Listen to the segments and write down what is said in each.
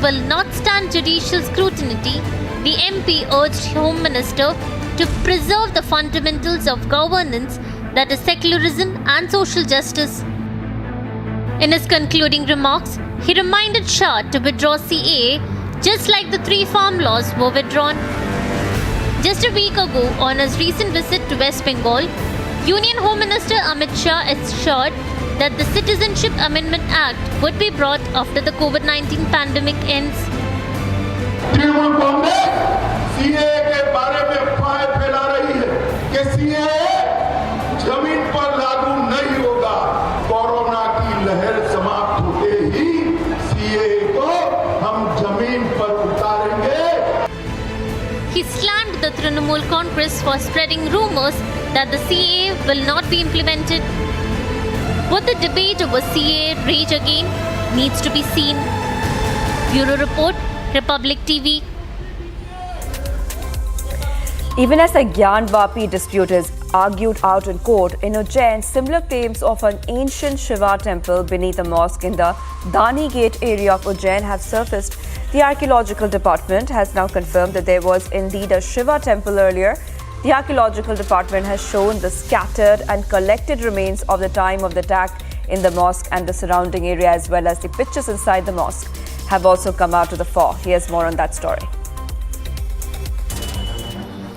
will not stand judicial scrutiny, the MP urged Home Minister to preserve the fundamentals of governance, that is secularism and social justice. In his concluding remarks, he reminded Shah to withdraw CAA just like the 3 farm laws were withdrawn. Just a week ago, on his recent visit to West Bengal, Union Home Minister Amit Shah assured that the Citizenship Amendment Act would be brought after the COVID-19 pandemic ends. Trinamool Congress CAA के बारे में अफवाहें फैला रही है कि CAA जमीन पर लागू नहीं होगा। कोरोना की लहर समाप्त होते ही सीएए को हम जमीन पर उतारेंगे। He slammed the Trinamool Congress for spreading rumors that the CAA will not be implemented. Would the debate over CAA rage again? Needs to be seen. Bureau Report, Republic TV. Even as the Gyan Vapi dispute is argued out in court in Ujjain, similar claims of an ancient Shiva temple beneath a mosque in the Dani gate area of Ujjain have surfaced. The archaeological department has now confirmed that there was indeed a Shiva temple earlier. The archaeological department has shown the scattered and collected remains of the time of the attack in the mosque and the surrounding area, as well as the pictures inside the mosque have also come out to the fore. Here's more on that story.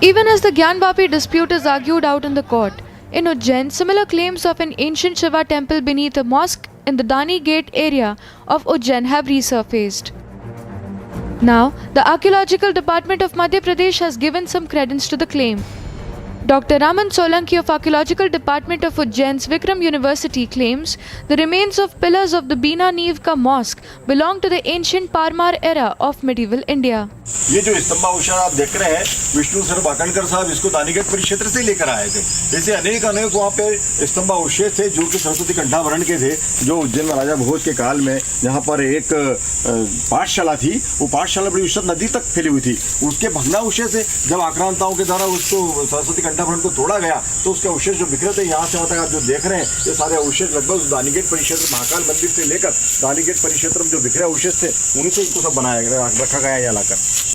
Even as the Gyan Vapi dispute is argued out in the court, in Ujjain, similar claims of an ancient Shiva temple beneath a mosque in the Dani gate area of Ujjain have resurfaced. Now, the Archaeological Department of Madhya Pradesh has given some credence to the claim. Dr. Raman Solanki of Archaeological Department of Ujjain's Vikram University claims the remains of pillars of the Bina Neev Ka mosque belong to the ancient Parmar era of medieval India. ये जो स्तंभावशेष आप देख रहे हैं, Vishnu sir Wakankar साहब इसको दानीगढ़ परिक्षेत्र से लेकर आए थे। ऐसे अनेक वहाँ पे स्तंभावशेष थे जो कि सरस्वती कंठाभरण के थे, जो उज्जैन में राजा भोज के काल में यहाँ पर एक पाठशाला थी, वो पाठशाला बड़ी विस्तृत नदी तक फैली हुई थी। उसके भग्नावशेष से जब आक्रांताओं के द्वारा उसको सरस्वती कंठाभरण को तोड़ा गया तो उसके अवशेष जो बिखरे थे यहाँ से वहाँ तक आप जो देख रहे हैं, ये सारे अवशेष लगभग दानीगढ़ परिक्षेत्र महाकाल मंदिर से लेकर दानीगढ़ परिक्षेत्र में जो बिखरे अवशेष थे उन्हीं से इनको सब बनाया रखा गया यहाँ लाकर।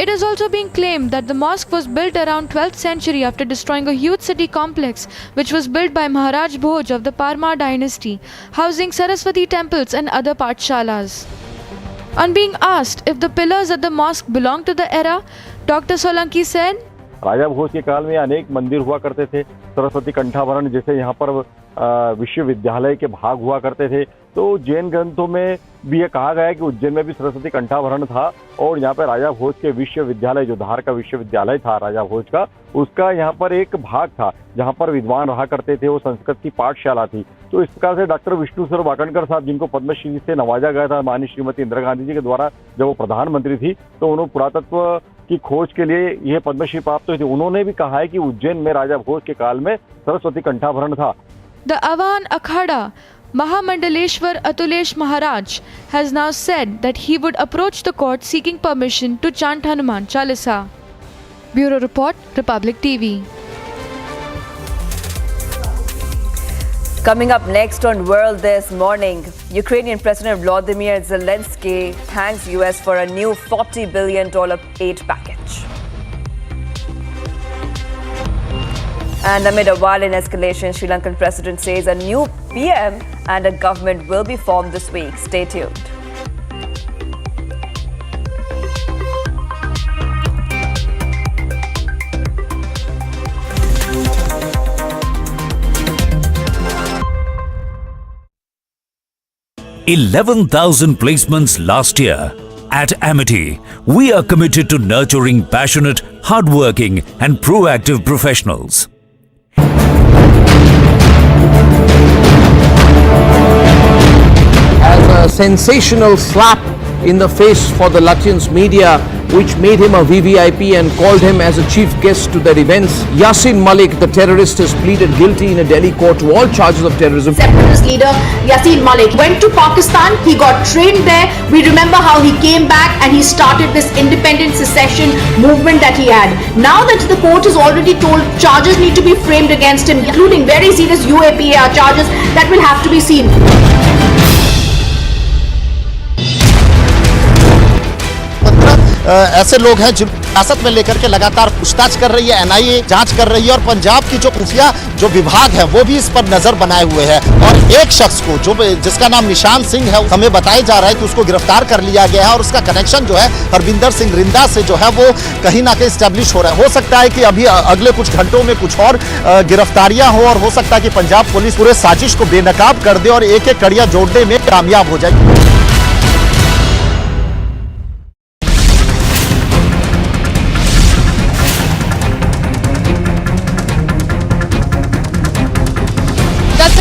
It is also being claimed that the mosque was built around 12th century after destroying a huge city complex which was built by Maharaj Bhoj of the Parmar dynasty, housing Saraswati temples and other pathshalas. On being asked if the pillars at the mosque belong to the era, Dr. Solanki said, राजा भोज के काल में अनेक मंदिर हुआ करते थे, सरस्वती कंठाभरण जैसे यहाँ पर विश्वविद्यालय के भाग हुआ करते थे। तो जैन ग्रंथों में भी ये कहा गया है कि उज्जैन में भी सरस्वती कंठाभरण था और यहाँ पे राजा भोज के विश्वविद्यालय, जो धार का विश्वविद्यालय था राजा भोज का, उसका यहाँ पर एक भाग था जहाँ पर विद्वान रहा करते थे, वो संस्कृत की पाठशाला थी। तो इस प्रकार से डॉक्टर विष्णु सर वाकणकर साहब, जिनको पद्मश्री से नवाजा गया था माननीय श्रीमती इंदिरा गांधी जी के द्वारा जब वो प्रधानमंत्री थी, तो उन्होंने पुरातत्व की खोज के लिए यह पद्मश्री प्राप्त हुई थी। उन्होंने भी कहा है कि उज्जैन में राजा भोज के काल में सरस्वती कंठाभरण था। The Avan Akhada Mahamandaleshwar Atulesh Maharaj has now said that he would approach the court seeking permission to chant Hanuman Chalisa. Bureau Report, Republic TV. Coming up next on World This Morning, Ukrainian President Volodymyr Zelensky thanks US for a new $40 billion aid package. And amid a violent escalation, Sri Lankan President says a new PM and a government will be formed this week. Stay tuned. $11,000 placements last year. At Amity, we are committed to nurturing passionate, hardworking and proactive professionals. As a sensational slap in the face for the Latvians media, which made him a VVIP and called him as a chief guest to their events. Yasin Malik, the terrorist, has pleaded guilty in a Delhi court to all charges of terrorism. Separatist leader Yasin Malik went to Pakistan, he got trained there. We remember how he came back and he started this independent secession movement that he had. Now that the court has already told charges need to be framed against him, including very serious UAPAR charges that will have to be seen. ऐसे लोग हैं जिन हिरासत में लेकर के लगातार पूछताछ कर रही है, एनआईए जांच कर रही है और पंजाब की जो खुफिया जो विभाग है वो भी इस पर नजर बनाए हुए है। और एक शख्स को जिसका नाम निशान सिंह है, हमें बताया जा रहा है कि उसको गिरफ्तार कर लिया गया है और उसका कनेक्शन जो है हरविंदर सिंह रिंदा से जो है वो कहीं ना कहीं स्टैब्लिश हो रहा है। हो सकता है कि अभी अगले कुछ घंटों में कुछ और गिरफ्तारियां हो और हो सकता है कि पंजाब पुलिस पूरे साजिश को बेनकाब कर दे और एक एक कड़ियां जोड़ने में कामयाब हो जाए।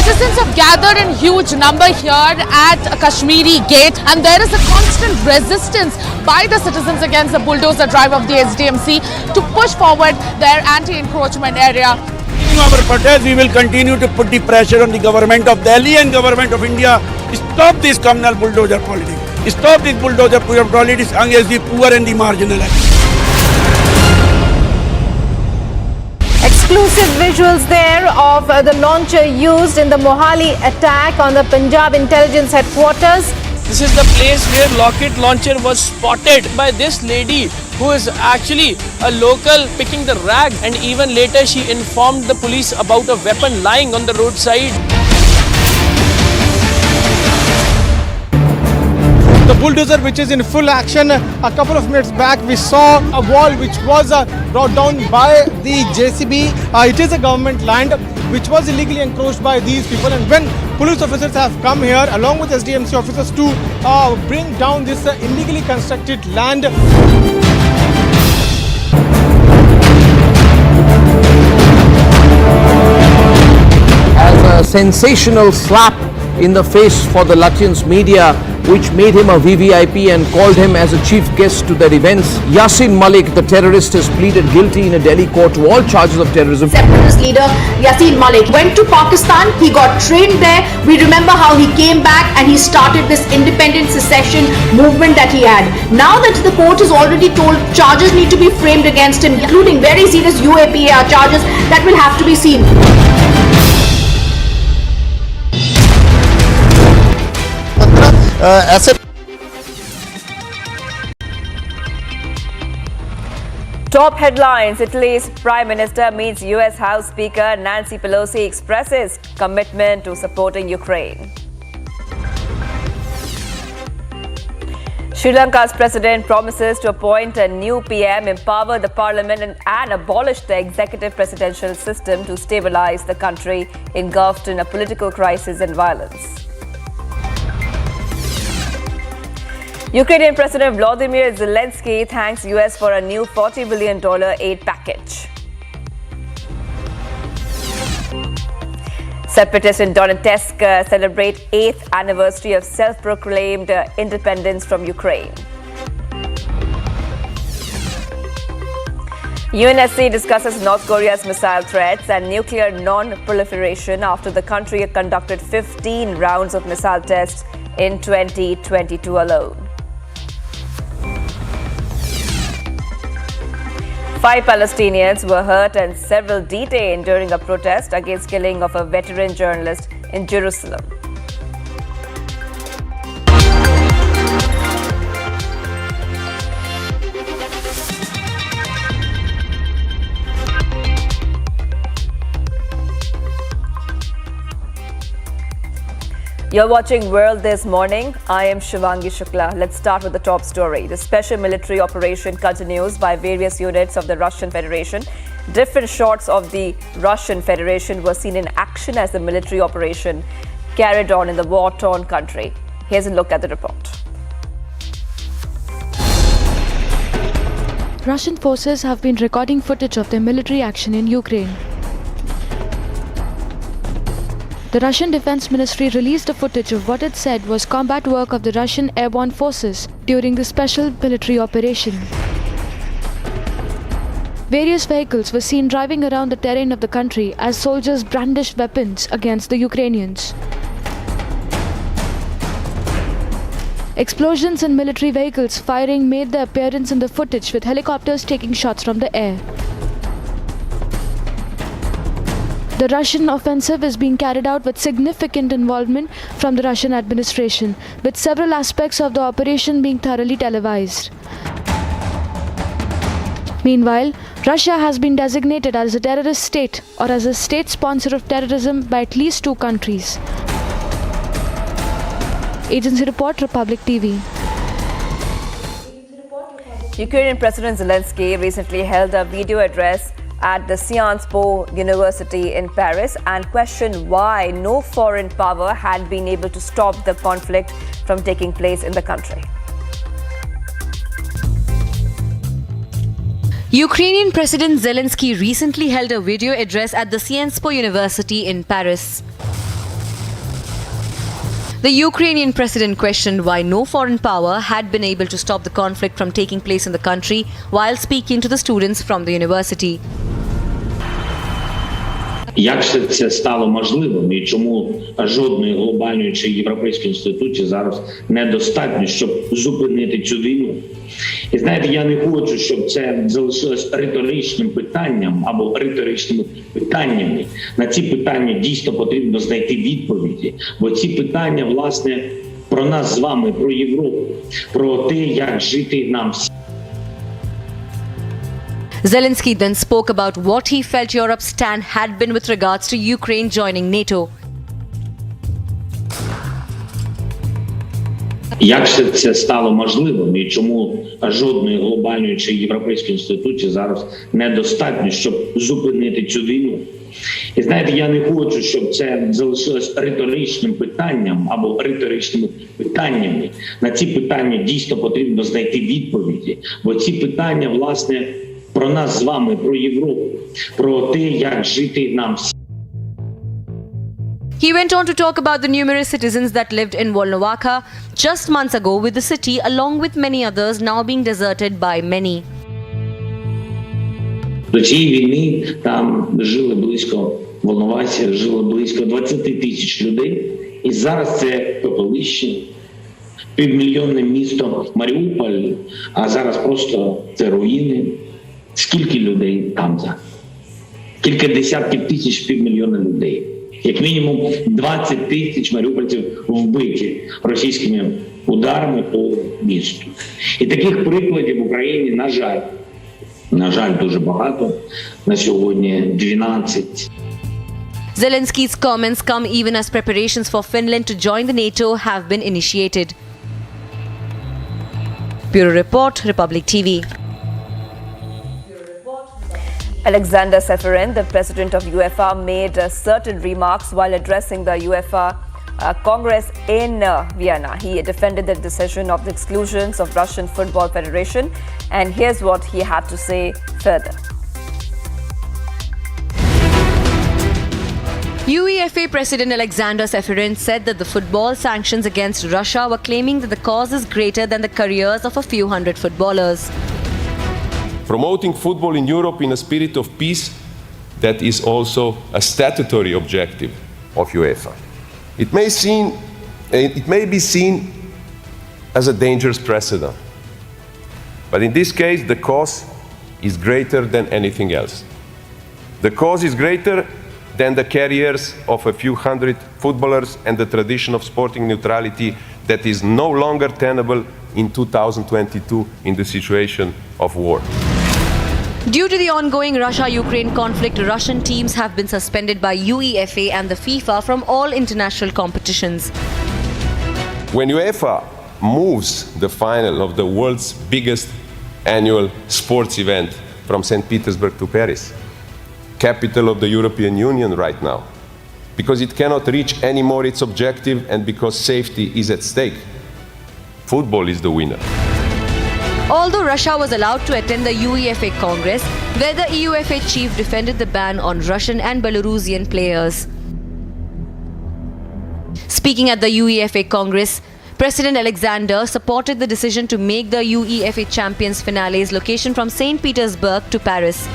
Citizens have gathered in huge number here at Kashmiri Gate, and there is a constant resistance by the citizens against the bulldozer drive of the SDMC to push forward their anti-encroachment area. In our protest, we will continue to put the pressure on the government of Delhi and government of India. Stop this communal bulldozer politics. Stop this bulldozer politics against the poor and the marginalized. Exclusive visuals there of the launcher used in the Mohali attack on the Punjab intelligence headquarters. This is the place where rocket launcher was spotted by this lady who is actually a local picking the rag, and even later she informed the police about a weapon lying on the roadside. The bulldozer which is in full action. A couple of minutes back we saw a wall which was brought down by the JCB. It is a government land which was illegally encroached by these people, and when police officers have come here along with SDMC officers to bring down this illegally constructed land. As a sensational slap in the face for the Latvians media, which made him a VVIP and called him as a chief guest to their events. Yasin Malik, the terrorist, has pleaded guilty in a Delhi court to all charges of terrorism. Separatist leader Yasin Malik went to Pakistan. He got trained there. We remember how he came back and he started this independent secession movement that he had. Now that the court has already told charges need to be framed against him, including very serious UAPA charges, that will have to be seen. ऐसे Top headlines. Italy's Prime Minister meets US House Speaker Nancy Pelosi, expresses commitment to supporting Ukraine. Sri Lanka's president promises to appoint a new PM, empower the parliament and abolish the executive presidential system to stabilize the country engulfed in a political crisis and violence. Ukrainian President Volodymyr Zelensky thanks US for a new $40 billion aid package. Separatists in Donetsk celebrate 8th anniversary of self-proclaimed independence from Ukraine. UNSC discusses North Korea's missile threats and nuclear non-proliferation after the country conducted 15 rounds of missile tests in 2022 alone. 5 Palestinians were hurt and several detained during a protest against killing of a veteran journalist in Jerusalem. You're watching World This Morning. I am Shivangi Shukla. Let's start with the top story. The special military operation continues by various units of the Russian Federation. Different shots of the Russian Federation were seen in action as the military operation carried on in the war-torn country. Here's a look at the report. Russian forces have been recording footage of their military action in Ukraine. The Russian Defense Ministry released a footage of what it said was combat work of the Russian airborne forces during the special military operation. Various vehicles were seen driving around the terrain of the country as soldiers brandished weapons against the Ukrainians. Explosions and military vehicles firing made their appearance in the footage, with helicopters taking shots from the air. The Russian offensive is being carried out with significant involvement from the Russian administration, with several aspects of the operation being thoroughly televised. Meanwhile, Russia has been designated as a terrorist state or as a state sponsor of terrorism by at least 2 countries. Agency Report, Republic TV. Ukrainian President Zelensky recently held a video address at the Sciences Po University in Paris and questioned why no foreign power had been able to stop the conflict from taking place in the country. Ukrainian President Zelensky recently held a video address at the Sciences Po University in Paris. The Ukrainian president questioned why no foreign power had been able to stop the conflict from taking place in the country while speaking to the students from the university. Як же це стало можливим і чому жодної глобальної чи європейської інституції зараз недостатньо, щоб зупинити цю війну? І знаєте, я не хочу, щоб це залишилось риторичним питанням або риторичними питаннями. На ці питання дійсно потрібно знайти відповіді, бо ці питання, власне, про нас з вами, про Європу, про те, як жити нам всім. Zelensky then spoke about what he felt Europe's stand had been with regards to Ukraine joining NATO. Як же це стало можливим і чому жодної глобальної чи європейської інституції зараз недостатньо, щоб зупинити цю війну? І знаєте, я не хочу, щоб це залишилось риторичним питанням або риторичними питаннями. На ці питання дійсно потрібно знайти відповіді, бо ці питання, власне, про нас з вами, про Європу, про те, як жити нам всім. He went on to talk about the numerous citizens that lived in Volnovakha just months ago, with the city, along with many others, now being deserted by many. До цієї війни там жили близько, в Волновасі жило близько 20 тисяч людей. І зараз це пепелище, півмільйонне місто Маріуполь, а зараз просто це руїни. Скільки людей там зараз? Кілька десятків тисяч, півмільйона людей. Як мінімум 20 тисяч маріупольців вбиті російськими ударами по місту. І таких прикладів в Україні, на жаль, дуже багато. На сьогодні 12. Zelensky's comments come even as preparations for Finland to join the NATO have been initiated. Bureau Report, Republic TV. Alexander Seferin, the president of Uefa, made certain remarks while addressing the Uefa Congress in Vienna. He defended the decision of the exclusions of Russian Football Federation, and here's what he had to say further. UEFA President Alexander Seferin said that the football sanctions against Russia were claiming that the cause is greater than the careers of a few hundred footballers. Promoting football in Europe in a spirit of peace, that is also a statutory objective of UEFA. It may be seen as a dangerous precedent, but in this case the cause is greater than anything else. The cause is greater than the careers of a few hundred footballers and the tradition of sporting neutrality that is no longer tenable in 2022 in the situation of war. Due to the ongoing Russia-Ukraine conflict, Russian teams have been suspended by UEFA and the FIFA from all international competitions. When UEFA moves the final of the world's biggest annual sports event from St. Petersburg to Paris, capital of the European Union right now, because it cannot reach anymore its objective and because safety is at stake, football is the winner. Although Russia was allowed to attend the UEFA Congress, where the UEFA chief defended the ban on Russian and Belarusian players. Speaking at the UEFA Congress, President Alexander supported the decision to make the UEFA Champions Finale's location from St. Petersburg to Paris.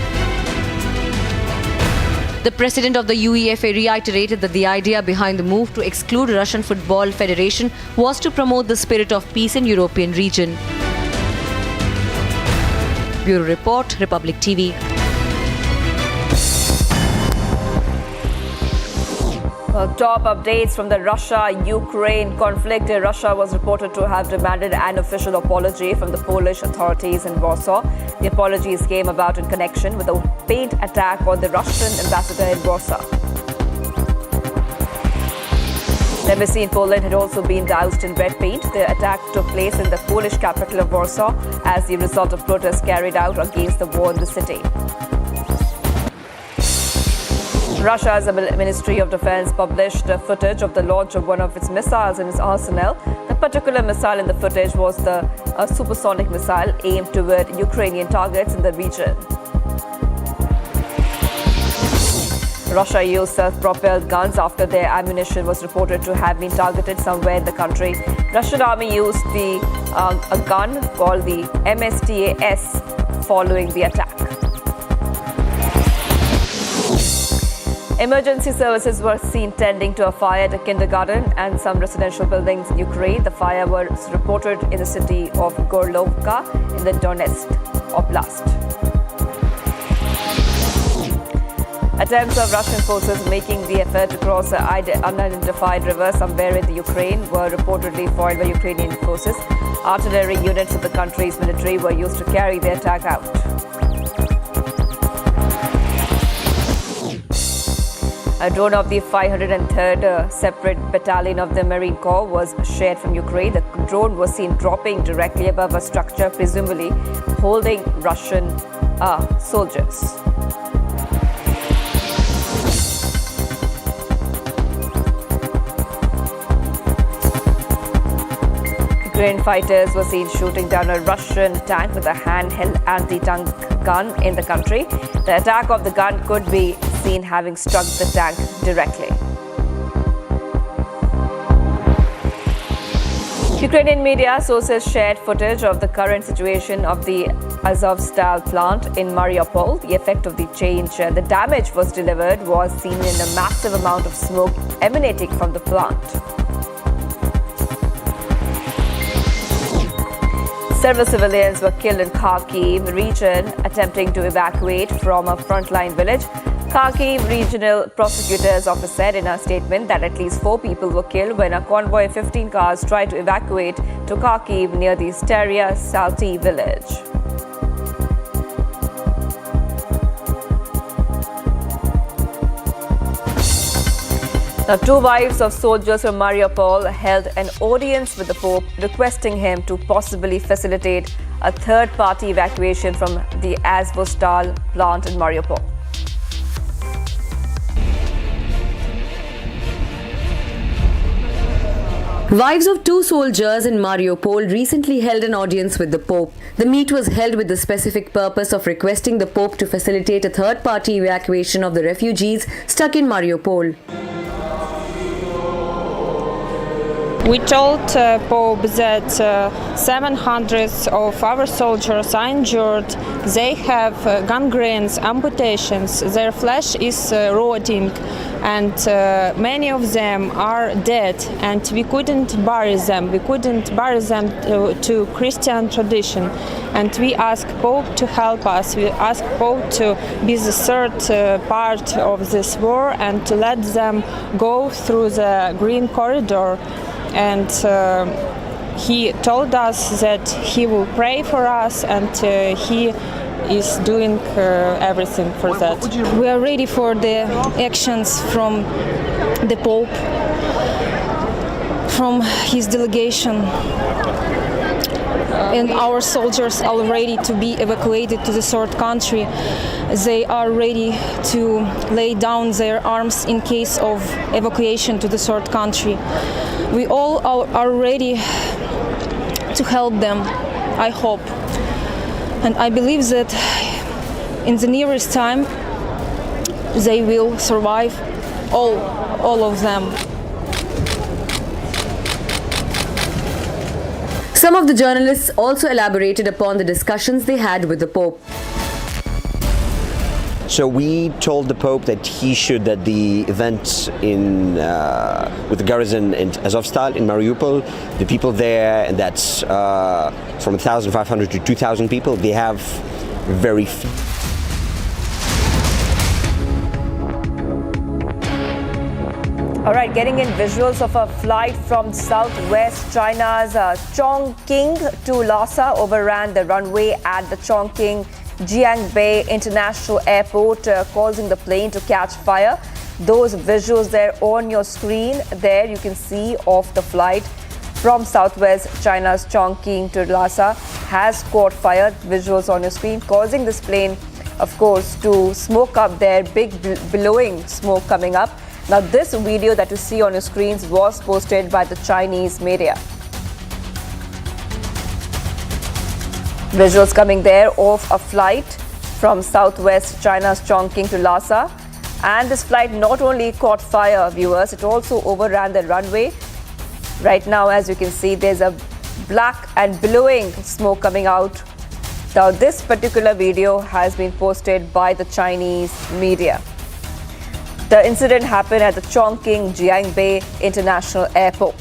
The president of the UEFA reiterated that the idea behind the move to exclude Russian Football Federation was to promote the spirit of peace in European region. Bureau Report, Republic TV. Well, top updates from the Russia-Ukraine conflict. Russia was reported to have demanded an official apology from the Polish authorities in Warsaw. The apologies came about in connection with a paint attack on the Russian ambassador in Warsaw. The embassy in Poland had also been doused in red paint. The attack took place in the Polish capital of Warsaw as the result of protests carried out against the war in the city. Russia's Ministry of Defense published footage of the launch of one of its missiles in its arsenal. The particular missile in the footage was a supersonic missile aimed toward Ukrainian targets in the region. Russia used self-propelled guns after their ammunition was reported to have been targeted somewhere in the country. Russian army used a gun called the MSTAS following the attack. Emergency services were seen tending to a fire at a kindergarten and some residential buildings in Ukraine. The fire was reported in the city of Gorlovka in the Donetsk Oblast. Attempts of Russian forces making the effort to cross an unidentified river somewhere in the Ukraine were reportedly foiled by Ukrainian forces. Artillery units of the country's military were used to carry the attack out. A drone of the 503rd Separate Battalion of the Marine Corps was shared from Ukraine. The drone was seen dropping directly above a structure, presumably holding Russian soldiers. Ukrainian fighters were seen shooting down a Russian tank with a handheld anti-tank gun in the country. The attack of the gun could be seen having struck the tank directly. Ukrainian media sources shared footage of the current situation of the Azovstal plant in Mariupol. The effect of the change, the damage was delivered, was seen in a massive amount of smoke emanating from the plant. Several civilians were killed in Kharkiv region attempting to evacuate from a frontline village. Kharkiv Regional Prosecutor's Office said in a statement that at least 4 people were killed when a convoy of 15 cars tried to evacuate to Kharkiv near the Staria Salty village. Now, 2 wives of soldiers from Mariupol held an audience with the Pope, requesting him to possibly facilitate a third-party evacuation from the Azovstal plant in Mariupol. Wives of 2 soldiers in Mariupol recently held an audience with the Pope. The meet was held with the specific purpose of requesting the Pope to facilitate a third-party evacuation of the refugees stuck in Mariupol. We told Pope that 700 of our soldiers are injured, they have gangrenes, amputations, their flesh is rotting, and many of them are dead, and we couldn't bury them. We couldn't bury them to Christian tradition, and we asked Pope to help us. We asked Pope to be the third part of this war and to let them go through the green corridor. And he told us that he will pray for us, and he is doing everything for that. We are ready for the actions from the Pope, from his delegation. And our soldiers are ready to be evacuated to the third country. They are ready to lay down their arms in case of evacuation to the third country. We all are ready to help them, I hope. And I believe that in the nearest time, they will survive, all of them. Some of the journalists also elaborated upon the discussions they had with the Pope. So we told the Pope that that the events with the garrison in Azovstal in Mariupol, the people there, and that's from 1,500 to 2,000 people, they have very few. All right, getting in visuals of a flight from southwest China's Chongqing to Lhasa overran the runway at the Chongqing Jiangbei International Airport, causing the plane to catch fire. Those visuals there on your screen, there you can see of the flight from southwest China's Chongqing to Lhasa has caught fire. Visuals on your screen causing this plane, of course, to smoke up there, big billowing smoke coming up. Now, this video that you see on your screens was posted by the Chinese media. Visuals coming there of a flight from southwest China's Chongqing to Lhasa. And this flight not only caught fire, viewers, it also overran the runway. Right now, as you can see, there's a black and billowing smoke coming out. Now, this particular video has been posted by the Chinese media. The incident happened at the Chongqing Jiangbei International Airport.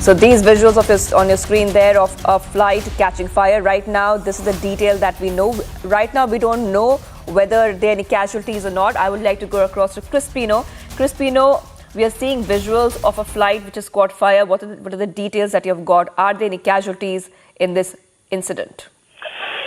So these visuals on your screen there of a flight catching fire right now, this is the detail that we know. Right now, we don't know whether there are any casualties or not. I would like to go across to Crispino. Crispino, we are seeing visuals of a flight which has caught fire. What are the details that you have got? Are there any casualties in this incident?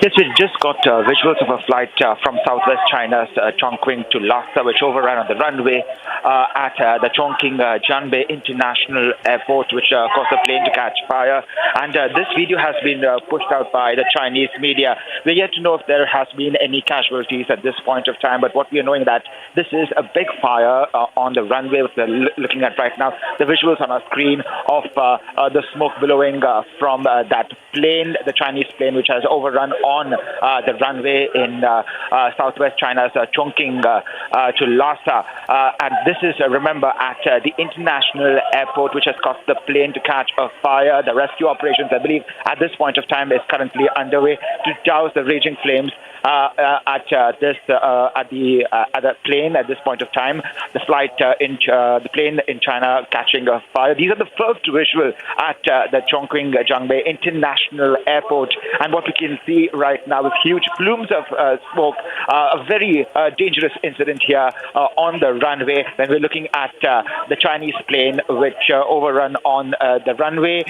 Yes, we just got visuals of a flight from southwest China's Chongqing to Lhasa, which overran on the runway at the Chongqing Jiangbei International Airport, which caused the plane to catch fire. And this video has been pushed out by the Chinese media. We're yet to know if there has been any casualties at this point of time, but what we are knowing that this is a big fire on the runway, which we're looking at right now. The visuals on our screen of the smoke billowing from that plane, the Chinese plane, which has overrun on the runway in southwest China's Chongqing to Lhasa. And this is, remember, at the international airport, which has caused the plane to catch a fire. The rescue operations, I believe, at this point of time is currently underway to douse the raging flames at the plane at this point of time. The plane in China catching a fire. These are the first visual at the Chongqing Jiangbei International Airport, and what we can see right now is huge plumes of smoke. A very dangerous incident here on the runway when we're looking at the Chinese plane which overrun on the runway.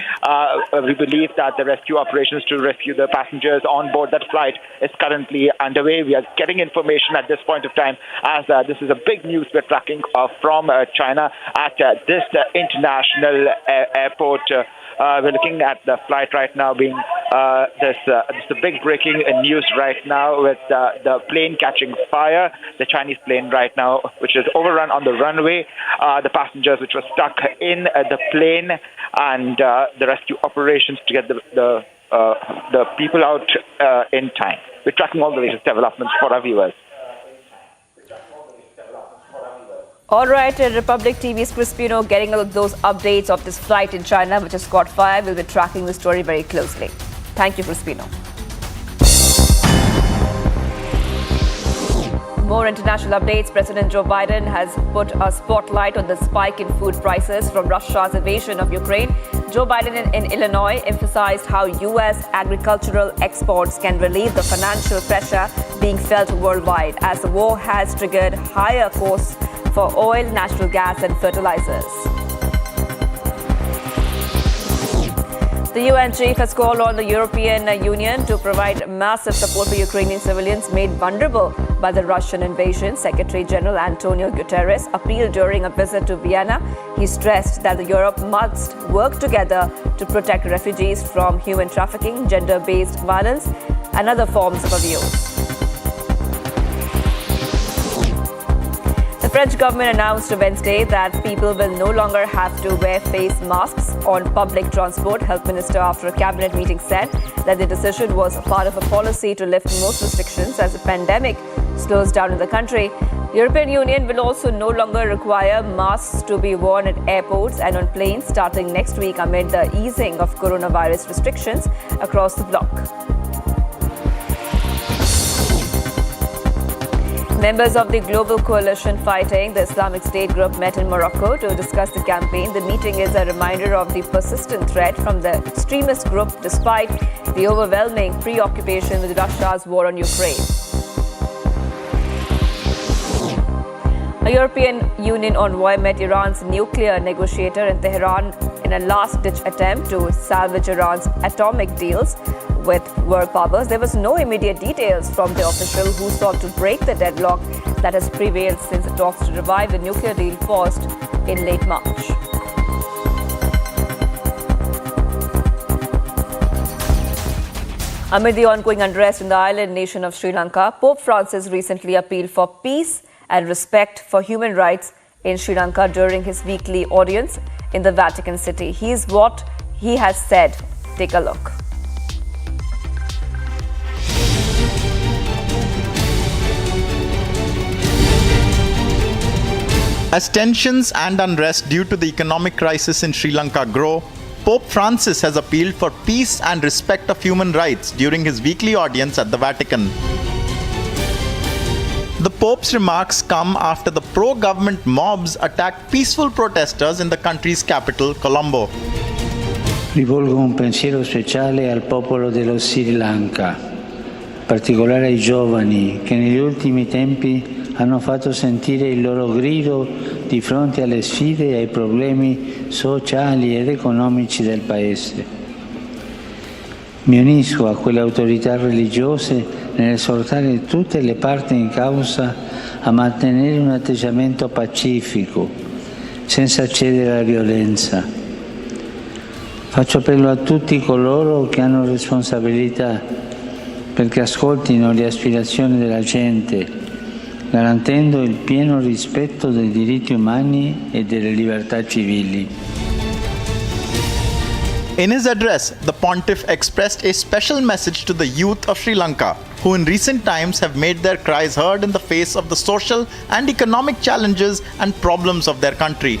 We believe that the rescue operations to rescue the passengers on board that flight is currently underway. We are getting information at this point of time as this is a big news we're tracking from China at this international airport. We're looking at the flight right now being this a big breaking news right now with the plane catching fire, the Chinese plane right now which is overrun on the runway, the passengers which were stuck in the plane, and the rescue operations to get the people out in time. We're tracking all the latest developments for our viewers. All right, Republic TV's Crispino getting those updates of this flight in China which has caught fire. We'll be tracking the story very closely. Thank you, Crispino. More international updates. President Joe Biden has put a spotlight on the spike in food prices from Russia's invasion of Ukraine. Joe Biden in Illinois emphasized how U.S. agricultural exports can relieve the financial pressure being felt worldwide as the war has triggered higher costs for oil, natural gas and fertilizers. The UN chief has called on the European Union to provide massive support for Ukrainian civilians made vulnerable by the Russian invasion. Secretary General Antonio Guterres appealed during a visit to Vienna. He stressed that Europe must work together to protect refugees from human trafficking, gender-based violence and other forms of abuse. The French government announced Wednesday that people will no longer have to wear face masks on public transport. Health Minister, after a cabinet meeting, said that the decision was part of a policy to lift most restrictions as the pandemic slows down in the country. The European Union will also no longer require masks to be worn at airports and on planes starting next week amid the easing of coronavirus restrictions across the bloc. Members of the global coalition fighting the Islamic State group met in Morocco to discuss the campaign. The meeting is a reminder of the persistent threat from the extremist group despite the overwhelming preoccupation with Russia's war on Ukraine. A European Union envoy met Iran's nuclear negotiator in Tehran in a last-ditch attempt to salvage Iran's atomic deals with world powers. There was no immediate details from the official who sought to break the deadlock that has prevailed since the talks to revive the nuclear deal paused in late March. Amid the ongoing unrest in the island nation of Sri Lanka, Pope Francis recently appealed for peace and respect for human rights in Sri Lanka during his weekly audience in the Vatican City. Here's what he has said. Take a look. As tensions and unrest due to the economic crisis in Sri Lanka grow, Pope Francis has appealed for peace and respect of human rights during his weekly audience at the Vatican. The Pope's remarks come after the pro-government mobs attacked peaceful protesters in the country's capital, Colombo. Rivolgo un pensiero speciale al popolo dello Sri Lanka, in particolare ai giovani che negli ultimi tempi hanno fatto sentire il loro grido di fronte alle sfide e ai problemi sociali ed economici del Paese. Mi unisco a quelle autorità religiose nell'esortare tutte le parti in causa a mantenere un atteggiamento pacifico, senza cedere alla violenza. Faccio appello a tutti coloro che hanno responsabilità perché ascoltino le aspirazioni della gente, garantendo il pieno rispetto dei diritti umani e delle libertà civili. In his address, the pontiff expressed a special message to the youth of Sri Lanka, who in recent times have made their cries heard in the face of the social and economic challenges and problems of their country.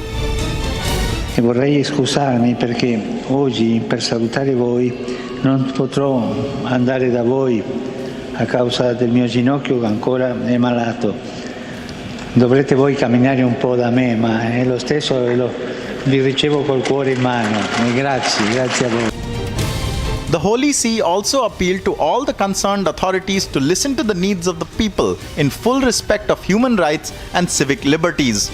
E vorrei scusarmi perché oggi, per salutare voi, non potrò andare da voi a causa del mio ginocchio che ancora è malato. Dovrete voi camminare un po' da me, ma è lo stesso, vi ricevo col cuore in mano. E grazie a voi. The Holy See also appealed to all the concerned authorities to listen to the needs of the people in full respect of human rights and civic liberties.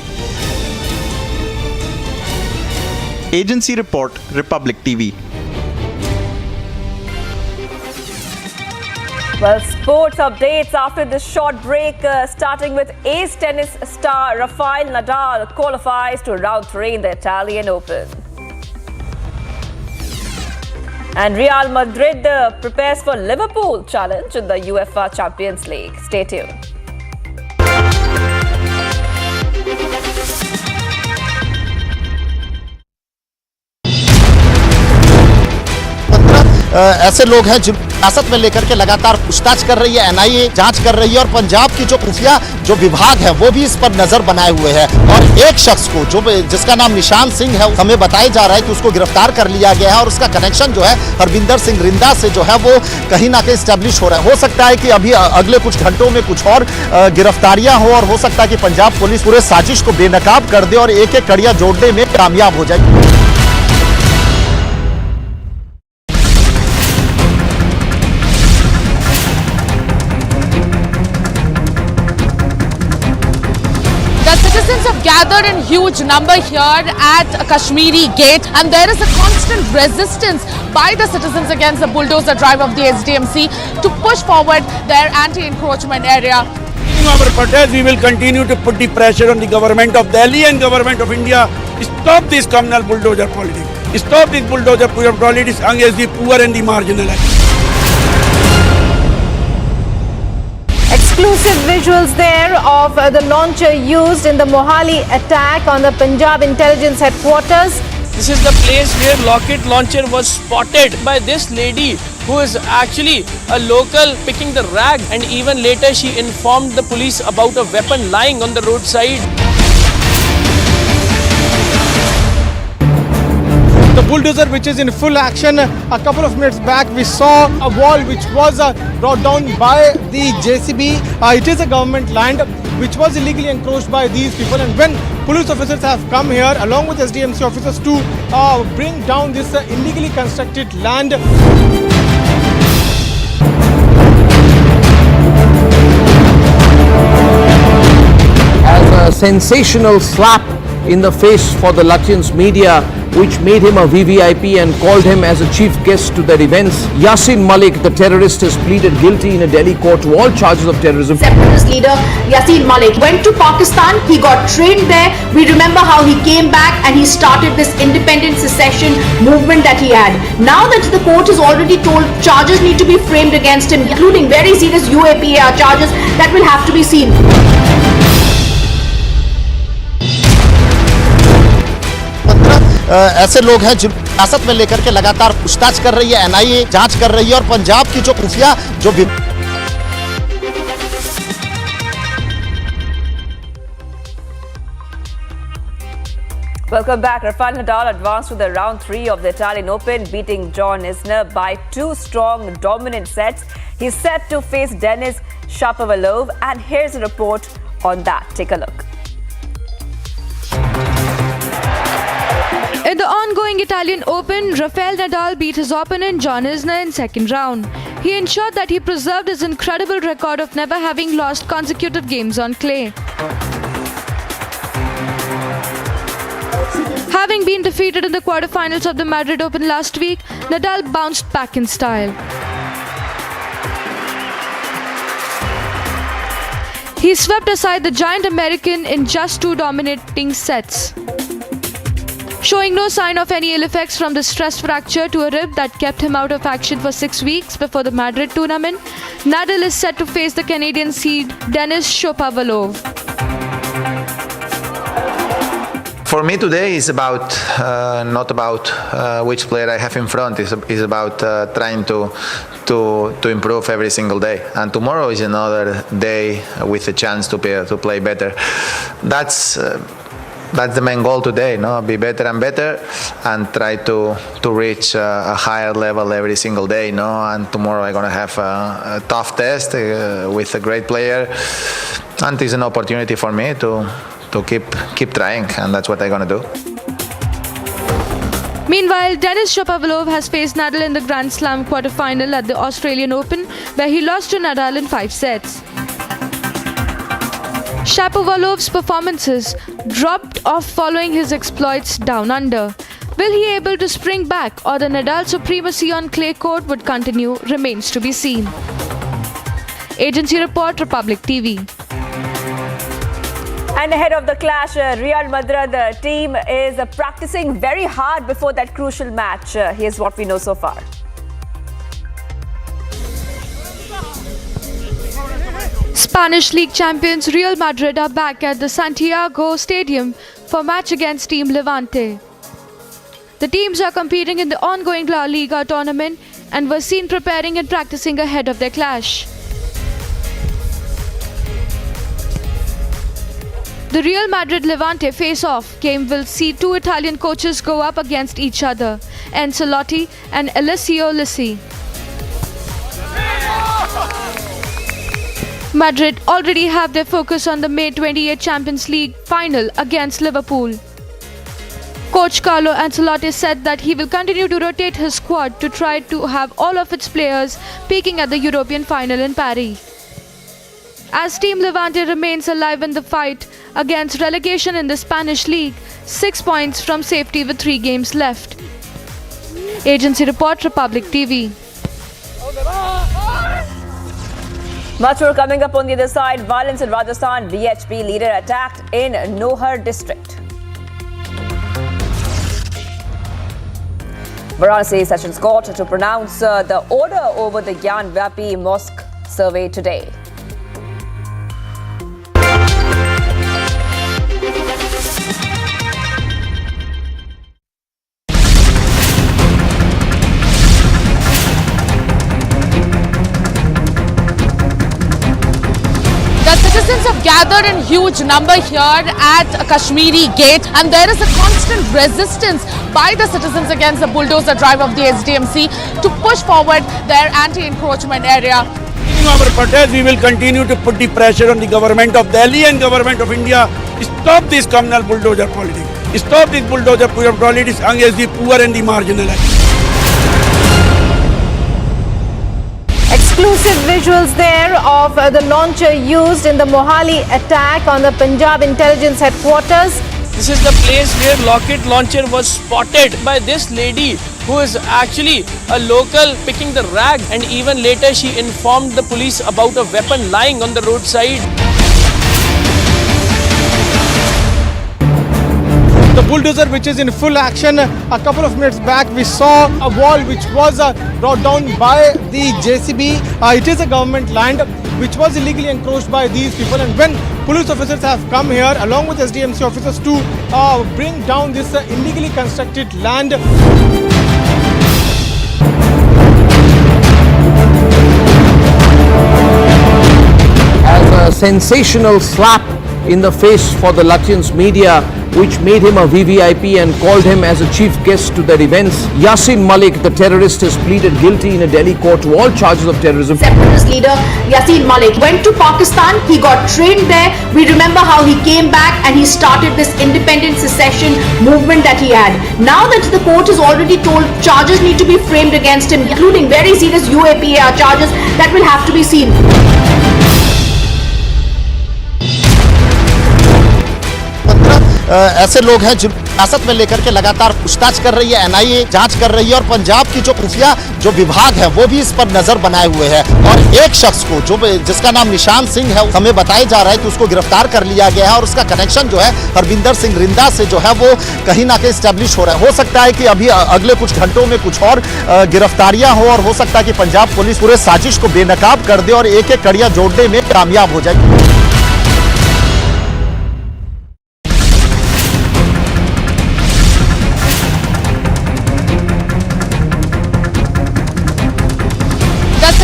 Agency Report, Republic TV. Well, sports updates after this short break, starting with ace tennis star Rafael Nadal qualifies to round 3 in the Italian Open. And Real Madrid prepares for Liverpool challenge in the Uefa Champions League. Stay tuned. ऐसे लोग हैं जिन हिरासत में लेकर के लगातार पूछताछ कर रही है, एनआईए जांच कर रही है और पंजाब की जो खुफिया जो विभाग है वो भी इस पर नजर बनाए हुए है। और एक शख्स को जिसका नाम निशान सिंह है, हमें बताया जा रहा है कि उसको गिरफ्तार कर लिया गया है और उसका कनेक्शन जो है हरविंदर सिंह रिंदा से जो है वो कहीं ना कहीं स्टैब्लिश हो रहा है। हो सकता है कि अभी अगले कुछ घंटों में कुछ और गिरफ्तारियां हो और हो सकता है कि पंजाब पुलिस पूरे साजिश को बेनकाब कर दे और एक एक कड़ियां जोड़ने में कामयाब हो जाए। Citizens have gathered in huge number here at Kashmiri Gate, and there is a constant resistance by the citizens against the bulldozer drive of the SDMC to push forward their anti-encroachment area. In our protest, we will continue to put the pressure on the government of Delhi and government of India. Stop this communal bulldozer politics. Stop this bulldozer politics against the poor and the marginalized. Exclusive visuals there of the launcher used in the Mohali attack on the Punjab intelligence headquarters. This is the place where rocket launcher was spotted by this lady who is actually a local picking the rag, and even later she informed the police about a weapon lying on the roadside. The bulldozer which is in full action. A couple of minutes back we saw a wall which was brought down by the JCB. It is a government land which was illegally encroached by these people. And when police officers have come here along with SDMC officers to bring down this illegally constructed land. As a sensational slap in the face for the Latvians media, which made him a VVIP and called him as a chief guest to their events. Yasin Malik, the terrorist, has pleaded guilty in a Delhi court to all charges of terrorism. Separatist leader Yasin Malik went to Pakistan. He got trained there. We remember how he came back and he started this independent secession movement that he had. Now that the court has already told charges need to be framed against him, including very serious UAPA charges that will have to be seen. ऐसे लोग हैं जिन हिरासत में लेकर के लगातार पूछताछ कर रही है, एनआईए जांच कर रही है और पंजाब की जो खुफिया जो Welcome back. Rafael Nadal advanced to the round 3 of the Italian Open, beating John Isner by 2 strong, dominant sets. He's set to face Denis Shapovalov, and here's a report on that. Take a look. In the ongoing Italian Open, Rafael Nadal beat his opponent John Isner in second round. He ensured that he preserved his incredible record of never having lost consecutive games on clay. Having been defeated in the quarterfinals of the Madrid Open last week, Nadal bounced back in style. He swept aside the giant American in just 2 dominating sets. Showing no sign of any ill effects from the stress fracture to a rib that kept him out of action for 6 weeks before the Madrid tournament, Nadal is set to face the Canadian seed Denis Shapovalov. For me today is about not about which player I have in front. It's about trying to improve every single day. And tomorrow is another day with a chance to play better. That's the main goal today, no? Be better and better, and try to reach a higher level every single day, no? And tomorrow I'm gonna have a tough test with a great player, and it's an opportunity for me to keep trying, and that's what I'm gonna do. Meanwhile, Denis Shapovalov has faced Nadal in the Grand Slam quarterfinal at the Australian Open, where he lost to Nadal in 5 sets. Shapovalov's performances dropped off following his exploits down under. Will he be able to spring back, or the Nadal supremacy on clay court would continue remains to be seen. Agency report, Republic TV. And ahead of the clash, Riyad Madra, the team is practicing very hard before that crucial match. Here's what we know so far. Spanish League champions Real Madrid are back at the Santiago Stadium for match against Team Levante. The teams are competing in the ongoing La Liga tournament and were seen preparing and practicing ahead of their clash. The Real Madrid-Levante face-off game will see 2 Italian coaches go up against each other, Ancelotti and Alessio Lissi. Madrid already have their focus on the May 28 Champions League final against Liverpool. Coach Carlo Ancelotti said that he will continue to rotate his squad to try to have all of its players peaking at the European final in Paris. As Team Levante remains alive in the fight against relegation in the Spanish League, 6 points from safety with 3 games left. Agency report, Republic TV. Much more coming up on the other side. Violence in Rajasthan. BHP leader attacked in Nohar district. Varanasi Sessions Court to pronounce the order over the Gyan Vapi Mosque survey today. Citizens have gathered in huge number here at Kashmiri Gate, and there is a constant resistance by the citizens against the bulldozer drive of the SDMC to push forward their anti-encroachment area. In our protest, we will continue to put the pressure on the government of Delhi and government of India. Stop this communal bulldozer politics. Stop this bulldozer politics against the poor and the marginalized. Exclusive visuals there of the launcher used in the Mohali attack on the Punjab intelligence headquarters. This is the place where rocket launcher was spotted by this lady who is actually a local picking the rag, and even later she informed the police about a weapon lying on the roadside. The bulldozer which is in full action. A couple of minutes back we saw a wall which was brought down by the JCB. It is a government land which was illegally encroached by these people, and when police officers have come here along with SDMC officers to bring down this illegally constructed land. As a sensational slap in the face for the Lutyens media, which made him a VVIP and called him as a chief guest to their events. Yasin Malik, the terrorist, has pleaded guilty in a Delhi court to all charges of terrorism. Separatist leader Yasin Malik went to Pakistan. He got trained there. We remember how he came back and he started this independent secession movement that he had. Now that the court has already told charges need to be framed against him, including very serious UAPA charges that will have to be seen. ऐसे लोग हैं जिन हिरासत में लेकर के लगातार पूछताछ कर रही है, एनआईए जांच कर रही है, और पंजाब की जो खुफिया जो विभाग है वो भी इस पर नजर बनाए हुए है। और एक शख्स को जो जिसका नाम निशान सिंह है, हमें बताया जा रहा है कि उसको गिरफ्तार कर लिया गया है, और उसका कनेक्शन जो है हरविंदर सिंह रिंदा से जो है वो कहीं ना कहीं स्टैब्लिश हो रहा है। हो सकता है कि अभी अगले कुछ घंटों में कुछ और गिरफ्तारियां हो, और हो सकता है कि पंजाब पुलिस पूरे साजिश को बेनकाब कर दे और एक एक कड़ियां जोड़ने में कामयाब हो जाए।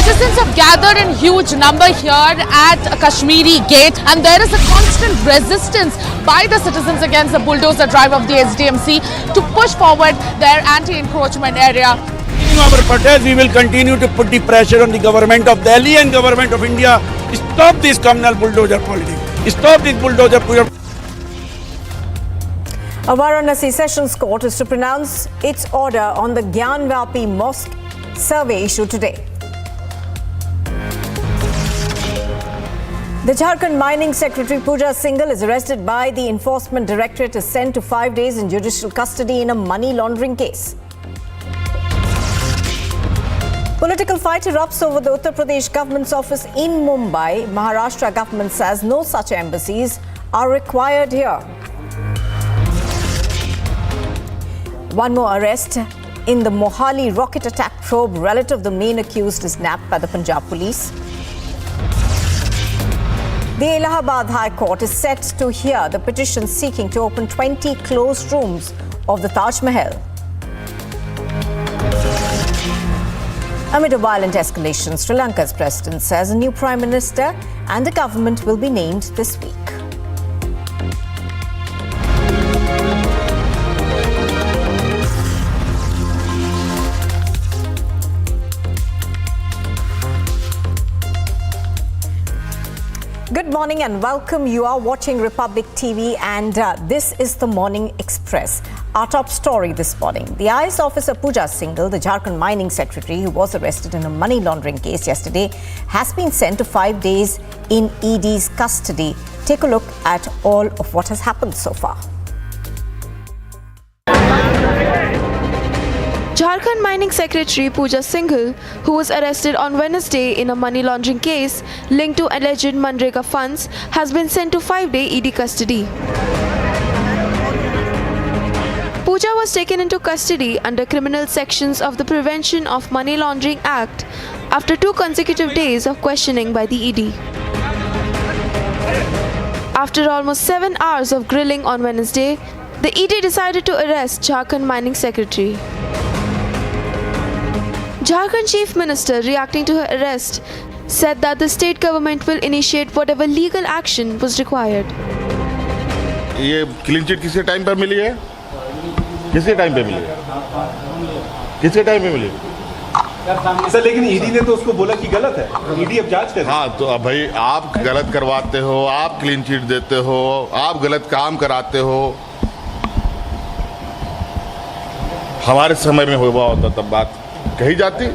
Citizens have gathered in huge number here at Kashmiri Gate, and there is a constant resistance by the citizens against the bulldozer drive of the SDMC to push forward their anti-encroachment area. In our protest, we will continue to put the pressure on the government of Delhi and government of India. Stop this communal bulldozer politics. Stop this bulldozer politics. A Varanasi Sessions Court is to pronounce its order on the Gyanvapi Mosque survey issued today. The Jharkhand Mining Secretary Pooja Singhal is arrested by the Enforcement Directorate, is sent to 5 days in judicial custody in a money laundering case. Political fight erupts over the Uttar Pradesh government's office in Mumbai. Maharashtra government says no such embassies are required here. One more arrest in the Mohali rocket attack probe. Relative of the main accused is nabbed by the Punjab police. The Allahabad High Court is set to hear the petition seeking to open 20 closed rooms of the Taj Mahal. Amid a violent escalation, Sri Lanka's president says a new prime minister and a government will be named this week. Good morning and welcome. You are watching Republic TV and this is the Morning Express. Our top story this morning. The IS officer Pooja Singhal, the Jharkhand Mining Secretary who was arrested in a money laundering case yesterday, has been sent to 5 days in ED's custody. Take a look at all of what has happened so far. Jharkhand Mining Secretary Pooja Singhal, who was arrested on Wednesday in a money laundering case linked to alleged Manrega funds, has been sent to 5-day ED custody. Pooja was taken into custody under criminal sections of the Prevention of Money Laundering Act after 2 consecutive days of questioning by the ED. After almost 7 hours of grilling on Wednesday, the ED decided to arrest Jharkhand Mining Secretary. Jharkhand Chief Minister, reacting to her arrest, said that the state government will initiate whatever legal action was required. ये clean chit किसके time पर मिली है? किसके time पे मिली है? किसके time पे मिली? Sir लेकिन ईडी ने तो उसको बोला कि गलत है, ईडी अब जांच कर। हाँ तो अब भाई आप गलत करवाते हो, आप क्लीन चिट देते हो, आप गलत काम कराते हो। हमारे समय में हुआ होता तब बात कही जाती,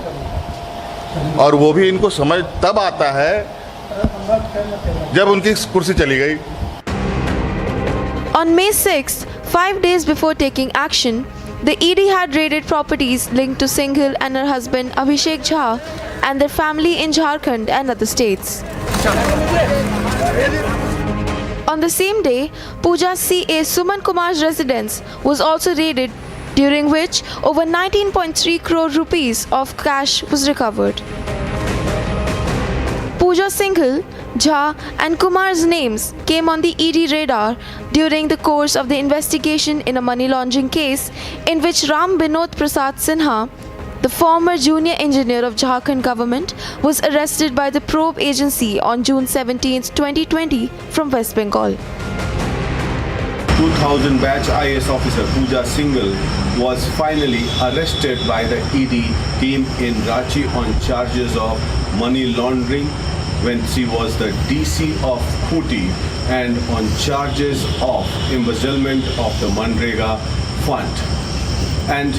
और वो भी इनको समझ तब आता है जब उनकी कुर्सी चली गई। On May 6, 5 days before taking action, the ED had raided properties linked to Singhal and her husband Abhishek Jha and their family in Jharkhand and other states. On the same day, Pooja CA Suman Kumar's residence was also raided, during which over 19.3 crore rupees of cash was recovered. Pooja Singhal, Jha and Kumar's names came on the ED radar during the course of the investigation in a money laundering case in which Ram Binod Prasad Sinha, the former junior engineer of Jharkhand government, was arrested by the probe agency on June 17, 2020 from West Bengal. 2000 batch IAS officer Pooja Singhal was finally arrested by the ED team in Ranchi on charges of money laundering when she was the DC of Khuti and on charges of embezzlement of the Manrega fund. And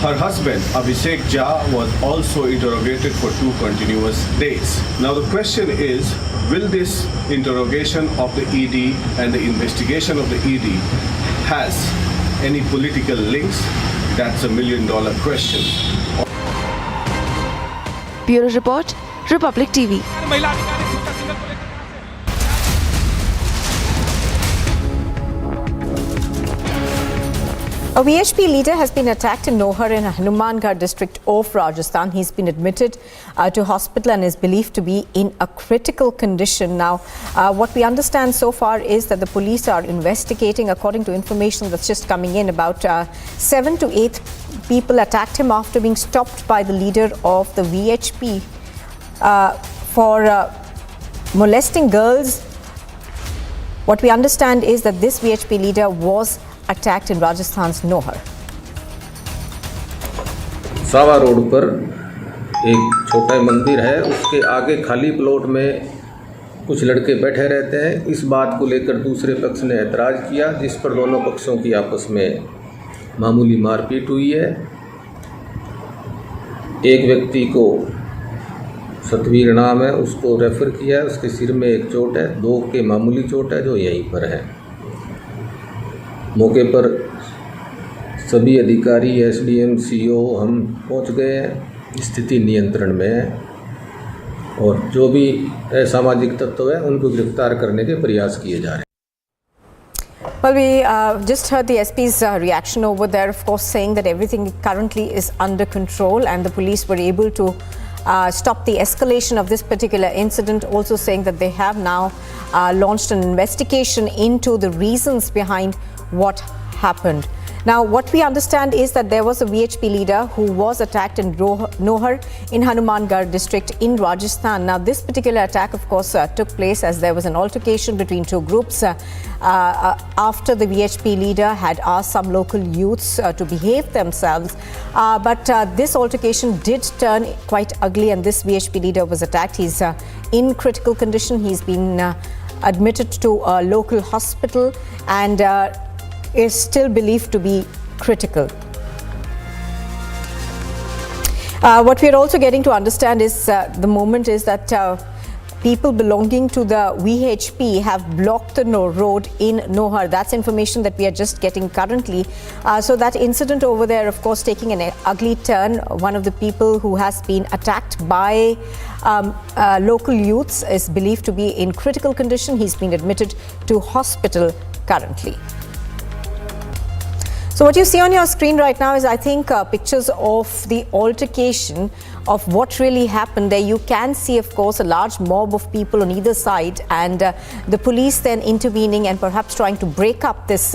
her husband Abhishek Jha was also interrogated for 2 continuous days. Now the question is, will this interrogation of the ED and the investigation of the ED has any political links? That's $1 million question. Bureau Report, Republic TV. A VHP leader has been attacked in Nohar in Hanumangarh district of Rajasthan. He's been admitted to hospital and is believed to be in a critical condition. Now, what we understand so far is that the police are investigating. According to information that's just coming in, about 7 to 8 people attacked him after being stopped by the leader of the VHP for molesting girls. What we understand is that this VHP leader was attacked in Rajasthan's Nohar. सावा road पर एक छोटा मंदिर है, उसके आगे खाली plot में कुछ लड़के बैठे रहते हैं। इस बात को लेकर दूसरे पक्ष ने ऐतराज़ किया, जिस पर दोनों पक्षों की आपस में मामूली मारपीट हुई है। एक व्यक्ति को सतवीर नाम है, उसको रेफ़र किया है, उसके सिर में एक चोट है, 2 के मामूली चोट है जो यहीं पर है। मौके पर सभी अधिकारी एसडीएम सीओ हम पहुंच गए हैं, स्थिति नियंत्रण में है और जो भी असामाजिक तत्व है उनको गिरफ्तार करने के प्रयास किए जा रहे हैं। Well, we just heard the SP's reaction over there, of course, saying that everything currently is under control and the police were able to stop the escalation of this particular incident, also saying that they have now launched an investigation into the reasons behind what happened. Now, what we understand is that there was a VHP leader who was attacked in Nohar in Hanumangarh district in Rajasthan. Now, this particular attack, of course, took place as there was an altercation between 2 groups after the VHP leader had asked some local youths to behave themselves. But this altercation did turn quite ugly and this VHP leader was attacked. He's in critical condition. He's been admitted to a local hospital and is still believed to be critical. What we are also getting to understand is the moment is that people belonging to the VHP have blocked the road in Nohar. That's information that we are just getting currently. So that incident over there, of course, taking an ugly turn. One of the people who has been attacked by local youths is believed to be in critical condition. He's been admitted to hospital currently. So what you see on your screen right now is, I think, pictures of the altercation of what really happened there. You can see, of course, a large mob of people on either side and the police then intervening and perhaps trying to break up this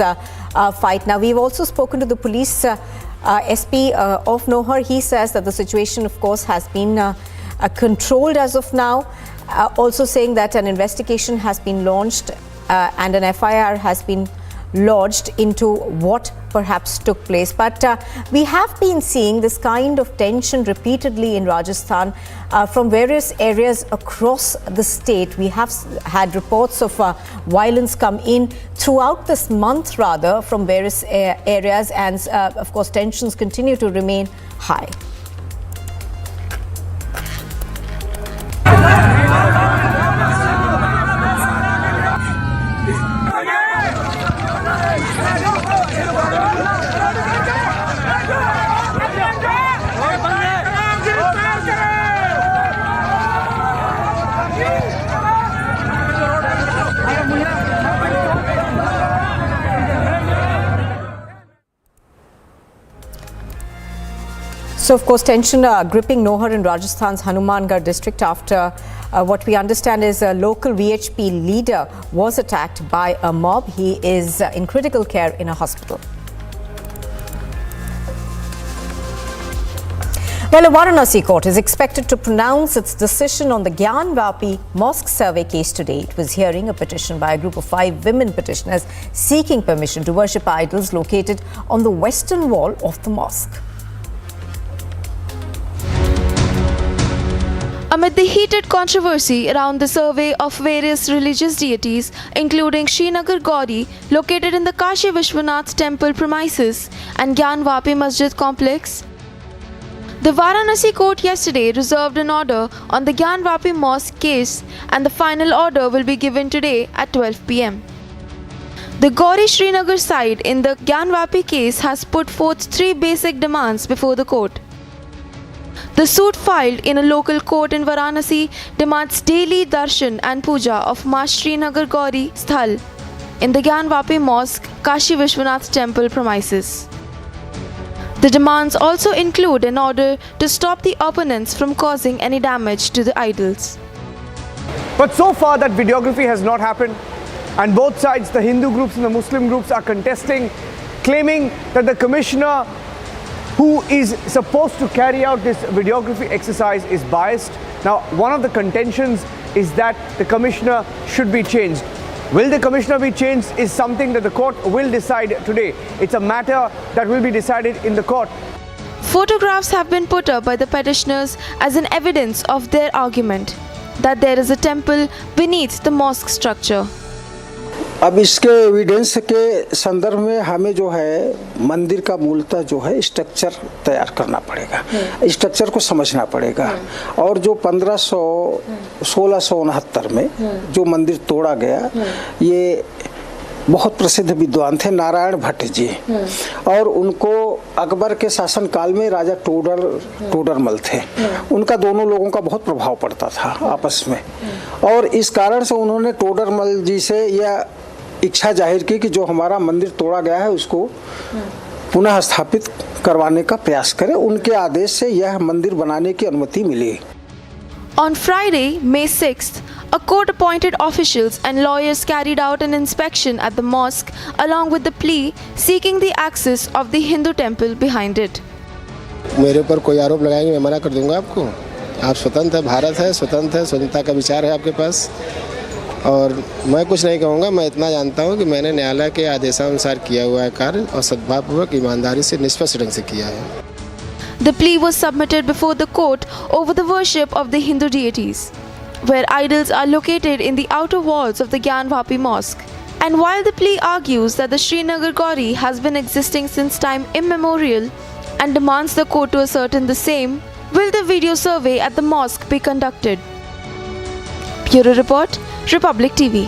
fight. Now, we've also spoken to the police SP of Nohar. He says that the situation, of course, has been controlled as of now, also saying that an investigation has been launched and an FIR has been lodged into what perhaps took place. But we have been seeing this kind of tension repeatedly in Rajasthan from various areas across the state. We have had reports of violence come in throughout this month rather from various areas, and of course tensions continue to remain high. So, of course, tension gripping Nohar in Rajasthan's Hanumangarh district after what we understand is a local VHP leader was attacked by a mob. He is in critical care in a hospital. Well, a Varanasi court is expected to pronounce its decision on the Gyan Vapi Mosque survey case today. It was hearing a petition by a group of 5 women petitioners seeking permission to worship idols located on the western wall of the mosque. Amid the heated controversy around the survey of various religious deities, including Srinagar Gauri, located in the Kashi Vishwanath temple premises and Gyan Vapi Masjid complex, the Varanasi court yesterday reserved an order on the Gyan Vapi Mosque case, and the final order will be given today at 12 p.m. The Gauri Srinagar side in the Gyan Vapi case has put forth 3 basic demands before the court. The suit filed in a local court in Varanasi demands daily darshan and puja of Ma Srinagar Gauri Sthal in the Gyan Vapi Mosque, Kashi Vishwanath temple premises. The demands also include an order to stop the opponents from causing any damage to the idols. But so far that videography has not happened, and both sides, the Hindu groups and the Muslim groups, are contesting, claiming that the commissioner who is supposed to carry out this videography exercise is biased. Now, one of the contentions is that the commissioner should be changed. Will the commissioner be changed is something that the court will decide today. It's a matter that will be decided in the court. Photographs have been put up by the petitioners as an evidence of their argument that there is a temple beneath the mosque structure. अब इसके evidence के संदर्भ में हमें जो है मंदिर का मूलतः जो है स्ट्रक्चर तैयार करना पड़ेगा, स्ट्रक्चर को समझना पड़ेगा। और जो 1669 में जो मंदिर तोड़ा गया, ये बहुत प्रसिद्ध विद्वान थे नारायण भट्ट जी, और उनको अकबर के शासन काल में राजा टोडरमल थे, उनका दोनों लोगों का बहुत प्रभाव पड़ता था आपस में, और इस कारण से उन्होंने टोडरमल जी से यह इच्छा जाहिर की कि जो हमारा मंदिर तोड़ा गया है उसको पुनः स्थापित करवाने का प्रयास करें। उनके आदेश से यह मंदिर बनाने की अनुमति मिली। On Friday, May 6th, a court-appointed officials and lawyers carried out an inspection at the mosque along with the plea seeking the access of the Hindu temple behind it. मेरे ऊपर कोई आरोप लगाएंगे, मैं मना कर दूंगा आपको। आप स्वतंत्र है, भारत है, स्वतंत्र है, स्वतंत्रता का विचार है आपके पास, और मैं कुछ नहीं कहूँगा। मैं इतना जानता हूँ कि मैंने न्यायालय के आदेशानुसार किया हुआ है कार्य और सद्भावपूर्वक ईमानदारी से निष्पक्ष ढंग से किया है। The plea was submitted before the court over the worship of the Hindu deities, where idols are located in the outer walls of the Gyan Vapi Mosque. And while the plea argues that the Srinagar Gauri has been existing since time immemorial and demands the court to ascertain the same, will the video survey at the mosque be conducted? Bureau Report, Republic TV.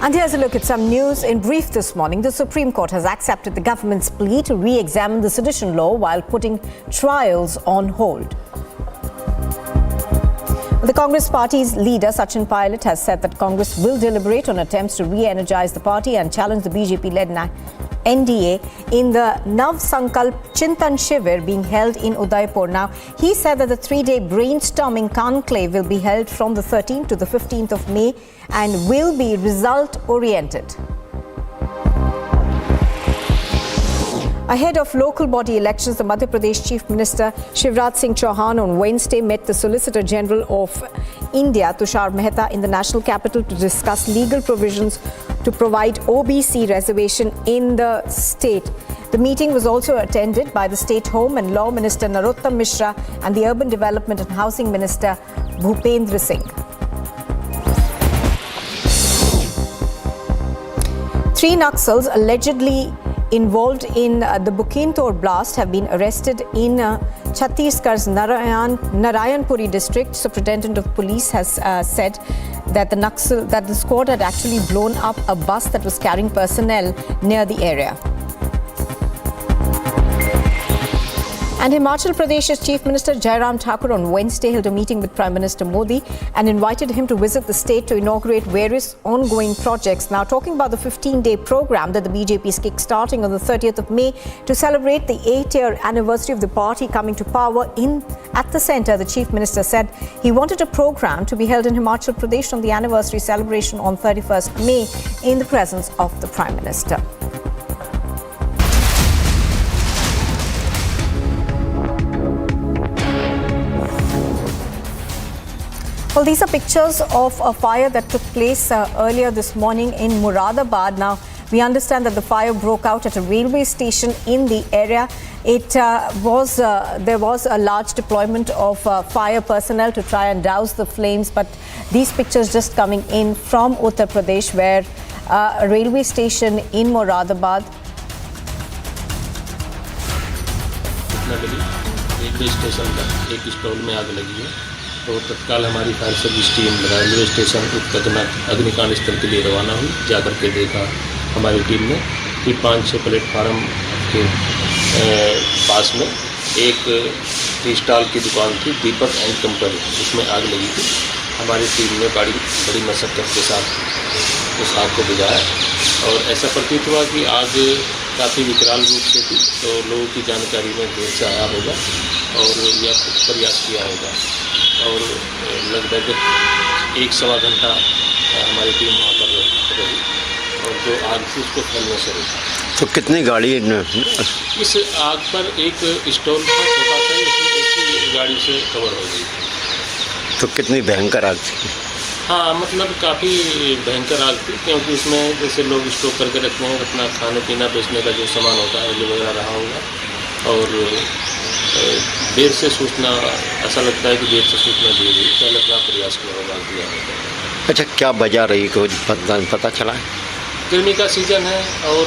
And here's a look at some news in brief this morning. The Supreme Court has accepted the government's plea to re-examine the sedition law while putting trials on hold. The Congress party's leader, Sachin Pilot, has said that Congress will deliberate on attempts to re-energize the party and challenge the BJP-led NDA in the Nav Sankalp Chintan Shivir being held in Udaipur. Now, he said that the 3-day brainstorming conclave will be held from the 13th to the 15th of May and will be result-oriented. Ahead of local body elections, the Madhya Pradesh Chief Minister Shivraj Chauhan on Wednesday met the Solicitor General of India, Tushar Mehta, in the national capital to discuss legal provisions to provide OBC reservation in the state. The meeting was also attended by the State Home and Law Minister Narottam Mishra and the Urban Development and Housing Minister Bhupendra Singh. 3 Naxals allegedly involved in the Bukintor blast have been arrested in Chhattisgarh's Narayanpuri district. Superintendent of Police has said that the squad had actually blown up a bus that was carrying personnel near the area. And Himachal Pradesh's Chief Minister Jairam Thakur on Wednesday held a meeting with Prime Minister Modi and invited him to visit the state to inaugurate various ongoing projects. Now, talking about the 15-day program that the BJP is kick-starting on the 30th of May to celebrate the 8-year anniversary of the party coming to power at the centre, the Chief Minister said he wanted a program to be held in Himachal Pradesh on the anniversary celebration on 31st May in the presence of the Prime Minister. Well, these are pictures of a fire that took place earlier this morning in Moradabad. Now, we understand that the fire broke out at a railway station in the area. There was a large deployment of fire personnel to try and douse the flames. But these pictures just coming in from Uttar Pradesh, where a railway station in Moradabad. Railway station पर एक stall में आग लगी है, तो तत्काल हमारी fire service team railway station अग्निकांड स्थल के लिए रवाना हुई। जाकर के देखा हमारी टीम ने कि 5-6 प्लेटफार्म के पास में एक टी स्टॉल की दुकान थी, दीपक एंड कंपनी, उसमें आग लगी थी। हमारी टीम ने बड़ी मशक्कत के साथ उस आग को बुझाया और ऐसा प्रतीत हुआ कि आग काफ़ी विकराल रूप से थी, तो लोगों की जानकारी में देर से आया होगा और यह प्रयास किया होगा और लगभग 1-1.25 घंटा हमारी टीम वहाँ पर रही और जो आग थी उसको फैलने से रोका। तो कितनी गाड़ी इस आग पर एक स्टॉल था छोटा सा, उसमें एक गाड़ी से कवर हो गई। तो कितनी भयंकर आग थी? हाँ, मतलब काफ़ी भयंकर आग थी, क्योंकि उसमें जैसे लोग स्टोर करके रखते हैं अपना खाने पीना बेचने का जो सामान होता है वो वगैरह रहा होगा और देर से सूचना, ऐसा लगता है कि देर से सूचना दी गई, पहले अपना प्रयास किया होगा दिया होगा। अच्छा, क्या वजह रही कुछ पता चला है? गर्मी का सीज़न है और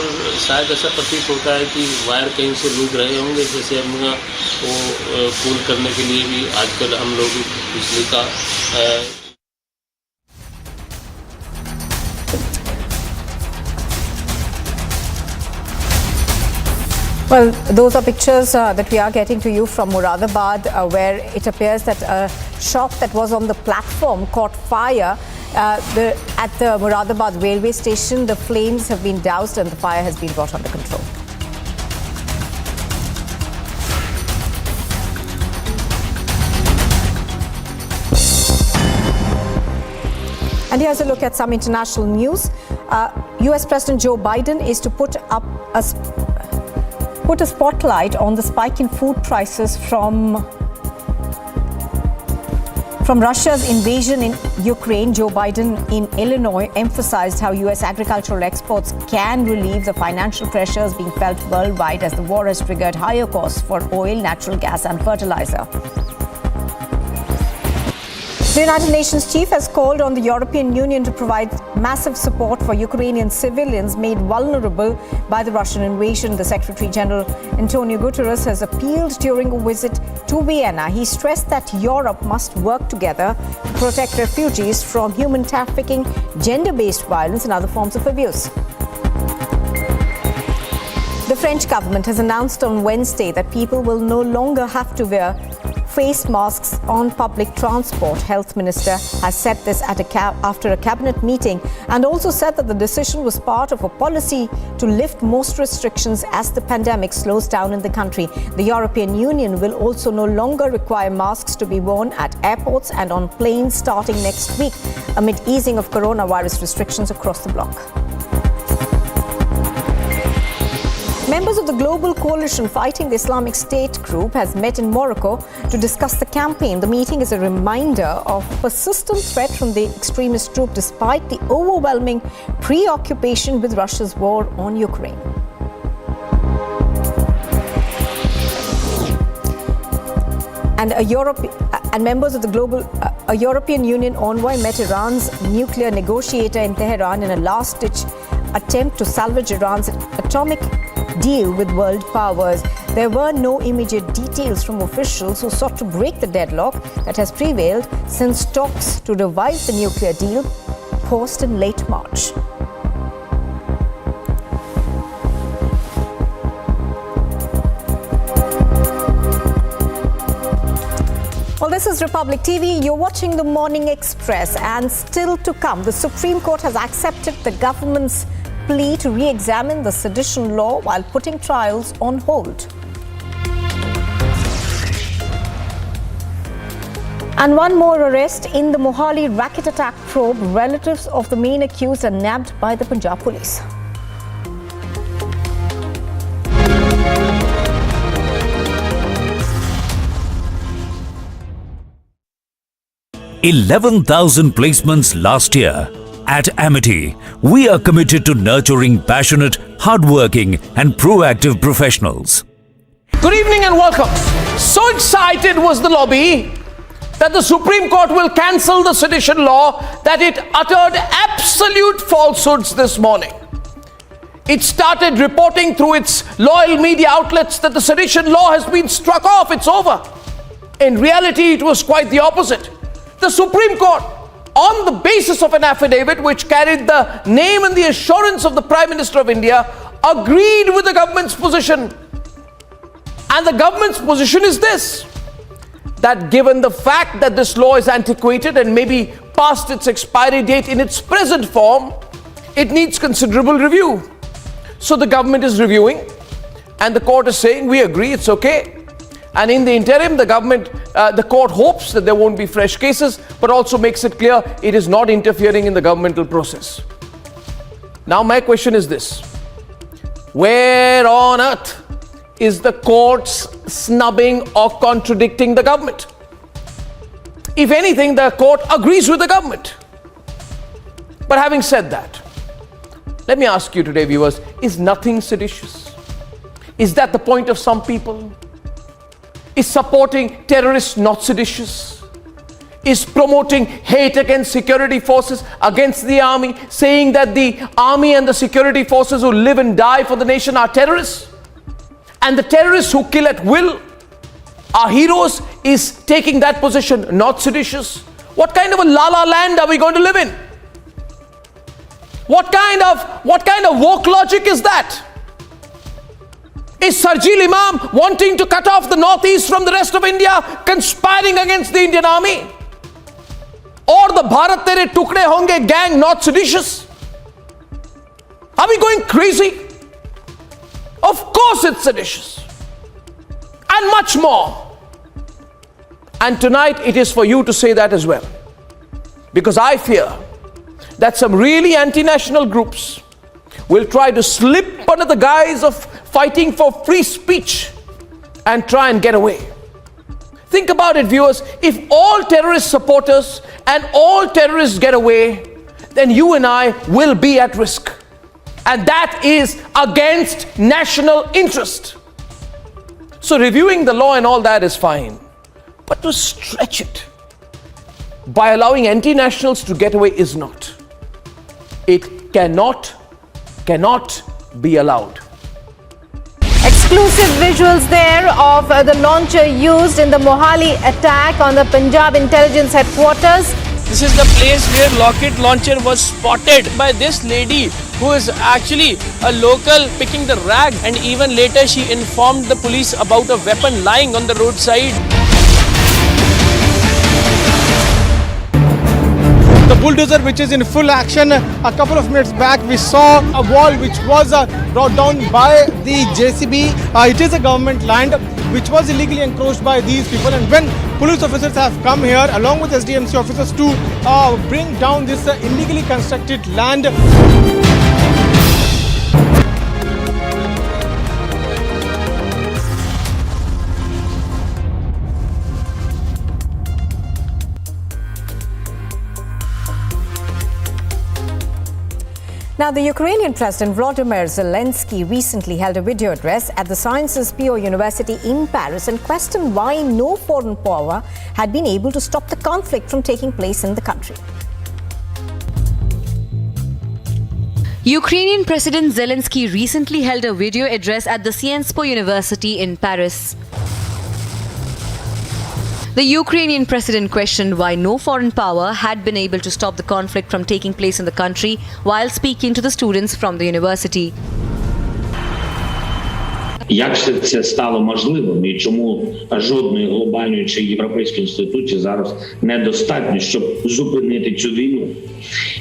शायद ऐसा प्रतीत होता है कि वायर कहीं से लूट रहे होंगे, जैसे हम वो कूल करने के लिए भी आजकल हम लोग बिजली का Well, those are pictures that we are getting to you from Moradabad, where it appears that a shop that was on the platform caught fire at the Moradabad railway station. The flames have been doused and the fire has been brought under control. And here's a look at some international news. US President Joe Biden is to put a spotlight on the spike in food prices from Russia's invasion in Ukraine. Joe Biden in Illinois emphasized how US agricultural exports can relieve the financial pressures being felt worldwide as the war has triggered higher costs for oil, natural gas and fertilizer. The United Nations chief has called on the European Union to provide massive support for Ukrainian civilians made vulnerable by the Russian invasion. The Secretary General Antonio Guterres has appealed during a visit to Vienna. He stressed that Europe must work together to protect refugees from human trafficking, gender-based violence and other forms of abuse. The French government has announced on Wednesday that people will no longer have to wear face masks on public transport. Health Minister has said this after a cabinet meeting and also said that the decision was part of a policy to lift most restrictions as the pandemic slows down in the country. The European Union will also no longer require masks to be worn at airports and on planes starting next week amid easing of coronavirus restrictions across the bloc. Members of the global coalition fighting the Islamic State group has met in Morocco to discuss the campaign. The meeting is a reminder of persistent threat from the extremist group despite the overwhelming preoccupation with Russia's war on Ukraine. And members of the European Union envoy met Iran's nuclear negotiator in Tehran in a last-ditch attempt to salvage Iran's atomic deal with world powers. There were no immediate details from officials who sought to break the deadlock that has prevailed since talks to revive the nuclear deal paused in late March. Well, this is Republic TV. You're watching the Morning Express, and still to come, the Supreme Court has accepted the government's plea to re-examine the sedition law while putting trials on hold. And one more arrest in the Mohali racket attack probe. Relatives of the main accused are nabbed by the Punjab police. 11,000 placements last year. At Amity, we are committed to nurturing passionate, hardworking and proactive professionals. Good evening and welcome. So excited was the lobby that the Supreme Court will cancel the sedition law that it uttered absolute falsehoods this morning. It started reporting through its loyal media outlets that the sedition law has been struck off, it's over. In reality, it was quite the opposite. The Supreme Court, on the basis of an affidavit which carried the name and the assurance of the Prime Minister of India, agreed with the government's position. And the government's position is this, that given the fact that this law is antiquated and maybe past its expiry date in its present form, it needs considerable review. So the government is reviewing, and the court is saying, we agree, it's okay. And in the interim, the court hopes that there won't be fresh cases, but also makes it clear it is not interfering in the governmental process. Now my question is this: where on earth is the courts snubbing or contradicting the government? If anything, the court agrees with the government. But having said that, let me ask you today, viewers, is nothing seditious? Is that the point of some people? Is supporting terrorists not seditious? Is promoting hate against security forces, against the army, saying that the army and the security forces who live and die for the nation are terrorists? And the terrorists who kill at will are heroes, is taking that position not seditious? What kind of a la-la land are we going to live in? What kind of woke logic is that? Is Sarjil Imam wanting to cut off the northeast from the rest of India, conspiring against the Indian army? Or the Bharat Tere Tukde Honge gang not seditious? Are we going crazy? Of course it's seditious. And much more. And tonight it is for you to say that as well. Because I fear that some really anti-national groups will try to slip under the guise of fighting for free speech and try and get away. Think about it, viewers. If all terrorist supporters and all terrorists get away, then you and I will be at risk. And that is against national interest. So reviewing the law and all that is fine. But to stretch it by allowing anti-nationals to get away is not. It cannot be allowed. Exclusive visuals there of the launcher used in the Mohali attack on the Punjab intelligence headquarters. This is the place where rocket launcher was spotted by this lady who is actually a local picking the rag, and even later she informed the police about a weapon lying on the roadside. The bulldozer which is in full action. A couple of minutes back we saw a wall which was brought down by the JCB. It is a government land which was illegally encroached by these people, and when police officers have come here along with SDMC officers to bring down this illegally constructed land. Now, the Ukrainian President Volodymyr Zelensky recently held a video address at the Sciences Po University in Paris and questioned why no foreign power had been able to stop the conflict from taking place in the country. Ukrainian President Zelensky recently held a video address at the Sciences Po University in Paris. The Ukrainian president questioned why no foreign power had been able to stop the conflict from taking place in the country while speaking to the students from the university. Як це стало можливим і чому жодної глобальної чи європейської інституції зараз недостатньо, щоб зупинити цю війну?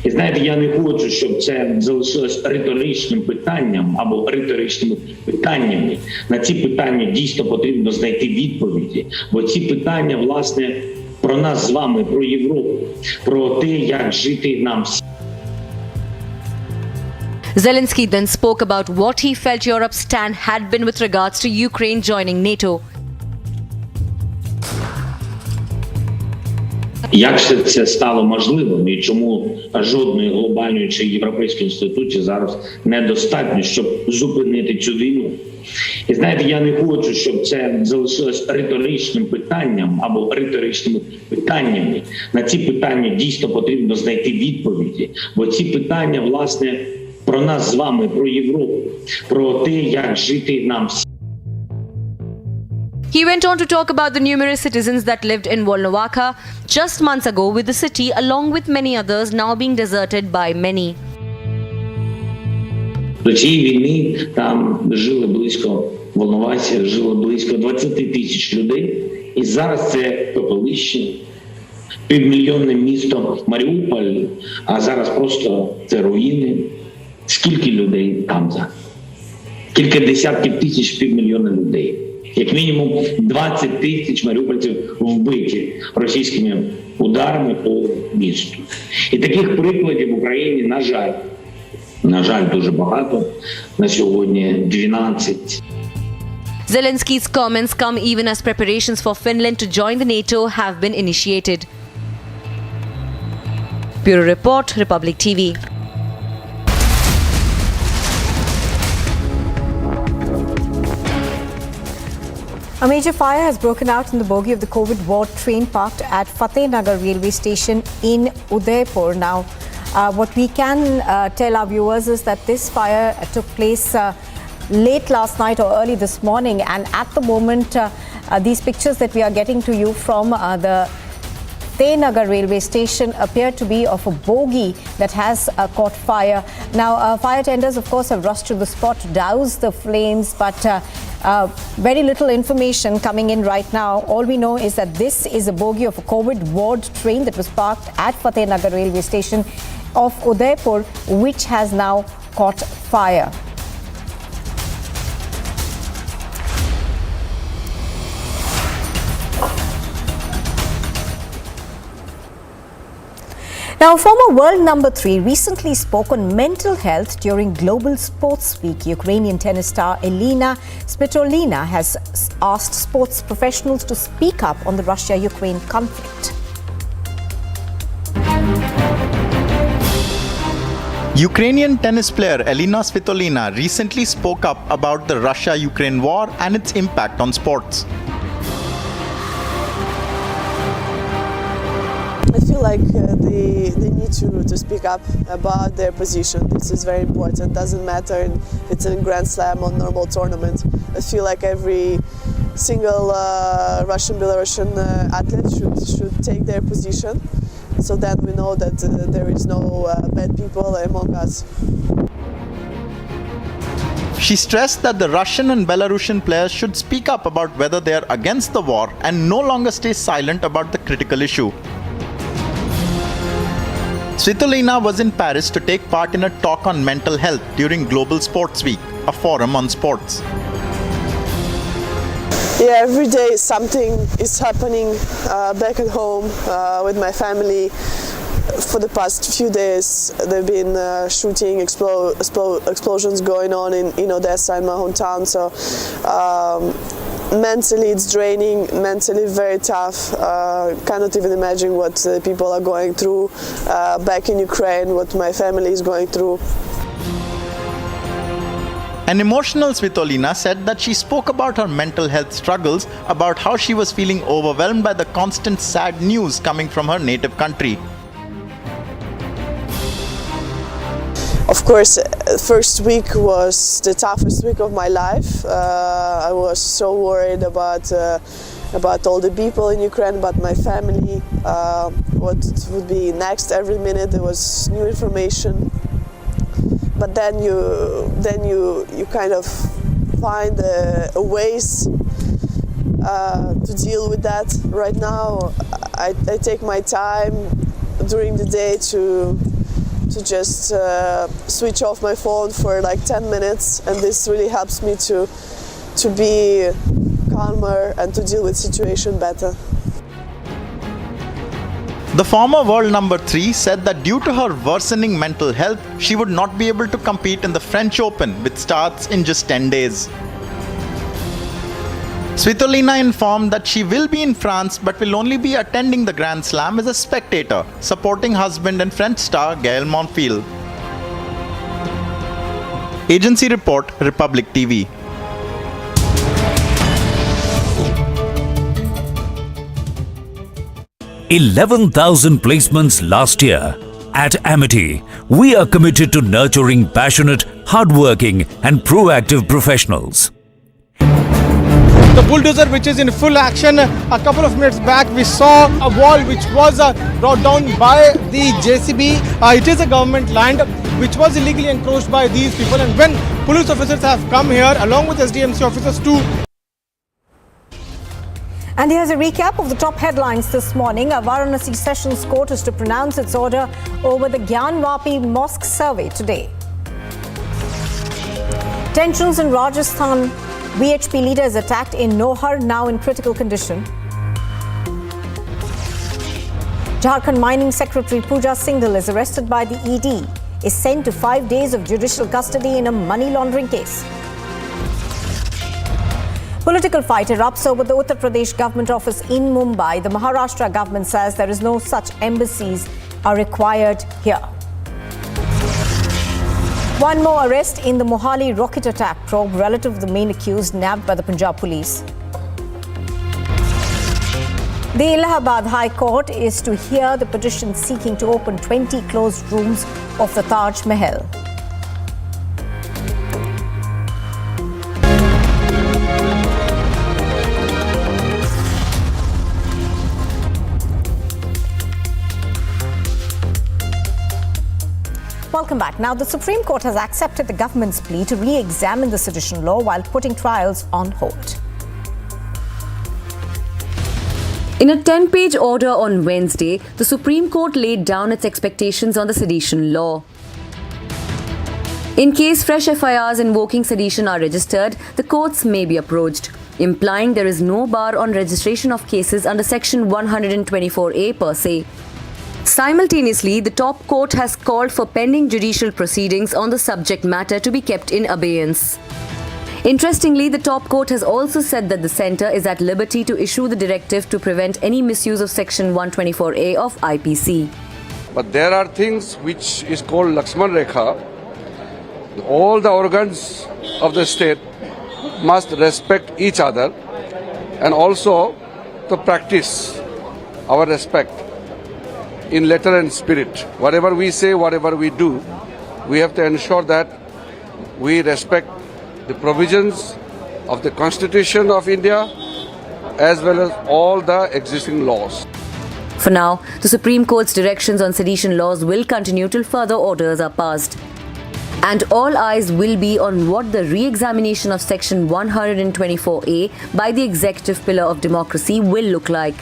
І знаєте, я не хочу, щоб це залишилось риторичним питанням або риторичними питаннями. На ці питання дійсно потрібно знайти відповіді, бо ці питання, власне, про нас з вами, про Європу, про те, як жити нам всім. Zelensky then spoke about what he felt Europe's stand had been with regards to Ukraine joining NATO. Як це стало можливим і чому жодної глобальної чи європейської інституції зараз недостатньо, щоб зупинити цю війну? І знаєте, я не хочу, щоб це залишилось риторичним питанням або риторичними питаннями. На ці питання дійсно потрібно знайти відповіді, бо ці питання, власне, про нас з вами, про Європу, про те, як жити нам всім. He went on to talk about the numerous citizens that lived in Volnovakha just months ago, with the city, along with many others, now being deserted by many. До цієї війни там жили близько, в Волновасі жило близько 20 тисяч людей. І зараз це пепелище, півмільйонне місто Маріуполь, а зараз просто це руїни. Скільки людей там зараз? Кілька десятків тисяч, півмільйона людей. Як мінімум 20 тисяч маріупольців вбиті російськими ударами по місту. І таких прикладів в Україні, на жаль, дуже багато. На сьогодні 12. Zelensky's comments come even as preparations for Finland to join the NATO have been initiated. Bureau Report, Republic TV. A major fire has broken out in the bogie of the COVID ward train parked at Fatehnagar railway station in Udaipur. Now, what we can tell our viewers is that this fire took place late last night or early this morning, and at the moment these pictures that we are getting to you from the Fatehnagar railway station appear to be of a bogie that has caught fire. Now, fire tenders, of course, have rushed to the spot to douse the flames, but very little information coming in right now. All we know is that this is a bogie of a COVID ward train that was parked at Fatehnagar railway station of Udaipur, which has now caught fire. Now, former world number 3 recently spoke on mental health during Global Sports Week. Ukrainian tennis star Elina Svitolina has asked sports professionals to speak up on the Russia-Ukraine conflict. Ukrainian tennis player Elina Svitolina recently spoke up about the Russia-Ukraine war and its impact on sports. I feel like they need to speak up about their position. This is very important. Doesn't matter if it's a Grand Slam or normal tournament. I feel like every single Russian, Belarusian athlete should take their position. So then we know that there is no bad people among us. She stressed that the Russian and Belarusian players should speak up about whether they are against the war and no longer stay silent about the critical issue. Svitolina was in Paris to take part in a talk on mental health during Global Sports Week, a forum on sports. Yeah, every day something is happening back at home with my family. For the past few days, there have been shooting, explosions going on in Odessa, in my hometown. So mentally it's draining, mentally very tough. Cannot even imagine what people are going through back in Ukraine, what my family is going through. An emotional Svitolina said that she spoke about her mental health struggles, about how she was feeling overwhelmed by the constant sad news coming from her native country. Of course, first week was the toughest week of my life. I was so worried about all the people in Ukraine, about my family, what would be next. Every minute there was new information. But then you kind of find ways to deal with that. Right now, I take my time during the day to just switch off my phone for like 10 minutes, and this really helps me to be calmer and to deal with situation better. The former world number 3 said that due to her worsening mental health, she would not be able to compete in the French Open, which starts in just 10 days. Svitolina informed that she will be in France but will only be attending the Grand Slam as a spectator, supporting husband and French star Gaël Monfils. Agency report, Republic TV. $11,000 placements last year. At Amity, we are committed to nurturing passionate, hardworking and proactive professionals. The bulldozer which is in full action. A couple of minutes back we saw a wall which was brought down by the JCB. It is a government land which was illegally encroached by these people, and when police officers have come here along with SDMC officers too. And here's a recap of the top headlines this morning. A Varanasi Sessions Court is to pronounce its order over the Gyanvapi Mosque survey today. Tensions in Rajasthan. VHP leader is attacked in Nohar, now in critical condition. Jharkhand Mining Secretary Pooja Singhal is arrested by the ED, is sent to 5 days of judicial custody in a money laundering case. Political fight erupts over the Uttar Pradesh government office in Mumbai. The Maharashtra government says there is no such embassies are required here. One more arrest in the Mohali rocket attack probe. Relative of the main accused nabbed by the Punjab police. The Allahabad High Court is to hear the petition seeking to open 20 closed rooms of the Taj Mahal. Welcome back. Now, the Supreme Court has accepted the government's plea to re-examine the sedition law while putting trials on hold. In a 10-page order on Wednesday, the Supreme Court laid down its expectations on the sedition law. In case fresh FIRs invoking sedition are registered, the courts may be approached, implying there is no bar on registration of cases under Section 124A per se. Simultaneously, the top court has called for pending judicial proceedings on the subject matter to be kept in abeyance. Interestingly, the top court has also said that the centre is at liberty to issue the directive to prevent any misuse of Section 124A of IPC. But there are things which is called Lakshman Rekha. All the organs of the state must respect each other and also to practice our respect in letter and spirit. Whatever we say, whatever we do, we have to ensure that we respect the provisions of the Constitution of India as well as all the existing laws. For now, the Supreme Court's directions on sedition laws will continue till further orders are passed. And all eyes will be on what the re-examination of Section 124A by the executive pillar of democracy will look like.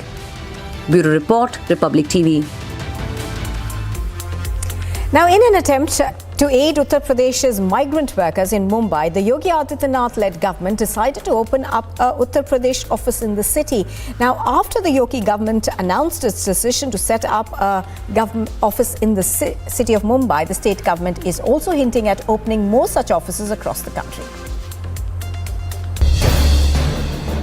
Bureau Report, Republic TV. Now, in an attempt to aid Uttar Pradesh's migrant workers in Mumbai, the Yogi Adityanath-led government decided to open up a Uttar Pradesh office in the city. Now, after the Yogi government announced its decision to set up a government office in the city of Mumbai, the state government is also hinting at opening more such offices across the country.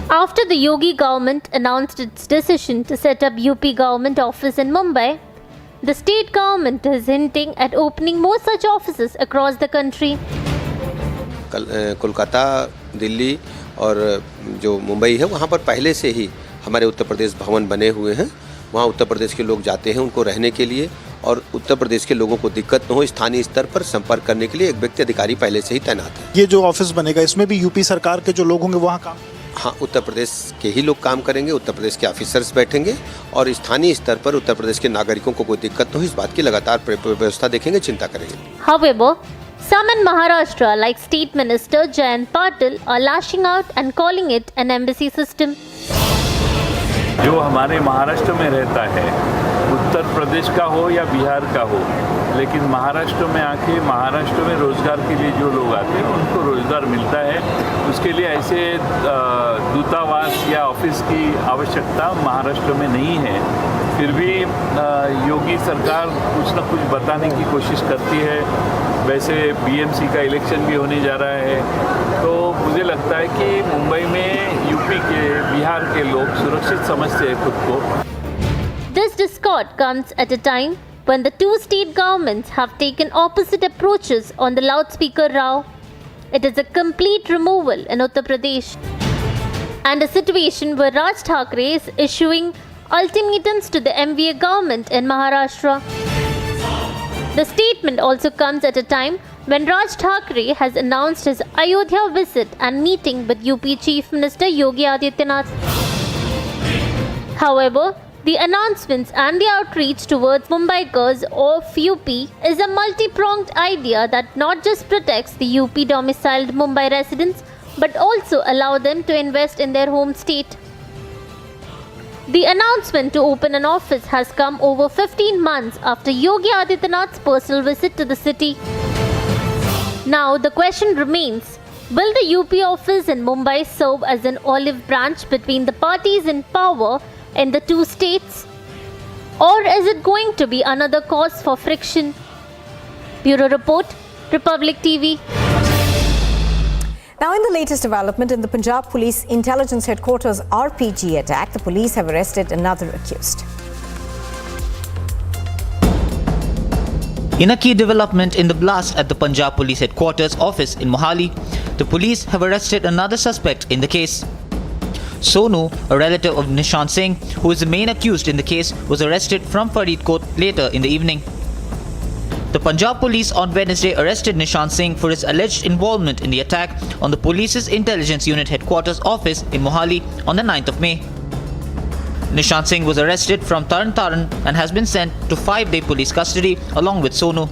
After the Yogi government announced its decision to set up UP government office in Mumbai, the state government is hinting at opening more such offices across the country. Kolkata, Delhi और जो मुंबई है वहाँ पर पहले से ही हमारे उत्तर प्रदेश भवन बने हुए हैं। वहाँ उत्तर प्रदेश के लोग जाते हैं उनको रहने के लिए, और उत्तर प्रदेश के लोगों को दिक्कत न हो स्थानीय स्तर पर संपर्क करने के लिए एक व्यक्ति अधिकारी पहले से ही तैनात है। ये जो ऑफिस बनेगा इसमें भी यूपी सरकार के जो लोग होंगे वहाँ काम? हाँ, उत्तर प्रदेश के ही लोग काम करेंगे, उत्तर प्रदेश के ऑफिसर्स बैठेंगे और स्थानीय स्तर पर उत्तर प्रदेश के नागरिकों को कोई दिक्कत न हो इस बात की लगातार व्यवस्था देखेंगे, चिंता करेंगे। However, some in Maharashtra, like State Minister Jayant Patil, are lashing out and calling it an embassy system. जो हमारे महाराष्ट्र में रहता है, उत्तर प्रदेश का हो या बिहार का हो, लेकिन महाराष्ट्र में आके महाराष्ट्र में रोज़गार के लिए जो लोग आते हैं उनको रोज़गार मिलता है। उसके लिए ऐसे दूतावास या ऑफिस की आवश्यकता महाराष्ट्र में नहीं है। फिर भी योगी सरकार कुछ न कुछ बताने की कोशिश करती है। वैसे बीएमसी का इलेक्शन भी होने जा रहा है, तो मुझे लगता है कि मुंबई में यूपी के, बिहार के लोग सुरक्षित समझते हैं खुद को। This discord comes at a time when the two state governments have taken opposite approaches on the loudspeaker row. It is a complete removal in Uttar Pradesh, and a situation where Raj Thackeray is issuing ultimatums to the MVA government in Maharashtra. The statement also comes at a time when Raj Thackeray has announced his Ayodhya visit and meeting with UP Chief Minister Yogi Adityanath. However, the announcements and the outreach towards Mumbaikars of UP is a multi-pronged idea that not just protects the UP domiciled Mumbai residents but also allow them to invest in their home state. The announcement to open an office has come over 15 months after Yogi Adityanath's personal visit to the city. Now the question remains, will the UP office in Mumbai serve as an olive branch between the parties in power in the two states? Or is it going to be another cause for friction? Bureau Report, Republic TV. Now, in the latest development in the Punjab Police Intelligence Headquarters RPG attack, the police have arrested another accused. In a key development in the blast at the Punjab Police Headquarters office in Mohali, the police have arrested another suspect in the case. Sonu, a relative of Nishant Singh, who is the main accused in the case, was arrested from Faridkot later in the evening. The Punjab police on Wednesday arrested Nishant Singh for his alleged involvement in the attack on the police's intelligence unit headquarters office in Mohali on the 9th of May. Nishant Singh was arrested from Tarn Taran and has been sent to 5-day police custody along with Sonu.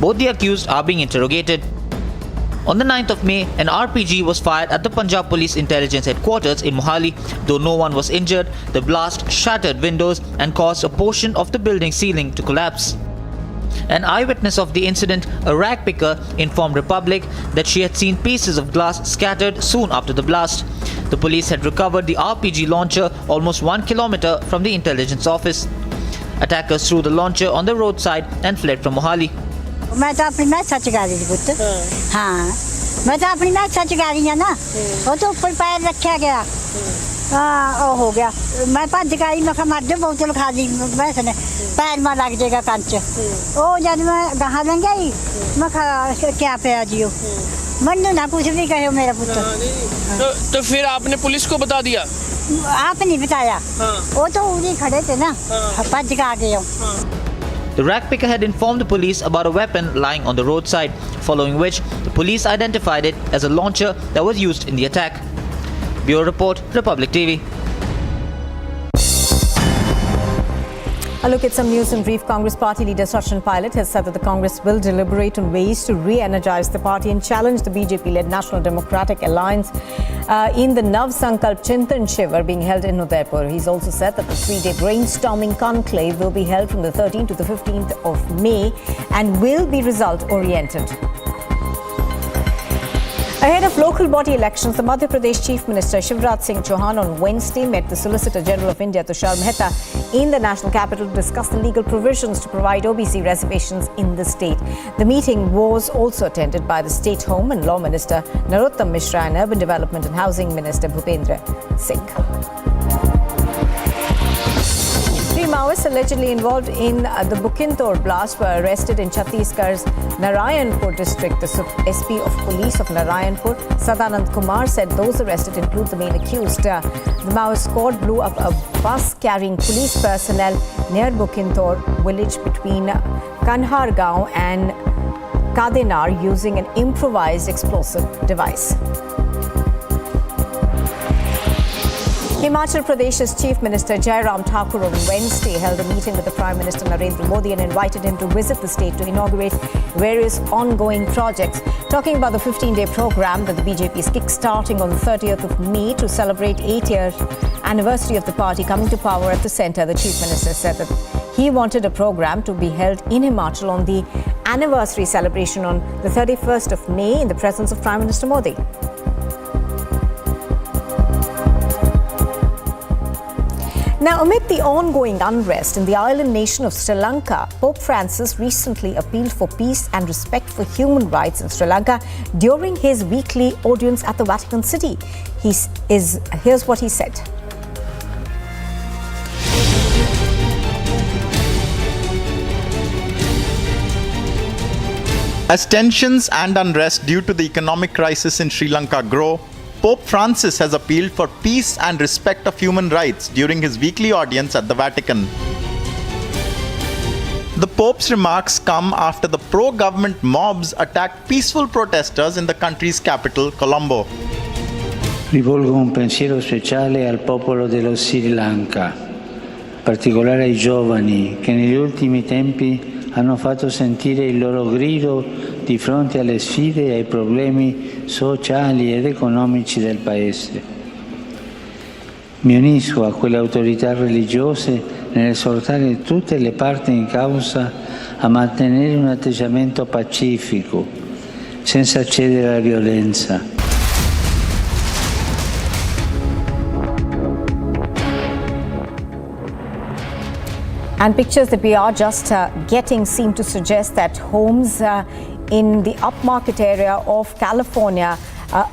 Both the accused are being interrogated. On the 9th of May, an RPG was fired at the Punjab Police Intelligence Headquarters in Mohali. Though no one was injured, the blast shattered windows and caused a portion of the building ceiling to collapse. An eyewitness of the incident, a rag picker, informed Republic that she had seen pieces of glass scattered soon after the blast. The police had recovered the RPG launcher almost 1 kilometer from the intelligence office. Attackers threw the launcher on the roadside and fled from Mohali. मैं तो अपनी match सच गा रही थी पुत्र हाँ मैं तो अपनी मैच सच गा रही है ना वो तो ऊपर पैर रखा गया हाँ हो गया मैं भज के आई मैं मर जाओ बोतल खा दी वैस ने पैर में लग जाएगा कंच वो जब मैं गहा लंघ गई मैं क्या पे जियो मनु ना कुछ भी कहो मेरा पुत्र तो फिर आपने पुलिस को बता दिया आप नहीं बताया वो तो उधर खड़े थे ना भज के आ गए The rag picker had informed the police about a weapon lying on the roadside, following which the police identified it as a launcher that was used in the attack. Bureau Report, Republic TV. A look at some news in brief. Congress party leader Sachin Pilot has said that the Congress will deliberate on ways to re-energize the party and challenge the BJP-led National Democratic Alliance in the Nav Sankalp Chintan Shiva being held in Udaipur. He's also said that the 3-day brainstorming conclave will be held from the 13th to the 15th of May and will be result-oriented. Ahead of local body elections, the Madhya Pradesh Chief Minister Shivraj Singh Chauhan on Wednesday met the Solicitor General of India Tushar Mehta in the national capital to discuss the legal provisions to provide OBC reservations in the state. The meeting was also attended by the State Home and Law Minister Narottam Mishra and Urban Development and Housing Minister Bhupendra Singh. Maoists allegedly involved in the Bukindor blast were arrested in Chhattisgarh's Narayanpur district. The SP of Police of Narayanpur, Sadanand Kumar, said those arrested include the main accused. The Maoist squad blew up a bus carrying police personnel near Bukindor village between Kanhargaon and Kadenar using an improvised explosive device. Himachal Pradesh's Chief Minister Jairam Thakur on Wednesday held a meeting with the Prime Minister Narendra Modi and invited him to visit the state to inaugurate various ongoing projects. Talking about the 15-day program that the BJP is kick-starting on the 30th of May to celebrate 8-year anniversary of the party coming to power at the centre, the Chief Minister said that he wanted a program to be held in Himachal on the anniversary celebration on the 31st of May in the presence of Prime Minister Modi. Now, amid the ongoing unrest in the island nation of Sri Lanka, Pope Francis recently appealed for peace and respect for human rights in Sri Lanka during his weekly audience at the Vatican City. Here's what he said. As tensions and unrest due to the economic crisis in Sri Lanka grow, Pope Francis has appealed for peace and respect of human rights during his weekly audience at the Vatican. The Pope's remarks come after the pro-government mobs attacked peaceful protesters in the country's capital, Colombo. Rivolgo un pensiero speciale al popolo dello Sri Lanka, in particolare ai giovani che negli ultimi tempi hanno fatto sentire il loro grido di fronte alle sfide e ai problemi sociali ed economici del Paese. Mi unisco a quelle autorità religiose nell'esortare tutte le parti in causa a mantenere un atteggiamento pacifico, senza cedere alla violenza. And pictures that we are just getting seem to suggest that homes in the upmarket area of California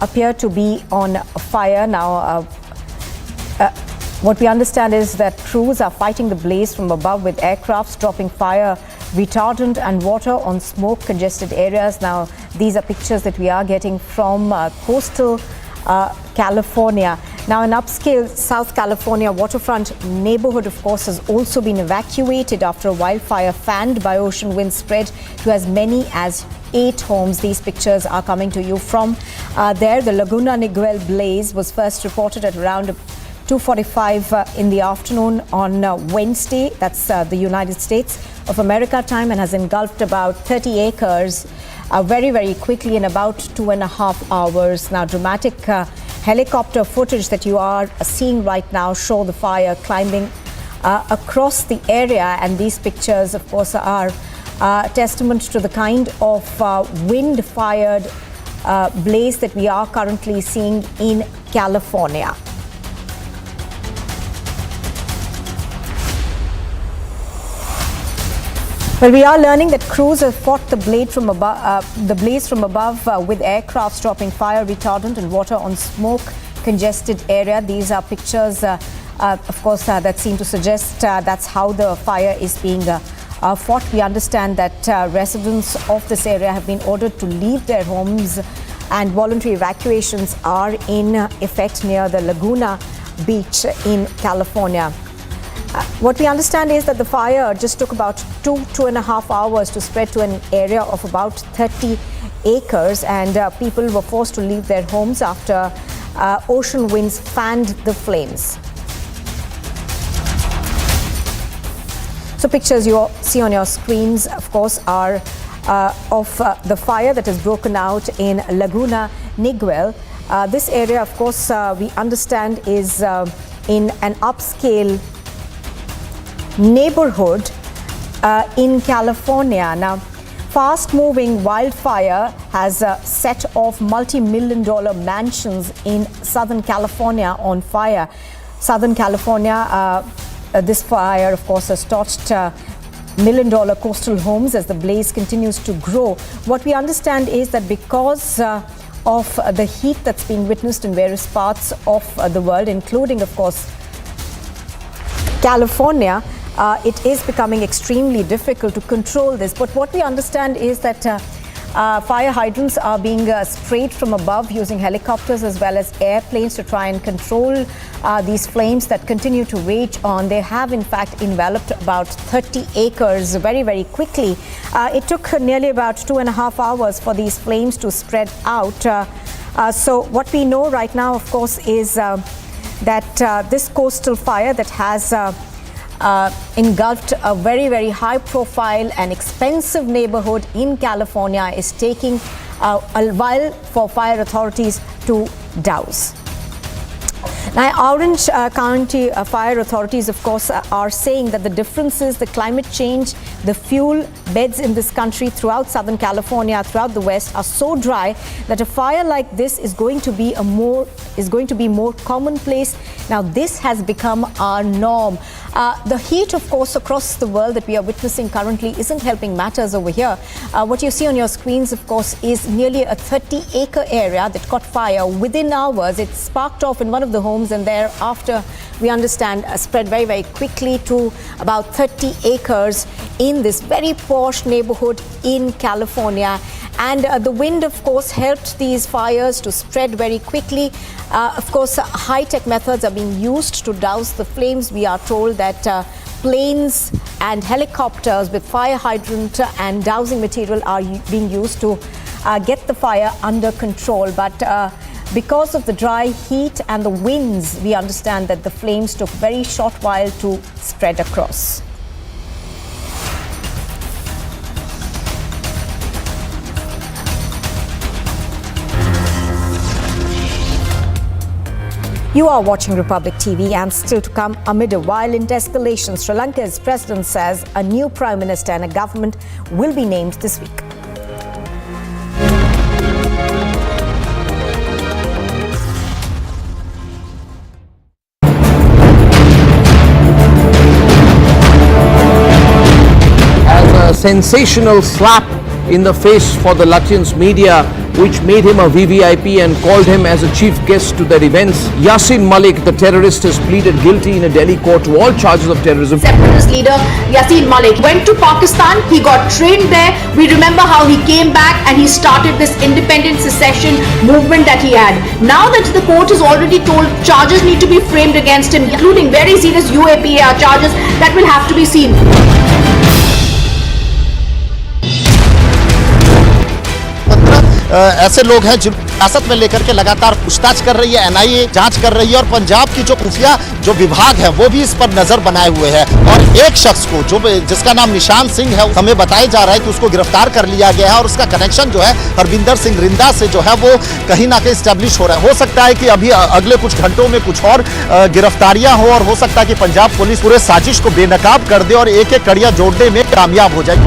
appear to be on fire. Now, what we understand is that crews are fighting the blaze from above with aircrafts dropping fire retardant and water on smoke congested areas. Now, these are pictures that we are getting from coastal California. Now, an upscale South California waterfront neighborhood, of course, has also been evacuated after a wildfire fanned by ocean winds spread to as many as 8 homes. These pictures are coming to you from there. The Laguna Niguel blaze was first reported at around 2:45 in the afternoon on Wednesday. That's the United States of America time, and has engulfed about 30 acres very, very quickly in about 2.5 hours. Now, dramatic helicopter footage that you are seeing right now show the fire climbing across the area, and these pictures, of course, are testament to the kind of wind-fired blaze that we are currently seeing in California. Well, we are learning that crews have fought the blaze from above with aircrafts dropping fire retardant and water on smoke congested area. These are pictures, of course, that seem to suggest that's how the fire is being fought. We understand that residents of this area have been ordered to leave their homes, and voluntary evacuations are in effect near the Laguna Beach in California. What we understand is that the fire just took about 2.5 hours to spread to an area of about 30 acres, and people were forced to leave their homes after ocean winds fanned the flames. So pictures you see on your screens, of course, are of the fire that has broken out in Laguna Niguel. This area, of course, we understand is in an upscale neighborhood in California. Now, fast-moving wildfire has set off multi-million-dollar mansions in Southern California on fire. Southern California, this fire, of course, has torched million-dollar coastal homes as the blaze continues to grow. What we understand is that because of the heat that's being witnessed in various parts of the world, including, of course, California, it is becoming extremely difficult to control this. But what we understand is that fire hydrants are being sprayed from above using helicopters as well as airplanes to try and control these flames that continue to rage on. They have in fact enveloped about 30 acres very, very quickly. It took nearly about 2.5 hours for these flames to spread out. So what we know right now, of course, is that this coastal fire that has engulfed a very, very high profile and expensive neighborhood in California is taking a while for fire authorities to douse. Now, Orange County fire authorities, of course, are saying that the differences, the climate change, the fuel beds in this country throughout Southern California, throughout the West, are so dry that a fire like this is going to be more commonplace. Now, this has become our norm. The heat, of course, across the world that we are witnessing currently isn't helping matters over here. What you see on your screens, of course, is nearly a 30-acre area that caught fire within hours. It sparked off in one of the homes and thereafter, we understand, spread very, very quickly to about 30 acres in this very posh neighborhood in California. And the wind, of course, helped these fires to spread very quickly. Of course, high-tech methods are being used to douse the flames. We are told that planes and helicopters with fire hydrant and dowsing material are being used to get the fire under control. But because of the dry heat and the winds, we understand that the flames took a very short while to spread across. You are watching Republic TV, and still to come, amid a violent escalation, Sri Lanka's president says a new prime minister and a government will be named this week. As a sensational slap in the face for the Latvians media, which made him a VVIP and called him as a chief guest to their events. Yasin Malik, the terrorist, has pleaded guilty in a Delhi court to all charges of terrorism. Separatist leader Yasin Malik went to Pakistan. He got trained there. We remember how he came back and he started this independent secession movement that he had. Now that the court has already told charges need to be framed against him, including very serious UAPAR charges that will have to be seen. ऐसे लोग हैं जिन हिरासत में लेकर के लगातार पूछताछ कर रही है, एनआईए जांच कर रही है और पंजाब की जो खुफिया जो विभाग है वो भी इस पर नजर बनाए हुए है। और एक शख्स को जिसका नाम निशान सिंह है, हमें बताया जा रहा है कि उसको गिरफ्तार कर लिया गया है और उसका कनेक्शन जो है हरविंदर सिंह रिंदा से जो है वो कहीं ना कहीं स्टैब्लिश हो रहा है। हो सकता है कि अभी अगले कुछ घंटों में कुछ और गिरफ्तारियां हो और हो सकता है कि पंजाब पुलिस पूरे साजिश को बेनकाब कर दे और एक एक कड़ियां जोड़ने में कामयाब हो जाए।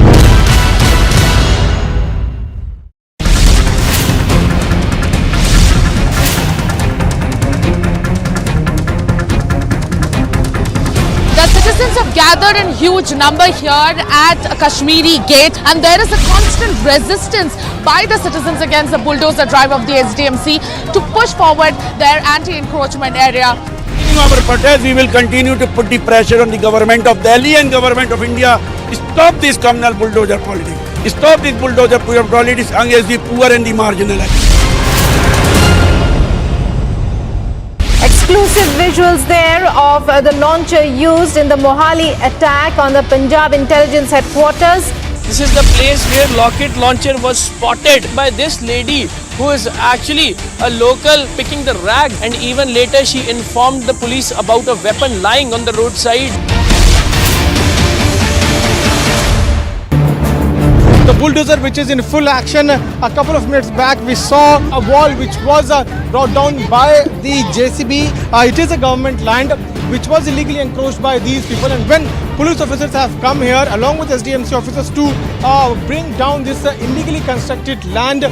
Citizens have gathered in huge number here at Kashmiri Gate, and there is a constant resistance by the citizens against the bulldozer drive of the SDMC to push forward their anti-encroachment area. In our protest, we will continue to put the pressure on the government of Delhi and government of India to stop this communal bulldozer politics. Stop this bulldozer politics against the poor and the marginalized. Exclusive visuals there of the launcher used in the Mohali attack on the Punjab intelligence headquarters. This is the place where rocket launcher was spotted by this lady who is actually a local picking the rag, and even later she informed the police about a weapon lying on the roadside. The bulldozer which is in full action. A couple of minutes back we saw a wall which was brought down by the JCB. It is a government land which was illegally encroached by these people, and when police officers have come here along with SDMC officers to bring down this illegally constructed land.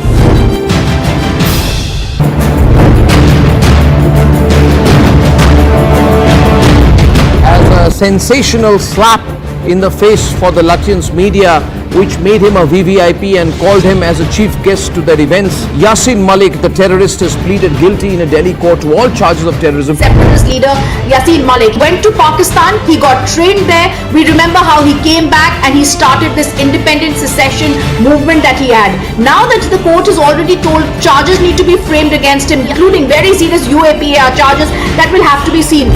As a sensational slap in the face for the Latvians media, which made him a VVIP and called him as a chief guest to their events. Yasin Malik, the terrorist, has pleaded guilty in a Delhi court to all charges of terrorism. Separatist leader Yasin Malik went to Pakistan. He got trained there. We remember how he came back and he started this independent secession movement that he had. Now that the court has already told charges need to be framed against him, including very serious UAPA charges that will have to be seen.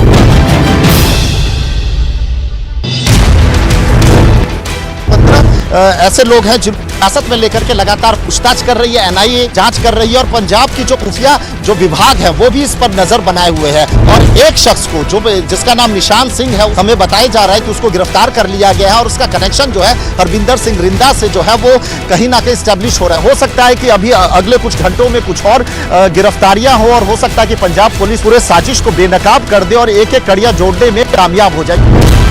ऐसे लोग हैं जिन हिरासत में लेकर के लगातार पूछताछ कर रही है, एनआईए जांच कर रही है और पंजाब की जो खुफिया जो विभाग है वो भी इस पर नजर बनाए हुए है। और एक शख्स को जो जिसका नाम निशान सिंह है, हमें बताया जा रहा है कि उसको गिरफ्तार कर लिया गया है और उसका कनेक्शन जो है हरविंदर सिंह रिंदा से जो है वो कहीं ना कहीं स्टैब्लिश हो रहा है। हो सकता है कि अभी अगले कुछ घंटों में कुछ और गिरफ्तारियां हो और हो सकता है कि पंजाब पुलिस पूरे साजिश को बेनकाब कर दे और एक एक कड़ियां जोड़ने में कामयाब हो जाए।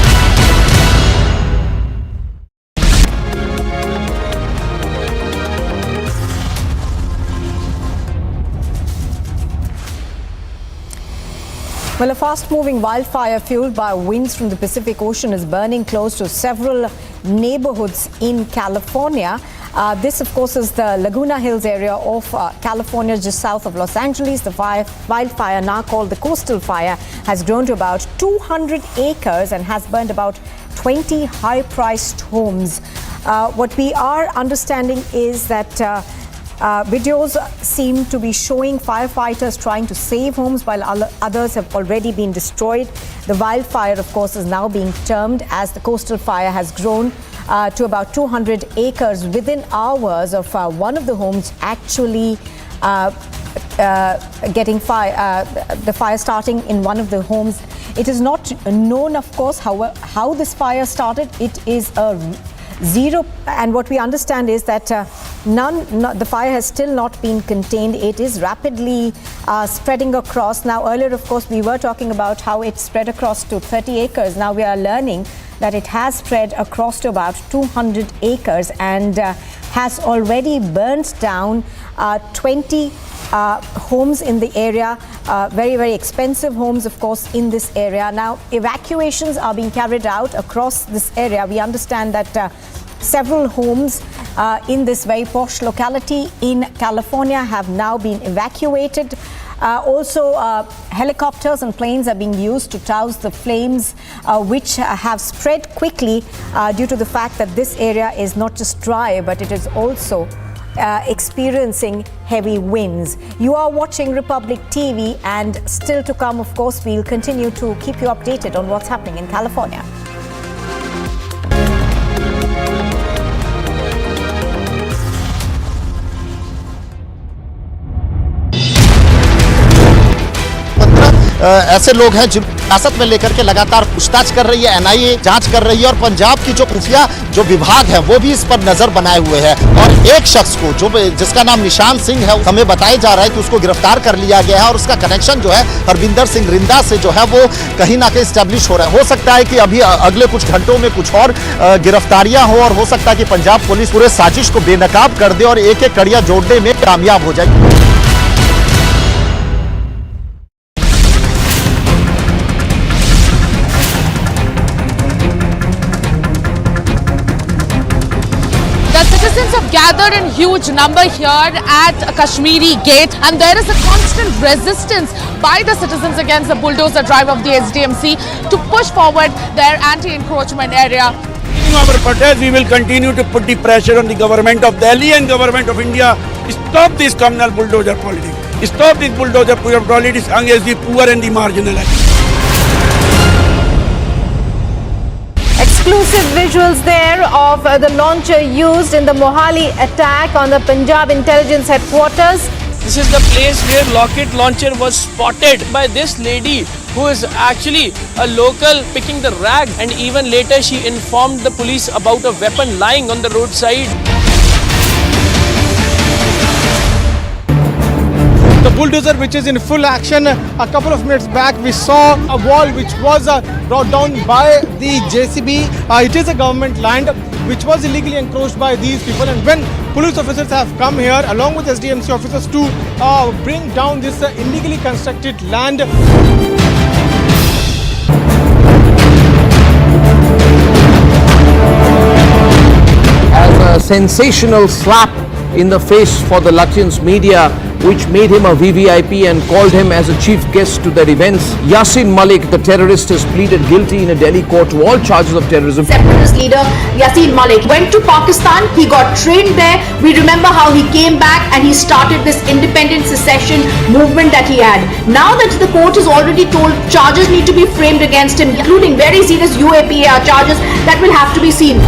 Well, a fast-moving wildfire fueled by winds from the Pacific Ocean is burning close to several neighborhoods in California. This, of course, is the Laguna Hills area of California, just south of Los Angeles. The wildfire, now called the Coastal Fire, has grown to about 200 acres and has burned about 20 high-priced homes. What we are understanding is that videos seem to be showing firefighters trying to save homes while others have already been destroyed. The wildfire, of course, is now being termed as the Coastal Fire has grown to about 200 acres within hours of one of the homes actually getting fire, the fire starting in one of the homes. It is not known, of course, how this fire started. It is a zero, and what we understand is that the fire has still not been contained. It is rapidly spreading across. Now, earlier, of course, we were talking about how it spread across to 30 acres. Now we are learning that it has spread across to about 200 acres and has already burnt down 20 homes in the area, very, very expensive homes, of course, in this area. Now, evacuations are being carried out across this area. We understand that several homes in this very posh locality in California have now been evacuated. Also, helicopters and planes are being used to douse the flames, which have spread quickly due to the fact that this area is not just dry, but it is also experiencing heavy winds. You are watching Republic TV, and still to come, of course, we'll continue to keep you updated on what's happening in California. ऐसे लोग हैं जिन हिरासत में लेकर के लगातार पूछताछ कर रही है, एनआईए जांच कर रही है और पंजाब की जो खुफिया जो विभाग है वो भी इस पर नजर बनाए हुए है। और एक शख्स को जो जिसका नाम निशान सिंह है, हमें बताया जा रहा है कि उसको गिरफ्तार कर लिया गया है और उसका कनेक्शन जो है हरविंदर सिंह रिंदा से जो है वो कहीं ना कहीं स्टैब्लिश हो रहा है। हो सकता है कि अभी अगले कुछ घंटों में कुछ और गिरफ्तारियां हो और हो सकता है कि पंजाब पुलिस पूरे साजिश को बेनकाब कर दे और एक एक कड़ियां जोड़ने में कामयाब हो जाए। Citizens have gathered in huge number here at Kashmiri Gate, and there is a constant resistance by the citizens against the bulldozer drive of the SDMC to push forward their anti-encroachment area. In our protest, we will continue to put the pressure on the government of Delhi and government of India. Stop this communal bulldozer politics. Stop this bulldozer politics against the poor and the marginalized. Exclusive visuals there of the launcher used in the Mohali attack on the Punjab intelligence headquarters. This is the place where rocket launcher was spotted by this lady who is actually a local picking the rag, and even later she informed the police about a weapon lying on the roadside. The bulldozer, which is in full action. A couple of minutes back, we saw a wall which was brought down by the JCB. It is a government land which was illegally encroached by these people. And when police officers have come here, along with SDMC officers, to bring down this illegally constructed land. As sensational slap in the face for the Lutyens media, which made him a VVIP and called him as a chief guest to their events. Yassin Malik, the terrorist, has pleaded guilty in a Delhi court to all charges of terrorism. Separatist leader Yassin Malik went to Pakistan. He got trained there. We remember how he came back and he started this independent secession movement that he had. Now that the court has already told charges need to be framed against him, including very serious UAPA charges that will have to be seen.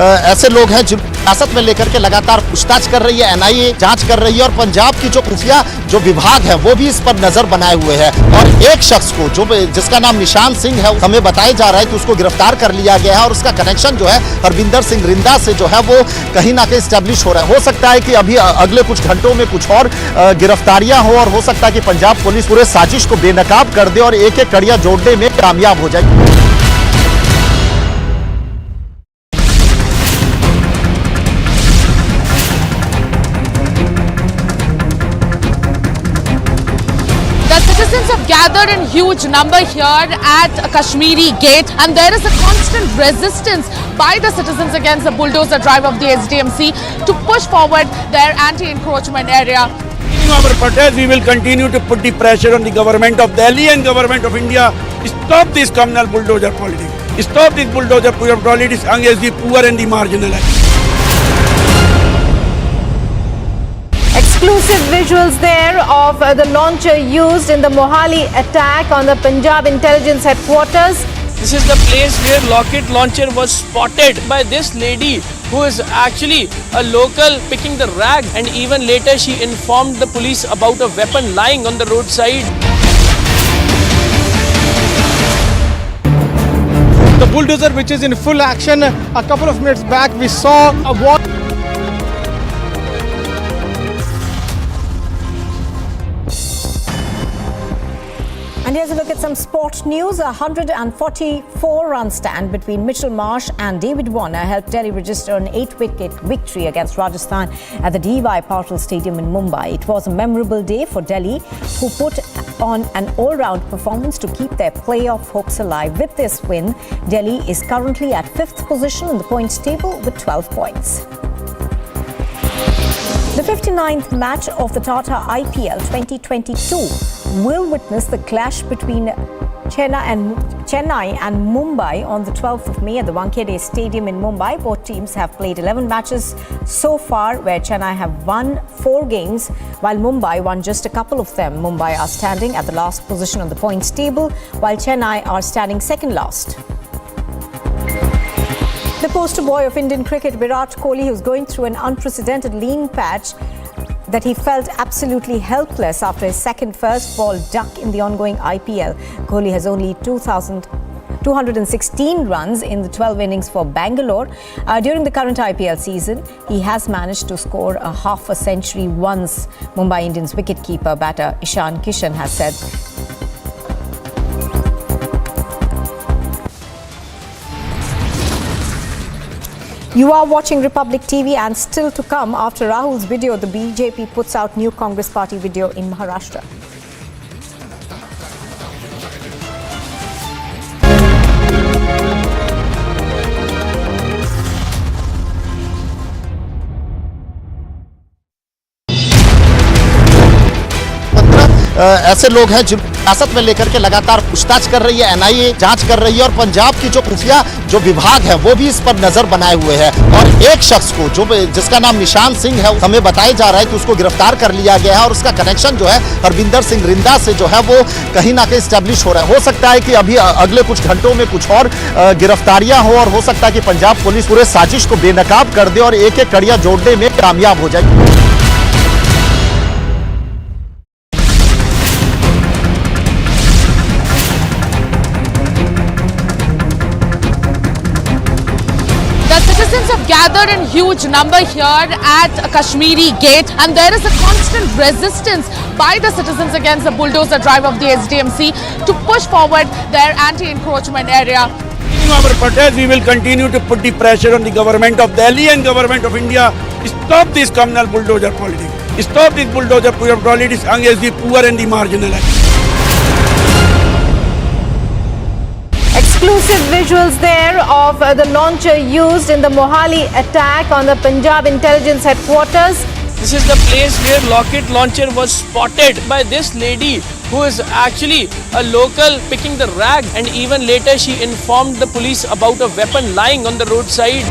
ऐसे लोग हैं जिन हिरासत में लेकर के लगातार पूछताछ कर रही है, एनआईए जांच कर रही है और पंजाब की जो खुफिया जो विभाग है वो भी इस पर नजर बनाए हुए है। और एक शख्स को जो जिसका नाम निशान सिंह है, हमें बताया जा रहा है कि उसको गिरफ्तार कर लिया गया है और उसका कनेक्शन जो है हरविंदर सिंह रिंदा से जो है वो कहीं ना कहीं स्टैब्लिश हो रहा है। हो सकता है कि अभी अगले कुछ घंटों में कुछ और गिरफ्तारियां हो और हो सकता है कि पंजाब पुलिस पूरे साजिश को बेनकाब कर दे और एक एक कड़ियां जोड़ने में कामयाब हो जाए। Citizens have gathered in huge number here at Kashmiri Gate, and there is a constant resistance by the citizens against the bulldozer drive of the SDMC to push forward their anti-encroachment area. In our protest, we will continue to put the pressure on the government of Delhi and government of India. Stop this communal bulldozer politics. Stop this bulldozer politics against the poor and the marginalized. Exclusive visuals there of the launcher used in the Mohali attack on the Punjab intelligence headquarters. This is the place where rocket launcher was spotted by this lady who is actually a local picking the rag, and even later she informed the police about a weapon lying on the roadside. The bulldozer which is in full action. A couple of minutes back we saw a wall. And here's a look at some sport news. A 144-run stand between Mitchell Marsh and David Warner helped Delhi register an 8-wicket victory against Rajasthan at the D.Y. Patil Stadium in Mumbai. It was a memorable day for Delhi, who put on an all-round performance to keep their playoff hopes alive. With this win, Delhi is currently at 5th position in the points table with 12 points. The 59th match of the Tata IPL 2022 will witness the clash between Chennai and Mumbai on the 12th of May at the Wankhede Stadium in Mumbai. Both teams have played 11 matches so far, where Chennai have won 4 games while Mumbai won just a couple of them. Mumbai are standing at the last position on the points table, while Chennai are standing second last. The poster boy of Indian cricket, Virat Kohli, who's going through an unprecedented lean patch, that he felt absolutely helpless after his second first ball duck in the ongoing IPL. Kohli has only 216 runs in the 12 innings for Bangalore. During the current IPL season, he has managed to score a half a century once, Mumbai Indians wicketkeeper batter Ishan Kishan has said. You are watching Republic TV, and still to come, after Rahul's video, the BJP puts out new Congress party video in Maharashtra. ऐसे लोग हैं जिन हिरासत में लेकर के लगातार पूछताछ कर रही है, एनआईए जांच कर रही है और पंजाब की जो खुफिया जो विभाग है वो भी इस पर नजर बनाए हुए है। और एक शख्स को जो जिसका नाम निशान सिंह है, हमें बताया जा रहा है कि उसको गिरफ्तार कर लिया गया है और उसका कनेक्शन जो है हरविंदर सिंह रिंदा से जो है वो कहीं ना कहीं स्टैब्लिश हो रहा है। हो सकता है कि अभी अगले कुछ घंटों में कुछ और गिरफ्तारियां हो और हो सकता है कि पंजाब पुलिस पूरे साजिश को बेनकाब कर दे और एक एक कड़ियां जोड़ने में कामयाब हो जाए। Citizens have gathered in huge number here at Kashmiri Gate, and there is a constant resistance by the citizens against the bulldozer drive of the SDMC to push forward their anti-encroachment area. In our protest, we will continue to put the pressure on the government of Delhi and government of India. Stop this communal bulldozer politics. Stop this bulldozer politics against the poor and the marginalized. Exclusive visuals there of the launcher used in the Mohali attack on the Punjab intelligence headquarters. This is the place where rocket launcher was spotted by this lady who is actually a local picking the rag, and even later she informed the police about a weapon lying on the roadside.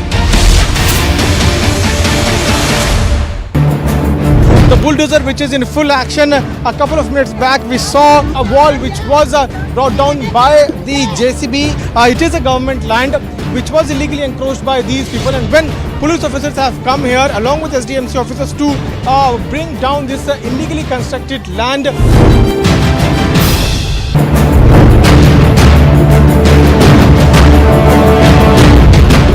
The bulldozer which is in full action. A couple of minutes back we saw a wall which was brought down by the JCB. It is a government land which was illegally encroached by these people, and when police officers have come here along with SDMC officers to bring down this illegally constructed land.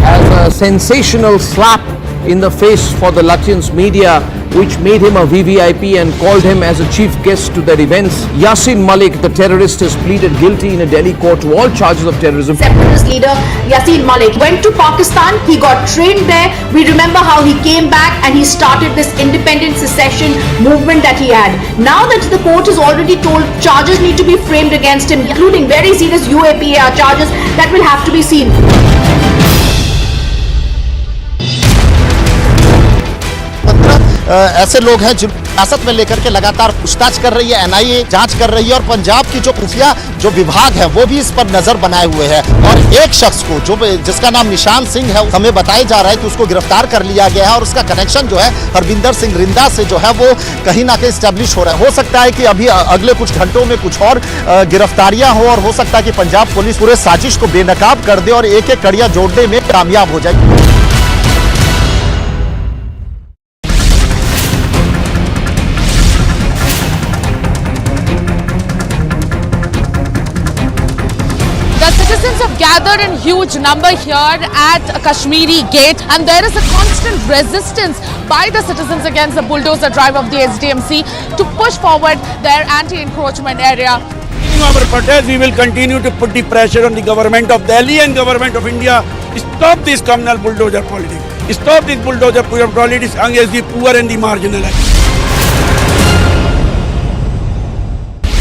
As a sensational slap in the face for the Lutyens media, which made him a VVIP and called him as a chief guest to their events. Yassin Malik, the terrorist, has pleaded guilty in a Delhi court to all charges of terrorism. Separatist leader Yassin Malik went to Pakistan. He got trained there. We remember how he came back and he started this independent secession movement that he had. Now that the court has already told charges need to be framed against him, including very serious UAPA charges that will have to be seen. ऐसे लोग हैं जिन हिरासत में लेकर के लगातार पूछताछ कर रही है, एनआईए जांच कर रही है, और पंजाब की जो खुफिया जो विभाग है वो भी इस पर नजर बनाए हुए है। और एक शख्स को जिसका नाम निशान सिंह है, हमें बताया जा रहा है कि उसको गिरफ्तार कर लिया गया है, और उसका कनेक्शन जो है हरविंदर सिंह रिंदा से जो है वो कहीं ना कहीं स्टैब्लिश हो रहा है। हो सकता है कि अभी अगले कुछ घंटों में कुछ और गिरफ्तारियां हो, और हो सकता है कि पंजाब पुलिस पूरे साजिश को बेनकाब कर दे और एक एक कड़ियां जोड़ने में कामयाब हो जाए। Citizens have gathered in huge number here at Kashmiri Gate, and there is a constant resistance by the citizens against the bulldozer drive of the SDMC to push forward their anti-encroachment area. In our protest, we will continue to put the pressure on the government of Delhi and government of India. Stop this communal bulldozer politics. Stop this bulldozer politics against the poor and the marginalized.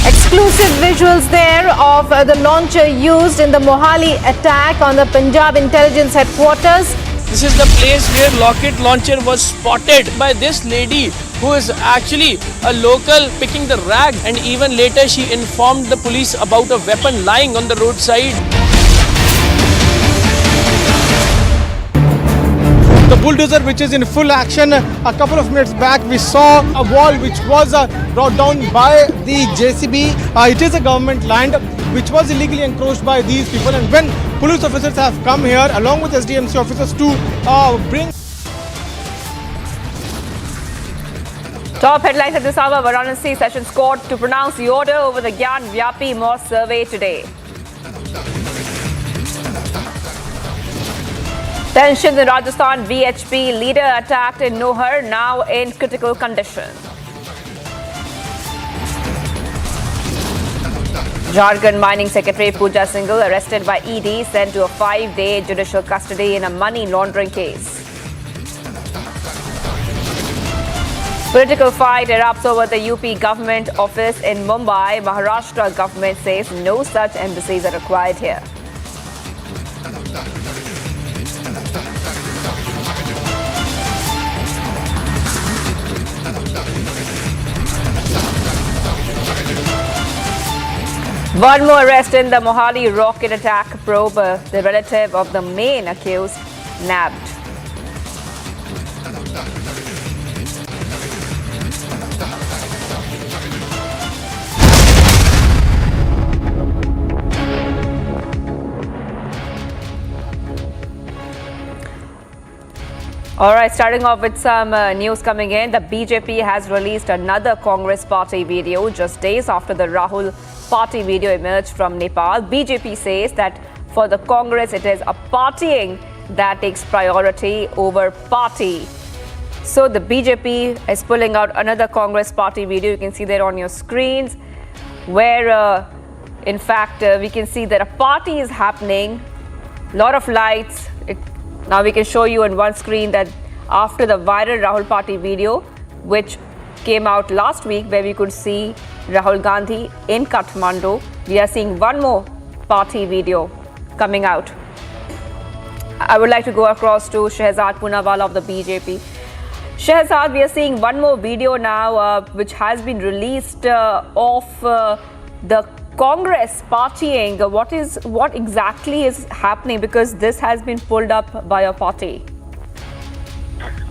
Exclusive visuals there of the launcher used in the Mohali attack on the Punjab intelligence headquarters. This is the place where rocket launcher was spotted by this lady who is actually a local picking the rag, and even later she informed the police about a weapon lying on the roadside. The bulldozer which is in full action. A couple of minutes back we saw a wall which was brought down by the JCB. It is a government land which was illegally encroached by these people, and when police officers have come here along with SDMC officers to bring... Top headlines at this hour. Varanasi Sessions Court to pronounce the order over the Gyan Vyapi Mosque survey today. Tensions in Rajasthan. VHP leader attacked in Nohar, now in critical condition. Jharkhand Mining Secretary Pooja Singhal arrested by ED, sent to a 5-day judicial custody in a money laundering case. Political fight erupts over the UP government office in Mumbai. Maharashtra government says no such embassies are required here. One more arrest in the Mohali rocket attack probe. The relative of the main accused nabbed. All right, starting off with some news coming in. The BJP has released another Congress party video just days after the Rahul party video emerged from Nepal. BJP says that for the Congress, it is a partying that takes priority over party. So the BJP is pulling out another Congress party video. You can see there on your screens where, in fact, we can see that a party is happening. A lot of lights. Now we can show you on one screen that after the viral Rahul party video, which came out last week, where we could see Rahul Gandhi in Kathmandu, we are seeing one more party video coming out. I would like to go across to Shehzad Poonawala of the BJP. Shehzad, we are seeing one more video now which has been released of the Congress partying. What exactly is happening, because this has been pulled up by your party?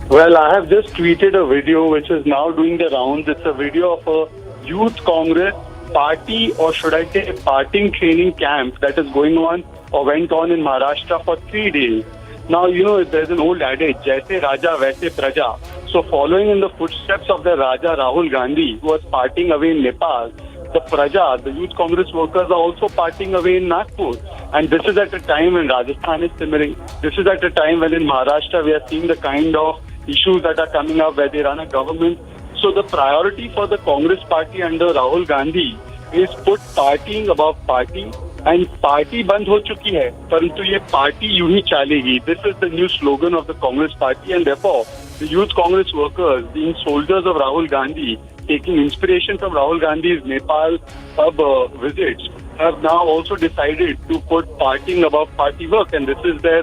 Well, I have just tweeted a video which is now doing the rounds. It's a video of a youth Congress party, or should I say partying training camp that is going on or went on in Maharashtra for 3 days. Now, you know, there's an old adage, Jaise Raja, Vaise Praja. So following in the footsteps of the Raja Rahul Gandhi, who was partying away in Nepal, the Praja, the youth Congress workers, are also partying away in Nagpur. And this is at a time when Rajasthan is simmering. This is at a time when in Maharashtra we are seeing the kind of issues that are coming up where they run a government. So the priority for the Congress party under Rahul Gandhi is put partying above party. And party बंद हो चुकी है, परंतु ये party यूं ही चलेगी. This is the new slogan of the Congress party, and therefore the youth Congress workers, being soldiers of Rahul Gandhi, taking inspiration from Rahul Gandhi's Nepal pub visits, have now also decided to put partying above party work, and this is their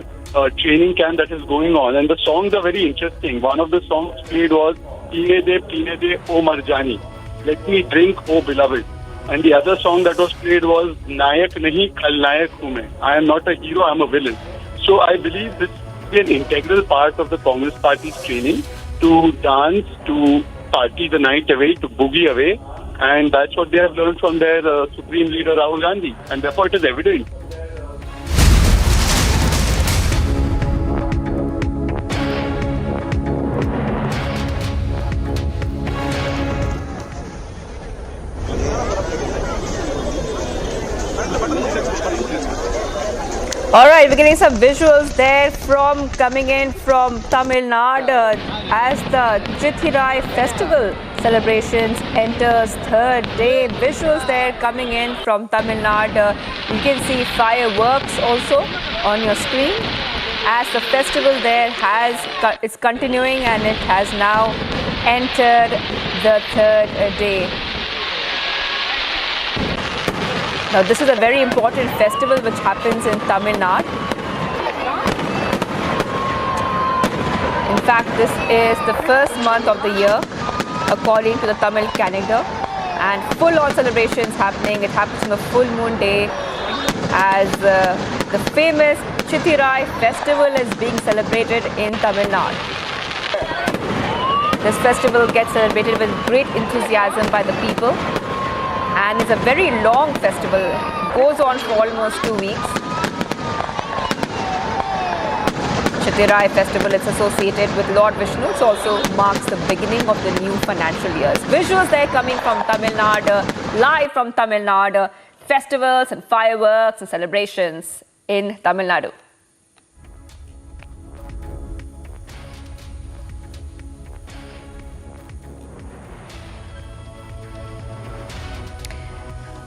training camp that is going on. And the songs are very interesting. One of the songs played was Peene De, O Marjani, let me drink, O beloved. And the other song that was played was Nayak Nahi Khalnayak Hu Main. I am not a hero, I am a villain. So I believe this is an integral part of the Congress party's training to dance, to party the night away, to boogie away. And that's what they have learned from their supreme leader Rahul Gandhi. And therefore it is evident. All right, we're getting some visuals there coming in from Tamil Nadu as the Drithirai festival celebrations enters third day. Visuals there coming in from Tamil Nadu. You can see fireworks also on your screen as the festival there is continuing, and it has now entered the third day. Now, this is a very important festival which happens in Tamil Nadu. In fact, this is the first month of the year, according to the Tamil calendar, and full-on celebrations happening. It happens on the full moon day as the famous Drithirai festival is being celebrated in Tamil Nadu. This festival gets celebrated with great enthusiasm by the people. And it's a very long festival. It goes on for almost 2 weeks. Drithirai festival is associated with Lord Vishnu. It also marks the beginning of the new financial years. Visuals there coming from Tamil Nadu, live from Tamil Nadu. Festivals and fireworks and celebrations in Tamil Nadu.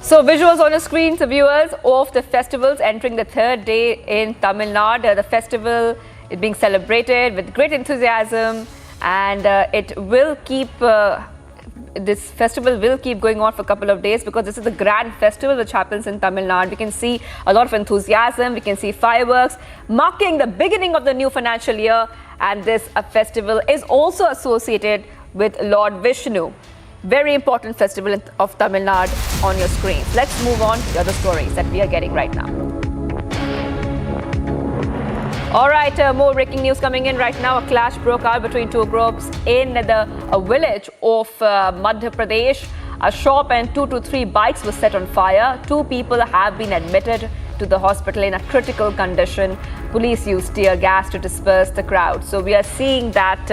So visuals on your screens, viewers, of the festivals entering the third day in Tamil Nadu. The festival is being celebrated with great enthusiasm, and this festival will keep going on for a couple of days, because this is the grand festival which happens in Tamil Nadu. We can see a lot of enthusiasm, we can see fireworks marking the beginning of the new financial year, and this festival is also associated with Lord Vishnu. Very important festival of Tamil Nadu on your screens. Let's move on to the other stories that we are getting right now. All right, more breaking news coming in right now. A clash broke out between two groups in the village of Madhya Pradesh. A shop and 2 to 3 bikes were set on fire. 2 people have been admitted to the hospital in a critical condition. Police used tear gas to disperse the crowd. So we are seeing that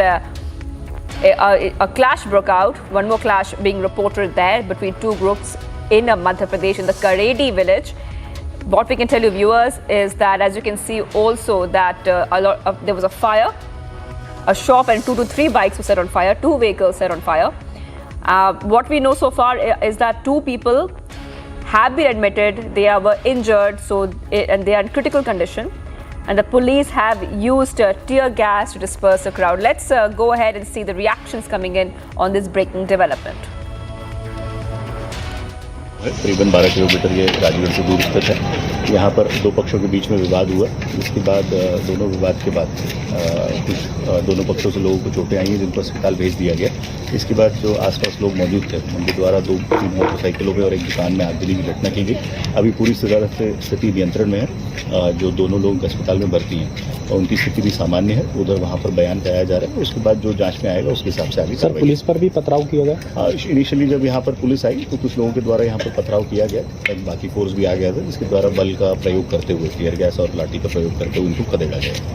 a clash broke out, one more clash being reported there between 2 groups in Madhya Pradesh in the Karedi village. What we can tell you, viewers, is that as you can see also that there was a fire. A shop and 2 to 3 bikes were set on fire, 2 vehicles set on fire. What we know so far is that 2 people have been admitted. They were injured, and they are in critical condition. And the police have used tear gas to disperse the crowd. Let's go ahead and see the reactions coming in on this breaking development. करीबन 12 kilometre ये राजगढ़ से दूर स्थित है यहाँ पर दो पक्षों के बीच में विवाद हुआ। इसके बाद दोनों विवाद के बाद दोनों पक्षों से लोगों को चोटें आई हैं, जिनको अस्पताल भेज दिया गया। इसके बाद जो आसपास लोग मौजूद थे उनके द्वारा 2-3 मोटरसाइकिलों पर और एक दुकान में आगजनी की घटना की गई। अभी पूरी तरह से स्थिति नियंत्रण में है। जो दोनों लोग अस्पताल में भर्ती हैं और उनकी स्थिति भी सामान्य है। उधर वहाँ पर बयान कराया जा रहा है। उसके बाद जो जांच में आएगा उसके हिसाब से आगे सर, पुलिस पर भी पथराव किया गया। इनिशियली जब यहाँ पर पुलिस आई तो कुछ लोगों के द्वारा यहाँ पर पथराव किया गया, बाकी फोर्स भी आ गया था, जिसके द्वारा बल का प्रयोग करते हुए, टीयर गैस और लाठी का प्रयोग करते हुए उनको खदेड़ा गया।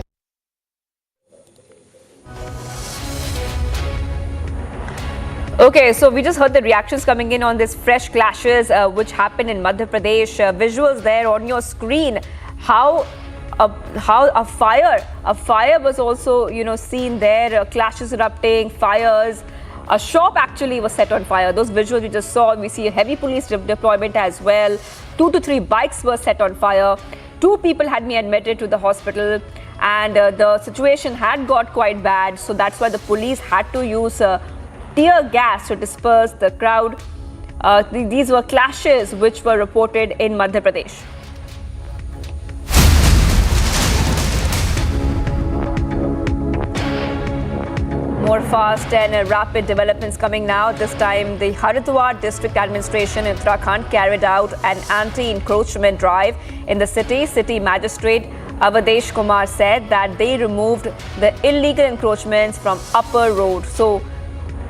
Okay, so we just heard the reactions coming in on this fresh clashes which happened in Madhya Pradesh. Visuals there on your screen. How a fire was also seen there. Clashes erupting, fires. A shop actually was set on fire. Those visuals we just saw. We see a heavy police deployment as well. 2 to 3 bikes were set on fire. 2 people had been admitted to the hospital, and the situation had got quite bad. So that's why the police had to use tear gas to disperse the crowd. These were clashes which were reported in Madhya Pradesh. More fast and rapid developments coming now. This time, the Haridwar District Administration in Uttarakhand carried out an anti-encroachment drive in the city. City Magistrate Avadhesh Kumar said that they removed the illegal encroachments from Upper Road. So,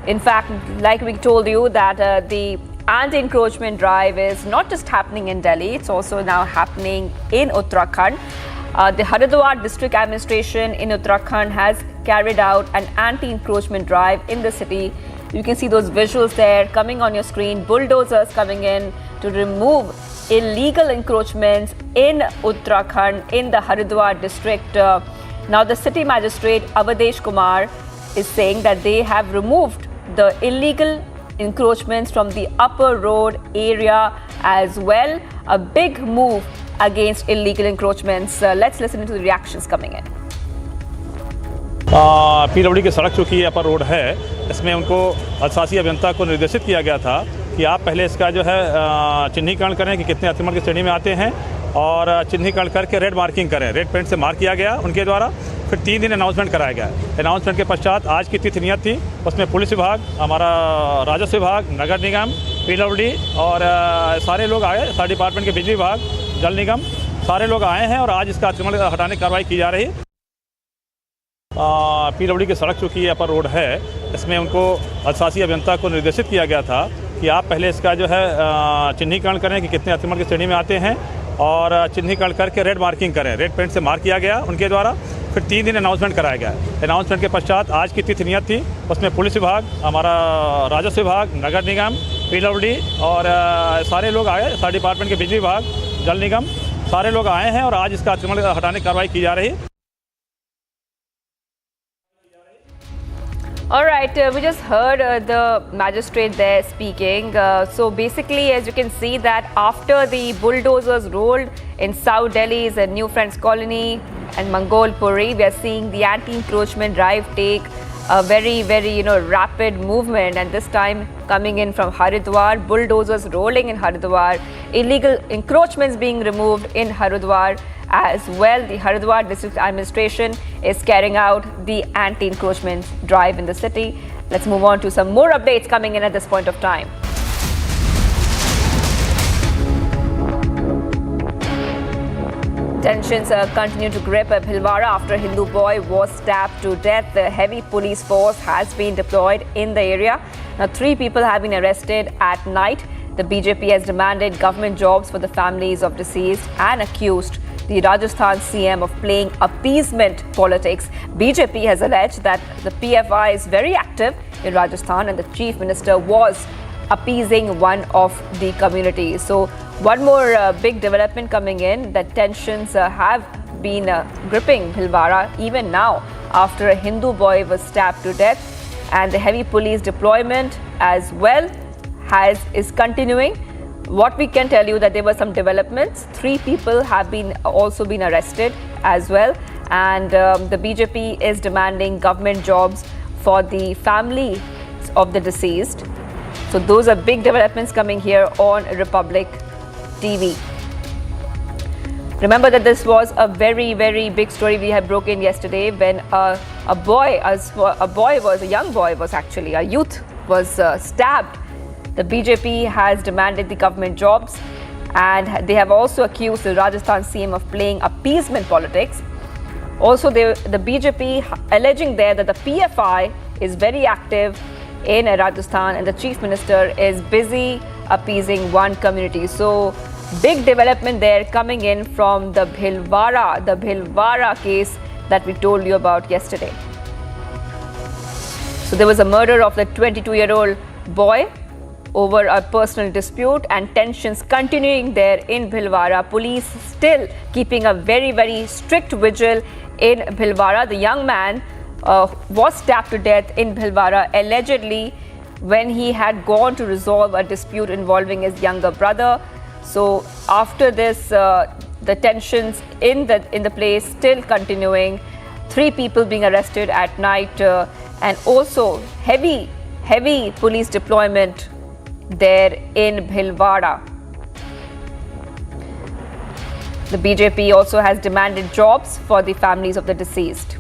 in fact, like we told you that the anti-encroachment drive is not just happening in Delhi, it's also now happening in Uttarakhand. The Haridwar District Administration in Uttarakhand has carried out an anti-encroachment drive in the city. You can see those visuals there coming on your screen. Bulldozers coming in to remove illegal encroachments in Uttarakhand, in the Haridwar district. Now the city magistrate Avadhesh Kumar is saying that they have removed the illegal encroachments from the Upper Road area as well. A big move against illegal encroachments. Let's listen to the reactions coming in. PWD की सड़क चूँकि अपर road है, इसमें उनको अशासी अभियंता को निर्देशित किया गया था कि आप पहले इसका जो है चिन्हीकरण करें कि कितने अतिक्रमण की श्रेणी में आते हैं, और चिन्हीकरण करके रेड मार्किंग करें। रेड पेंट से मार्क किया गया उनके द्वारा। फिर 3 दिन अनाउंसमेंट कराया गया। अनाउंसमेंट के पश्चात आज की तिथि नियत थी, उसमें पुलिस विभाग, हमारा राजस्व विभाग, नगर निगम, पीडब्ल्यूडी और सारे लोग आए, सारे डिपार्टमेंट के बिजली विभाग, जल निगम, सारे लोग आए हैं और आज इसका अतिक्रमण हटाने की कार्रवाई की जा रही है। पीडब्ल्यूडी की सड़क चूँकि अपर रोड है, इसमें उनको अशासी अभियंता को निर्देशित किया गया था कि आप पहले इसका जो है चिन्हीकरण करें कि कितने अतिक्रमण की श्रेणी में आते हैं, और चिन्हीकरण करके रेड मार्किंग करें। रेड पेंट से मार्क किया गया उनके द्वारा। फिर 3 दिन अनाउंसमेंट कराया गया। अनाउंसमेंट के पश्चात आज की तिथि नियत थी, उसमें पुलिस विभाग, हमारा राजस्व विभाग, नगर निगम, पीडब्ल्यूडी और सारे लोग आए, सारे डिपार्टमेंट के बिजली विभाग, जल निगम, सारे लोग आए हैं और आज इसका अतिक्रमण हटाने की कार्रवाई की जा रही है। All right, we just heard the magistrate there speaking. So basically, as you can see that after the bulldozers rolled in South Delhi's New Friends Colony and Mangolpuri, we are seeing the anti-encroachment drive take a very, very, rapid movement, and this time coming in from Haridwar, bulldozers rolling in Haridwar, illegal encroachments being removed in Haridwar as well. The Haridwar District Administration is carrying out the anti-encroachment drive in the city. Let's move on to some more updates coming in at this point of time. Tensions continue to grip Pilvara after a Hindu boy was stabbed to death. The heavy police force has been deployed in the area. Now 3 people have been arrested at night. The BJP has demanded government jobs for the families of deceased and accused the Rajasthan CM of playing appeasement politics. BJP has alleged that the PFI is very active in Rajasthan and the Chief Minister was appeasing one of the communities. So one more big development coming in, that tensions have been gripping Pilvara even now after a Hindu boy was stabbed to death, and the heavy police deployment as well is continuing. What we can tell you that there were some developments. 3 people have also been arrested as well, and the BJP is demanding government jobs for the family of the deceased. So those are big developments coming here on Republic TV. Remember that this was a very, very big story we had broken yesterday when a youth was stabbed. The BJP has demanded the government jobs, and they have also accused the Rajasthan CM of playing appeasement politics. Also, the BJP alleging there that the PFI is very active in Rajasthan and the Chief Minister is busy appeasing one community. So, big development there coming in from the Pilvara case that we told you about yesterday. So, there was a murder of the 22-year-old boy over a personal dispute and tensions continuing there in Pilvara. Police still keeping a very, very strict vigil in Pilvara. The young man was stabbed to death in Pilvara allegedly when he had gone to resolve a dispute involving his younger brother. So after this, the tensions in the place still continuing. 3 people being arrested at night and also heavy police deployment there in Pilvara. The BJP also has demanded jobs for the families of the deceased.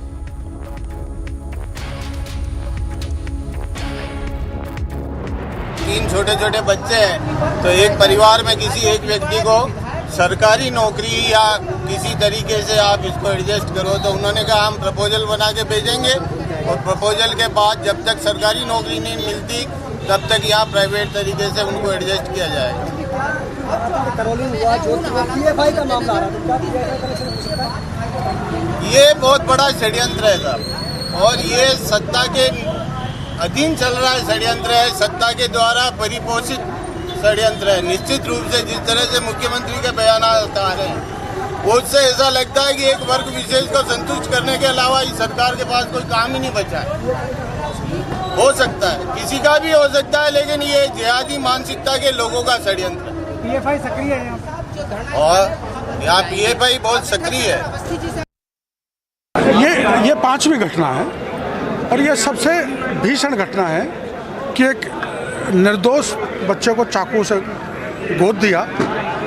तीन छोटे-छोटे बच्चे हैं, तो एक परिवार में किसी एक व्यक्ति को सरकारी नौकरी या किसी तरीके से आप इसको एडजस्ट करो, तो उन्होंने कहा हम प्रपोजल बना के भेजेंगे और प्रपोजल के बाद जब तक सरकारी नौकरी नहीं मिलती तब तक यहाँ प्राइवेट तरीके से उनको एडजस्ट किया जाएगा। ये बहुत बड़ा षड्यंत्र है साहब, और ये सत्ता के अधीन चल रहा है षड्यंत्र है, सत्ता के द्वारा परिपोषित षड्यंत्र है। निश्चित रूप से जिस तरह से मुख्यमंत्री के बयान आ रहे हैं, वो उससे ऐसा लगता है कि एक वर्ग विशेष को संतुष्ट करने के अलावा इस सरकार के पास कोई काम ही नहीं बचा है। हो सकता है, किसी का भी हो सकता है, लेकिन ये जिहादी मानसिकता के लोगों का षड्यंत्र है। पीएफआई सक्रिय है यहाँ, और यहाँ पीएफआई बहुत सक्रिय है। ये 5वीं घटना है और ये सबसे भीषण घटना है कि एक निर्दोष बच्चे को चाकू से गोद दिया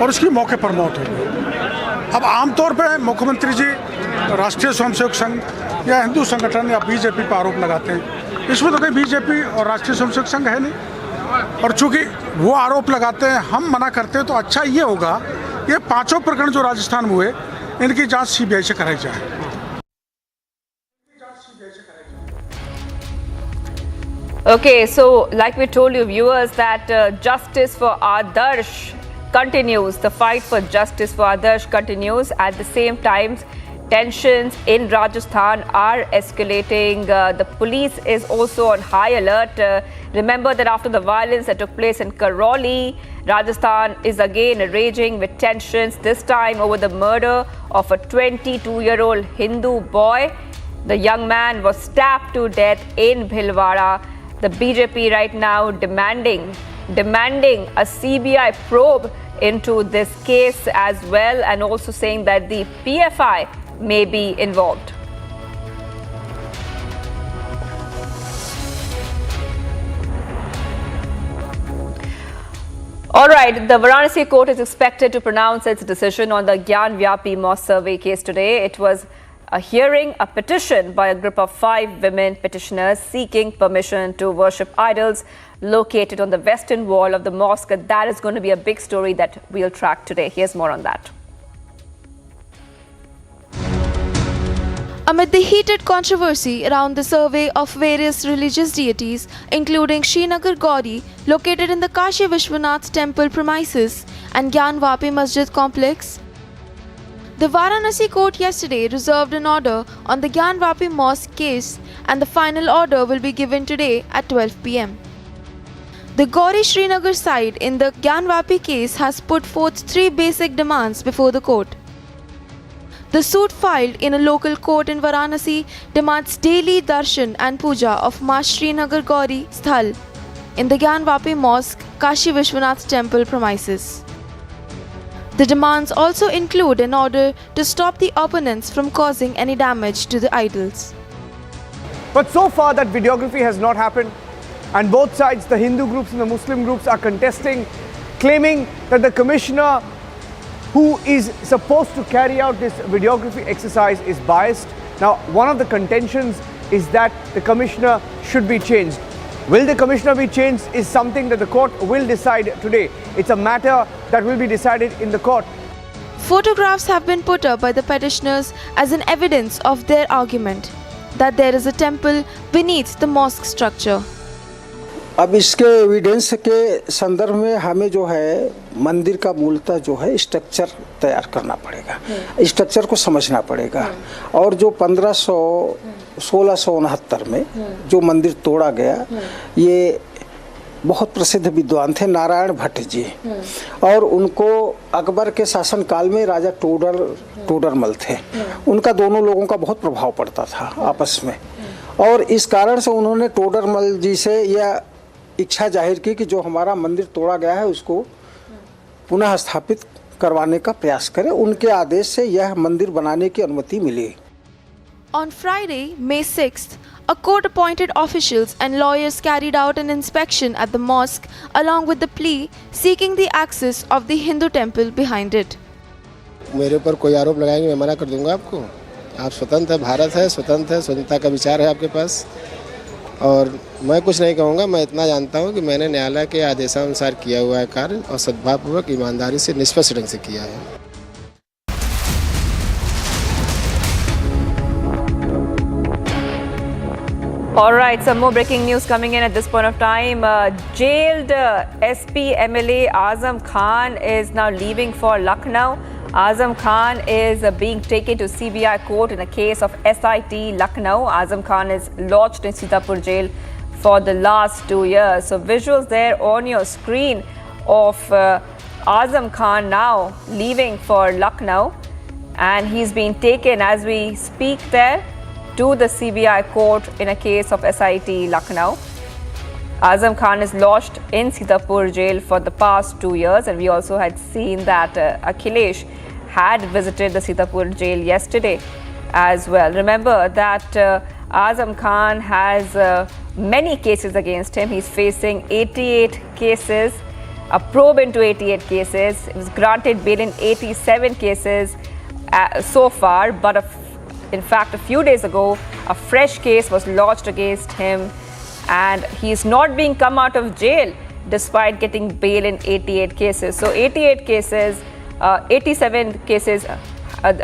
और उसकी मौके पर मौत हो गई। अब आमतौर पे मुख्यमंत्री जी राष्ट्रीय स्वयंसेवक संघ या हिंदू संगठन या बीजेपी पर आरोप लगाते हैं, इसमें तो कोई बीजेपी और राष्ट्रीय स्वयंसेवक संघ है नहीं, और चूंकि वो आरोप लगाते हैं, हम मना करते हैं, तो अच्छा ये होगा ये 5 प्रकरण जो राजस्थान में हुए इनकी जांच सीबीआई से कराई जाए। Okay, so like we told you viewers that justice for Adarsh continues. The fight for justice for Adarsh continues. At the same time, tensions in Rajasthan are escalating. The police is also on high alert. Remember that after the violence that took place in Karoli, Rajasthan is again raging with tensions, this time over the murder of a 22-year-old Hindu boy. The young man was stabbed to death in Pilvara. The BJP right now demanding a CBI probe into this case as well, and also saying that the PFI may be involved. All right, the Varanasi court is expected to pronounce its decision on the Gyan Vyapi Mosque survey case today. It was a hearing a petition by a group of 5 women petitioners seeking permission to worship idols located on the western wall of the mosque. That is going to be a big story that we'll track today. Here's more on that. Amid the heated controversy around the survey of various religious deities, including Srinagar Gauri, located in the Kashi Vishwanath temple premises and Gyan Vapi Masjid complex, the Varanasi court yesterday reserved an order on the Gyan Vapi Mosque case, and the final order will be given today at 12 p.m. The Gauri Srinagar side in the Gyan Vapi case has put forth 3 basic demands before the court. The suit filed in a local court in Varanasi demands daily darshan and puja of Ma Srinagar Gauri Sthal in the Gyan Vapi Mosque, Kashi Vishwanath temple premises. The demands also include an order to stop the opponents from causing any damage to the idols. But so far that videography has not happened, and both sides, the Hindu groups and the Muslim groups, are contesting, claiming that the commissioner who is supposed to carry out this videography exercise is biased. Now, one of the contentions is that the commissioner should be changed. Will the commissioner be changed is something that the court will decide today. It's a matter that will be decided in the court. Photographs have been put up by the petitioners as an evidence of their argument that there is a temple beneath the mosque structure. अब इसके evidence के संदर्भ में हमें जो है मंदिर का मूलतः जो है स्ट्रक्चर तैयार करना पड़ेगा, स्ट्रक्चर को समझना पड़ेगा। और जो 1669 में जो मंदिर तोड़ा गया, ये बहुत प्रसिद्ध विद्वान थे नारायण भट्ट जी, और उनको अकबर के शासन काल में राजा टोडरमल थे, उनका दोनों लोगों का बहुत प्रभाव पड़ता था आपस में, और इस कारण से उन्होंने टोडरमल जी से यह इच्छा जाहिर की कि जो हमारा मंदिर तोड़ा गया है उसको पुनः स्थापित करवाने का प्रयास करें। उनके आदेश से यह मंदिर बनाने की अनुमति मिली। On Friday, May 6th, a court-appointed officials and lawyers carried out an inspection at the mosque along with the plea seeking the access of the Hindu temple behind it. मेरे ऊपर कोई आरोप लगाएंगे मैं मना कर दूंगा आपको। आप स्वतंत्र है, भारत है, स्वतंत्र है, स्वतंत्रता का विचार है आपके पास, और मैं कुछ नहीं कहूँगा। मैं इतना जानता हूँ कि मैंने न्यायालय के आदेशानुसार किया हुआ है कार्य, और सद्भावपूर्वक ईमानदारी से निष्पक्ष ढंग से किया है। All right, some more breaking news coming in at this point of time. Jailed SP MLA Azam Khan is now leaving for Lucknow. Azam Khan is being taken to CBI court in a case of SIT Lucknow. Azam Khan is lodged in Sitapur jail for the last 2 years. So visuals there on your screen of Azam Khan now leaving for Lucknow, and he's being taken as we speak there to the CBI court in a case of SIT Lucknow. Azam Khan is lodged in Sitapur jail for the past 2 years, and we also had seen that Akhilesh had visited the Sitapur jail yesterday as well. Remember that Azam Khan has many cases against him. He's facing 88 cases, a probe into 88 cases. He was granted bail in 87 cases so far, but in fact, a few days ago, a fresh case was lodged against him, and he is not being come out of jail despite getting bail in 88 cases. So 88 cases, 87 cases,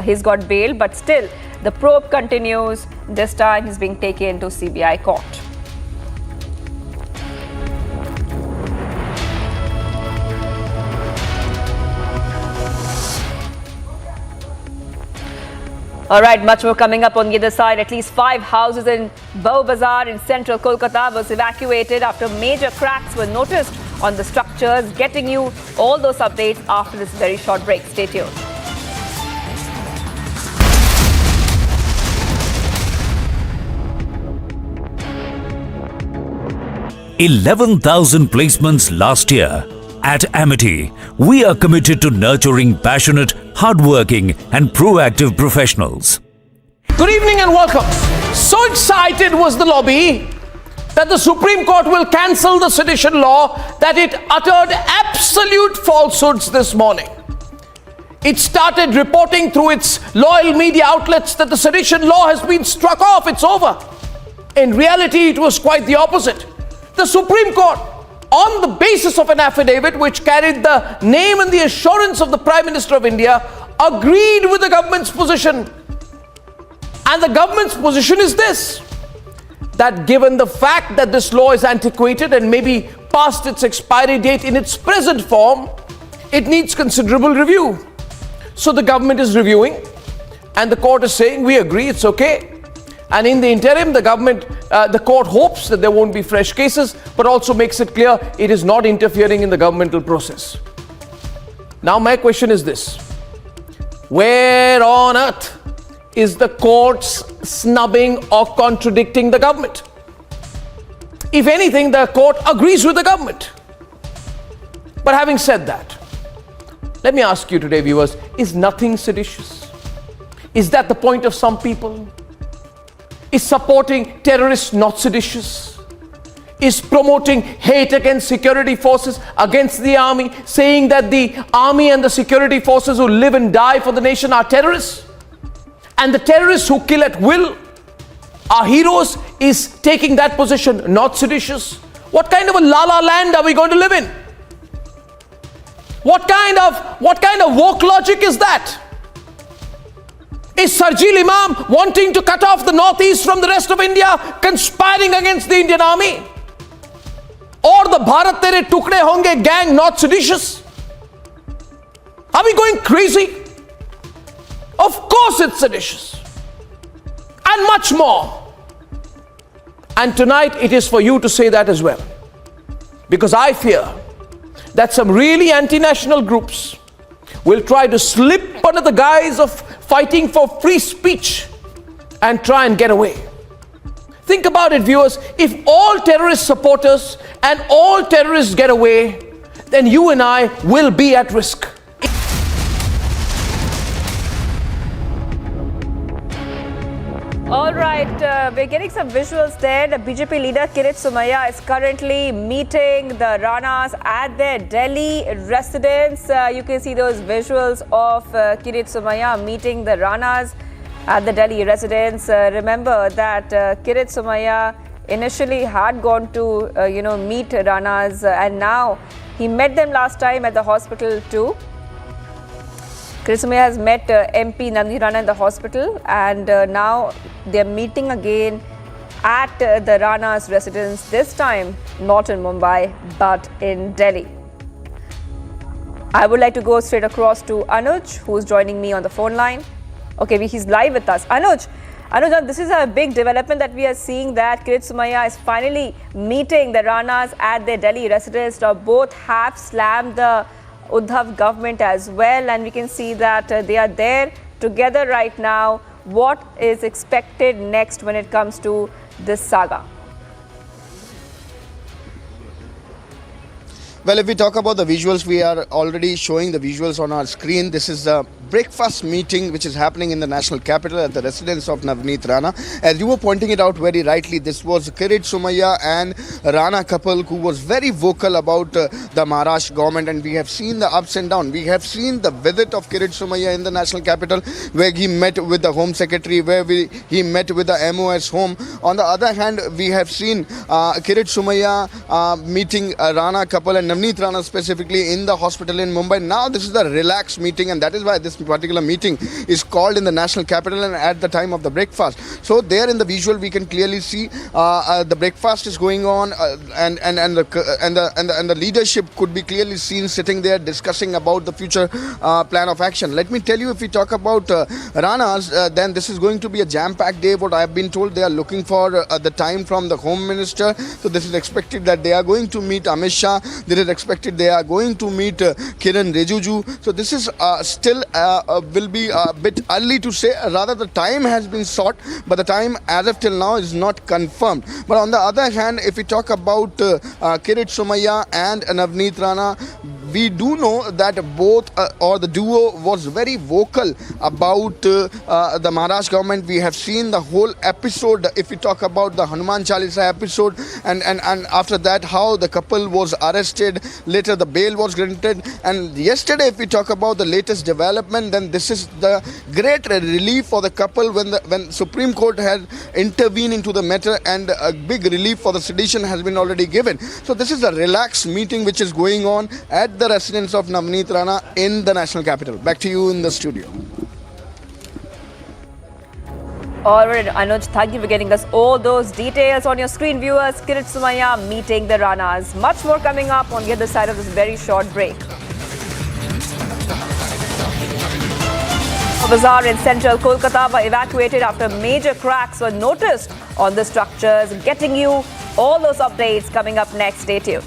he's got bail, but still the probe continues. This time he's being taken to CBI court. All right, much more coming up on the other side. At least 5 houses in Bow Bazaar in central Kolkata was evacuated after major cracks were noticed on the structures. Getting you all those updates after this very short break. Stay tuned. $11,000 placements last year. At Amity, we are committed to nurturing passionate, hardworking and proactive professionals. Good evening and welcome. So excited was the lobby that the Supreme Court will cancel the sedition law that it uttered absolute falsehoods this morning. It started reporting through its loyal media outlets that the sedition law has been struck off, it's over. In reality, it was quite the opposite. The Supreme Court, on the basis of an affidavit which carried the name and the assurance of the Prime Minister of India, agreed with the government's position. And the government's position is this, that given the fact that this law is antiquated and maybe past its expiry date in its present form, it needs considerable review. So the government is reviewing, and the court is saying, we agree, it's okay. And in the interim, the court hopes that there won't be fresh cases, but also makes it clear it is not interfering in the governmental process. Now my question is this: where on earth is the court's snubbing or contradicting the government? If anything, the court agrees with the government. But having said that, let me ask you today, viewers, is nothing seditious? Is that the point of some people? Is supporting terrorists not seditious? is promoting hate against security forces, against the army, saying that the army and the security forces who live and die for the nation are terrorists, and the terrorists who kill at will are heroes, is taking that position not seditious? What kind of a la-la land are we going to live in? What kind of woke logic is that? Is Sarjil Imam wanting to cut off the northeast from the rest of India, conspiring against the Indian army? Or the Bharat Tere Tukde Honge gang not seditious? Are we going crazy? Of course it's seditious. And much more. And tonight it is for you to say that as well. Because I fear that some really anti-national groups will try to slip under the guise of fighting for free speech and try and get away. Think about it, viewers. If all terrorist supporters and all terrorists get away, then you and I will be at risk. All right, we're getting some visuals there. The BJP leader Kirit Somaia is currently meeting the Ranas at their Delhi residence. You can see those visuals of Kirit Somaia meeting the Ranas at the Delhi residence. Remember that Kirit Somaia initially had gone to, meet Ranas, and now he met them last time at the hospital too. Kirit Somaia has met MP Nandini Rana in the hospital, and now they're meeting again at the Rana's residence, this time not in Mumbai but in Delhi. I would like to go straight across to Anuj, who's joining me on the phone line. Okay, he's live with us. Anuj, this is a big development that we are seeing, that Kirit Somaia is finally meeting the Ranas at their Delhi residence. Now, both have slammed the Uddhav government as well, and we can see that they are there together right now. What is expected next when it comes to this saga? Well, if we talk about the visuals, we are already showing the visuals on our screen. This is the breakfast meeting which is happening in the national capital at the residence of Navneet Rana. As you were pointing it out very rightly, this was Kirit Somaia and Rana couple who was very vocal about the Maharashtra government, and we have seen the ups and downs. We have seen the visit of Kirit Somaia in the national capital, where he met with the Home Secretary, where he met with the MOS home. On the other hand, we have seen Kirit Somaia meeting Rana couple and Navneet Rana specifically in the hospital in Mumbai. Now this is the relaxed meeting, and that is why this particular meeting is called in the national capital and at the time of the breakfast. So there in the visual we can clearly see the breakfast is going on, and the leadership could be clearly seen sitting there discussing about the future plan of action. Let me tell you, if we talk about Ranas, then this is going to be a jam-packed day. What I have been told, they are looking for the time from the Home Minister. So this is expected that they are going to meet Amit Shah. This is expected they are going to meet Kiran Rijiju. So this is still will be a bit early to say. Rather, the time has been sought, but the time as of till now is not confirmed. But on the other hand, if we talk about Kirit Somaia and Navneet Rana, we do know that both or the duo was very vocal about the Maharashtra government. We have seen the whole episode. If we talk about the Hanuman Chalisa episode, and after that how the couple was arrested, later the bail was granted, and yesterday if we talk about the latest development, then this is the great relief for the couple when Supreme Court has intervened into the matter, and a big relief for the sedition has been already given. So this is a relaxed meeting which is going on at the residence of Navneet Rana in the national capital. Back to you in the studio. All right, Anuj, thank you for getting us all those details on your screen, viewers. Kirit Somaia meeting the Ranas. Much more coming up on the other side of this very short break. A bazaar in central Kolkata were evacuated after major cracks were noticed on the structures. Getting you all those updates coming up next. Stay tuned.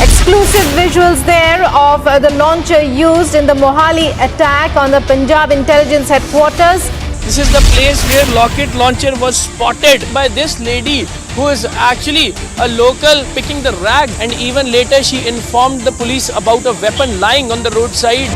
Exclusive visuals there of the launcher used in the Mohali attack on the Punjab intelligence headquarters. This is the place where rocket launcher was spotted by this lady who is actually a local picking the rag, and even later she informed the police about a weapon lying on the roadside.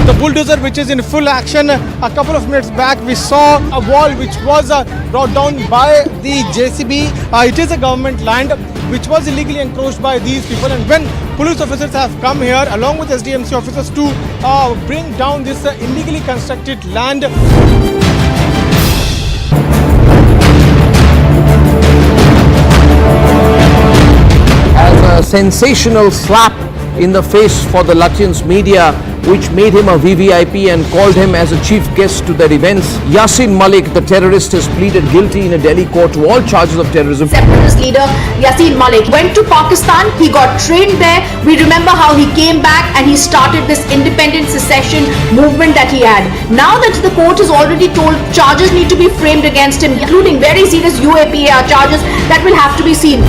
The bulldozer which is in full action. A couple of minutes back we saw a wall which was brought down by the JCB. It is a government land which was illegally encroached by these people, and when police officers have come here along with SDMC officers to bring down this illegally constructed land. As a sensational slap in the face for the Lutyens media, which made him a VVIP and called him as a chief guest to their events. Yassin Malik, the terrorist, has pleaded guilty in a Delhi court to all charges of terrorism. Separatist leader Yassin Malik went to Pakistan. He got trained there. We remember how he came back and he started this independent secession movement that he had. Now that the court has already told charges need to be framed against him, including very serious UAPA charges that will have to be seen.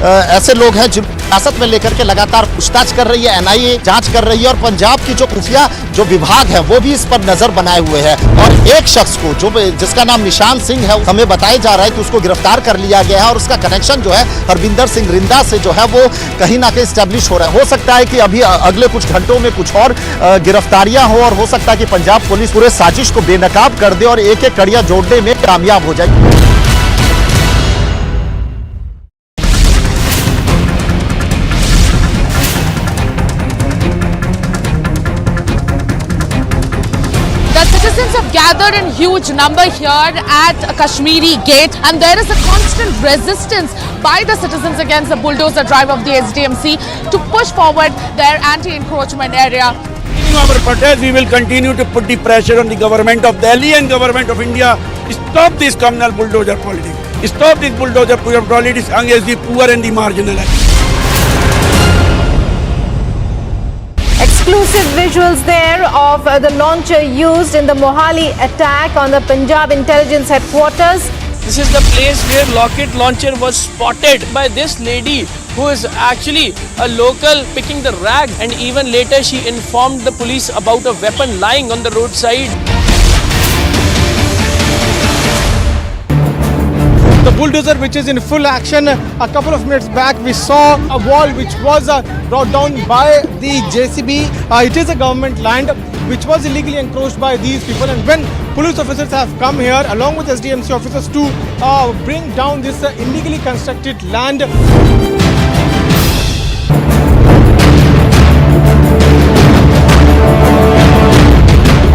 ऐसे लोग हैं जिन हिरासत में लेकर के लगातार पूछताछ कर रही है, एनआईए जांच कर रही है और पंजाब की जो खुफिया जो विभाग है वो भी इस पर नजर बनाए हुए है। और एक शख्स को जो जिसका नाम निशान सिंह है, हमें बताया जा रहा है कि उसको गिरफ्तार कर लिया गया है और उसका कनेक्शन जो है हरविंदर सिंह रिंदा से जो है वो कहीं ना कहीं स्टैब्लिश हो रहा है। हो सकता है कि अभी अगले कुछ घंटों में कुछ और गिरफ्तारियां हो और हो सकता है कि पंजाब पुलिस पूरे साजिश को बेनकाब कर दे और एक एक कड़ियां जोड़ने में कामयाब हो जाए। Citizens have gathered in huge number here at Kashmiri Gate, and there is a constant resistance by the citizens against the bulldozer drive of the SDMC to push forward their anti-encroachment area. In our protest, we will continue to put the pressure on the government of Delhi and government of India. Stop this communal bulldozer politics. Stop this bulldozer politics against the poor and the marginalized. Exclusive visuals there of the launcher used in the Mohali attack on the Punjab intelligence headquarters. This is the place where rocket launcher was spotted by this lady who is actually a local picking the rag, and even later she informed the police about a weapon lying on the roadside. The bulldozer which is in full action. A couple of minutes back we saw a wall which was brought down by the JCB. It is a government land which was illegally encroached by these people, and when police officers have come here along with SDMC officers to bring down this illegally constructed land.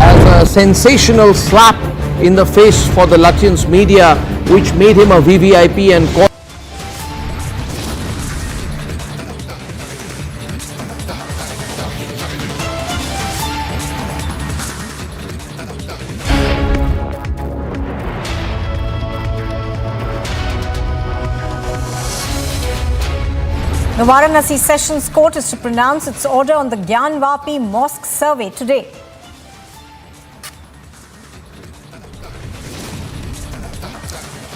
As a sensational slap in the face for the Lutyens media, which made him a VVIP and called The Varanasi Sessions Court is to pronounce its order on the Gyanvapi Mosque survey today.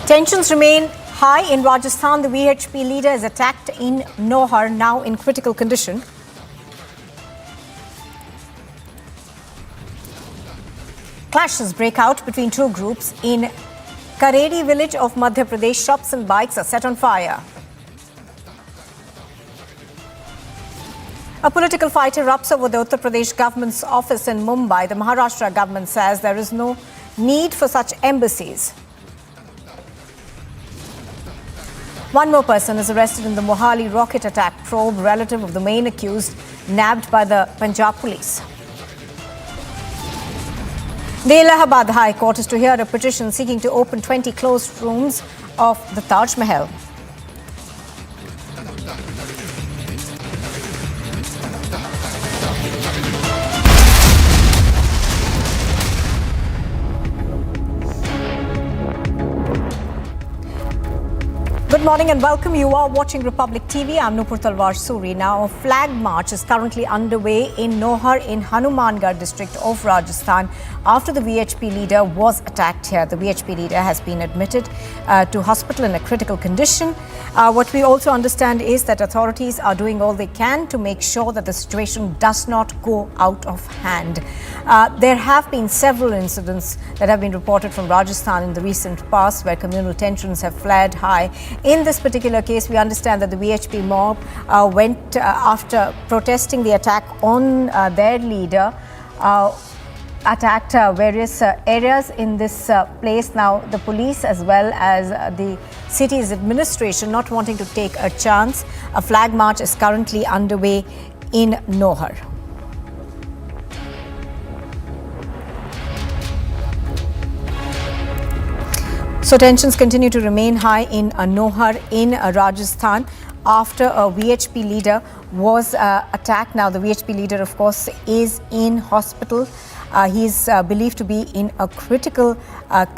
Tensions remain high in Rajasthan. The VHP leader is attacked in Nohar, now in critical condition. Clashes break out between two groups in Karedi village of Madhya Pradesh. Shops and bikes are set on fire. A political fight erupts over the Uttar Pradesh government's office in Mumbai. The Maharashtra government says there is no need for such embassies. One more person is arrested in the Mohali rocket attack probe, relative of the main accused, nabbed by the Punjab police. The Allahabad High Court is to hear a petition seeking to open 20 closed rooms of the Taj Mahal. Good morning and welcome. You are watching Republic TV. I'm Nupur Talwar Suri. Now, a flag march is currently underway in Nohar in Hanumangarh district of Rajasthan after the VHP leader was attacked here. The VHP leader has been admitted to hospital in a critical condition. What we also understand is that authorities are doing all they can to make sure that the situation does not go out of hand. There have been several incidents that have been reported from Rajasthan in the recent past where communal tensions have flared high. In in this particular case, we understand that the VHP mob went after protesting the attack on their leader, attacked various areas in this place. Now, the police as well as the city's administration not wanting to take a chance. A flag march is currently underway in Nohar. So tensions continue to remain high in Nohar in Rajasthan after a VHP leader was attacked. Now the VHP leader, of course, is in hospital. He is believed to be in a critical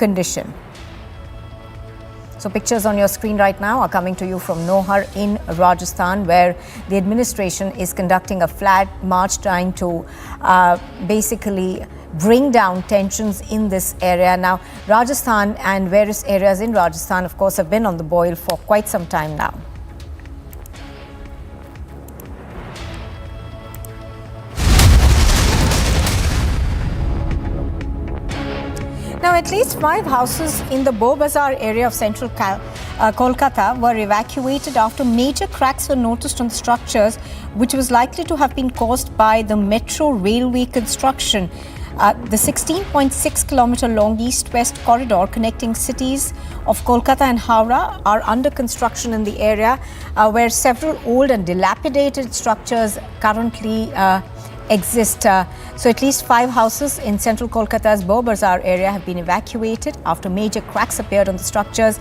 condition. So pictures on your screen right now are coming to you from Nohar in Rajasthan, where the administration is conducting a flag march trying to basically bring down tensions in this area. Now, Rajasthan and various areas in Rajasthan, of course, have been on the boil for quite some time now. Now, at least 5 houses in the Bow Bazaar area of central Kolkata were evacuated after major cracks were noticed on the structures, which was likely to have been caused by the metro railway construction. The 16.6-kilometer long east-west corridor connecting cities of Kolkata and Howrah are under construction in the area, where several old and dilapidated structures currently exist. So at least 5 houses in central Kolkata's Bow Bazaar area have been evacuated after major cracks appeared on the structures.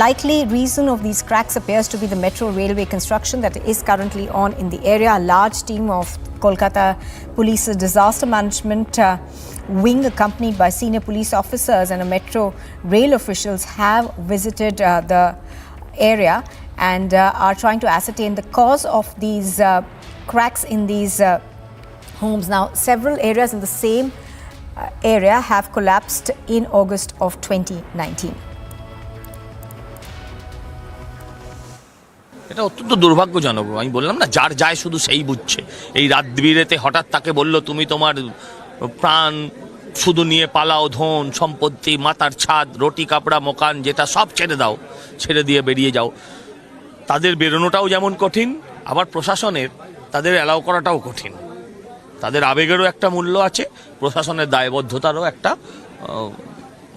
Likely reason of these cracks appears to be the metro railway construction that is currently on in the area. A large team of Kolkata Police's disaster management wing, accompanied by senior police officers and metro rail officials, have visited the area and are trying to ascertain the cause of these cracks in these homes. Now, several areas in the same area have collapsed in August of 2019. এটা অত্যন্ত দুর্ভাগ্যজনক। আমি বললাম না, যার যায় শুধু সেই বুঝছে। এই রাত বিরেতে হঠাৎ তাকে বলল, তুমি তোমার প্রাণ শুধু নিয়ে পালাও, ধন সম্পত্তি, মাথার ছাদ, রুটি কাপড়া মকান যেটা সব ছেড়ে দাও, ছেড়ে দিয়ে বেরিয়ে যাও। তাদের বেরোনোটাও যেমন কঠিন, আবার প্রশাসনের তাদের অ্যালাউ করাটাও কঠিন। তাদের আবেগেরও একটা মূল্য আছে, প্রশাসনের দায়বদ্ধতারও একটা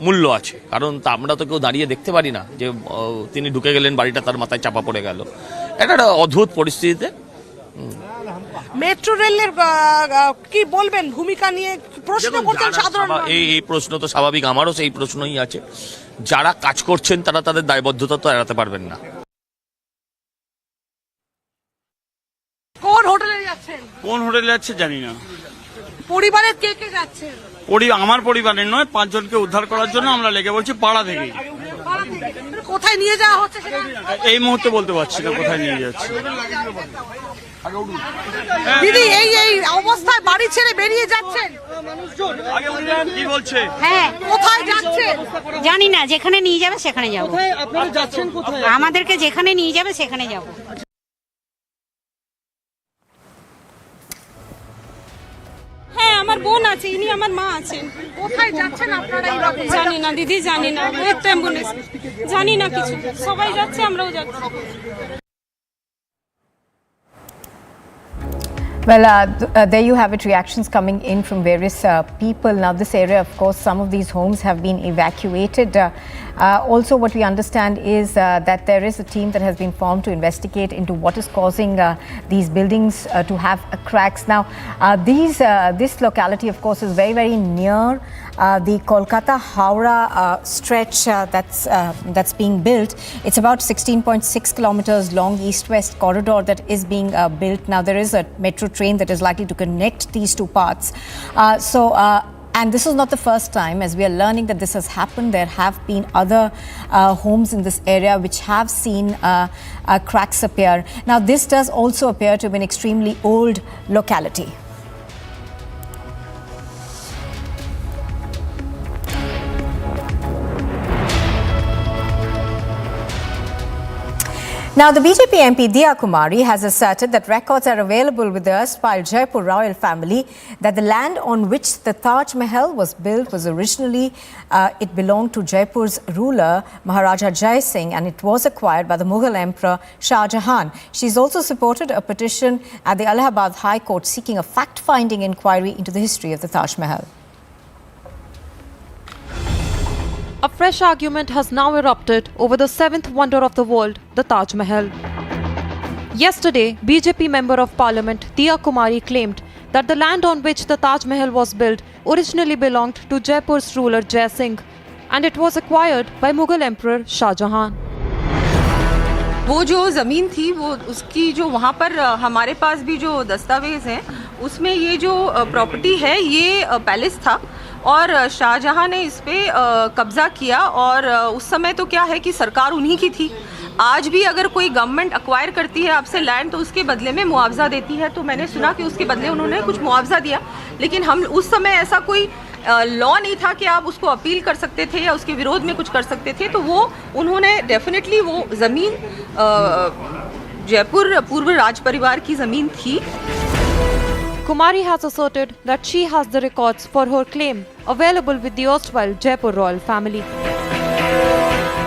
মূল্য আছে। কারণ তা আমরা তো কেউ দাঁড়িয়ে দেখতে পারি না যে তিনি ঢুকে গেলেন, বাড়িটা তার মাথায় চাপা পড়ে গেল। এটা একটা অদ্ভুত পরিস্থিতিতে। মেট্রো রেলের কি বলবেন ভূমিকা নিয়ে প্রশ্ন করছেন সাধারণ। এই প্রশ্ন তো স্বাভাবিক, আমারও সেই প্রশ্নই আছে। যারা কাজ করছেন তারা তাদের দায়বদ্ধতা তো এড়াতে পারবেন না। কোন হোটেলে যাচ্ছেন? কোন হোটেলে যাচ্ছে জানি না। পরিবারের কে কে যাচ্ছেন? আমার পরিবারের নয়, 5 জনকে উদ্ধার করার জন্য আমরা লেগে বলছি পাড়া থেকে। কোথায় নিয়ে যাওয়া হচ্ছে এই মুহূর্তে বলতে পারছি না কোথায় নিয়ে যাচ্ছে। দিদি, এই অবস্থায় বাড়ি ছেড়ে বেরিয়ে যাচ্ছেন, কি বলছে? হ্যাঁ, কোথায় যাচ্ছেন? জানি না, যেখানে নিয়ে যাবে সেখানে যাবো। আপনারা যাচ্ছেন কোথায়? আমাদেরকে যেখানে নিয়ে যাবে সেখানে যাবো। হ্যাঁ, আমার বোন আছে, ইনি আমার মা আছেন। কোথায় যাচ্ছেন আপনারা? জানি না দিদি, জানি না। একটা অ্যাম্বুলেন্স, জানি না কিছু। সবাই যাচ্ছে, আমরাও যাচ্ছি। Well, there you have it, reactions coming in from various people. Now, this area, of course, some of these homes have been evacuated. Also, what we understand is that there is a team that has been formed to investigate into what is causing these buildings to have cracks. Now, this locality, of course, is very, very near the Kolkata-Howrah stretch that's being built. It's about 16.6 kilometers long east-west corridor that is being built. Now, there is a metro train that is likely to connect these two parts. And this is not the first time. As we are learning that this has happened, there have been other homes in this area which have seen cracks appear. Now, this does also appear to be an extremely old locality. Now, the BJP MP Diya Kumari has asserted that records are available with the erstwhile Jaipur royal family that the land on which the Taj Mahal was built was originally, it belonged to Jaipur's ruler Maharaja Jai Singh, and it was acquired by the Mughal Emperor Shah Jahan. She's also supported a petition at the Allahabad High Court seeking a fact-finding inquiry into the history of the Taj Mahal. A fresh argument has now erupted over the seventh wonder of the world, the Taj Mahal. Yesterday, BJP Member of Parliament Diya Kumari claimed that the land on which the Taj Mahal was built originally belonged to Jaipur's ruler Jai Singh, and it was acquired by Mughal Emperor Shah Jahan. वो जो ज़मीन थी वो उसकी जो वहाँ पर हमारे पास भी जो दस्तावेज़ हैं उसमें ये जो प्रॉपर्टी है ये पैलेस था और शाहजहां ने इस पे कब्ज़ा किया और उस समय तो क्या है कि सरकार उन्हीं की थी। आज भी अगर कोई गवर्नमेंट एक्वायर करती है आपसे लैंड तो उसके बदले में मुआवजा देती है, तो मैंने सुना कि उसके बदले उन्होंने कुछ मुआवजा दिया, लेकिन हम उस समय ऐसा कोई लॉ नहीं था कि आप उसको अपील कर सकते थे या उसके विरोध में कुछ कर सकते थे। तो वो उन्होंने डेफिनेटली वो ज़मीन जयपुर पूर्व राज परिवार की ज़मीन थी। Kumari has asserted that she has the records for her claim available with the erstwhile Jaipur royal family.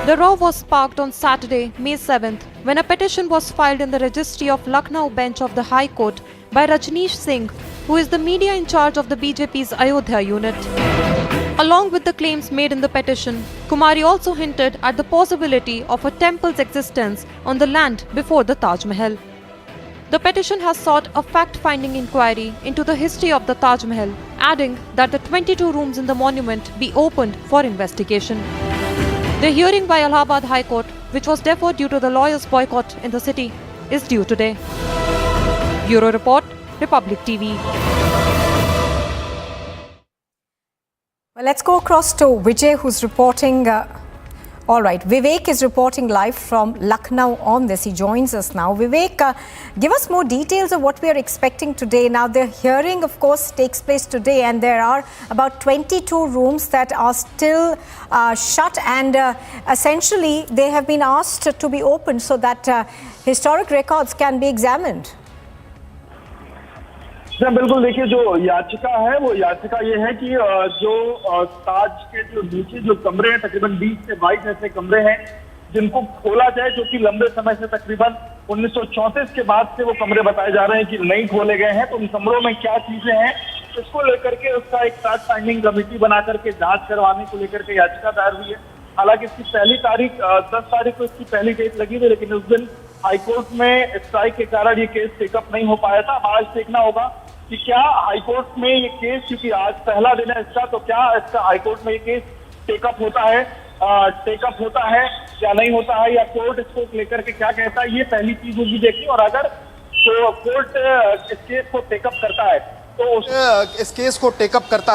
The row was sparked on Saturday, May 7th, when a petition was filed in the registry of Lucknow bench of the High Court by Rajneesh Singh, who is the media in charge of the BJP's Ayodhya unit. Along with the claims made in the petition, Kumari also hinted at the possibility of a temple's existence on the land before the Taj Mahal. The petition has sought a fact-finding inquiry into the history of the Taj Mahal, adding that the 22 rooms in the monument be opened for investigation. The hearing by Allahabad High Court, which was deferred due to the lawyers' boycott in the city, is due today. Bureau Report, Republic TV. Well, let's go across to Vijay, who's reporting. All right, Vivek is reporting live from Lucknow on this. He joins us now. Vivek, give us more details of what we are expecting today. Now, the hearing, of course, takes place today, and there are about 22 rooms that are still shut, and essentially they have been asked to be opened so that historic records can be examined. बिल्कुल, देखिए जो याचिका है वो याचिका ये है कि जो ताज के जो नीचे जो कमरे हैं तकरीबन 20 से 22 ऐसे कमरे हैं जिनको खोला जाए, जो कि लंबे समय से तकरीबन 1934 के बाद से वो कमरे बताए जा रहे हैं कि नहीं खोले गए हैं। तो उन कमरों में क्या चीजें हैं इसको लेकर के उसका एक फैक्ट फाइंडिंग कमेटी बना करके जांच करवाने को लेकर के याचिका दायर हुई है। हालांकि इसकी पहली तारीख 10 तारीख को इसकी पहली डेट लगी थी, लेकिन उस दिन हाईकोर्ट में स्ट्राइक के कारण ये केस टेकअप नहीं हो पाया था। आज देखना होगा कि क्या हाईकोर्ट में ये केस, क्योंकि आज पहला दिन है इसका, तो क्या इसका हाईकोर्ट में ये केस टेकअप होता है या नहीं होता है, या कोर्ट इसको लेकर के क्या कहता है, ये पहली चीज होगी देखनी। और अगर तो कोर्ट इस केस को टेकअप करता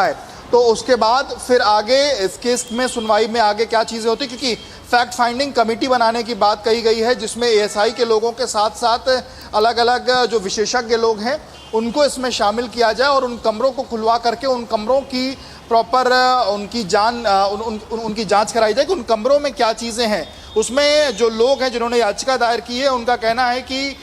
है तो उसके बाद फिर आगे इस केस में सुनवाई में आगे क्या चीजें होती, क्योंकि फैक्ट फाइंडिंग कमेटी बनाने की बात कही गई है जिसमें एएसआई के लोगों के साथ साथ अलग अलग जो विशेषज्ञ लोग हैं उनको इसमें शामिल किया जाए और उन कमरों को खुलवा करके उन कमरों की प्रॉपर उनकी जांच कराई जाए कि उन कमरों में क्या चीज़ें हैं। उसमें जो लोग हैं जिन्होंने याचिका दायर की है उनका कहना है कि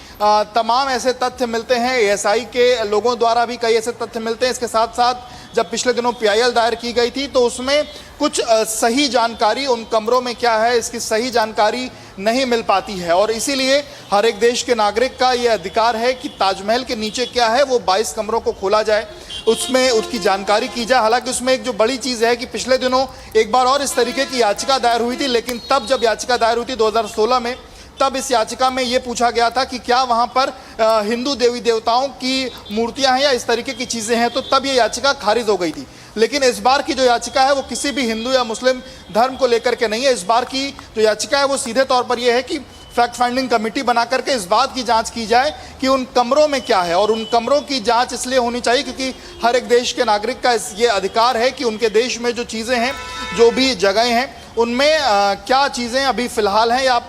तमाम ऐसे तथ्य मिलते हैं, एएसआई के लोगों द्वारा भी कई ऐसे तथ्य मिलते हैं। इसके साथ साथ जब पिछले दिनों पीआईएल दायर की गई थी तो उसमें कुछ सही जानकारी उन कमरों में क्या है इसकी सही जानकारी नहीं मिल पाती है, और इसीलिए हर एक देश के नागरिक का ये अधिकार है कि ताजमहल के नीचे क्या है वो 22 कमरों को खोला जाए, उसमें उसकी जानकारी की जाए। हालांकि उसमें एक जो बड़ी चीज़ है कि पिछले दिनों एक बार और इस तरीके की याचिका दायर हुई थी, लेकिन तब जब याचिका दायर हुई थी 2016 में, तब इस याचिका में ये पूछा गया था कि क्या वहाँ पर हिंदू देवी देवताओं की मूर्तियाँ हैं या इस तरीके की चीज़ें हैं, तो तब ये याचिका खारिज हो गई थी। लेकिन इस बार की जो याचिका है वो किसी भी हिंदू या मुस्लिम धर्म को लेकर के नहीं है। इस बार की जो याचिका है वो सीधे तौर पर यह है कि फैक्ट फाइंडिंग कमेटी बना करके इस बात की जांच की जाए कि उन कमरों में क्या है, और उन कमरों की जांच इसलिए होनी चाहिए क्योंकि हर एक देश के नागरिक का ये अधिकार है कि उनके देश में जो चीज़ें हैं, जो भी जगहें हैं, उनमें क्या चीज़ें अभी फ़िलहाल हैं या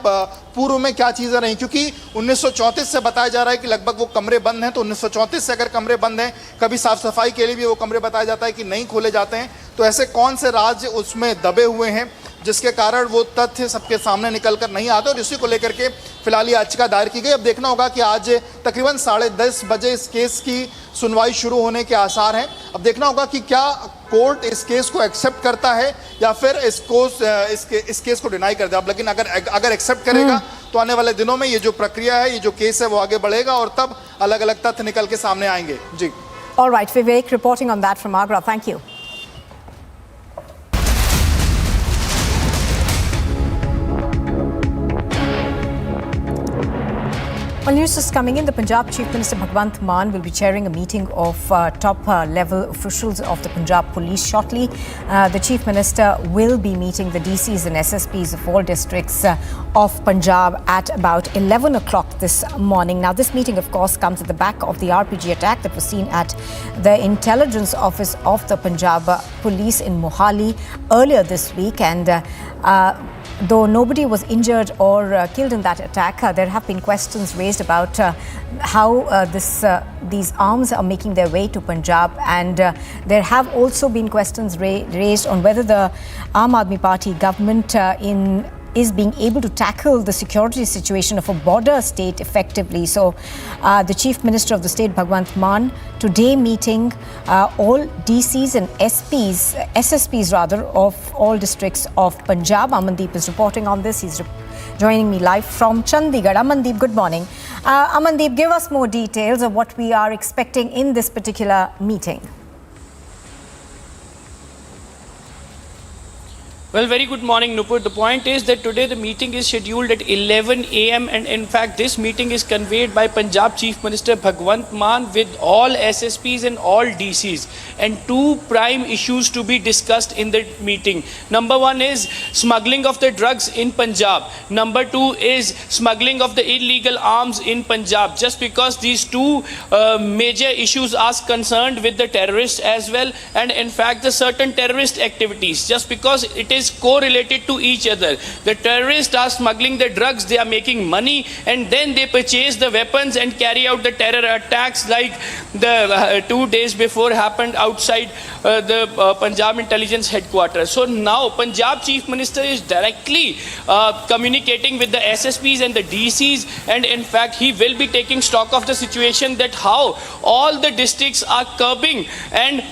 पूर्व में क्या चीज़ें रहीं। क्योंकि 1934 से बताया जा रहा है कि लगभग वो कमरे बंद हैं, तो 1934 से अगर कमरे बंद हैं, कभी साफ़ सफाई के लिए भी वो कमरे बताया जाता है कि नहीं खोले जाते हैं, तो ऐसे कौन से राज्य उसमें दबे हुए हैं जिसके कारण वो तथ्य सबके सामने निकल कर नहीं आते, और इसी को लेकर के फिलहाल ये याचिका दायर की गई। अब देखना होगा कि आज तकरीबन 10:30 बजे इस केस की सुनवाई शुरू होने के आसार हैं। अब देखना होगा कि क्या कोर्ट इस केस को एक्सेप्ट करता है या फिर इस केस को डिनाई कर दे। अब लेकिन अगर एक्सेप्ट करेगा तो आने वाले दिनों में ये जो प्रक्रिया है, ये जो केस है, वो आगे बढ़ेगा और तब अलग अलग तथ्य निकल के सामने आएंगे। जी, All right, Vivek reporting on that from Agra. Thank you. Well, news is coming in. The Punjab Chief Minister Bhagwant Mann will be chairing a meeting of top level officials of the Punjab Police shortly. The Chief Minister will be meeting the DCs and SSPs of all districts of Punjab at about 11 o'clock this morning. Now, this meeting, of course, comes at the back of the RPG attack that was seen at the Intelligence Office of the Punjab Police in Mohali earlier this week. And though nobody was injured or killed in that attack, there have been questions raised about how these arms are making their way to Punjab, and there have also been questions raised on whether the Aam Aadmi Party government is being able to tackle the security situation of a border state effectively. So the Chief Minister of the state, Bhagwant Mann, today meeting all DCs and SSPs rather, of all districts of Punjab. Amandeep is reporting on this. He's joining me live from Chandigarh. Amandeep, good morning. Amandeep, give us more details of what we are expecting in this particular meeting. Well, very good morning, Nupur. The point is that today the meeting is scheduled at 11 a.m. and in fact this meeting is conveyed by Punjab Chief Minister Bhagwant Mann with all SSPs and all DCs, and two prime issues to be discussed in the meeting. Number one is smuggling of the drugs in Punjab. Number two is smuggling of the illegal arms in Punjab, just because these two major issues are concerned with the terrorists as well, and in fact the certain terrorist activities, just because it is correlated to each other. The terrorists are smuggling the drugs, they are making money, and then they purchase the weapons and carry out the terror attacks like the 2 days before happened outside the Punjab Intelligence Headquarters. So now Punjab Chief Minister is directly communicating with the SSPs and the DCs, and in fact he will be taking stock of the situation, that how all the districts are curbing and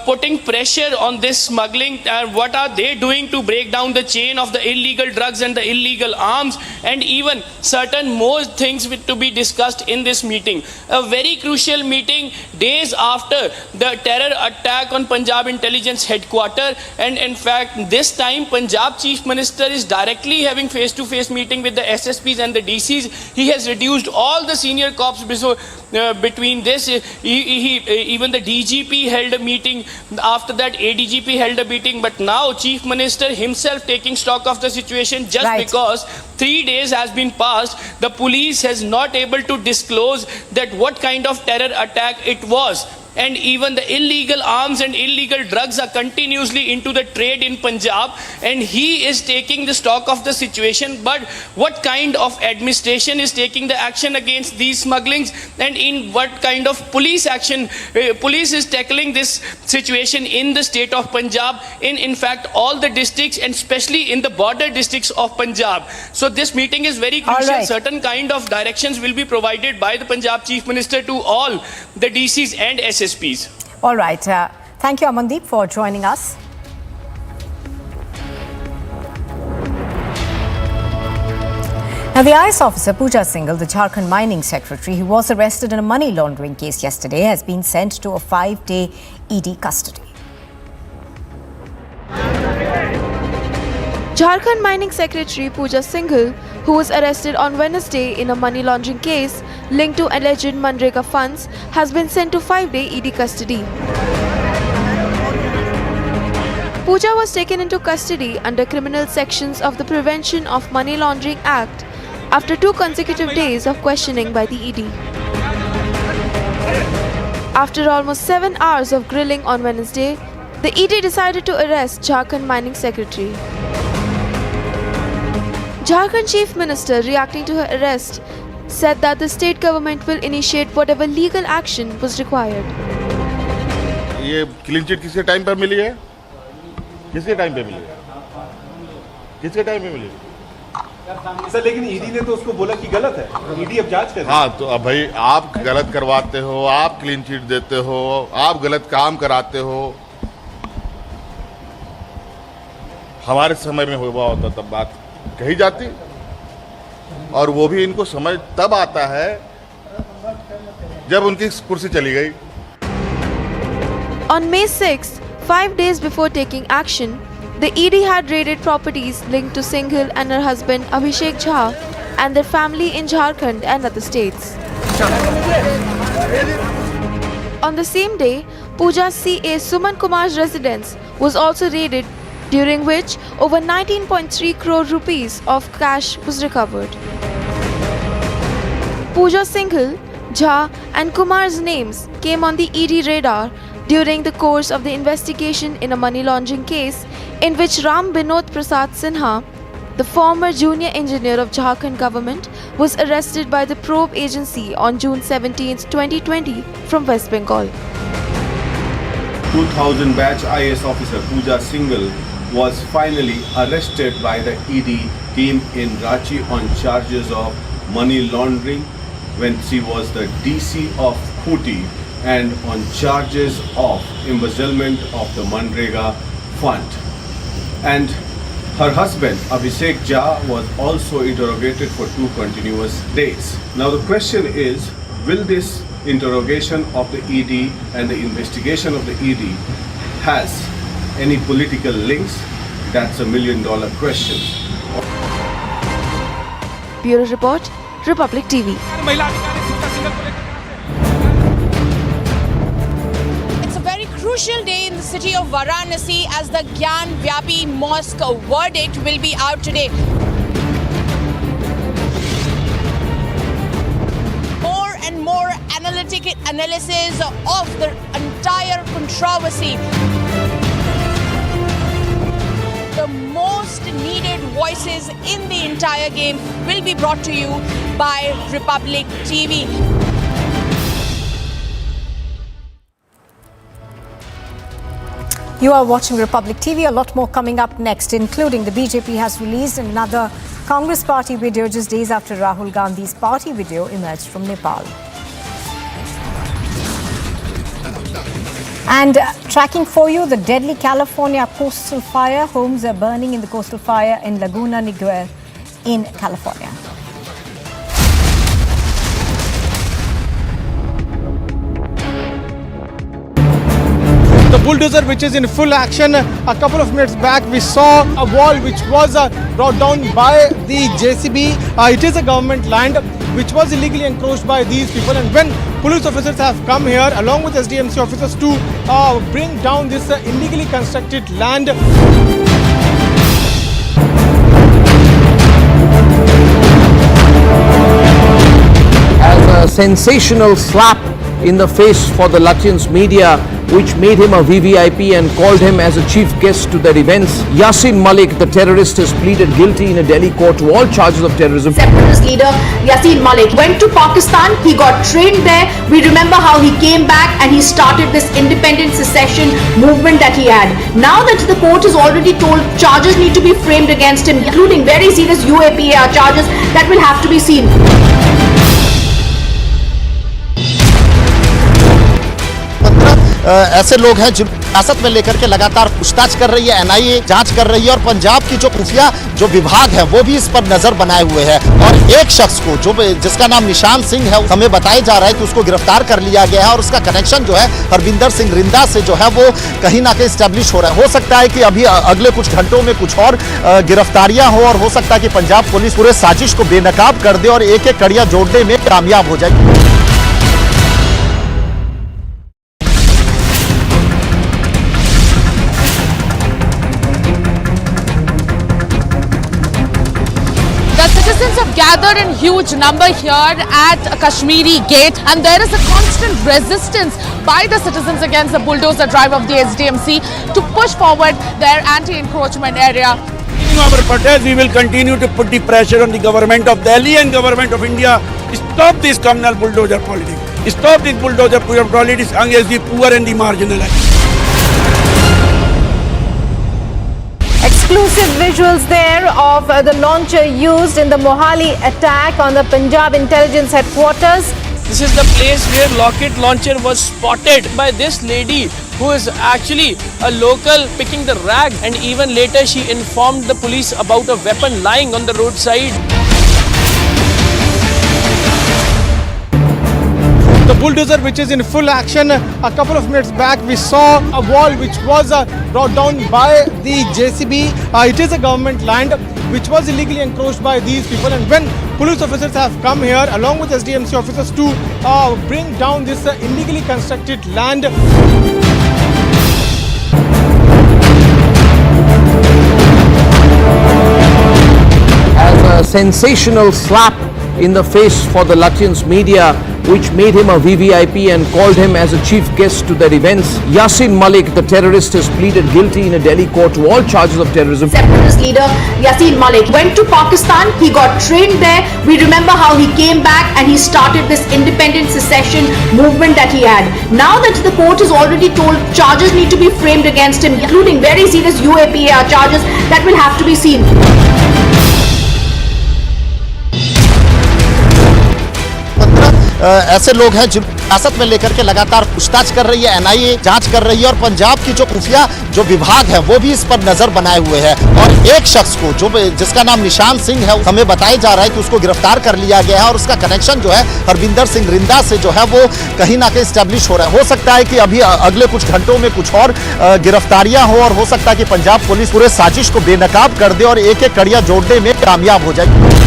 putting pressure on this smuggling, and what are they doing to break down the chain of the illegal drugs and the illegal arms, and even certain more things to be discussed in this meeting. A very crucial meeting days after the terror attack on Punjab Intelligence Headquarters, and in fact this time Punjab Chief Minister is directly having face-to-face meeting with the SSPs and the DCs. He has reduced all the senior cops between this. Even the DGP held a meeting, after that ADGP held a meeting, but now Chief Minister himself taking stock of the situation, just because 3 days has been passed, the police has not able to disclose that what kind of terror attack it was. And even the illegal arms and illegal drugs are continuously into the trade in Punjab, and he is taking the stock of the situation. But what kind of administration is taking the action against these smugglings, and in what kind of police action police is tackling this situation in the state of Punjab, in fact all the districts, and especially in the border districts of Punjab. So this meeting is very crucial. Certain kind of directions will be provided by the Punjab Chief Minister to all the DCs and SSPs. All right. Thank you, Amandeep, for joining us. Now, the IS officer Pooja Singhal, the Jharkhand mining secretary, who was arrested in a money laundering case yesterday, has been sent to a 5-day ED custody. Jharkhand mining secretary Pooja Singhal, who was arrested on Wednesday in a money laundering case linked to alleged Manrega funds, has been sent to 5-day ED custody. Pooja was taken into custody under criminal sections of the Prevention of Money Laundering Act after 2 consecutive days of questioning by the ED. After almost 7 hours of grilling on Wednesday, the ED decided to arrest Jharkhand mining secretary. Jharkhand Chief Minister, reacting to her arrest, said that the state government will initiate whatever legal action was required. ये clean chit किसके time पर मिली है? किसके time पे मिली है? किसके time में मिली? Sir लेकिन ईडी ने तो उसको बोला कि गलत है, ईडी अब जांच कर रही है। हाँ, तो अब भाई आप गलत करवाते हो, आप क्लीन चिट देते हो, आप गलत काम कराते हो। हमारे समय में हुआ होता तब बात कही जाती, और वो भी इनको समझ तब आता है जब उनकी कुर्सी चली गई। On May 6, 5 days before taking action, the ED had raided properties linked to Singhal and her husband Abhishek Jha and their family in Jharkhand and other states. On the same day, Pooja's CA Suman Kumar's residence was also raided, during which over 19.3 crore rupees of cash was recovered. Pooja Singhal, Jha and Kumar's names came on the ED radar during the course of the investigation in a money laundering case in which Ram Binod Prasad Sinha, the former junior engineer of Jharkhand government, was arrested by the probe agency on June 17, 2020 from West Bengal. 2000 batch IAS officer Pooja Singhal was finally arrested by the ED team in Ranchi on charges of money laundering when she was the DC of Khuti, and on charges of embezzlement of the Manrega fund. And her husband Abhishek Jha was also interrogated for 2 continuous days. Now the question is, will this interrogation of the ED and the investigation of the ED has any political links? That's $1 million question. Bureau Report, Republic TV. Crucial day in the city of Varanasi as the Gyan Vyapi Mosque verdict will be out today. More and more analysis of the entire controversy. The most needed voices in the entire game will be brought to you by Republic TV. You are watching Republic TV. A lot more coming up next, including the BJP has released another Congress party video just days after Rahul Gandhi's party video emerged from Nepal. And tracking for you the deadly California coastal fire. Homes are burning in the coastal fire in Laguna Niguel in California. The bulldozer which is in full action. A couple of minutes back we saw a wall which was brought down by the JCB. It is a government land which was illegally encroached by these people, and when police officers have come here along with SDMC officers to bring down this illegally constructed land. As a sensational slap in the face for the Lutyens media, which made him a VVIP and called him as a chief guest to their events. Yasin Malik, the terrorist, has pleaded guilty in a Delhi court to all charges of terrorism. Separatist leader Yasin Malik went to Pakistan. He got trained there. We remember how he came back and he started this independent secession movement that he had. Now that the court has already told charges need to be framed against him, including very serious UAPA charges that will have to be seen. ऐसे लोग हैं जिन हिरासत में लेकर के लगातार पूछताछ कर रही है, एनआईए जांच कर रही है, और पंजाब की जो खुफिया जो विभाग है वो भी इस पर नजर बनाए हुए है। और एक शख्स को जो जिसका नाम निशान सिंह है, हमें बताया जा रहा है कि उसको गिरफ्तार कर लिया गया है, और उसका कनेक्शन जो है हरविंदर सिंह रिंदा से जो है वो कहीं ना कहीं स्टैब्लिश हो रहा है। हो सकता है कि अभी अगले कुछ घंटों में कुछ और गिरफ्तारियां हो, और हो सकता है कि पंजाब पुलिस पूरे साजिश को बेनकाब कर दे और एक एक कड़ियां जोड़ने में कामयाब हो जाए। Citizens have gathered in huge number here at Kashmiri Gate, and there is a constant resistance by the citizens against the bulldozer drive of the SDMC to push forward their anti-encroachment area. In our protest, we will continue to put the pressure on the government of Delhi and government of India. Stop this communal bulldozer politics. Stop this bulldozer politics against the poor and the marginalized. Exclusive visuals there of the launcher used in the Mohali attack on the Punjab intelligence headquarters. This is the place where rocket launcher was spotted by this lady who is actually a local picking the rag, and even later she informed the police about a weapon lying on the roadside. The bulldozer which is in full action. A couple of minutes back we saw a wall which was brought down by the JCB. It is a government land which was illegally encroached by these people, and when police officers have come here along with SDMC officers to bring down this illegally constructed land. As a sensational slap in the face for the Lutyens media, which made him a VVIP and called him as a chief guest to their events. Yassin Malik, the terrorist, has pleaded guilty in a Delhi court to all charges of terrorism. Separatist leader Yassin Malik went to Pakistan. He got trained there. We remember how he came back and he started this independent secession movement that he had. Now that the court has already told charges need to be framed against him, including very serious UAPA charges that will have to be seen. ऐसे लोग हैं जिन हिरासत में लेकर के लगातार पूछताछ कर रही है, एनआईए जांच कर रही है, और पंजाब की जो खुफिया जो विभाग है वो भी इस पर नजर बनाए हुए है। और एक शख्स को जो जिसका नाम निशान सिंह है, हमें बताया जा रहा है कि उसको गिरफ्तार कर लिया गया है, और उसका कनेक्शन जो है हरविंदर सिंह रिंदा से जो है वो कहीं ना कहीं स्टैब्लिश हो रहा है। हो सकता है कि अभी अगले कुछ घंटों में कुछ और गिरफ्तारियां हो, और हो सकता है कि पंजाब पुलिस पूरे साजिश को बेनकाब कर दे और एक एक कड़ियां जोड़ने में कामयाब हो जाए।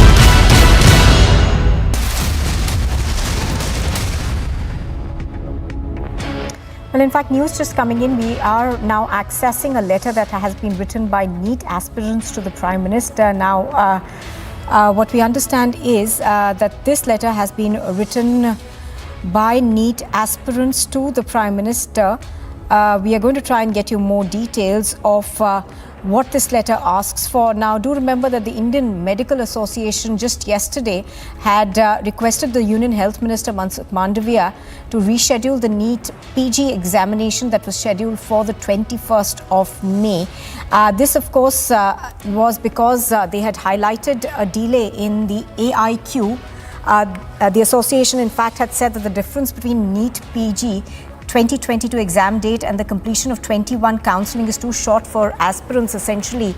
Well, in fact, news just coming in, we are now accessing a letter that has been written by NEET aspirants to the Prime Minister. Now, what we understand is that this letter has been written by NEET aspirants to the Prime Minister. We are going to try and get you more details of what this letter asks for. Now, do remember that the Indian Medical Association just yesterday had requested the Union Health Minister Mansukh Mandavia to reschedule the NEET PG examination that was scheduled for the 21st of May. This, of course, was because they had highlighted a delay in the AIQ. The association, in fact, had said that the difference between NEET PG 2022 exam date and the completion of 21 counselling is too short for aspirants essentially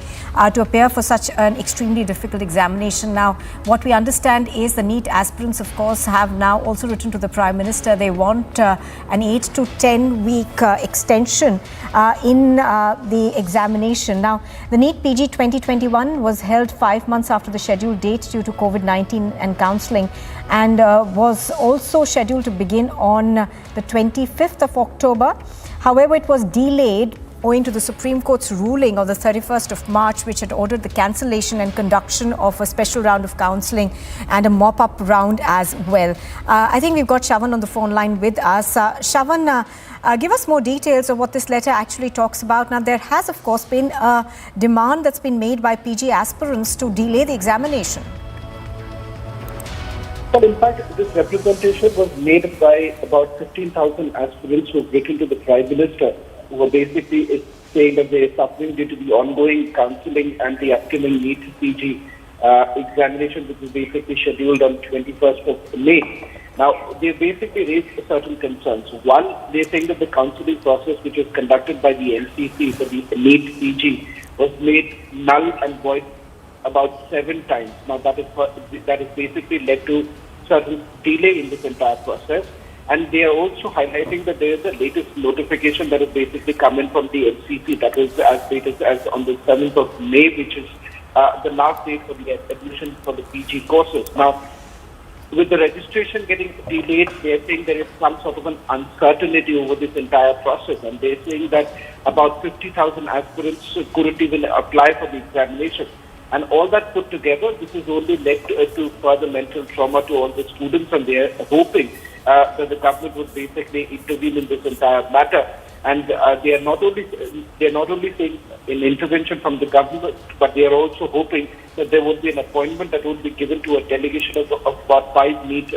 to appear for such an extremely difficult examination. Now, what we understand is the NEET aspirants, of course, have now also written to the Prime Minister. They want an 8 to 10 week extension in the examination. Now, the NEET PG 2021 was held 5 months after the scheduled date due to COVID-19 and counselling, and was also scheduled to begin on the 25th of October. However, it was delayed owing to the Supreme Court's ruling on the 31st of March, which had ordered the cancellation and conduction of a special round of counselling and a mop-up round as well. I think we've got Shavan on the phone line with us. Shavan, give us more details of what this letter actually talks about. Now, there has, of course, been a demand that's been made by PG aspirants to delay the examination. Well, in fact, this representation was made by about 15,000 aspirants who have written to the Prime Minister, who were basically saying that they are suffering due to the ongoing counselling and the upcoming NEET PG examination, which is basically scheduled on 21st of May. Now, they basically raised certain concerns. One, they're saying that the counselling process, which was conducted by the NCC for the NEET PG, was made null and void about 7 times. Now, that is basically led to certain delay in this entire process. And they are also highlighting that there is a latest notification that has basically come in from the NCC, that is as late as on the 7th of May, which is the last date for the admission for the PG courses. Now, with the registration getting delayed, they are saying there is some sort of an uncertainty over this entire process, and they are saying that about 50,000 aspirants couldn't even apply for the examination. And all that put together, this has only led to further mental trauma to all the students, and they are hoping that the government would basically intervene in this entire matter. And they are not only saying an intervention from the government, but they are also hoping that there would be an appointment that would be given to a delegation of about 5 NEET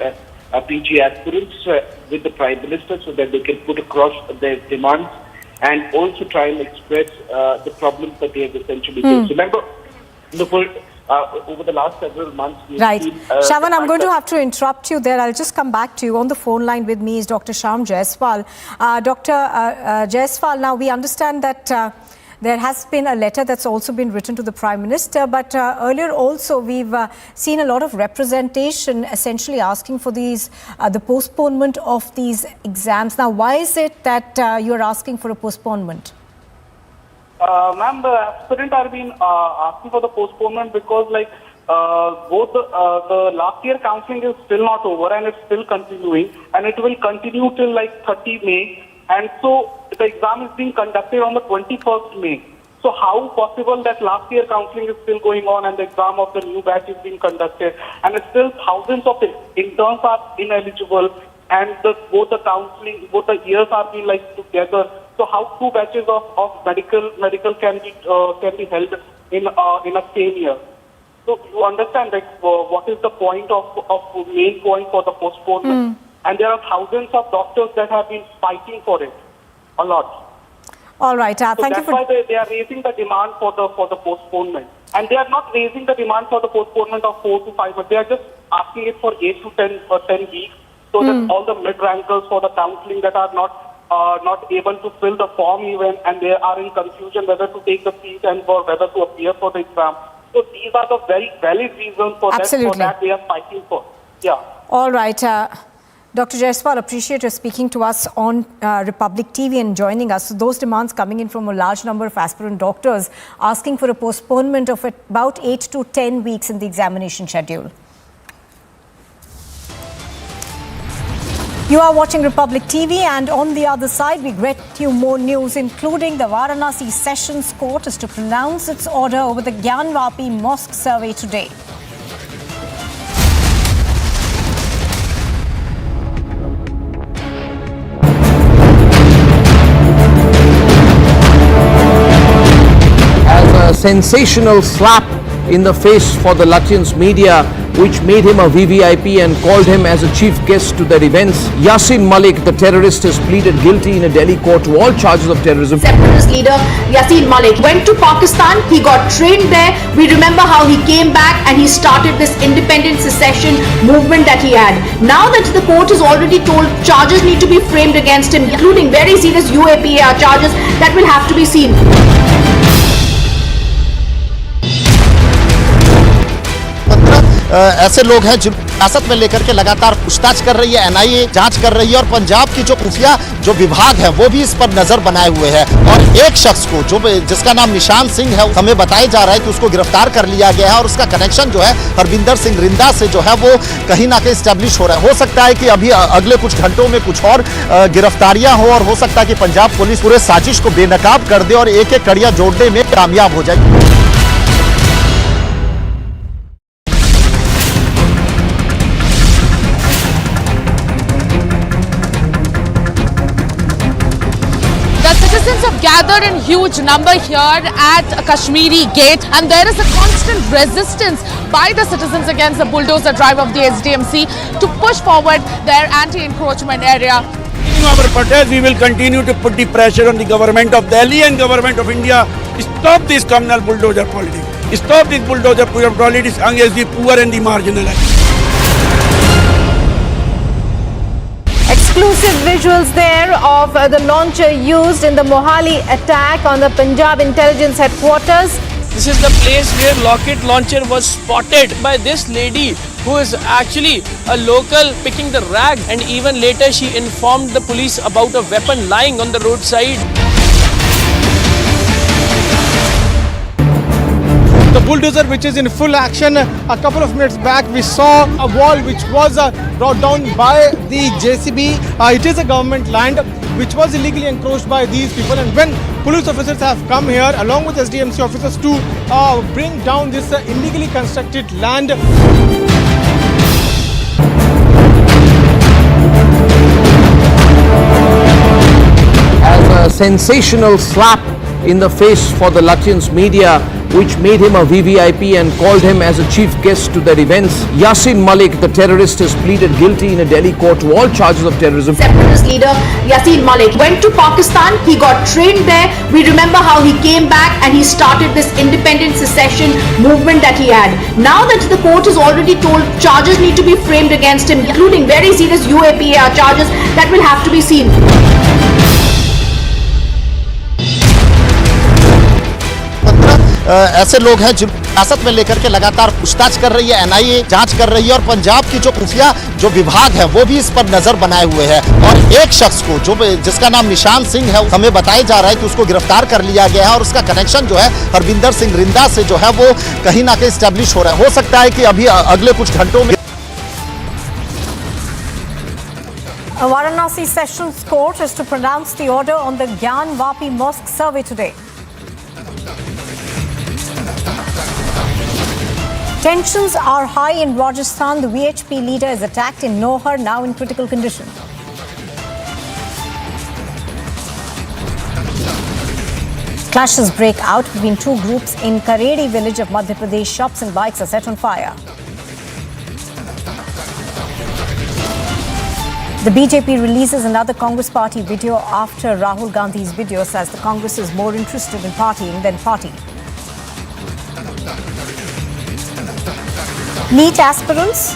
PG aspirants with the Prime Minister, so that they can put across their demands and also try and express the problems that they have essentially faced. Remember, over the last several months, Right. Shavan, I'm going to have to interrupt you there. I'll just come back to you. On the phone line with me is Dr. Shyam Jaiswal. Dr. Jaiswal, now we understand that there has been a letter that's also been written to the Prime Minister, but earlier also we've seen a lot of representation essentially asking for these the postponement of these exams. Now, why is it that you're asking for a postponement? Ma'am, the aspirants are been asking for the postponement because both the last year counselling is still not over and it's still continuing, and it will continue till 30 May. And so the exam is being conducted on the 21st May. So how possible that last year counselling is still going on and the exam of the new batch is being conducted, and still thousands of interns are ineligible, and both the counselling, both the years are being together. So how two batches of medical can be held in a same year? So you understand what is the point of main point for the postponement? And there are thousands of doctors that have been fighting for it a lot. All right. Thank you. That's why they are raising the demand for the postponement. And they are not raising the demand for the postponement of 4 to 5, but they are just asking it for 8 to 10 weeks, so that all the mid-rankers for the counselling that are not able to fill the form even, and they are in confusion whether to take the seat and or whether to appear for the exam. So these are the very valid reasons for that they are fighting for. Yeah. All right. Dr. Jaiswal, appreciate your speaking to us on Republic TV and joining us. So those demands coming in from a large number of aspirant doctors asking for a postponement of about 8 to 10 weeks in the examination schedule. You are watching Republic TV, and on the other side we get you more news, including the Varanasi Sessions Court is to pronounce its order over the Gyanvapi Mosque survey today. Sensational slap in the face for the Lutyens media, which made him a VVIP and called him as a chief guest to their events. Yasin Malik, the terrorist, has pleaded guilty in a Delhi court to all charges of terrorism. Separatist leader Yasin Malik went to Pakistan. He got trained there. We remember how he came back and he started this independent secession movement that he had. Now that the court has already told charges need to be framed against him, including very serious UAPA charges that will have to be seen. ऐसे लोग हैं जिन हिरासत में लेकर के लगातार पूछताछ कर रही है, एनआईए जांच कर रही है, और पंजाब की जो खुफिया जो विभाग है वो भी इस पर नजर बनाए हुए है। और एक शख्स को जिसका नाम निशान सिंह है, हमें बताया जा रहा है कि उसको गिरफ्तार कर लिया गया है, और उसका कनेक्शन जो है हरविंदर सिंह रिंदा से जो है वो कहीं ना कहीं स्टैब्लिश हो रहा है। हो सकता है कि अभी अगले कुछ घंटों में कुछ और गिरफ्तारियां हो, और हो सकता है कि पंजाब पुलिस पूरे साजिश को बेनकाब कर दे और एक एक कड़ियां जोड़ने में कामयाब हो जाए। Citizens have gathered in huge number here at Kashmiri Gate, and there is a constant resistance by the citizens against the bulldozer drive of the SDMC to push forward their anti-encroachment area. In our protest, we will continue to put the pressure on the government of Delhi and government of India. Stop this communal bulldozer politics. Stop this bulldozer politics against the poor and the marginalized. Exclusive visuals there of the launcher used in the Mohali attack on the Punjab intelligence headquarters. This is the place where rocket launcher was spotted by this lady who is actually a local picking the rag, and even later she informed the police about a weapon lying on the roadside. The bulldozer which is in full action. A couple of minutes back we saw a wall which was brought down by the JCB. It is a government land which was illegally encroached by these people, and when police officers have come here along with SDMC officers to bring down this illegally constructed land. As a sensational slap in the face for the Lutyens media, which made him a VVIP and called him as a chief guest to their events. Yasin Malik, the terrorist, has pleaded guilty in a Delhi court to all charges of terrorism. Separatist leader Yasin Malik went to Pakistan. He got trained there. We remember how he came back and he started this independent secession movement that he had. Now that the court has already told charges need to be framed against him, including very serious UAPA charges that will have to be seen. ऐसे लोग हैं जिन हिरासत में लेकर के लगातार पूछताछ कर रही है, एनआईए जांच कर रही है और पंजाब की जो खुफिया जो विभाग है वो भी इस पर नजर बनाए हुए है। और एक शख्स को जो जिसका नाम निशान सिंह है, हमें बताया जा रहा है कि उसको गिरफ्तार कर लिया गया है और उसका कनेक्शन जो है हरविंदर सिंह रिंदा से जो है वो कहीं ना कहीं स्टैब्लिश हो रहा है। हो सकता है कि अभी अगले कुछ घंटों में Varanasi Sessions Court is to pronounce the order on the Gyan Vapi Mosque survey today. Tensions are high in Rajasthan. The VHP leader is attacked in Nohar, now in critical condition. Clashes break out between two groups in Karedi village of Madhya Pradesh. Shops and bikes are set on fire. The BJP releases another Congress party video after Rahul Gandhi's video, says the Congress is more interested in partying than party. NEET aspirants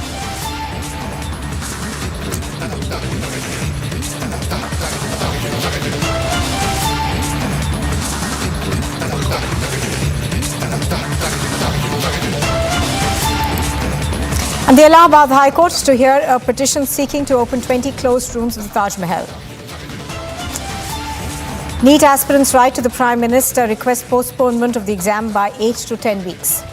and the Allahabad High Court to hear a petition seeking to open 20 closed rooms of the Taj Mahal. NEET aspirants write to the Prime Minister, request postponement of the exam by 8 to 10 weeks.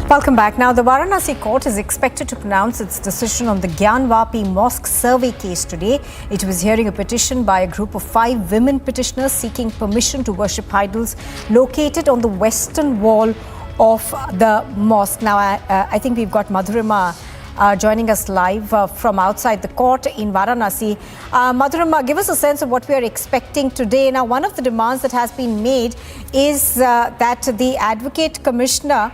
Welcome back. Now, the Varanasi court is expected to pronounce its decision on the Gyan Vapi Mosque survey case today. It was hearing a petition by a group of 5 women petitioners seeking permission to worship idols located on the western wall of the mosque. Now, I think we've got Madhurima joining us live from outside the court in Varanasi. Madhurima, give us a sense of what we are expecting today. Now, one of the demands that has been made is that the Advocate Commissioner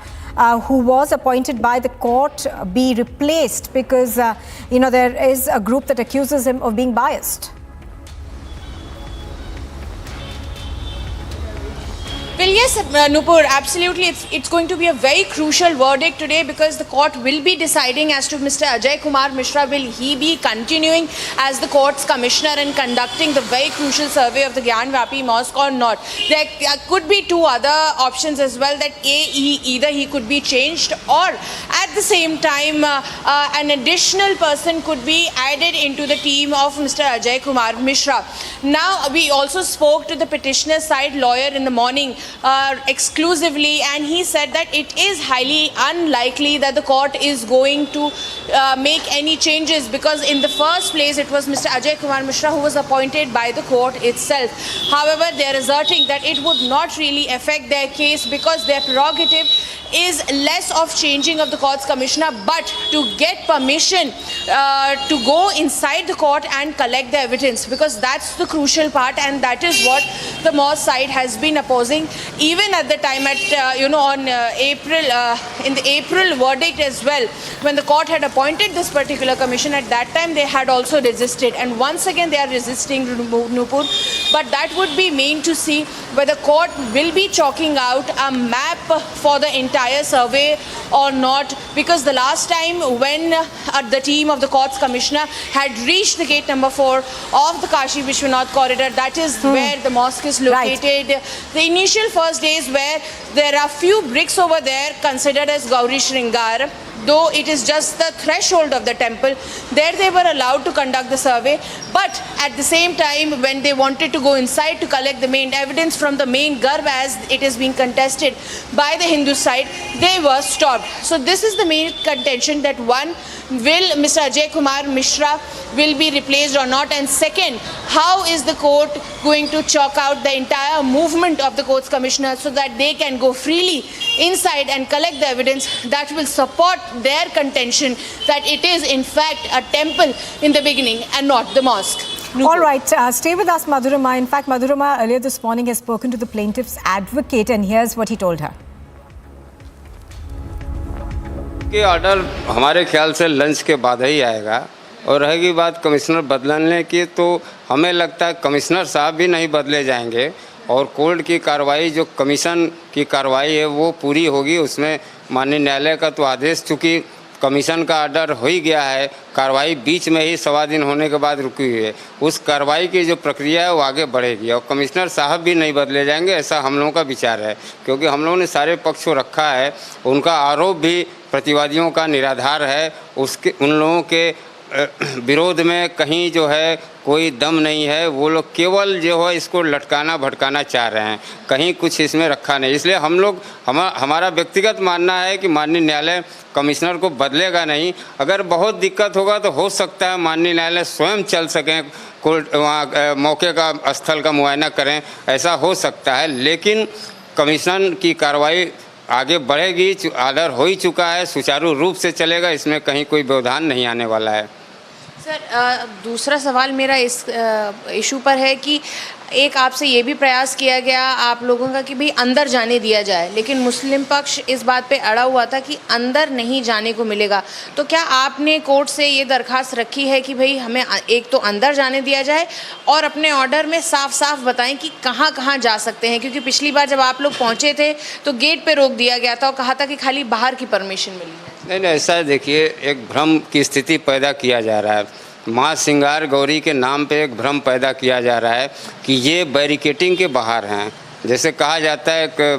who was appointed by the court be replaced because, there is a group that accuses him of being biased. Well, yes, Nupur, absolutely. It's going to be a very crucial verdict today because the court will be deciding as to Mr. Ajay Kumar Mishra, will he be continuing as the court's commissioner and conducting the very crucial survey of the Gyan Vapi Mosque or not. There could be 2 other options as well, that either he could be changed or at the same time an additional person could be added into the team of Mr. Ajay Kumar Mishra. Now, we also spoke to the petitioner's side lawyer in the morning exclusively, and he said that it is highly unlikely that the court is going to make any changes because in the first place it was Mr. Ajay Kumar Mishra who was appointed by the court itself. However, they are asserting that it would not really affect their case because their prerogative is less of changing of the court's commissioner but to get permission to go inside the court and collect the evidence, because that's the crucial part and that is what the mosque side has been opposing. Even at the time on in the April verdict as well, when the court had appointed this particular commission, at that time they had also resisted, and once again they are resisting, Nupur. But that would be mean to see whether court will be chalking out a map for the entire survey or not, because the last time when the team of the court's commissioner had reached the gate number 4 of the Kashi Vishwanath corridor, that is where the mosque is located. Right. The initial first days where there are few bricks over there considered as Gauri Shringar, though it is just the threshold of the temple, there they were allowed to conduct the survey. But at the same time, when they wanted to go inside to collect the main evidence from the main garb, as it is being contested by the Hindu side, they were stopped. So this is the main contention, that one, will Mr. Ajay Kumar Mishra will be replaced or not, and second, how is the court going to chalk out the entire movement of the court's commissioner so that they can go freely inside and collect the evidence that will support their contention that it is in fact a temple in the beginning and not the mosque. All right, stay with us, Madhurima. In fact, Madhurima earlier this morning has spoken to the plaintiff's advocate, and here's what he told her. कि order हमारे ख्याल से lunch के बाद ही आएगा, और रहेगी बात कमिश्नर बदलने की, तो हमें लगता है कमिश्नर साहब भी नहीं बदले जाएंगे और कोर्ट की कार्रवाई, जो कमीशन की कार्रवाई है वो पूरी होगी। उसमें माननीय न्यायालय का तो आदेश, चूँकि कमीशन का ऑर्डर हो ही गया है, कार्रवाई बीच में ही 1.25 दिन होने के बाद रुकी हुई है, उस कार्रवाई की जो प्रक्रिया है वो आगे बढ़ेगी और कमिश्नर साहब भी नहीं बदले जाएंगे, ऐसा हम लोगों का विचार है। क्योंकि हम लोगों ने सारे पक्ष को रखा है, उनका आरोप भी प्रतिवादियों का निराधार है, उसके उन लोगों के विरोध में कहीं जो है कोई दम नहीं है, वो लोग केवल जो है इसको लटकाना भटकाना चाह रहे हैं, कहीं कुछ इसमें रखा नहीं। इसलिए हम लोग हमारा व्यक्तिगत मानना है कि माननीय न्यायालय कमिश्नर को बदलेगा नहीं। अगर बहुत दिक्कत होगा तो हो सकता है माननीय न्यायालय स्वयं चल सकें, कोर्ट वहाँ मौके का स्थल का मुआयना करें, ऐसा हो सकता है। लेकिन कमीशन की कार्रवाई आगे बढ़ेगी, ऑर्डर हो ही चुका है, सुचारू रूप से चलेगा, इसमें कहीं कोई व्यवधान नहीं आने वाला है। सर, दूसरा सवाल मेरा इस इशू पर है कि एक आपसे ये भी प्रयास किया गया आप लोगों का कि भाई अंदर जाने दिया जाए, लेकिन मुस्लिम पक्ष इस बात पे अड़ा हुआ था कि अंदर नहीं जाने को मिलेगा। तो क्या आपने कोर्ट से ये दरखास्त रखी है कि भाई हमें एक तो अंदर जाने दिया जाए और अपने ऑर्डर में साफ साफ बताएं कि कहाँ कहाँ जा सकते हैं? क्योंकि पिछली बार जब आप लोग पहुँचे थे तो गेट पर रोक दिया गया था और कहा था कि खाली बाहर की परमिशन मिली है। नहीं, ऐसा है, देखिए, एक भ्रम की स्थिति पैदा किया जा रहा है। माँ सिंगार गौरी के नाम पे एक भ्रम पैदा किया जा रहा है कि ये बैरिकेटिंग के बाहर हैं। जैसे कहा जाता है कि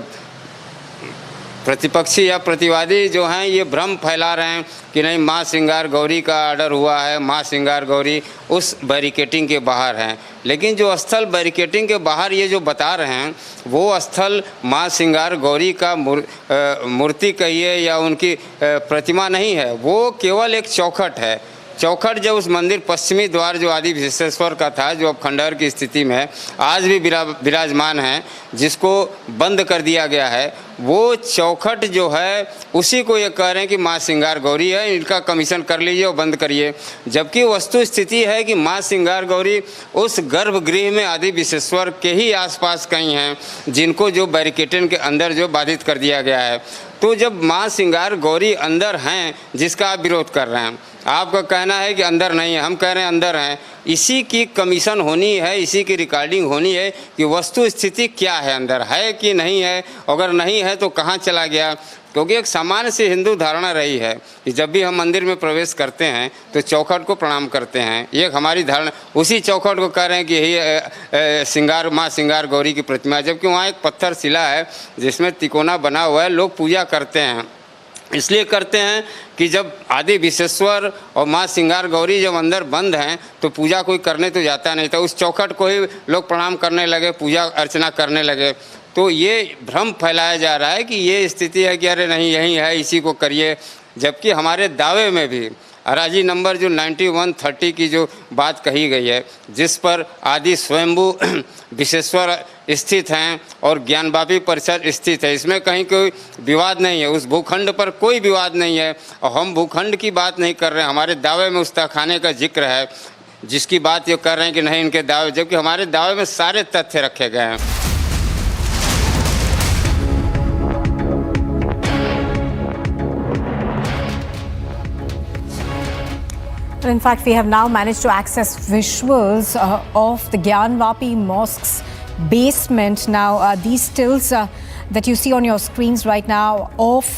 प्रतिपक्षी या प्रतिवादी जो हैं ये भ्रम फैला रहे हैं कि नहीं, माँ सिंगार गौरी का ऑर्डर हुआ है, माँ सिंगार गौरी उस बैरिकेटिंग के बाहर हैं। लेकिन जो स्थल बैरिकेटिंग के बाहर ये जो बता रहे हैं वो स्थल माँ सिंगार गौरी का मूर्ति कहिए या उनकी प्रतिमा नहीं है, वो केवल एक चौखट है। चौखट जो उस मंदिर पश्चिमी द्वार जो आदि विशेश्वर का था, जो अब खंडहर की स्थिति में आज भी विराजमान है, जिसको बंद कर दिया गया है, वो चौखट जो है उसी को ये कह रहे हैं कि माँ सिंगार गौरी है, इनका कमीशन कर लीजिए और बंद करिए। जबकि वस्तु स्थिति है कि माँ सिंगार गौरी उस गर्भगृह में आदि विशेश्वर के ही आसपास कहीं हैं, जिनको जो बैरिकेटिंग के अंदर जो बाधित कर दिया गया है। तो जब माँ सिंगार गौरी अंदर हैं, जिसका आप विरोध कर रहे हैं, आपका कहना है कि अंदर नहीं है, हम कह रहे हैं अंदर हैं, इसी की कमीशन होनी है, इसी की रिकॉर्डिंग होनी है कि वस्तु स्थिति क्या है, अंदर है कि नहीं है, अगर नहीं है तो कहाँ चला गया। क्योंकि एक सामान्य सी हिंदू धारणा रही है कि जब भी हम मंदिर में प्रवेश करते हैं तो चौखट को प्रणाम करते हैं, ये हमारी धारणा। उसी चौखट को कह रहे हैं कि यही सिंगार माँ सिंगार गौरी की प्रतिमा है, जबकि वहाँ एक पत्थर शिला है जिसमें तिकोना बना हुआ है, लोग पूजा करते हैं। इसलिए करते हैं कि जब आदि विशेश्वर और माँ सिंगार गौरी जब अंदर बंद हैं तो पूजा कोई करने तो जाता नहीं था, उस चौखट को ही लोग प्रणाम करने लगे, पूजा अर्चना करने लगे। तो ये भ्रम फैलाया जा रहा है कि ये स्थिति है कि अरे नहीं यही है, इसी को करिए। जबकि हमारे दावे में भी अराजी नंबर जो 9130 की जो बात कही गई है, जिस पर आदि स्वयंभू विशेश्वर स्थित हैं और ज्ञानवापी परिसर स्थित है, इसमें कहीं कोई विवाद नहीं है, उस भूखंड पर कोई विवाद नहीं है। और हम भूखंड की बात नहीं कर रहे हैं, हमारे दावे में उस तहखाने का जिक्र है, जिसकी बात ये कर रहे हैं कि नहीं इनके दावे, जबकि हमारे दावे में सारे तथ्य रखे गए हैं। In fact, we have now managed to access visuals of the Gyanvapi Mosque's basement. Now, these stills that you see on your screens right now of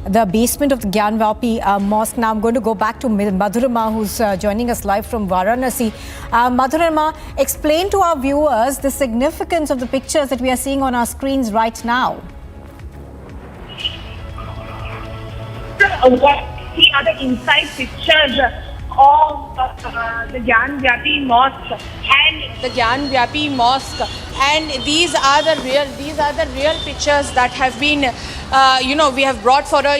the basement of the Gyanvapi Mosque. Now, I'm going to go back to Madhurima, who's joining us live from Varanasi. Madhurima, explain to our viewers the significance of the pictures that we are seeing on our screens right now. What are the inside pictures of the Gyanvapi Mosque and these are the real pictures that have been we have brought for our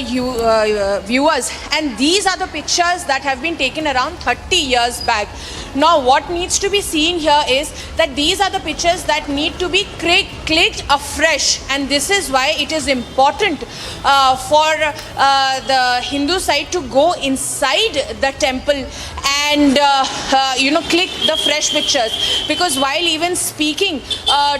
viewers, and these are the pictures that have been taken around 30 years back. Now what needs to be seen here is that these are the pictures that need to be clicked afresh, and this is why it is important for the Hindu side to go inside the temple and click the fresh pictures, because while even speaking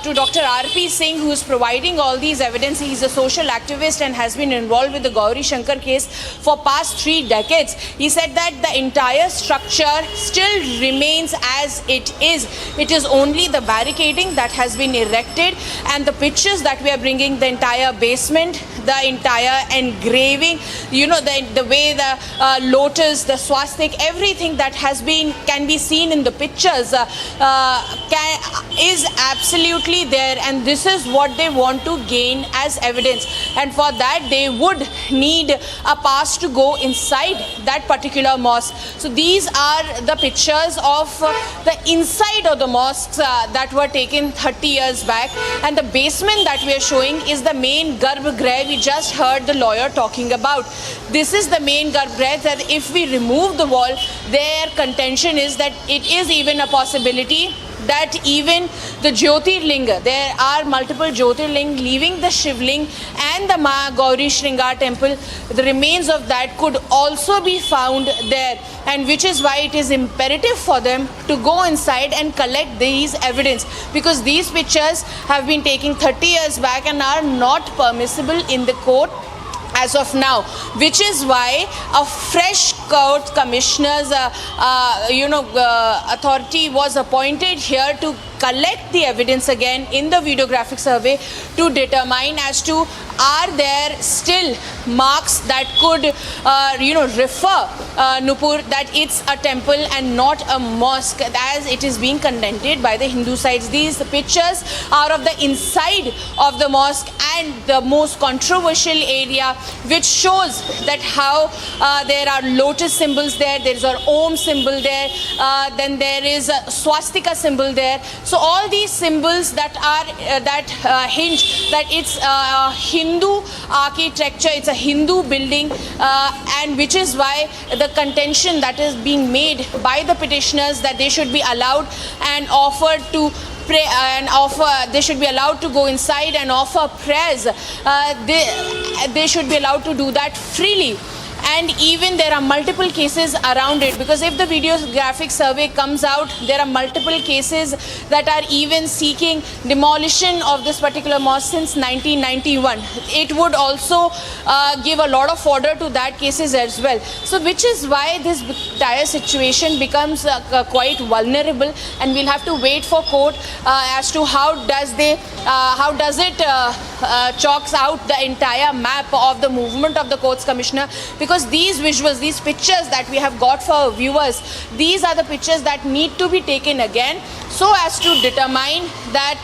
to Dr. R.P. Singh, who is providing all these evidence, he is a social activist and has been involved with the Gauri Shankar case for past 3 decades. He said that the entire structure still remains as it is. It is only the barricading that has been erected, and the pictures that we are bringing, the entire basement, the entire engraving, the way the lotus, the swastik, everything that can be seen in the pictures is absolutely there, and this is what they want to gain as evidence, and for that they would need a pass to go inside that particular mosque. So these are the pictures of the inside of the mosques that were taken 30 years back, and the basement that we are showing is the main garbhagriha we just heard the lawyer talking about. This is the main garbhagriha, that if we remove the wall, their contention is that it is even a possibility that even the Jyotirlinga, there are multiple Jyotirling leaving the Shivling and the Ma Gauri Shringar temple, the remains of that could also be found there, and which is why it is imperative for them to go inside and collect these evidence, because these pictures have been taken 30 years back and are not permissible in the court as of now, which is why a fresh court commissioner's authority was appointed here to collect the evidence again in the videographic survey to determine as to are there still marks that could refer Nupur that it's a temple and not a mosque, as it is being contended by the Hindu sides. These pictures are of the inside of the mosque and the most controversial area, which shows that how there are lotus symbols there, there is an Om symbol there, then there is a swastika symbol there. So all these symbols that are hinge that it's Hindu architecture, it's a Hindu building, and which is why the contention that is being made by the petitioners that they should be allowed and offered to pray and they should be allowed to go inside and offer prayers. They should be allowed to do that freely. And even there are multiple cases around it, because if the videographic survey comes out, there are multiple cases that are even seeking demolition of this particular mosque since 1991. It would also give a lot of fodder to that cases as well. So which is why this entire situation becomes quite vulnerable, and we'll have to wait for court as to how does it chalks out the entire map of the movement of the courts commissioner, because these visuals, these pictures that we have got for our viewers, these are the pictures that need to be taken again so as to determine that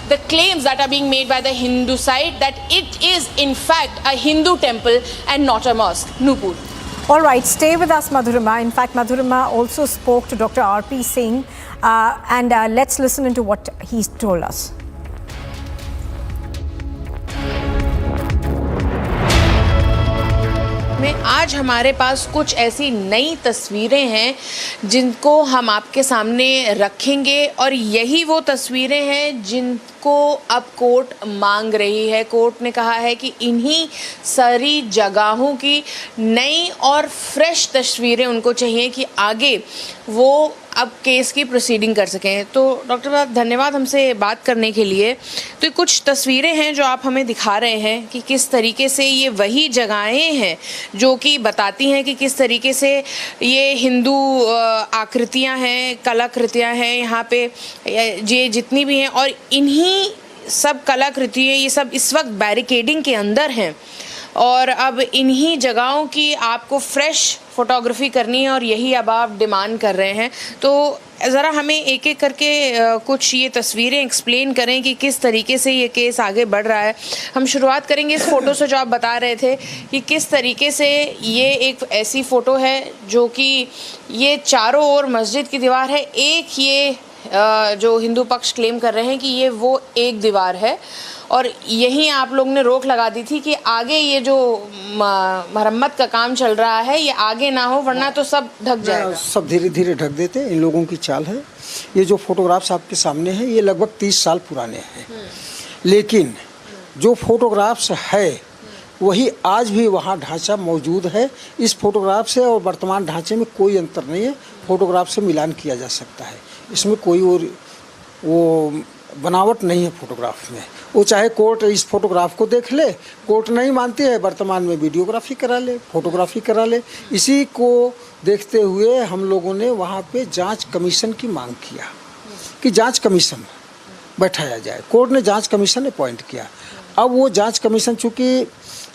the claims that are being made by the Hindu side that it is in fact a Hindu temple and not a mosque. Nupur. All right, stay with us, Madhurima. In fact, Madhurima also spoke to Dr. R.P. Singh, and let's listen into what he's told us. में आज हमारे पास कुछ ऐसी नई तस्वीरें हैं जिनको हम आपके सामने रखेंगे, और यही वो तस्वीरें हैं जिनको अब कोर्ट मांग रही है। कोर्ट ने कहा है कि इन्हीं सारी जगहों की नई और फ्रेश तस्वीरें उनको चाहिए कि आगे वो अब केस की प्रोसीडिंग कर सकें। तो डॉक्टर साहब धन्यवाद हमसे बात करने के लिए। तो कुछ तस्वीरें हैं जो आप हमें दिखा रहे हैं कि किस तरीके से ये वही जगहें हैं जो कि बताती हैं कि किस तरीके से ये हिंदू आकृतियां हैं, कलाकृतियां हैं यहाँ पे ये जितनी भी हैं, और इन्हीं सब कलाकृतियाँ ये सब इस वक्त बैरिकेडिंग के अंदर हैं। और अब इन्हीं जगहों की आपको फ्रेश फोटोग्राफी करनी है और यही अब आप डिमांड कर रहे हैं। तो ज़रा हमें एक एक करके कुछ ये तस्वीरें एक्सप्लेन करें कि किस तरीके से ये केस आगे बढ़ रहा है। हम शुरुआत करेंगे इस फ़ोटो से जो आप बता रहे थे कि किस तरीके से ये एक ऐसी फ़ोटो है जो कि ये चारों ओर मस्जिद की दीवार है, एक ये जो हिंदू पक्ष क्लेम कर रहे हैं कि ये वो एक दीवार है और यहीं आप लोग ने रोक लगा दी थी कि आगे ये जो मरम्मत का काम चल रहा है ये आगे ना हो वरना तो सब ढक जाएगा। सब धीरे धीरे ढक देते, इन लोगों की चाल है। ये जो फोटोग्राफ्स आपके सामने हैं ये लगभग 30 साल पुराने हैं, लेकिन जो फोटोग्राफ्स है वही आज भी वहाँ ढांचा मौजूद है। इस फोटोग्राफ से और वर्तमान ढांचे में कोई अंतर नहीं है, फोटोग्राफ से मिलान किया जा सकता है। इसमें कोई और वो बनावट नहीं है फोटोग्राफ में। वो चाहे कोर्ट इस फोटोग्राफ को देख ले, कोर्ट नहीं मानती है वर्तमान में वीडियोग्राफी करा ले, फोटोग्राफी करा ले। इसी को देखते हुए हम लोगों ने वहाँ पे जांच कमीशन की मांग किया कि जांच कमीशन बैठाया जाए। कोर्ट ने जांच कमीशन अपॉइंट किया। अब वो जांच कमीशन चूँकि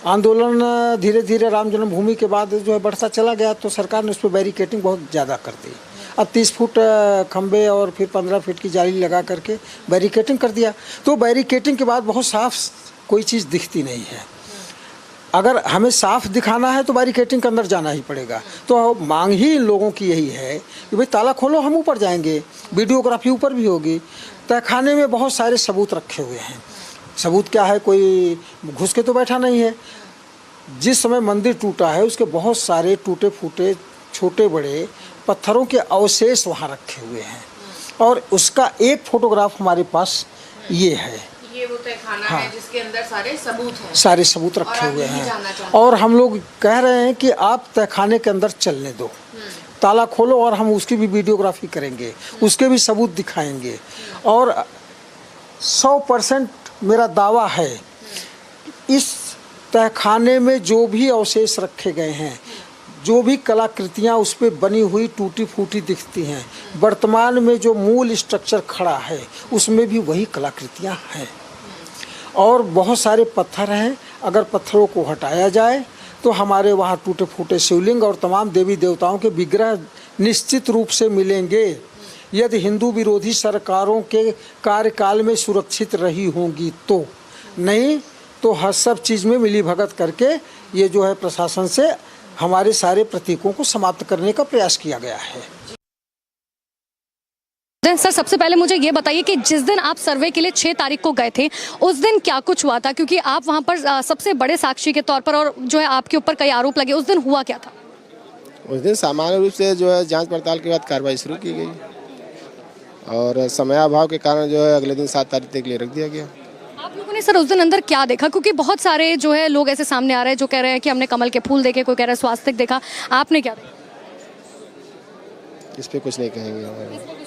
आंदोलन धीरे धीरे राम जन्मभूमि के बाद जो है बढ़ता चला गया तो सरकार ने उस पर बैरिकेटिंग बहुत ज़्यादा कर दी। अब 30 फुट खंबे और फिर 15 फीट की जाली लगा करके बैरिकेटिंग कर दिया। तो बैरिकेटिंग के बाद बहुत साफ कोई चीज़ दिखती नहीं है। अगर हमें साफ दिखाना है तो बैरिकेटिंग के अंदर जाना ही पड़ेगा। तो मांग ही इन लोगों की यही है कि भाई ताला खोलो, हम ऊपर जाएंगे, वीडियोग्राफी ऊपर भी होगी। तहखाने में बहुत सारे सबूत रखे हुए हैं। सबूत क्या है, कोई घुस के तो बैठा नहीं है। जिस समय मंदिर टूटा है उसके बहुत सारे टूटे फूटे छोटे बड़े पत्थरों के अवशेष वहाँ रखे हुए हैं और उसका एक फोटोग्राफ हमारे पास ये है। ये वो तहखाना है जिसके अंदर सारे सबूत हैं। सारे सबूत रखे हुए हैं और हम लोग कह रहे हैं कि आप तहखाने के अंदर चलने दो, ताला खोलो और हम उसकी भी वीडियोग्राफी करेंगे, उसके भी सबूत दिखाएंगे। और 100% मेरा दावा है इस तहखाने में जो भी अवशेष रखे गए हैं, जो भी कलाकृतियाँ उस पर बनी हुई टूटी फूटी दिखती हैं, वर्तमान में जो मूल स्ट्रक्चर खड़ा है उसमें भी वही कलाकृतियाँ हैं। और बहुत सारे पत्थर हैं, अगर पत्थरों को हटाया जाए तो हमारे वहाँ टूटे फूटे शिवलिंग और तमाम देवी देवताओं के विग्रह निश्चित रूप से मिलेंगे। यदि हिंदू विरोधी सरकारों के कार्यकाल में सुरक्षित रही होंगी तो, नहीं तो हर सब चीज़ में मिली भगत करके ये जो है प्रशासन से हमारे सारे प्रतीकों को समाप्त करने का प्रयास किया गया है। सर, सबसे पहले मुझे ये बताइए कि जिस दिन आप सर्वे के लिए 6 तारीख को गए थे उस दिन क्या कुछ हुआ था, क्योंकि आप वहां पर सबसे बड़े साक्षी के तौर पर और जो है आपके ऊपर कई आरोप लगे, उस दिन हुआ क्या था? उस दिन सामान्य रूप से जो है जांच पड़ताल के बाद कार्रवाई शुरू की गई और समयाभाव के कारण जो है अगले दिन 7 तारीख तक के लिए रख दिया गया। आप लोगों ने सर उस दिन अंदर क्या देखा, क्योंकि बहुत सारे जो है लोग ऐसे सामने आ रहे हैं जो कह रहे हैं कि हमने कमल के फूल देखे, कोई कह रहा है स्वास्तिक देखा, आपने क्या देखा? इस पे कुछ नहीं कहेंगे।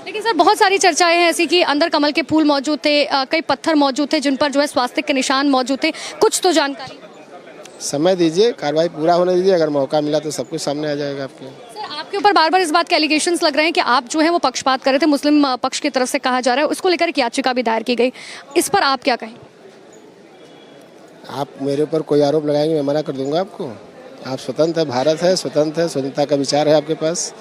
लेकिन सर बहुत सारी चर्चाएं हैं ऐसी कि अंदर कमल के फूल मौजूद थे, कई पत्थर मौजूद थे जिन पर जो है स्वास्तिक के निशान मौजूद थे, कुछ तो जानकारी। समय दीजिए, कार्रवाई पूरा होने दीजिए, अगर मौका मिला तो सब कुछ सामने आ जाएगा आपके। सर आपके ऊपर बार बार इस बात के एलिगेशंस लग रहे हैं कि आप जो है वो पक्षपात कर रहे थे, मुस्लिम पक्ष की तरफ से कहा जा रहा है, उसको लेकर एक याचिका भी दायर की गई, इस पर आप क्या कहें? आप मेरे ऊपर कोई आरोप लगाएंगे मैं मना कर दूंगा आपको। आप स्वतंत्र है, भारत है, स्वतंत्र है, स्वतंत्रता का विचार है आपके पास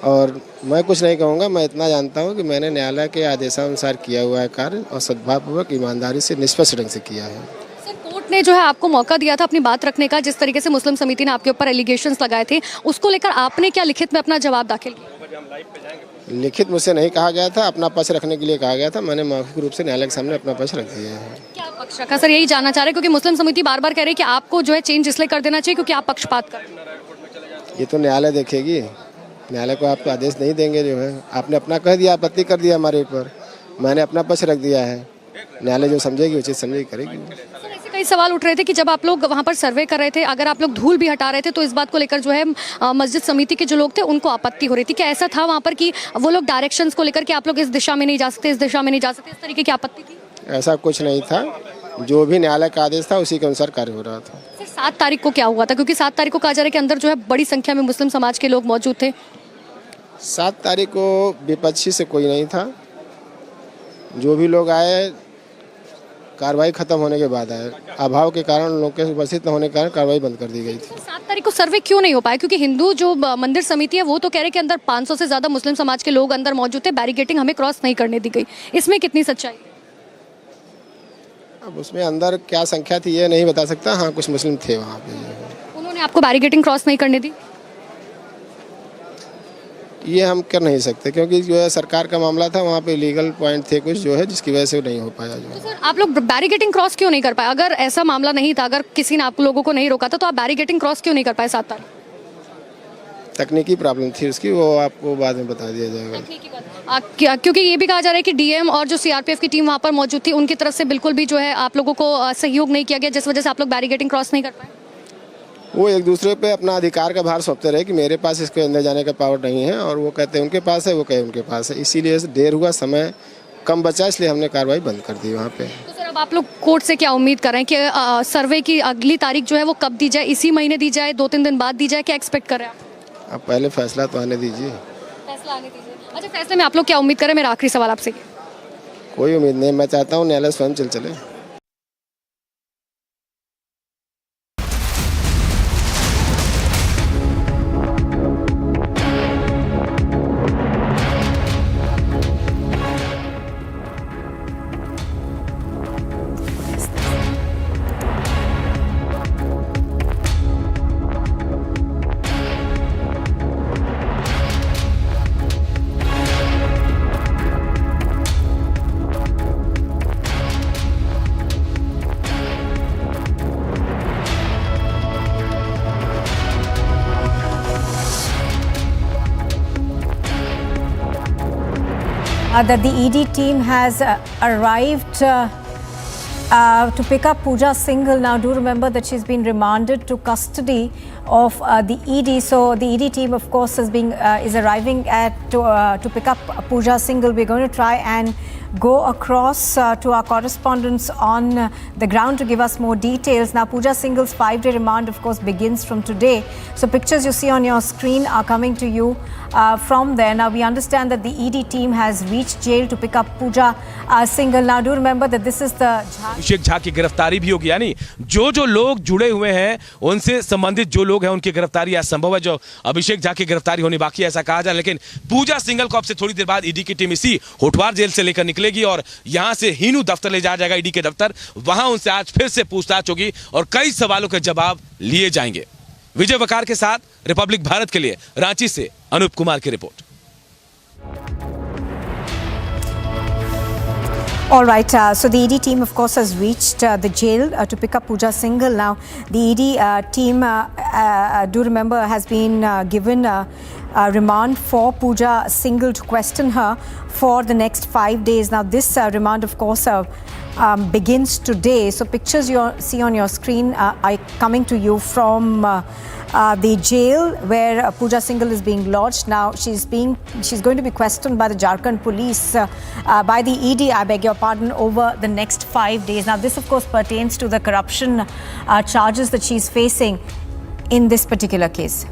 और मैं कुछ नहीं कहूँगा। मैं इतना जानता हूँ कि मैंने न्यायालय के आदेशानुसार किया हुआ है कार्य और सद्भावपूर्वक ईमानदारी से निष्पक्ष ढंग से किया है। सर कोर्ट ने जो है आपको मौका दिया था अपनी बात रखने का, जिस तरीके से मुस्लिम समिति ने आपके ऊपर एलिगेशंस लगाए थे, उसको लेकर आपने क्या लिखित में अपना जवाब दाखिल किया? लिखित मुझसे नहीं कहा गया था, अपना पक्ष रखने के लिए कहा गया था। मैंने मौखिक रूप से न्यायालय के सामने अपना पक्ष रख दिया है। क्या पक्ष रखा सर, यही जानना चाह रहे हैं, क्योंकि मुस्लिम समिति बार बार कह रही है कि आपको जो है चेंज इसलिए कर देना चाहिए क्योंकि आप पक्षपात कर रहे हैं। ये तो न्यायालय देखेगी, न्यायालय को आपको आदेश नहीं देंगे। जो है आपने अपना कह दिया, आपत्ति कर दिया हमारे ऊपर, मैंने अपना पक्ष रख दिया है, न्यायालय जो समझेगी उचित समझेगी करेगी। कई सवाल उठ रहे थे कि जब आप लोग वहां पर सर्वे कर रहे थे, अगर आप लोग धूल भी हटा रहे थे तो इस बात को लेकर जो है मस्जिद समिति के जो लोग थे उनको आपत्ति हो रही थी। क्या ऐसा था वहां पर कि वो लोग डायरेक्शंस को लेकर कि आप लोग इस दिशा में नहीं जा सकते, इस दिशा में नहीं जा सकते, इस तरीके की आपत्ति थी? ऐसा कुछ नहीं था, जो भी न्यायालय का आदेश था उसी के अनुसार कार्य हो रहा था। सर 7 तारीख को क्या हुआ था, क्योंकि 7 तारीख को कहा जा रहा है कि अंदर जो है बड़ी संख्या में मुस्लिम समाज के लोग मौजूद थे? 7 तारीख को विपक्षी से कोई नहीं था, जो भी लोग आए कार्रवाई खत्म होने के बाद आए। अभाव के कारण, लोग के उपस्थित न होने के कारण कार्रवाई बंद कर दी गई थी। 7 तारीख को सर्वे क्यों नहीं हो पाया? क्योंकि हिंदू जो मंदिर समिति है वो तो कह रहे कि अंदर 500 से ज्यादा मुस्लिम समाज के लोग अंदर मौजूद थे, बैरिकेटिंग हमें क्रॉस नहीं करने दी गई। इसमें कितनी सच्चाई? अब उसमें अंदर क्या संख्या थी ये नहीं बता सकता। हाँ, कुछ मुस्लिम थे वहाँ पे। उन्होंने आपको बैरिकेटिंग क्रॉस नहीं करने दी? ये हम कर नहीं सकते क्योंकि जो है सरकार का मामला था, वहाँ पे लीगल पॉइंट थे कुछ जो है, जिसकी वजह से नहीं हो पाया। जो तो सर आप लोग बैरिकेटिंग क्रॉस क्यों नहीं कर पाए? अगर ऐसा मामला नहीं था, अगर किसी ने आप लोगों को नहीं रोका था, तो आप बैरिकेटिंग क्रॉस क्यों नहीं कर पाए 7 तारीख? तकनीकी प्रॉब्लम थी उसकी, वो आपको बाद में बता दिया जाएगा। क्योंकि ये भी कहा जा रहा है कि डीएम और जो सीआरपीएफ की टीम वहाँ पर मौजूद थी, उनकी तरफ से बिल्कुल भी जो है आप लोगों को सहयोग नहीं किया गया, जिस वजह से आप लोग बैरिकेटिंग क्रॉस नहीं कर पाए। वो एक दूसरे पे अपना अधिकार का भार सौंपते रहे कि मेरे पास इसके अंदर जाने का पावर नहीं है, और वो कहते हैं उनके पास है, वो कहे उनके पास है। इसीलिए देर हुआ, समय कम बचा, इसलिए हमने कार्रवाई बंद कर दी वहाँ पे। तो सर अब आप लोग कोर्ट से क्या उम्मीद कर रहे हैं कि सर्वे की अगली तारीख जो है वो कब दी जाए? इसी महीने दी जाए, 2-3 दिन बाद दी जाए? क्या एक्सपेक्ट कर रहे हैं आप? अब पहले फैसला तो आने दीजिए। फैसला आने दीजिए। अच्छा, फैसले में आप लोग क्या उम्मीद करें? मेरा आखिरी सवाल आपसे। कोई उम्मीद नहीं, मैं चाहता हूँ न्यायालय स्वयं चले। That the ED team has arrived to pick up Pooja Singhal. Now, do remember that she's been remanded to custody of the ED. So, the ED team, of course, is arriving to pick up Pooja Singhal. We're going to try and go across to our correspondents on the ground to give us more details. Now, Pooja Singhal's 5-day remand, of course, begins from today. So, pictures you see on your screen are coming to you from there. Now, we understand that the ED team has reached jail to pick up Pooja Singhal. Now, do remember that this is the Abhishek Jha की गिरफ्तारी भी होगी, यानी जो लोग जुड़े हुए हैं उनसे संबंधित जो लोग हैं उनकी गिरफ्तारी आज संभव है। जो अभिषेक झा की गिरफ्तारी होनी बाकी है ऐसा कहा जाए, लेकिन पूजा सिंघल को अब से थोड़ी देर बाद ईडी की टीम इसी होटवार जेल से लेकर निकलेगी और यहां से हीनू दफ्तर ले जाया जाएगा, ईडी के दफ्तर। वहां उनसे आज फिर से पूछताछ होगी और कई सवालों के जवाब लिए जाएंगे। विजय वकार के साथ रिपब्लिक भारत के लिए रांची से अनूप कुमार की report. All right, so the ED team, of course, has reached the jail to pick up Pooja Singhal. Now, the ED team, do remember, has been given a remand for Pooja Singhal to question her for the next 5 days. Now, this remand, of course, begins today. So, pictures you see on your screen are coming to you from the jail where Pooja Singhal is being lodged. Now, she's going to be questioned by the Jharkhand police, by the ED, I beg your pardon, over the next 5 days. Now, this, of course, pertains to the corruption charges that she's facing in this particular case.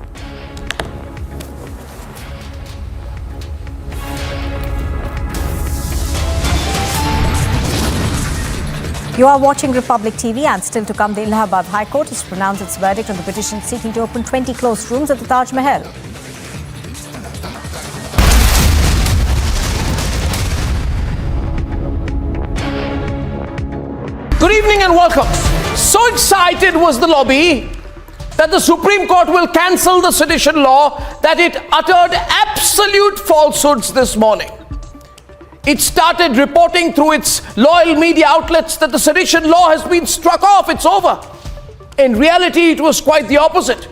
You are watching Republic TV, and still to come, the Allahabad High Court has pronounced its verdict on the petition seeking to open 20 closed rooms at the Taj Mahal. Good evening and welcome. So excited was the lobby that the Supreme Court will cancel the sedition law that it uttered absolute falsehoods this morning. It started reporting through its loyal media outlets that the sedition law has been struck off, it's over. In reality, it was quite the opposite.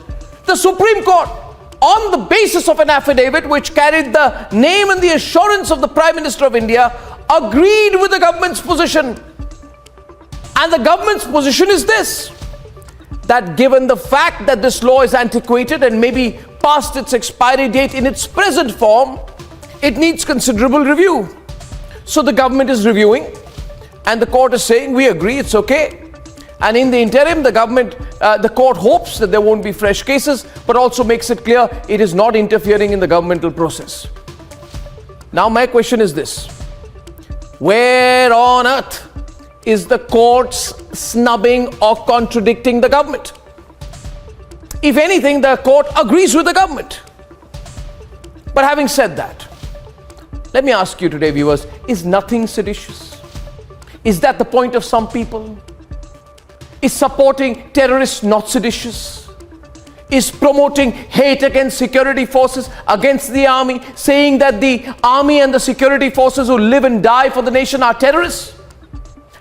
The Supreme Court, on the basis of an affidavit which carried the name and the assurance of the Prime Minister of India, agreed with the government's position. And the government's position is this, that given the fact that this law is antiquated and maybe past its expiry date in its present form, it needs considerable review. So the government is reviewing and the court is saying, we agree, it's okay. And in the interim, the court hopes that there won't be fresh cases, but also makes it clear it is not interfering in the governmental process. Now my question is this, where on earth is the courts snubbing or contradicting the government. If anything, the court agrees with the government. But having said that, let me ask you today, viewers, is nothing seditious? Is that the point of some people? Is supporting terrorists not seditious? Is promoting hate against security forces, against the army, saying that the army and the security forces who live and die for the nation are terrorists?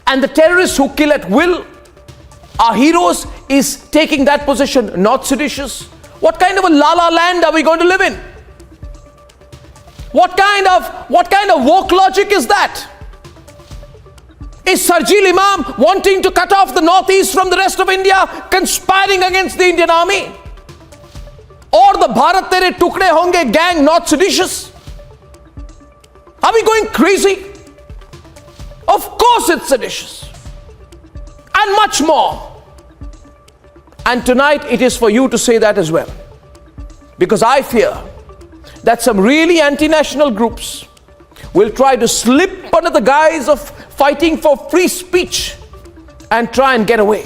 And the terrorists who kill at will are heroes, is taking that position not seditious? What kind of a la-la land are we going to live in? What kind of woke logic is that? Is Sarjil Imam wanting to cut off the northeast from the rest of India, conspiring against the Indian army? Or the Bharat Tere Tukde Honge gang not seditious? Are we going crazy? Of course it's seditious. And much more. And tonight it is for you to say that as well. Because I fear that some really anti-national groups will try to slip under the guise of fighting for free speech and try and get away.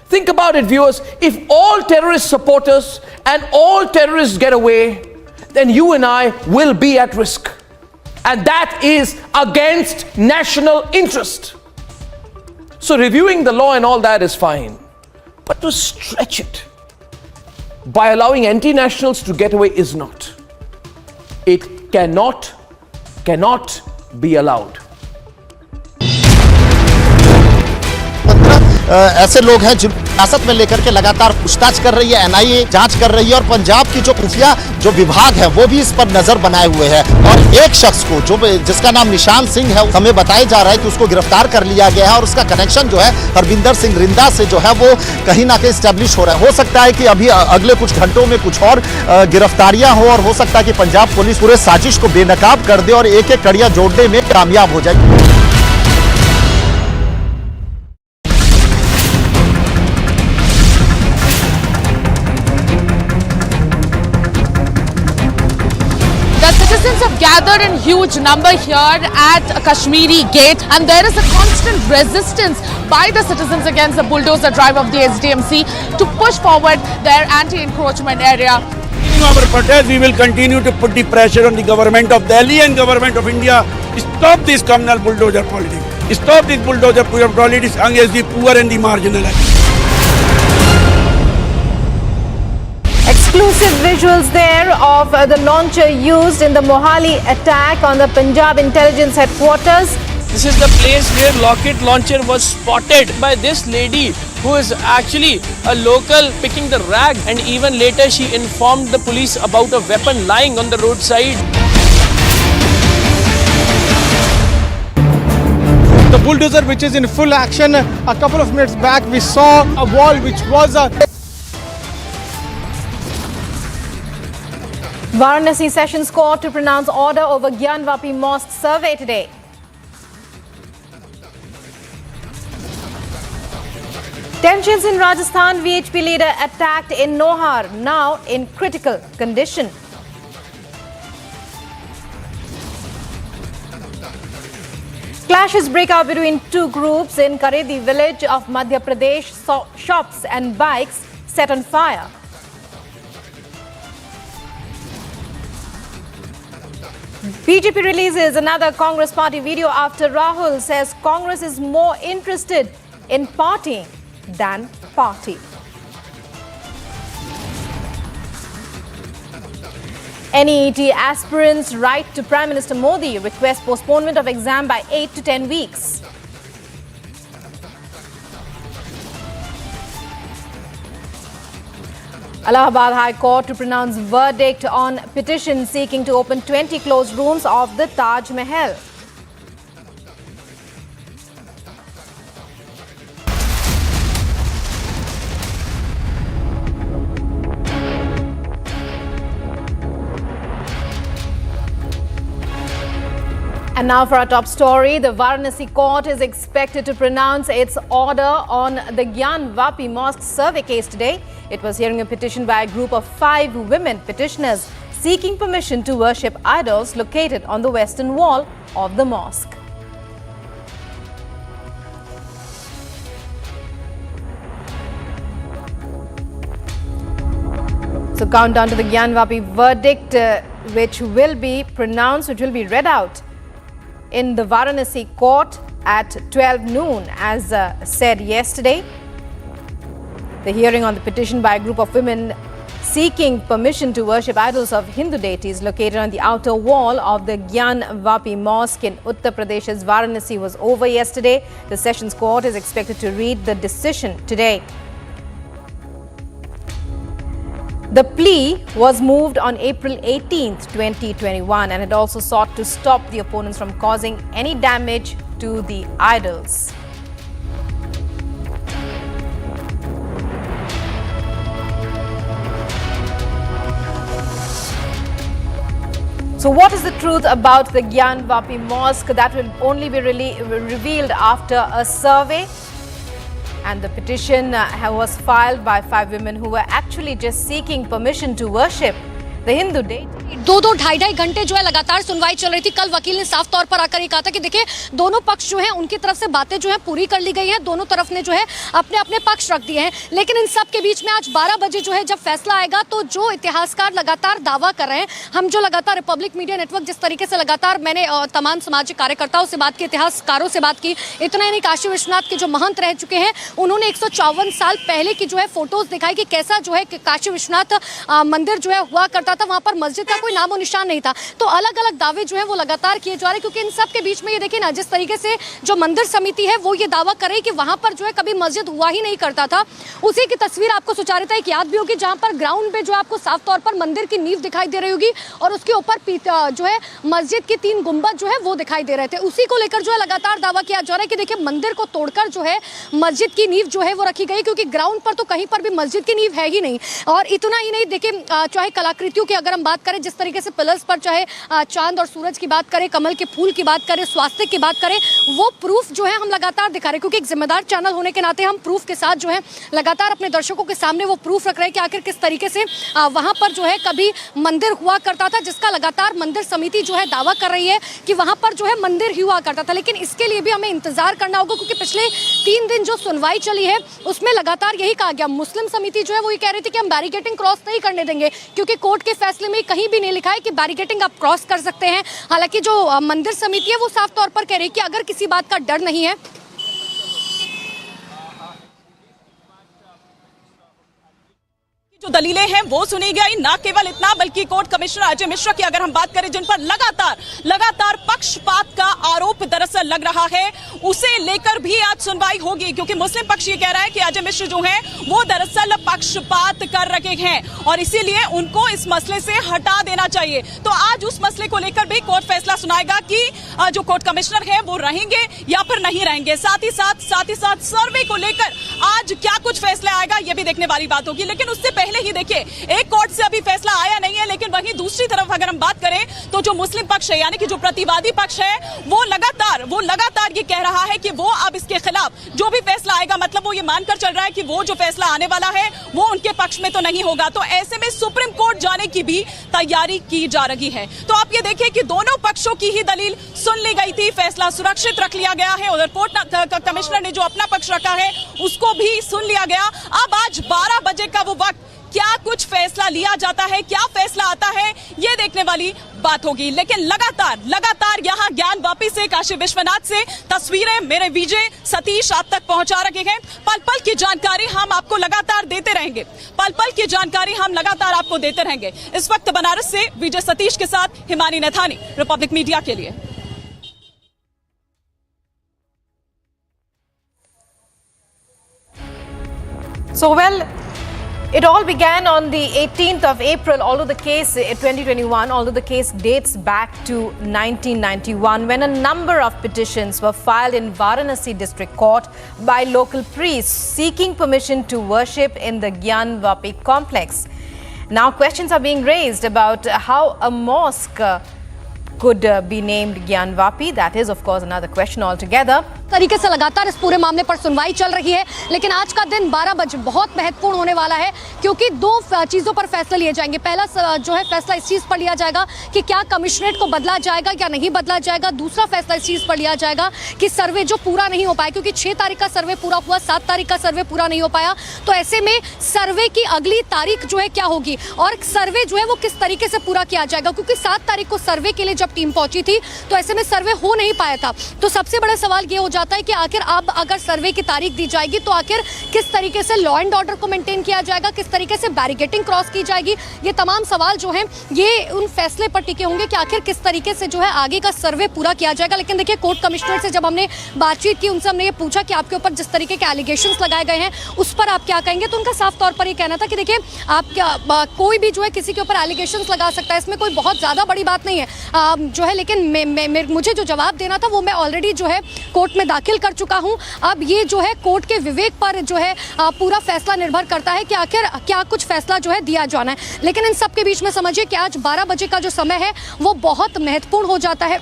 Think about it, viewers. If all terrorist supporters and all terrorists get away, then you and I will be at risk. And that is against national interest. So reviewing the law and all that is fine. But to stretch it by allowing anti-nationals to get away is not. It cannot be allowed. ऐसे लोग हैं जिन हिरासत में लेकर के लगातार पूछताछ कर रही है, एनआईए जांच कर रही है और पंजाब की जो खुफिया जो विभाग है वो भी इस पर नजर बनाए हुए है। और एक शख्स को जो जिसका नाम निशान सिंह है, हमें बताया जा रहा है कि उसको गिरफ्तार कर लिया गया है और उसका कनेक्शन जो है हरविंदर सिंह रिंदा से जो है वो कहीं ना कहीं स्टैब्लिश हो रहा है। हो सकता है कि अभी अगले कुछ घंटों में कुछ और गिरफ्तारियां हो और हो सकता है कि पंजाब पुलिस पूरे साजिश को बेनकाब कर दे और एक एक कड़ियां जोड़ने में कामयाब हो जाए। Citizens have gathered in huge number here at Kashmiri Gate, and there is a constant resistance by the citizens against the bulldozer drive of the SDMC to push forward their anti-encroachment area. In our protest, we will continue to put the pressure on the government of Delhi and government of India. Stop this communal bulldozer politics. Stop this bulldozer politics against the poor and the marginalized. Exclusive visuals there of the launcher used in the Mohali attack on the Punjab intelligence headquarters. This is the place where rocket launcher was spotted by this lady who is actually a local picking the rag, and even later she informed the police about a weapon lying on the roadside. The bulldozer which is in full action. A couple of minutes back we saw a wall which was Varanasi Sessions Court to pronounce order over Gyan Vapi Mosque survey today. Tensions in Rajasthan, VHP leader attacked in Nohar, now in critical condition. Clashes break out between two groups in Karedi village of Madhya Pradesh. Shops and bikes set on fire. BJP releases another Congress party video after Rahul says Congress is more interested in partying than party. NEET aspirants write to Prime Minister Modi, request postponement of exam by 8 to 10 weeks. Allahabad High Court to pronounce verdict on petition seeking to open 20 closed rooms of the Taj Mahal. And now for our top story, the Varanasi court is expected to pronounce its order on the Gyan Vapi Mosque survey case today. It was hearing a petition by a group of 5 women petitioners seeking permission to worship idols located on the western wall of the mosque. So countdown to the Gyanvapi verdict, which will be pronounced, which will be read out in the Varanasi court at 12 noon, as said yesterday. The hearing on the petition by a group of women seeking permission to worship idols of Hindu deities located on the outer wall of the Gyanvapi Mosque in Uttar Pradesh's Varanasi was over yesterday. The Sessions Court is expected to read the decision today. The plea was moved on April 18th, 2021, and it also sought to stop the opponents from causing any damage to the idols. So what is the truth about the Gyanvapi Mosque? That will only be revealed after a survey. And the petition was filed by 5 women who were actually just seeking permission to worship the Hindu deity. 2-2, 2.5 घंटे जो है लगातार सुनवाई चल रही थी। कल वकील ने साफ तौर पर आकर ये कहा था कि देखिए दोनों पक्ष जो है उनकी तरफ से बातें जो है पूरी कर ली गई हैं, दोनों तरफ ने जो है अपने अपने पक्ष रख दिए हैं। लेकिन इन सब के बीच में आज 12 बजे जो है जब फैसला आएगा तो जो इतिहासकार लगातार दावा कर रहे हैं, हम जो लगातार रिपब्लिक मीडिया नेटवर्क जिस तरीके से लगातार मैंने तमाम सामाजिक कार्यकर्ताओं से बात की, इतिहासकारों से बात की, इतना ही नहीं काशी विश्वनाथ के जो महंत रह चुके हैं उन्होंने 154 साल पहले की जो है फोटोज दिखाई कि कैसा जो है काशी विश्वनाथ मंदिर जो है हुआ करता था, वहां पर मस्जिद का कोई नामो निशान नहीं था। तो अलग अलग दावे जो है वो लगातार किए जा रहे हैं, क्योंकि इन सब के बीच में ये देखिए ना जिस तरीके से जो मंदिर समिति है वो ये दावा कर रही है कि वहां पर जो है कभी मस्जिद हुआ ही नहीं करता था। उसी की तस्वीर आपको सुचारिता एक याद भी होगी, जहां पर ग्राउंड पे जो आपको साफ तौर पर मंदिर की नींव दिखाई दे रही होगी और उसके ऊपर जो है मस्जिद की 3 गुंबद जो है वो दिखाई दे रहे थे। उसी को लेकर जो है लगातार दावा किया जा रहा है कि देखिए मंदिर को तोड़कर जो है मस्जिद की नींव जो है वो रखी गई, क्योंकि ग्राउंड पर तो कहीं पर भी मस्जिद की नींव है ही नहीं। और इतना ही नहीं, देखिए चाहे कलाकृतियों की अगर हम बात करें, जिस तरीके से पिलर्स पर चाहे चांद और सूरज की बात करें, कमल के फूल की बात करें, स्वास्तिक की बात करें, वो प्रूफ जो है हम लगातार दिखा रहे हैं, क्योंकि एक जिम्मेदार चैनल होने के नाते हम प्रूफ के साथ जो है लगातार अपने दर्शकों के सामने वो प्रूफ रख रहे हैं कि आखिर किस तरीके से वहां पर जो है कभी मंदिर हुआ करता था, जिसका लगातार मंदिर समिति जो है दावा कर रही है कि वहां पर जो है मंदिर हुआ करता था। लेकिन इसके लिए भी हमें इंतजार करना होगा, क्योंकि पिछले 3 दिन जो सुनवाई चली है उसमें लगातार यही कहा गया। मुस्लिम समिति जो है वो ये कह रही थी कि हम बैरिकेडिंग क्रॉस नहीं करने देंगे, क्योंकि कोर्ट के फैसले में कहीं भी नहीं लिखा है कि बैरिकेडिंग आप क्रॉस कर सकते हैं। हालांकि जो मंदिर समिति है वो साफ तौर पर कह रही है कि अगर किसी बात का डर नहीं है, जो दलीलें हैं वो सुनी गई। ना केवल इतना बल्कि कोर्ट कमिश्नर अजय मिश्रा की अगर हम बात करें, जिन पर लगातार पक्षपात का आरोप दरअसल लग रहा है, उसे लेकर भी आज सुनवाई होगी, क्योंकि मुस्लिम पक्ष ये कह रहा है कि अजय मिश्रा जो है वो दरअसल पक्षपात कर रहे हैं और इसीलिए उनको इस मसले से हटा देना चाहिए। तो आज उस मसले को लेकर भी कोर्ट फैसला सुनाएगा कि जो कोर्ट कमिश्नर है वो रहेंगे या फिर नहीं रहेंगे। साथ ही साथ सर्वे को लेकर आज क्या कुछ फैसला आएगा ये भी देखने वाली बात होगी। लेकिन उससे पहले ही देखिए, एक कोर्ट से अभी फैसला आया नहीं है, लेकिन वहीं दूसरी तरफ अगर हम बात करें तो जो मुस्लिम पक्ष है, यानी कि जो प्रतिवादी पक्ष है, वो लगातार ये कह रहा है कि वो अब इसके खिलाफ जो भी फैसला आएगा, मतलब वो ये मानकर चल रहा है कि वो जो फैसला आने वाला है वो उनके पक्ष में तो नहीं होगा। तो ऐसे में सुप्रीम कोर्ट जाने की भी तैयारी की जा रही है। तो आप ये देखिए कि दोनों पक्षों की ही दलील सुन ली गई थी, फैसला सुरक्षित रख लिया गया है। उधर कोर्ट कमिश्नर ने जो अपना पक्ष रखा है उसको भी सुन लिया गया। अब आज 12 बजे का वो वक्त, क्या कुछ फैसला लिया जाता है, क्या फैसला आता है, ये देखने वाली बात होगी। लेकिन लगातार यहाँ ज्ञानवापी से, काशी विश्वनाथ से तस्वीरें मेरे विजय सतीश आप तक पहुंचा रहे हैं। पल पल की जानकारी हम आपको लगातार देते रहेंगे, आपको देते रहेंगे। इस वक्त बनारस से विजय सतीश के साथ हिमानी नैथानी, रिपब्लिक मीडिया के लिए। So well, it all began on the 18th of April, although the case 2021, although the case dates back to 1991, when a number of petitions were filed in Varanasi District Court by local priests seeking permission to worship in the Gyanvapi complex. Now questions are being raised about how a mosque could be named Gyanvapi. That is, of course, another question altogether. तरीके से लगातार इस पूरे मामले पर सुनवाई चल रही है, लेकिन आज का दिन 12 बजे बहुत महत्वपूर्ण होने वाला है, क्योंकि दो चीज़ों पर फैसले लिए जाएंगे। पहला जो है फैसला इस चीज़ पर लिया जाएगा कि क्या कमिश्नरेट को बदला जाएगा या नहीं बदला जाएगा। दूसरा फैसला इस चीज़ पर लिया जाएगा कि सर्वे जो पूरा नहीं हो पाया, क्योंकि 6 तारीख का सर्वे पूरा हुआ, 7 तारीख का सर्वे पूरा नहीं हो पाया, तो ऐसे में सर्वे की अगली तारीख जो है क्या होगी और सर्वे जो है वो किस तरीके से पूरा किया जाएगा। क्योंकि 7 तारीख को सर्वे के लिए जब टीम पहुंची थी तो ऐसे में सर्वे हो नहीं पाया था। तो सबसे बड़ा सवाल ये हो जाता है कि आखिर अब अगर सर्वे की तारीख दी जाएगी तो आखिर किस तरीके से लॉ एंड ऑर्डर को मेंटेन किया जाएगा, किस तरीके से बैरिकेटिंग क्रॉस की जाएगी। ये तमाम सवाल जो हैं ये उन फैसले पर टिके होंगे कि आखिर किस तरीके से जो है आगे का सर्वे पूरा किया जाएगा। लेकिन देखिए, कोर्ट कमिश्नर से जब हमने बातचीत की, उनसे हमने ये पूछा कि आपके ऊपर जिस तरीके के एलिगेशंस लगाए गए हैं उस पर आप क्या कहेंगे, तो उनका साफ तौर पर ये कहना था कि देखिए, आप क्या कोई भी जो है किसी के ऊपर एलिगेशंस लगा सकता है, इसमें कोई बहुत ज़्यादा बड़ी बात नहीं है जो है। लेकिन मुझे जो जवाब देना था वो मैं ऑलरेडी जो है कोर्ट में दाखिल कर चुका हूं। अब ये जो है कोर्ट के विवेक पर जो है पूरा फैसला निर्भर करता है कि आखिर क्या कुछ फैसला जो है दिया जाना है। लेकिन इन सब के बीच में समझिए कि आज 12 बजे का जो समय है वो बहुत महत्वपूर्ण हो जाता है,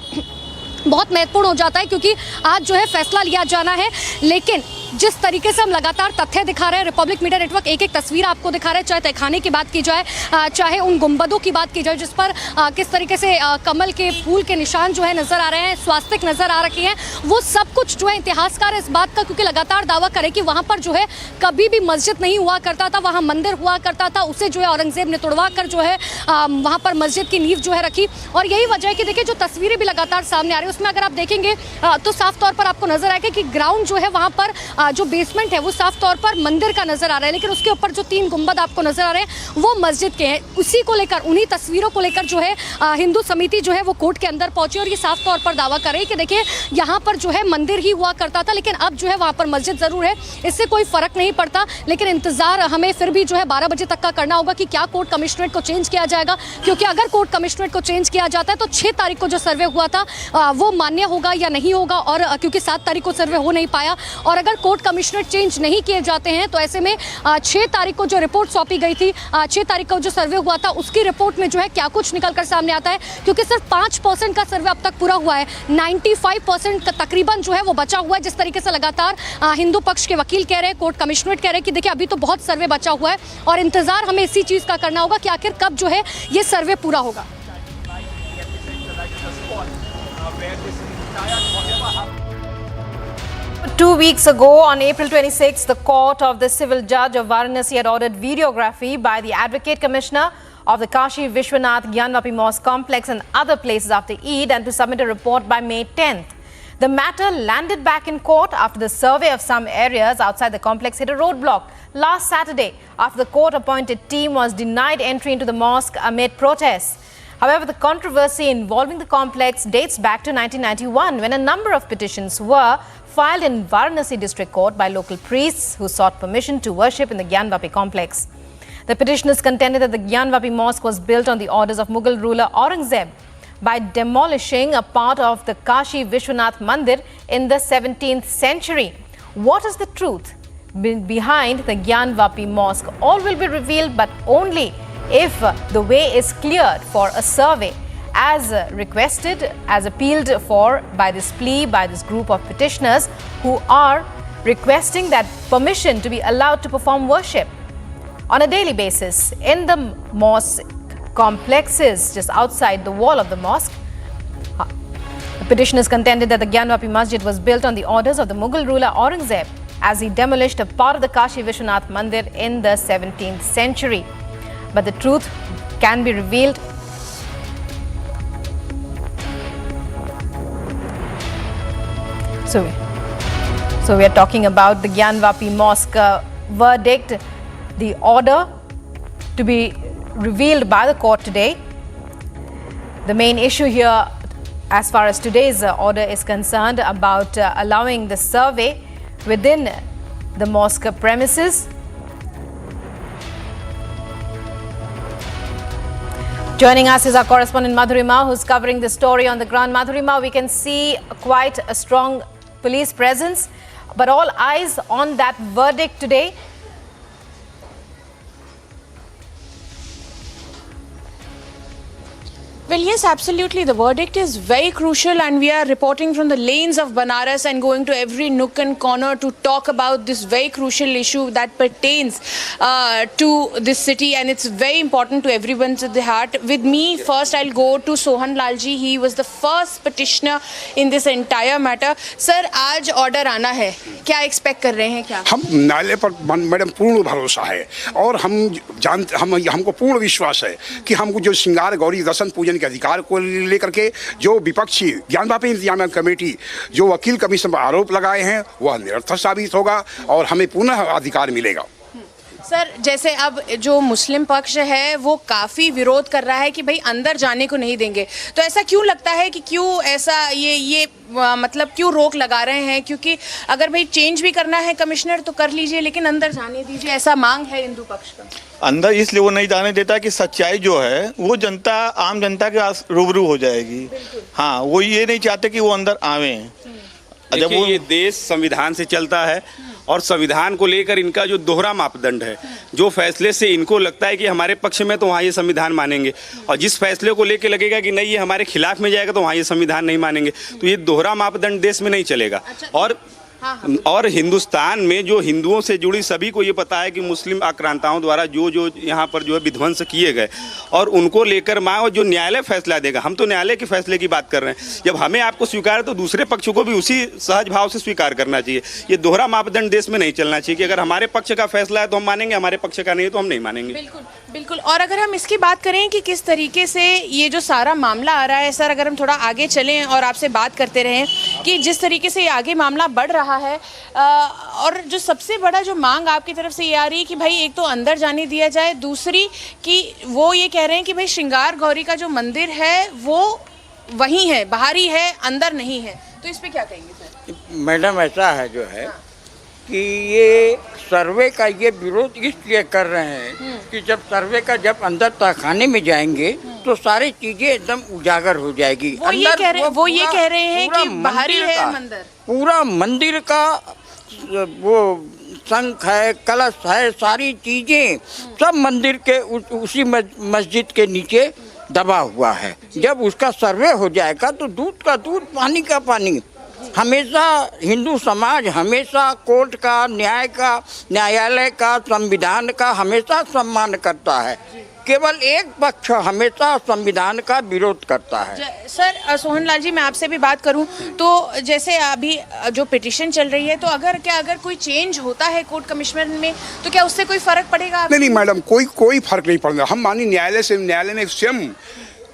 बहुत महत्वपूर्ण हो जाता है, क्योंकि आज जो है फैसला लिया जाना है। लेकिन जिस तरीके से हम लगातार तथ्य दिखा रहे हैं, रिपब्लिक मीडिया नेटवर्क एक एक तस्वीर आपको दिखा रहा है, चाहे तहखाने की बात की जाए, चाहे उन गुंबदों की बात की जाए जिस पर किस तरीके से कमल के फूल के निशान जो है नजर आ रहे हैं, स्वास्तिक नजर आ रखे हैं, वो सब कुछ जो है इतिहासकार इस बात का क्योंकि लगातार दावा करे कि वहाँ पर जो है कभी भी मस्जिद नहीं हुआ करता था, वहाँ मंदिर हुआ करता था, उसे जो है औरंगजेब ने तोड़वा कर जो है वहाँ पर मस्जिद की नींव जो है रखी। और यही वजह है कि देखिए, जो तस्वीरें भी लगातार सामने आ रही है उसमें अगर आप देखेंगे तो साफ तौर पर आपको नजर आएगा कि ग्राउंड जो है वहाँ पर जो बेसमेंट है वो साफ तौर पर मंदिर का नजर आ रहा है, लेकिन उसके ऊपर जो 3 गुंबद आपको नजर आ रहे हैं वो मस्जिद के हैं। उसी को लेकर, उन्हीं तस्वीरों को लेकर जो है हिंदू समिति जो है वो कोर्ट के अंदर पहुंची और ये साफ तौर पर दावा कर रही है कि देखिए, यहाँ पर जो है मंदिर ही हुआ करता था, लेकिन अब जो है वहाँ पर मस्जिद जरूर है, इससे कोई फर्क नहीं पड़ता। लेकिन इंतजार हमें फिर भी जो है 12 बजे तक का करना होगा कि क्या कोर्ट कमिश्नरेट को चेंज किया जाएगा, क्योंकि अगर कोर्ट कमिश्नरेट को चेंज किया जाता है तो 6 तारीख को जो सर्वे हुआ था वो मान्य होगा या नहीं होगा, और क्योंकि 7 तारीख को सर्वे हो नहीं पाया, और अगर कोर्ट कमिश्नरेट चेंज नहीं किए जाते हैं तो ऐसे में 6 तारीख को जो रिपोर्ट सौंपी गई थी, 6 तारीख को जो सर्वे हुआ था उसकी रिपोर्ट में जो है क्या कुछ निकल कर सामने आता है, क्योंकि सिर्फ 5% का सर्वे अब तक पूरा हुआ है, 95% का तकरीबन जो है वो बचा हुआ है। जिस तरीके से लगातार हिंदू पक्ष के वकील कह रहे हैं, कोर्ट कमिश्नरेट कह रहे हैं कि देखिए, अभी तो बहुत सर्वे बचा हुआ है और इंतजार हमें इसी चीज का करना होगा कि आखिर कब जो है ये सर्वे पूरा होगा। Two weeks ago, on April 26, the court of the civil judge of Varanasi had ordered videography by the Advocate Commissioner of the Kashi Vishwanath Gyanvapi Mosque complex and other places after Eid, and to submit a report by May 10th. The matter landed back in court after the survey of some areas outside the complex hit a roadblock last Saturday after the court-appointed team was denied entry into the mosque amid protests. However, the controversy involving the complex dates back to 1991 when a number of petitions were filed in Varanasi District Court by local priests who sought permission to worship in the Gyanvapi complex. The petitioners contended that the Gyanvapi Mosque was built on the orders of Mughal ruler Aurangzeb by demolishing a part of the Kashi Vishwanath Mandir in the 17th century. What is the truth behind the Gyanvapi Mosque? All will be revealed, but only if the way is cleared for a survey as requested, as appealed for by this plea by this group of petitioners who are requesting that permission to be allowed to perform worship on a daily basis in the mosque complexes just outside the wall of the mosque. The petitioners contended that the Gyanvapi Masjid was built on the orders of the Mughal ruler Aurangzeb as he demolished a part of the Kashi Vishwanath Mandir in the 17th century. But the truth can be revealed. So we are talking about the Gyanvapi Mosque verdict, the order to be revealed by the court today. The main issue here, as far as today's order is concerned, about allowing the survey within the mosque premises. Joining us is our correspondent Madhurima, who's covering the story on the ground. Madhurima, we can see quite a strong police presence, but all eyes on that verdict today. Well, yes, absolutely. The verdict is very crucial, and we are reporting from the lanes of Banaras and going to every nook and corner to talk about this very crucial issue that pertains to this city, and it's very important to everyone's at the heart. With me, first I'll go to Sohan Lalji. He was the first petitioner in this entire matter. Sir, आज order आना है, क्या expect कर रहे हैं क्या? हम न्यायालय पर मैडम पूर्ण भरोसा है और हमको पूर्ण विश्वास है कि हमको जो श्रृंगार गौरी दर्शन पूजन के अधिकार को लेकर के जो विपक्षी ज्ञानवापी इंतजाम कमेटी जो वकील कमीशन पर आरोप लगाए हैं वह निरर्थक साबित होगा और हमें पुनः अधिकार मिलेगा। सर, जैसे अब जो मुस्लिम पक्ष है वो काफ़ी विरोध कर रहा है कि भाई अंदर जाने को नहीं देंगे, तो ऐसा क्यों लगता है कि क्यों ऐसा ये मतलब क्यों रोक लगा रहे हैं? क्योंकि अगर भाई चेंज भी करना है कमिश्नर तो कर लीजिए, लेकिन अंदर जाने दीजिए, ऐसा मांग है हिंदू पक्ष का। अंदर इसलिए वो नहीं जाने देता कि सच्चाई जो है वो जनता, आम जनता के रूबरू हो जाएगी। हाँ, वो ये नहीं चाहते कि वो अंदर आवे। जब वो ये देश संविधान से चलता है और संविधान को लेकर इनका जो दोहरा मापदंड है, जो फैसले से इनको लगता है कि हमारे पक्ष में तो वहाँ ये संविधान मानेंगे, और जिस फैसले को लेकर लगेगा कि नहीं ये हमारे खिलाफ में जाएगा तो वहाँ ये संविधान नहीं मानेंगे। तो ये दोहरा मापदंड देश में नहीं चलेगा। और हिंदुस्तान में जो हिंदुओं से जुड़ी सभी को ये पता है कि मुस्लिम आक्रांताओं द्वारा जो यहाँ पर जो है विध्वंस किए गए, और उनको लेकर और जो न्यायालय फैसला देगा, हम तो न्यायालय के फैसले की बात कर रहे हैं। जब हमें आपको स्वीकार है तो दूसरे पक्ष को भी उसी सहज भाव से स्वीकार करना चाहिए। ये दोहरा मापदंड देश में नहीं चलना चाहिए कि अगर हमारे पक्ष का फैसला है तो हम मानेंगे, हमारे पक्ष का नहीं है तो हम नहीं मानेंगे। बिल्कुल बिल्कुल। और अगर हम इसकी बात करें कि किस तरीके से ये जो सारा मामला आ रहा है, सर अगर हम थोड़ा आगे चलें और आपसे बात करते रहें कि जिस तरीके से ये आगे मामला बढ़ रहा है, और जो सबसे बड़ा जो मांग आपकी तरफ से ये आ रही है कि भाई एक तो अंदर जाने दिया जाए, दूसरी कि वो ये कह रहे हैं कि भाई श्रृंगार गौरी का जो मंदिर है वो वहीं है, बाहरी है, अंदर नहीं है, तो इस पे क्या कहेंगे सर? मैडम ऐसा है जो है कि ये सर्वे का ये विरोध इसलिए कर रहे हैं कि जब सर्वे का जब अंदर तहखाने में जाएंगे तो सारी चीजें एकदम उजागर हो जाएगी। वो ये कह रहे हैं कि बाहरी है मंदिर, पूरा मंदिर का वो शंख है, कलश है, सारी चीजें सब मंदिर के उसी मस्जिद के नीचे दबा हुआ है। जब उसका सर्वे हो जाएगा तो दूध का दूध, पानी का पानी। हमेशा हिंदू समाज हमेशा कोर्ट का, न्याय का, न्यायालय का, संविधान का हमेशा सम्मान करता है। केवल एक पक्ष हमेशा संविधान का विरोध करता है। सर सोहन लाल जी, मैं आपसे भी बात करूं तो जैसे अभी जो पिटीशन चल रही है, तो अगर कोई चेंज होता है कोर्ट कमिश्नर में तो क्या उससे कोई फर्क पड़ेगा? नहीं मैडम, कोई फर्क नहीं पड़ेगा। हम मानी न्यायालय ने स्वयं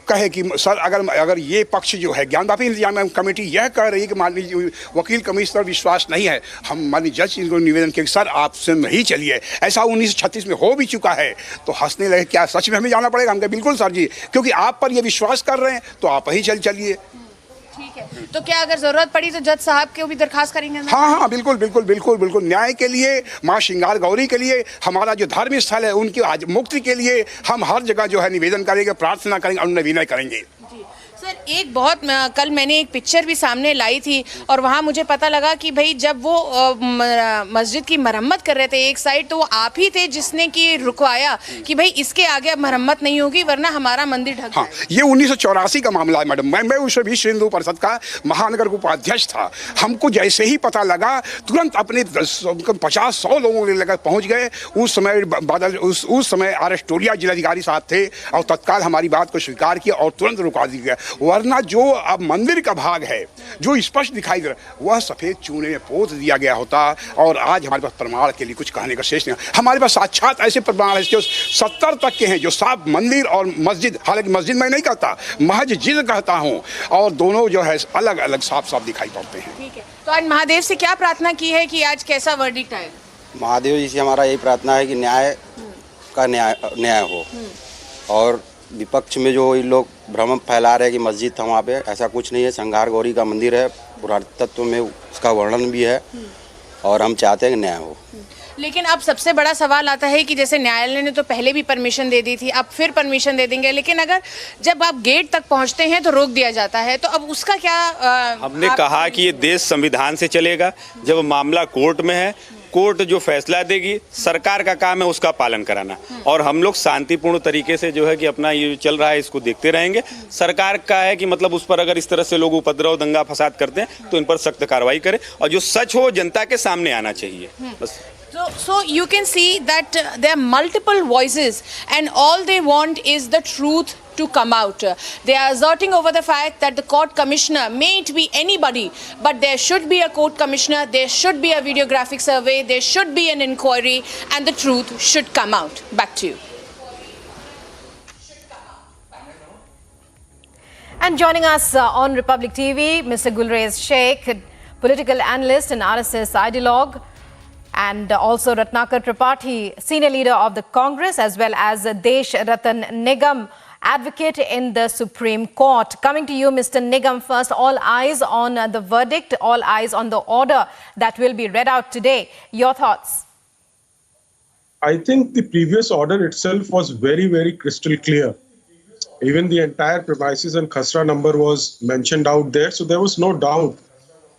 कहे कि सर अगर ये पक्ष जो है ज्ञानवापी इंतजाम कमेटी यह कह रही है कि मान लीजिए वकील कमिश्नर विश्वास नहीं है, हम माननीय जज इनको निवेदन किया कि सर आप स्वयं नहीं चलिए। ऐसा 1936 में हो भी चुका है। तो हंसने लगे, क्या सच में हमें जाना पड़ेगा? हम कहे बिल्कुल सर जी, क्योंकि आप पर ये विश्वास कर रहे हैं तो आप ही चलिए। ठीक है, तो क्या अगर जरूरत पड़ी तो जज साहब को भी दरखास्त करेंगे? हाँ, बिल्कुल। न्याय के लिए, माँ श्रृंगार गौरी के लिए, हमारा जो धार्मिक स्थल है उनकी आज मुक्ति के लिए हम हर जगह जो है निवेदन करेंगे, प्रार्थना करेंगे और विनय करेंगे। सर एक बहुत कल मैंने एक पिक्चर भी सामने लाई थी और वहाँ मुझे पता लगा कि भाई जब वो मस्जिद की मरम्मत कर रहे थे एक साइड, तो वो आप ही थे जिसने कि रुकवाया कि भाई इसके आगे अब मरम्मत नहीं होगी वरना हमारा मंदिर ढक हाँ, ये 1984 का मामला है मैडम। मैं उस विश्व हिंदू परिषद का महानगर उपाध्यक्ष था। हमको जैसे ही पता लगा तुरंत अपने 50-100 लोगों के लेकर पहुँच गए। उस समय आरएस्टोरिया जिलाधिकारी साहब थे और तत्काल हमारी बात को स्वीकार किया और तुरंत रुका दिया गया। वरना जो अब मंदिर का भाग है जो स्पष्ट दिखाई दे रहा वह सफेद चूने में पोत दिया गया होता और आज हमारे पास प्रमाण के लिए कुछ कहने का शेष नहीं। हमारे पास साक्षात ऐसे प्रमाण है जो 70 तक के हैं जो साफ मंदिर और मस्जिद, हालांकि मस्जिद मैं नहीं कहता, मस्जिद कहता हूँ, और दोनों जो है अलग अलग साफ दिखाई पड़ते हैं। ठीक है, तो आज महादेव से क्या प्रार्थना की है कि आज कैसा वर्डिक्ट आएगा? महादेव जी से हमारा यही प्रार्थना है कि न्याय हो, और विपक्ष में जो ये लोग भ्रम फैला रहे हैं कि मस्जिद था वहाँ पे, ऐसा कुछ नहीं है। श्रृंगार गौरी का मंदिर है, पुरातत्व में उसका वर्णन भी है और हम चाहते हैं कि न्याय हो। लेकिन अब सबसे बड़ा सवाल आता है कि जैसे न्यायालय ने तो पहले भी परमिशन दे दी थी, अब फिर परमिशन दे देंगे, लेकिन अगर जब आप गेट तक पहुंचते हैं तो रोक दिया जाता है, तो अब उसका क्या? हमने कहा कि ये देश संविधान से चलेगा। जब मामला कोर्ट में है कोर्ट जो फैसला देगी, सरकार का काम है उसका पालन कराना, और हम लोग शांतिपूर्ण तरीके से जो है कि अपना ये चल रहा है इसको देखते रहेंगे। सरकार का है कि मतलब उस पर अगर इस तरह से लोग उपद्रव दंगा फसाद करते हैं तो इन पर सख्त कार्रवाई करें, और जो सच हो जनता के सामने आना चाहिए बस। So you can see that there are multiple voices and all they want is the truth to come out. They are asserting over the fact that the court commissioner, may it be anybody, but there should be a court commissioner, there should be a videographic survey, there should be an inquiry, and the truth should come out. Back to you. And joining us on Republic TV, Mr. Gulrez Sheikh, political analyst and RSS ideologue, and also Ratnakar Tripathi, senior leader of the Congress, as well as Desh Ratan Nigam, advocate in the Supreme Court. Coming to you, Mr. Nigam, first, all eyes on the verdict, all eyes on the order that will be read out today. Your thoughts? I think the previous order itself was very, very crystal clear. Even the entire premises and khasra number was mentioned out there, so there was no doubt.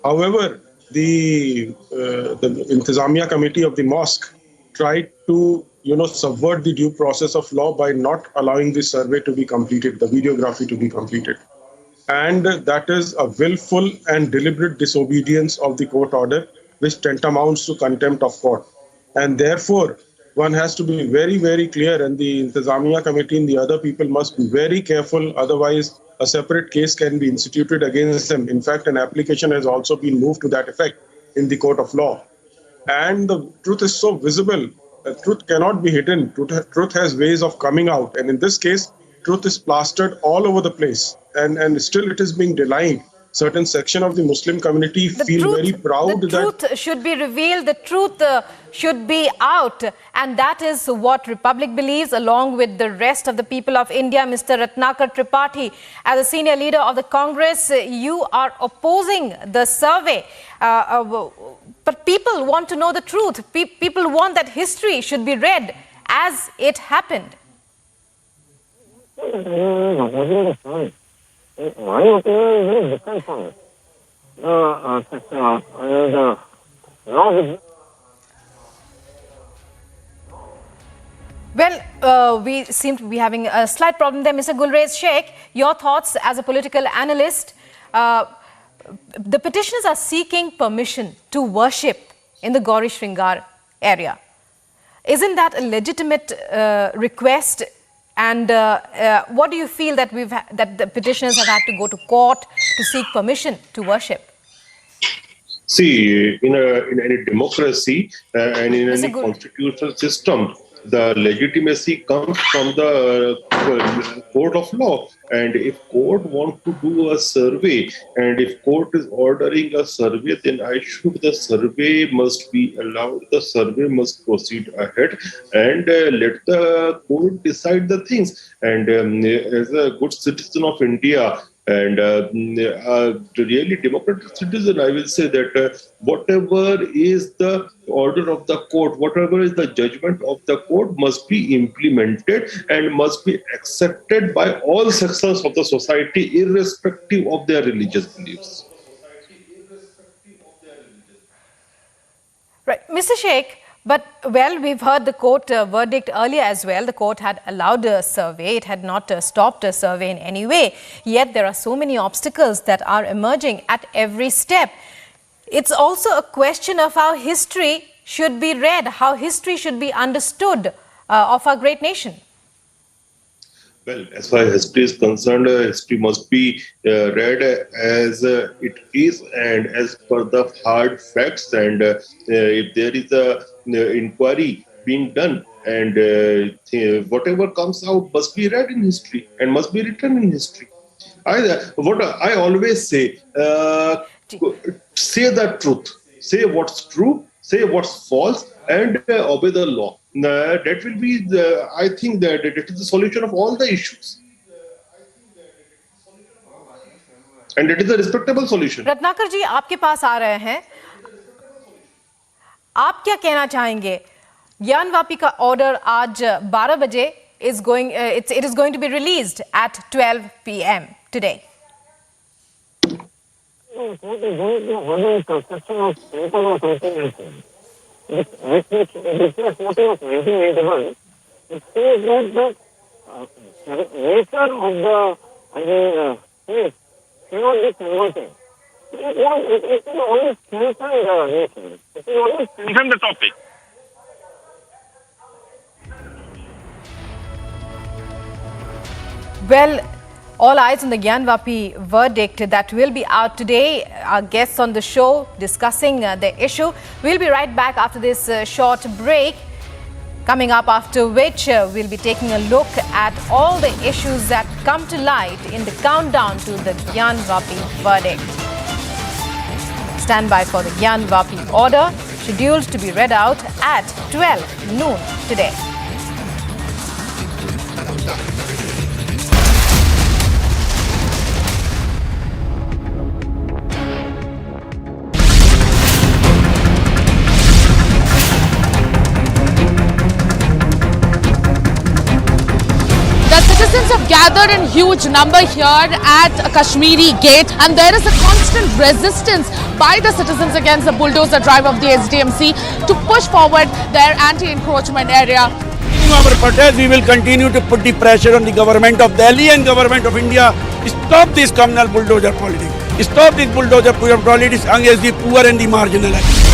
However, the Intizamiya committee of the mosque tried to, subvert the due process of law by not allowing the survey to be completed, the videography to be completed. And that is a willful and deliberate disobedience of the court order, which tantamounts to contempt of court. And therefore, one has to be very, very clear, and the Intizamiya committee and the other people must be very careful, otherwise a separate case can be instituted against them. In fact, an application has also been moved to that effect in the court of law. And the truth is so visible, truth cannot be hidden. Truth has ways of coming out. And in this case, truth is plastered all over the place. And still it is being denied. Certain section of the Muslim community feel very proud that... The truth should be revealed, the truth should be out. And that is what Republic believes, along with the rest of the people of India. Mr. Ratnakar Tripathi, as a senior leader of the Congress, you are opposing the survey. But people want to know the truth. People want that history should be read as it happened. Well, we seem to be having a slight problem there. Mr. Gulrez Sheikh, your thoughts as a political analyst. The petitioners are seeking permission to worship in the Gauri Shringar area. Isn't that a legitimate request? And what do you feel that that the petitioners have had to go to court to seek permission to worship? See, in any democracy and in any constitutional system, the legitimacy comes from the court of law. And if court wants to do a survey, and if court is ordering a survey, then the survey must be allowed. The survey must proceed ahead and let the court decide the things. And as a good citizen of India, and a really democratic citizen, I will say that whatever is the order of the court, whatever is the judgment of the court must be implemented and must be accepted by all sections of the society, irrespective of their religious beliefs. Right. Mr. Sheikh, but, well, we've heard the court verdict earlier as well. The court had allowed a survey. It had not stopped a survey in any way. Yet there are so many obstacles that are emerging at every step. It's also a question of how history should be read, how history should be understood of our great nation. Well, as far as history is concerned, history must be read as it is and as per the hard facts. And if there is a inquiry being done, and whatever comes out must be read in history and must be written in history. What I always say, say the truth, say what's true, say what's false, and obey the law. That will be, I think that it is the solution of all the issues. And it is a respectable solution. Ratnakar जी, आपके पास आ रहे हैं. आप क्या कहना चाहेंगे? ज्ञान वापी का order आज 12 बजे is going, it is going to be released at 12 p.m. today. This photo of 1991, it says that the nature of the face cannot be converted. It will always strengthen the nation. It will always strengthen the topic. Well, all eyes on the Gyanvapi verdict that will be out today. Our guests on the show discussing the issue. We'll be right back after this short break. Coming up after which we'll be taking a look at all the issues that come to light in the countdown to the Gyanvapi verdict. Stand by for the Gyanvapi order, scheduled to be read out at 12 noon today. Citizens have gathered in huge number here at Kashmiri Gate, and there is a constant resistance by the citizens against the bulldozer drive of the SDMC to push forward their anti-encroachment area. In our protest, we will continue to put the pressure on the government of Delhi and government of India. Stop this communal bulldozer politics. Stop this bulldozer politics against the poor and the marginalized.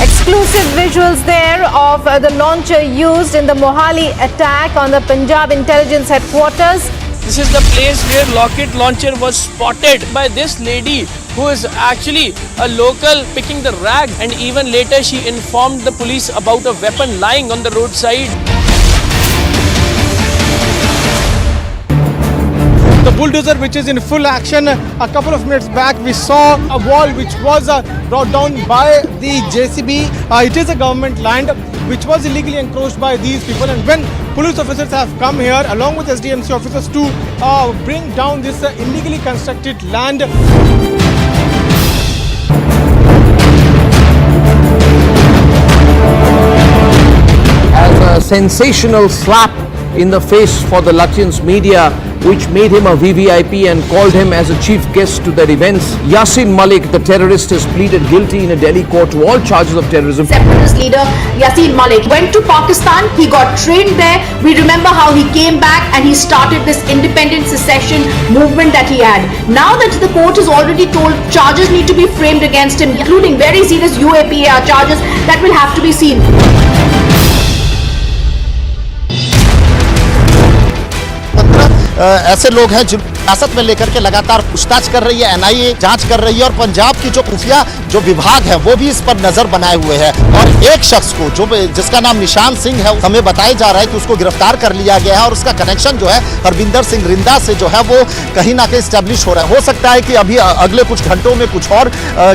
Exclusive visuals there of the launcher used in the Mohali attack on the Punjab intelligence headquarters. This is the place where rocket launcher was spotted by this lady who is actually a local picking the rag, and even later she informed the police about a weapon lying on the roadside. The bulldozer which is in full action. A couple of minutes back we saw a wall which was brought down by the JCB. It is a government land which was illegally encroached by these people, and when police officers have come here along with SDMC officers to bring down this illegally constructed land. As a sensational slap in the face for the Lutyens media, which made him a VVIP and called him as a chief guest to their events. Yasin Malik, the terrorist, has pleaded guilty in a Delhi court to all charges of terrorism. Separatist leader Yasin Malik went to Pakistan. He got trained there. We remember how he came back and he started this independent secession movement that he had. Now that the court has already told charges need to be framed against him, including very serious UAPAR charges that will have to be seen. ऐसे लोग हैं जिन हिरासत में लेकर के लगातार पूछताछ कर रही है, एनआईए जांच कर रही है, और पंजाब की जो खुफिया जो विभाग है वो भी इस पर नजर बनाए हुए है। और एक शख्स को जो जिसका नाम निशान सिंह है, हमें बताया जा रहा है कि उसको गिरफ्तार कर लिया गया है, और उसका कनेक्शन जो है हरविंदर सिंह रिंदा से जो है वो कहीं ना कहीं स्टैब्लिश हो रहा है। हो सकता है कि अभी अगले कुछ घंटों में कुछ और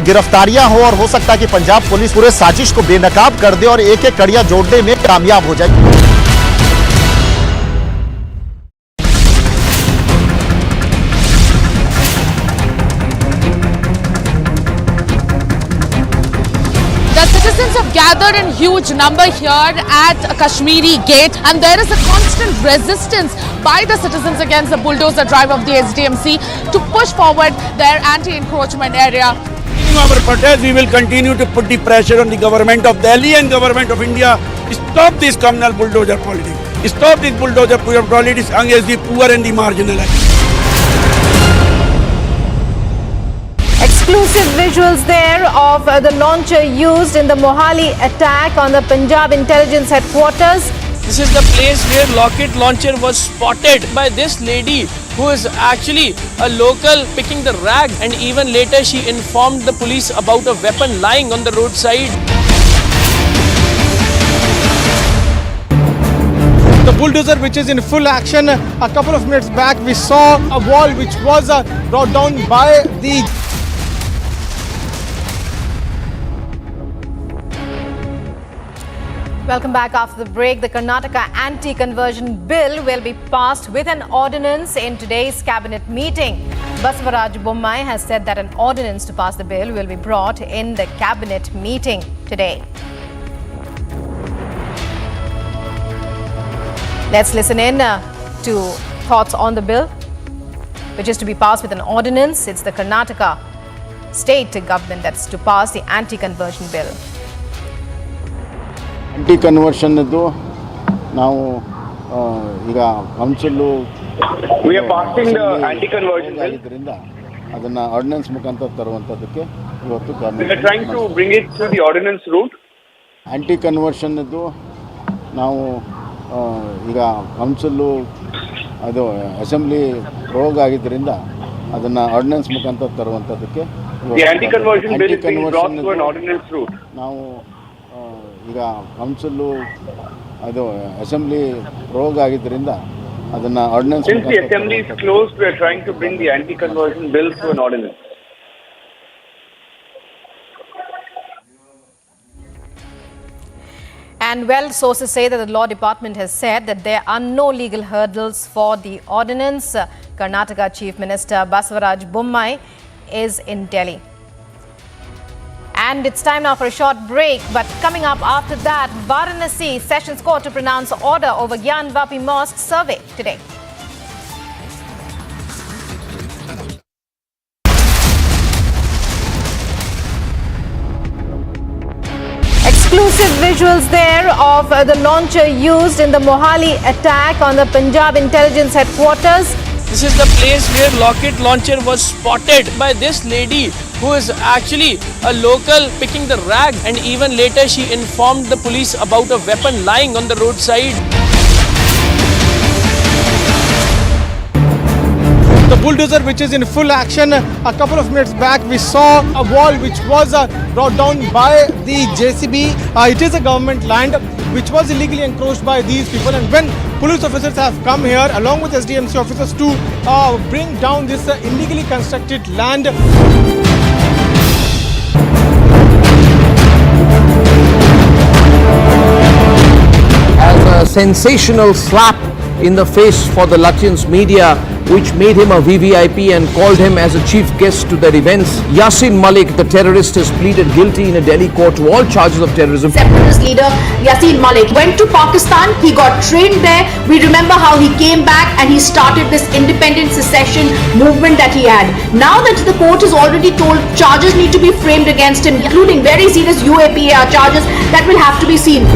गिरफ्तारियां हो, और हो सकता है कि पंजाब पुलिस पूरे साजिश को बेनकाब कर दे और एक एक कड़ियां जोड़ने में कामयाब हो जाए। Citizens have gathered in huge number here at Kashmiri Gate, and there is a constant resistance by the citizens against the bulldozer drive of the SDMC to push forward their anti-encroachment area. In our protest, we will continue to put the pressure on the government of Delhi and government of India. Stop this communal bulldozer politics. Stop this bulldozer politics against the poor and the marginalized. Exclusive visuals there of the launcher used in the Mohali attack on the Punjab intelligence headquarters. This is the place where rocket launcher was spotted by this lady who is actually a local picking the rag, and even later she informed the police about a weapon lying on the roadside. The bulldozer which is in full action. A couple of minutes back we saw a wall which was brought down by the Welcome back after the break. The Karnataka anti-conversion bill will be passed with an ordinance in today's cabinet meeting. Basavaraj Bommai has said that an ordinance to pass the bill will be brought in the cabinet meeting today. Let's listen in to thoughts on the bill, which is to be passed with an ordinance. It's the Karnataka state government, that's to pass the anti-conversion bill. Anti-convertion ಇದು ನಾವು ಈಗ council We are passing the anti-conversion bill. ಅದನ್ನ ordinance ಮುಖಾಂತರ ತರುವಂತದಕ್ಕೆ ಇವತ್ತು We are trying to bring it through the ordinance route. Anti-conversion ಇದು ನಾವು ಈಗ council ಅದು ಅಸೆಂಬ್ಲಿ ರೋಗ ಆಗಿದ್ದರಿಂದ ಅದನ್ನ ಆರ್ಡಿನೆನ್ಸ್ ಮುಖಾಂತರ ತರುವಂತದಕ್ಕೆ The anti-conversion bill is being brought through an ordinance route. ನಾವು ಈಗ ಕೌನ್ಸಿಲು ಅದು ಅಸೆಂಬ್ಲಿ ರೋಗ ಆಗಿದ್ದರಿಂದ ಅದನ್ನ ordinance Since the assembly is closed, we are trying to bring the anti-conversion bill through an ordinance. And well, sources say that the law department has said that there are no legal hurdles for the ordinance. Karnataka Chief Minister Basavaraj Bommai is in Delhi. And it's time now for a short break. But coming up after that, Varanasi Sessions Court to pronounce order over Gyan Vapi Mosque survey today. Exclusive visuals there of the launcher used in the Mohali attack on the Punjab intelligence headquarters. This is the place where rocket launcher was spotted by this lady who is actually a local picking the rag, and even later she informed the police about a weapon lying on the roadside. The bulldozer which is in full action. A couple of minutes back we saw a wall which was brought down by the JCB. It is a government land which was illegally encroached by these people, and when police officers have come here along with SDMC officers to bring down this illegally constructed land. As a sensational slap in the face for the Lutyens media, which made him a VVIP and called him as a chief guest to their events. Yasin Malik, the terrorist, has pleaded guilty in a Delhi court to all charges of terrorism. Separatist leader Yasin Malik went to Pakistan. He got trained there. We remember how he came back and he started this independent secession movement that he had. Now that the court has already told charges need to be framed against him, including very serious UAPA charges, that will have to be seen.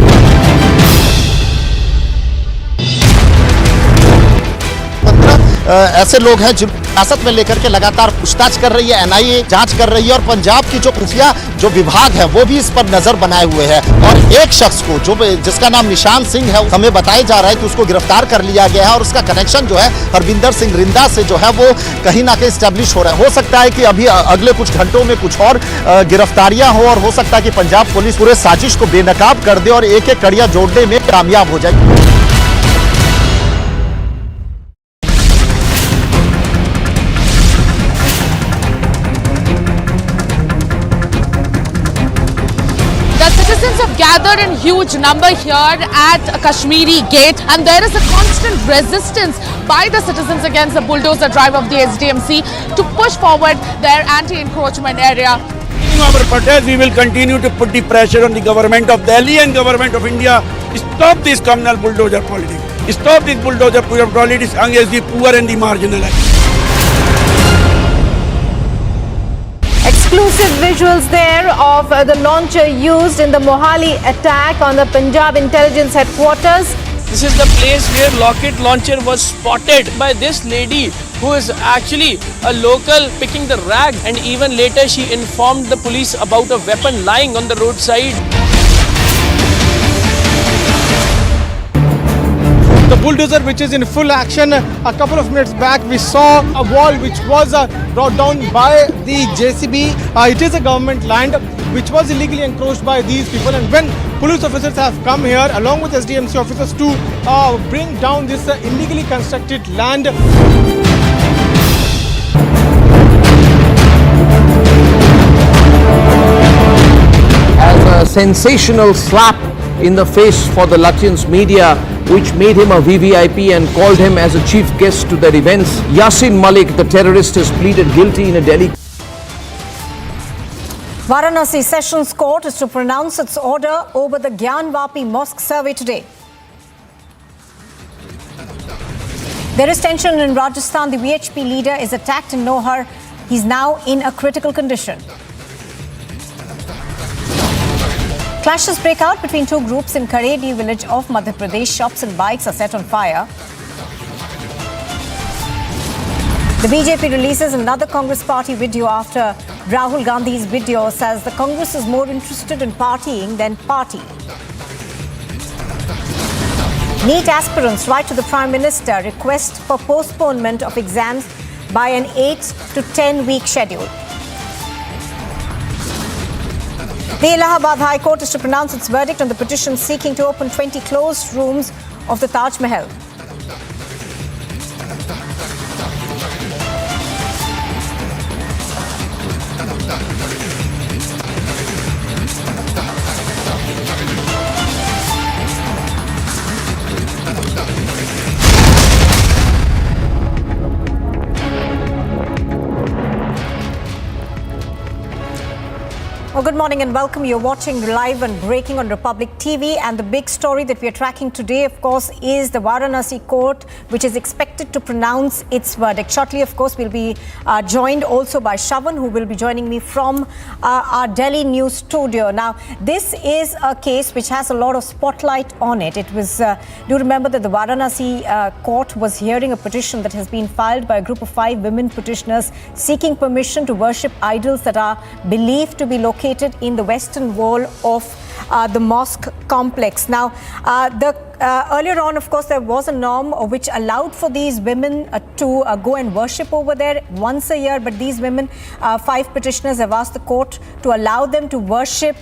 ऐसे लोग हैं जिन हिरासत में लेकर के लगातार पूछताछ कर रही है, एनआईए जांच कर रही है, और पंजाब की जो खुफिया जो विभाग है वो भी इस पर नजर बनाए हुए है। और एक शख्स को जो जिसका नाम निशान सिंह है, हमें बताया जा रहा है कि उसको गिरफ्तार कर लिया गया है, और उसका कनेक्शन जो है हरविंदर सिंह रिंदा से जो है वो कहीं ना कहीं स्टैब्लिश हो रहा है। हो सकता है कि अभी अगले कुछ घंटों में कुछ और गिरफ्तारियां हो, और हो सकता है कि पंजाब पुलिस पूरे साजिश को बेनकाब कर दे और एक एक कड़ियां जोड़ने में कामयाब हो जाए। Citizens have gathered in huge number here at Kashmiri Gate, and there is a constant resistance by the citizens against the bulldozer drive of the SDMC to push forward their anti-encroachment area. In our protest, we will continue to put the pressure on the government of Delhi and government of India. Stop this communal bulldozer politics. Stop this bulldozer politics against the poor and the marginalized. Exclusive visuals there of the launcher used in the Mohali attack on the Punjab intelligence headquarters. This is the place where rocket launcher was spotted by this lady who is actually a local picking the rag, and even later she informed the police about a weapon lying on the roadside. The bulldozer which is in full action. A couple of minutes back we saw a wall which was brought down by the JCB. It is a government land which was illegally encroached by these people, and when police officers have come here along with SDMC officers to bring down this illegally constructed land. As a sensational slap in the face for the Lutyens media, which made him a VVIP and called him as a chief guest to their events. Yasin Malik, the terrorist, has pleaded guilty in a Delhi. Varanasi Sessions Court is to pronounce its order over the Gyan Vapi Mosque survey today. There is tension in Rajasthan. The VHP leader is attacked in Nohar He's now in a critical condition. Clashes break out between two groups in Karedi village of Madhya Pradesh. Shops and bikes are set on fire. The BJP releases another Congress party video after Rahul Gandhi's video says the Congress is more interested in partying than party. NEET aspirants write to the Prime Minister, request for postponement of exams by an 8 to 10 week schedule. The Allahabad High Court is to pronounce its verdict on the petition seeking to open 20 closed rooms of the Taj Mahal. Well, good morning and welcome. You're watching live and breaking on Republic TV, and the big story that we are tracking today, of course, is the Varanasi court, which is expected to pronounce its verdict. Shortly, of course, we'll be joined also by Shavan, who will be joining me from our Delhi news studio. Now, this is a case which has a lot of spotlight on it. It was, do remember that the Varanasi court was hearing a petition that has been filed by a group of 5 women petitioners seeking permission to worship idols that are believed to be located in the western wall of the mosque complex. Now, earlier on, of course, there was a norm which allowed for these women to go and worship over there once a year. But these women, 5 petitioners, have asked the court to allow them to worship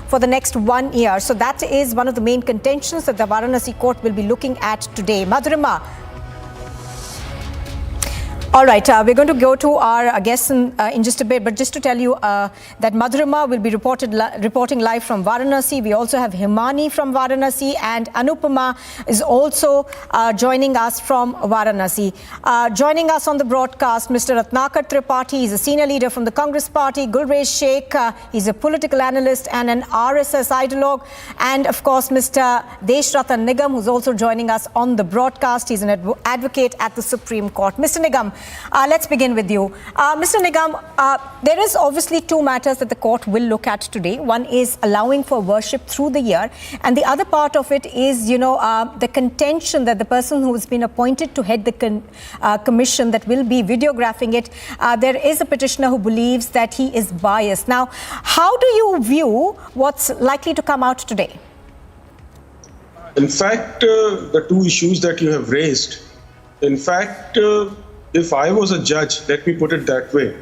for the next 1 year. So that is one of the main contentions that the Varanasi court will be looking at today. Madhurima. All right, we're going to go to our guests in just a bit, but just to tell you that Madhurima will be reporting live from Varanasi. We also have Himani from Varanasi, and Anupama is also joining us from Varanasi. Joining us on the broadcast, Mr. Ratnakar Tripathi, he's a senior leader from the Congress party. Gulrez Sheikh, he's a political analyst and an RSS ideologue. And of course, Mr. Deshratan Nigam, who's also joining us on the broadcast. He's an advocate at the Supreme Court. Mr. Nigam, let's begin with you. Mr. Nigam, there is obviously 2 matters that the court will look at today. One is allowing for worship through the year, and the other part of it is, the contention that the person who has been appointed to head the commission that will be videographing it, there is a petitioner who believes that he is biased. Now, how do you view what's likely to come out today? In fact, the 2 issues that you have raised, in fact, if I was a judge, let me put it that way,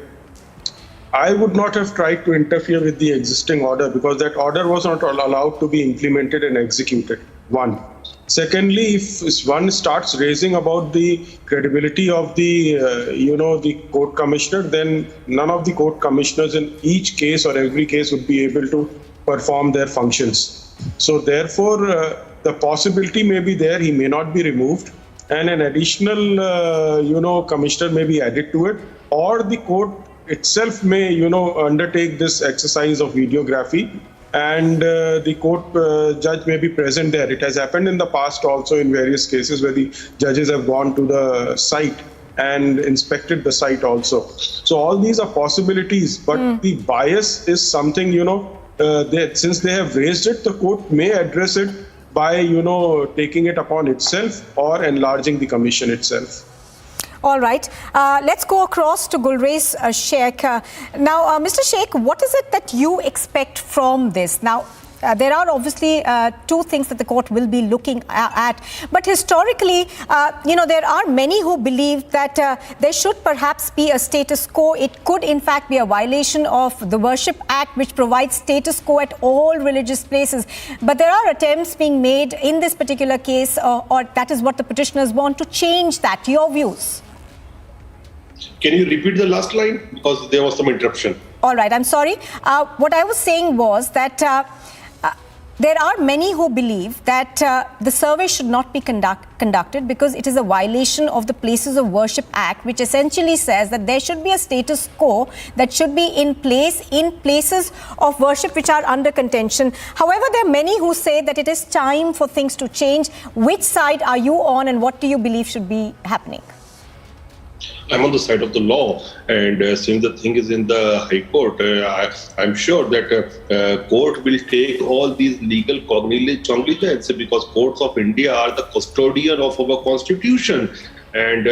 I would not have tried to interfere with the existing order, because that order was not allowed to be implemented and executed. 1. Secondly, if one starts raising about the credibility of the, the court commissioner, then none of the court commissioners in each case or every case would be able to perform their functions. So therefore, the possibility may be there, he may not be removed, and an additional, commissioner may be added to it, or the court itself may, undertake this exercise of videography, and the court judge may be present there. It has happened in the past also in various cases where the judges have gone to the site and inspected the site also. So all these are possibilities, but the bias is something, since they have raised it, the court may address it by, taking it upon itself or enlarging the commission itself. All right. Let's go across to Gulrez Sheikh. Now, Mr. Sheikh, what is it that you expect from this? Now, there are obviously 2 things that the court will be looking at. But historically, there are many who believe that there should perhaps be a status quo. It could, in fact, be a violation of the Worship Act, which provides status quo at all religious places. But there are attempts being made in this particular case, or that is what the petitioners want, to change that. Your views? Can you repeat the last line? Because there was some interruption. All right. I'm sorry. What I was saying was that there are many who believe that the survey should not be conducted because it is a violation of the Places of Worship Act, which essentially says that there should be a status quo that should be in place in places of worship which are under contention. However, there are many who say that it is time for things to change. Which side are you on, and what do you believe should be happening? I'm on the side of the law, and since the thing is in the High Court, I'm sure that court will take all these legal cognizance because courts of India are the custodian of our constitution. And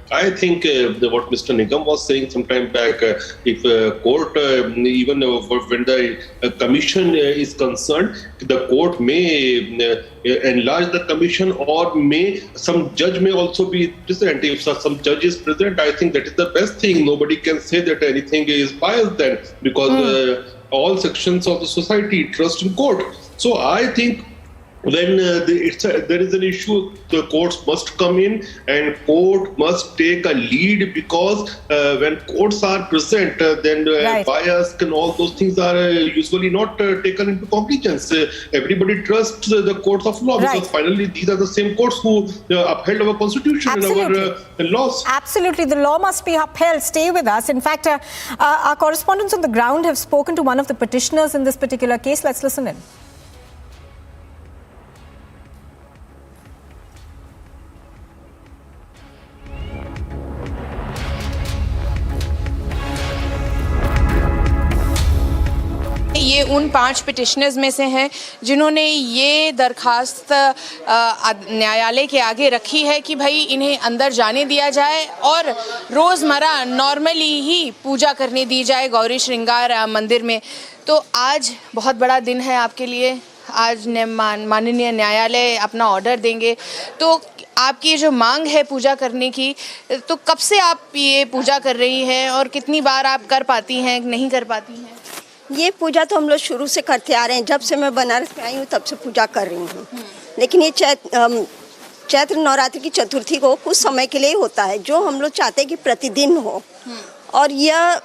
I think what Mr. Nigam was saying some time back, if court, even when the commission is concerned, the court may enlarge the commission, or some judge may also be present. If some judge is present, I think that is the best thing. Nobody can say that anything is biased then, because all sections of the society trust in court. So I think when there is an issue, the courts must come in and court must take a lead, because when courts are present, then bias and all those things are usually not taken into cognizance. Everybody trusts the courts of law, because finally these are the same courts who upheld our constitution and our laws. Absolutely, the law must be upheld. Stay with us. In fact, our correspondents on the ground have spoken to one of the petitioners in this particular case. Let's listen in. ये उन 5 petitioners में से हैं जिन्होंने ये दरखास्त न्यायालय के आगे रखी है कि भाई इन्हें अंदर जाने दिया जाए और रोज़मर्रा नॉर्मली ही पूजा करने दी जाए गौरी श्रृंगार मंदिर में। तो आज बहुत बड़ा दिन है आपके लिए, आज माननीय न्यायालय अपना ऑर्डर देंगे। तो आपकी जो मांग है पूजा करने की, तो कब से आप ये पूजा कर रही हैं और कितनी बार आप कर पाती हैं, नहीं कर पाती हैं? ये पूजा तो हम लोग शुरू से करते आ रहे हैं, जब से मैं बनारस में आई हूँ तब से पूजा कर रही हूँ। लेकिन ये चैत्र नवरात्रि की चतुर्थी को कुछ समय के लिए होता है, जो हम लोग चाहते हैं कि प्रतिदिन हो, और यह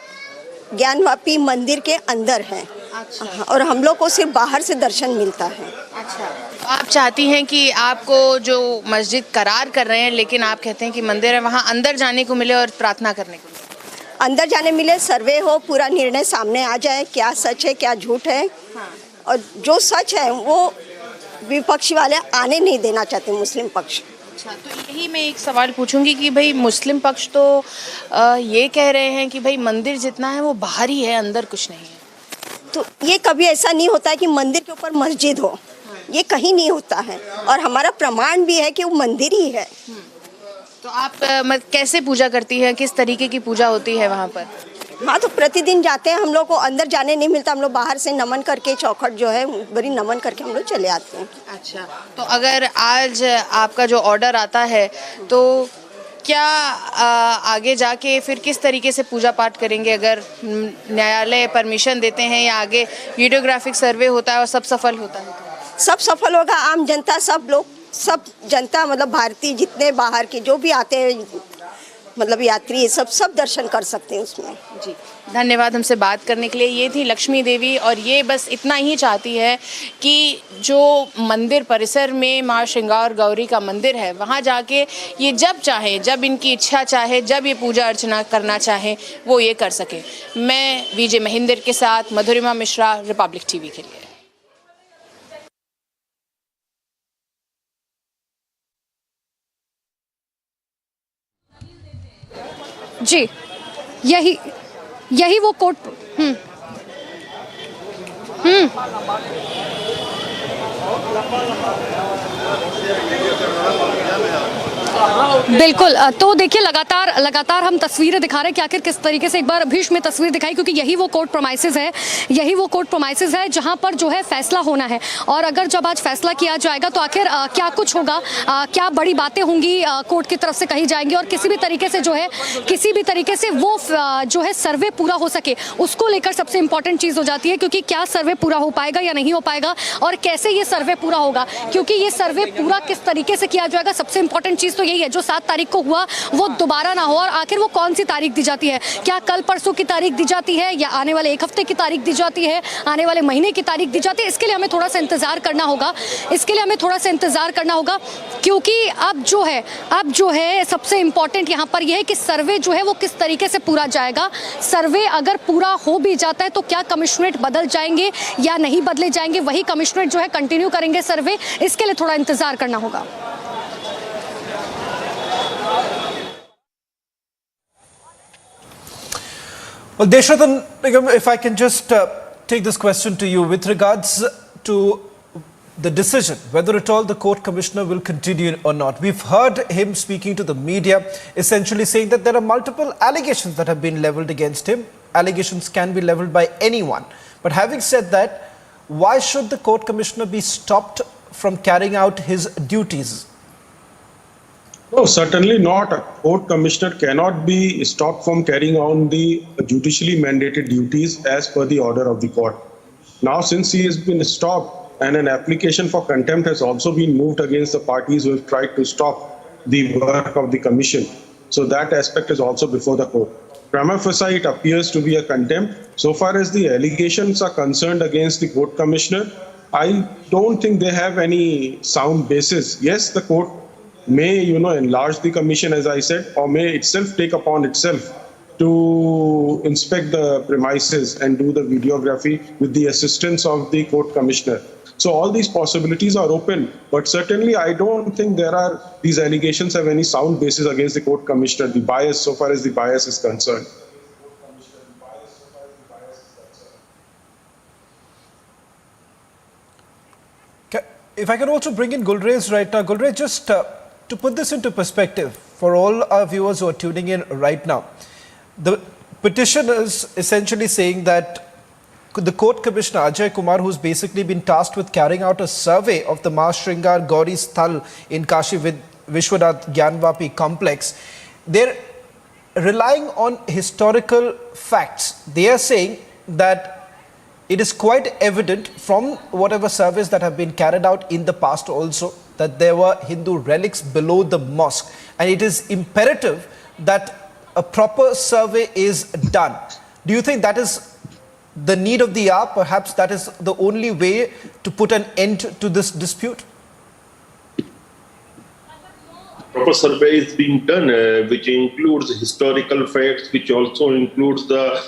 ज्ञानवापी मंदिर के अंदर है। अच्छा। और हम लोग को सिर्फ बाहर से दर्शन मिलता है। अच्छा, तो आप चाहती हैं कि आपको जो मस्जिद करार कर रहे हैं, लेकिन आप कहते हैं कि मंदिर है वहाँ अंदर जाने को मिले और प्रार्थना करने को मिले, अंदर जाने मिले, सर्वे हो, पूरा निर्णय सामने आ जाए, क्या सच है क्या झूठ है। हाँ। और जो सच है वो विपक्षी वाले आने नहीं देना चाहते, मुस्लिम पक्ष। अच्छा, तो यही मैं एक सवाल पूछूंगी कि भाई मुस्लिम पक्ष तो ये कह रहे हैं कि भाई मंदिर जितना है वो बाहर ही है, अंदर कुछ नहीं है। तो ये कभी ऐसा नहीं होता है कि मंदिर के ऊपर मस्जिद हो, ये कहीं नहीं होता है, और हमारा प्रमाण भी है कि वो मंदिर ही है। तो आप कैसे पूजा करती हैं, किस तरीके की पूजा होती है वहाँ पर? हाँ, तो प्रतिदिन जाते हैं, हम लोग को अंदर जाने नहीं मिलता, हम लोग बाहर से नमन करके चौखट जो है बड़ी नमन करके हम लोग चले आते हैं। अच्छा, तो अगर आज आपका जो ऑर्डर आता है तो क्या आगे जाके फिर किस तरीके से पूजा पाठ करेंगे? अगर न्यायालय परमिशन देते हैं या आगे वीडियोग्राफिक सर्वे होता है और सब सफल होता है? सब सफल होगा, आम जनता, सब लोग, सब जनता, मतलब भारतीय जितने बाहर के जो भी आते हैं, मतलब यात्री, सब दर्शन कर सकते हैं उसमें। जी, धन्यवाद हमसे बात करने के लिए। ये थी लक्ष्मी देवी, और ये बस इतना ही चाहती है कि जो मंदिर परिसर में माँ श्रृंगार गौरी का मंदिर है, वहाँ जाके ये जब चाहे, जब इनकी इच्छा चाहे, जब ये पूजा अर्चना करना चाहे, वो ये कर सके। मैं विजय महिंदर के साथ मधुरिमा मिश्रा, रिपब्लिक टीवी के लिए। जी, यही वो कोर्ट। बिल्कुल, तो देखिए लगातार हम तस्वीरें दिखा रहे हैं कि आखिर किस तरीके से, एक बार भीष्म में तस्वीर दिखाई, क्योंकि यही वो कोर्ट प्रोमाइसेस है जहां पर जो है फैसला होना है। और अगर जब आज फैसला किया जाएगा तो आखिर क्या कुछ होगा, क्या बड़ी बातें होंगी कोर्ट की तरफ से कही जाएंगी, और किसी भी तरीके से वो जो है सर्वे पूरा हो सके, उसको लेकर सबसे इंपॉर्टेंट चीज़ हो जाती है, क्योंकि क्या सर्वे पूरा हो पाएगा या नहीं हो पाएगा, और कैसे ये सर्वे पूरा होगा, क्योंकि ये सर्वे पूरा किस तरीके से किया जाएगा, सबसे इंपॉर्टेंट चीज़ तो यही है, जो 7 तारीख को हुआ वो दोबारा ना हो। और आखिर वो कौन सी तारीख दी जाती है, क्या कल परसों की तारीख दी जाती है, या आने वाले 1 हफ्ते की तारीख दी जाती है, आने वाले महीने की तारीख दी जाती है, इसके लिए हमें थोड़ा सा इंतजार करना होगा, क्योंकि अब जो है सबसे इंपॉर्टेंट यहाँ पर यह है कि सर्वे जो है वो किस तरीके से पूरा जाएगा। सर्वे अगर पूरा हो भी जाता है तो क्या कमिश्नरेट बदल जाएंगे या नहीं बदले जाएंगे, वही कमिश्नरेट जो है कंटिन्यू करेंगे सर्वे, इसके लिए थोड़ा इंतजार करना होगा। Well, Deshrathan, if I can just take this question to you with regards to the decision, whether at all the court commissioner will continue or not. We've heard him speaking to the media, essentially saying that there are multiple allegations that have been leveled against him. Allegations can be leveled by anyone. But having said that, why should the court commissioner be stopped from carrying out his duties? No, certainly not. A court commissioner cannot be stopped from carrying on the judicially mandated duties as per the order of the court. Now, since he has been stopped, and an application for contempt has also been moved against the parties who have tried to stop the work of the commission. So that aspect is also before the court. Prima facie, it appears to be a contempt. So far as the allegations are concerned against the court commissioner, I don't think they have any sound basis. Yes, the court may, enlarge the commission, as I said, or may itself take upon itself to inspect the premises and do the videography with the assistance of the court commissioner. So all these possibilities are open, but certainly I don't think these allegations have any sound basis against the court commissioner, the bias, so far as the bias is concerned. If I can also bring in Gulrez right now. Gulrez, just to put this into perspective for all our viewers who are tuning in right now, the petition is essentially saying that the court commissioner Ajay Kumar, who's basically been tasked with carrying out a survey of the Mahashringar Gauri Sthal in Kashi Vishwanath Gyanvapi complex, they're relying on historical facts. They are saying that it is quite evident from whatever surveys that have been carried out in the past also that there were Hindu relics below the mosque, and it is imperative that a proper survey is done. Do you think that is the need of the hour? Perhaps that is the only way to put an end to this dispute? Proper survey is being done, which includes historical facts, which also includes the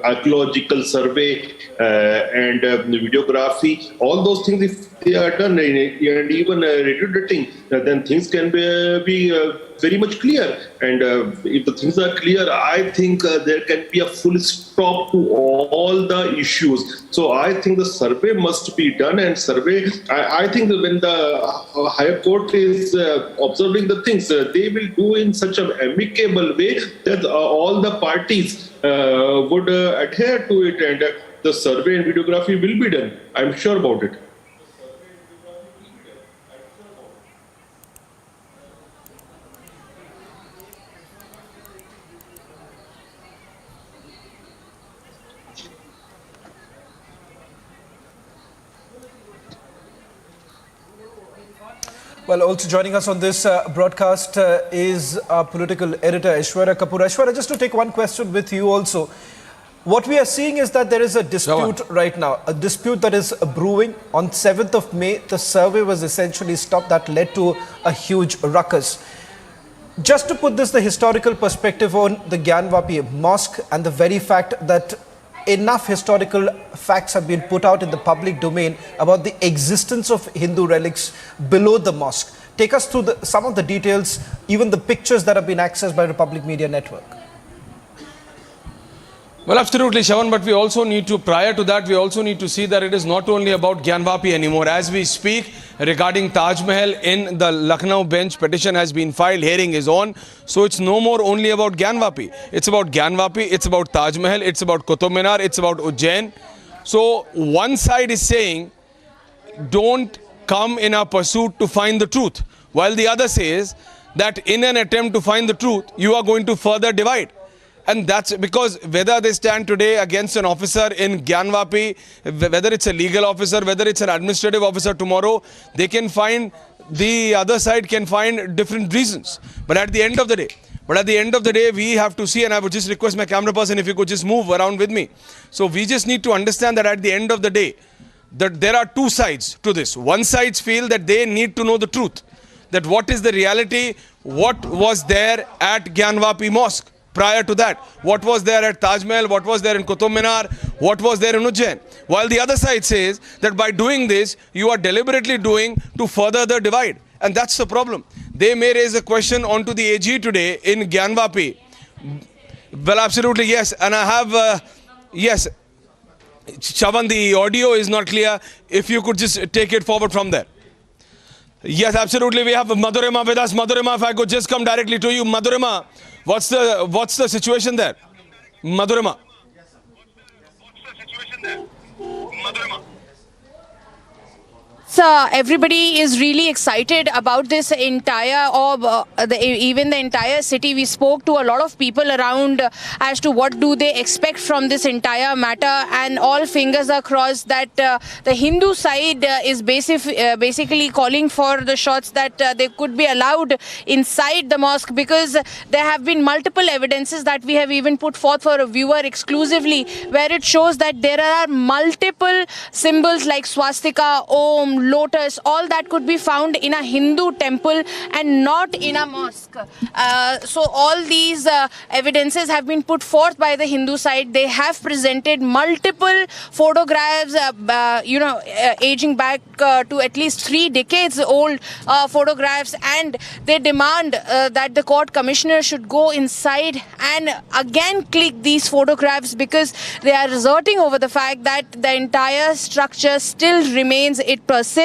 archaeological survey and videography. All those things, if they are done, and even radio dating, then things can be very much clear. And if the things are clear, I think there can be a full stop to all the issues. So I think the survey must be done, and survey, I think that when the higher court is observing the things, they will do in such an amicable way that all the parties would adhere to it, and the survey and videography will be done. I'm sure about it. Well, also joining us on this broadcast is our political editor, Aishwarya Kapoor. Aishwarya, just to take one question with you also. What we are seeing is that there is a dispute right now, a dispute that is brewing. On 7th of May, the survey was essentially stopped. That led to a huge ruckus. Just to put the historical perspective on the Gyanvapi Mosque and the very fact that enough historical facts have been put out in the public domain about the existence of Hindu relics below the mosque. Take us through some of the details, even the pictures that have been accessed by Republic Media Network. Well, absolutely, Shavan, but we also need to, prior to that, we also need to see that it is not only about Gyanvapi anymore. As we speak, regarding Taj Mahal in the Lucknow bench, petition has been filed, hearing is on. So it's no more only about Gyanvapi. It's about Gyanvapi, it's about Taj Mahal, it's about Qutub Minar, it's about Ujjain. So one side is saying, don't come in our pursuit to find the truth, while the other says that in an attempt to find the truth, you are going to further divide. And that's because whether they stand today against an officer in Gyanvapi, whether it's a legal officer, whether it's an administrative officer tomorrow, they can find, the other side can find different reasons. But at the end of the day, we have to see, and I would just request my camera person if you could just move around with me. So we just need to understand that at the end of the day, that there are two sides to this. One side feel that they need to know the truth, that what is the reality, what was there at Gyanvapi Mosque. Prior to that, what was there at Taj Mahal, what was there in Qutub Minar, what was there in Ujjain. While the other side says that by doing this, you are deliberately doing to further the divide. And that's the problem. They may raise a question onto the AG today in Gyanvapi. Well, absolutely, yes. And I have, yes, Chavan, the audio is not clear. If you could just take it forward from there. Yes, absolutely. We have Madhurima with us. Madhurima, if I could just come directly to you. Madhurima, what's the situation there? Madhurima. Everybody is really excited about this entire, even the entire city. We spoke to a lot of people around as to what do they expect from this entire matter, and all fingers are crossed that the Hindu side is basically calling for the shots that they could be allowed inside the mosque, because there have been multiple evidences that we have even put forth for a viewer exclusively, where it shows that there are multiple symbols like swastika, Om, lotus, all that could be found in a Hindu temple and not in a mosque. So all these evidences have been put forth by the Hindu side. They have presented multiple photographs, aging back to at least 3 decades old photographs, and they demand that the court commissioner should go inside and again click these photographs, because they are resorting over the fact that the entire structure still remains, it persists,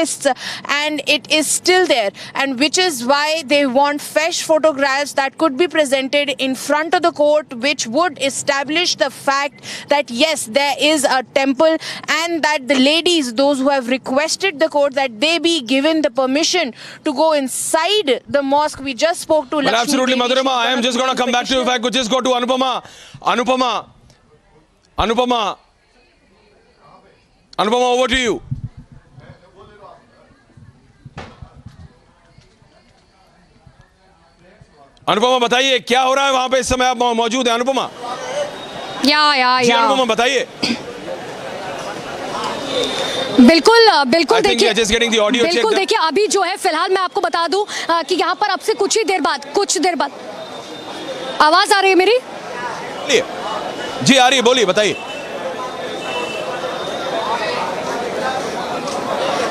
and it is still there, and which is why they want fresh photographs that could be presented in front of the court, which would establish the fact that yes, there is a temple, and that the ladies, those who have requested the court that they be given the permission to go inside the mosque. We just spoke to Well, absolutely, Madhurima. I am just going to come back to you. If I could just go to Anupama. Anupama, over to you. Anupama बताइए क्या हो रहा है वहां पे इस समय आप मौजूद हैं अनुपमा? या अनुपमा बताइए। बिल्कुल देखिए अभी जो है फिलहाल मैं आपको बता दूं कि यहाँ पर अब से कुछ देर बाद आवाज आ रही है मेरी? जी आ रही है, बोलिए, बताइए।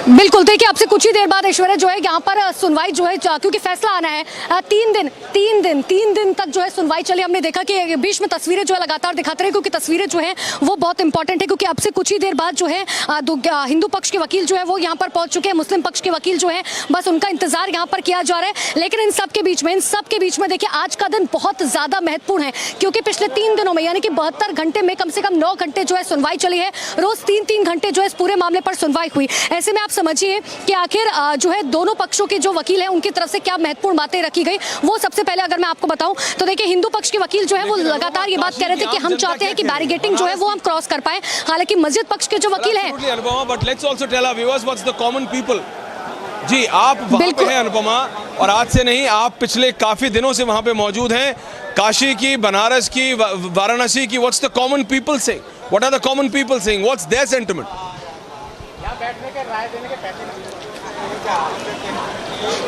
बिल्कुल देखिए अब से कुछ ही देर बाद ऐश्वर्या जो है यहाँ पर सुनवाई जो है, क्योंकि फैसला आना है, 3 दिन तक जो है सुनवाई चली। हमने देखा कि बीच में तस्वीरें जो है लगातार दिखाते रहे, क्योंकि तस्वीरें जो है वो बहुत इंपॉर्टेंट है, क्योंकि अब से कुछ ही देर बाद जो है हिंदू पक्ष के वकील जो है वो यहाँ पर पहुंच चुके हैं, मुस्लिम पक्ष के वकील जो है बस उनका इंतजार यहाँ पर किया जा रहा है। लेकिन इन सब के बीच में देखिए आज का दिन बहुत ज्यादा महत्वपूर्ण है, क्योंकि पिछले 3 दिनों में यानी कि 72 घंटे में कम से कम 9 घंटे जो है सुनवाई चली है, रोज 3 घंटे जो है इस पूरे मामले पर सुनवाई हुई। ऐसे में आप समझिए कि आखिर जो है दोनों पक्षों के जो वकील हैं उनकी तरफ से क्या महत्वपूर्ण बातें रखी गई। वो सबसे पहले अगर मैं आपको बताऊं तो देखिए हिंदू पक्ष के वकील जो है वो लगातार ये बात कह रहे थे कि हम चाहते हैं कि बैरिगेटिंग जो है वो हम क्रॉस कर पाए। हालांकि मस्जिद पक्ष के जो वकील हैं, जी आप वहां पे हैं अनुपमा, और आज से नहीं, आप पिछले काफी दिनों से वहां पे मौजूद हैं, काशी की, बनारस की, वाराणसी की। What's the common people saying? What are the common people saying? What's their sentiment?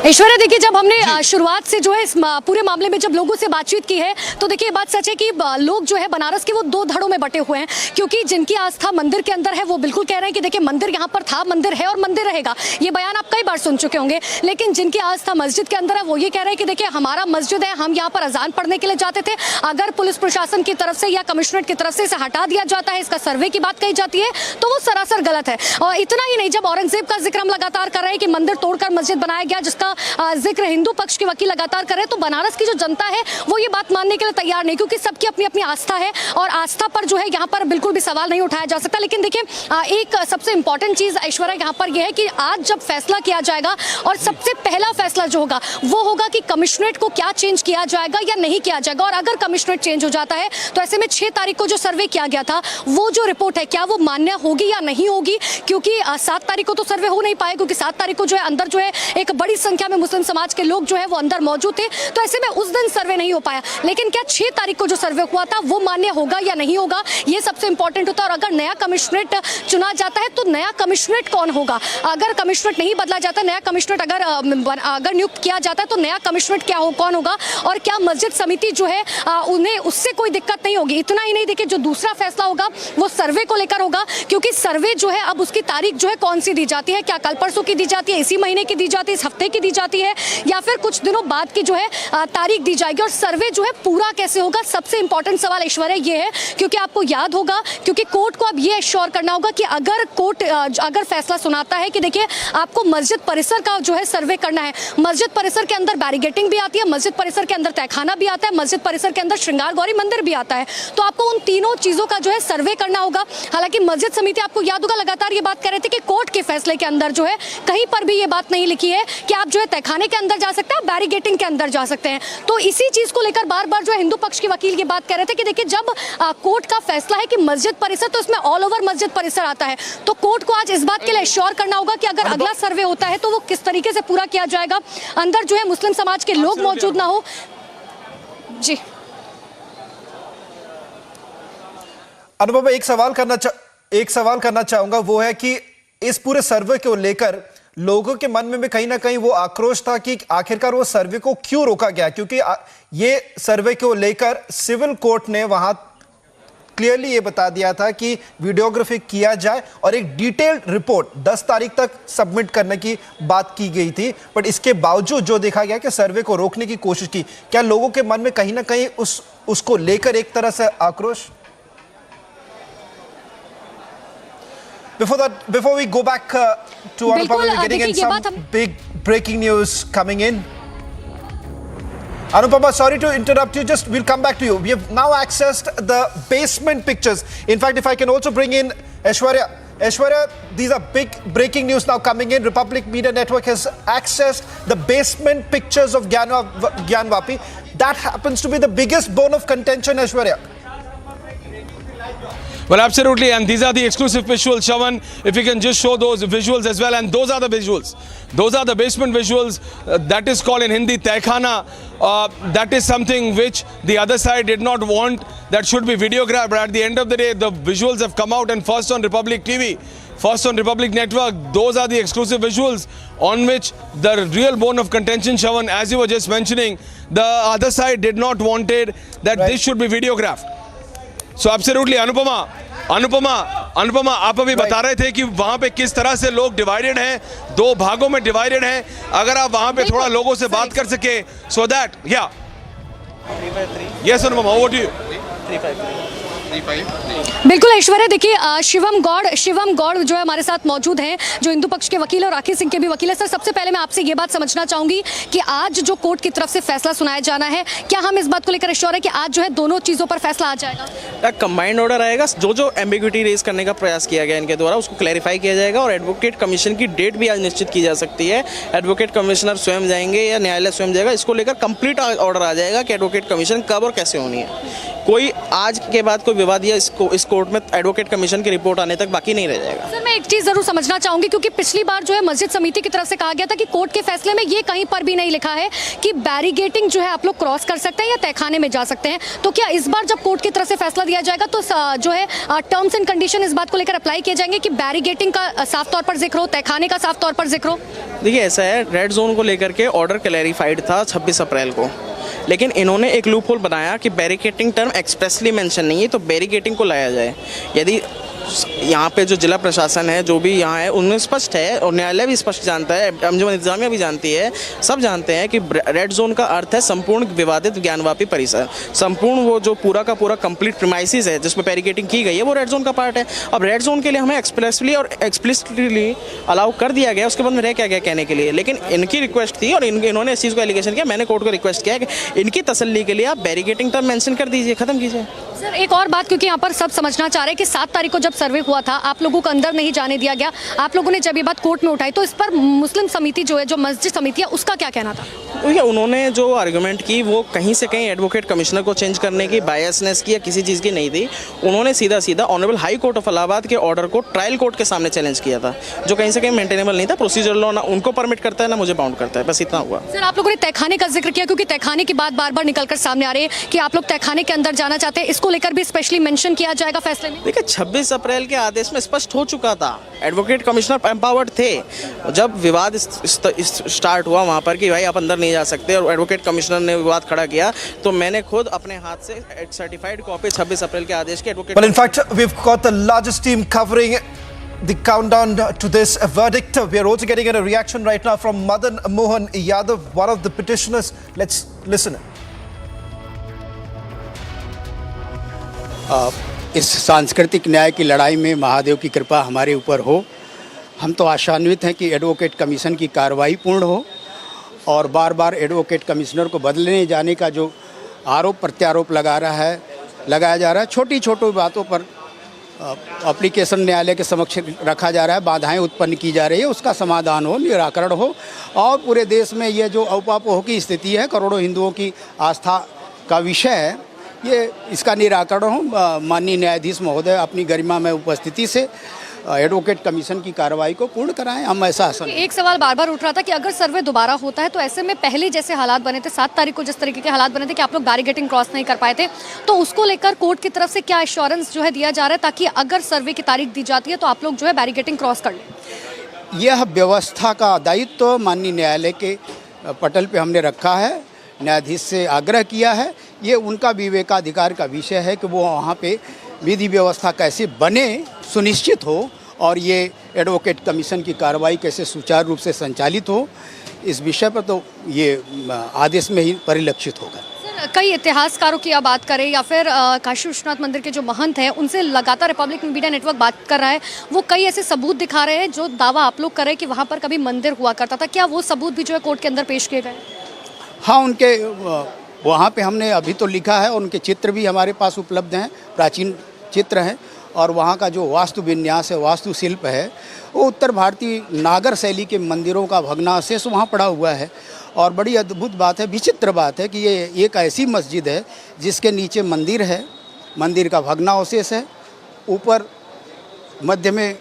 Aishwarya देखिए जब हमने शुरुआत से जो है इस पूरे मामले में जब लोगों से बातचीत की है तो देखिए बात सच है कि लोग जो है बनारस के वो 2 धड़ों में बटे हुए हैं, क्योंकि जिनकी आस्था मंदिर के अंदर है वो बिल्कुल कह रहे हैं कि देखिए मंदिर यहाँ पर था, मंदिर है और मंदिर रहेगा। ये बयान आप कई बार सुन चुके होंगे। लेकिन जिनकी आस्था मस्जिद के अंदर है वो ये कह रहे हैं कि देखिए हमारा मस्जिद है, हम यहाँ पर अजान पढ़ने के लिए जाते थे, अगर पुलिस प्रशासन की तरफ से या कमिश्नरेट की तरफ से इसे हटा दिया जाता है, इसका सर्वे की बात कही जाती है, तो वो सरासर गलत है। और इतना ही नहीं, जब औरंगजेब का जिक्र हम लगातार कर रहे हैं कि मंदिर तोड़कर मस्जिद बनाया गया, जिसका जिक्र हिंदू पक्ष के वकील लगातार कर रहे हैं, तो बनारस की जो जनता है वो ये बात मानने के लिए तैयार नहीं, क्योंकि सबकी अपनी अपनी आस्था है और आस्था पर जो है यहाँ पर बिल्कुल भी सवाल नहीं उठाया जा सकता। लेकिन देखिए एक सबसे इंपॉर्टेंट चीज ऐश्वर्या यहाँ पर यह है कि आज जब फैसला किया जाएगा और सबसे पहला फैसला जो होगा वो होगा कि कमिश्नरेट को क्या चेंज किया जाएगा या नहीं किया जाएगा। और अगर कमिश्नरेट चेंज हो जाता है तो ऐसे में 6 तारीख को जो सर्वे किया गया था वो जो रिपोर्ट है क्या वो मान्य होगी या नहीं होगी, क्योंकि 7 तारीख को तो सर्वे हो नहीं पाए, क्योंकि 7 तारीख को जो है अंदर जो है एक बड़ी संख्या में मुस्लिम समाज के लोग जो है वो अंदर मौजूद थे, तो ऐसे में उस दिन सर्वे नहीं हो पाया। लेकिन क्या 6 तारीख को जो सर्वे हुआ था वो मान्य होगा या नहीं होगा, ये सबसे इंपॉर्टेंट होता है। और अगर नया कमिश्नरेट चुना जाता है तो नया कमिश्नरेट कौन होगा, अगर कमिश्नरेट नहीं बदला जाता, नया कमिश्नरेट अगर नियुक्त किया जाता है तो नया कमिश्नरेट कौन होगा, और क्या मस्जिद समिति जो है उन्हें उससे कोई दिक्कत नहीं होगी। इतना ही नहीं, देखिए जो दूसरा फैसला होगा वो सर्वे को लेकर होगा, क्योंकि सर्वे जो है अब उसकी तारीख जो है कौन सी दी जाती है, क्या कल परसों की दी जाती है, इसी महीने की दी जाती है, इस हफ्ते की दी जाती है, या फिर कुछ दिनों बाद की जो है तारीख दी जाएगी, और सर्वे जो है पूरा कैसे होगा? सबसे इंपॉर्टेंट सवाल ऐश्वर्या ये है, क्योंकि आपको याद होगा, क्योंकि कोर्ट को अब ये एश्योर करना होगा कि अगर कोर्ट अगर फैसला सुनाता है कि देखिए आपको मस्जिद परिसर का जो है सर्वे करना है, मस्जिद परिसर के अंदर बैरिगेटिंग भी आती है, मस्जिद परिसर के अंदर तहखाना भी आता है, मस्जिद परिसर के अंदर श्रृंगार गौरी मंदिर भी आता है, तो आपको उन तीनों चीजों का जो है सर्वे करना होगा। हालांकि मस्जिद समिति, आपको याद होगा, लगातार ये बात कर रहे थे कि कोर्ट के फैसले के अंदर जो है कहीं पर भी ये बात नहीं लिखी है कि आप जो है तहखाने के अंदर जा सकते हैं, बैरिगेटिंग के अंदर जा सकते हैं। तो इसी चीज को लेकर बार बार जो है हिंदू पक्ष के वकील ये बात कर रहे थे कि देखिए जब कोर्ट का फैसला है कि मस्जिद परिसर, तो इसमें ऑल ओवर मस्जिद परिसर आता है, तो कोर्ट को आज इस बात के लिए एश्योर करना होगा कि अगर अगला सर्वे होता है तो वो किस तरीके से पूरा किया जाएगा, अंदर जो है मुस्लिम समाज के लोग मौजूद ना हो। जी अनुपमा, एक सवाल करना चाहूंगा, वो है कि इस पूरे सर्वे को लेकर लोगों के मन में भी कहीं ना कहीं वो आक्रोश था कि आखिरकार वो सर्वे को क्यों रोका गया, क्योंकि ये सर्वे को लेकर सिविल कोर्ट ने वहां क्लियरली ये बता दिया था कि वीडियोग्राफी किया जाए और एक डिटेल्ड रिपोर्ट 10 तारीख तक सबमिट करने की बात की गई थी, बट इसके बावजूद जो देखा गया कि सर्वे को रोकने की कोशिश की। क्या लोगों के मन में कहीं ना कहीं उसको लेकर एक तरह से आक्रोश? Before we go back to Anupama, we're getting in some big breaking news coming in. Anupama, sorry to interrupt you. We'll come back to you. We have now accessed the basement pictures. In fact, if I can also bring in Aishwarya. Aishwarya, these are big breaking news now coming in. Republic Media Network has accessed the basement pictures of Gyanvapi. That happens to be the biggest bone of contention, Aishwarya. Well, absolutely, and these are the exclusive visuals, Shavan. If you can just show those visuals as well, and those are the visuals. Those are the basement visuals. That is called in Hindi Tehkhana. That is something which the other side did not want. That should be videographed. But at the end of the day, the visuals have come out, and first on Republic TV, first on Republic Network. Those are the exclusive visuals on which the real bone of contention, Shavan, as you were just mentioning, the other side did not wanted that this should be videographed. So absolutely, Anupama, आप अभी बता रहे थे कि वहाँ पे किस तरह से लोग डिवाइडेड हैं, दो भागों में डिवाइडेड हैं। अगर आप वहाँ पे थोड़ा लोगों से बात कर सके, so that, yeah. 353. Yes, Anupama, over to you. 353. बिल्कुल ऐश्वर्या, देखिए शिवम गौड़ जो है हमारे साथ मौजूद हैं, जो हिंदू पक्ष के वकील और राखी सिंह के भी वकील है। सर, सबसे पहले मैं आपसे ये बात समझना चाहूंगी कि आज जो कोर्ट की तरफ से फैसला सुनाया जाना है, क्या हम इस बात को लेकर श्योर है कि आज जो है दोनों चीजों पर फैसला आ जाएगा? कंबाइंड ऑर्डर आएगा। जो एम्बिग्यूटी रेज करने का प्रयास किया गया इनके द्वारा, उसको क्लैरिफाई किया जाएगा, और एडवोकेट कमीशन की डेट भी आज निश्चित की जा सकती है। एडवोकेट कमिश्नर स्वयं जाएंगे या न्यायालय स्वयं जाएगा, इसको लेकर कंप्लीट ऑर्डर आ जाएगा कि एडवोकेट कमीशन कब और कैसे होनी है। कोई आज के बाद कोई विवाद या इस कोर्ट में एडवोकेट कमीशन की रिपोर्ट आने तक बाकी नहीं रह जाएगा। सर, मैं एक चीज जरूर समझना चाहूंगी, क्योंकि पिछली बार जो है मस्जिद समिति की तरफ से कहा गया था कि कोर्ट के फैसले में ये कहीं पर भी नहीं लिखा है कि बैरिगेटिंग जो है आप लोग क्रॉस कर सकते हैं या तहखाने में जा सकते हैं। तो क्या इस बार जब कोर्ट की तरफ से फैसला दिया जाएगा तो जो है टर्म्स एंड कंडीशन इस बात को लेकर अप्लाई किए जाएंगे कि बैरिगेटिंग का साफ तौर पर जिक्र हो, तहखाने का साफ तौर पर जिक्र हो? देखिए, ऐसा है, रेड जोन को लेकर के ऑर्डर क्लैरिफाइड था 26 अप्रैल को, लेकिन इन्होंने एक लूप होल बनाया कि बैरिकेटिंग टर्म एक्सप्रेसली मेंशन नहीं है, तो बैरिकेटिंग को लाया जाए। यदि यहाँ पे जो जिला प्रशासन है, जो भी यहाँ है, उनमें स्पष्ट है और न्यायालय भी स्पष्ट जानता है, अंजुमन इंतजामिया भी जानती है, सब जानते हैं कि रेड जोन का अर्थ है संपूर्ण विवादित ज्ञानवापी परिसर। संपूर्ण वो जो पूरा का पूरा कंप्लीट प्रीमाइसिस है जिसमें बैरिकेटिंग की गई है, वो रेड जोन का पार्ट है। अब रेड जोन के लिए हमें एक्सप्रेसली और एक्सप्लिसिटली अलाउ कर दिया गया, उसके बाद में रह क्या गया कहने के लिए। लेकिन इनकी रिक्वेस्ट थी और इन्होंने इस चीज़ को एलिगेशन किया, मैंने कोर्ट को रिक्वेस्ट किया कि इनकी तसल्ली के लिए आप बैरिकेटिंग टर्म मेंशन कर दीजिए, खत्म कीजिए। सर, एक और बात, क्योंकि यहाँ पर सब समझना चाह रहे हैं कि 7 तारीख को जब सर्वे हुआ था, आप लोगों को अंदर नहीं जाने दिया गया, आप लोगों ने जब ये बात कोर्ट में उठाई, तो इस पर मुस्लिम समिति जो है, जो मस्जिद समिति है, उसका क्या कहना था? उन्होंने जो आर्गुमेंट की वो कहीं से कहीं एडवोकेट कमिश्नर को चेंज करने की, बायसनेस की या किसी चीज़ की नहीं थी। उन्होंने सीधा honourable high court of Allahabad के ऑर्डर को ट्रायल कोर्ट के सामने चैलेंज किया था, जो कहीं से कहीं मेंटेनेबल नहीं था। प्रोसीजर लॉ ना उनको परमिट करता है ना मुझे बाउंड करता है, बस इतना हुआ। सर, आप लोगों ने तहखाने का जिक्र किया, क्योंकि तहखाने की बात बार बार निकलकर सामने आ रही है कि आप लोग तहखाने के अंदर जाना चाहते हैं, इसको लेकर भी स्पेशली मेंशन किया जाएगा फैसले में? देखिए, 26 अप्रैल के आदेश में स्पष्ट हो चुका था, एडवोकेट कमिश्नर एम्पावर्ड थे। जब विवाद स्टार्ट हुआ वहाँ पर कि भाई आप अंदर नहीं जा सकते और एडवोकेट कमिश्नर ने विवाद खड़ा किया, तो मैंने खुद अपने हाथ से एक सर्टिफाइड कॉपी 26 अप्रैल के आदेश के advocate. Well, in fact, we've got the largest team covering the countdown to this verdict. We are also getting a reaction right now from Madan Mohan Yadav, one of the petitioners. Let's listen. इस सांस्कृतिक न्याय की लड़ाई में महादेव की कृपा हमारे ऊपर हो। हम तो आशान्वित हैं कि एडवोकेट कमीशन की कार्रवाई पूर्ण हो और बार बार एडवोकेट कमिश्नर को बदलने जाने का जो आरोप प्रत्यारोप लगाया जा रहा है, छोटी छोटी बातों पर एप्लीकेशन न्यायालय के समक्ष रखा जा रहा है, बाधाएं उत्पन्न की जा रही है, उसका समाधान हो, निराकरण हो और पूरे देश में ये जो ऊहापोह की स्थिति है, करोड़ों हिंदुओं की आस्था का विषय है, ये इसका निराकरण हो। माननीय न्यायाधीश महोदय अपनी गरिमा में उपस्थिति से एडवोकेट कमीशन की कार्रवाई को पूर्ण कराएं, हम ऐसा आसन। एक सवाल बार बार उठ रहा था कि अगर सर्वे दोबारा होता है तो ऐसे में पहले जैसे हालात बने थे, 7 तारीख को जिस तरीके के हालात बने थे कि आप लोग बैरिकेडिंग क्रॉस नहीं कर पाए थे, तो उसको लेकर कोर्ट की तरफ से क्या एश्योरेंस जो है दिया जा रहा है ताकि अगर सर्वे की तारीख दी जाती है तो आप लोग जो है बैरिकेडिंग क्रॉस कर लें? यह व्यवस्था का दायित्व माननीय न्यायालय के पटल पे हमने रखा है, न्यायाधीश से आग्रह किया है, ये उनका विवेकाधिकार का विषय है कि वो वहाँ पे विधि व्यवस्था कैसे बने, सुनिश्चित हो और ये एडवोकेट कमीशन की कार्रवाई कैसे सुचारू रूप से संचालित हो, इस विषय पर तो ये आदेश में ही परिलक्षित होगा। सर, कई इतिहासकारों की आप बात करें या फिर काशी विश्वनाथ मंदिर के जो महंत हैं उनसे लगातार रिपब्लिक मीडिया नेटवर्क बात कर रहा है, वो कई ऐसे सबूत दिखा रहे हैं जो दावा आप लोग कर रहे हैं कि वहाँ पर कभी मंदिर हुआ करता था, क्या वो सबूत भी जो है कोर्ट के अंदर पेश किए गए? हाँ, उनके वहाँ पे हमने अभी तो लिखा है, उनके चित्र भी हमारे पास उपलब्ध हैं, प्राचीन चित्र हैं और वहाँ का जो वास्तु विन्यास है, वास्तुशिल्प है, वो उत्तर भारतीय नागर शैली के मंदिरों का भग्नावशेष वहाँ पड़ा हुआ है। और बड़ी अद्भुत बात है, विचित्र बात है कि ये एक ऐसी मस्जिद है जिसके नीचे मंदिर है, मंदिर का भग्नावशेष है, ऊपर मध्य में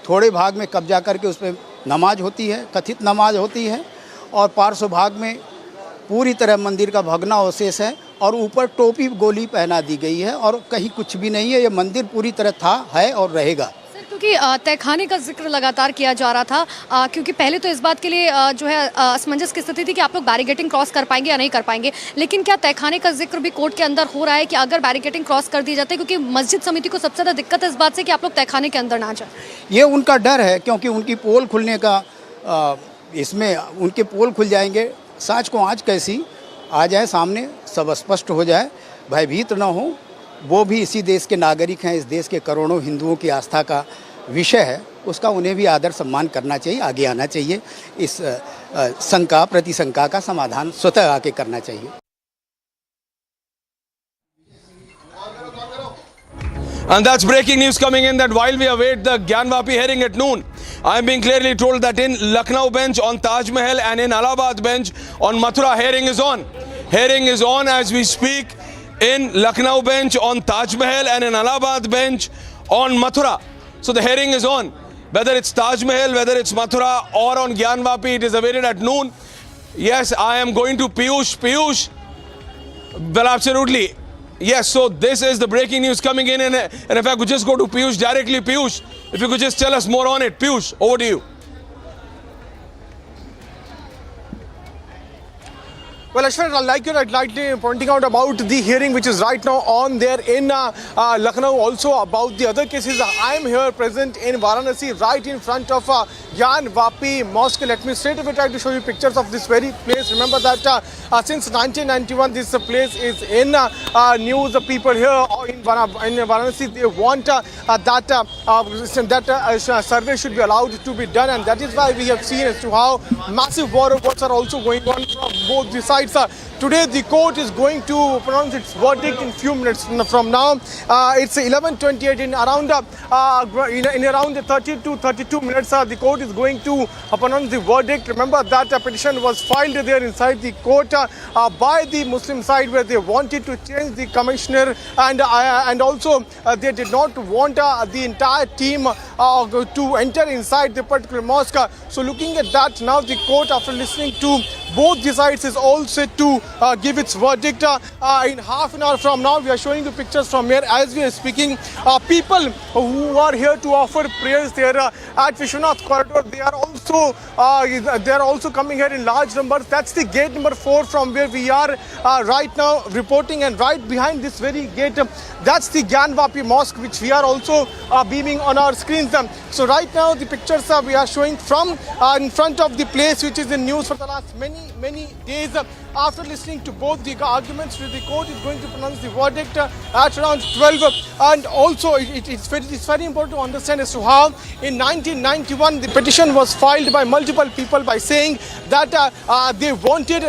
थोड़े भाग में कब्जा करके उस पर नमाज होती है, कथित नमाज होती है और पार्श्व भाग में पूरी तरह मंदिर का भग्नावशेष है और ऊपर टोपी गोली पहना दी गई है और कहीं कुछ भी नहीं है। ये मंदिर पूरी तरह था, है और रहेगा। सर, क्योंकि तहखाने का जिक्र लगातार किया जा रहा था, क्योंकि पहले तो इस बात के लिए जो है असमंजस की स्थिति थी कि आप लोग बैरिकेडिंग क्रॉस कर पाएंगे या नहीं कर पाएंगे, लेकिन क्या तहखाने का जिक्र भी कोर्ट के अंदर हो रहा है कि अगर बैरिकेडिंग क्रॉस कर दी जाती है, क्योंकि मस्जिद समिति को सबसे ज़्यादा दिक्कत है इस बात से कि आप लोग तहखाने के अंदर ना जाए? ये उनका डर है क्योंकि उनकी पोल खुलने का इसमें उनके पोल खुल जाएंगे, सांच को आँच कैसी आ जाए सामने, सब स्पष्ट हो जाए, भयभीत न हो। वो भी इसी देश के नागरिक हैं, इस देश के करोड़ों हिंदुओं की आस्था का विषय है, उसका उन्हें भी आदर सम्मान करना चाहिए, आगे आना चाहिए, इस शंका प्रतिशंका का समाधान स्वतः आके करना चाहिए। And that's breaking news coming in that while we await the Gyanvapi hearing at noon, I am being clearly told that in Lucknow bench on Taj Mahal and in Allahabad bench on Mathura, hearing is on. Hearing is on as we speak in Lucknow bench on Taj Mahal and in Allahabad bench on Mathura. So the hearing is on. Whether it's Taj Mahal, whether it's Mathura or on Gyanvapi, it is awaited at noon. Yes, I am going to Piyush. Piyush, well, absolutely. Yes, so this is the breaking news coming in, and if I could just go to Piyush directly. Piyush, if you could just tell us more on it. Piyush, over to you. Well, Ashwin, like you're rightly pointing out about the hearing which is right now on there in Lucknow, also about the other cases. I am here present in Varanasi, right in front of Gyanvapi Mosque. Let me straight away try to show you pictures of this very place. Remember that since 1991, this place is in news. The people here in Varanasi, they want that survey should be allowed to be done, and that is why we have seen as to how massive war reports are also going on from both the sides. Today the court is going to pronounce its verdict in few minutes from now. It's 11:28. In around 30 to 32 minutes, the court is going to pronounce the verdict. Remember that a petition was filed there inside the court by the Muslim side, where they wanted to change the commissioner, and also they did not want the entire team to enter inside the particular mosque. So looking at that, now the court, after listening to both the sides is all set to give its verdict in half an hour from now. We are showing you pictures from here as we are speaking. People who are here to offer prayers there at Vishwanath Corridor, they are also coming here in large numbers. That's the gate number 4 from where we are right now reporting, and right behind this very gate, that's the Gyanvapi Mosque, which we are also beaming on our screens. So right now the pictures we are showing from in front of the place, which is in news for the last many days. After listening to both the arguments, the court is going to pronounce the verdict at around 12. And also it's very important to understand as to how in 1991 the petition was filed by multiple people by saying that they wanted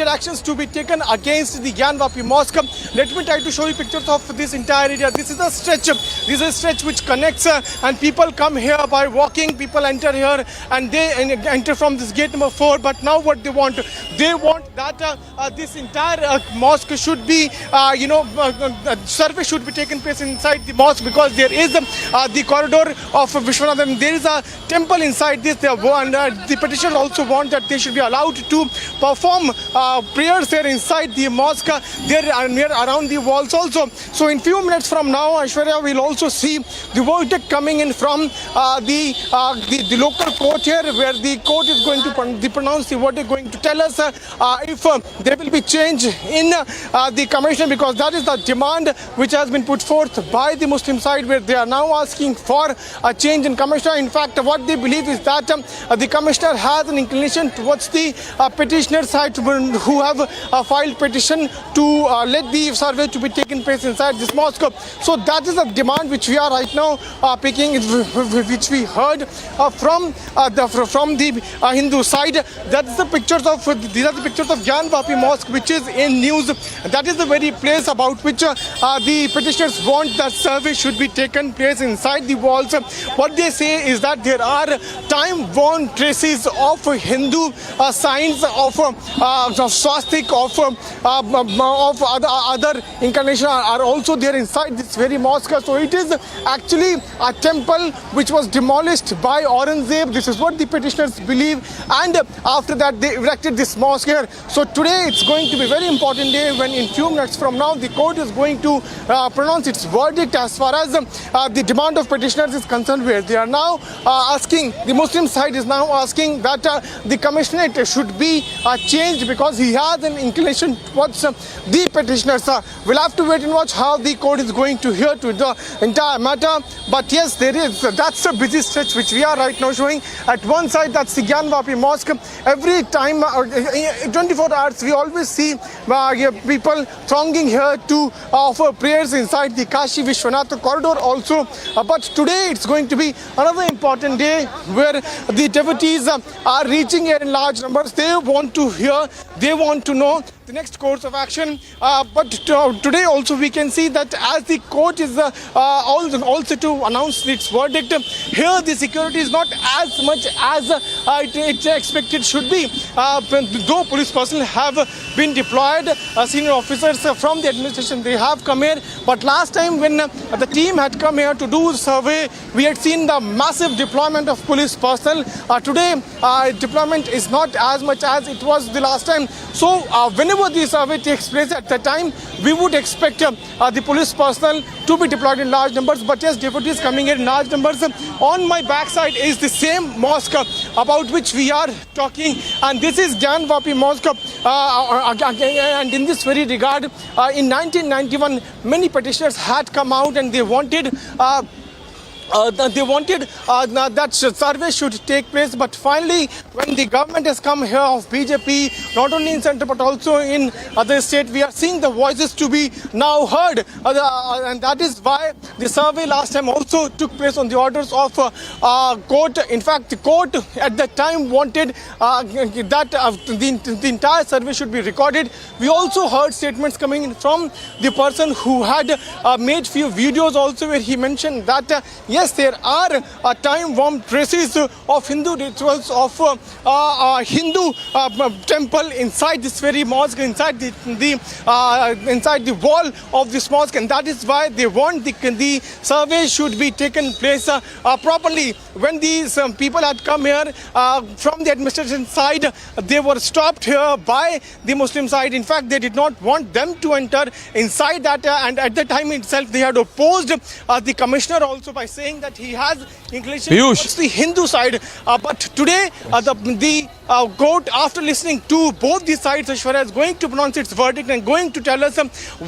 actions to be taken against the Gyanvapi Mosque. Let me try to show you pictures of this entire area. This is a stretch. This is a stretch which connects and people come here by walking. People enter here and they enter from this gate number 4. But now what they want that this entire mosque should be, survey should be taken place inside the mosque, because there is the corridor of Vishwanath, and there is a temple inside this. And the petitioners also want that they should be allowed to perform prayers there inside the mosque, there near around the walls also. So in few minutes from now, Aishwarya will also see the verdict coming in from the local court here, where the court is going to pronounce the verdict, going to tell us if there will be change in the commissioner, because that is the demand which has been put forth by the Muslim side, where they are now asking for a change in commissioner. In fact, what they believe is that the commissioner has an inclination towards the petitioner side who have filed petition to let the survey to be taken place inside this mosque. So that is a demand which we are right now picking, which we heard from the Hindu side. That's the pictures of these are the pictures of Gyanvapi Mosque, which is in news. That is the very place about which the petitioners want that survey should be taken place inside the walls. What they say is that there are time-worn traces of Hindu signs of swastik, of other incarnation are also there inside this very mosque. So it is actually a temple which was demolished by Aurangzeb. This is what the petitioners believe, and after that they erected this mosque here. So today it's going to be a very important day, when in few minutes from now the court is going to pronounce its verdict as far as the demand of petitioners is concerned, where they are now asking, the Muslim side is now asking that the commissionerate should be changed, because he has an inclination towards the petitioners. We'll have to wait and watch how the court is going to hear to the entire matter. But yes, that's a busy stretch which we are right now showing. At one side, that's the Gyanvapi Mosque. Every time 24 hours we always see people thronging here to offer prayers inside the Kashi Vishwanath corridor also. But today it's going to be another important day, where the devotees are reaching here in large numbers. They want to hear, they want to know the next course of action. But today also we can see that as the court is also to announce its verdict, here the security is not as much as it's expected should be. Though police personnel have been deployed, senior officers from the administration, they have come here. But last time when the team had come here to do survey, we had seen the massive deployment of police personnel. Today deployment is not as much as it was the last time. So whenever the survey takes place at that time, we would expect the police personnel to be deployed in large numbers. But yes, devotees coming in large numbers. On my backside is the same mosque about which we are talking, and this is Gyanvapi Mosque. And in this very regard, in 1991, many petitioners had come out and they wanted that survey should take place. But finally, when the government has come here of BJP, not only in centre but also in other states, we are seeing the voices to be now heard. And that is why the survey last time also took place on the orders of court. In fact, the court at that time wanted that the entire survey should be recorded. We also heard statements coming in from the person who had made few videos also, where he mentioned that yes, there are time-worn traces of Hindu rituals of Hindu temple inside this very mosque, inside the wall of this mosque, and that is why they want the survey should be taken place properly. When these people had come here from the administration side, they were stopped here by the Muslim side. In fact, they did not want them to enter inside that, and at the time itself they had opposed the commissioner also by saying that he has inclination towards the Hindu side. But today the court, after listening to both the sides, Ashwara is going to pronounce its verdict and going to tell us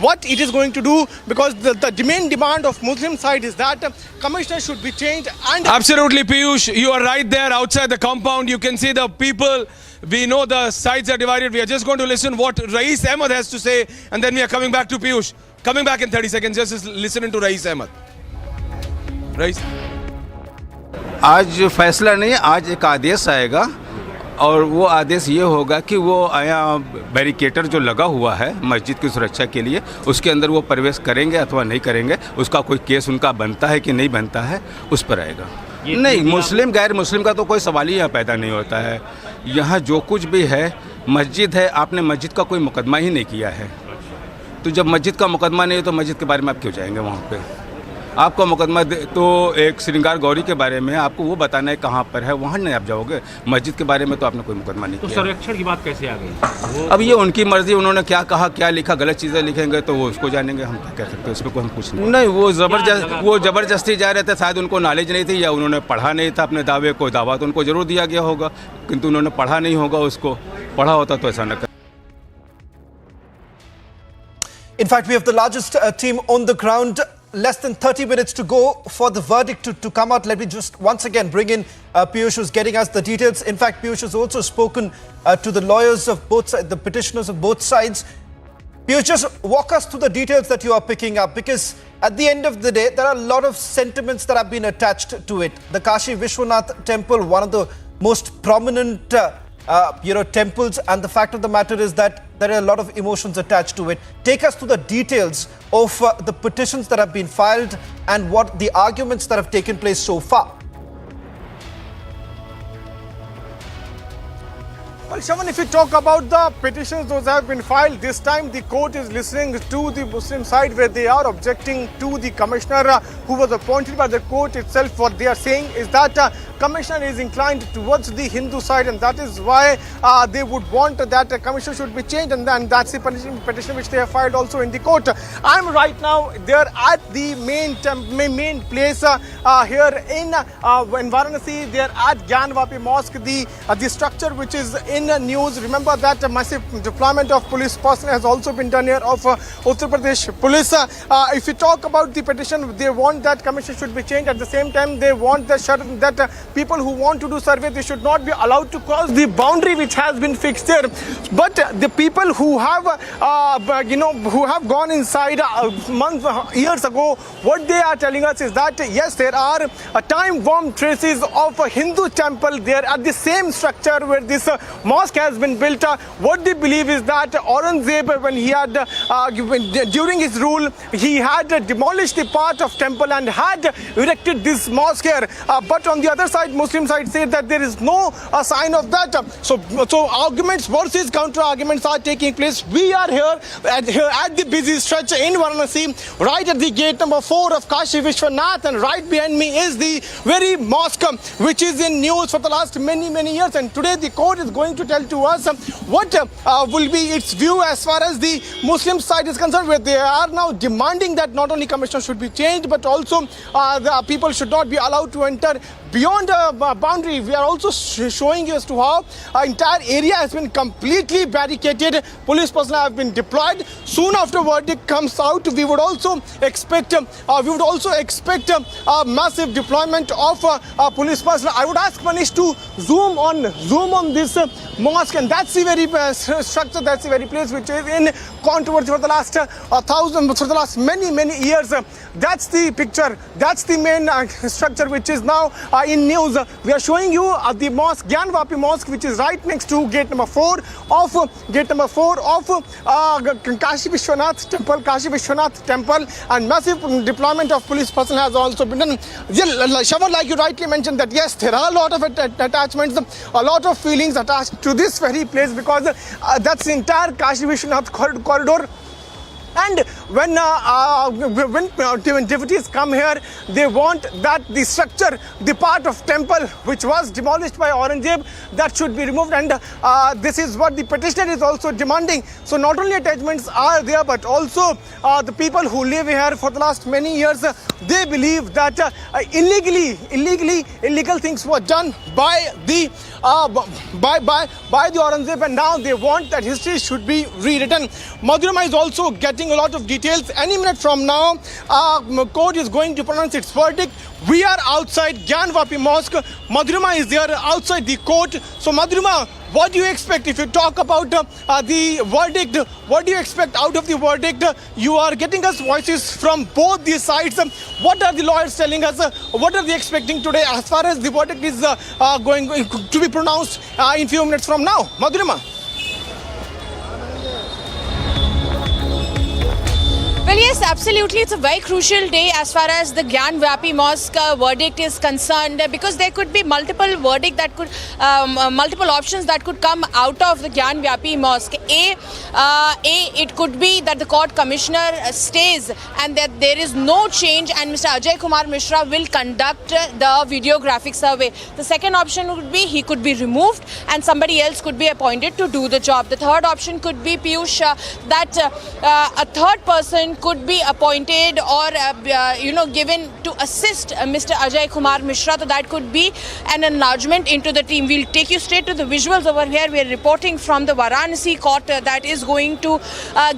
what it is going to do, because the main demand of Muslim side is that commissioner should be changed. And absolutely, Piyush, you are right there outside the compound. You can see the people. We know the sides are divided. We are just going to listen what Rais Ahmed has to say, and then we are coming back to Piyush. Coming back in 30 seconds, just listening to Rais Ahmed. Rais. आज फैसला नहीं, आज एक आदेश आएगा और वो आदेश ये होगा कि वो यहाँ बैरिकेटर जो लगा हुआ है मस्जिद की सुरक्षा के लिए, उसके अंदर वो प्रवेश करेंगे अथवा नहीं करेंगे, उसका कोई केस उनका बनता है कि नहीं बनता है, उस पर आएगा। नहीं, मुस्लिम गैर मुस्लिम का तो कोई सवाल ही यहाँ पैदा नहीं होता है। यहाँ जो कुछ भी है मस्जिद है, आपने मस्जिद का कोई मुकदमा ही नहीं किया है, तो जब मस्जिद का मुकदमा नहीं है तो मस्जिद के बारे में आप क्यों जाएंगे वहाँ पे? आपका मुकदमा तो एक श्रृंगार गौरी के बारे में, आपको वो बताना है कहाँ पर है, वहाँ नहीं आप जाओगे। मस्जिद के बारे में तो आपने कोई मुकदमा नहीं किया। तो संरक्षण की बात कैसे आ गई? अब ये उनकी मर्जी, उन्होंने क्या कहा, क्या लिखा, गलत चीज़ें लिखेंगे तो वो उसको जानेंगे, हम क्या कह सकते हैं, उस पर कोई हम कुछ नहीं। वो ज़बरदस्ती जा रहे थे, शायद उनको नॉलेज नहीं थी या उन्होंने पढ़ा नहीं था अपने दावे को। दावा तो उनको ज़रूर दिया गया होगा, किंतु उन्होंने पढ़ा नहीं होगा उसको, पढ़ा होता तो ऐसा न कर। In fact, we have the largest team on the ground. Less than 30 minutes to go for the verdict to come out. Let me just once again bring in Piyush, who's getting us the details. In fact, Piyush has also spoken to the lawyers of both sides, the petitioners of both sides. Piyush, just walk us through the details that you are picking up, because at the end of the day, there are a lot of sentiments that have been attached to it. The Kashi Vishwanath temple, one of the most prominent temples, and the fact of the matter is that there are a lot of emotions attached to it. Take us through the details of the petitions that have been filed and what the arguments that have taken place so far. Well, Shaman, if you talk about the petitions those have been filed, this time the court is listening to the Muslim side, where they are objecting to the commissioner who was appointed by the court itself. What they are saying is that commissioner is inclined towards the Hindu side, and that is why they would want that commissioner should be changed, and then that's the petition which they have filed also in the court. I'm right now there at the main place here in Varanasi. They are at Gyanvapi Mosque, the structure which is in news. Remember that a massive deployment of police personnel has also been done here of Uttar Pradesh police. If you talk about the petition, they want that commission should be changed. At the same time, they want that people who want to do survey, they should not be allowed to cross the boundary which has been fixed there. But the people who have who have gone inside years ago, what they are telling us is that yes, there are time-worn traces of a Hindu temple there at the same structure where this mosque has been built. What they believe is that Aurangzeb, when he had during his rule, he had demolished the part of temple and had erected this mosque here. But on the other side, Muslim side say that there is no sign of that. So arguments versus counter arguments are taking place. We are here at the busy stretch in Varanasi, right at the gate number 4 of Kashi Vishwanath, and right behind me is the very mosque which is in news for the last many years. And today the court is going to tell to us what will be its view as far as the Muslim side is concerned, where they are now demanding that not only commissioner should be changed, but also the people should not be allowed to enter beyond the boundary. We are also showing you as to how our entire area has been completely barricaded. Police personnel have been deployed. Soon after verdict comes out, we would also expect a massive deployment of police personnel. I would ask Manish to zoom on this mosque, and that's the very structure, that's the very place which is in controversy for the last many years. That's the picture, that's the main structure which is now in news. We are showing you the mosque, Gyanvapi Mosque, which is right next to gate number 4 of Kashi Vishwanath Temple, and massive deployment of police personnel has also been done. Shiva, like you rightly mentioned, that yes, there are a lot of attachments, a lot of feelings attached to this very place, because that's the entire Kashi Vishwanath corridor. And when devotees come here, they want that the structure, the part of temple which was demolished by Aurangzeb, that should be removed, and this is what the petitioner is also demanding. So not only attachments are there, but also the people who live here for the last many years, they believe that illegal things were done by the Aurangzeb, and now they want that history should be rewritten. Madhurima is also getting a lot of details. Any minute from now, court is going to pronounce its verdict. We are outside Gyanvapi Mosque. Madhurima is there outside the court. So Madhurima, what do you expect if you talk about the verdict? What do you expect out of the verdict? You are getting us voices from both these sides. What are the lawyers telling us? What are they expecting today as far as the verdict is going to be pronounced in few minutes from now? Madhurima. Well, yes, absolutely. It's a very crucial day as far as the Gyanvapi Mosque verdict is concerned, because there could be multiple multiple options that could come out of the Gyanvapi Mosque. It could be that the court commissioner stays and that there is no change, and Mr. Ajay Kumar Mishra will conduct the videographic survey. The second option would be he could be removed and somebody else could be appointed to do the job. The third option could be, Piyush, that a third person could be appointed or given to assist Mr. Ajay Kumar Mishra. So that could be an enlargement into the team. We'll take you straight to the visuals over here. We're reporting from the Varanasi court that is going to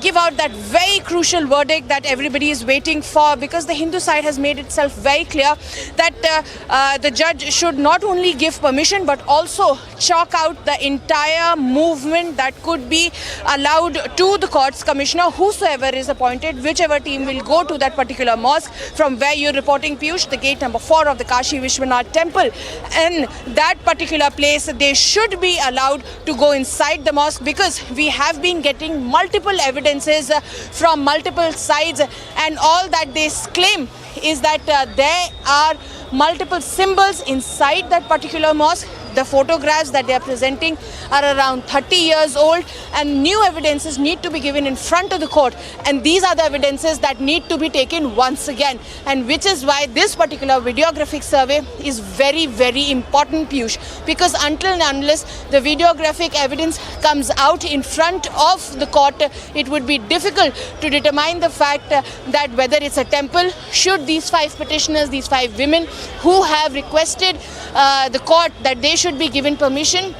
give out that very crucial verdict that everybody is waiting for, because the Hindu side has made itself very clear that the judge should not only give permission but also chalk out the entire movement that could be allowed to the court's commissioner, whosoever is appointed, whichever team will go to that particular mosque. From where you're reporting, Piyush, the gate number 4 of the Kashi Vishwanath temple, and that particular place, they should be allowed to go inside the mosque, because we have been getting multiple evidences from multiple sides, and all that they claim is that there are multiple symbols inside that particular mosque. The photographs that they are presenting are around 30 years old, and new evidences need to be given in front of the court, and these are the evidences that need to be taken once again, and which is why this particular videographic survey is very, very important, Piyush, because until and unless the videographic evidence comes out in front of the court, it would be difficult to determine the fact that whether it's a temple, should these 5 petitioners, these 5 women who have requested the court that they should be given permission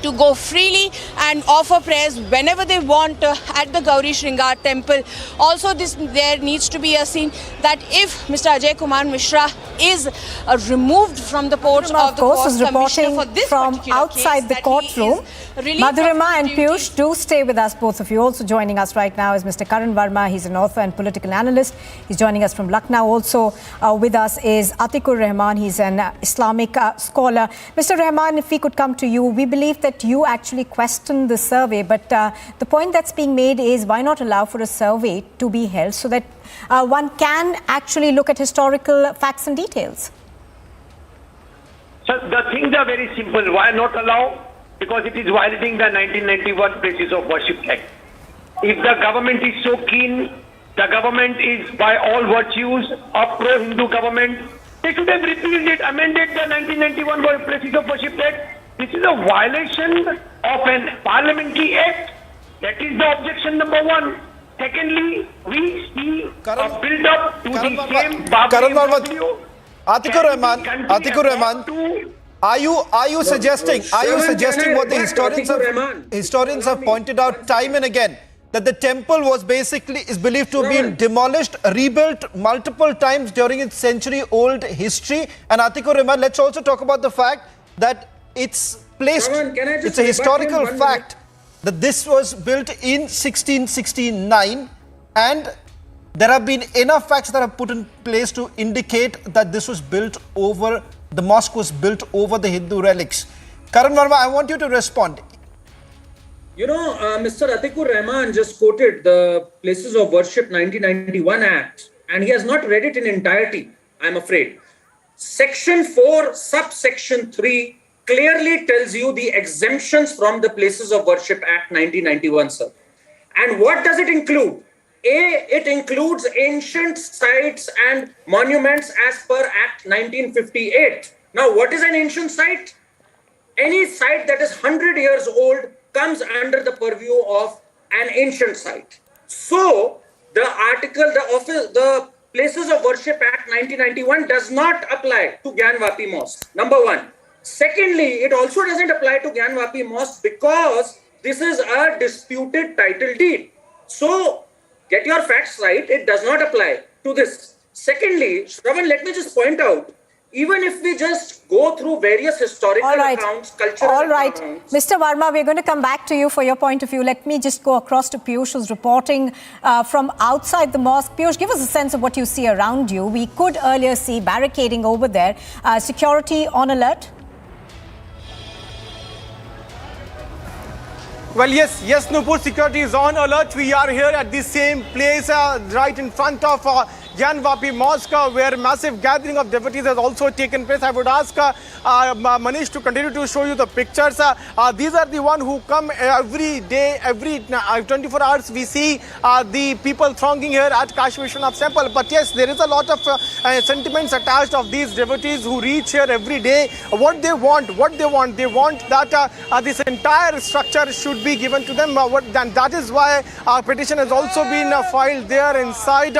to go freely and offer prayers whenever they want at the Gauri Shringar temple. Also, there needs to be a scene that if Mr. Ajay Kumar Mishra is removed from the post of the court commissioner for this from outside the courtroom. Madhurima and Piyush, do stay with us, both of you. Also joining us right now is Mr. Karan Verma. He's an author and political analyst. He's joining us from Lucknow. Also with us is Atikur Rahman. He's an Islamic scholar. Mr. Rahman, if we could come to you, we believe that you actually questioned the survey, but the point that's being made is, why not allow for a survey to be held so that one can actually look at historical facts and details? So the things are very simple. Why not allow? Because it is violating the 1991 Places of Worship Act. If the government is so keen, the government is by all virtues a pro-Hindu government, they should have repealed it, amended the 1991 Places of Worship Act. This is a violation of an parliamentary act. That is the objection number 1. Secondly, we see a build-up to the same Babri Atikur Rahman, are you suggesting what the historians have pointed out time and again, that the temple is believed to have been demolished, rebuilt multiple times during its century-old history? And Atikur Rahman, let's also talk about the fact that it's a historical fact that this was built in 1669, and there have been enough facts that have put in place to indicate that this was built over the mosque was built over the Hindu relics. Karan Verma, I want you to respond. You know, Mr. Atikur Rahman just quoted the Places of Worship 1991 Act, and he has not read it in entirety, I'm afraid. Section 4, subsection 3 clearly tells you the exemptions from the Places of Worship Act 1991, sir. And what does it include? A, it includes ancient sites and monuments as per Act 1958. Now, what is an ancient site? Any site that is 100 years old comes under the purview of an ancient site. So, the article, the Places of Worship Act 1991 does not apply to Gyanvapi Mosque, number one. Secondly, it also doesn't apply to Gyanvapi Mosque because this is a disputed title deed. So, get your facts right, it does not apply to this. Secondly, Shravan, let me just point out, even if we just go through various historical accounts, cultural accounts. Mr. Verma, we're going to come back to you for your point of view. Let me just go across to Piyush, who's reporting from outside the mosque. Piyush, give us a sense of what you see around you. We could earlier see barricading over there. Security on alert? Well, yes, Nupur, security is on alert. We are here at the same place right in front of Gyanvapi Mosque, where a massive gathering of devotees has also taken place. I would ask Manish to continue to show you the pictures. These are the ones who come every day, every 24 hours. We see the people thronging here at Kashi Vishwanath temple. But yes, there is a lot of sentiments attached of these devotees who reach here every day. What they want, they want that this entire structure should be given to them. And that is why our petition has also been filed there inside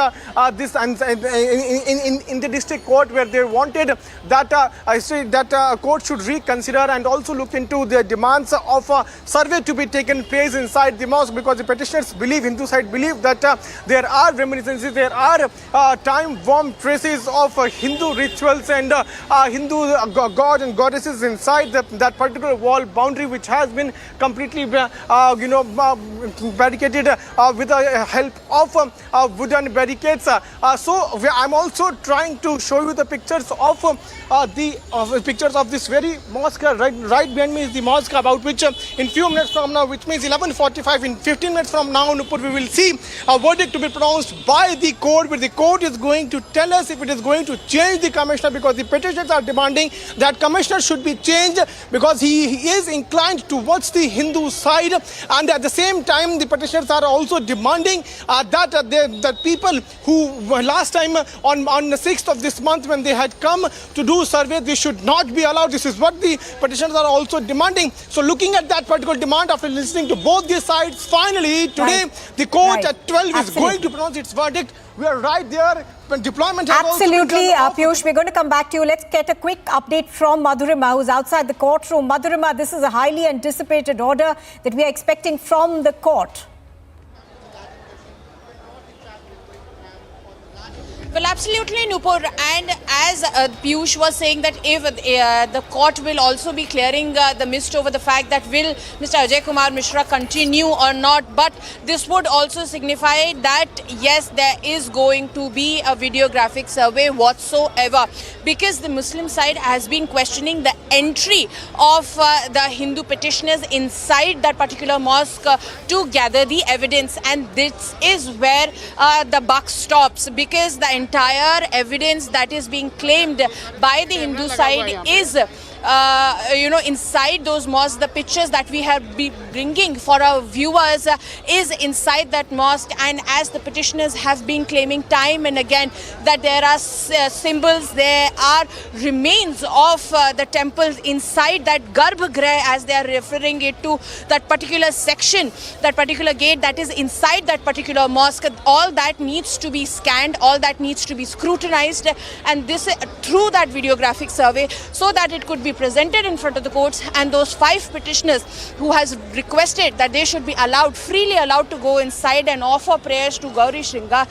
this in the district court, where they wanted that court should reconsider and also look into the demands of a survey to be taken place inside the mosque, because the petitioners believe, Hindu side believe, that there are reminiscences, there are time-worn traces of Hindu rituals and Hindu god and goddesses inside that particular wall boundary, which has been completely barricaded with the help of wooden barricades. So I'm also trying to show you the pictures of this very mosque. Right behind me is the mosque, about which in few minutes from now, which means 11:45, in 15 minutes from now, Nupur, we will see a verdict to be pronounced by the court, where the court is going to tell us if it is going to change the commissioner, because the petitioners are demanding that commissioner should be changed because he is inclined towards the Hindu side, and at the same time the petitioners are also demanding that people who last time on the 6th of this month, when they had come to do survey, they should not be allowed. This is what the petitioners are also demanding. So looking at that particular demand, after listening to both these sides, finally today the court at 12 is going to pronounce its verdict. We are right there. Deployment has absolutely, Piyush, we're going to come back to you. Let's get a quick update from Madhurima, who's outside the courtroom. Madhurima, this is a highly anticipated order that we are expecting from the court. Well, absolutely, Nupur. And as Piyush was saying, that if the court will also be clearing the mist over the fact that will Mr. Ajay Kumar Mishra continue or not. But this would also signify that, yes, there is going to be a videographic survey whatsoever, because the Muslim side has been questioning the entry of the Hindu petitioners inside that particular mosque to gather the evidence. And this is where the buck stops, because the entire evidence that is being claimed by the Hindu side is inside those mosques. The pictures that we have been bringing for our viewers is inside that mosque. And as the petitioners have been claiming time and again that there are symbols, there are remains of the temples inside that Garbhagriha, as they are referring it to, that particular section, that particular gate that is inside that particular mosque. All that needs to be scanned, all that needs to be scrutinized, and this through that videographic survey, so that it could be presented in front of the courts, and those 5 petitioners who has requested that they should be freely allowed to go inside and offer prayers to Gauri Shringa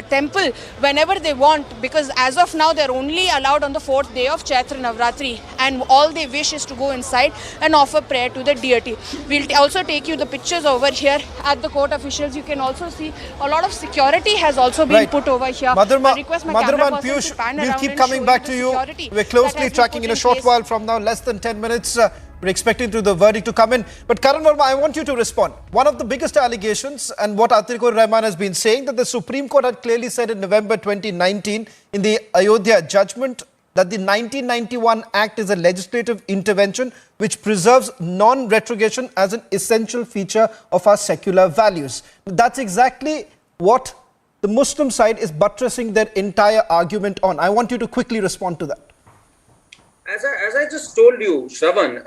temple whenever they want, because as of now they're only allowed on the 4th day of Chaitra Navratri, and all they wish is to go inside and offer prayer to the deity. We'll also take you the pictures over here at the court officials. You can also see a lot of security has also been put over here. Madhurma, I request my camera person Piyush, to pan we'll around keep and coming show back the to you. security We're closely that has been tracking put in a in short place. while from now, less than 10 minutes. We're expecting the verdict to come in. But Karan Verma, I want you to respond. One of the biggest allegations, and what Atikur Rahman has been saying, that the Supreme Court had clearly said in November 2019 in the Ayodhya judgment that the 1991 Act is a legislative intervention which preserves non-retrogression as an essential feature of our secular values. That's exactly what the Muslim side is buttressing their entire argument on. I want you to quickly respond to that. As I just told you, Shravan,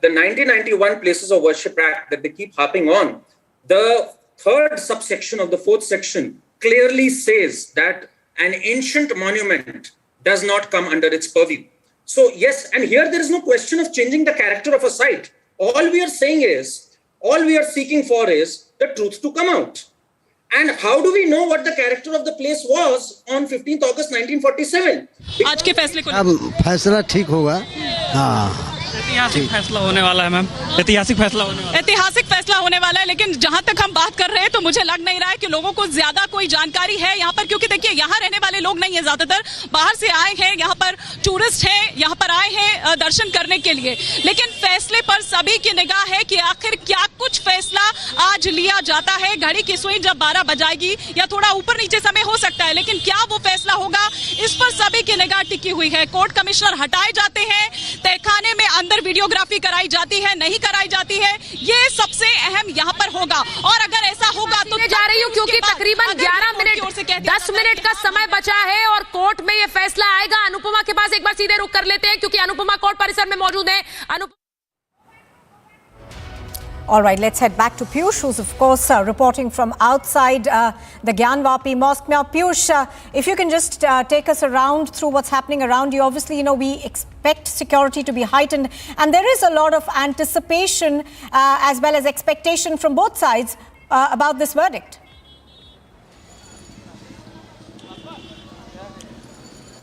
the 1991 Places of Worship Act that they keep harping on, the 3rd subsection of the 4th section clearly says that an ancient monument does not come under its purview. So yes, and here there is no question of changing the character of a site. All we are saying is, all we are seeking for is the truth to come out. And how do we know what the character of the place was on 15th August 1947? आज के फैसले को फैसला ठीक होगा। हाँ, ऐतिहासिक फैसला होने वाला है मैम, ऐतिहासिक फैसला होने वाला है। लेकिन जहां तक हम बात कर रहे हैं तो मुझे लग नहीं रहा है कि लोगों को ज्यादा कोई जानकारी है यहाँ पर, क्योंकि देखिए यहाँ रहने वाले लोग नहीं है, ज्यादातर बाहर से आए हैं, यहाँ पर टूरिस्ट हैं, यहाँ पर आए हैं दर्शन करने के लिए। लेकिन फैसले पर सभी की निगाह है कि आखिर क्या कुछ फैसला आज लिया जाता है। घड़ी की सुई जब 12 बजाएगी या थोड़ा ऊपर नीचे समय हो सकता है, लेकिन क्या वो फैसला होगा, इस पर सभी की निगाह टिकी हुई है। कोर्ट कमिश्नर हटाए जाते हैं, तहखाने में अंदर वीडियोग्राफी कराई जाती है, नहीं कराई जाती है, ये सबसे अहम यहाँ पर होगा। और अगर ऐसा होगा तो जा रही हूँ क्योंकि तकरीबन 11 मिनट 10 मिनट का समय बचा है और कोर्ट में ये फैसला आएगा। अनुपमा के पास एक बार सीधे रुक कर लेते हैं क्योंकि अनुपमा कोर्ट परिसर में मौजूद है। All right, let's head back to Piyush, who's of course reporting from outside the Gyanvapi Mosque. Now, Piyush, if you can just take us around through what's happening around you. Obviously, you know, we expect security to be heightened, and there is a lot of anticipation as well as expectation from both sides about this verdict.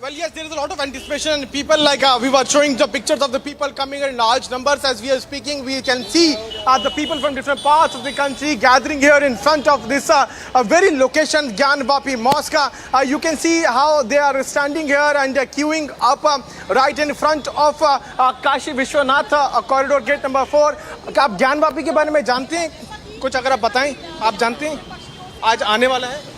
Well, yes, there is a lot of anticipation, and people like we were showing the pictures of the people coming in large numbers as we are speaking. We can see the people from different parts of the country gathering here in front of this very location, Gyanvapi Mosque. You can see how they are standing here and queuing up right in front of Kashi Vishwanath corridor gate number 4. आप ज्ञानवापी के बारे में जानते हैं कुछ? अगर आप बताएं, आप जानते हैं आज आने वाला है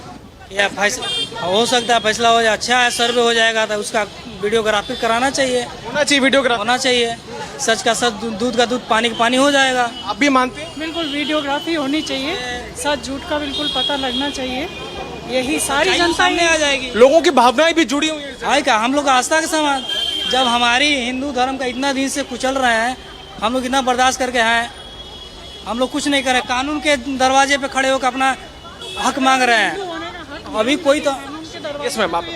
या फैसला हो सकता है, फैसला हो जाए, अच्छा है, सर्वे हो जाएगा तो उसका वीडियोग्राफी कराना चाहिए, होना चाहिए, वीडियोग्राफी होना चाहिए, सच का सच, दूध का दूध, पानी का पानी हो जाएगा। आप भी मानते हैं? बिल्कुल वीडियोग्राफी होनी चाहिए, सच झूठ का बिल्कुल पता लगना चाहिए, यही सारी जनता सामने आ जाएगी। लोगों की भावनाएं भी जुड़ी हुई है क्या? हम लोग आस्था के समाज, जब हमारी हिंदू धर्म का इतना दिन से कुचल रहे हैं, हम लोग इतना बर्दाश्त करके हैं, हम लोग कुछ नहीं करें, कानून के दरवाजे पे खड़े होकर अपना हक मांग रहे हैं। अभी कोई तो ये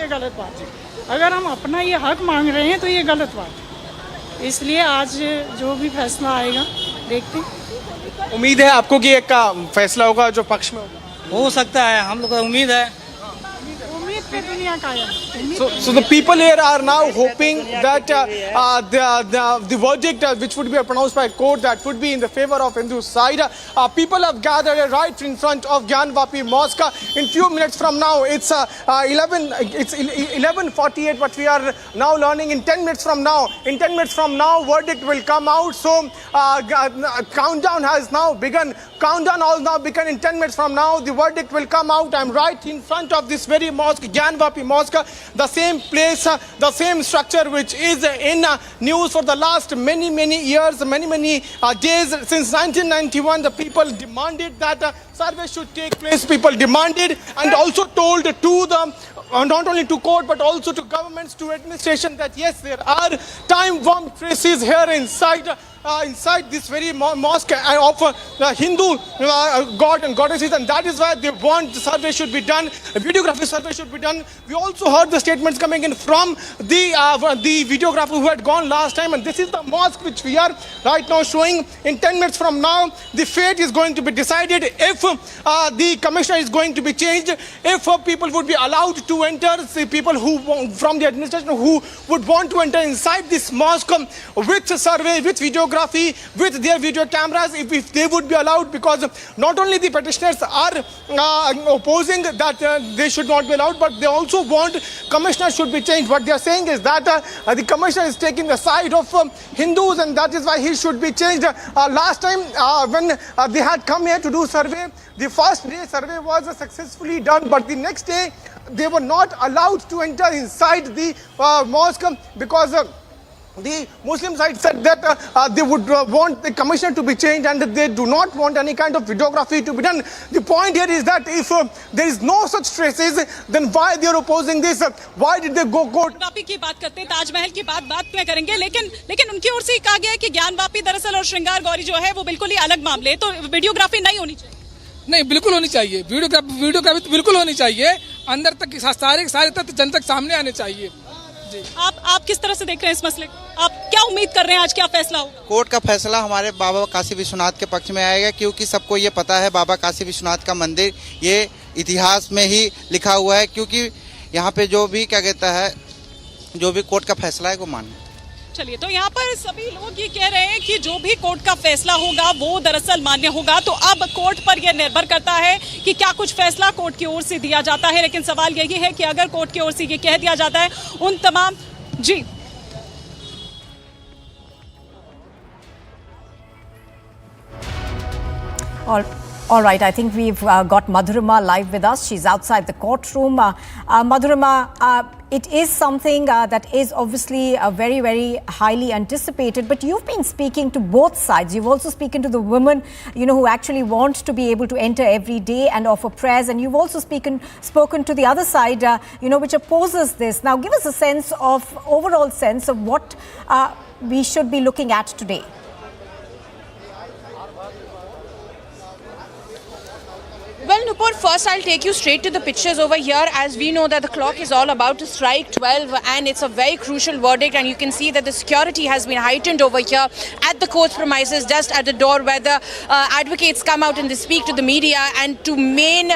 गलत बात है। अगर हम अपना ये हक मांग रहे हैं तो ये गलत बात है। इसलिए आज जो भी फैसला आएगा देखते हैं। उम्मीद है आपको कि एक फैसला होगा जो पक्ष में होगा? हो सकता है, हम लोग को उम्मीद है। So the people here are now hoping that the verdict which would be pronounced by court that would be in the favor of Hindu side. People have gathered right in front of Gyanvapi Mosque. In few minutes from now, it's 11:48. But we are now learning in 10 minutes from now. In 10 minutes from now, verdict will come out. So countdown has now begun. Countdown has now begun. In 10 minutes from now, the verdict will come out. I'm right in front of this very mosque, Gyanvapi Mosque, the same place, the same structure which is in news for the last many years, many days. Since 1991, the people demanded that survey should take place. People demanded and also told to the not only to court but also to governments, to administration that yes, there are time bomb traces here inside inside this very mosque of Hindu god and goddesses, and that is why they want the survey should be done, a videography survey should be done. We also heard the statements coming in from the videographer who had gone last time, and this is the mosque which we are right now showing. In 10 minutes from now, the fate is going to be decided if the commissioner is going to be changed, if people would be allowed to enter, the people who from the administration who would want to enter inside this mosque with survey, with videography, with their video cameras, if they would be allowed, because not only the petitioners are opposing that they should not be allowed, but they also want commissioner should be changed. What they are saying is that the commissioner is taking the side of Hindus, and that is why he should be changed. Last time when they had come here to do survey, the first day survey was successfully done, but the next day they were not allowed to enter inside the mosque because the Muslim side said that they would want the commissioner to be changed, and they do not want any kind of videography to be done. The point here is that if there is no such traces, then why they are opposing this? Why did they go? Vapi की बात करते हैं, ताजमहल की बात में करेंगे, लेकिन उनकी ओर से कहा गया है कि ज्ञान वापी दरअसल और श्रृंगार गौरी जो है वो बिल्कुल ही अलग मामले हैं, तो वीडियोग्राफी नहीं होनी चाहिए। नहीं, बिल्कुल होनी चाहिए, वीडियोग्राफी तो बिल्कुल होनी चाहिए, अंदर तक सारे तथ्य जन तक सामने आने चाहिए। आप किस तरह से देख रहे हैं इस मसले को? आप क्या उम्मीद कर रहे हैं आज क्या फैसला होगा? कोर्ट का फैसला हमारे बाबा काशी विश्वनाथ के पक्ष में आएगा, क्योंकि सबको ये पता है बाबा काशी विश्वनाथ का मंदिर ये इतिहास में ही लिखा हुआ है, क्योंकि यहाँ पे जो भी क्या कहता है, जो भी कोर्ट का फैसला है वो माने। चलिए, तो यहाँ पर सभी लोग ये कह रहे हैं कि जो भी कोर्ट का फैसला होगा वो दरअसल मान्य होगा, तो अब कोर्ट पर यह निर्भर करता है कि क्या कुछ फैसला कोर्ट की ओर से दिया जाता है। लेकिन सवाल यही है कि अगर कोर्ट की ओर से ये कह दिया जाता है उन तमाम जी All right, I think we've got Madhurima live with us. She's outside the courtroom. Madhurima, it is something that is obviously very, very highly anticipated, but you've been speaking to both sides. You've also spoken to the women, who actually want to be able to enter every day and offer prayers, and you've also spoken to the other side, which opposes this. Now, give us a overall sense of what we should be looking at today. Well, Nupur, first I'll take you straight to the pictures over here, as we know that the clock is all about to strike 12 and it's a very crucial verdict, and you can see that the security has been heightened over here at the court's premises, just at the door where the advocates come out and they speak to the media, and to maintain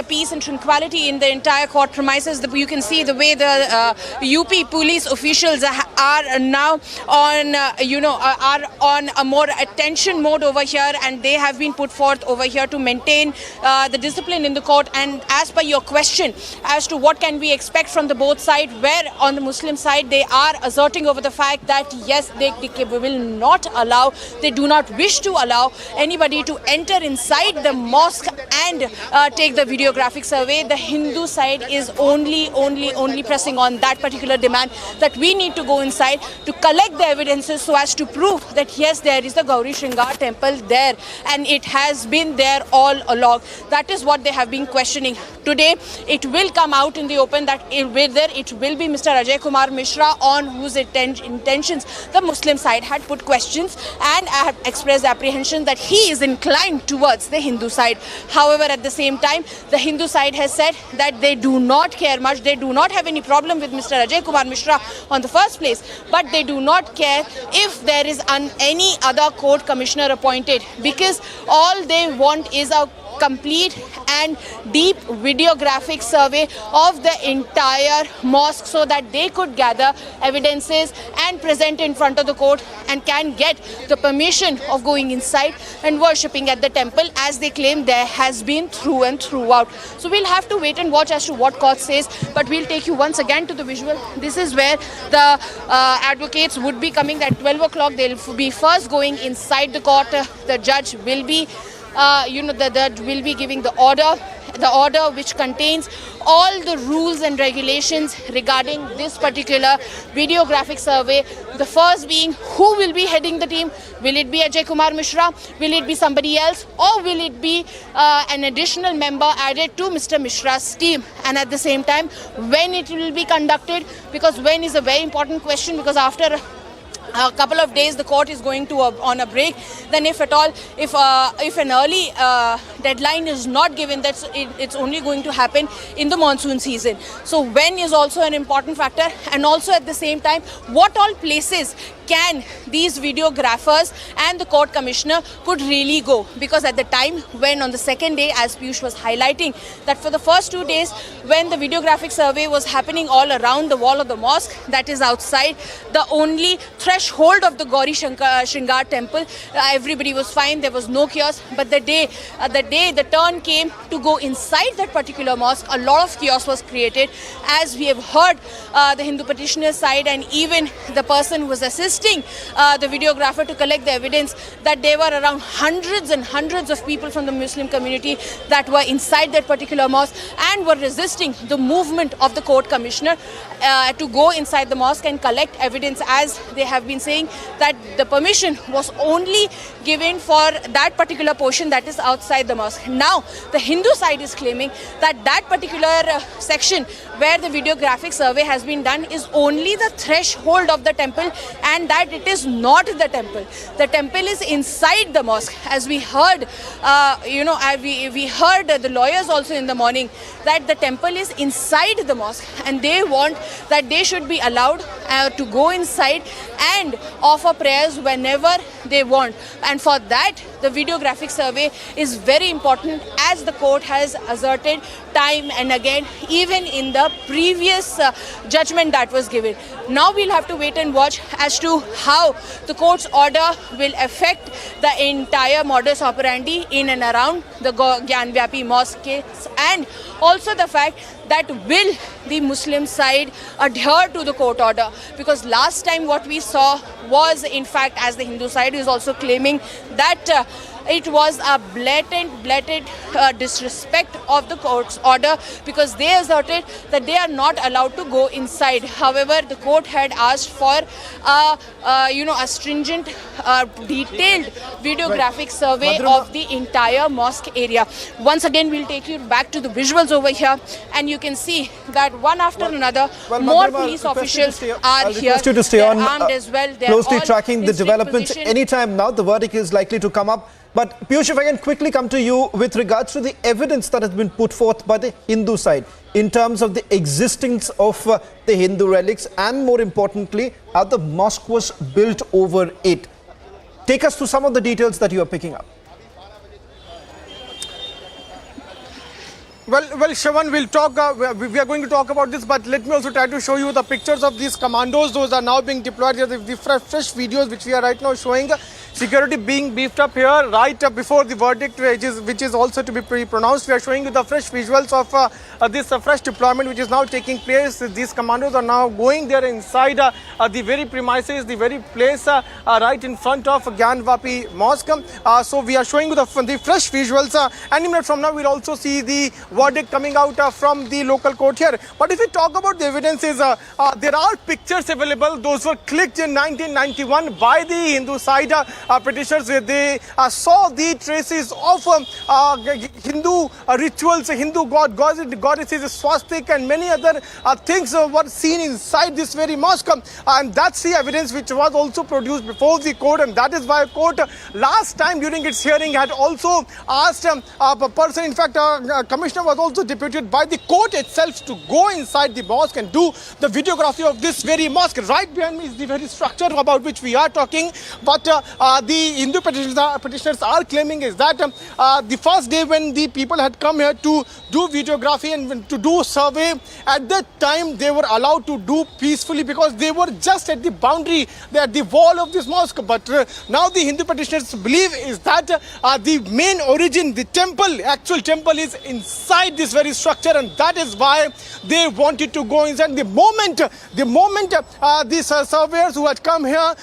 the peace and tranquility in the entire court premises. You can see the way the UP police officials are now on, are on a more attention mode over here, and they have been put forth over here to maintain the discipline in the court. And as per your question as to what can we expect from the both sides, where on the Muslim side they are asserting over the fact that yes, they will not allow, they do not wish to allow anybody to enter inside the mosque and take the videographic survey. The Hindu side is only pressing on that particular demand, that we need to go inside to collect the evidences so as to prove that yes, there is the Gauri Shringar temple there, and it has been there all along. That is what they have been questioning. Today, it will come out in the open that whether it will be Mr. Ajay Kumar Mishra on whose intentions the Muslim side had put questions and have expressed apprehension that he is inclined towards the Hindu side. However, at the same time, the Hindu side has said that they do not care much. They do not have any problem with Mr. Ajay Kumar Mishra on the first place, but they do not care if there is any other court commissioner appointed, because all they want is a complete and deep videographic survey of the entire mosque so that they could gather evidences and present in front of the court and can get the permission of going inside and worshipping at the temple, as they claim there has been through and throughout. So we'll have to wait and watch as to what court says, but we'll take you once again to the visual. This is where the advocates would be coming at 12 o'clock. They'll be first going inside the court. The judge will be the judge will be giving the order which contains all the rules and regulations regarding this particular videographic survey. The first being, who will be heading the team? Will it be Ajay Kumar Mishra? Will it be somebody else? Or will it be an additional member added to Mr. Mishra's team? And at the same time, when it will be conducted, because when is a very important question, because after a couple of days the court is going to on a break, then if at all, if an early deadline is not given, it's only going to happen in the monsoon season. So when is also an important factor, and also at the same time, what all places can these videographers and the court commissioner could really go, because at the time when on the second day, as Piyush was highlighting, that for the first 2 days when the videographic survey was happening all around the wall of the mosque, that is outside the only threshold of the Gauri Shringar temple, everybody was fine, there was no chaos. But the day the turn came to go inside that particular mosque, a lot of chaos was created, as we have heard the Hindu petitioner side and even the person who was assisting the videographer to collect the evidence, that there were around hundreds and hundreds of people from the Muslim community that were inside that particular mosque and were resisting the movement of the court commissioner to go inside the mosque and collect evidence, as they have been saying that the permission was only given for that particular portion that is outside the mosque. Now the Hindu side is claiming that that particular section where the videographic survey has been done is only the threshold of the temple, and that it is not the temple. The temple is inside the mosque, as we heard, we heard the lawyers also in the morning, that the temple is inside the mosque, and they want that they should be allowed to go inside and offer prayers whenever they want. And for that, the videographic survey is very important, as the court has asserted time and again, even in the previous judgment that was given. Now we'll have to wait and watch as to how the court's order will affect the entire modus operandi in and around the Gyanvapi mosque case, and also the fact that will the Muslim side adhere to the court order, because last time what we saw was, in fact, as the Hindu side is also claiming, that it was a blatant disrespect of the court's order, because they asserted that they are not allowed to go inside. However, the court had asked for a stringent, detailed videographic survey of the entire mosque area. Once again, we'll take you back to the visuals over here, and you can see that one after another, more police officials are here. Request you to stay on, armed as well. Closely tracking the developments. Anytime now, the verdict is likely to come up. But Piyush, if I can quickly come to you with regards to the evidence that has been put forth by the Hindu side in terms of the existence of the Hindu relics, and more importantly, how the mosque was built over it. Take us through some of the details that you are picking up. Well, Shivan, we'll talk. We are going to talk about this, but let me also try to show you the pictures of these commandos. Those are now being deployed. The fresh videos which we are right now showing. Security being beefed up here right before the verdict, which is also to be pronounced. We are showing you the fresh visuals of this fresh deployment which is now taking place. These commandos are now going there inside the very premises, the very place right in front of Gyanvapi Mosque. So we are showing you the fresh visuals. Any minute from now, we'll also see the verdict coming out from the local court here. But if we talk about the evidences, there are pictures available. Those were clicked in 1991 by the Hindu side petitioners. They saw the traces of Hindu rituals, Hindu goddesses, swastika, and many other things were seen inside this very mosque. And that's the evidence which was also produced before the court. And that is why court last time during its hearing had also asked a person, in fact, commissioner was also deputed by the court itself to go inside the mosque and do the videography of this very mosque. Right behind me is the very structure about which we are talking. But the Hindu petitioners are claiming is that the first day when the people had come here to do videography and to do survey, at that time they were allowed to do peacefully because they were just at the boundary, at the wall of this mosque. But now the Hindu petitioners believe is that the main origin, the temple, actual temple is inside this very structure, and that is why they wanted to go inside. The moment these surveyors who had come here,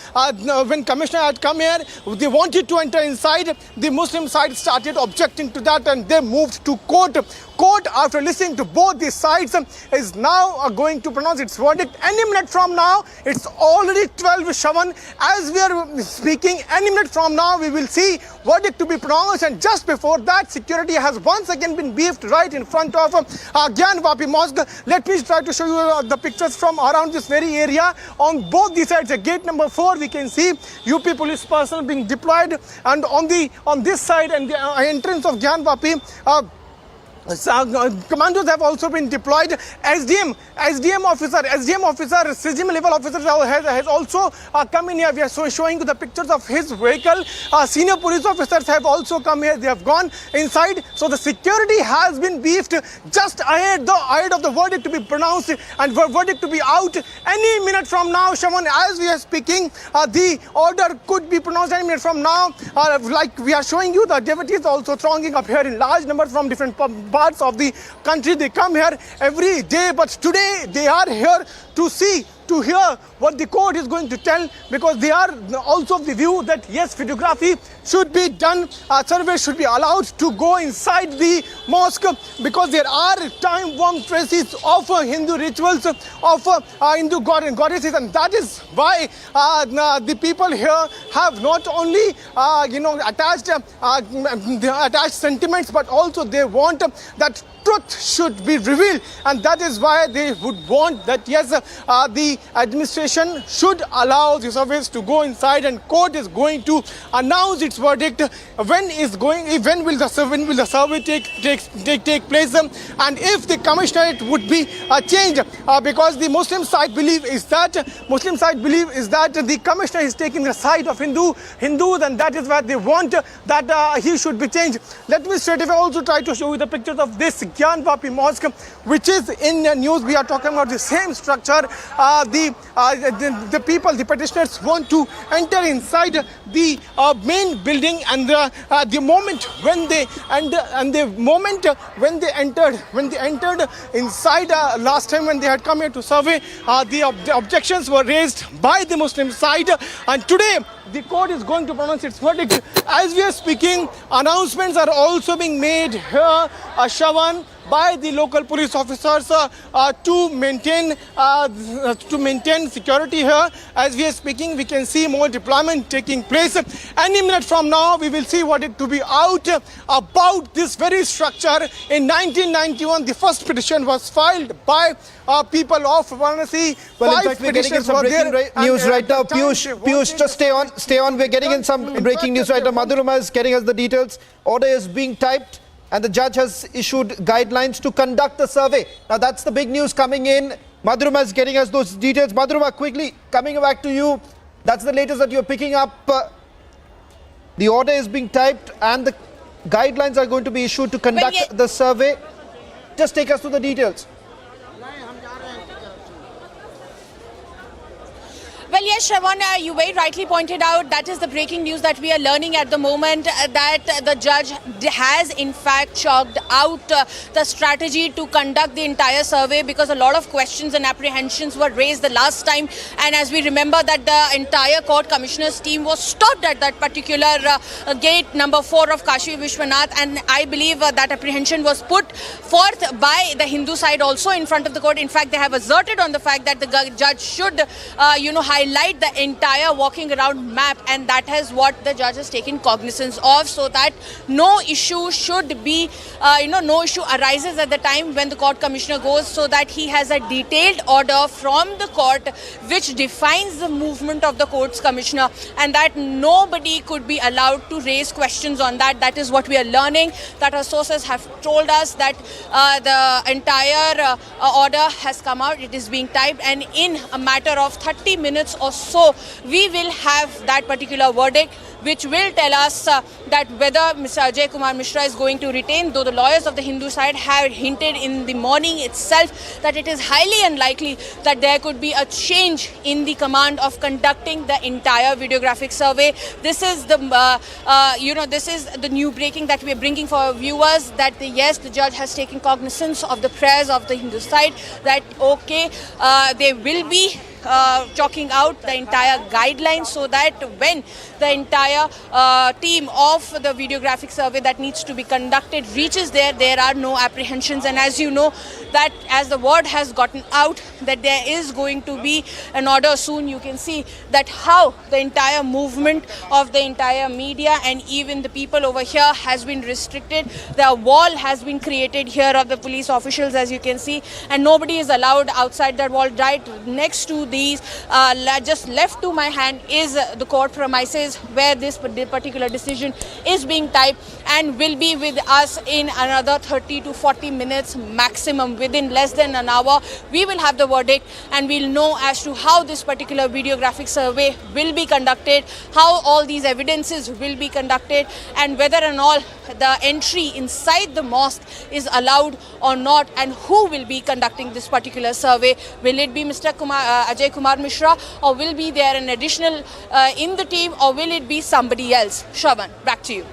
when commissioner had come here, they wanted to enter inside, the Muslim side started objecting to that, and they moved to court. court, after listening to both the sides, is now going to pronounce its verdict. Any minute from now, it's already 12:07. As we are speaking, any minute from now, we will see verdict to be pronounced. And just before that, security has once again been beefed right in front of Gyanvapi Mosque. Let me try to show you the pictures from around this very area. On both the sides, at gate number 4, we can see UP police personnel being deployed, and on this side and the entrance of Gyanvapi, commandos have also been deployed. SDM officer, CGM level officer has also come in here. We are showing you the pictures of his vehicle. Senior police officers have also come here. They have gone inside. So the security has been beefed just ahead of the verdict to be pronounced and verdict to be out any minute from now. Shaman, as we are speaking, the order could be pronounced any minute from now. Like we are showing you, the devotees also thronging up here in large numbers from different parts of the country. They come here every day, but today they are here to hear what the court is going to tell, because they are also of the view that yes, videography should be done, surveys should be allowed to go inside the mosque, because there are time-worn traces of Hindu rituals, of Hindu god and goddesses, and that is why the people here have not only attached sentiments, but also they want that truth should be revealed, and that is why they would want that yes, the administration should allow the surveys to go inside, and court is going to announce its verdict. When will the survey take place, and if the commissionerate would be changed, because the Muslim side belief is that the commissioner is taking the side of Hindus, and that is why they want that he should be changed. Let me straight away also try to show you the pictures of this Gyanvapi Mosque, which is in news. We are talking about the same structure. The people, the petitioners, want to enter inside the main building, and the moment when they entered inside last time when they had come here to survey, the objections were raised by the Muslim side, and today the court is going to pronounce its verdict. As we are speaking, announcements are also being made here, Shawan, by the local police officers to maintain security here. As we are speaking, we can see more deployment taking place. Any minute from now, we will see what it to be out about this very structure. In 1991, the first petition was filed by people of Varanasi. Well, in fact, we're getting in some breaking news right now. Piyush, just stay on. We're getting in some breaking news right now. Madhurima is getting us the details. Order is being typed, and the judge has issued guidelines to conduct the survey. Now, that's the big news coming in. Madhurima is getting us those details. Madhurima, quickly, coming back to you. That's the latest that you're picking up. The order is being typed and the guidelines are going to be issued to conduct the survey. Just take us through the details. Well, yes, Shravan, you very rightly pointed out that is the breaking news that we are learning at the moment, that the judge has in fact chalked out the strategy to conduct the entire survey, because a lot of questions and apprehensions were raised the last time, and as we remember that the entire court commissioner's team was stopped at that particular gate number 4 of Kashi Vishwanath, and I believe that apprehension was put forth by the Hindu side also in front of the court. In fact, they have asserted on the fact that the judge should, highlight the entire walking around map, and that is what the judge has taken cognizance of, so that no issue should be, no issue arises at the time when the court commissioner goes, so that he has a detailed order from the court which defines the movement of the court's commissioner, and that nobody could be allowed to raise questions on that. That is what we are learning, that our sources have told us that the entire order has come out, it is being typed, and in a matter of 30 minutes or so, we will have that particular verdict, which will tell us that whether Mr. Ajay Kumar Mishra is going to retain, though the lawyers of the Hindu side have hinted in the morning itself that it is highly unlikely that there could be a change in the command of conducting the entire videographic survey. This is the, this is the new breaking that we are bringing for our viewers, that yes, the judge has taken cognizance of the prayers of the Hindu side, that okay, there will be chalking out the entire guidelines so that when the entire team of the videographic survey that needs to be conducted reaches there are no apprehensions. And as you know, that as the word has gotten out that there is going to be an order soon, you can see that how the entire movement of the entire media and even the people over here has been restricted. The wall has been created here of the police officials, as you can see, and nobody is allowed outside that wall. Right next to these, just left to my hand, is the court premises where this particular decision is being typed and will be with us in another 30 to 40 minutes maximum. Within less than an hour, we will have the verdict and we'll know as to how this particular videographic survey will be conducted, how all these evidences will be conducted, and whether and all the entry inside the mosque is allowed or not, and who will be conducting this particular survey. Will it be Mr. Ajay Kumar Mishra, or will be there an additional in the team, or will it be somebody else? Shravan, back to you.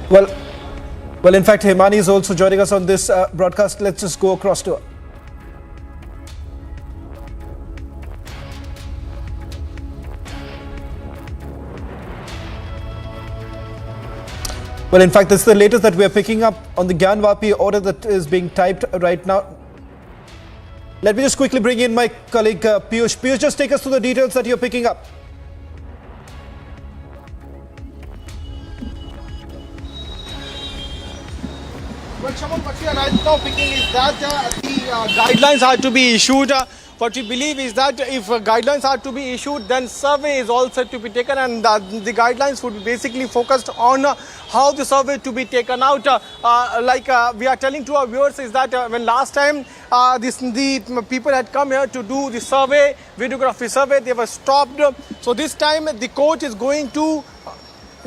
Well, in fact, Himani is also joining us on this broadcast. Let's just go across to her. Well, in fact, this is the latest that we are picking up on the Gyanvapi order that is being typed right now. Let me just quickly bring in my colleague Piyush. Piyush, just take us through the details that you're picking up. Well, Shaman, what we are right now picking is that the guidelines are to be issued. What we believe is that if guidelines are to be issued, then survey is also to be taken, and the guidelines would be basically focused on how the survey to be taken out. We are telling to our viewers is that when last time the people had come here to do the survey, videography survey, they were stopped. So this time the court is going to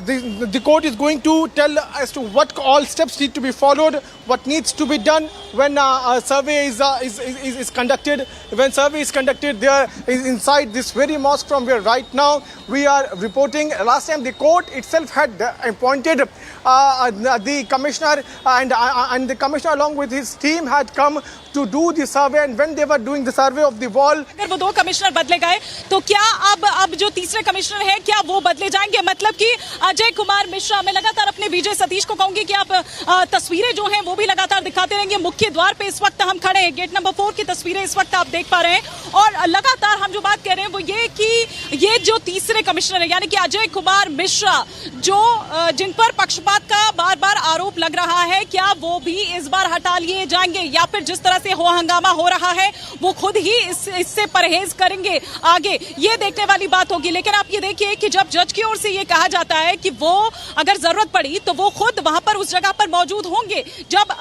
the court is going to tell as to what all steps need to be followed, what needs to be done when a survey is conducted. When survey is conducted there is inside this very mosque from where right now we are reporting. Last time the court itself had appointed the commissioner, and the commissioner along with his team had come to do the survey, and when they were doing the survey of the wall, अगर वो दो commissioner बदले गए तो क्या अब जो तीसरे कमिश्नर है क्या वो बदले जाएंगे? मतलब कि अजय कुमार मिश्रा, मैं लगातार अपने विजय सतीश को कहूंगी कि आप तस्वीरें जो हैं वो भी लगातार दिखाते रहेंगे। मुख्य द्वार पे इस वक्त हम खड़े हैं, गेट नंबर 4 की तस्वीरें इस वक्त आप देख पा रहे हैं, और लगातार हम जो बात कर रहे हैं वो ये कि ये जो तीसरे कमिश्नर है यानी कि अजय कुमार मिश्रा, जो जिन पर पक्षपात का बार बार आरोप लग रहा है, क्या वो भी इस बार हटा लिए जाएंगे, या फिर जिस तरह से हंगामा हो रहा है वो खुद ही इससे परहेज करेंगे आगे, ये देखने वाली बात होगी। लेकिन आप ये देखिए कि जब जज की ओर से ये कहा जाता है कि वो अगर जरूरत पड़ी तो वो खुद वहां पर उस जगह पर मौजूद होंगे, जब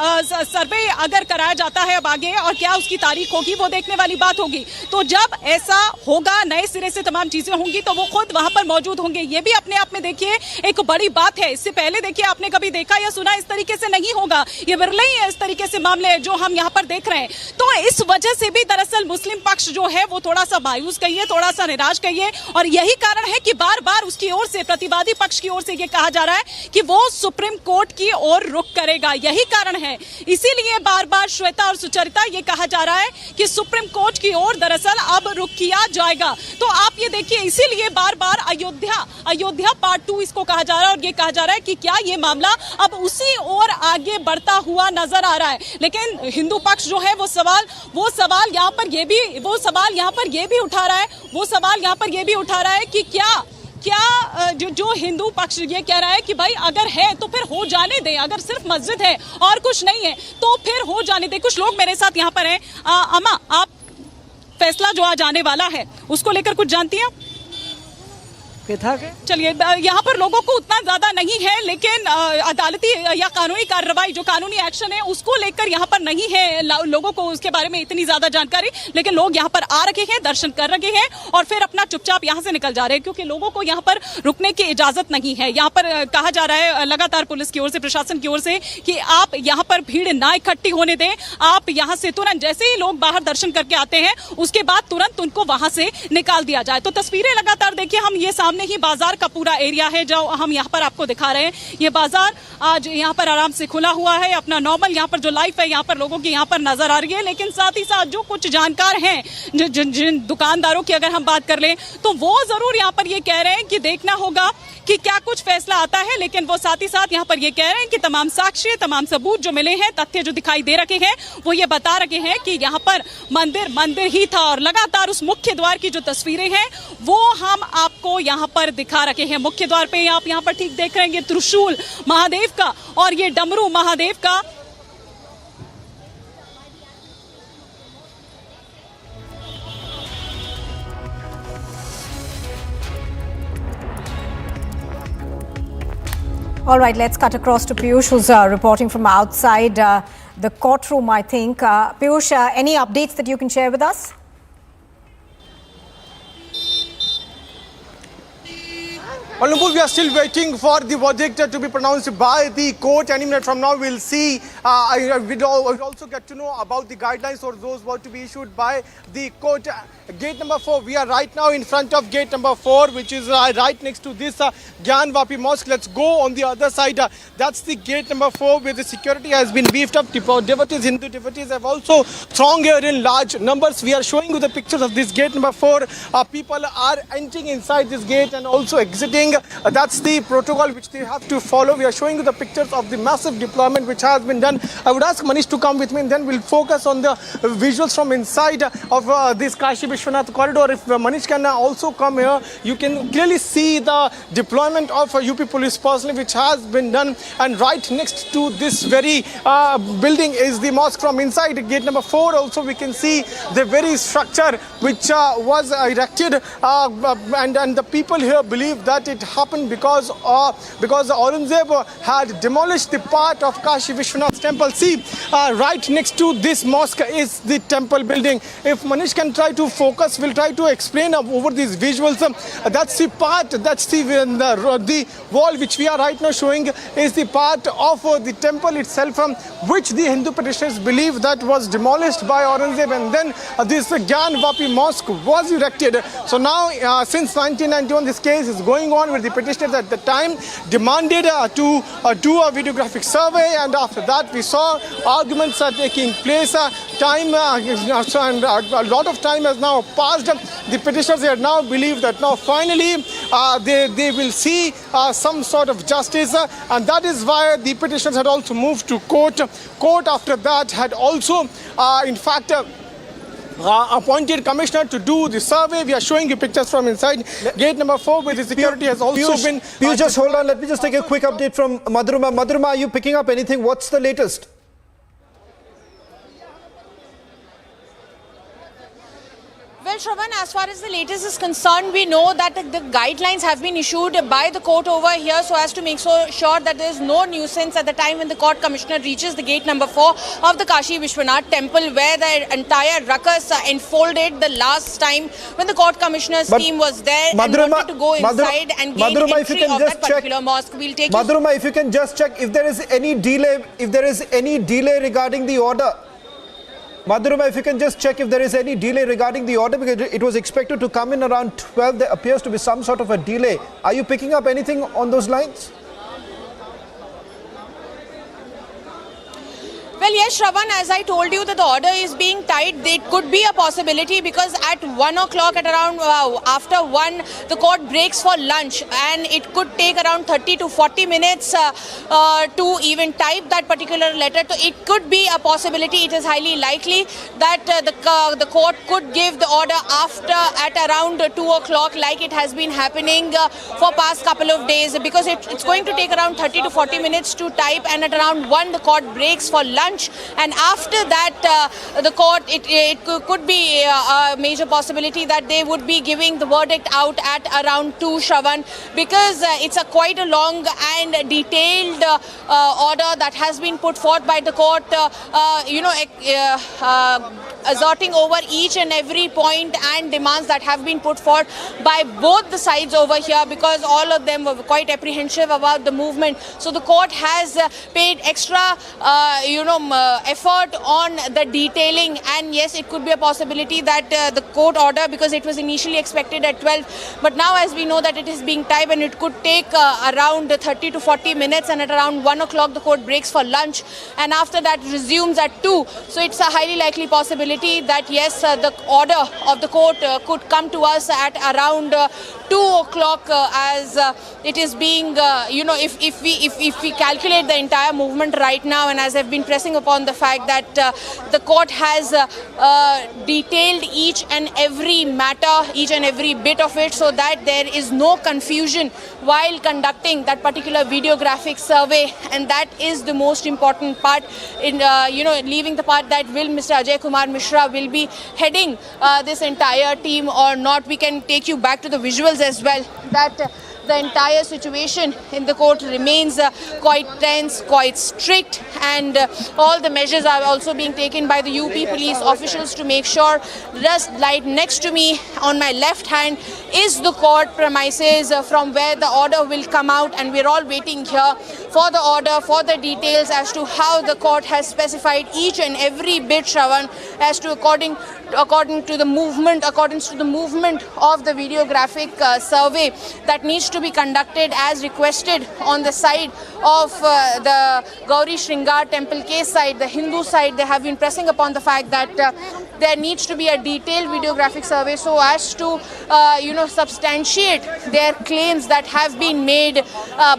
सर्वे अगर कराया जाता है अब आगे, और क्या उसकी तारीख होगी वो देखने वाली बात होगी। तो जब ऐसा होगा, नए सिरे से तमाम चीजें होंगी, तो वो खुद वहां पर मौजूद होंगे। ये भी अपने आप में देखिए एक बड़ी बात है। इससे पहले देखिए आपने कभी देखा या सुना इस तरीके से नहीं होगा, ये बिरले ही है इस तरीके से मामले जो हम यहाँ पर देख रहे हैं। तो इस वजह से भी दरअसल मुस्लिम पक्ष जो है वो थोड़ा सा मायूस कहिए, थोड़ा सा निराश कहिए, और यही कारण है कि बार बार उसकी ओर से, प्रतिवादी पक्ष की ओर से ये कहा जा रहा है कि वो सुप्रीम कोर्ट की ओर रुख करेगा। यही कारण है, इसीलिए बार बार श्वेता और सुचरिता ये कहा जा रहा है कि सुप्रीम कोर्ट की ओर दरअसल अब रुख किया जाएगा। तो आप ये देखिए, इसीलिए बार बार अयोध्या पार्ट 2 इसको कहा जा रहा है, और ये कहा जा रहा है कि क्या ये मामला अब उसी ओर आगे बढ़ता हुआ नजर आ रहा है। लेकिन हिंदू पक्ष जो है वो सवाल यहाँ पर ये भी उठा रहा है कि क्या जो हिंदू पक्ष ये कह रहा है कि भाई अगर है तो फिर हो जाने दें, अगर सिर्फ मस्जिद है और कुछ नहीं है तो फिर हो जाने दें। कुछ लोग मेरे साथ यहाँ पर हैं। अम्मा, आप फैसला जो आज आने वाला है उसको लेकर कुछ जानती हैं? चलिए, यहाँ पर लोगों को उतना ज्यादा नहीं है, लेकिन अदालती या कानूनी कार्रवाई, जो कानूनी एक्शन है उसको लेकर यहाँ पर नहीं है लोगों को उसके बारे में इतनी ज्यादा जानकारी। लेकिन लोग यहाँ पर आ रखे हैं, दर्शन कर रखे हैं और फिर अपना चुपचाप यहाँ से निकल जा रहे हैं, क्योंकि लोगों को यहाँ पर रुकने की इजाजत नहीं है। यहाँ पर कहा जा रहा है लगातार पुलिस की ओर से, प्रशासन की ओर से, कि आप यहाँ पर भीड़ ना इकट्ठी होने दें। आप यहाँ से तुरंत, जैसे ही लोग बाहर दर्शन करके आते हैं उसके बाद तुरंत उनको वहां से निकाल दिया जाए। तो तस्वीरें लगातार देखिए हम ये सामने सामने ही बाजार का पूरा एरिया है जो हम यहाँ पर आपको दिखा रहे हैं। ये बाजार आज यहाँ पर आराम से खुला हुआ है, अपना नॉर्मल यहाँ पर जो लाइफ है यहाँ पर लोगों की यहाँ पर नजर आ रही है। लेकिन साथ ही साथ जो कुछ जानकार हैं, जिन दुकानदारों की अगर हम बात कर लें तो वो जरूर यहाँ पर ये कह रहे हैं कि देखना होगा कि क्या कुछ फैसला आता है। लेकिन वो साथ ही साथ यहाँ पर ये कह रहे हैं कि तमाम साक्ष्य, तमाम सबूत जो मिले हैं, तथ्य जो दिखाई दे रखे हैं, वो ये बता रखे हैं कि यहाँ पर मंदिर ही था। और लगातार उस मुख्य द्वार की जो तस्वीरें हैं वो हम आपको यहाँ पर दिखा रखे हैं। मुख्य द्वार पे आप यहाँ पर ठीक देख रहे हैं त्रिशूल महादेव का और ये डमरू महादेव का। All right, let's cut across to Piyush, who's reporting from outside the courtroom, I think. Piyush, any updates that you can share with us? Well, Nupur, we are still waiting for the verdict to be pronounced by the court. Any minute from now, we'll see. We'll also get to know about the guidelines or those were to be issued by the court. Gate number 4. We are right now in front of gate number 4, which is right next to this Gyan Vapi Mosque. Let's go on the other side. That's the gate number 4, where the security has been beefed up. Devotees, Hindu devotees have also thronged here in large numbers. We are showing you the pictures of this gate number 4. People are entering inside this gate and also exiting. That's the protocol which they have to follow. We are showing you the pictures of the massive deployment which has been done. I would ask Manish to come with me, and then we'll focus on the visuals from inside of this Kashi Vishwanath corridor. If Manish can also come here, you can clearly see the deployment of UP police personnel which has been done. And right next to this very building is the mosque. From inside gate number 4 also we can see the very structure which was erected, and the people here believe that it happened because Aurangzeb had demolished the part of Kashi Vishwanath temple. See, right next to this mosque is the temple building. If Manish can try to focus, we'll try to explain over these visuals. That's the part, that's the wall which we are right now showing is the part of the temple itself, which the Hindu petitioners believe that was demolished by Aurangzeb, and then this Gyan Vapi Mosque was erected. So now, since 1991, this case is going on, where the petitioners at the time demanded to do a videographic survey, and after that we saw arguments are taking place. And a lot of time has now passed. The petitioners here now believe that now finally they will see some sort of justice, and that is why the petitioners had also moved to court. Court after that had also in fact appointed commissioner to do the survey. We are showing you pictures from inside gate number 4, where the security has also been... Piyush, just hold on. Let me just take a quick update from Madhurima. Madhurima, are you picking up anything? What's the latest? Well, Shravan, as far as the latest is concerned, we know that the guidelines have been issued by the court over here so as to make sure that there is no nuisance at the time when the court commissioner reaches the gate number 4 of the Kashi Vishwanath temple, where the entire ruckus enfolded the last time when the court commissioner's team was there and wanted to go inside and gain entry of that particular mosque. We'll take Madhurima, if you can just check if there is any delay regarding the order. Madhurima, if you can just check if there is any delay regarding the order, because it was expected to come in around 12. There appears to be some sort of a delay. Are you picking up anything on those lines? Well, yes, Shravan, as I told you that the order is being tied, it could be a possibility because at 1 o'clock, at around after 1, the court breaks for lunch, and it could take around 30 to 40 minutes to even type that particular letter. So it could be a possibility. It is highly likely that the court could give the order at around 2 o'clock, like it has been happening for past couple of days, because it's going to take around 30 to 40 minutes to type, and at around 1, the court breaks for lunch. And after that, the court, it could be a major possibility that they would be giving the verdict out at around 2, Shravan, because it's quite a long and detailed order that has been put forth by the court, asserting over each and every point and demands that have been put forth by both the sides over here, because all of them were quite apprehensive about the movement. So the court has paid extra, some effort on the detailing, and yes, it could be a possibility that the court order, because it was initially expected at 12, but now as we know that it is being timed and it could take around 30 to 40 minutes, and at around 1 o'clock the court breaks for lunch, and after that resumes at 2. So it's a highly likely possibility that yes, the order of the court could come to us at around 2 o'clock, as it is being, if we calculate the entire movement right now, and as I've been pressing upon the fact that the court has detailed each and every matter, each and every bit of it, so that there is no confusion while conducting that particular videographic survey, and that is the most important part in, leaving the part that will Mr. Ajay Kumar Mishra will be heading this entire team or not. We can take you back to the visuals as well, that the entire situation in the court remains quite tense, quite strict, and all the measures are also being taken by the UP police officials to make sure. Just right next to me on my left hand is the court premises from where the order will come out, and we're all waiting here for the order, for the details as to how the court has specified each and every bit, Shravan, as to according to the movement of the videographic survey that needs to be conducted as requested on the side of the Gauri Shringar temple case side, the Hindu side. They have been pressing upon the fact that there needs to be a detailed videographic survey so as to substantiate their claims that have been made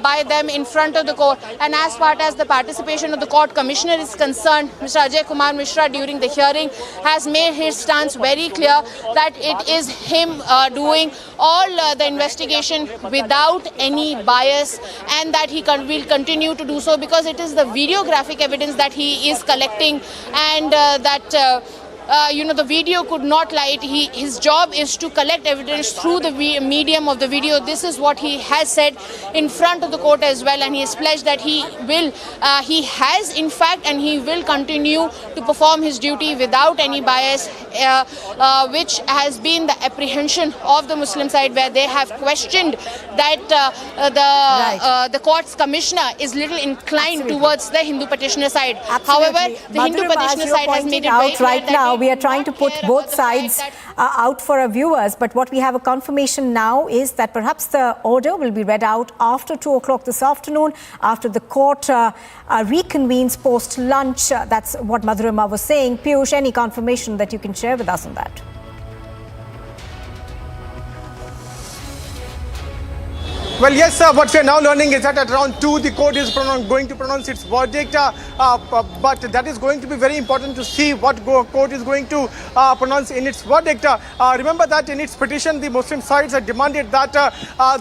by them in front of the court. And as far as the participation of the court commissioner is concerned, Mr. Ajay Kumar Mishra during the hearing has made his stance very clear that it is him doing all the investigation without any bias, and that he will continue to do so because it is the videographic evidence that he is collecting, and the video could not lie. His job is to collect evidence through the medium of the video. This is what he has said in front of the court as well, and he has pledged that he has in fact, and he will continue to perform his duty without any bias, which has been the apprehension of the Muslim side, where they have questioned that the court's commissioner is little inclined towards the Hindu petitioner side. However, the Hindu petitioner side has made it very clear right now. We are trying to put both sides out for our viewers, but what we have a confirmation now is that perhaps the order will be read out after 2 o'clock this afternoon, after the court reconvenes post-lunch. That's what Madhurima was saying. Piyush, any confirmation that you can share with us on that? Well, yes, what we are now learning is that at around 2, the court is going to pronounce its verdict, but that is going to be very important to see what court is going to pronounce in its verdict. Remember that in its petition, the Muslim sides had demanded that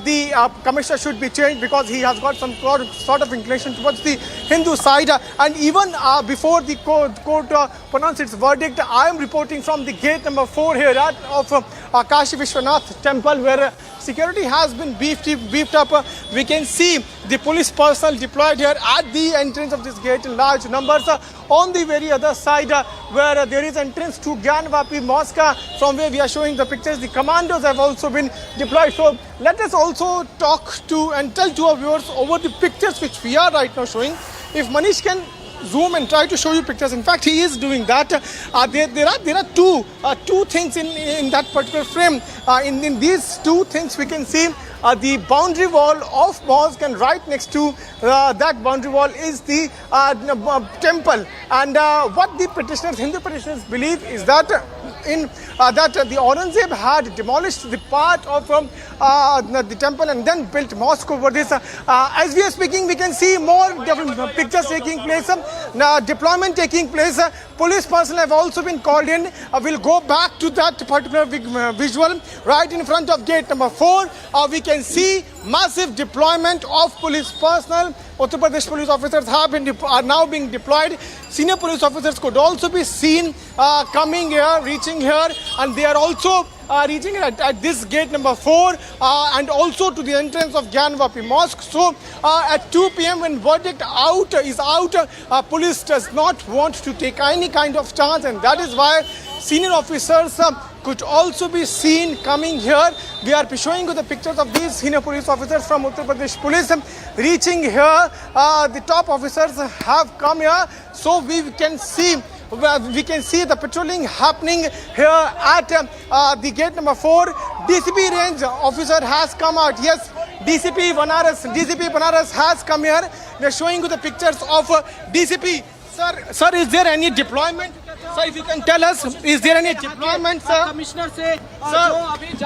the commissioner should be changed because he has got some sort of inclination towards the Hindu side. And even before the court pronounced its verdict, I am reporting from the gate number 4 here of Kashi Vishwanath temple, where security has been beefed up. We can see the police personnel deployed here at the entrance of this gate in large numbers. On the very other side, where there is entrance to Gyanvapi Mosque, from where we are showing the pictures, the commandos have also been deployed. So let us also talk to and tell to our viewers over the pictures which we are right now showing. If Manish can zoom and try to show you pictures. In fact, he is doing that. There are two things in that particular frame. In these two things, we can see the boundary wall of mosque, and right next to that boundary wall is the temple. And what the petitioners, Hindu petitioners, believe is that that the Aurangzeb had demolished the part of the temple and then built mosque over this. As we are speaking, we can see more different pictures taking place, deployment taking place. Police personnel have also been called in. We'll go back to that particular visual right in front of gate number 4. We can see massive deployment of police personnel. Uttar Pradesh police officers are now being deployed. Senior police officers could also be seen coming here, reaching here, and they are also reaching at this gate number 4 and also to the entrance of Gyanvapi Mosque. So at 2 p.m. when verdict is out, police does not want to take any kind of chance, and that is why senior officers could also be seen coming here. We are showing you the pictures of these senior police officers from Uttar Pradesh Police reaching here. The top officers have come here, so we can see the patrolling happening here at the gate number 4. DCP range officer has come out. Yes, DCP Banaras has come here. We are showing you the pictures of DCP. Sir, is there any deployment? Sir, if you can tell us, is there any deployment, sir? Commissioner से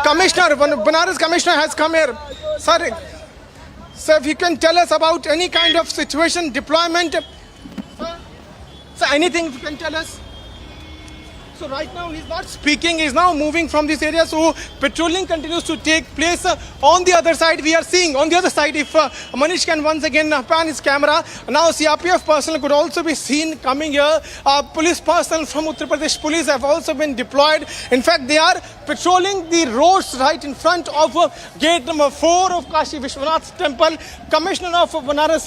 Commissioner, Banaras Commissioner has come here. Sir, if you can tell us about any kind of situation, deployment. Sir, anything you can tell us? So right now he's not speaking, he's now moving from this area, so patrolling continues to take place. On the other side, we are seeing, on the other side, if Manish can once again pan his camera, now CRPF personnel could also be seen coming here. Police personnel from Uttar Pradesh Police have also been deployed. In fact, they are patrolling the roads right in front of gate number 4 of Kashi Vishwanath Temple. Commissioner of Banaras,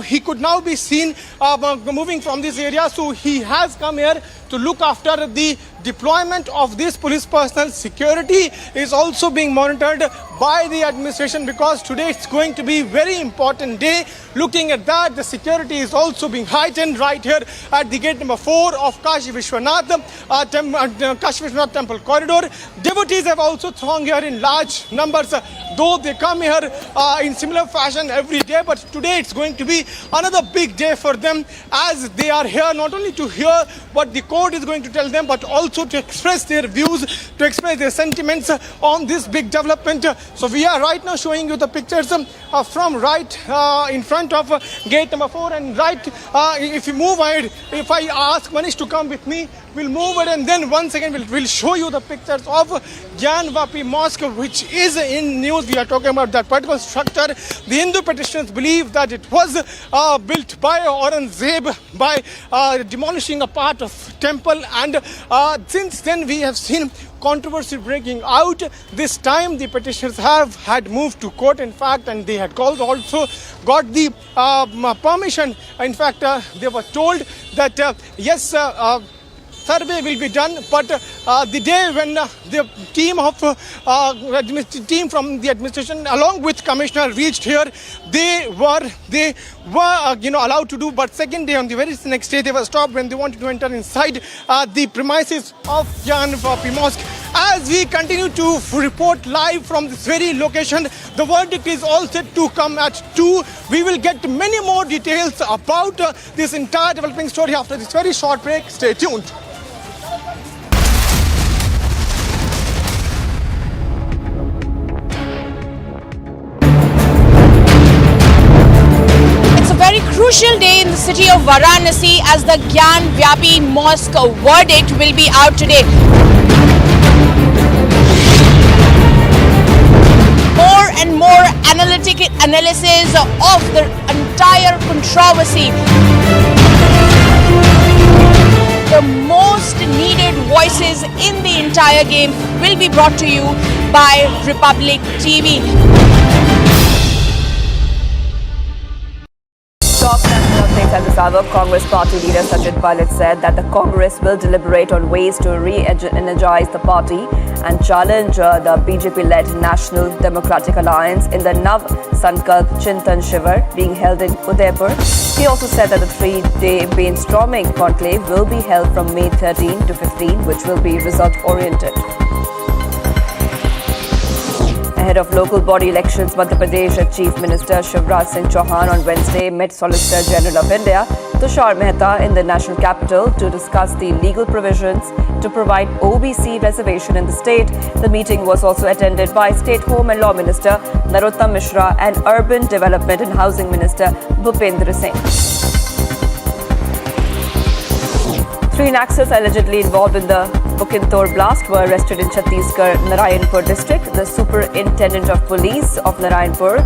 he could now be seen moving from this area, so he has come here to look after the deployment of this police personnel. Security is also being monitored by the administration because today it's going to be a very important day. Looking at that, the security is also being heightened right here at the gate number 4 of Kashi Vishwanath Temple corridor. Devotees have also thronged here in large numbers, though they come here in similar fashion every day, but today it's going to be another big day for them, as they are here not only to hear what the court is going to tell them, but also to express their views, to express their sentiments on this big development. So we are right now showing you the pictures from right in front of gate number 4, and right, if you move ahead, if I ask Manish to come with me, we'll move it, and then once again we'll show you the pictures of Gyan Vapi Mosque, which is in news. We are talking about that particular structure. The Hindu petitioners believe that it was built by Aurangzeb by demolishing a part of temple, and since then we have seen controversy breaking out. This time the petitioners had moved to court, in fact, and they had also got the permission. In fact, they were told that yes, survey will be done, but the day when the team from the administration along with commissioner reached here, they were allowed to do, but second day, on the very next day, they were stopped when they wanted to enter inside the premises of Gyan Vapi Mosque. As we continue to report live from this very location, the verdict is all set to come at 2. We will get many more details about this entire developing story after this very short break. Stay tuned. Very crucial day in the city of Varanasi, as the Gyan Vapi Mosque verdict will be out today. More and more analysis of the entire controversy. The most needed voices in the entire game will be brought to you by Republic TV. Top national updates at this hour. Congress party leader Sachin Pilot said that the Congress will deliberate on ways to re-energize the party and challenge the BJP-led National Democratic Alliance in the Nav Sankalp Chintan Shivar being held in Udaipur. He also said that the 3-day brainstorming conclave will be held from May 13 to 15, which will be result-oriented. Ahead of local body elections, Madhya Pradesh Chief Minister Shiva Singh Chauhan on Wednesday met Solicitor General of India Tushar Mehta in the national capital to discuss the legal provisions to provide OBC reservation in the state. The meeting was also attended by State Home and Law Minister Narottam Mishra and Urban Development and Housing Minister Bhupendra Singh. 3 Naxals allegedly involved in the Bukintor blast were arrested in Chhattisgarh, Narayanpur district. The Superintendent of Police of Narayanpur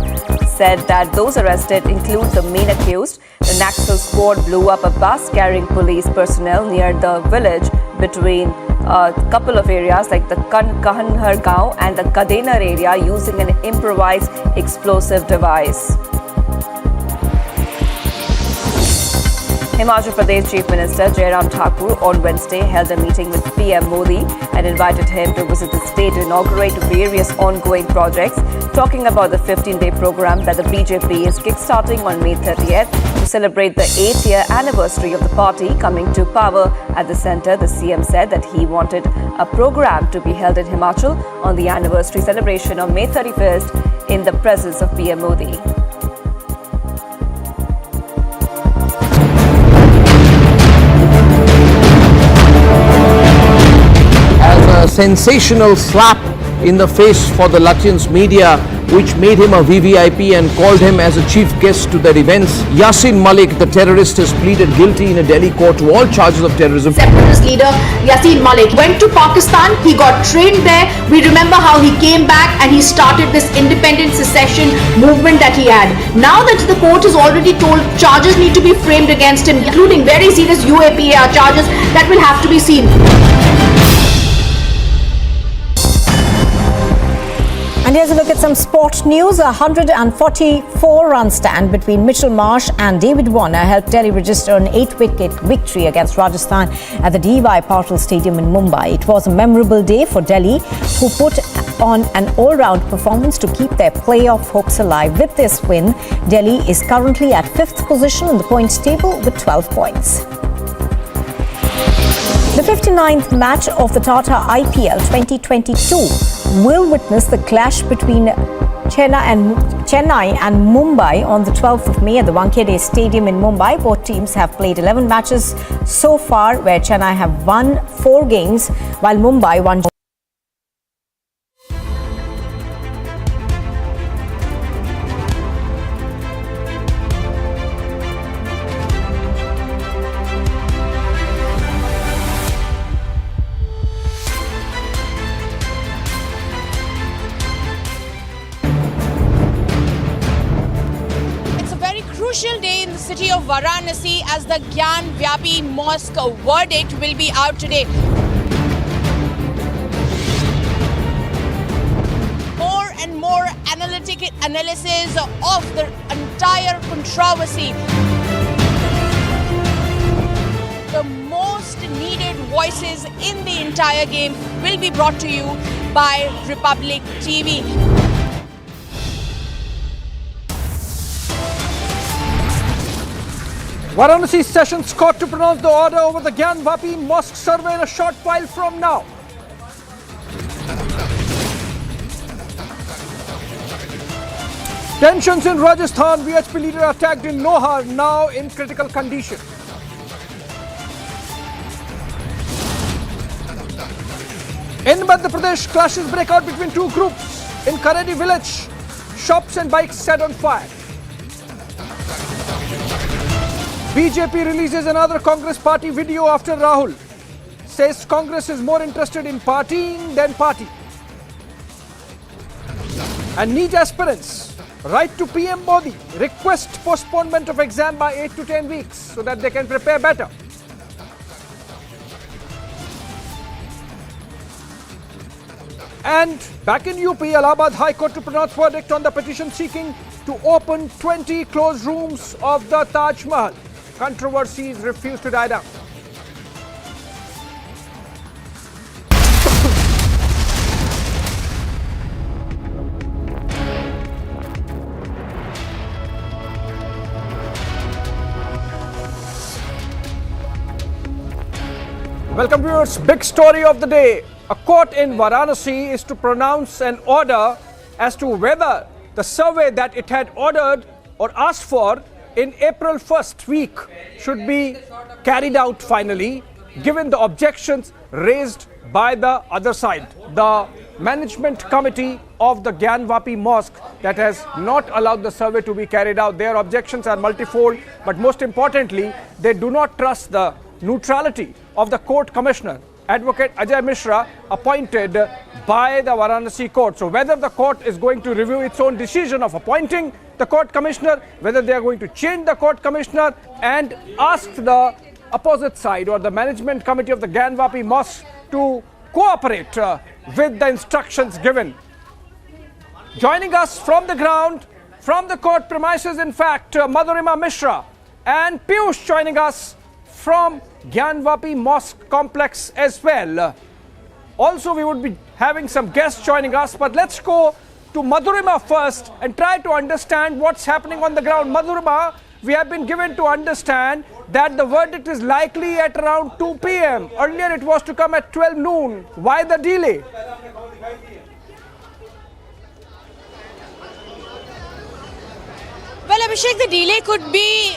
said that those arrested include the main accused. The Naxal squad blew up a bus carrying police personnel near the village between a couple of areas like the Kahanhar Gaon and the Kadenar area using an improvised explosive device. Himachal Pradesh Chief Minister Jairam Thakur on Wednesday held a meeting with PM Modi and invited him to visit the state to inaugurate various ongoing projects, talking about the 15-day program that the BJP is kickstarting on May 30th to celebrate the 8th-year anniversary of the party coming to power at the centre. The CM said that he wanted a program to be held in Himachal on the anniversary celebration of May 31st in the presence of PM Modi. Sensational slap in the face for the Lutyens media, which made him a VVIP and called him as a chief guest to their events. Yasin Malik, the terrorist, has pleaded guilty in a Delhi court to all charges of terrorism. Separatist leader Yasin Malik went to Pakistan. He got trained there. We remember how he came back and he started this independent secession movement that he had. Now that the court has already told charges need to be framed against him, including very serious UAPAR charges that will have to be seen. And here's a look at some sport news. A 144-run stand between Mitchell Marsh and David Warner helped Delhi register an 8-wicket victory against Rajasthan at the D.Y. Patil Stadium in Mumbai. It was a memorable day for Delhi, who put on an all-round performance to keep their playoff hopes alive. With this win, Delhi is currently at 5th position in the points table with 12 points. The 59th match of the Tata IPL 2022 will witness the clash between Chennai and Mumbai on the 12th of May at the Wankhede Stadium in Mumbai. Both teams have played 11 matches so far, where Chennai have won 4 games while Mumbai won. Crucial day in the city of Varanasi as the Gyan Vyapi Mosque verdict will be out today. More and more analysis of the entire controversy. The most needed voices in the entire game will be brought to you by Republic TV. Varanasi Sessions Court to pronounce the order over the Gyan Vapi Mosque survey in a short while from now. Tensions in Rajasthan. VHP leader attacked in Nohar, now in critical condition. In Madhya Pradesh, clashes break out between 2 groups. In Karedi village, shops and bikes set on fire. BJP releases another Congress party video after Rahul says Congress is more interested in partying than party. And NEET aspirants write to PM Modi, request postponement of exam by 8 to 10 weeks so that they can prepare better. And back in UP, Allahabad High Court to pronounce verdict on the petition seeking to open 20 closed rooms of the Taj Mahal. Controversies refuse to die down. Welcome viewers, big story of the day. A court in Varanasi is to pronounce an order as to whether the survey that it had ordered or asked for in April 1st week should be carried out finally, given the objections raised by the other side. The management committee of the Gyan Vapi Mosque that has not allowed the survey to be carried out. Their objections are multifold, but most importantly, they do not trust the neutrality of the court commissioner, Advocate Ajay Mishra, appointed by the Varanasi court. So whether the court is going to review its own decision of appointing the court commissioner, whether they are going to change the court commissioner and ask the opposite side or the management committee of the Gyan Vapi Mosque to cooperate with the instructions given. Joining us from the ground, from the court premises, in fact, Madhurima Mishra, and Piyush joining us from Gyanvapi Mosque complex as well. Also, we would be having some guests joining us, but let's go to Madhurima first and try to understand what's happening on the ground. Madhurima, we have been given to understand that the verdict is likely at around 2 p.m. Earlier it was to come at 12 noon. Why the delay? Well, Abhishek, the delay could be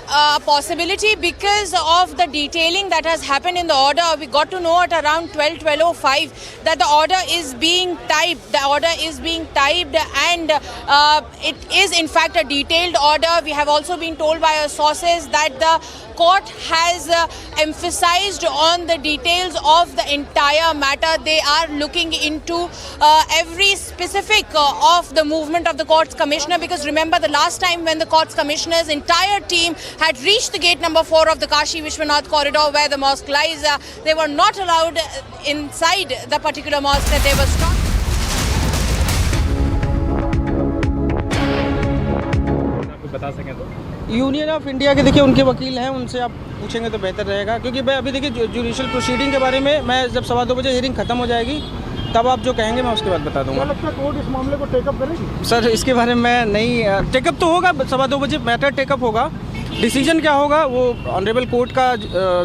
a possibility because of the detailing that has happened in the order. We got to know at around 12:05 that the order is being typed. The order is being typed, and it is in fact a detailed order. We have also been told by our sources that the court has emphasized on the details of the entire matter. They are looking into every specific of the movement of the court's commissioner, because remember the last time when the court's commissioner's entire team had reached the gate number 4 of the Kashi Vishwanath corridor where the mosque lies, they were not allowed inside the particular mosque. That they were stopped. बता सकें तो union of India के देखिए उनके वकील हैं, उनसे आप पूछेंगे तो बेहतर रहेगा, क्योंकि मैं अभी देखिए जुडिशियल प्रोसीडिंग के बारे में मैं जब 2:15 बजे हियरिंग खत्म हो जाएगी तब आप जो कहेंगे मैं उसके बाद बता दूंगा। लगता है कोर्ट इस मामले को टेकअप करेगी? सर इसके बारे में मैं नहीं, टेकअप तो होगा 2:15 बजे मैटर टेकअप होगा, डिसीजन क्या होगा वो ऑनरेबल कोर्ट का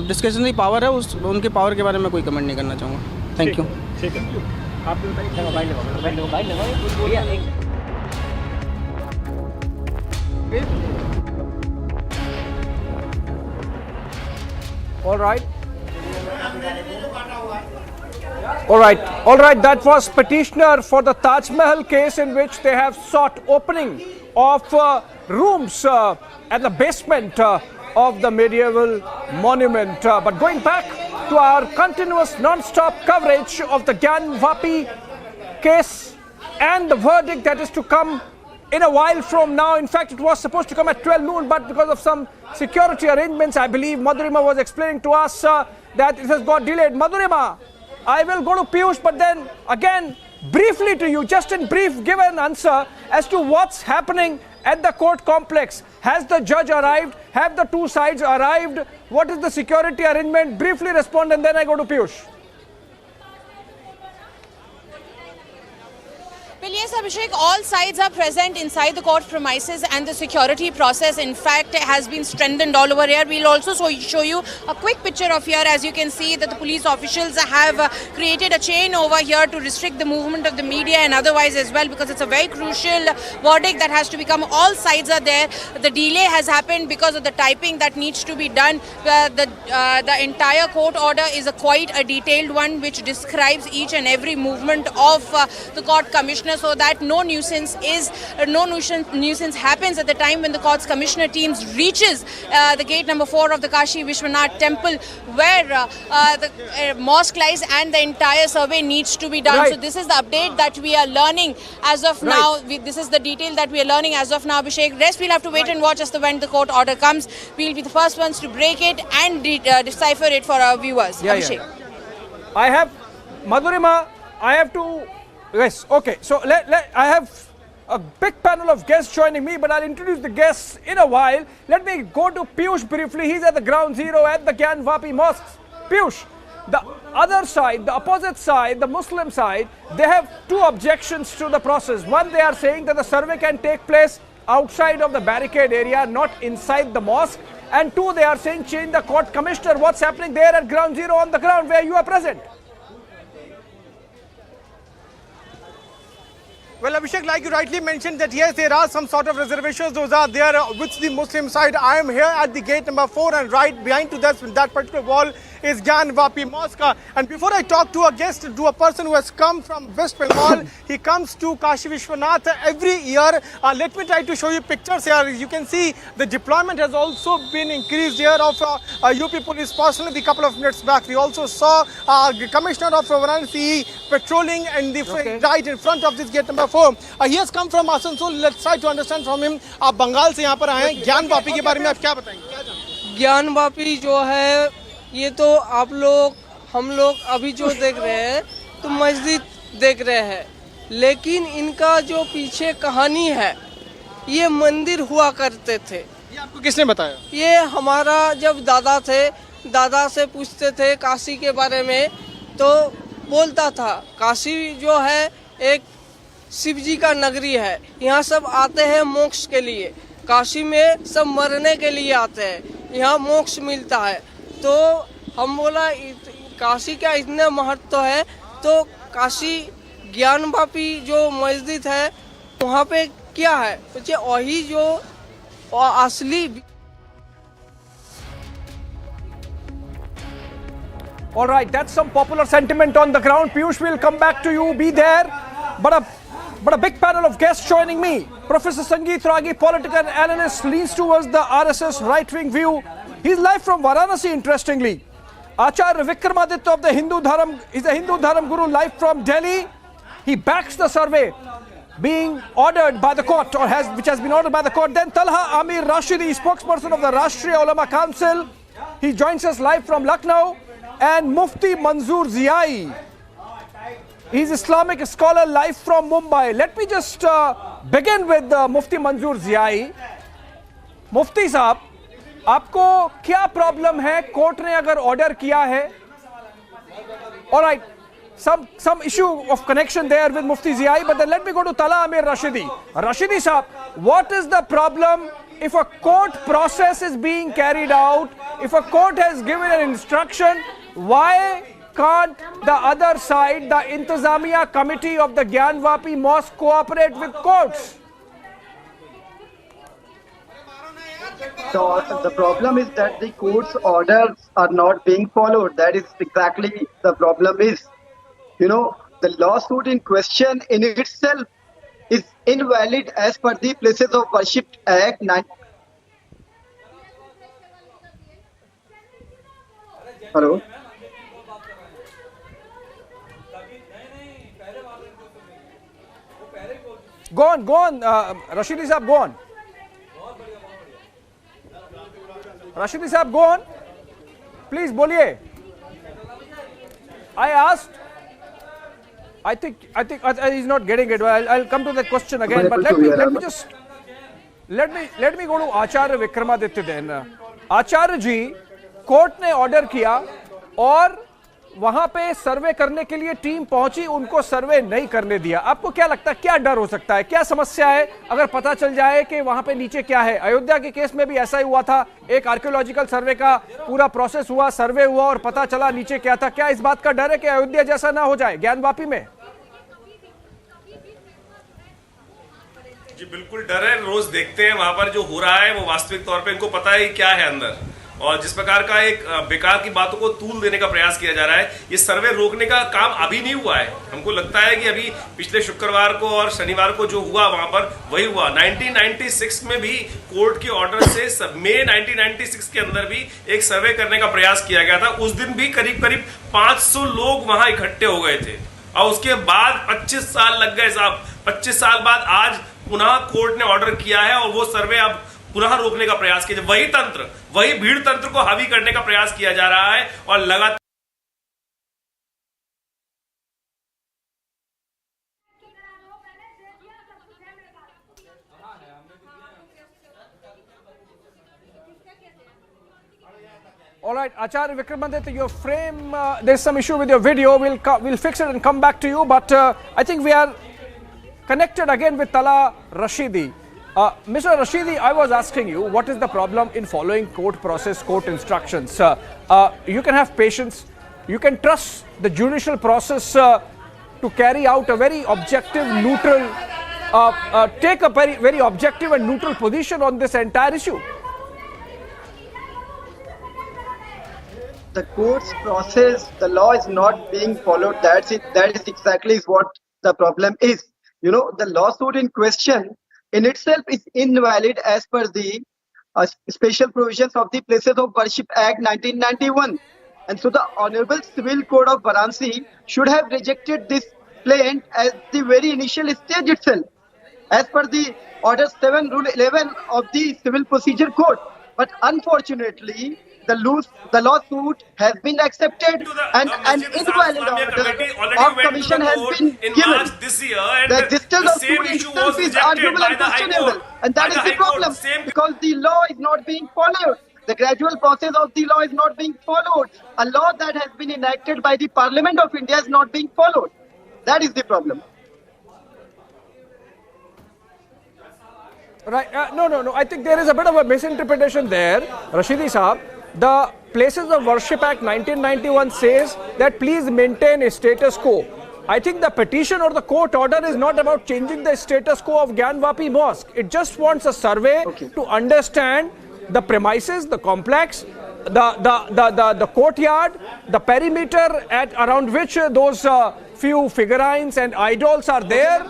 डिस्क्रिशनरी पावर है, उस उनके पावर के बारे में कोई कमेंट नहीं करना चाहूँगा। Thank you. ठीक है, आप mobile All right. All right. That was petitioner for the Taj Mahal case, in which they have sought opening of rooms at the basement of the medieval monument. But going back to our continuous non-stop coverage of the Gyanvapi case and the verdict that is to come in a while from now. In fact, it was supposed to come at 12 noon, but because of some security arrangements, I believe Madhurima was explaining to us that it has got delayed. Madhurima, I will go to Piyush, but then again, briefly to you, just in brief, give an answer as to what's happening at the court complex. Has the judge arrived? Have the two sides arrived? What is the security arrangement? Briefly respond, and then I go to Piyush. Well, yes, Abhishek, all sides are present inside the court premises, and the security process, in fact, has been strengthened all over here. We'll also show you a quick picture of here. As you can see that the police officials have created a chain over here to restrict the movement of the media and otherwise as well, because it's a very crucial verdict that has to become. All sides are there. The delay has happened because of the typing that needs to be done. The entire court order is quite a detailed one, which describes each and every movement of the court commissioner, so that no nuisance happens at the time when the court's commissioner teams reaches the gate number 4 of the Kashi Vishwanath temple, where the mosque lies, and the entire survey needs to be done. Right. So this is the update that we are learning as of now. This is the detail that we are learning as of now, Abhishek. Rest we'll have to wait and watch as to when the court order comes. We'll be the first ones to break it and decipher it for our viewers. Abhishek. I have Madhurima. I have to. Yes, okay. So I have a big panel of guests joining me, but I'll introduce the guests in a while. Let me go to Piyush briefly. He's at the ground zero at the Gyanvapi Mosque. Piyush, the other side, the opposite side, the Muslim side, they have two objections to the process. One, they are saying that the survey can take place outside of the barricade area, not inside the mosque. And two, they are saying change the court commissioner. What's happening there at ground zero on the ground where you are present? Well, Abhishek, like you rightly mentioned that yes, there are some sort of reservations. Those are there with the Muslim side. I am here at the gate number 4, and right behind to that particular wall is Gyanvapi Mosque. And before I talk to a guest, to a person who has come from West Bengal, he comes to Kashi Vishwanath every year. Let me try to show you pictures here. You can see the deployment has also been increased here of UP police personnel. A couple of minutes back, we also saw Commissioner of Varanasi patrolling in the right in front of this gate number 4. He has come from Asansol. Let's try to understand from him. आप बंगाल से यहाँ पर आए हैं. ज्ञानवापी के बारे में आप क्या बताएंगे? ज्ञानवापी जो है ये तो हम लोग अभी जो देख रहे हैं तो मस्जिद देख रहे हैं, लेकिन इनका जो पीछे कहानी है, ये मंदिर हुआ करते थे ये आपको किसने बताया? ये हमारा जब दादा थे, दादा से पूछते थे काशी के बारे में, तो बोलता था काशी जो है एक शिव जी का नगरी है, यहाँ सब आते हैं मोक्ष के लिए, काशी में सब मरने के लिए आते हैं, यहाँ मोक्ष मिलता है। तो हम बोला काशी का इतना महत्व है, तो काशी ज्ञानवापी जो मस्जिद है वहाँ पे क्या है, सोचिए वही जो असली। All right, that's some popular sentiment on the ground. Piyush, will come back to you. Be there. But a big panel of guests joining me. Professor Sangeet Ragi, political analyst, leans towards the RSS right-wing view. He's live from Varanasi, interestingly. Acharya Wickremesinghe of the Hindu Dharam is a Hindu Dharam guru, live from Delhi. He backs the survey being ordered by the court, or which has been ordered by the court. Then Talha Amir Rashidi, spokesperson of the Rashtriya Ulama Council. He joins us live from Lucknow. And Mufti Manzoor Ziai, he's Islamic scholar, live from Mumbai. Let me just begin with Mufti Manzoor Ziai. Mufti साहब, आपको क्या problem है? Court ने अगर order किया है, all right, some issue of connection there with Mufti Ziai, but then let me go to Tala Amir Rashidi. Rashidi साहब, what is the problem if a court process is being carried out, if a court has given an instruction? Why can't the other side, the Intizamiya committee of the Gyanvapi Mosque, cooperate with courts? So the problem is that the court's orders are not being followed. That is exactly the problem is. You know, the lawsuit in question in itself is invalid as per the Places of Worship Act 9. Hello? Go on, Rashidi Saab, go on. Rashidi Saab, go on. Please, boliye. I asked. I think he's not getting it. I'll come to that question again. But let me go to Acharya Wickremesinghe then. Acharya ji, court ने order किया और वहां पे सर्वे करने के लिए team पहुंची, उनको सर्वे नहीं करने दिया। आपको क्या लगता है, क्या डर हो सकता है, क्या समस्या है अगर पता चल जाए कि वहां पे नीचे क्या है? अयोध्या के केस में भी ऐसा ही हुआ था, एक आर्कियोलॉजिकल सर्वे का पूरा प्रोसेस हुआ, सर्वे हुआ और पता चला नीचे क्या था। क्या इस बात का डर है कि अयोध्या जैसा ना हो जाए ज्ञानवापी में? जी बिल्कुल डर है। रोज देखते हैं वहां पर जो हो रहा है वो वास्तविक तौर पे इनको पता है क्या है अंदर, और जिस प्रकार का एक बेकार की बातों को तूल देने का प्रयास किया जा रहा है, ये सर्वे रोकने का काम अभी नहीं हुआ है। हमको लगता है कि अभी पिछले शुक्रवार को और शनिवार को जो हुआ वहां पर वही हुआ। 1996 में भी कोर्ट के ऑर्डर से मई 1996 के अंदर भी एक सर्वे करने का प्रयास किया गया था। उस दिन भी करीब 500 लोग वहां इकट्ठे हो गए थे और उसके बाद 25 साल लग गए साहब। 25 साल बाद आज पुनः कोर्ट ने ऑर्डर किया है और वो सर्वे अब पुनः रोकने का प्रयास किया। वही भीड़ तंत्र को हावी करने का प्रयास किया जा रहा है और लगातार All right, Acharya Wickremesinghe, your frame, there's some issue with your video. We'll fix it and come back to you. But I think we are connected again with Tala Rashidi. Mr. Rashidi, I was asking you, what is the problem in following court process, court instructions? You can have patience. You can trust the judicial process to carry out a very objective, neutral, take a very objective and neutral position on this entire issue. The court's process, the law is not being followed. That is exactly what the problem is. You know, the lawsuit in question in itself is invalid as per the special provisions of the Places of Worship Act 1991. And so the Honorable Civil Court of Varanasi should have rejected this plaint at the very initial stage itself, as per the Order 7, Rule 11 of the Civil Procedure Code. But unfortunately, the lawsuit has been accepted and an invalid order of commission has been given. This year, and The existence the of same suit issue itself was is rejected arguable by and the High questionable, Court. and that is the problem because the law is not being followed. The gradual process of the law is not being followed. A law that has been enacted by the Parliament of India is not being followed. That is the problem. Right. No. I think there is a bit of a misinterpretation there. Rashidi Saab, the Places of Worship Act 1991 says that please maintain a status quo. I think the petition or the court order is not about changing the status quo of Gyanvapi Mosque. It just wants a survey to understand the premises, the complex, the courtyard, the perimeter around which those few figurines and idols are there,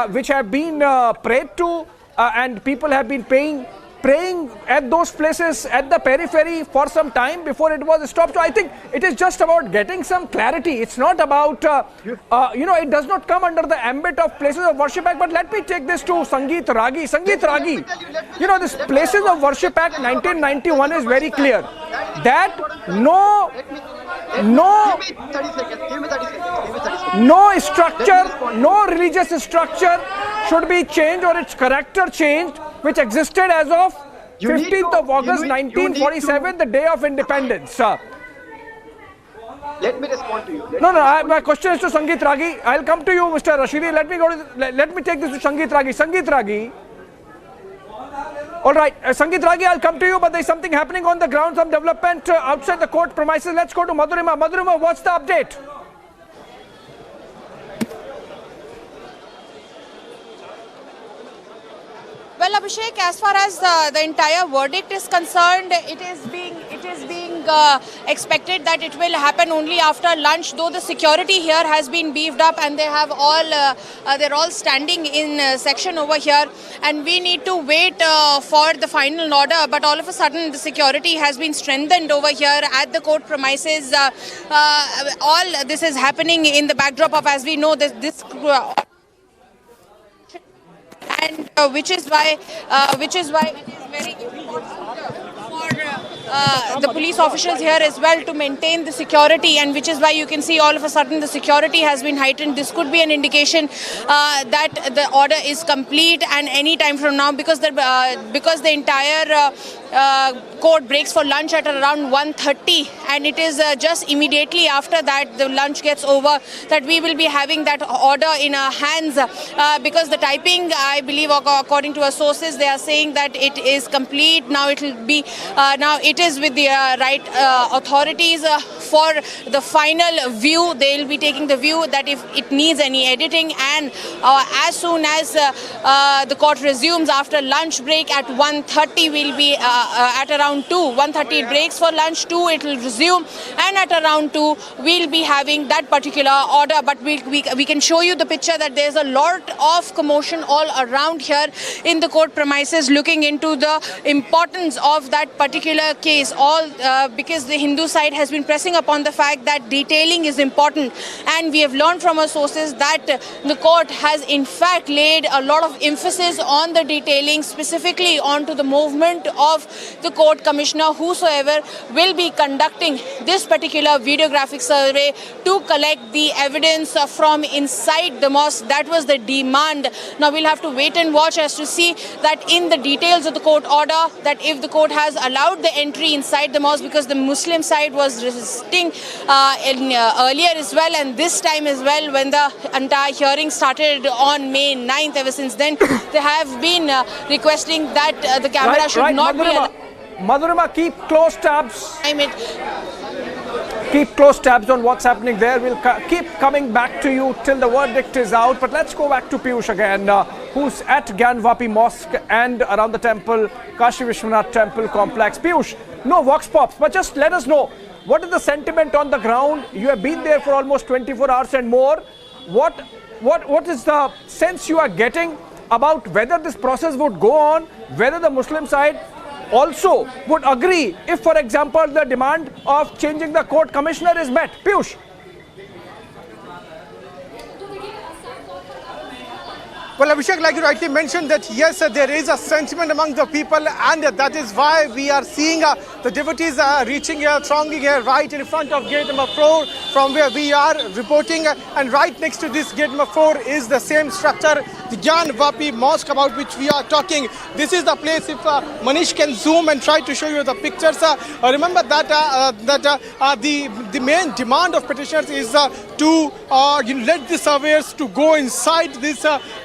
which have been prayed to. And people have been praying at those places at the periphery for some time before it was stopped. So I think it is just about getting some clarity. It's not about, it does not come under the ambit of Places of Worship Act. But let me take this to Sangeet Ragi. Sangeet Ragi, this Places of Worship Act 1991 is very clear that no structure, no religious structure should be changed or its character changed, which existed as of 15th of August 1947, the day of independence. Let me respond to you. My question is to Sangeet Ragi. I'll come to you, Mr. Rashidi. Let me take this to Sangeet Ragi. Sangeet Ragi. All right, Sangeet Ragi, I'll come to you, but there's something happening on the ground, some development outside the court premises. Let's go to Madhurima. Madhurima, what's the update? Well, Abhishek, as far as the entire verdict is concerned, it is being expected that it will happen only after lunch. Though the security here has been beefed up, and they have they're all standing in section over here, and we need to wait for the final order. But all of a sudden, the security has been strengthened over here at the court premises. All this is happening in the backdrop of, as we know, this. And which is why it is very important for the police officials here as well to maintain the security, and which is why you can see all of a sudden the security has been heightened. This could be an indication that the order is complete, and any time from now, because the entire court breaks for lunch at around 1:30, and it is just immediately after that the lunch gets over that we will be having that order in our hands, because the typing, I believe, according to our sources, they are saying that it is complete. Now it will be it is with the right authorities for the final view. They will be taking the view that if it needs any editing, and as soon as the court resumes after lunch break at 1:30, we'll be at around 2. 1:30 it breaks for lunch, 2 it will resume, and at around 2 we'll be having that particular order. But we can show you the picture that there's a lot of commotion all around here in the court premises, looking into the importance of that particular case, because the Hindu side has been pressing upon the fact that detailing is important, and we have learned from our sources that the court has in fact laid a lot of emphasis on the detailing, specifically onto the movement of the court commissioner, whosoever will be conducting this particular videographic survey to collect the evidence from inside the mosque. That was the demand. Now we'll have to wait and watch as to see that in the details of the court order, that if the court has allowed the entry inside the mosque, because the Muslim side was resisting earlier as well, and this time as well, when the entire hearing started on May 9th. Ever since then, they have been requesting that the camera should not be allowed. Madhurima, keep close tabs. Keep close tabs on what's happening there. We'll keep coming back to you till the verdict is out. But let's go back to Piyush again, who's at Gyanvapi Mosque and around the temple, Kashi Vishwanath Temple complex. Piyush, no vox pops, but just let us know, what is the sentiment on the ground? You have been there for almost 24 hours and more. What is the sense you are getting about whether this process would go on, whether the Muslim side also would agree if, for example, the demand of changing the court commissioner is met? Piyush. Well, Abhishek, like you rightly mentioned, that yes, there is a sentiment among the people, and that is why we are seeing the devotees are reaching here, thronging here right in front of gate number 4 from where we are reporting. And right next to this gate number 4 is the same structure, the Gyan Vapi Mosque about which we are talking. This is the place, if Manish can zoom and try to show you the pictures. Remember that the main demand of petitioners is to let the surveyors to go inside this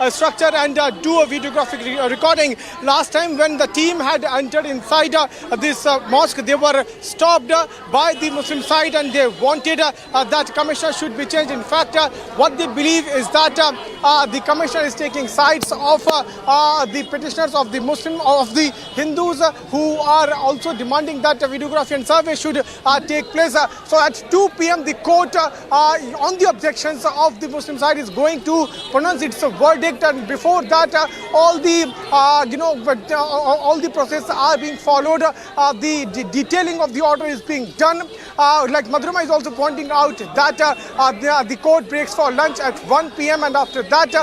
structure and do a videographic recording. Last time when the team had entered inside this mosque, they were stopped by the Muslim side and they wanted that commissioner should be changed. In fact, what they believe is that the commissioner is taking sides of the petitioners of the Muslim, of the Hindus who are also demanding that videography and survey should take place. So at 2 p.m. the court on the objections of the Muslim side is going to pronounce its verdict, and before that all the all the process are being followed. The detailing of the order is being done. Like Madhurima is also pointing out that the court breaks for lunch at 1 p.m. and after that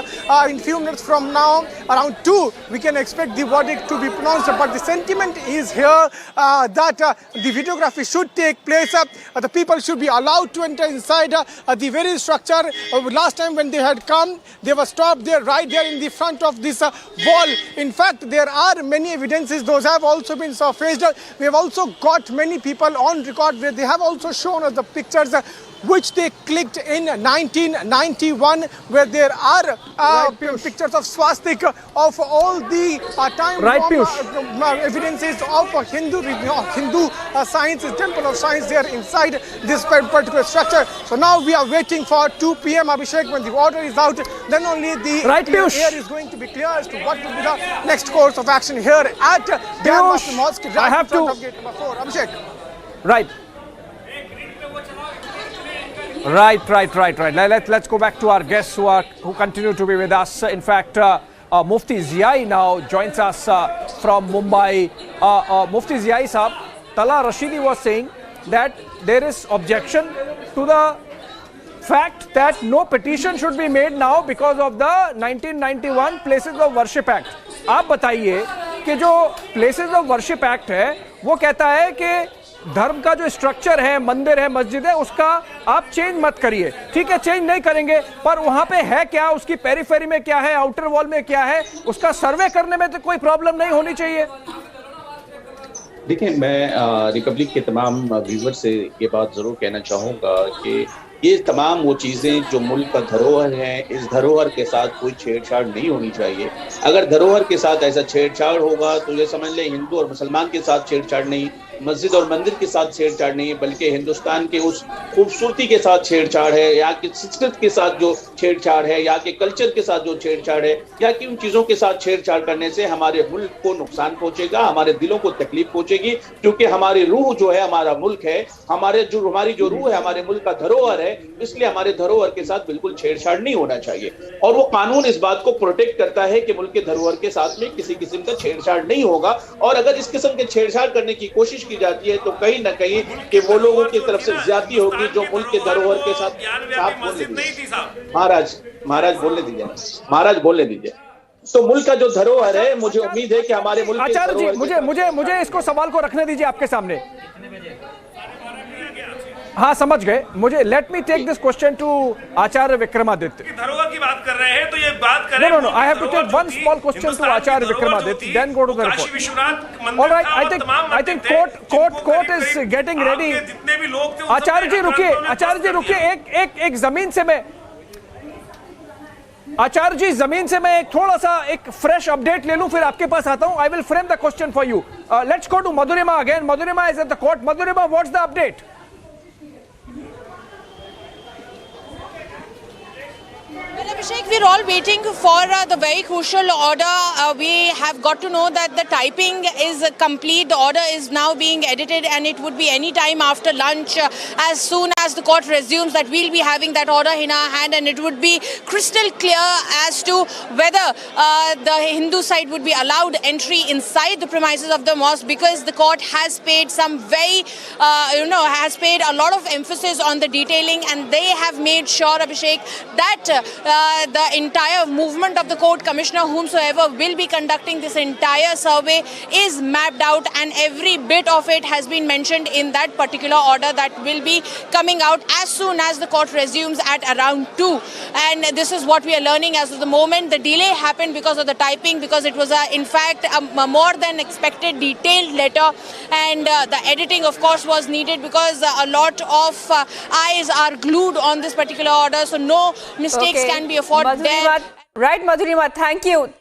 in few minutes from now around 2 we can expect the verdict to be pronounced. But the sentiment is here that the videography should take place. The people should be allowed to enter inside the very structure. Last time when they had come, they were stopped there, right there in the front of this wall. In fact, there are many evidences. Those have also been surfaced. We have also got many people on record where they have also shown us the pictures which they clicked in 1991, where there are pictures of swastika, of all the time evidences of Hindu science, temple of science there inside this particular structure. So now we are waiting for 2 p.m. Abhishek, when the order is out, then only the air is going to be clear as to what will be the next course of action here at the Mosque, right in front of gate number 4. Abhishek. Right. Right. Let's go back to our guests who continue to be with us. In fact, Mufti Ziai now joins us from Mumbai. Mufti Ziai Sahab, Tala Rashidi was saying that there is objection to the fact that no petition should be made now because of the 1991 Places of Worship Act. आप बताइए कि जो Places of Worship Act है वो कहता है कि धर्म का जो स्ट्रक्चर है, मंदिर है, मस्जिद है, उसका आप चेंज मत करिए. ठीक है, चेंज नहीं करेंगे, पर वहां पे है क्या, उसकी पेरिफेरी में क्या है, आउटर वॉल में क्या है, उसका सर्वे करने में तो कोई प्रॉब्लम नहीं होनी चाहिए. देखिए, मैं रिपब्लिक के तमाम व्यूअर से ये बात जरूर कहना चाहूँगा कि ये तमाम वो चीज़ें जो मुल्क का धरोहर है, इस धरोहर के साथ कोई छेड़छाड़ नहीं होनी चाहिए. अगर धरोहर के साथ ऐसा छेड़छाड़ होगा तो ये समझ लें हिंदू और मुसलमान के साथ छेड़छाड़ नहीं, मस्जिद और मंदिर के साथ छेड़छाड़ नहीं है, बल्कि हिंदुस्तान के उस खूबसूरती के साथ छेड़छाड़ है, यहाँ की संस्कृति के साथ जो छेड़छाड़ है, यहाँ के कल्चर के साथ जो छेड़छाड़ है, यहाँ की उन चीज़ों के साथ छेड़छाड़ करने से हमारे मुल्क को नुकसान पहुँचेगा, हमारे दिलों को तकलीफ पहुँचेगी. क्योंकि हमारी रूह जो है, हमारा मुल्क है, हमारी जो रूह है, हमारे मुल्क का धरोहर है, इसलिए हमारे धरोहर के साथ बिल्कुल छेड़छाड़ नहीं होना चाहिए. और वो कानून इस बात को प्रोटेक्ट करता है कि मुल्क के धरोहर के साथ में किसी किस्म का छेड़छाड़ नहीं होगा. और अगर इस किस्म के छेड़छाड़ करने की कोशिश की जाती है तो कहीं ना कहीं कि वो लोगों की तरफ से ज्यादती होगी जो मुल्क के धरोहर के साथ. महाराज बोलने दीजिए. तो मुल्क का जो धरोहर है, मुझे उम्मीद है कि हमारे मुल्क आचार्य जी, मुझे इसको सवाल को रखने दीजिए आपके सामने. हाँ, समझ गए. मुझे let me take this question to Acharya Vikramaditya. धरोहर की बात कर रहे हैं तो ये बात करें. No. I have to take one small question to Acharya Vikramaditya, then go to the report. Kashi Vishwanath मंदिर. All right, I think court is getting ready. जितने भी लोग थे आचार्य जी रुकिए. एक जमीन से मैं आचार्य जी जमीन से मैं एक थोड़ा सा एक फ्रेश अपडेट ले लूं, फिर आपके पास आता हूं. I will frame the question for you. Let's go to Madhurima again. Madhurima is at the court. Madhurima, what's the update? Well, Abhishek, we're all waiting for the very crucial order. We have got to know that the typing is complete. The order is now being edited and it would be any time after lunch as soon as the court resumes that we'll be having that order in our hand, and it would be crystal clear as to whether the Hindu side would be allowed entry inside the premises of the mosque, because the court has paid some very, has paid a lot of emphasis on the detailing, and they have made sure, Abhishek, that the entire movement of the court commissioner, whomsoever will be conducting this entire survey, is mapped out, and every bit of it has been mentioned in that particular order that will be coming out as soon as the court resumes at around 2. And this is what we are learning as of the moment. The delay happened because of the typing, because it was in fact a more than expected detailed letter, and the editing of course was needed because a lot of eyes are glued on this particular order, so no mistakes can be afforded there. Right, Madhurima, thank you.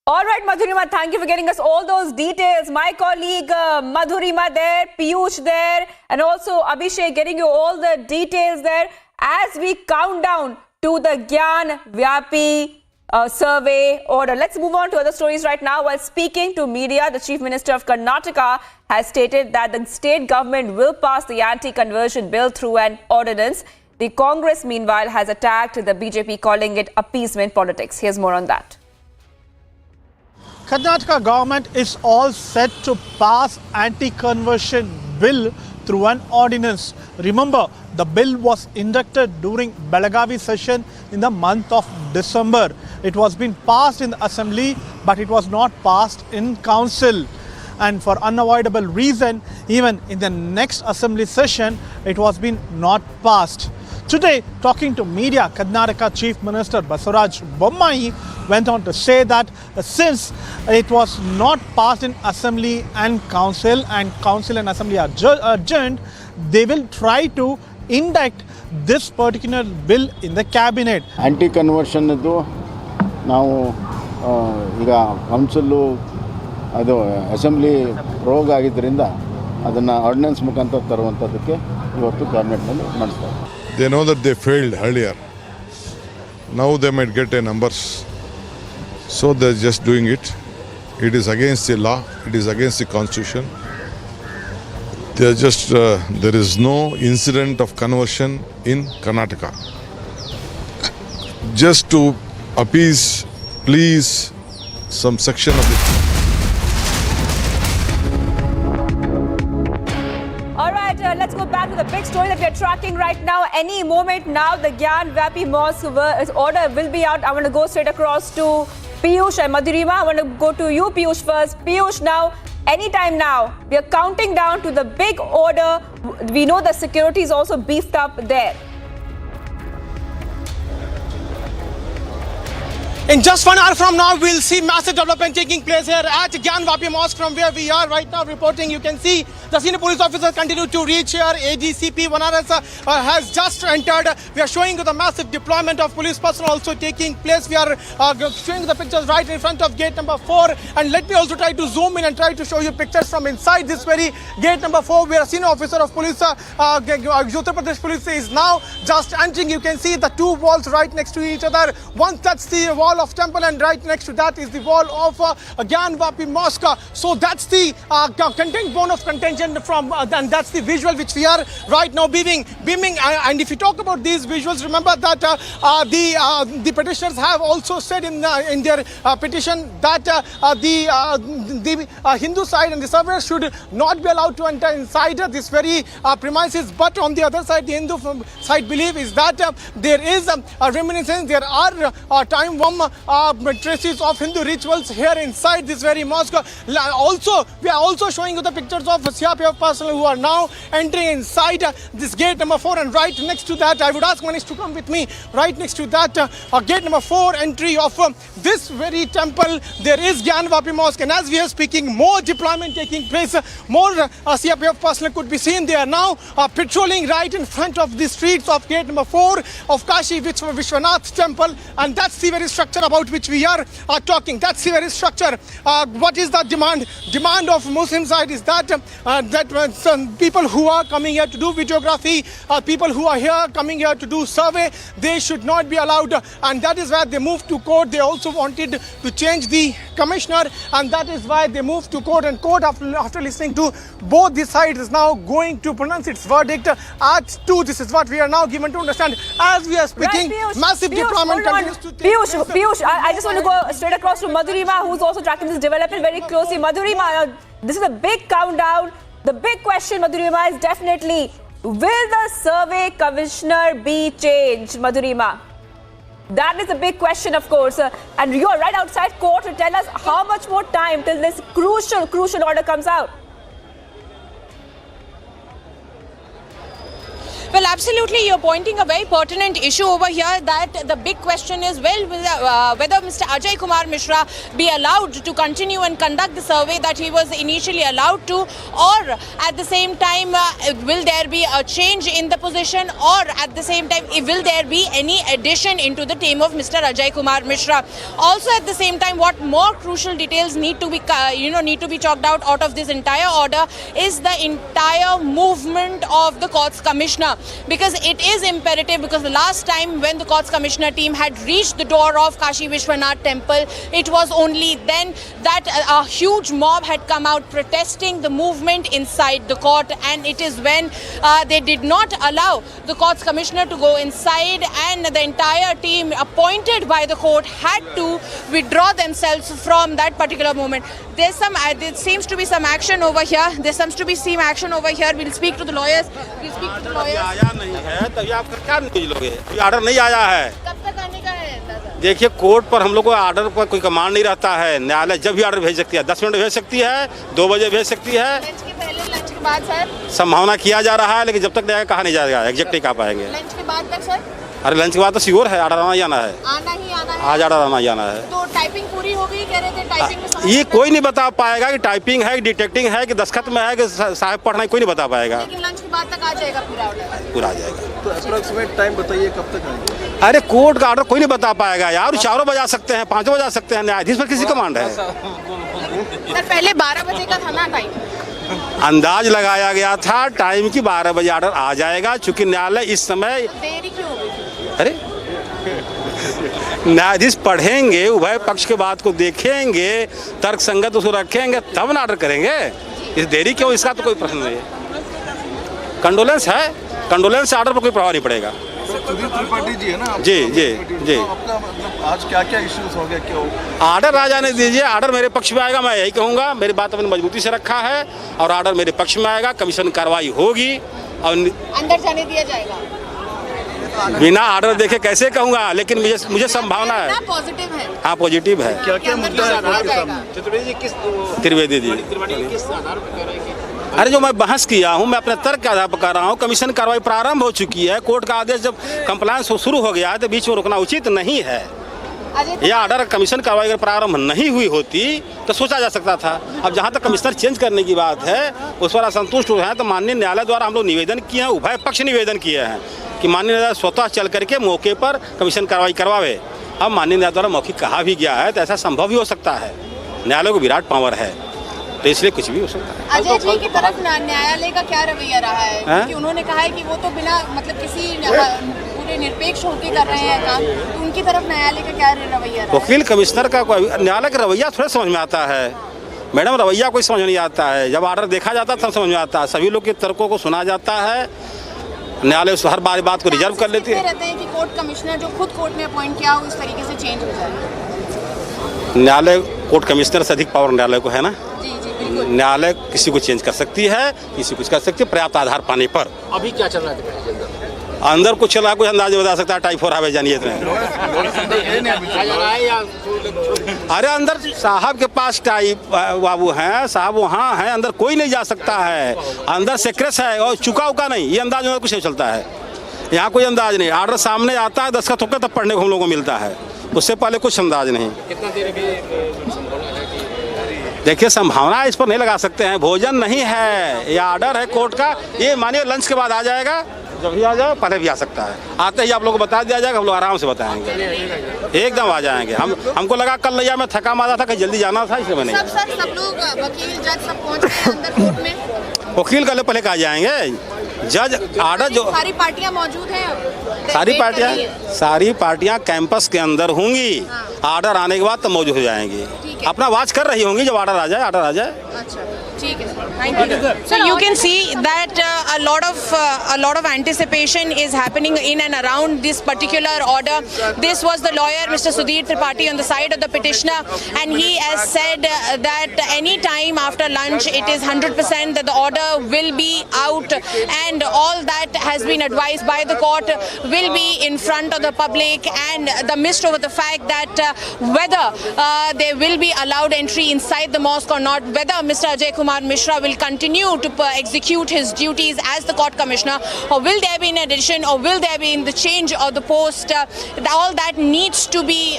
All right, Madhurima, thank you for getting us all those details. My colleague Madhurima there, Piyush there, and also Abhishek getting you all the details there as we count down to the Gyan Vyapi survey order. Let's move on to other stories right now. While speaking to media, the Chief Minister of Karnataka has stated that the state government will pass the anti-conversion bill through an ordinance. The Congress, meanwhile, has attacked the BJP, calling it appeasement politics. Here's more on that. Karnataka government is all set to pass anti-conversion bill through an ordinance. Remember, the bill was inducted during Belagavi session in the month of December. It was being passed in the assembly, but it was not passed in council. And for unavoidable reason, even in the next assembly session, it was being not passed. Today, talking to media, Karnataka Chief Minister Basuraj Bommai went on to say that since it was not passed in Assembly and Council and Assembly are adjourned, they will try to induct this particular bill in the cabinet. Anti-conversion ನಾವು ಈಗ council ಅದು assembly ರೋಗ ಆಗಿದ್ದರಿಂದ ಅದನ್ನು ordinance ಮುಖಾಂತರ ತರುವಂಥದ್ದಕ್ಕೆ ಇವತ್ತು ಕ್ಯಾಬಿನೆಟ್ನಲ್ಲಿ ಮಾಡಿಸ್ತಾರೆ. They know that they failed earlier. Now they might get a numbers. So they're just doing it. It is against the law. It is against the constitution. They are just, there is no incident of conversion in Karnataka. Just to appease, please, some section of it. Let's go back to the big story that we are tracking right now. Any moment now, the Gyan Vyapi Mosque order will be out. I want to go straight across to Piyush and Madhurima. I want to go to you, Piyush, first. Piyush, now, anytime now, we are counting down to the big order. We know the security is also beefed up there. In just 1 hour from now, we'll see massive development taking place here at Gyan Vyapi Mosque from where we are right now reporting. You can see the senior police officers continue to reach here. ADCP Vanaras has just entered. We are showing you the massive deployment of police personnel also taking place. We are showing the pictures right in front of gate number 4. And let me also try to zoom in and try to show you pictures from inside this very gate number 4, where a senior officer of police, Uttar Pradesh Police, is now just entering. You can see the two walls right next to each other. Once that's the wall of temple, and right next to that is the wall of Gyan Vyapi Mosque. So that's the bone of contention from, and that's the visual which we are right now beaming. And if you talk about these visuals, remember that the petitioners have also said in their petition that the Hindu side and the surveyors should not be allowed to enter inside this very premises. But on the other side, the Hindu side belief is that there is a reminiscence. There are time bomb traces of Hindu rituals here inside this very mosque. Also, we are also showing you the pictures of CRPF personnel who are now entering inside this gate number 4, and right next to that, I would ask Manish to come with me. Right next to that, gate number 4 entry of this very temple, there is Gyan Vyapi Mosque, and as we are speaking, more deployment taking place. More CRPF personnel could be seen. They are now patrolling right in front of the streets of gate number 4 of Kashi Vishwanath temple, and that's the very structure about which we are talking. That's the very structure. What is the demand? Demand of Muslim side is that that some people who are coming here to do videography, people who are here coming here to do survey, they should not be allowed, and that is why they moved to court. They also wanted to change the commissioner, and that is why they moved to court, and court after listening to both the sides is now going to pronounce its verdict at 2. This is what we are now given to understand as we are speaking. Right, massive deployment continues to take place. Piyush, I just want to go straight across to Madhurima, who's also tracking this development very closely. Madhurima, this is a big countdown. The big question, Madhurima, is definitely, will the survey commissioner be changed, Madhurima? That is a big question, of course. And you're right outside court to tell us how much more time till this crucial order comes out. Well, absolutely, you're pointing a very pertinent issue over here, that the big question is, well, whether Mr. Ajay Kumar Mishra be allowed to continue and conduct the survey that he was initially allowed to, or at the same time, will there be a change in the position, or at the same time, will there be any addition into the team of Mr. Ajay Kumar Mishra? Also, at the same time, what more crucial details need to be, need to be chalked out of this entire order is the entire movement of the court's commissioner. Because it is imperative, because the last time when the courts commissioner team had reached the door of Kashi Vishwanath temple, it was only then that a huge mob had come out protesting the movement inside the court, and it is when they did not allow the courts commissioner to go inside, and the entire team appointed by the court had to withdraw themselves from that particular moment. There seems to be some action over here. We'll speak to the lawyers. आया नहीं है तभी आप क्या नहीं लोगे? अभी order नहीं आया है। कब तक आने का है? देखिए, कोर्ट पर हम लोग को ऑर्डर पर कोई कमांड नहीं रहता है। न्यायालय जब भी ऑर्डर भेज सकती है, 10 मिनट भेज सकती है, 2 बजे भेज सकती है। लंच के पहले, लंच के बाद सर? संभावना किया जा रहा है, लेकिन जब तक नहीं कहा नहीं जाएगा, एग्जैक्ट नहीं कहा पाएंगे। लंच के बाद तक सर? अरे लंच के बाद तो श्योर है, ऑर्डर आना ही आना है। आना ही आना है। आज ऑर्डर आना ही आना है। तो टाइपिंग पूरी हो गई, कह रहे थे टाइपिंग में ये कोई नहीं बता पाएगा कि टाइपिंग है, डिटेक्टिंग है, कि दस्तखत में है, कि साहब पढ़ना है, कोई नहीं बता पाएगा। लेकिन लंच के बाद तक आ जाएगा पूरा ऑर्डर? पूरा आ जाएगा। तो अप्रॉक्सीमेट टाइम बताइए कब तक आएगा? अरे कोर्ट का ऑर्डर कोई नहीं बता पाएगा यार। 4 बजा सकते हैं, 5 बजा सकते हैं, न्यायाधीश पर किसी कमांड है। सर पहले 12 बजे का था ना टाइम? अंदाज लगाया गया था टाइम की 12 बजे ऑर्डर आ जाएगा, चूंकि न्यायालय इस समय देरी क्यों हो गई? अरे न्यायाधीश पढ़ेंगे, उभय पक्ष के बात को देखेंगे, तर्क संगत उसको रखेंगे, तब ना ऑर्डर करेंगे। इस देरी क्यों, इसका तो कोई प्रश्न नहीं है। कंडोलेंस है, कंडोलेंस से ऑर्डर पर कोई प्रभाव नहीं पड़ेगा। त्रिपाठी जी है ना? जी। आपका मतलब आज क्या इश्यूज हो गया, क्यों? ऑर्डर आ जाने दीजिए, ऑर्डर मेरे पक्ष में आएगा, मैं यही कहूँगा। मेरी बात अपनी मजबूती से रखा है, और ऑर्डर मेरे पक्ष में आएगा, कमीशन कार्रवाई होगी, और अंदर जाने दिया जाएगा। बिना ऑर्डर देखे कैसे कहूँगा, लेकिन मुझे संभावना है। पॉजिटिव है? हाँ, पॉजिटिव है। क्या मुद्दा है? त्रिवेदी जी, अरे जो मैं बहस किया हूँ, मैं अपने तर्क के आधार पर कर रहा हूँ। कमीशन कार्रवाई प्रारंभ हो चुकी है, कोर्ट का आदेश जब कंप्लायंस शुरू हो गया है तो बीच में रुकना उचित नहीं है। यह ऑर्डर कमीशन कार्रवाई अगर प्रारंभ नहीं हुई होती तो सोचा जा सकता था। अब जहाँ तक कमिश्नर चेंज करने की बात है, उस पर असंतुष्ट हुए हैं, तो माननीय न्यायालय द्वारा हम लोग निवेदन किए हैं, उभय पक्ष निवेदन किए हैं कि माननीय न्यायालय स्वतः चल करके मौके पर कमीशन कार्रवाई करवावे। अब माननीय न्यायालय द्वारा मौखिक कहा भी गया है, तो ऐसा संभव भी हो सकता है। न्यायालय को विराट पावर है, तो इसलिए कुछ भी हो सकता है। अजय जी की तरफ न्यायालय का क्या रवैया रहा है? क्योंकि उन्होंने कहा है कि वो तो बिना मतलब किसी पूरे निरपेक्ष होकर कर रहे हैं काम, तो उनकी तरफ न्यायालय का क्या रवैया रहा है? वकील कमिश्नर का न्यायालय का रवैया थोड़ा समझ में आता है मैडम, रवैया कोई समझ नहीं आता है। जब ऑर्डर देखा जाता है तब समझ में आता है, सभी लोग के तर्कों को सुना जाता है, न्यायालय हर बात को रिजर्व कर लेती है। रहते हैं कि कोर्ट कमिश्नर जो खुद कोर्ट ने अपॉइंट किया हो इस तरीके से चेंज हो जाए। न्यायालय कोर्ट कमिश्नर से अधिक पावर न्यायालय को है ना। जी बिल्कुल। न्यायालय किसी को चेंज कर सकती है, किसी कुछ कर सकती है, पर्याप्त आधार पाने पर। अभी क्या चल रहा है अंदर कुछ चला, कुछ अंदाज बता सकता है, टाइप 4 है जानिए इतने। अरे अंदर साहब के पास टाइप बाबू हैं, साहब वहाँ हैं, अंदर कोई नहीं जा सकता है, अंदर सेक्रेस है और चुका उका नहीं, ये अंदाज में कुछ नहीं चलता है। यहाँ कोई अंदाज नहीं, ऑर्डर सामने आता है, दस्तखत होकर तब पढ़ने को हम लोगों को मिलता है, उससे पहले कुछ अंदाज नहीं। कितना देर देखिए संभावना इस पर नहीं लगा सकते हैं, भोजन नहीं है, यह ऑर्डर है कोर्ट का, ये मानिए लंच के बाद आ जाएगा, जब भी आ जाए पहले भी आ सकता है, आते ही आप लोगों को बता दिया जाएगा, हम लोग आराम से बताएंगे, एकदम आ जाएंगे। हमको लगा कल नहीं, मैं थका मारा था, कहीं जल्दी जाना था, इसलिए मैंने सब लोग वकील जज सब पहुंच गए अंदर कोर्ट में। वकील का पहले कहा जाएंगे। जज आर्डर जो सारी पार्टियां मौजूद हैं सारी पार्टियां कैंपस के अंदर होंगी। आर्डर आने के बाद तब मौजूद हो जाएंगी। अपना वाच कर रही होंगी। जब आर्डर आ जाए अच्छा ठीक है sir, thank you. So you can see that a lot of anticipation is happening in and around this particular order. This was the lawyer Mr. Sudhir Tripathi on the side of the petitioner, and he has said that any time after lunch it is 100% that the order will be out, and all that has been advised by the court will be in front of the public, and the mist over the fact that whether they will be allowed entry inside the mosque or not, whether Mr. Ajay Kumar Mishra will continue to execute his duties as the court commissioner, or will there be an addition, or will there be in the change of the post, all that needs to be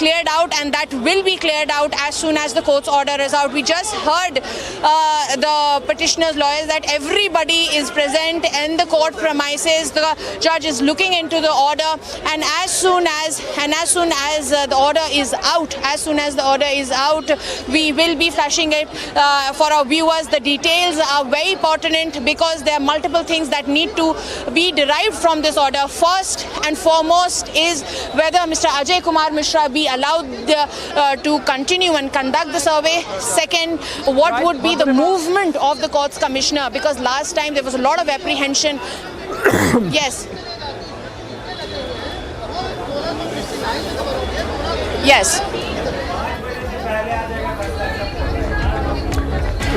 cleared out, and that will be cleared out as soon as the court's order is out. We just heard the petitioner's lawyers that everybody is present in the court premises. The judge is looking into the order, and as soon as the order is out, we will be flashing it for our viewers. The details are very important because there are multiple things that need to be derived from this order. First and foremost is whether Mr. Ajay Kumar Mishra be allowed to continue and conduct the survey. Second, what would be the movement of the court's commissioner, because last time there was a lot of apprehension. Yes.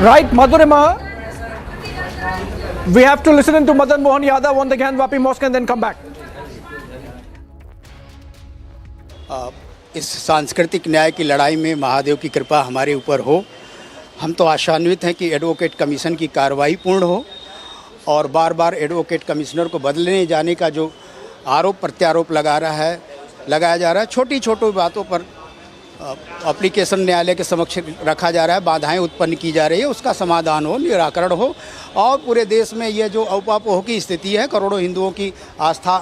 Right, Madhurima. We have to listen to Madan Mohan Yadav on the Gyanvapi Mosque and then come back. इस सांस्कृतिक न्याय की लड़ाई में महादेव की कृपा हमारे ऊपर हो। हम तो आशान्वित हैं कि एडवोकेट कमीशन की कार्रवाई पूर्ण हो, और बार बार एडवोकेट कमिश्नर को बदलने जाने का जो आरोप प्रत्यारोप लगाया जा रहा है, छोटी छोटी बातों पर एप्लीकेशन न्यायालय के समक्ष रखा जा रहा है, बाधाएं उत्पन्न की जा रही है, उसका समाधान हो, निराकरण हो, और पूरे देश में ये जो अवपापोह की स्थिति है, करोड़ों हिंदुओं की आस्था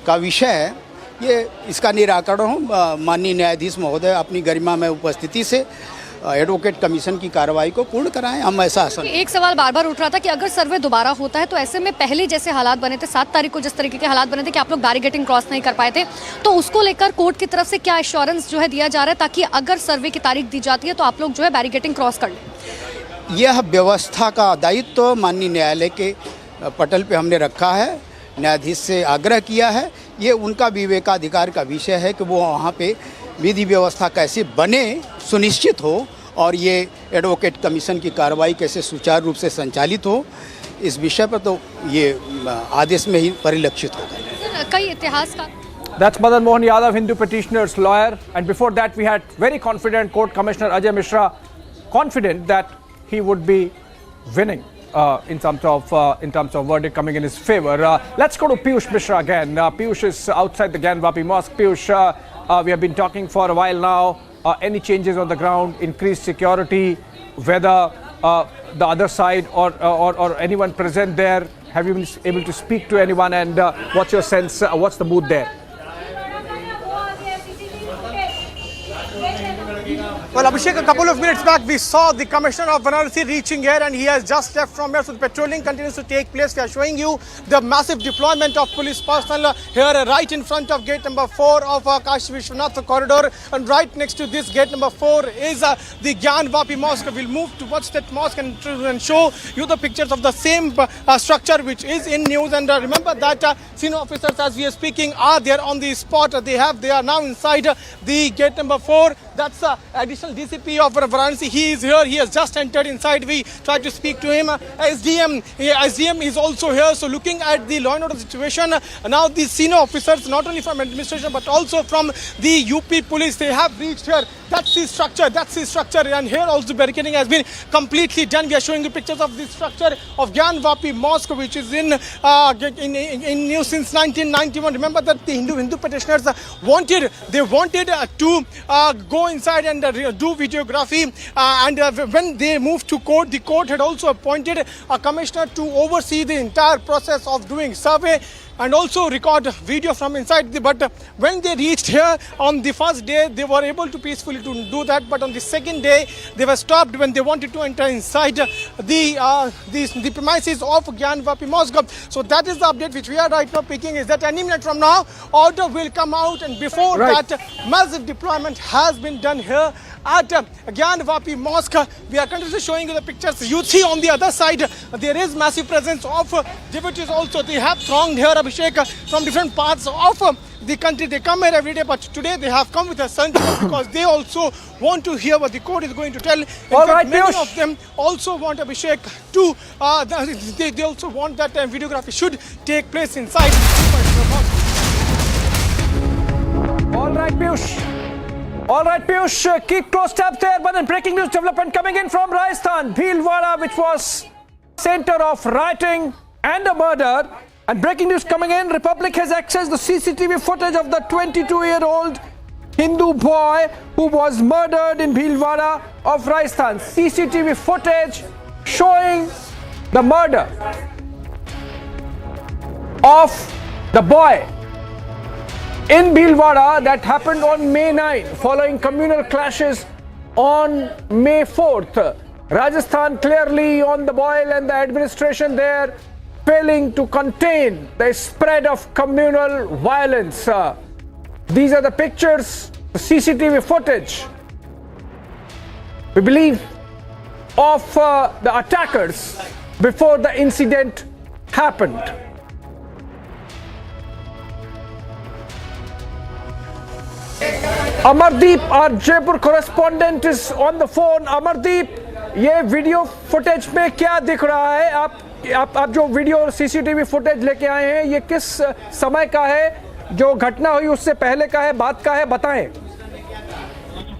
का विषय है, ये इसका निराकरण हो। माननीय न्यायाधीश महोदय अपनी गरिमा में उपस्थिति से एडवोकेट कमीशन की कार्रवाई को पूर्ण कराएं, हम ऐसा आशा। एक सवाल बार बार उठ रहा था कि अगर सर्वे दोबारा होता है तो ऐसे में पहले जैसे हालात बने थे, 7 तारीख को जिस तरीके के हालात बने थे कि आप लोग बैरिकेडिंग क्रॉस नहीं कर पाए थे, तो उसको लेकर कोर्ट की तरफ से क्या एश्योरेंस जो है दिया जा रहा है ताकि अगर सर्वे की तारीख दी जाती है तो आप लोग जो है बैरिकेडिंग क्रॉस कर लें? यह व्यवस्था का दायित्व माननीय न्यायालय के पटल पे हमने रखा है, न्यायाधीश से आग्रह किया है, ये उनका विवेकाधिकार का विषय है कि वो वहाँ पे विधि व्यवस्था कैसे बने, सुनिश्चित हो, और ये एडवोकेट कमीशन की कार्रवाई कैसे सुचारू रूप से संचालित हो, इस विषय पर तो ये आदेश में ही परिलक्षित होगा। कई इतिहासकार That's Madan Mohan Yadav, Hindu petitioner's lawyer, and before that we had very confident Court Commissioner Ajay Mishra, confident that he would be winning in terms of verdict coming in his favor. Let's go to Piyush Mishra again. Piyush is outside the Gyanvapi Mosque. Piyush, we have been talking for a while now. Any changes on the ground, increased security, whether the other side or anyone present there, have you been able to speak to anyone, and what's your sense, what's the mood there? Well, Abhishek, a couple of minutes back, we saw the Commissioner of Varanasi reaching here, and he has just left from here. So the patrolling continues to take place. We are showing you the massive deployment of police personnel here right in front of gate number 4 of Kashi Vishwanath corridor. And right next to this gate number 4 is the Gyanvapi Mosque. We'll move towards that mosque and show you the pictures of the same structure which is in news. And remember that senior officers, as we are speaking, are there on the spot. They are now inside the gate number 4. That's additional DCP of Varanasi. He is here. He has just entered inside. We tried to speak to him. SDM is also here. So looking at the law and order situation, now the senior officers, not only from administration but also from the UP police, they have reached here. That's the structure. And here also barricading has been completely done. We are showing you pictures of the structure of Gyanvapi Mosque, which is in news since 1991. Remember that the Hindu petitioners wanted to go inside and do videography, and when they moved to court, the court had also appointed a commissioner to oversee the entire process of doing survey. and also record video from inside. But when they reached here on the first day, they were able to peacefully to do that. But on the second day, they were stopped when they wanted to enter inside the premises of Gyan Vapi Mosque. So that is the update which we are right now picking, is that any minute from now, order will come out, and before that, massive deployment has been done here at Gyan Vapi Mosque. We are continuously showing you the pictures. You see on the other side, there is massive presence of devotees also. They have thronged here, Abhishek, from different parts of the country. They come here every day, but today they have come with a sentiment because they also want to hear what the court is going to tell. In fact, many of them also want Abhishek to, they also want that videography should take place inside. All right, Piyush, keep close tabs there. But then breaking news development coming in from Rajasthan, Pilvara, which was center of rioting and a murder. And breaking news coming in, Republic has accessed the CCTV footage of the 22-year-old Hindu boy who was murdered in Pilvara of Rajasthan. CCTV footage showing the murder of the boy in Pilvara that happened on May 9 following communal clashes on May 4th. Rajasthan clearly on the boil, and the administration there failing to contain the spread of communal violence. These are the pictures, the CCTV footage, we believe, of the attackers before the incident happened. Amardeep, our Jaipur correspondent, is on the phone. Amardeep, ये video footage में क्या दिख रहा है? आप जो video और CCTV footage लेके आए हैं, ये किस समय का है? जो घटना हुई उससे पहले का है, बाद का है, बताएं।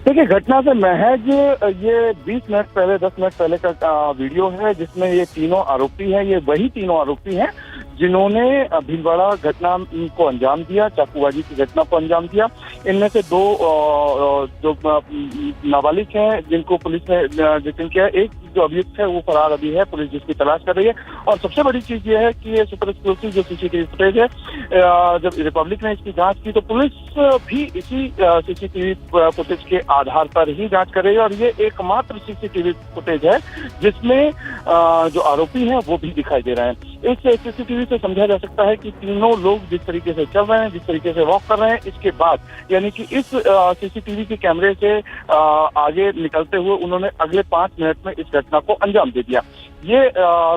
देखिए, घटना से महज ये 20 मिनट पहले, 10 मिनट पहले का वीडियो है, जिसमें ये तीनों आरोपी हैं। ये वही तीनों आरोपी हैं जिन्होंने भीलवाड़ा घटना को अंजाम दिया, चाकूबाजी की घटना को अंजाम दिया। इनमें से दो जो नाबालिग हैं जिनको पुलिस ने डिटेन किया, एक जो अभियुक्त है वो फरार अभी है, पुलिस जिसकी तलाश कर रही है। और सबसे बड़ी चीज ये है कि ये सुपर एक्सक्लूसिव जो सीसीटीवी फुटेज है, जब रिपब्लिक ने इसकी जांच की तो पुलिस भी इसी सीसीटीवी फुटेज के आधार पर ही जांच कर रही है। और ये एकमात्र सीसीटीवी फुटेज है जिसमें जो आरोपी हैं वो भी दिखाई दे रहे हैं। इस सीसीटीवी से समझा जा सकता है कि तीनों लोग जिस तरीके से चल रहे हैं, जिस तरीके से वॉक कर रहे हैं, इसके बाद यानी कि इस सीसीटीवी के कैमरे से आगे निकलते हुए उन्होंने अगले 5 मिनट में इस घटना को अंजाम दे दिया। ये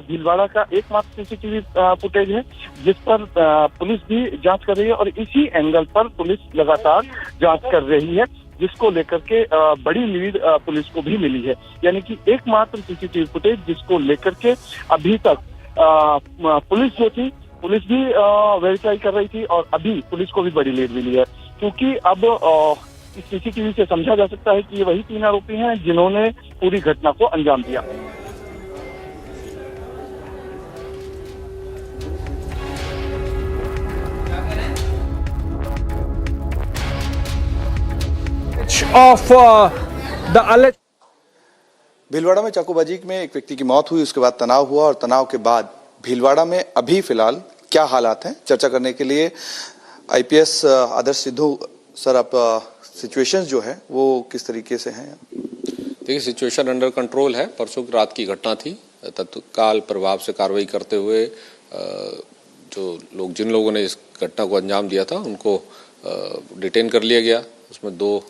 भीलवाड़ा का एकमात्र सीसीटीवी फुटेज है जिस पर पुलिस भी जांच कर रही है, और इसी एंगल पर पुलिस लगातार जांच कर रही है, जिसको लेकर के बड़ी लीड पुलिस को भी मिली है। यानी कि एकमात्र सीसीटीवी फुटेज जिसको लेकर के अभी तक पुलिस जो थी, पुलिस भी वेरीफाई कर रही थी, और अभी पुलिस को भी बड़ी लीड मिली है, क्योंकि अब इस सीसीटीवी से समझा जा सकता है कि ये वही 3 आरोपी हैं जिन्होंने पूरी घटना को अंजाम दिया। भीलवाड़ा में चाकूबाजी में एक व्यक्ति की मौत हुई, उसके बाद तनाव हुआ, और तनाव के बाद भीलवाड़ा में अभी फिलहाल क्या हालात हैं, चर्चा करने के लिए आईपीएस आदर्श सिद्धू सर, आप सिचुएशंस जो है वो किस तरीके से हैं? देखिए, सिचुएशन अंडर कंट्रोल है। परसों रात की घटना थी, तत्काल प्रभाव से कार्रवाई करते हुए जिन लोगों ने इस घटना को अंजाम दिया था उनको डिटेन कर लिया गया। उसमें 2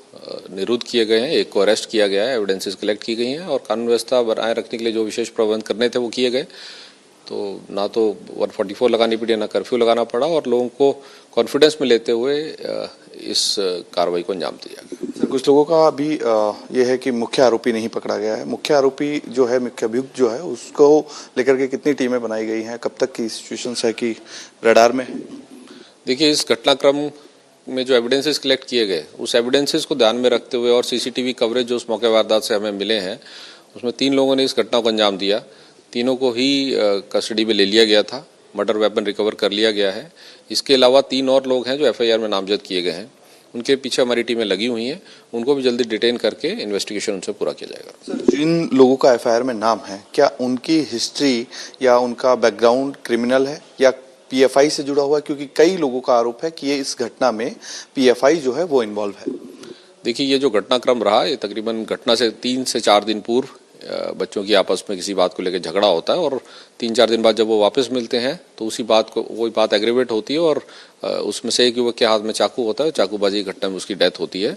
निरुद्ध किए गए हैं, एक को अरेस्ट किया गया है, एविडेंसेस कलेक्ट की गई हैं, और कानून व्यवस्था बनाए रखने के लिए जो विशेष प्रबंध करने थे वो किए गए। तो ना तो 144 लगानी पड़ी, ना कर्फ्यू लगाना पड़ा, और लोगों को कॉन्फिडेंस में लेते हुए इस कार्रवाई को अंजाम दिया गया। सर, कुछ लोगों का अभी ये है कि मुख्य आरोपी नहीं पकड़ा गया है। मुख्य आरोपी जो है, मुख्य अभियुक्त जो है, उसको लेकर के कितनी टीमें बनाई गई हैं, कब तक की सिचुएशंस है कि रडार में? देखिए, इस घटनाक्रम में जो एविडेंसेस कलेक्ट किए गए, उस एविडेंसेस को ध्यान में रखते हुए और सीसीटीवी कवरेज जो उस मौके वारदात से हमें मिले हैं, उसमें 3 लोगों ने इस घटना को अंजाम दिया। तीनों को ही कस्टडी में ले लिया गया था, मर्डर वेपन रिकवर कर लिया गया है। इसके अलावा 3 और लोग हैं जो एफआईआर में नामजद किए गए हैं, उनके पीछे हमारी टीमें लगी हुई हैं, उनको भी जल्दी डिटेन करके इन्वेस्टिगेशन उनसे पूरा किया जाएगा। सर, जिन लोगों का एफआईआर में नाम है, क्या उनकी हिस्ट्री या उनका बैकग्राउंड क्रिमिनल है, या पीएफआई से जुड़ा हुआ है, क्योंकि कई लोगों का आरोप है कि ये इस घटना में पीएफआई जो है वो इन्वॉल्व है। देखिए, ये जो घटनाक्रम रहा, ये तकरीबन घटना से 3 से 4 दिन पूर्व बच्चों की आपस में किसी बात को लेकर झगड़ा होता है और 3-4 दिन बाद जब वो वापस मिलते हैं तो उसी बात को वही बात एग्रीवेट होती है और उसमें से एक युवक के हाथ में चाकू होता है, चाकूबाजी की घटना में उसकी डेथ होती है।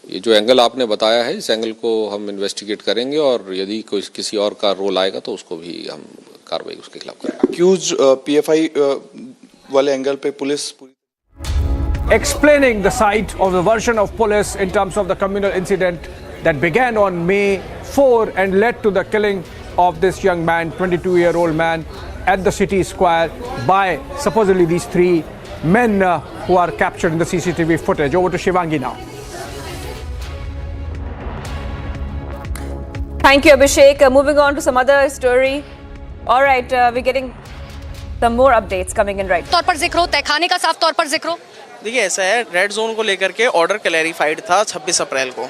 ये जो एंगल आपने बताया है, इस एंगल को हम इन्वेस्टिगेट करेंगे और यदि कोई किसी और का रोल आएगा तो उसको भी हम कार्रवाई उसके खिलाफ करेंगे। अक्यूज पीएफआई वाले एंगल पे police explaining the side of the version of police in terms of the communal incident that began on May 4 and led to the killing of this young man, 22-year-old man, at the city square by supposedly these 3 men who are captured in the CCTV footage. Over to Shivangi now. Thank you, Abhishek. Moving on to some other story. All right, we're getting some more updates coming in right. तौर पर जिक्र हो, तहखाने का साफ तौर पर जिक्र हो। देखिए, ऐसा है, रेड जोन को लेकर के ऑर्डर क्लैरिफाइड था 26 अप्रैल को,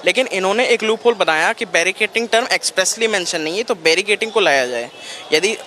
लेकिन इन्होंने एक लूप होल बनाया कि बैरिकेटिंग टर्म एक्सप्रेसली मेंशन नहीं है, तो बैरिकेटिंग को लाया जाए। यदि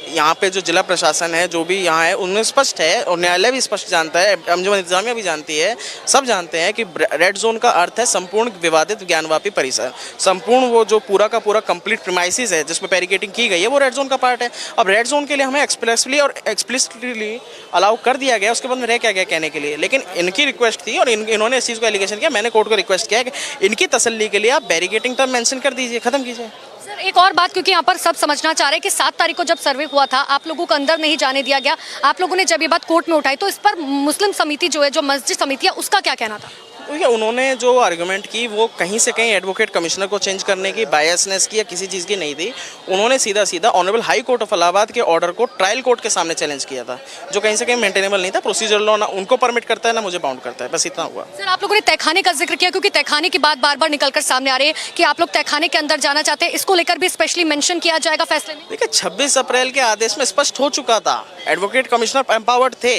यहाँ पे जो जिला प्रशासन है, जो भी यहाँ है, उनमें स्पष्ट है और न्यायालय भी स्पष्ट जानता है, अंजुमन इंतजामिया भी जानती है, सब जानते हैं कि रेड जोन का अर्थ है संपूर्ण विवादित ज्ञानवापी परिसर। संपूर्ण वो जो पूरा का पूरा कंप्लीट प्रीमाइसिस है जिसमें बैरिकेटिंग की गई है, वो रेड जोन का पार्ट है। अब रेड जोन के लिए हमें एक्सप्रेसली और एक्सप्लिसिटली अलाउ कर दिया गया, उसके बाद में रह क्या गया कहने के लिए, लेकिन इनकी रिक्वेस्ट थी और इन्होंने इस चीज़ को एलिगेशन किया। मैंने कोर्ट को रिक्वेस्ट किया कि इनकी तसल्ली के लिए आप बैरिकेटिंग टर्म मेंशन कर दीजिए, खत्म कीजिए। सर, एक और बात, क्योंकि यहाँ पर सब समझना चाह रहे हैं कि 7 तारीख को जब सर्वे हुआ था, आप लोगों को अंदर नहीं जाने दिया गया, आप लोगों ने जब ये बात कोर्ट में उठाई तो इस पर मुस्लिम समिति जो है, जो मस्जिद समिति है, उसका क्या कहना था? देखिए, उन्होंने जो आर्गुमेंट की वो कहीं से कहीं एडवोकेट कमिश्नर को चेंज करने की, बायसनेस की या किसी चीज़ की नहीं थी। उन्होंने सीधा सीधा honourable high court of Allahabad के ऑर्डर को ट्रायल कोर्ट के सामने चैलेंज किया था, जो कहीं से कहीं मेंटेनेबल नहीं था। प्रोसीजर लॉ ना उनको परमिट करता है ना मुझे बाउंड करता है, बस इतना हुआ। सर, आप लोगों ने तहखाने का जिक्र किया, क्योंकि तहखाने की बात बार बार निकलकर सामने आ रही है कि आप लोग तहखाने के अंदर जाना चाहते हैं, इसको लेकर भी स्पेशली मेंशन किया जाएगा फैसले में? देखिए, 26 अप्रैल के आदेश में स्पष्ट हो चुका था, एडवोकेट कमिश्नर एम्पावर्ड थे।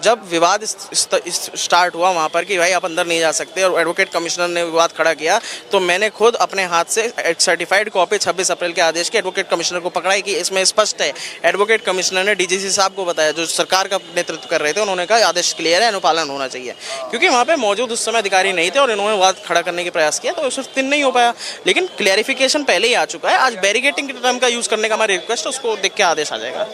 जब विवाद स्टार्ट हुआ वहाँ पर कि भाई आप अंदर नहीं जा सकते और एडवोकेट कमिश्नर ने विवाद खड़ा किया, तो मैंने खुद अपने हाथ से एक सर्टिफाइड कॉपी 26 अप्रैल के आदेश के एडवोकेट कमिश्नर को पकड़ाई कि इसमें स्पष्ट है। एडवोकेट कमिश्नर ने डीजीसी साहब को बताया, जो सरकार का नेतृत्व कर रहे थे, उन्होंने कहा आदेश क्लियर है, अनुपालन होना चाहिए, क्योंकि वहाँ पे मौजूद उस समय अधिकारी नहीं थे और इन्होंने विवाद खड़ा करने का प्रयास किया, तो उस दिन नहीं हो पाया। लेकिन क्लैरिफिकेशन पहले ही आ चुका है। आज बैरिकेटिंग के टर्म का यूज करने का हमारी रिक्वेस्ट है, उसको देख के आदेश आ जाएगा।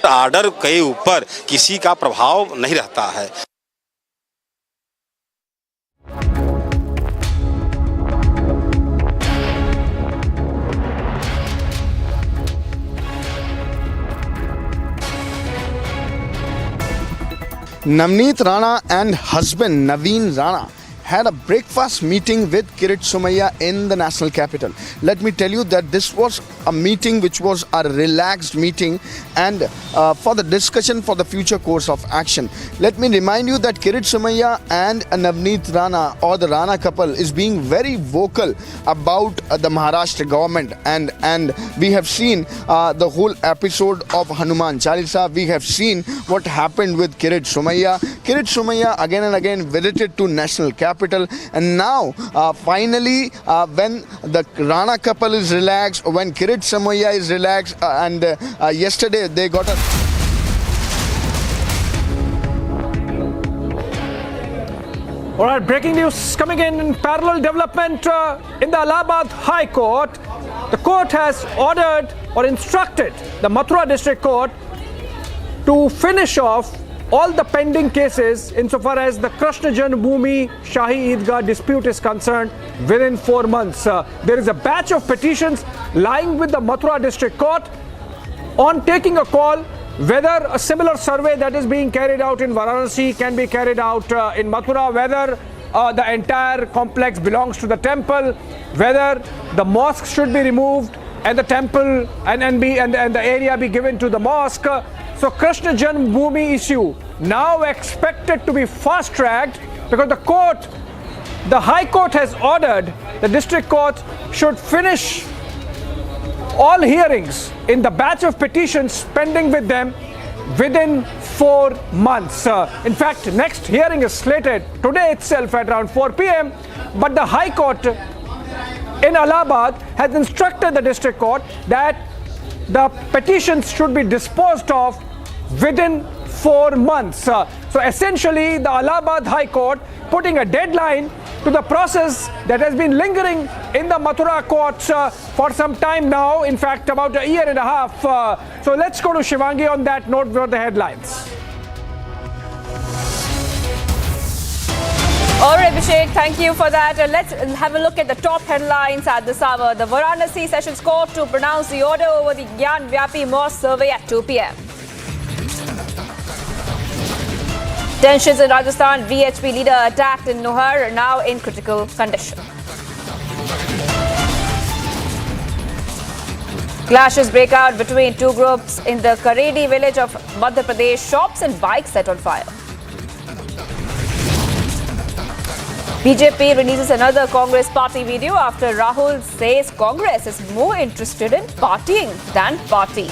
आर्डर के ऊपर किसी का प्रभाव नहीं रहता है। Navneet Rana and husband Naveen Rana had a breakfast meeting with Kirit Somaiya in the national capital. Let me tell you that this was a meeting which was a relaxed meeting and for the discussion for the future course of action. Let me remind you that Kirit Somaiya and Navneet Rana, or the Rana couple, is being very vocal about the Maharashtra government, and we have seen the whole episode of Hanuman Chalisa. We have seen what happened with Kirit Somaiya. Kirit Somaiya again and again visited to national capital, and now finally when the Rana couple is relaxed, when Kirit Somaiya is relaxed, and yesterday they got a All right, breaking news coming in parallel development in the Allahabad High Court. The court has ordered or instructed the Mathura District Court to finish off all the pending cases insofar as the Krishna Janmabhoomi Shahi Eidgah dispute is concerned within 4 months. There is a batch of petitions lying with the Mathura District Court on taking a call whether a similar survey that is being carried out in Varanasi can be carried out in Mathura, whether the entire complex belongs to the temple, whether the mosque should be removed and the temple and the area be given to the mosque. So Krishna Janmabhoomi issue now expected to be fast-tracked because the High Court has ordered the District Court should finish all hearings in the batch of petitions pending with them within 4 months. In fact, next hearing is slated today itself at around 4 p.m. But the High Court in Allahabad has instructed the District Court that the petitions should be disposed of within 4 months. So essentially, the Allahabad High Court putting a deadline to the process that has been lingering in the Mathura courts for some time now, in fact about a year and a half. So let's go to Shivangi on that note for the headlines. All right, Abhishek, thank you for that. Let's have a look at the top headlines at this hour. The Varanasi Sessions Court to pronounce the order over the Gyan Vyapi Mosque survey at 2 p.m. Tensions in Rajasthan, VHP leader attacked in Nuhar, now in critical condition. Clashes break out between two groups in the Karedi village of Madhya Pradesh. Shops and bikes set on fire. BJP releases another Congress party video after Rahul says Congress is more interested in partying than party.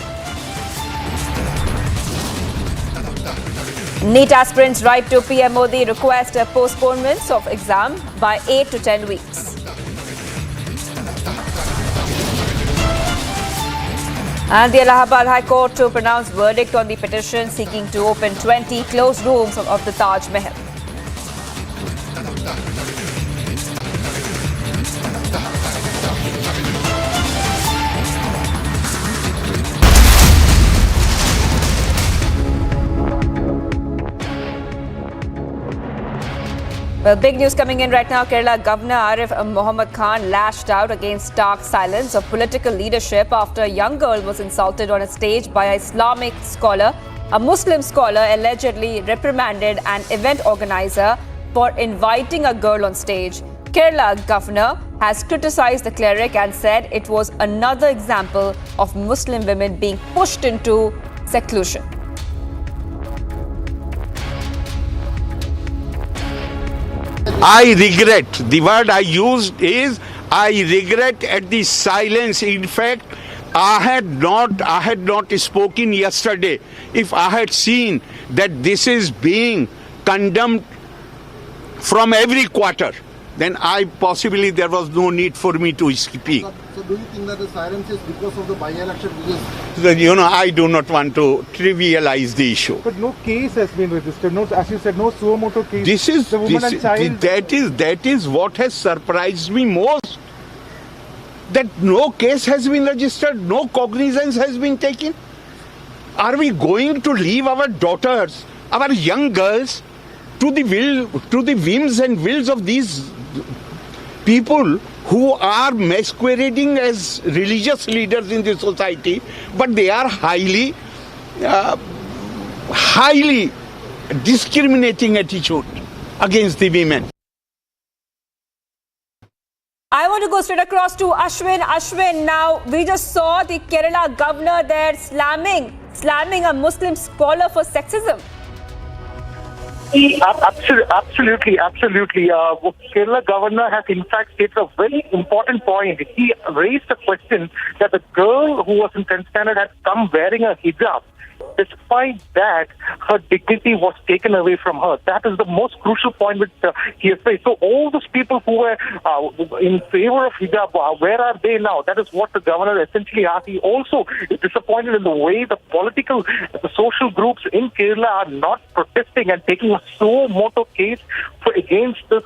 NEET aspirants write to PM Modi request a postponement of exam by 8 to 10 weeks. And the Allahabad High Court to pronounce verdict on the petition seeking to open 20 closed rooms of the Taj Mahal. Well, big news coming in right now. Kerala Governor Arif Muhammad Khan lashed out against stark silence of political leadership after a young girl was insulted on a stage by an Islamic scholar. A Muslim scholar allegedly reprimanded an event organizer for inviting a girl on stage. Kerala Governor has criticized the cleric and said it was another example of Muslim women being pushed into seclusion. I regret, the word I used is, I regret at the silence. In fact, I had not spoken yesterday. If I had seen that this is being condemned from every quarter, then there was no need for me to speak. So do you think that the silence is because of the by-election? I do not want to trivialize the issue. But no case has been registered. No, as you said, no suo motu case. That is what has surprised me most. That no case has been registered, no cognizance has been taken. Are we going to leave our daughters, our young girls, to the whims and wills of these people who are masquerading as religious leaders in the society, but they are highly discriminating attitude against the women? I want to go straight across to Ashwin. Ashwin, now we just saw the Kerala governor there slamming a Muslim scholar for sexism. Absolutely. Kerala governor has in fact stated a very important point. He raised a question that the girl who was in 10th standard had come wearing a hijab. Despite that, her dignity was taken away from her. That is the most crucial point which he has raised. So all those people who were in favor of hijab, where are they now? That is what the governor essentially asked. He also is disappointed in the way the social groups in Kerala are not protesting and taking a suo motu case against this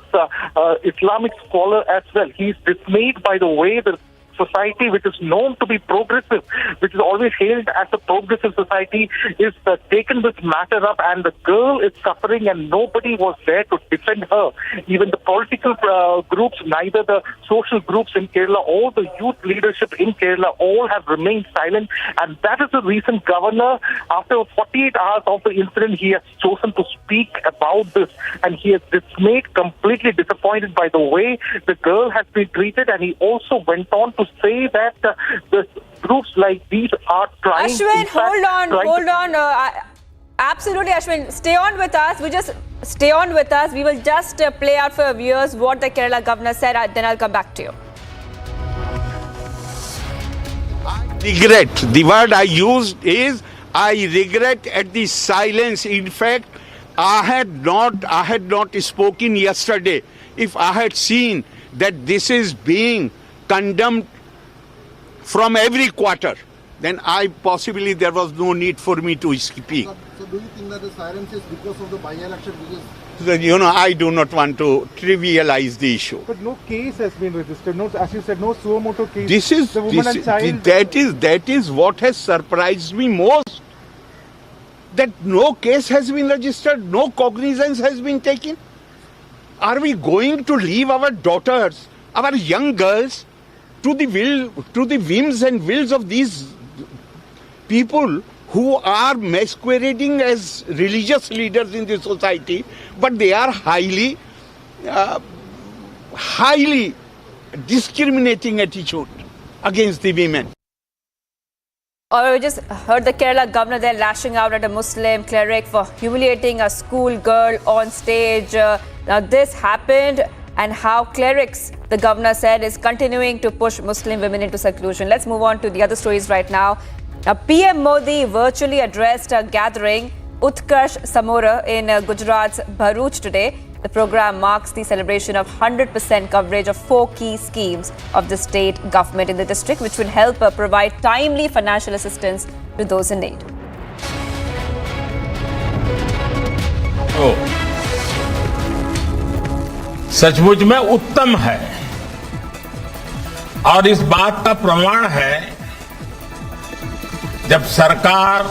Islamic scholar as well. He is dismayed by the way the society, which is known to be progressive, which is always hailed as a progressive society, is taken this matter up, and the girl is suffering and nobody was there to defend her. Even the political groups, neither the social groups in Kerala or the youth leadership in Kerala, all have remained silent, and that is the reason governor, after 48 hours of the incident, he has chosen to speak about this, and he is dismayed, completely disappointed by the way the girl has been treated, and he also went on to say that the groups like these are trying. Ashwin, hold on. Absolutely, Ashwin, stay on with us. We will just play out for viewers what the Kerala governor said. Then I'll come back to you. Regret. The word I used is, I regret at the silence. In fact, I had not spoken yesterday. If I had seen that this is being condemned from every quarter, then possibly there was no need for me to speak. So do you think that the silence is because of the by-election? I do not want to trivialize the issue. But no case has been registered. No, as you said, no suo motu case. This is the woman and child. That is what has surprised me most. That no case has been registered, no cognizance has been taken. Are we going to leave our daughters, our young girls, to the whims and wills of these people who are masquerading as religious leaders in the society, but they are highly discriminating attitude against the women? Or we just heard the Kerala governor there lashing out at a Muslim cleric for humiliating a school girl on stage. Now this happened, and how clerics, the governor said, is continuing to push Muslim women into seclusion. Let's move on to the other stories right now. Now, PM Modi virtually addressed a gathering, Utkarsh Samora, in Gujarat's Bharuch today. The program marks the celebration of 100% coverage of 4 key schemes of the state government in the district, which will help provide timely financial assistance to those in need. सचमुच में उत्तम है और इस बात का प्रमाण है जब सरकार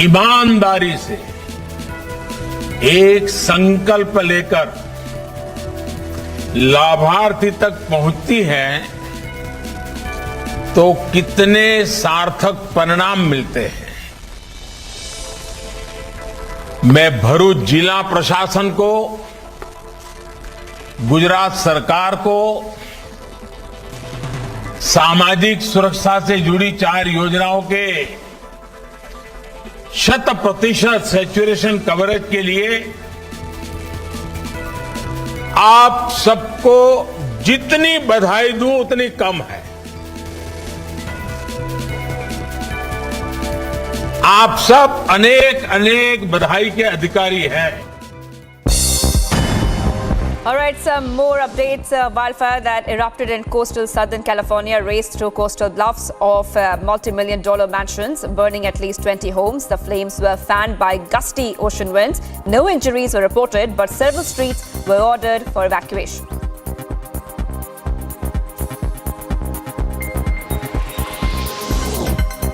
ईमानदारी से एक संकल्प लेकर लाभार्थी तक पहुंचती है तो कितने सार्थक परिणाम मिलते हैं। मैं भरूच जिला प्रशासन को, गुजरात सरकार को, सामाजिक सुरक्षा से जुड़ी 4 योजनाओं के 100% सैचुरेशन कवरेज के लिए आप सबको जितनी बधाई दूं उतनी कम है। आप सब अनेक बधाई के अधिकारी हैं। All right, some more updates. Wildfire that erupted in coastal Southern California raced through coastal bluffs of multi-million-dollar mansions, burning at least 20 homes. The flames were fanned by gusty ocean winds. No injuries were reported, but several streets were ordered for evacuation.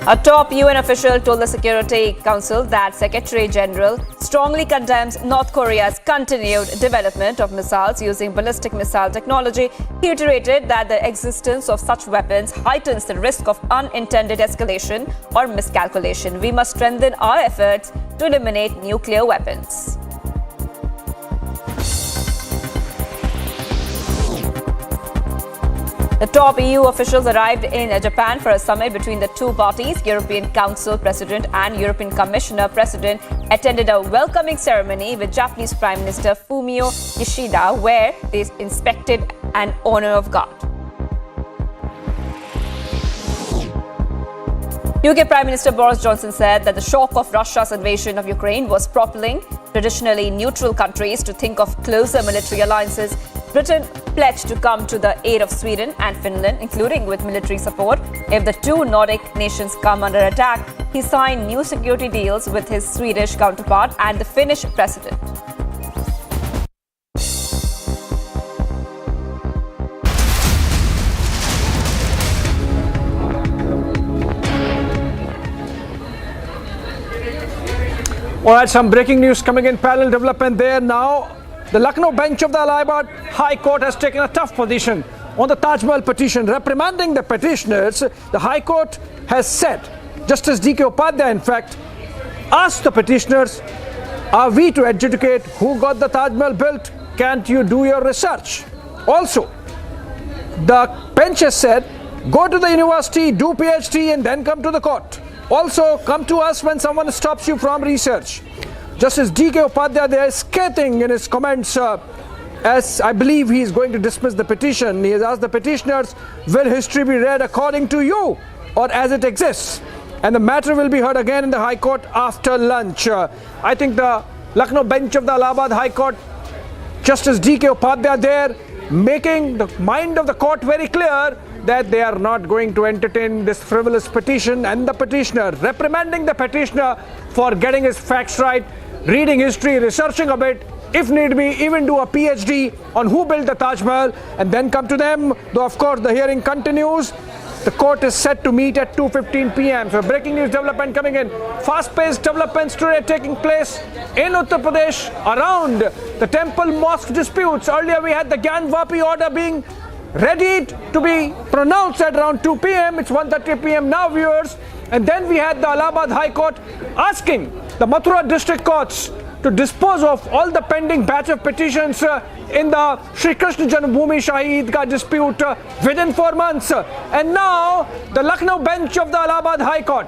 A top UN official told the Security Council that Secretary General strongly condemns North Korea's continued development of missiles using ballistic missile technology. He reiterated that the existence of such weapons heightens the risk of unintended escalation or miscalculation. We must strengthen our efforts to eliminate nuclear weapons. The top EU officials arrived in Japan for a summit between the two parties. European Council President and European Commissioner President attended a welcoming ceremony with Japanese Prime Minister Fumio Kishida, where they inspected an honor of guard. UK Prime Minister Boris Johnson said that the shock of Russia's invasion of Ukraine was propelling traditionally neutral countries to think of closer military alliances. Britain pledged to come to the aid of Sweden and Finland, including with military support, if the two Nordic nations come under attack. He signed new security deals with his Swedish counterpart and the Finnish president. All right, some breaking news coming in, parallel development there now. The Lucknow bench of the Allahabad High Court has taken a tough position on the Taj Mahal petition, reprimanding the petitioners. The High Court has said, Justice D.K. Upadhyay, in fact, asked the petitioners, are we to adjudicate who got the Taj Mahal built? Can't you do your research? Also, the bench has said, go to the university, do PhD, and then come to the court. Also, come to us when someone stops you from research. Justice D.K. Upadhyay there is scathing in his comments, as I believe he is going to dismiss the petition. He has asked the petitioners, will history be read according to you or as it exists? And the matter will be heard again in the High Court after lunch. I think the Lucknow bench of the Allahabad High Court, Justice D.K. Upadhyay there, making the mind of the court very clear that they are not going to entertain this frivolous petition, and the petitioner reprimanding the petitioner for getting his facts right, reading history, researching a bit, if need be, even do a PhD on who built the Taj Mahal, and then come to them. Though, of course, the hearing continues. The court is set to meet at 2:15 p.m. So, breaking news development coming in. Fast-paced developments today taking place in Uttar Pradesh around the temple mosque disputes. Earlier, we had the Gyan Vapi order being ready to be pronounced at around 2 p.m. It's 1:30 p.m. now, viewers. And then we had the Allahabad High Court asking the Mathura district courts to dispose of all the pending batch of petitions in the Shri Krishna Janmabhoomi Shahi Eidgah dispute within 4 months. And now the Lucknow bench of the Allahabad High Court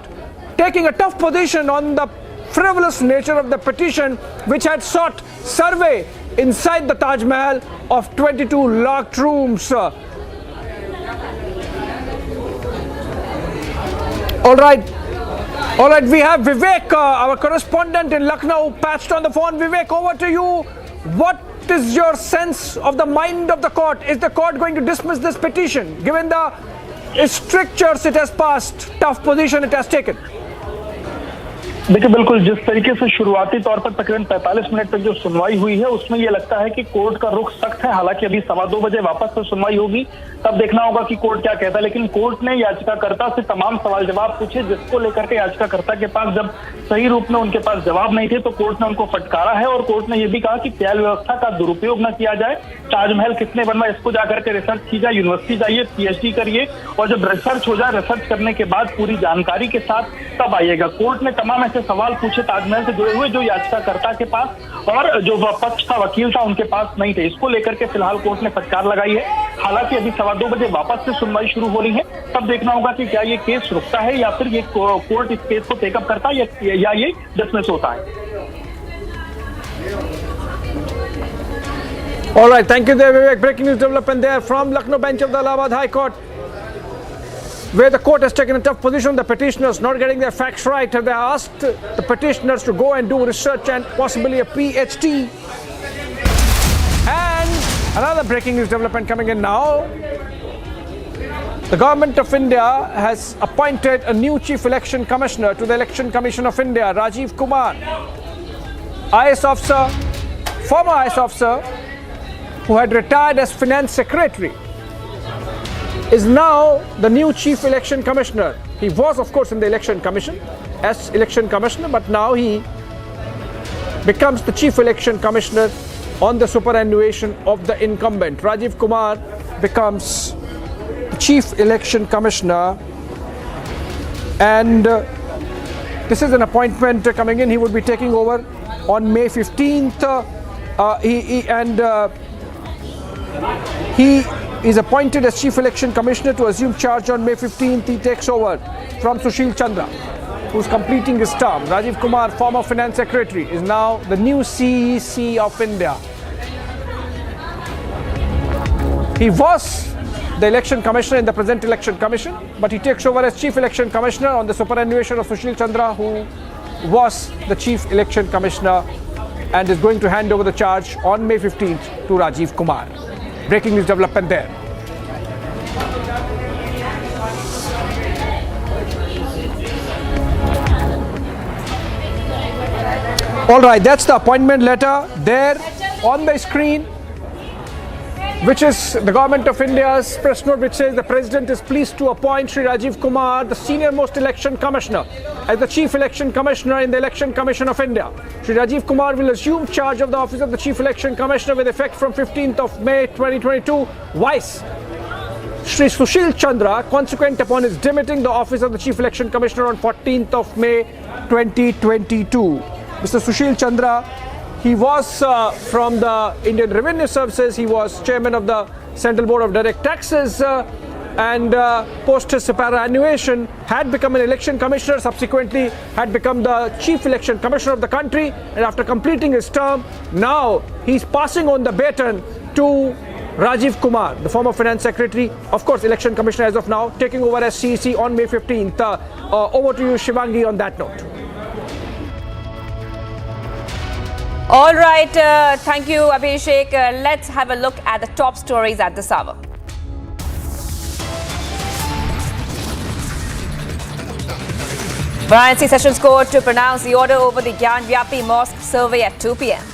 taking a tough position on the frivolous nature of the petition, which had sought survey inside the Taj Mahal of 22 locked rooms. All right, we have Vivek, our correspondent in Lucknow, patched on the phone. Vivek, over to you. What is your sense of the mind of the court? Is the court going to dismiss this petition, given the strictures it has passed, tough position it has taken? देखिए बिल्कुल जिस तरीके से शुरुआती तौर पर तकरीबन 45 minute तक जो सुनवाई हुई है उसमें ये लगता है कि कोर्ट का रुख सख्त है। हालांकि अभी 2:15 बजे वापस से सुनवाई होगी, तब देखना होगा कि कोर्ट क्या कहता है। लेकिन कोर्ट ने याचिकाकर्ता से तमाम सवाल जवाब पूछे, जिसको लेकर के याचिकाकर्ता के पास जब सही रूप में उनके पास जवाब नहीं थे तो कोर्ट ने उनको फटकारा है। और कोर्ट ने यह भी कहा कि न्याय व्यवस्था का दुरुपयोग न किया जाए, ताजमहल किसने बनवाया इसको जाकर के रिसर्च की जाए, यूनिवर्सिटी जाइए, PhD करिए, और जब रिसर्च हो जाए, रिसर्च करने के बाद पूरी जानकारी के साथ तब आइएगा। कोर्ट ने तमाम ऐसे सवाल पूछे ताजमहल से जुड़े हुए जो याचिकाकर्ता के पास और जो पक्ष था, वकील था, उनके पास नहीं थे। इसको लेकर के फिलहाल कोर्ट ने फटकार लगाई है। हालांकि अभी 2:15 बजे वापस से सुनवाई शुरू हो रही है, तब देखना होगा कि क्या ये केस रुकता है या फिर ये कोर्ट इस केस को टेकअप करता है या ये डिसमिस होता है। All right, thank you there, Vivek. Breaking news development there from Lucknow bench of the Allahabad High Court, where the court has taken a tough position. The petitioners not getting their facts right. They asked the petitioners to go and do research and possibly a PhD. And another breaking news development coming in now. The government of India has appointed a new chief election commissioner to the Election Commission of India, Rajiv Kumar, IS officer, former IS officer, who had retired as finance secretary, is now the new chief election commissioner. He was, of course, in the election commission as election commissioner, but now he becomes the chief election commissioner on the superannuation of the incumbent. Rajiv Kumar becomes the chief election commissioner, and this is an appointment coming in. He would be taking over on May 15th. He is appointed as Chief Election Commissioner to assume charge on May 15th. He takes over from Sushil Chandra, who's completing his term. Rajiv Kumar, former Finance Secretary, is now the new CEC of India. He was the Election Commissioner in the present Election Commission, but he takes over as Chief Election Commissioner on the superannuation of Sushil Chandra, who was the Chief Election Commissioner, and is going to hand over the charge on May 15th to Rajiv Kumar. Breaking news development there. All right, that's the appointment letter there on the screen, which is the Government of India's press note, which says the President is pleased to appoint Shri Rajiv Kumar, the senior most election commissioner, as the Chief Election Commissioner in the Election Commission of India. Shri Rajiv Kumar will assume charge of the office of the Chief Election Commissioner with effect from 15th of May 2022. Vice Shri Sushil Chandra, consequent upon his demitting the office of the Chief Election Commissioner on 14th of May 2022. Mr. Sushil Chandra, he was from the Indian Revenue Services. He was chairman of the Central Board of Direct Taxes, and post his superannuation had become an election commissioner, subsequently had become the chief election commissioner of the country, and after completing his term, now he's passing on the baton to Rajiv Kumar, the former finance secretary, of course election commissioner as of now, taking over as CEC on May 15th. Over to you, Shivangi, on that note. All right, thank you, Abhishek. Let's have a look at the top stories at this hour. Varanasi Sessions Court to pronounce the order over the Gyan Vyapi Mosque survey at 2 p.m.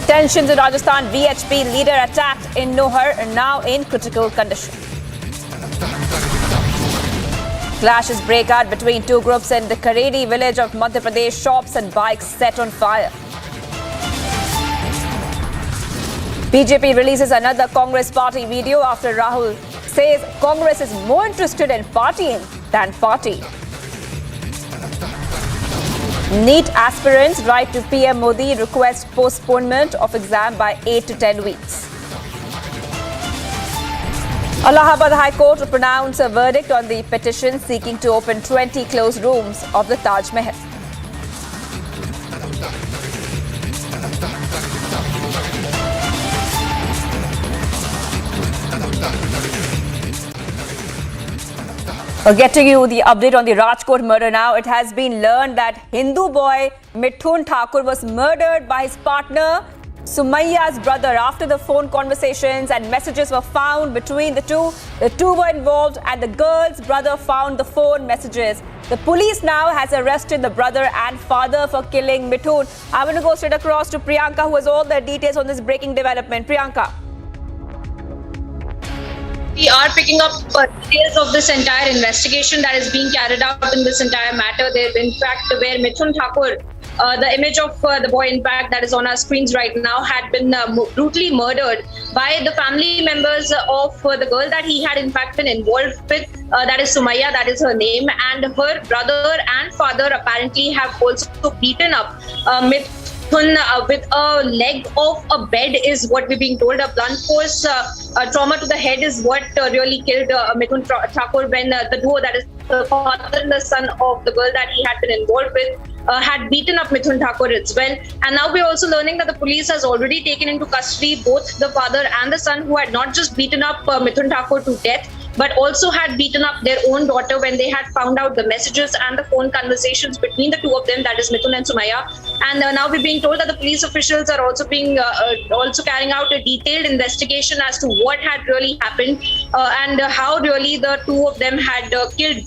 Tensions in Rajasthan, VHP leader attacked in Nohar, now in critical condition. Clashes break out between two groups in the Karedi village of Madhya Pradesh. Shops and bikes set on fire. BJP releases another Congress party video after Rahul says Congress is more interested in partying than party. NEET aspirants write to PM Modi, request postponement of exam by 8 to 10 weeks. Allahabad High Court will pronounce a verdict on the petition seeking to open 20 closed rooms of the Taj Mahal. Getting you the update on the Rajkot murder now. It has been learned that Hindu boy Mithun Thakur was murdered by his partner Sumayya's brother after the phone conversations and messages were found between the two. The two were involved and the girl's brother found the phone messages. The police now has arrested the brother and father for killing Mithun. I'm going to go straight across to Priyanka, who has all the details on this breaking development. Priyanka. We are picking up details of this entire investigation that is being carried out in this entire matter. There, in fact, where Mithun Thakur, the image of the boy, in fact, that is on our screens right now, had been brutally murdered by the family members of the girl that he had, in fact, been involved with. That is Sumayya, that is her name, and her brother and father apparently have also beaten up Mithun with a leg of a bed, is what we're being told. A blunt force trauma to the head is what really killed Mithun Thakur, when the duo, that is the father and the son of the girl that he had been involved with, had beaten up Mithun Thakur as well. And now we're also learning that the police has already taken into custody both the father and the son, who had not just beaten up Mithun Thakur to death, but also had beaten up their own daughter when they had found out the messages and the phone conversations between the two of them, that is Mithun and Sumayya. And now we're being told that the police officials are also also carrying out a detailed investigation as to what had really happened and how really the two of them had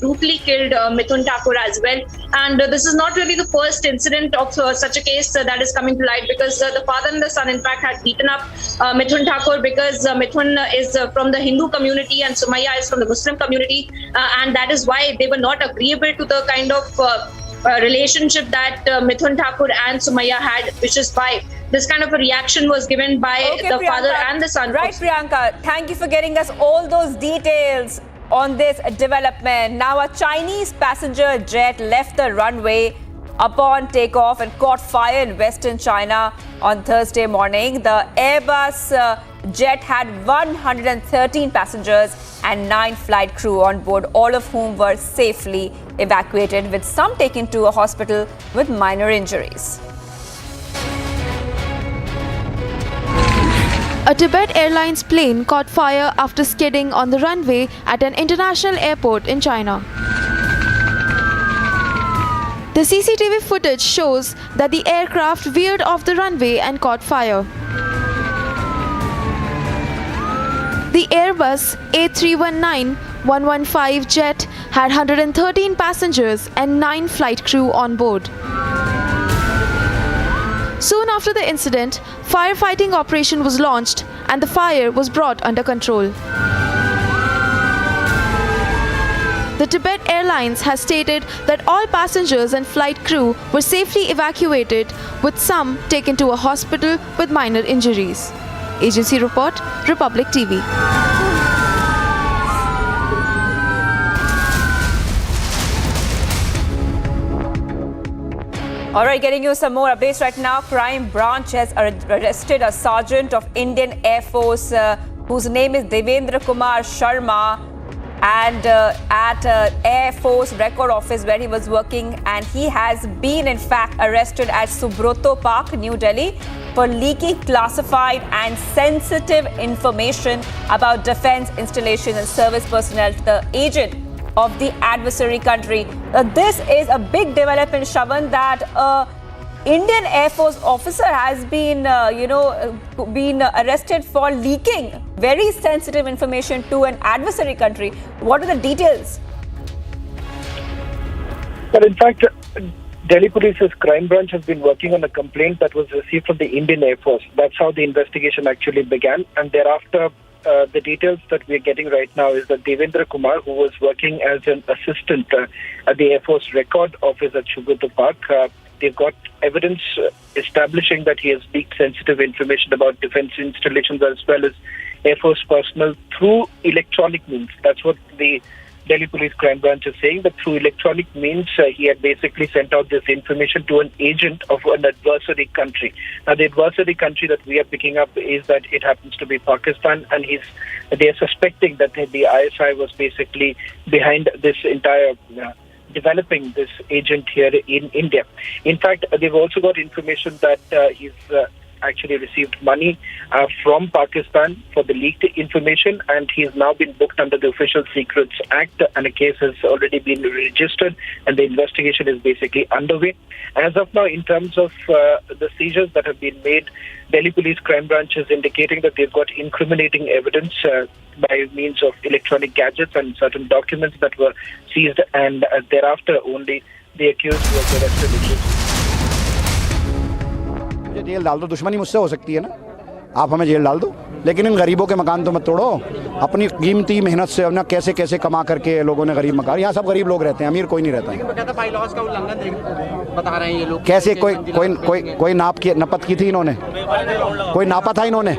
brutally killed Mithun Thakur as well. And this is not really the first incident of such a case that is coming to light, because the father and the son, in fact, had beaten up Mithun Thakur because Mithun is from the Hindu community and Sumayya is from the Muslim community, and that is why they were not agreeable to the kind of relationship that Mithun Thakur and Sumayya had, which is why this kind of a reaction was given by the Priyanka, father and the son. Right, Priyanka. Thank you for getting us all those details on this development. Now, a Chinese passenger jet left the runway upon takeoff and caught fire in western China on Thursday morning. The Airbus jet had 113 passengers and 9 flight crew on board, all of whom were safely evacuated, with some taken to a hospital with minor injuries. A Tibet Airlines plane caught fire after skidding on the runway at an international airport in China. The CCTV footage shows that the aircraft veered off the runway and caught fire. The Airbus A319-115 jet had 113 passengers and 9 flight crew on board. Soon after the incident, firefighting operation was launched and the fire was brought under control. The Tibet Airlines has stated that all passengers and flight crew were safely evacuated, with some taken to a hospital with minor injuries. Agency report, Republic TV. All right, getting you some more updates right now. Crime branch has arrested a sergeant of Indian Air Force whose name is Devendra Kumar Sharma, and at Air Force Record Office where he was working, and he has been in fact arrested at Subroto Park, New Delhi, for leaking classified and sensitive information about defense installation and service personnel to the agent of the adversary country. This is a big development, Shravan, that Indian Air Force officer has been, been arrested for leaking very sensitive information to an adversary country. What are the details? But in fact, Delhi Police's crime branch has been working on a complaint that was received from the Indian Air Force. That's how the investigation actually began. And thereafter, the details that we're getting right now is that Devendra Kumar, who was working as an assistant at the Air Force record office at Sugarto Park, they've got evidence establishing that he has leaked sensitive information about defense installations as well as Air Force personnel through electronic means. That's what the Delhi Police Crime Branch is saying, that through electronic means he had basically sent out this information to an agent of an adversary country. Now, the adversary country that we are picking up is that it happens to be Pakistan, and they are suspecting that the ISI was basically behind this entire developing this agent here in India. In fact, they've also got information that he's actually received money from Pakistan for the leaked information, and he's now been booked under the Official Secrets Act, and a case has already been registered, and the investigation is basically underway. As of now, in terms of the seizures that have been made, Delhi Police Crime Branch is indicating that they've got incriminating evidence by means of electronic gadgets and certain documents that were seized, and thereafter only the accused was arrested. मुझे jail डाल दो, दुश्मनी मुझसे हो सकती है ना, आप हमें जेल डाल दो, लेकिन इन गरीबों के मकान तो मत तोड़ो। अपनी कीमती मेहनत से अपना कैसे कैसे कमा करके लोगों ने गरीब मकान, यहाँ सब गरीब लोग रहते हैं, अमीर कोई नहीं रहता है। बता रहे हैं ये लोग कैसे कोई नपत की थी इन्होंने, कोई नापा था इन्होंने,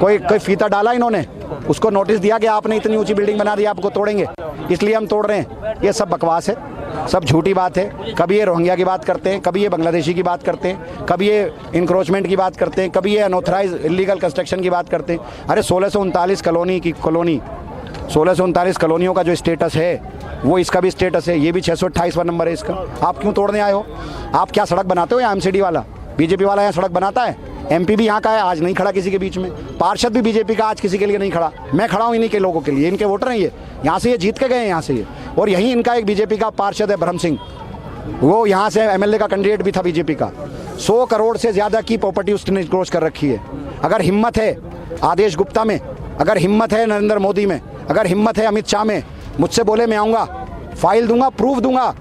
कोई फीता डाला इन्होंने, उसको नोटिस दिया कि आपने इतनी ऊंची बिल्डिंग बना दी, आपको तोड़ेंगे, इसलिए हम तोड़ रहे हैं। ये सब बकवास है, सब झूठी बात है। कभी ये रोहिंग्या की बात करते हैं, कभी ये बांग्लादेशी की बात करते हैं, कभी ये इंक्रोचमेंट की बात करते हैं, कभी ये अनऑथराइज इलीगल कंस्ट्रक्शन की बात करते हैं। अरे 1639 1639 कॉलोनियों का जो स्टेटस है वो इसका भी स्टेटस है, ये भी 628वां नंबर है इसका। आप क्यों तोड़ने आए हो? आप क्या सड़क बनाते हो? या एमसीडी वाला बीजेपी वाला यहाँ सड़क बनाता है? एमपी भी यहाँ का है, आज नहीं खड़ा किसी के बीच में। पार्षद भी बीजेपी का आज किसी के लिए नहीं खड़ा, मैं खड़ा हूँ इन्हीं के लोगों के लिए, इनके वोटर हैं ये, यहाँ से ये जीत के गए हैं यहाँ से ये। और यहीं इनका एक बीजेपी का पार्षद है ब्रह्म सिंह, वो यहाँ से एमएलए का कैंडिडेट भी था बीजेपी का। 100 करोड़ से ज़्यादा की प्रॉपर्टी उसने क्लोज कर रखी है। अगर हिम्मत है आदेश गुप्ता में, अगर हिम्मत है नरेंद्र मोदी में, अगर हिम्मत है अमित शाह में, मुझसे बोले मैं आऊँगा, फाइल दूंगा, प्रूफ दूंगा।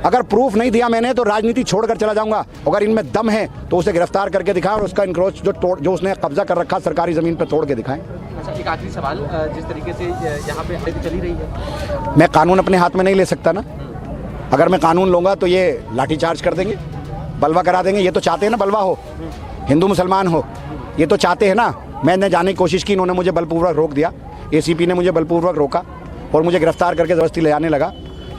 अगर प्रूफ नहीं दिया मैंने तो राजनीति छोड़कर चला जाऊंगा। अगर इनमें दम है तो उसे गिरफ्तार करके दिखाएं और उसका इंक्रोच जो उसने कब्जा कर रखा सरकारी ज़मीन पर तोड़ के दिखाएं। अच्छा, एक आखिरी सवाल, जिस तरीके से यहाँ पे हड़ताल चली रही है, मैं कानून अपने हाथ में नहीं ले सकता ना। अगर मैं कानून लूँगा तो ये लाठीचार्ज कर देंगे, बलवा करा देंगे। ये तो चाहते हैं ना बलवा हो, हिंदू मुसलमान हो, ये तो चाहते हैं ना। मैंने जाने की कोशिश की, इन्होंने मुझे बलपूर्वक रोक दिया, एसीपी ने मुझे बलपूर्वक रोका और मुझे गिरफ्तार करके ज़बरदस्ती ले जाने लगा।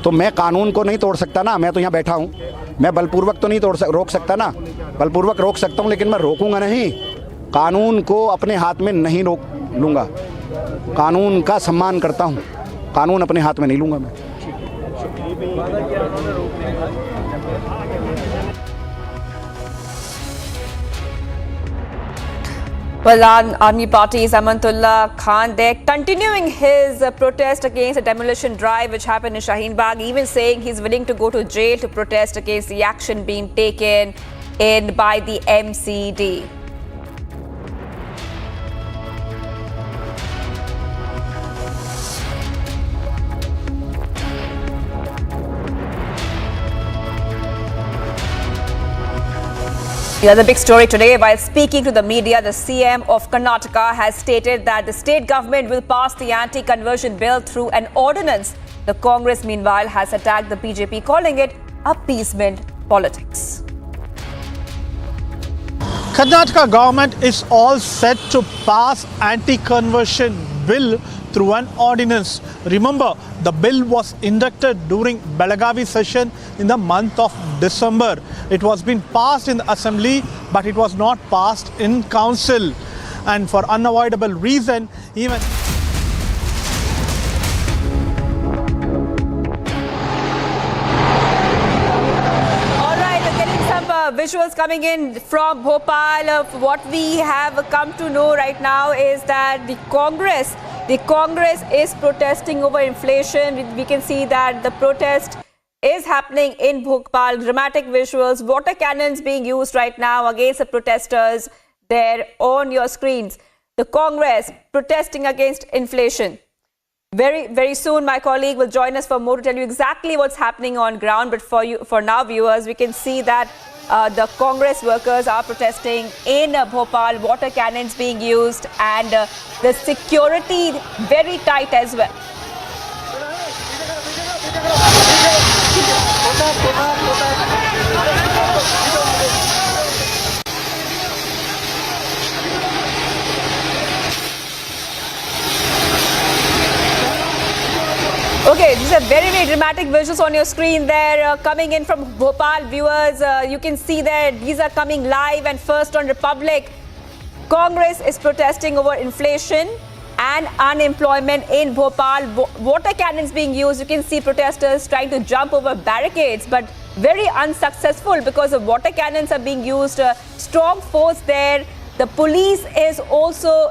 तो मैं कानून को नहीं तोड़ सकता ना, मैं तो यहाँ बैठा हूँ, मैं बलपूर्वक तो नहीं रोक सकता ना। बलपूर्वक रोक सकता हूँ लेकिन मैं रोकूंगा नहीं, कानून को अपने हाथ में नहीं रोक लूँगा। कानून का सम्मान करता हूँ, कानून अपने हाथ में नहीं लूँगा मैं। Well, Army Party's Amantullah Khan, they're continuing his protest against a demolition drive which happened in Shaheen Bagh, even saying he's willing to go to jail to protest against the action being taken in by the MCD. The other big story today, while speaking to the media, the CM of Karnataka has stated that the state government will pass the anti-conversion bill through an ordinance. The Congress, meanwhile, has attacked the BJP, calling it appeasement politics. Karnataka government is all set to pass anti-conversion bill through an ordinance. Remember, the bill was inducted during Belagavi session in the month of December. It was been passed in the assembly, but it was not passed in council. And for unavoidable reason, even visuals coming in from Bhopal. What we have come to know right now is that the Congress is protesting over inflation. We can see that the protest is happening in Bhopal. Dramatic visuals, water cannons being used right now against the protesters there on your screens. The Congress protesting against inflation. Very, very soon, my colleague will join us for more to tell you exactly what's happening on ground. But for now, viewers, we can see that the Congress workers are protesting in Bhopal, water cannons being used, and the security very tight as well. Okay, these are very, very dramatic visuals on your screen there coming in from Bhopal. Viewers, you can see there, these are coming live. And first on Republic, Congress is protesting over inflation and unemployment in Bhopal. Water cannons being used. You can see protesters trying to jump over barricades, but very unsuccessful because the water cannons are being used. Strong force there. The police is also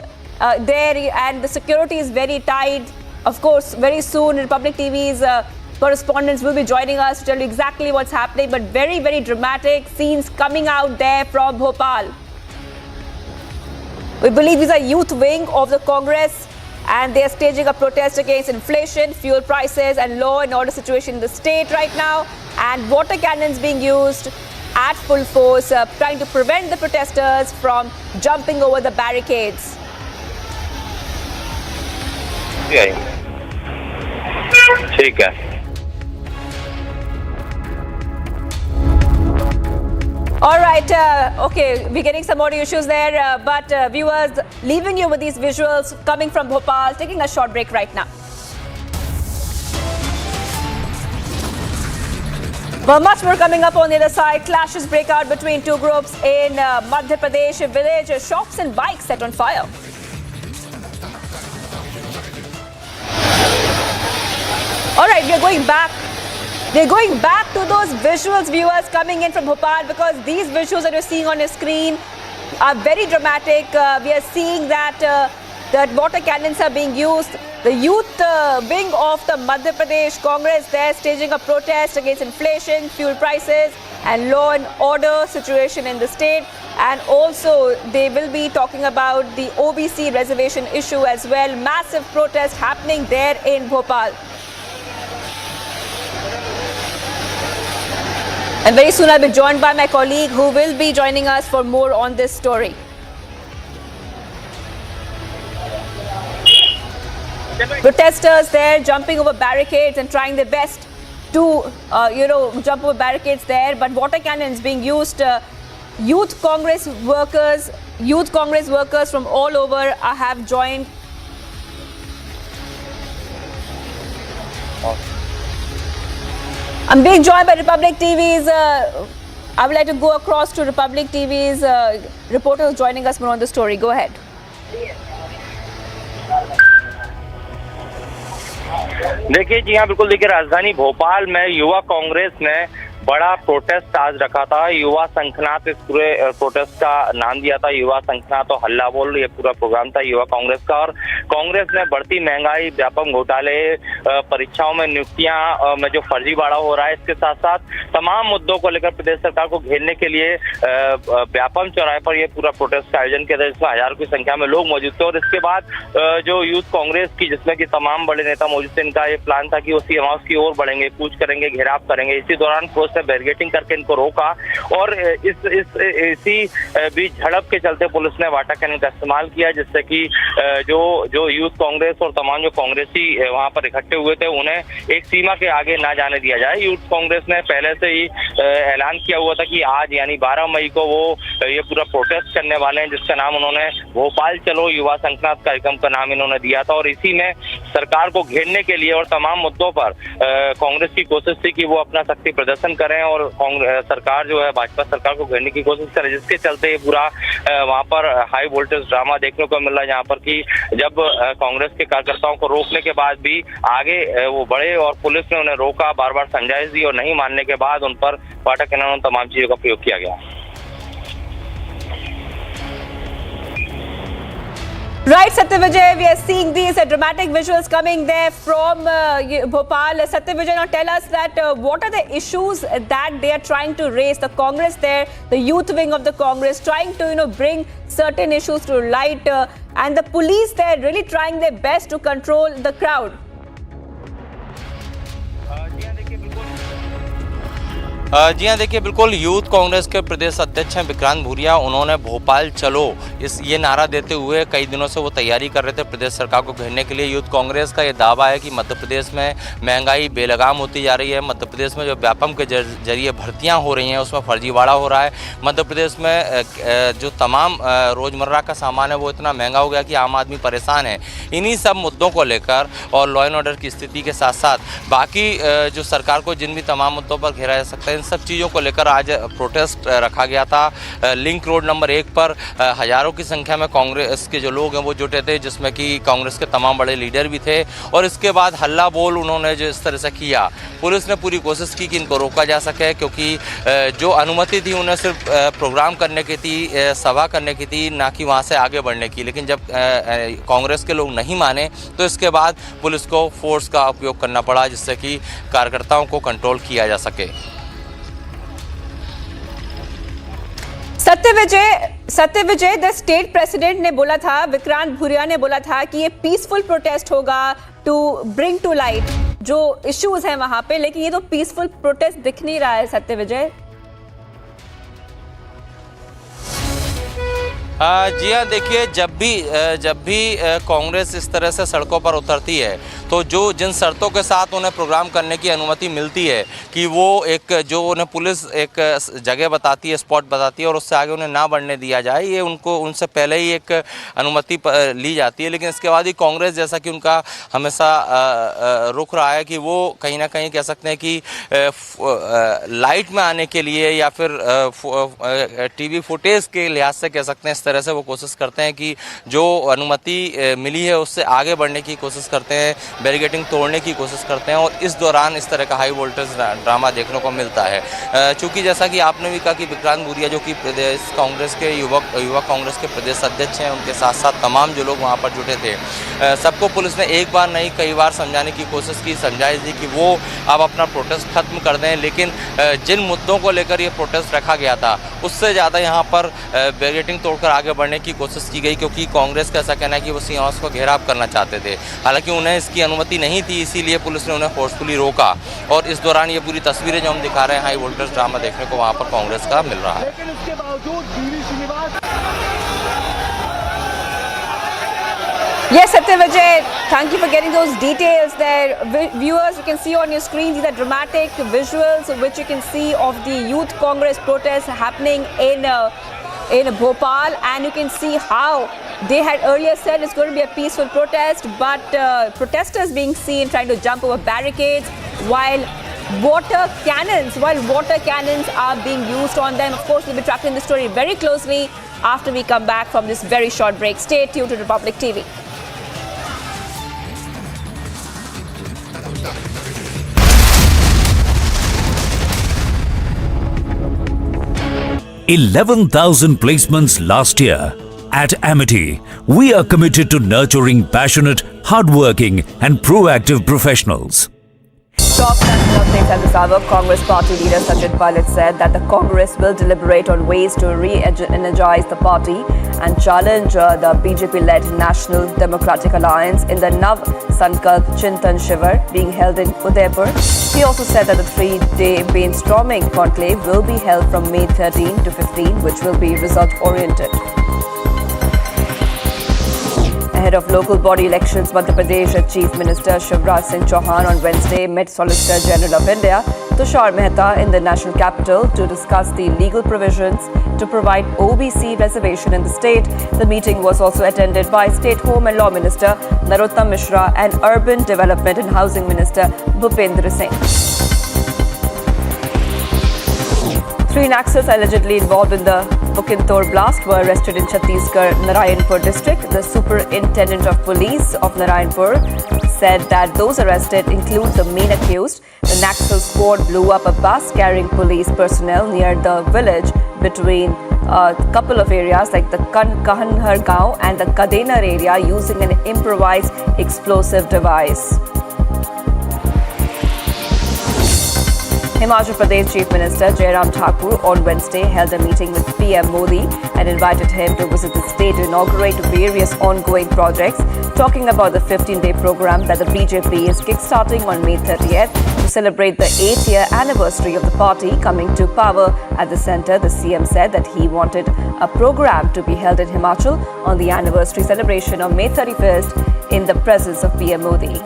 there, and the security is very tight. Of course, very soon Republic TV's correspondents will be joining us to tell you exactly what's happening, but very, very dramatic scenes coming out there from Bhopal. We believe these are youth wing of the Congress, and they are staging a protest against inflation, fuel prices and law and order situation in the state right now, and water cannons being used at full force, trying to prevent the protesters from jumping over the barricades. ठीक है. All right, okay, we're getting some audio issues there, but viewers, leaving you with these visuals coming from Bhopal, taking a short break right now. Well, much more coming up on the other side. Clashes break out between two groups in Madhya Pradesh. Village shops and bikes set on fire. All right, we're going back. We're going back to those visuals, viewers, coming in from Bhopal, because these visuals that you're seeing on your screen are very dramatic. We are seeing that that water cannons are being used. The youth wing of the Madhya Pradesh Congress, they're staging a protest against inflation, fuel prices and law and order situation in the state. And also they will be talking about the OBC reservation issue as well. Massive protest happening there in Bhopal. And very soon I'll be joined by my colleague who will be joining us for more on this story. Protesters there jumping over barricades and trying their best to, jump over barricades there. But water cannons being used. Youth Congress workers from all over have joined. I'm being joined by Republic TV's, I would like to go across to Republic TV's reporter who's joining us more on the story. Go ahead. देखिए जी हाँ बिल्कुल. देखिए राजधानी भोपाल में युवा कांग्रेस ने बड़ा protest आज रखा था. युवा संखनात इस पूरे प्रोटेस्ट का नाम दिया था. युवा संखनात और हल्ला बोल, ये पूरा प्रोग्राम था युवा कांग्रेस का. और कांग्रेस ने बढ़ती महंगाई, व्यापक घोटाले, परीक्षाओं में नियुक्तियां में जो फर्जीवाड़ा हो रहा है, इसके साथ साथ तमाम मुद्दों को लेकर प्रदेश सरकार को घेरने के लिए व्यापम चौराहे पर ये पूरा प्रोटेस्ट का आयोजन किया था, जिसमें हजारों की संख्या में लोग मौजूद थे. और इसके बाद जो यूथ कांग्रेस की, जिसमें कि तमाम बड़े नेता मौजूद थे, इनका ये प्लान था कि वो सीएम हाउस की ओर बढ़ेंगे, कूच करेंगे, घेराव करेंगे. इसी दौरान पुलिस ने बैरिकेडिंग करके इनको रोका और इसी बीच झड़प के चलते पुलिस ने वाटर कैनन का इस्तेमाल किया, जिससे कि जो यूथ कांग्रेस और तमाम जो कांग्रेसी वहां पर इकट्ठे हुए थे उन्हें एक सीमा के आगे ना जाने दिया जाए. यूथ कांग्रेस ने पहले से ही ऐलान किया हुआ था कि आज यानी 12 मई को वो ये पूरा प्रोटेस्ट करने वाले हैं, जिसका नाम उन्होंने भोपाल चलो युवा संक्रांत कार्यक्रम का नाम इन्होंने दिया था. और इसी में सरकार को घेरने के लिए और तमाम मुद्दों पर कांग्रेस की कोशिश थी कि वो अपना शक्ति प्रदर्शन करें और सरकार जो है भाजपा सरकार को घेरने की कोशिश करे, जिसके चलते पूरा वहां पर हाई वोल्टेज ड्रामा देखने को मिल रहा है, जहां पर कि जब कांग्रेस के कार्यकर्ताओं को रोकने के बाद भी आगे वो बढ़े और पुलिस ने उन्हें रोका, बार बार समझाइश दी और नहीं मानने के बाद उन पर वाटर कैनन और तमाम चीजों का प्रयोग किया गया. Right, Satyavijay, we are seeing these dramatic visuals coming there from Bhopal. Satyavijay, now tell us that what are the issues that they are trying to raise? The Congress there, the youth wing of the Congress, trying to bring certain issues to light, and the police there really trying their best to control the crowd. जी हाँ, देखिए बिल्कुल youth Congress के प्रदेश अध्यक्ष हैं विक्रांत भूरिया। उन्होंने भोपाल चलो ये नारा देते हुए कई दिनों से वो तैयारी कर रहे थे प्रदेश सरकार को घेरने के लिए। यूथ कांग्रेस का ये दावा है कि मध्य प्रदेश में महंगाई बेलगाम होती जा रही है, मध्य प्रदेश में जो व्यापम के जरिए भर्तियाँ हो रही हैं उसमें फर्जीवाड़ा हो रहा है, मध्य प्रदेश में जो तमाम रोज़मर्रा का सामान है वो इतना महंगा हो गया कि आम आदमी परेशान है। इन्हीं सब मुद्दों को लेकर और लॉ एंड ऑर्डर की स्थिति के साथ साथ बाकी जो सरकार को जिन भी तमाम मुद्दों पर घेरा जा सकता है, इन सब चीज़ों को लेकर आज प्रोटेस्ट रखा गया था। लिंक रोड नंबर 1 पर हजारों की संख्या में कांग्रेस के जो लोग हैं वो जुटे थे, जिसमें कि कांग्रेस के तमाम बड़े लीडर भी थे। और इसके बाद हल्ला बोल उन्होंने जो इस तरह से किया, पुलिस ने पूरी कोशिश की कि इनको रोका जा सके, क्योंकि जो अनुमति थी उन्हें सिर्फ प्रोग्राम करने की थी, सभा करने की थी, ना कि वहाँ से आगे बढ़ने की। लेकिन जब कांग्रेस के लोग नहीं माने तो इसके बाद पुलिस को फोर्स का उपयोग करना पड़ा, जिससे कि कार्यकर्ताओं को कंट्रोल किया जा सके। सत्य विजय द स्टेट प्रेसिडेंट ने बोला था, विक्रांत भूरिया ने बोला था कि ये पीसफुल प्रोटेस्ट होगा टू ब्रिंग टू लाइट जो इश्यूज हैं वहां पे, लेकिन ये तो पीसफुल प्रोटेस्ट दिख नहीं रहा है। सत्य विजय जी हाँ, देखिए जब भी कांग्रेस इस तरह से सड़कों पर उतरती है तो जिन शर्तों के साथ उन्हें प्रोग्राम करने की अनुमति मिलती है कि वो जो उन्हें पुलिस एक जगह बताती है, स्पॉट बताती है और उससे आगे उन्हें ना बढ़ने दिया जाए, ये उनसे पहले ही एक अनुमति ली जाती है। लेकिन इसके बाद ही कांग्रेस, जैसा कि उनका हमेशा रुख रहा है कि वो कहीं ना कहीं कह सकते हैं कि लाइट में आने के लिए या फिर टीवी फुटेज के लिहाज से कह सकते हैं, इस तरह से वो कोशिश करते हैं कि जो अनुमति मिली है उससे आगे बढ़ने की कोशिश करते हैं, बैरिकेडिंग तोड़ने की कोशिश करते हैं। और इस दौरान इस तरह का हाई वोल्टेज ड्रामा देखने को मिलता है। चूँकि जैसा कि आपने भी कहा कि विक्रांत भूरिया जो कि प्रदेश कांग्रेस के युवा कांग्रेस के प्रदेश अध्यक्ष हैं, उनके साथ साथ तमाम जो लोग वहाँ पर जुटे थे, सबको पुलिस ने एक बार नहीं कई बार समझाने की कोशिश की, समझाई थी कि वो अब अपना प्रोटेस्ट खत्म कर दें। लेकिन जिन मुद्दों को लेकर ये प्रोटेस्ट रखा गया था उससे ज़्यादा यहाँ पर बैरिकेडिंग तोड़कर आगे बढ़ने की कोशिश की गई, क्योंकि कांग्रेस का ऐसा कहना है कि वो सी हाउस को घेराव करना चाहते थे। हालांकि उन्हें इसकी अनुमति नहीं थी, इसीलिए पुलिस ने उन्हें फोर्सफुली रोका। और इस दौरान ये पूरी तस्वीरें जो हम दिखा रहे हैं, हाई वोल्टेज ड्रामा देखने को वहाँ पर कांग्रेस का मिल रहा है। लेकिन इसके बावजूद Yes, Satya Vijay, thank you for getting those details there. Viewers, you can see on your screen these are dramatic visuals which you can see of the Youth Congress protest happening in Bhopal, and you can see how they had earlier said it's going to be a peaceful protest, but protesters being seen trying to jump over barricades while water cannons are being used on them. Of course, we'll be tracking the story very closely after we come back from this very short break. Stay tuned to Republic TV. $11,000 placements last year. At Amity, we are committed to nurturing passionate, hardworking and proactive professionals. Top national updates at this hour. Congress party leader Sachin Pilot said that the Congress will deliberate on ways to re-energize the party and challenge the BJP-led National Democratic Alliance in the Nav Sankalp Chintan Shivar being held in Udaipur. He also said that the 3-day brainstorming conclave will be held from May 13 to 15, which will be result-oriented. Ahead of local body elections, Madhya Pradesh Chief Minister Shiva Singh Chauhan on Wednesday met Solicitor General of India Tushar Mehta in the national capital to discuss the legal provisions to provide OBC reservation in the state. The meeting was also attended by State Home and Law Minister Narottam Mishra and Urban Development and Housing Minister Bhupendra Singh. 3 Naxals allegedly involved in the Bukintor blast were arrested in Chhattisgarh, Narayanpur district. The superintendent of police of Narayanpur said that those arrested include the main accused. The Naxal squad blew up a bus carrying police personnel near the village between a couple of areas like the Kahanhar Gaon and the Kadenar area using an improvised explosive device. Himachal Pradesh Chief Minister Jairam Thakur on Wednesday held a meeting with PM Modi and invited him to visit the state to inaugurate various ongoing projects. Talking about the 15-day program that the BJP is kickstarting on May 30th, the to celebrate the 8th-year anniversary of the party coming to power at the centre. The CM said that he wanted a program to be held in Himachal on the anniversary celebration of May 31st in the presence of PM Modi.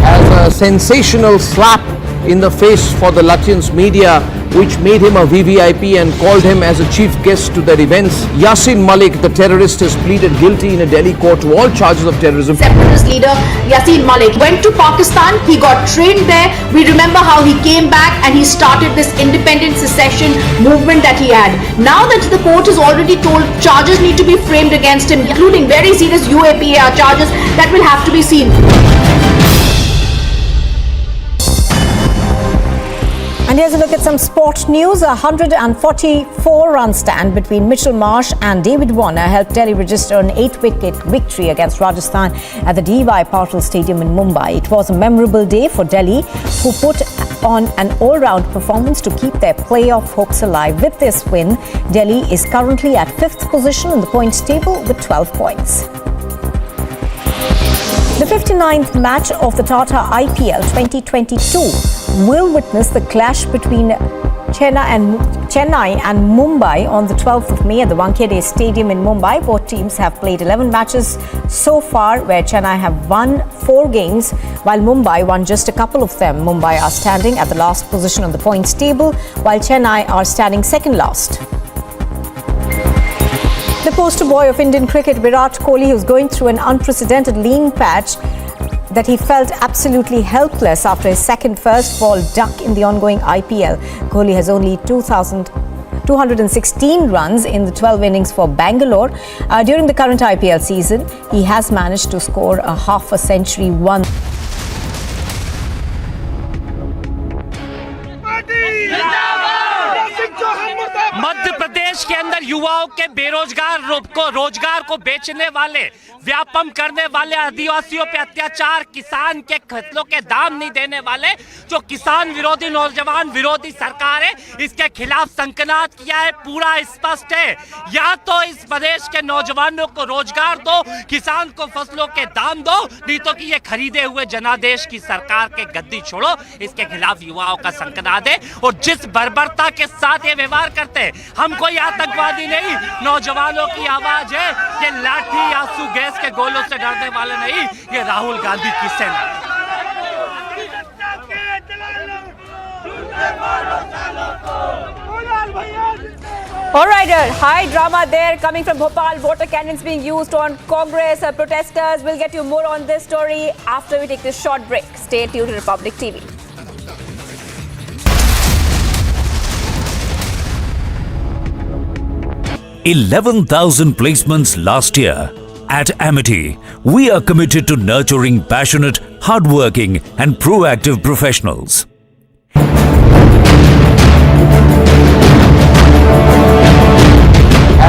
As a sensational slap in the face for the Lutyens media, which made him a VVIP and called him as a chief guest to their events. Yasin Malik, the terrorist, has pleaded guilty in a Delhi court to all charges of terrorism. Separatist leader Yasin Malik went to Pakistan. He got trained there. We remember how he came back and he started this independent secession movement that he had. Now that the court has already told charges need to be framed against him, including very serious UAPAR charges that will have to be seen. And here's a look at some sport news. A 144-run stand between Mitchell Marsh and David Warner helped Delhi register an 8-wicket victory against Rajasthan at the D.Y. Patil Stadium in Mumbai. It was a memorable day for Delhi, who put on an all-round performance to keep their playoff hopes alive. With this win, Delhi is currently at 5th position in the points table with 12 points. The 59th match of the Tata IPL 2022 will witness the clash between Chennai and Mumbai on the 12th of May at the Wankhede Stadium in Mumbai. Both teams have played 11 matches so far, where Chennai have won 4 games, while Mumbai won just a couple of them. Mumbai are standing at the last position on the points table, while Chennai are standing second last. The poster boy of Indian cricket, Virat Kohli, who's going through an unprecedented lean patch, that he felt absolutely helpless after his second first ball duck in the ongoing IPL. Kohli has only 216 runs in the 12 innings for Bangalore. During the current IPL season, he has managed to score a half a century once. Madhya Pradesh के अंदर युवाओं के रोजगार को बेचने वाले, व्यापम करने वाले, आदिवासियों पे अत्याचार, किसान के फसलों के दाम नहीं देने वाले जो किसान विरोधी, नौजवान विरोधी सरकार है, इसके खिलाफ संकनात किया है। पूरा स्पष्ट है, या तो इस प्रदेश के नौजवानों को रोजगार दो, किसान को फसलों के दाम दो, नहीं तो कि ये खरीदे हुए जनादेश की सरकार के गद्दी छोड़ो। इसके खिलाफ युवाओं का संकनात है। और जिस बर्बरता के साथ ये व्यवहार करते हैं, हम कोई आतंकवादी नहीं, नौजवानों की आवाज है। ये लाठी आंसू गैस के गोलों से डरने वाले नहीं, ये राहुल गांधी की सेना है। All right, high drama there coming from Bhopal. Water cannons being used on Congress protesters. We'll get you more on this story after we take this short break. Stay tuned to Republic TV. $11,000 placements last year. At Amity, we are committed to nurturing passionate, hardworking and proactive professionals.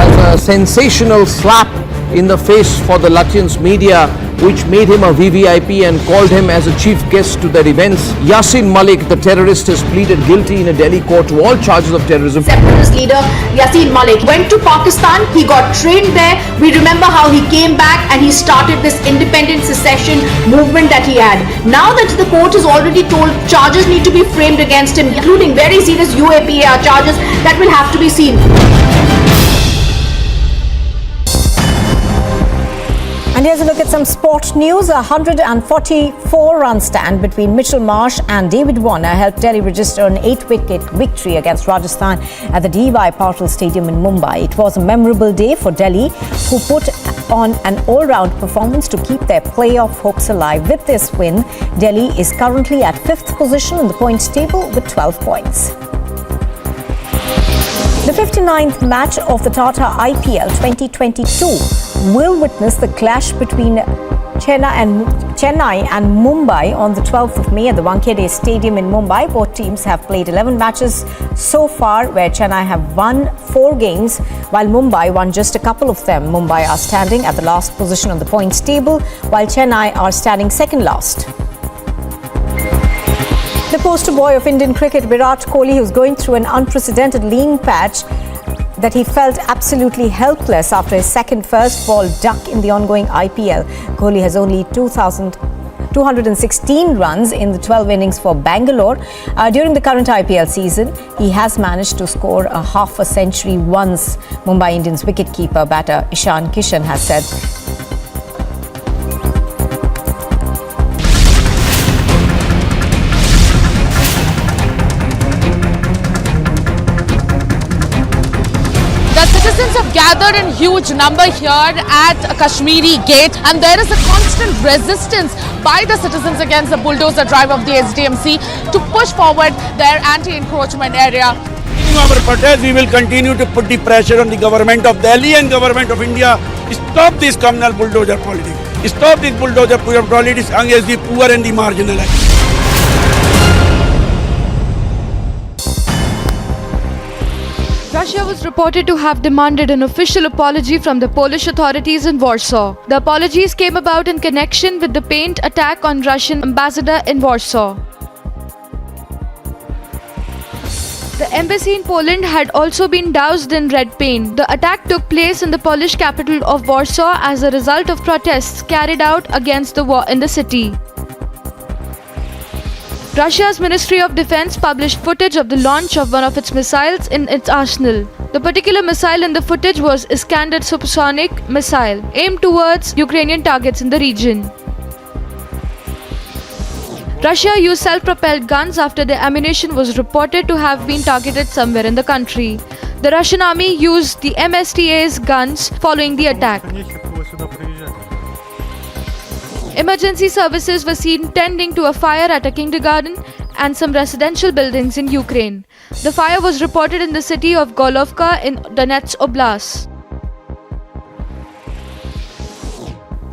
As a sensational slap in the face for the Lutyens media, which made him a VVIP and called him as a chief guest to their events. Yasin Malik, the terrorist, has pleaded guilty in a Delhi court to all charges of terrorism. Separatist leader Yasin Malik went to Pakistan. He got trained there. We remember how he came back and he started this independent secession movement that he had. Now that the court has already told charges need to be framed against him, including very serious UAPAR charges that will have to be seen. And here's a look at some sport news. A 144-run stand between Mitchell Marsh and David Warner helped Delhi register an 8-wicket victory against Rajasthan at the D.Y. Patil Stadium in Mumbai. It was a memorable day for Delhi, who put on an all-round performance to keep their playoff hopes alive. With this win, Delhi is currently at 5th position in the points table with 12 points. The 59th match of the Tata IPL 2022 will witness the clash between Chennai and Mumbai on the 12th of May at the Wankhede Stadium in Mumbai. Both teams have played 11 matches so far, where Chennai have won 4 games, while Mumbai won just a couple of them. Mumbai are standing at the last position on the points table, while Chennai are standing second last. The poster boy of Indian cricket, Virat Kohli, who's going through an unprecedented lean patch, that he felt absolutely helpless after his second first ball duck in the ongoing IPL. Kohli has only 216 runs in the 12 innings for Bangalore. During the current IPL season, he has managed to score a half a century once, Mumbai Indians wicketkeeper batter Ishan Kishan has said. The citizens have gathered in huge number here at Kashmiri Gate, and there is a constant resistance by the citizens against the bulldozer drive of the SDMC to push forward their anti-encroachment area. In our protest, we will continue to put the pressure on the government of Delhi and government of India. Stop this communal bulldozer politics. Stop this bulldozer politics against the poor and the marginalized. Russia was reported to have demanded an official apology from the Polish authorities in Warsaw. The apologies came about in connection with the paint attack on Russian ambassador in Warsaw. The embassy in Poland had also been doused in red paint. The attack took place in the Polish capital of Warsaw as a result of protests carried out against the war in the city. Russia's Ministry of Defense published footage of the launch of one of its missiles in its arsenal. The particular missile in the footage was Iskander supersonic missile, aimed towards Ukrainian targets in the region. Russia used self-propelled guns after the ammunition was reported to have been targeted somewhere in the country. The Russian army used the MSTA's guns following the attack. Emergency services were seen tending to a fire at a kindergarten and some residential buildings in Ukraine. The fire was reported in the city of Golovka in Donetsk Oblast.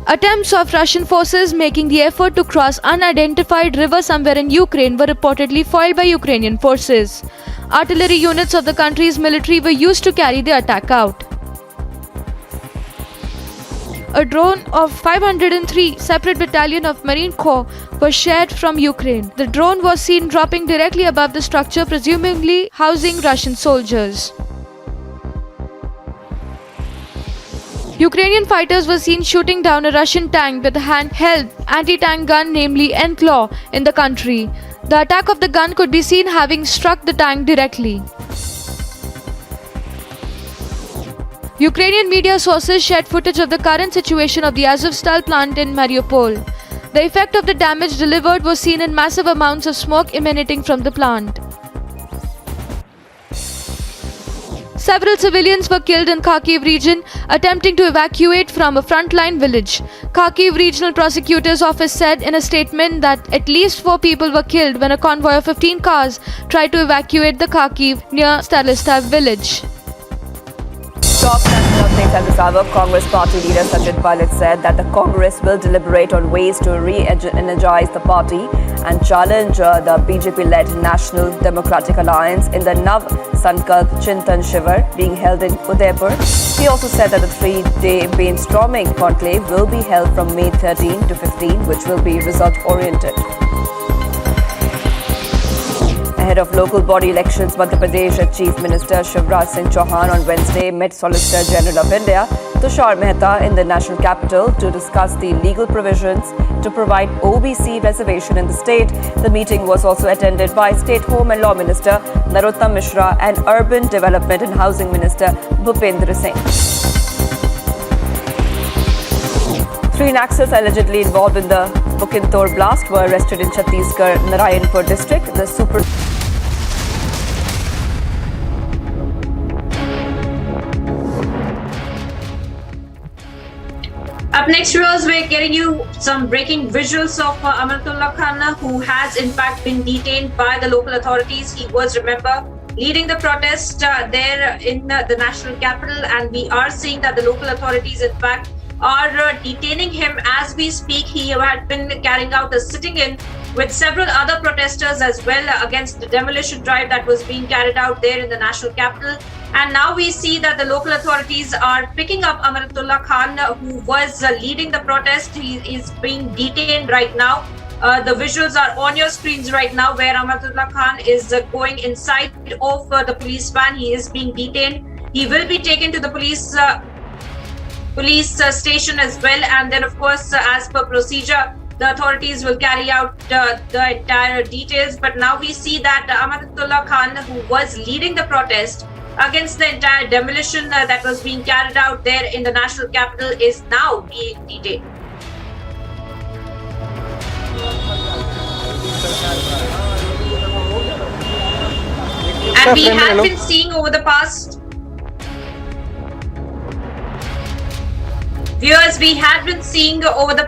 Attempts of Russian forces making the effort to cross unidentified river somewhere in Ukraine were reportedly foiled by Ukrainian forces. Artillery units of the country's military were used to carry the attack out. A drone of 503 separate battalion of Marine Corps was shared from Ukraine. The drone was seen dropping directly above the structure, presumably housing Russian soldiers. Ukrainian fighters were seen shooting down a Russian tank with a handheld anti-tank gun, namely Enclaw, in the country. The attack of the gun could be seen having struck the tank directly. Ukrainian media sources shared footage of the current situation of the Azovstal plant in Mariupol. The effect of the damage delivered was seen in massive amounts of smoke emanating from the plant. Several civilians were killed in Kharkiv region attempting to evacuate from a frontline village. Kharkiv Regional Prosecutor's Office said in a statement that at least 4 people were killed when a convoy of 15 cars tried to evacuate the Kharkiv near Stalistav village. Top national updates at this hour. Congress party leader Sachin Pilot said that the Congress will deliberate on ways to re-energize the party and challenge the BJP-led National Democratic Alliance in the Nav Sankalp Chintan Shivir being held in Udaipur. He also said that the 3-day brainstorming conclave will be held from May 13 to 15, which will be result-oriented. Ahead of local body elections, Madhya Pradesh Chief Minister Shivraj Singh Chauhan on Wednesday met Solicitor General of India Tushar Mehta in the national capital to discuss the legal provisions to provide OBC reservation in the state. The meeting was also attended by State Home and Law Minister Narottam Mishra and Urban Development and Housing Minister Bhupendra Singh. 3 Naxals allegedly involved in the Bukintor blast were arrested in Chhattisgarh, Narayanpur district. Up next, viewers, we're getting you some breaking visuals of Amartullah Khan, who has in fact been detained by the local authorities. He was, remember, leading the protest there in the national capital, and we are seeing that the local authorities in fact are detaining him as we speak. He had been carrying out a sit-in with several other protesters as well against the demolition drive that was being carried out there in the national capital. And now we see that the local authorities are picking up Amartullah Khan, who was leading the protest. He is being detained right now. The visuals are on your screens right now, where Amartullah Khan is going inside of the police van. He is being detained. he will be taken to the police station as well, and then of course as per procedure the authorities will carry out the entire details. But now we see that Amanatullah Khan, who was leading the protest against the entire demolition that was being carried out there in the national capital, is now being detained. And we have been seeing over the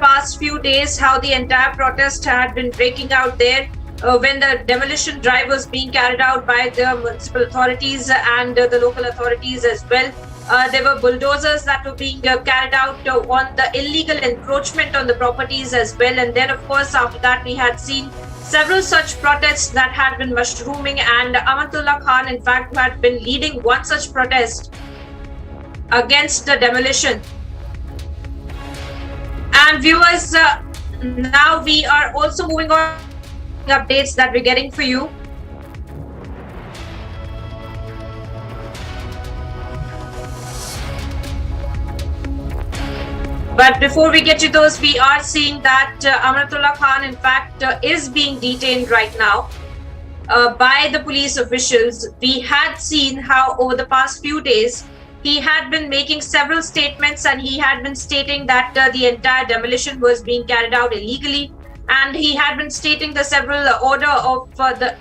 past few days how the entire protest had been breaking out there when the demolition drive was being carried out by the municipal authorities and the local authorities as well. There were bulldozers that were being carried out on the illegal encroachment on the properties as well. And then of course after that we had seen several such protests that had been mushrooming, and Amanatullah Khan in fact had been leading one such protest against the demolition. And viewers, now we are also moving on to updates that we're getting for you. But before we get to those, we are seeing that Amanatullah Khan in fact is being detained right now by the police officials. We had seen how over the past few days he had been making several statements, and he had been stating that the entire demolition was being carried out illegally, and he had been stating the several order of the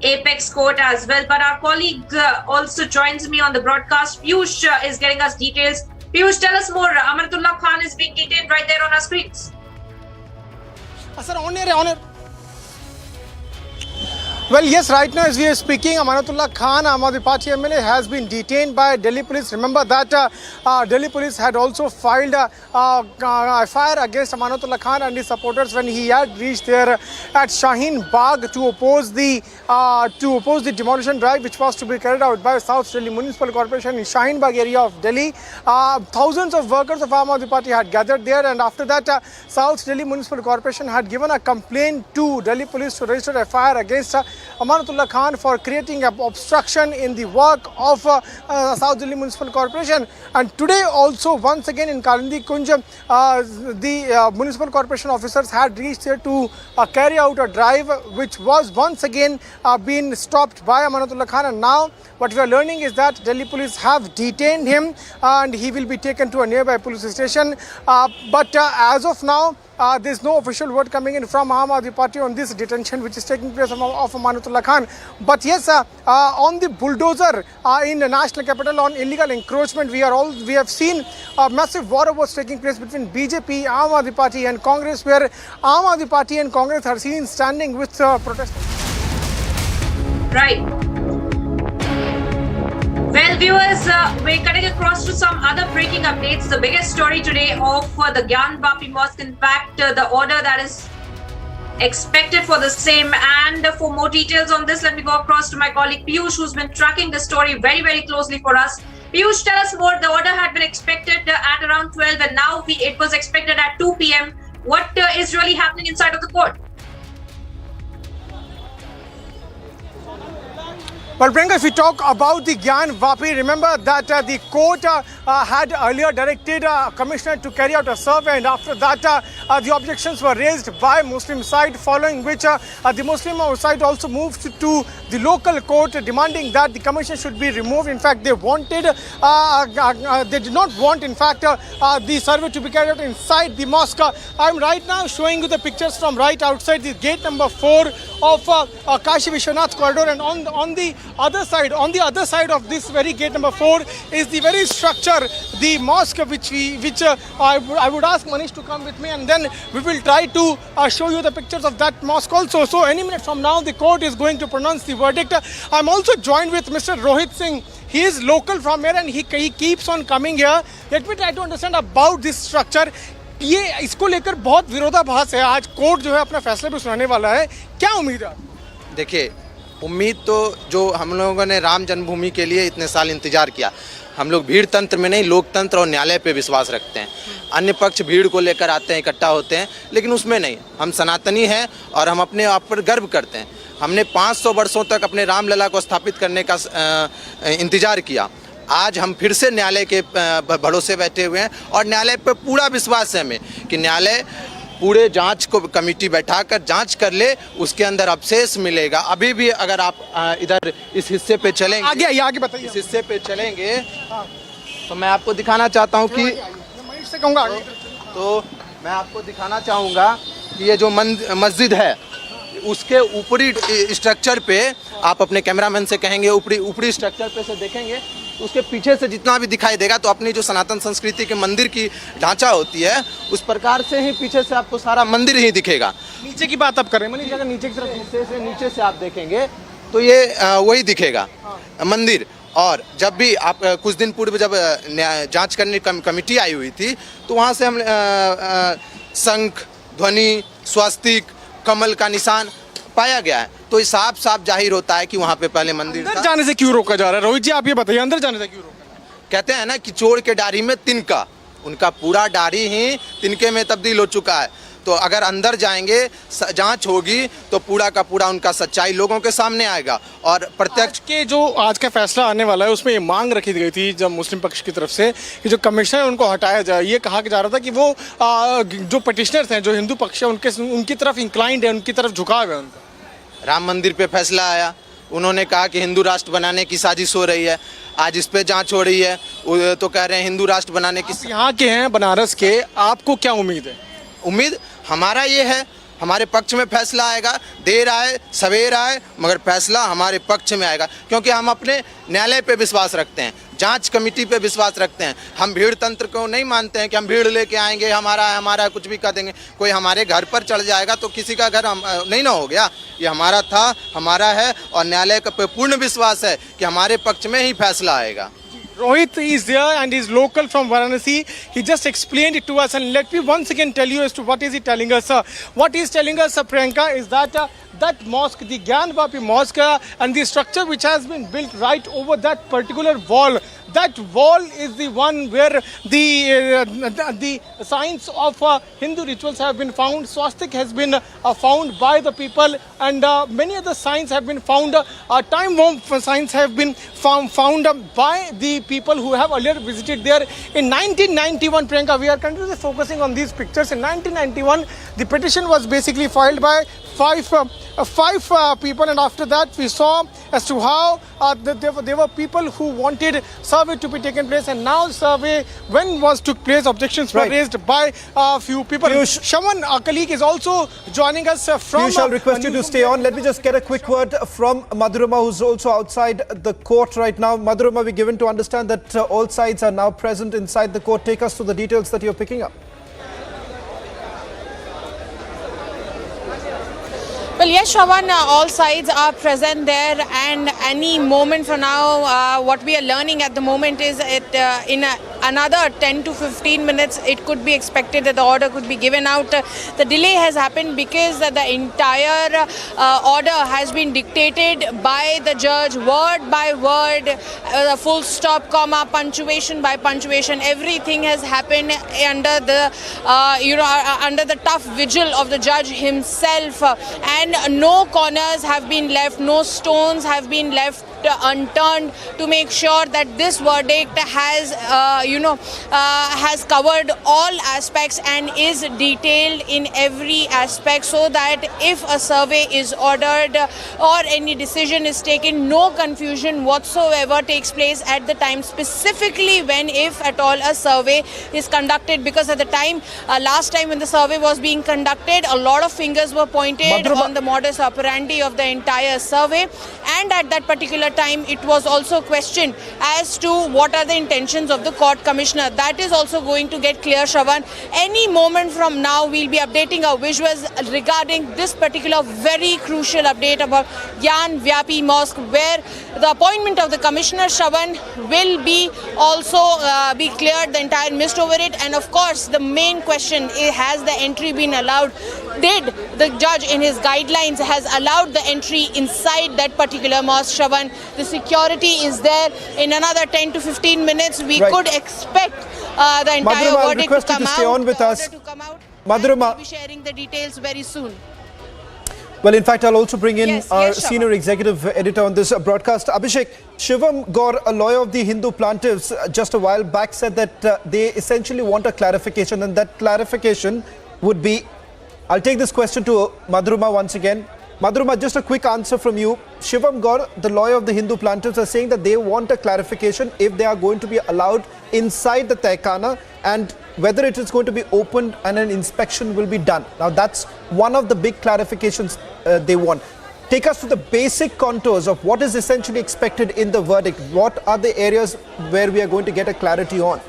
Apex Court as well. But our colleague also joins me on the broadcast. Piyush is getting us details. Piyush, tell us more. Amanatullah Khan is being detained right there on our screens. Sir, on air. Well, yes, right now as we are speaking, Amanatullah Khan, Aam Aadmi Party MLA, has been detained by Delhi police. Remember that Delhi police had also filed a FIR against Amanatullah Khan and his supporters when he had reached there at Shaheen Bagh to oppose the demolition drive which was to be carried out by South Delhi Municipal Corporation in Shaheen Bagh area of Delhi. Thousands of workers of Aam Aadmi Party had gathered there, and after that South Delhi Municipal Corporation had given a complaint to Delhi police to register a FIR against Amanatullah Khan for creating an obstruction in the work of South Delhi Municipal Corporation. And today also once again in Kalindi Kunj, the Municipal Corporation officers had reached here to carry out a drive which was once again been stopped by Amanatullah Khan. And now what we are learning is that Delhi police have detained him and he will be taken to a nearby police station. But as of now, there is no official word coming in from Aam Aadmi Party on this detention which is taking place of Amanatullah Khan. But yes, on the bulldozer in the national capital on illegal encroachment, we have seen a massive war was taking place between BJP, Aam Aadmi Party and Congress, where Aam Aadmi Party and Congress are seen standing with protesters. Right. Well, viewers, we're cutting across to some other breaking updates. The biggest story today of the Gyan Vapi Mosque, in fact, the order that is expected for the same. And for more details on this, let me go across to my colleague Piyush, who's been tracking the story very, very closely for us. Piyush, tell us more. The order had been expected at around 12 and now it was expected at 2 p.m. What is really happening inside of the court? Well, Priyanka, if we talk about the Gyan Vapi, remember that the court had earlier directed commissioner to carry out a survey, and after that the objections were raised by Muslim side, following which the Muslim side also moved to the local court demanding that the commission should be removed. In fact, they wanted, they did not want, in fact, the survey to be carried out inside the mosque. I'm right now showing you the pictures from right outside the gate number 4 of Kashi Vishwanath corridor, and on the other side of this very gate number 4 is the very structure, the mosque, which I would ask Manish to come with me, and then we will try to show you the pictures of that mosque also. So any minute from now the court is going to pronounce the verdict. I'm also joined with Mr. Rohit Singh. He is local from here and he keeps on coming here. Let me try to understand about this structure. ये इसको लेकर बहुत विरोधाभास है. आज court जो है अपना फैसला भी सुनाने वाला है. क्या उम्मीद है? देखिए, उम्मीद तो जो हम लोगों ने राम जन्मभूमि के लिए इतने साल इंतजार किया, हम लोग भीड़ तंत्र में नहीं, लोकतंत्र और न्यायालय पे विश्वास रखते हैं. अन्य पक्ष भीड़ को लेकर आते हैं, इकट्ठा होते हैं, लेकिन उसमें नहीं. हम सनातनी हैं और हम अपने आप पर गर्व करते हैं. हमने 500 वर्षों तक अपने रामलला को स्थापित करने का इंतजार किया. आज हम फिर से न्यायालय के भरोसे बैठे हुए हैं और न्यायालय पे पूरा विश्वास है हमें कि न्यायालय पूरे जांच को कमेटी बैठाकर जांच कर ले, उसके अंदर अवशेष मिलेगा। अभी भी अगर आप इधर इस हिस्से पे चलेंगे, आगे बताइए, इस हिस्से पे चलेंगे तो मैं आपको दिखाना चाहता हूँ कि तो मैं आपको दिखाना चाहूँगा कि ये जो मस्जिद है उसके ऊपरी स्ट्रक्चर पे आप अपने कैमरामैन से कहेंगे ऊपरी स्ट्रक्चर पे से देखेंगे तो उसके पीछे से जितना भी दिखाई देगा तो अपनी जो सनातन संस्कृति के मंदिर की ढांचा होती है उस प्रकार से ही पीछे से आपको सारा मंदिर ही दिखेगा। नीचे की बात आप कर रहे हैं, अगर नीचे की तरफ नीचे से आप देखेंगे तो ये वही दिखेगा मंदिर। और जब भी आप कुछ दिन पूर्व जब जांच करने कमेटी आई हुई थी तो वहाँ से हम शंख, ध्वनि, स्वास्तिक, कमल का निशान पाया गया है, तो ये साफ साफ जाहिर होता है कि वहाँ पे पहले मंदिर अंदर जाने से क्यों रोका जा रहा है? रोहित जी आप ये बताइए, अंदर जाने से क्यों रोका? कहते हैं ना कि चोर के डाढ़ी में तिनका, उनका पूरा डाढ़ी ही तिनके में तब्दील हो चुका है। तो अगर अंदर जाएंगे, जांच होगी तो पूरा का पूरा उनका सच्चाई लोगों के सामने आएगा। और प्रत्यक्ष के जो आज का फैसला आने वाला है उसमें ये मांग रखी गई थी जब मुस्लिम पक्ष की तरफ से कि जो कमिश्नर है उनको हटाया जाए। ये कहा जा रहा था कि वो जो पिटिशनर्स हैं, जो हिंदू पक्ष है, उनकी तरफ इंक्लाइंड है, उनकी तरफ झुकाव है उनका। राम मंदिर पे फैसला आया, उन्होंने कहा कि हिंदू राष्ट्र बनाने की साजिश हो रही है, आज इस पे जांच हो रही है तो कह रहे हैं हिंदू राष्ट्र बनाने की। यहाँ के हैं बनारस के, आपको क्या उम्मीद है? उम्मीद हमारा ये है हमारे पक्ष में फैसला आएगा, देर आए सवेर आए मगर फैसला हमारे पक्ष में आएगा, क्योंकि हम अपने न्यायालय पे विश्वास रखते हैं, जांच कमेटी पे विश्वास रखते हैं। हम भीड़ तंत्र को नहीं मानते हैं कि हम भीड़ लेके आएंगे, हमारा कुछ भी कर देंगे। कोई हमारे घर पर चढ़ जाएगा तो किसी का घर नहीं ना हो गया। ये हमारा था, हमारा है और न्यायालय पे पूर्ण विश्वास है कि हमारे पक्ष में ही फैसला आएगा। Rohit is there and is local from Varanasi. He just explained it to us, and let me once again tell you as to what is he telling us. What he is telling us, Priyanka, is that that mosque, the Gyan Vapi mosque, and the structure which has been built right over that particular wall, that wall is the one where the signs of Hindu rituals have been found. Swastik has been found by the people, and many other signs have been found. Time bomb signs have been found by the people who have earlier visited there. In 1991, Priyanka, we are continuously focusing on these pictures. In 1991, the petition was basically filed by five people, and after that we saw as to how there were people who wanted survey to be taken place, and now survey when took place, objections were raised by a few people. Shaman, our colleague, is also joining us from. We shall request you to stay on. Let me just get a quick word from Madhurima, who's also outside the court right now. Madhurima, we're given to understand that all sides are now present inside the court. Take us through the details that you're picking up. Well, yes, Shravan, all sides are present there, and any moment from now, what we are learning at the moment is in another 10 to 15 minutes, it could be expected that the order could be given out. The delay has happened because the entire order has been dictated by the judge, word by word, full stop, comma, punctuation by punctuation. Everything has happened under the, under the tough vigil of the judge himself, and no corners have been left, no stones have been left unturned to make sure that this verdict has has covered all aspects and is detailed in every aspect, so that if a survey is ordered or any decision is taken, no confusion whatsoever takes place at the time, specifically when, if at all, a survey is conducted. Because at the time, last time when the survey was being conducted, a lot of fingers were pointed on the modus operandi of the entire survey, and at that particular time it was also questioned as to what are the intentions of the court commissioner. That is also going to get clear, Shravan. Any moment from now we'll be updating our visuals regarding this particular very crucial update about Gyan Vapi Mosque, where the appointment of the commissioner, Shravan, will be also be cleared, the entire mist over it. And of course the main question is, has the entry been allowed? Did the judge in his guidelines has allowed the entry inside that particular mosque, Shravan? The security is there. In another 10 to 15 minutes, we could expect the entire Madhurima, verdict to come to stay on with us. Madhurima, Madhurima, will be sharing the details very soon. Well, in fact, I'll also bring in our senior executive editor on this broadcast. Abhishek, Shivam Gaur, a lawyer of the Hindu plaintiffs, just a while back said that they essentially want a clarification, and that clarification would be, I'll take this question to Madhurima once again. Madhurima, just a quick answer from you. Shivam Gaur, the lawyer of the Hindu plaintiffs, are saying that they want a clarification if they are going to be allowed inside the Tehkana and whether it is going to be opened and an inspection will be done. Now, that's one of the big clarifications they want. Take us to the basic contours of what is essentially expected in the verdict. What are the areas where we are going to get a clarity on?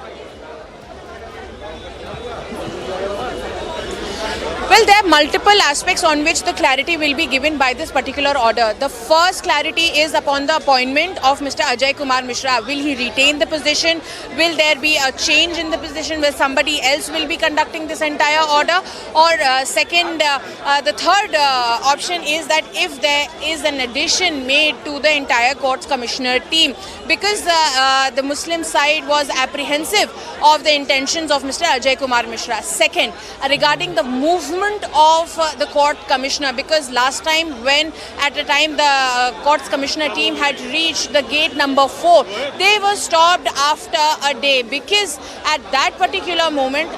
Well, there are multiple aspects on which the clarity will be given by this particular order. The first clarity is upon the appointment of Mr. Ajay Kumar Mishra. Will he retain the position? Will there be a change in the position where somebody else will be conducting this entire order? Or the third option is that if there is an addition made to the entire court's commissioner team, because the Muslim side was apprehensive of the intentions of Mr. Ajay Kumar Mishra. Second, regarding the movement of the court commissioner, because last time when at the time the court's commissioner team had reached the gate number 4, they were stopped after a day, because at that particular moment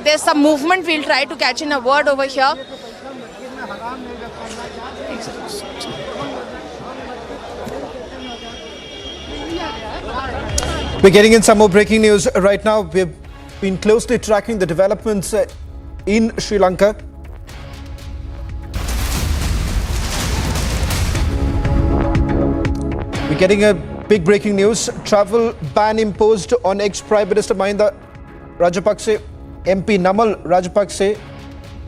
there's some movement. We'll try to catch in a word over here. We're getting in some more breaking news right now. We've been closely tracking the developments in Sri Lanka. We're getting a big breaking news. Travel ban imposed on ex-Prime Minister Mahinda Rajapaksa, MP Namal Rajapaksa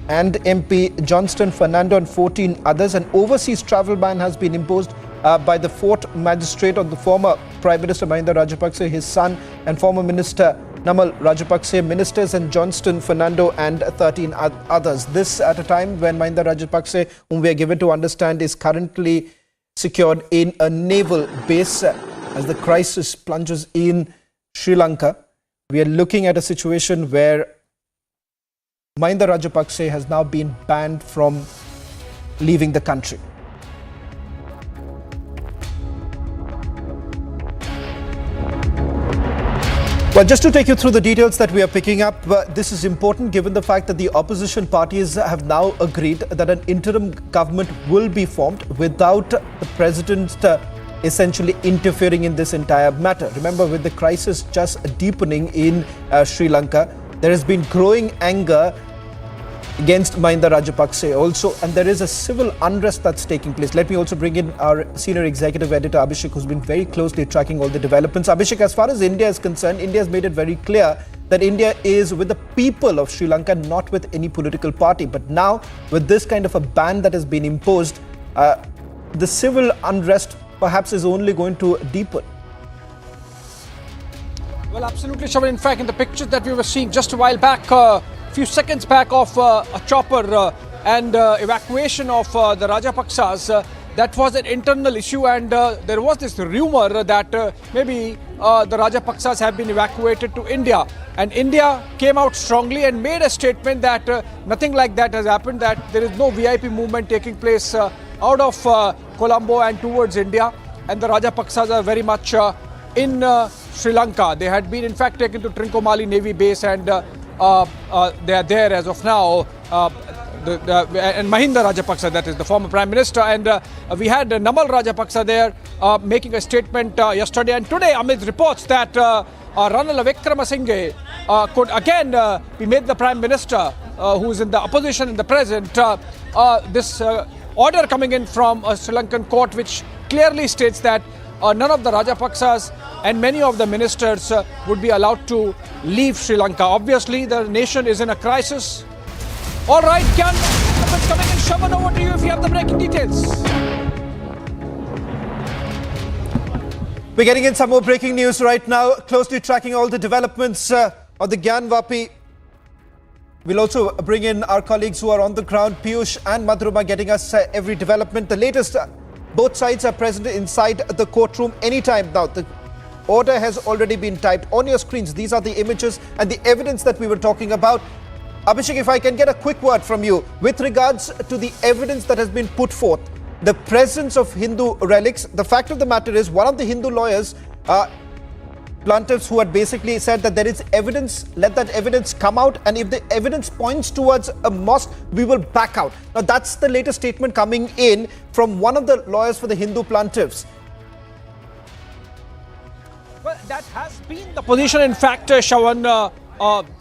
and MP Johnston Fernando and 14 others. An overseas travel ban has been imposed by the 4th magistrate on the former Prime Minister Mahinda Rajapaksa, his son and former Minister Namal Rajapaksa, ministers and Johnston Fernando and 13 others. This at a time when Mahinda Rajapaksa, whom we are given to understand, is currently secured in a naval base as the crisis plunges in Sri Lanka. We are looking at a situation where Mahinda Rajapaksa has now been banned from leaving the country. Well, just to take you through the details that we are picking up, this is important given the fact that the opposition parties have now agreed that an interim government will be formed without the president essentially interfering in this entire matter. Remember, with the crisis just deepening in Sri Lanka, there has been growing anger against Mahinda Rajapaksa also, and there is a civil unrest that's taking place. Let me also bring in our senior executive editor Abhishek, who's been very closely tracking all the developments. Abhishek, as far as India is concerned, India has made it very clear that India is with the people of Sri Lanka, not with any political party. But now, with this kind of a ban that has been imposed, the civil unrest perhaps is only going to deepen. Well, absolutely, Shiva. In fact, in the pictures that we were seeing just a while back, few seconds back of a chopper and evacuation of the Rajapaksas, that was an internal issue, and there was this rumor that maybe the Rajapaksas have been evacuated to India, and India came out strongly and made a statement that nothing like that has happened, that there is no VIP movement taking place out of Colombo and towards India, and the Rajapaksas are very much in Sri Lanka. They had been in fact taken to Trincomalee Navy base, and they are there as of now. And Mahinda Rajapaksa, that is the former Prime Minister, and we had Namal Rajapaksa there making a statement yesterday and today amid reports that Ranil Wickremesinghe could again be made the Prime Minister, who is in the opposition in the present. This order coming in from a Sri Lankan court which clearly states that none of the Rajapaksas and many of the ministers would be allowed to leave Sri Lanka. Obviously, the nation is in a crisis. All right, Kyan, it's coming in. Shaman, over to you if you have the breaking details. We're getting in some more breaking news right now, closely tracking all the developments of the Gyanvapi. We'll also bring in our colleagues who are on the ground, Piyush and Madhurima, getting us every development. The latest, both sides are present inside the courtroom anytime now. The order has already been typed on your screens. These are the images and the evidence that we were talking about. Abhishek, if I can get a quick word from you with regards to the evidence that has been put forth, the presence of Hindu relics. The fact of the matter is, one of the Hindu lawyers, plaintiffs who had basically said that there is evidence, let that evidence come out, and if the evidence points towards a mosque, we will back out. Now that's the latest statement coming in from one of the lawyers for the Hindu plaintiffs. Well, that has been the position, in fact, Shawan,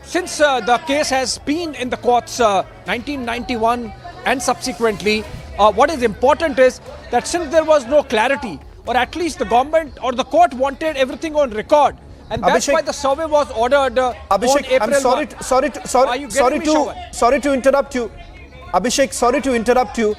since the case has been in the courts 1991 and subsequently. What is important is that since there was no clarity, or at least the government or the court wanted everything on record, and that's Abhishek, why the survey was ordered Abhishek, on April I'm sorry to interrupt you. Abhishek, sorry to interrupt you.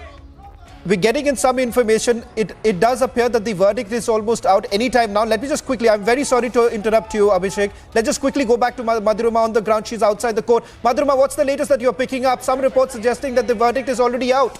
We're getting in some information. It does appear that the verdict is almost out anytime now. Let me just quickly, I'm very sorry to interrupt you, Abhishek. Let's just quickly go back to Madhurima on the ground. She's outside the court. Madhurima, what's the latest that you're picking up? Some reports suggesting that the verdict is already out.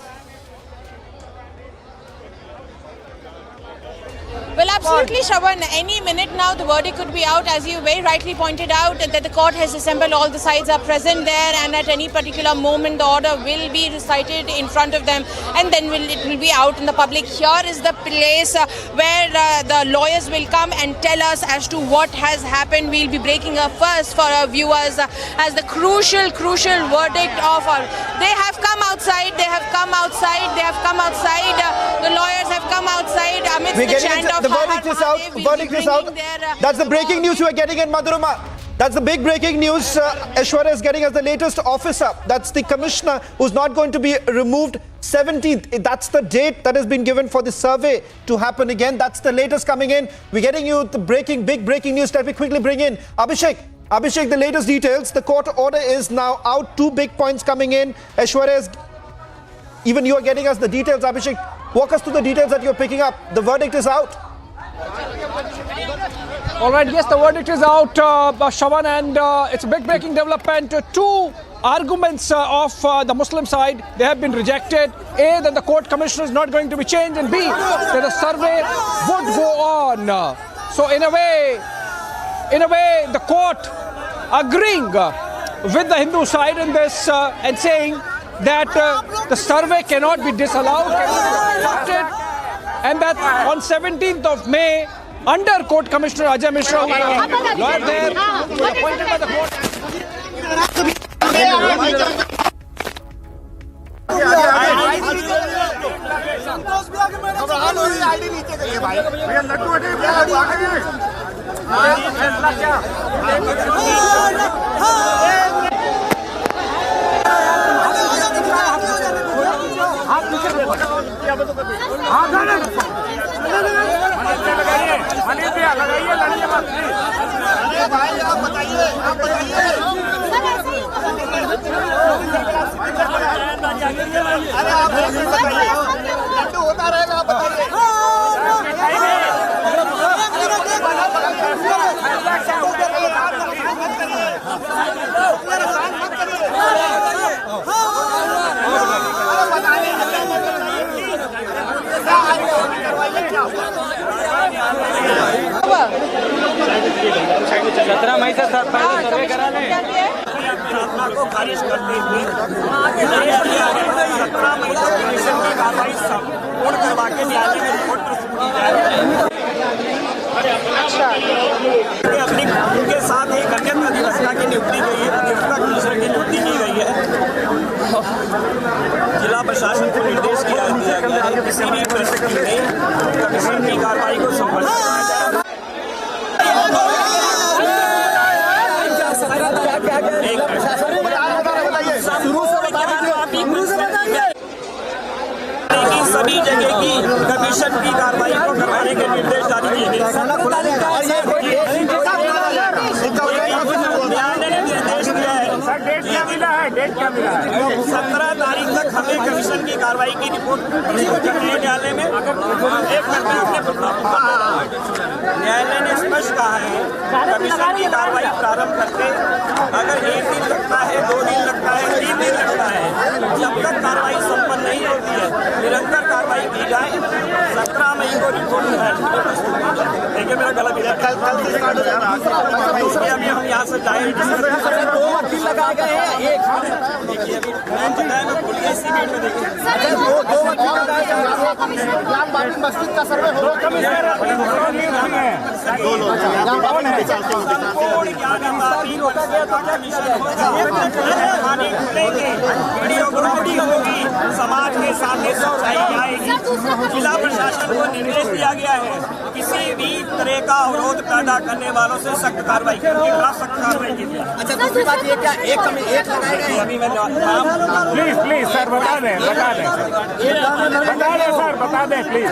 Well, absolutely, Shravan. Any minute now, the verdict could be out. As you very rightly pointed out, that the court has assembled, all the sides are present there, and at any particular moment, the order will be recited in front of them, and then it will be out in the public. Here is the place where the lawyers will come and tell us as to what has happened. We'll be breaking a first for our viewers as the crucial verdict of our. They have come outside. They have come outside. They have come outside. The lawyers have come outside amidst the chant of. The verdict is out. Verdict is out. That's the breaking news you are getting in Madhurima. That's the big breaking news. Aishwarya is getting as the latest officer. That's the commissioner who's not going to be removed. 17th. That's the date that has been given for the survey to happen again. That's the latest coming in. We're getting you the big breaking news that we quickly bring in. Abhishek, the latest details. The court order is now out. 2 big points coming in. Aishwarya is, even you are getting us the details. Abhishek, walk us through the details that you're picking up. The verdict is out. All right, yes, the verdict is out, Shawan, and it's a big breaking development. 2 arguments of the Muslim side, they have been rejected. A, that the court commissioner is not going to be changed, and B, that the survey would go on. So in a way, the court agreeing with the Hindu side in this and saying that the survey cannot be disallowed, cannot be obstructed, and that on 17th of May, under Court Commissioner Ajay Mishra, who is lawyer there, appointed by the court. मई से सर्वे करा लें को खारिज करते हुए 17 मई तक commission की कार्रवाई संपूर्ण करवा के न्यायालय में रिपोर्ट प्रस्तुत की जाए। अपनी उनके साथ एक अन्य अधिवक्ता की नियुक्ति गई है, अधिवक्ता कमीशन की नियुक्ति की गई है। जिला प्रशासन को निर्देश दिया गया है किसी भी परिस्थिति में कमीशन की कार्रवाई को संपन्न कराया जाए। सभी जगह की कमीशन की कार्रवाई को करवाने के निर्देश जारी किए गए। न्यायालय ने निर्देश दिया है, डेट क्या मिला है? 17 तारीख तक हमें कमीशन की कार्रवाई की रिपोर्ट न्यायालय में। न्यायालय ने स्पष्ट कहा है कमीशन की कार्रवाई प्रारंभ करके अगर 1 दिन लगता है, 2 दिन लगता है, 3 दिन लगता है, जब तक कार्रवाई संपन्न नहीं होती है निरंतर कार्रवाई की जाए। 17 मई को रिपोर्ट देखिए मेरा गला भी कल से स्टार्ट हो जाएगा। हम यहाँ से जाए लगाए गए हैं। एक देखिए अभी मस्जिद का सर्वे हो समाज के सामने सच्चाई आएगी। जिला प्रशासन को निर्देश दिया गया है किसी भी तरह का अवरोध पैदा करने वालों से सख्त कार्रवाई के सख्त कार्रवाई की। अच्छा दूसरी बात ये क्या एक लगाए गए अभी मैं प्लीज सर बता दें सर बता दें प्लीज।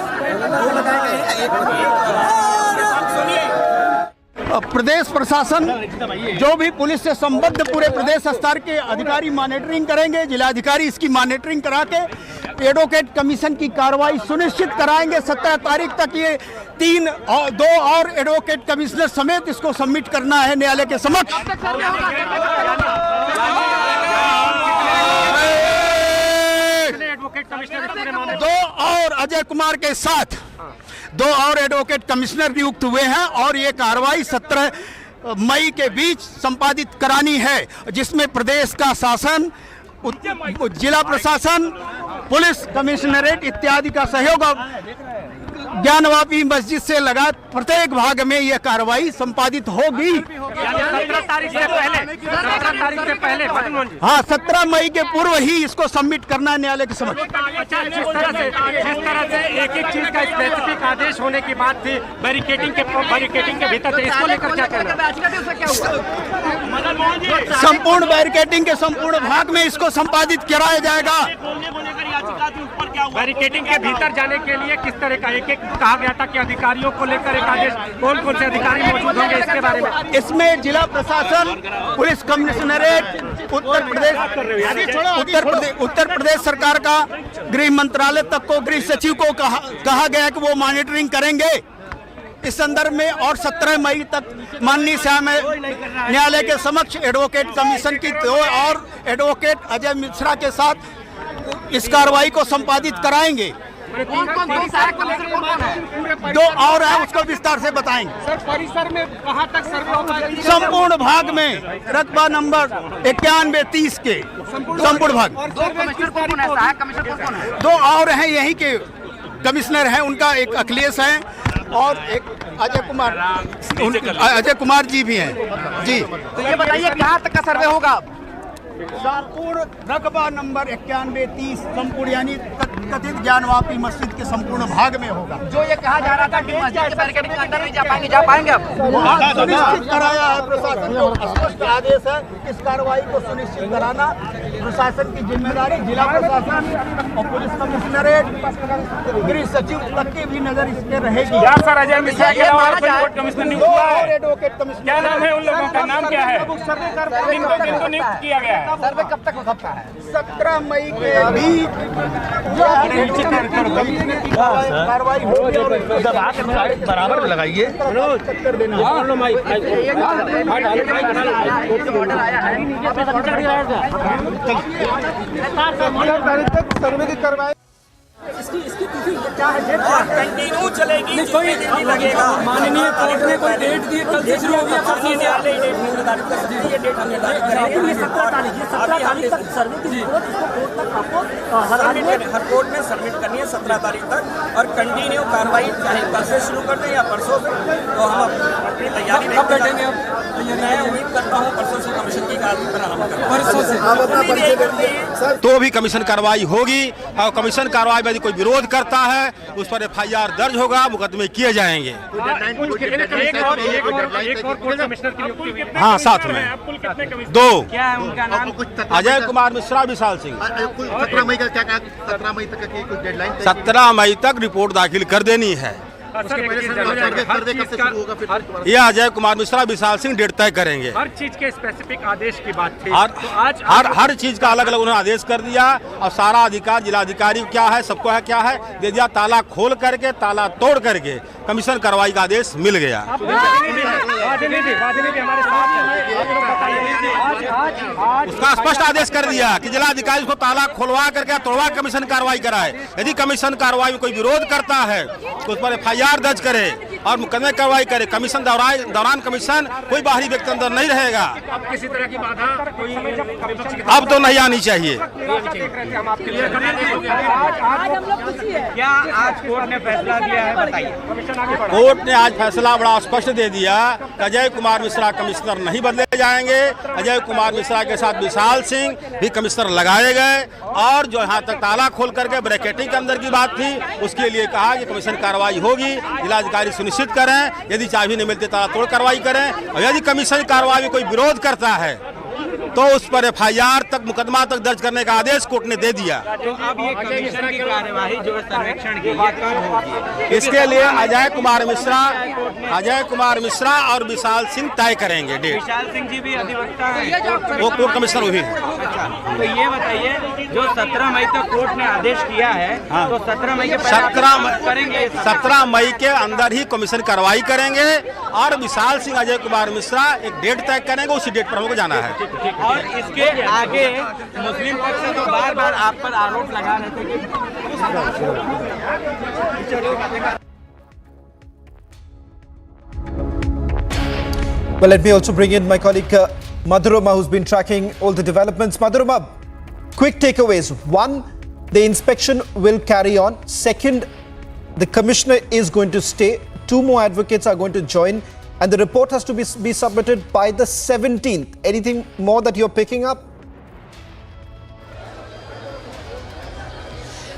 प्रदेश प्रशासन जो भी पुलिस से संबद्ध पूरे प्रदेश स्तर के अधिकारी मॉनिटरिंग करेंगे। जिलाधिकारी इसकी मॉनिटरिंग करा के एडवोकेट कमीशन की कार्रवाई सुनिश्चित कराएंगे। 17 तारीख तक ये 2 और एडवोकेट कमिश्नर समेत इसको सबमिट करना है न्यायालय के समक्ष। 2 और अजय कुमार के साथ 2 और एडवोकेट कमिश्नर नियुक्त हुए हैं और ये कार्रवाई 17 मई के बीच संपादित करानी है, जिसमें प्रदेश का शासन, जिला प्रशासन, पुलिस कमिश्नरेट इत्यादि का सहयोग ज्ञानवापी मस्जिद से लगा प्रत्येक भाग में यह कार्रवाई संपादित होगी। 17 तारीख से पहले हाँ 17 मई के पूर्व ही इसको सबमिट करना है न्यायालय के समक्ष। जिस तरह से एक चीज का स्पेसिफिक आदेश होने की बात थी, बैरिकेडिंग के भीतर थे, इसको लेकर क्या कहना? संपूर्ण बैरिकेडिंग के संपूर्ण भाग में इसको संपादित कराया जाएगा। बैरिकेडिंग के भीतर जाने के लिए किस तरह का एक कहा गया था कि अधिकारियों को लेकर एक आदेश, कौन कौन से अधिकारी मौजूद होंगे इसके बारे में? इसमें जिला प्रशासन, पुलिस कमिश्नरेट, उत्तर प्रदेश सरकार का गृह मंत्रालय तक को गृह सचिव को कहा गया कि वो मॉनिटरिंग करेंगे इस संदर्भ में। और 17 मई तक माननीय न्यायालय के समक्ष एडवोकेट कमीशन की 2 और एडवोकेट अजय मिश्रा के साथ इस कार्रवाई को संपादित कराएंगे। 2 और है, उसको विस्तार से बताएंगे। सर परिसर में कहां तक सर्वे होगा? संपूर्ण भाग में रकबा नंबर 91-30 के संपूर्ण भाग। 2 और हैं यहीं के कमिश्नर हैं, उनका एक अखिलेश है और एक अजय कुमार जी भी हैं जी। तो ये बताइए कहाँ तक का सर्वे होगा? संपूर्ण रकबा नंबर 91-30 संपूर्ण यानी कथित ज्ञानवापी मस्जिद के संपूर्ण भाग में होगा। जो ये कहा जा रहा था कि मस्जिद के बैरिकेडिंग के अंदर नहीं जा पाएंगे अब सुनिश्चित कराया है प्रशासन को, स्पष्ट आदेश है इस कार्रवाई को सुनिश्चित कराना प्रशासन की जिम्मेदारी। जिला प्रशासन और पुलिस कमिश्नरेट, गृह सचिव तक की भी नजर इस पे रहेगी। सर अजय मिश्रा के अलावा कमिश्नर नियुक्त हुआ है? एडवोकेट कमिश्नर क्या नाम है उन लोगों का? नाम क्या है? जिनको नियुक्त किया गया है? सर्वे कब तक हो सकता है? 17 मई के बीच कार्रवाई होगी। बराबर में लगाइए। सर्वे की कार्रवाई इसकी तिथि क्या है? डेट कंटिन्यू चलेगी, कोई दिन नहीं लगेगा। माननीय कोर्ट ने कोई डेट दी, कल से शुरू हो गया, परसों न्यायालय डेट निर्धारित कर सकती है। ये डेट हम निर्धारित करेंगे। 17 तारीख तक सर्वे की रिपोर्ट हर कोर्ट में सबमिट करनी है 17 तारीख तक, और कंटिन्यू कार्रवाई चाहे कल से शुरू कर दें या परसों से। तो हम अपनी तैयारी कब बैठेंगे? अब मैं उम्मीद करता हूँ परसों से कमीशन की कार्रवाई प्रारंभ करें। परसों से तो भी कमीशन कार्रवाई होगी, और कमीशन कार्रवाई में यदि कोई विरोध करता है उस पर FIR दर्ज होगा, मुकदमे किए जाएंगे। हाँ साथ में 2। क्या है उनका नाम? अजय कुमार मिश्रा, विशाल सिंह। 17 मई का क्या 17 मई तक की कुछ डेडलाइन? 17 मई तक रिपोर्ट दाखिल कर देनी है। ये अजय कुमार मिश्रा, विशाल सिंह डेट तय करेंगे। हर चीज के स्पेसिफिक आदेश की बात थी। हर चीज का अलग अलग उन्होंने आदेश कर दिया, और सारा अधिकार जिलाधिकारी क्या है, सबको है क्या है दे दिया। ताला खोल करके, ताला तोड़ करके कमीशन कार्रवाई का आदेश मिल गया। उसका स्पष्ट आदेश कर दिया कि जिलाधिकारी उसको ताला खोलवा करके तोड़वा कमीशन कार्रवाई कराए। यदि कमीशन कार्रवाई में कोई विरोध करता है तो उस पर FIR दर्ज करे और मुकदमे कार्रवाई करे। कमीशन दौरान कमीशन कोई बाहरी व्यक्ति अंदर नहीं रहेगा। अब किसी तरह की बाधा अब तो नहीं आनी चाहिए। क्या आज कोर्ट ने फैसला दिया है, बताइए। कोर्ट ने आज फैसला बड़ा स्पष्ट दे दिया कि अजय कुमार मिश्रा कमिश्नर नहीं बदले जाएंगे। अजय कुमार मिश्रा के साथ विशाल सिंह भी कमिश्नर लगाए गए और जो यहाँ तक ताला खोल करके ब्रैकेटिंग के अंदर की बात थी उसके लिए कहा कि कमीशन कार्रवाई होगी। जिलाधिकारी सुनिश्चित करें, यदि चाबी नहीं मिलती ताला तोड़ कार्रवाई करें और यदि कमीशन कार्रवाई में कोई विरोध करता है तो उस पर एफआईआर तक मुकदमा तक दर्ज करने का आदेश कोर्ट ने दे दिया। तो अब ये कमीशन की कार्यवाही जो है सर्वेक्षण की ये कब होगी? इसके लिए अजय कुमार मिश्रा और विशाल सिंह तय करेंगे डेट। विशाल सिंह जी भी अधिवक्ता हैं, वो कोर्ट कमिश्नर हुई है। अच्छा, तो ये बताइए जो 17 मई तक कोर्ट ने आदेश दिया है, तो 17 मई के 17 मई के अंदर ही कमीशन कार्रवाई करेंगे और विशाल सिंह अजय कुमार मिश्रा एक डेट तय करेंगे, उसी डेट पर हमको जाना है। और इसके आगे मुस्लिम पक्ष से तो बार-बार आप पर आरोप लगा रहे थे कि Well, let me also bring in my colleague Madhurama, who's been tracking all the developments. Madhurama, quick takeaways. One, the inspection will carry on. Second, the commissioner is going to stay. 2 more advocates are going to join. And the report has to be submitted by the 17th. Anything more that you're picking up?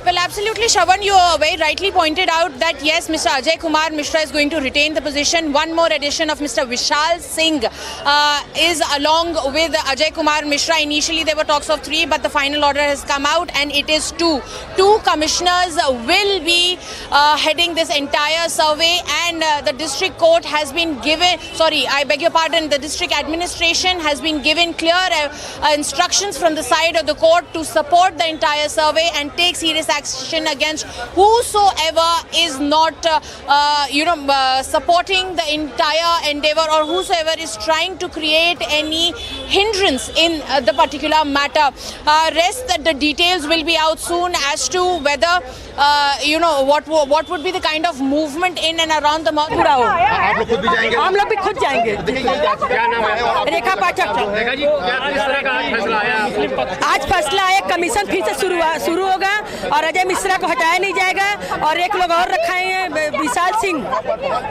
Well, absolutely, Shravan, you very rightly pointed out that yes, Mr. Ajay Kumar Mishra is going to retain the position. One more addition of Mr. Vishal Singh is along with Ajay Kumar Mishra. Initially, there were talks of 3, but the final order has come out and it is 2. 2 commissioners will be heading this entire survey, and the district court has been given, the district administration has been given clear instructions from the side of the court to support the entire survey and take serious action against whosoever is not supporting the entire endeavor or whosoever is trying to create any hindrance in the particular matter. The details will be out soon as to whether what would be the kind of movement in and around the mosque. आप लोग खुद भी जाएंगे? हम लोग भी खुद जाएंगे। क्या नाम है? रेखा पाठक। रेखा जी, क्या किस तरह का फैसला आया? आज फैसला आया, कमीशन फिर से शुरू होगा और अजय मिश्रा को हटाया नहीं जाएगा और एक लोग और रखाए हैं, विशाल सिंह।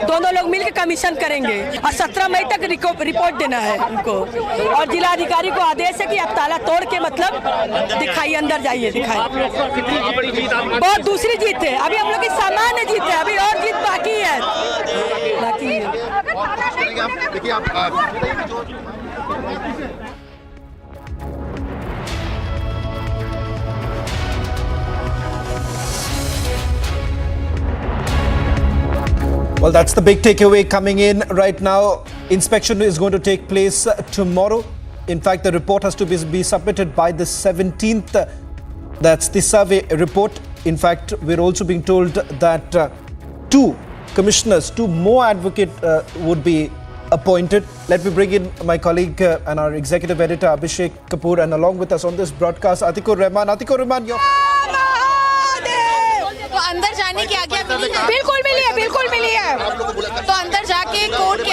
दोनों लोग मिलकर कमीशन करेंगे और 17 मई तक रिपोर्ट देना है उनको। और जिलाधिकारी को आदेश है कि आप ताला तोड़ के मतलब दिखाइए, अंदर जाइए, दिखाइए। बहुत दूसरी जीत है, अभी हम लोग की सामान्य जीत है, अभी और जीत बाकी है। देखिए आप Well, that's the big takeaway coming in right now. Inspection is going to take place tomorrow. In fact, the report has to be submitted by the 17th. That's the survey report. In fact, we're also being told that 2 commissioners, 2 more advocates would be appointed. Let me bring in my colleague and our executive editor, Abhishek Kapoor, and along with us on this broadcast, Atikur Rahman. Atikur Rahman, you're... तो अंदर जाने की आज्ञा मिली है? बिल्कुल मिली है। तो अंदर जाके कोर्ट के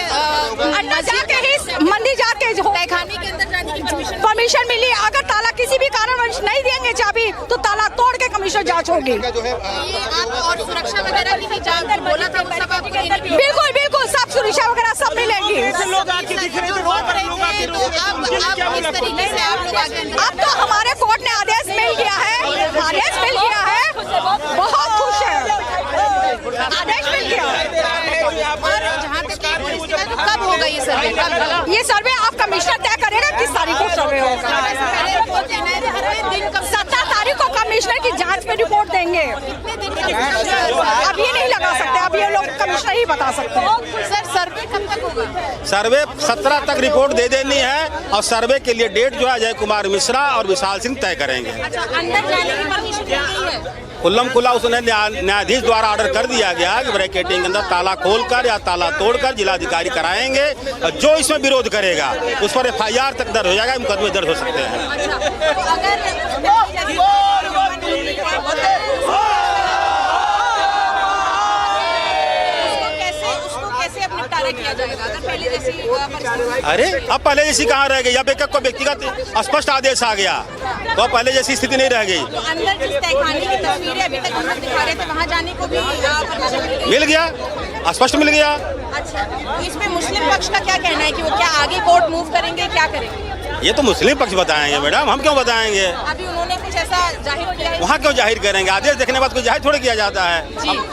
अंदर जाके ही मंदिर जाके तहखाने के अंदर जाने की परमिशन मिली। अगर ताला किसी भी कारणवश नहीं देंगे चाबी तो ताला तोड़ के कमीशन जांच होगी। ये आप और सुरक्षा वगैरह की भी जांच बोला था, बिल्कुल सब सुरक्षा वगैरह सब मिलेंगी। अब तो हमारे कोर्ट ने आदेश मिल गया है, बहुत खुश है, आदेश मिल गया। और जहाँ तक कब होगा ये सर्वे? ये सर्वे आप कमिश्नर तय करेगा किस तारीख को सर्वे होगा। 17 तारीख को कमिश्नर की जांच में रिपोर्ट देंगे। अब ये नहीं लगा सकते, अब ये लोग कमिश्नर ही बता सकते हैं। सर, सर्वे कब तक होगा? सर्वे 17 तक रिपोर्ट दे देनी है और सर्वे के लिए डेट जो है अजय कुमार मिश्रा और विशाल सिंह तय करेंगे। अच्छा, अंदर जाने की परमिशन दी है? खुल्लम खुला उसने न्यायाधीश द्वारा ऑर्डर कर दिया गया कि ब्रैकेटिंग के अंदर ताला खोलकर या ताला तोड़कर जिलाधिकारी कराएंगे और जो इसमें विरोध करेगा उस पर एफआईआर तक दर्ज हो जाएगा, मुकदमे दर्ज हो सकते हैं। जाएगा अगर पहले जैसी परिस्थिति? अरे अब पहले जैसी कहाँ रह गई? अब एक को व्यक्तिगत स्पष्ट आदेश आ गया तो अब पहले जैसी स्थिति नहीं रह गई। तो अंदर जिस तहखाने की तस्वीरें अभी तक हम लोग दिखा रहे थे वहाँ जाने को भी परमिशन मिल गया, स्पष्ट मिल गया। अच्छा, इसमें मुस्लिम पक्ष का क्या कहना है कि वो क्या आगे कोर्ट मूव करेंगे, क्या करेंगे? ये तो मुस्लिम पक्ष बताएंगे मैडम, हम क्यों बताएंगे? अभी उन्होंने कुछ ऐसा जाहिर किया है? वहाँ क्यों जाहिर करेंगे? आदेश देखने के बाद कोई जाहिर थोड़ी किया जाता है,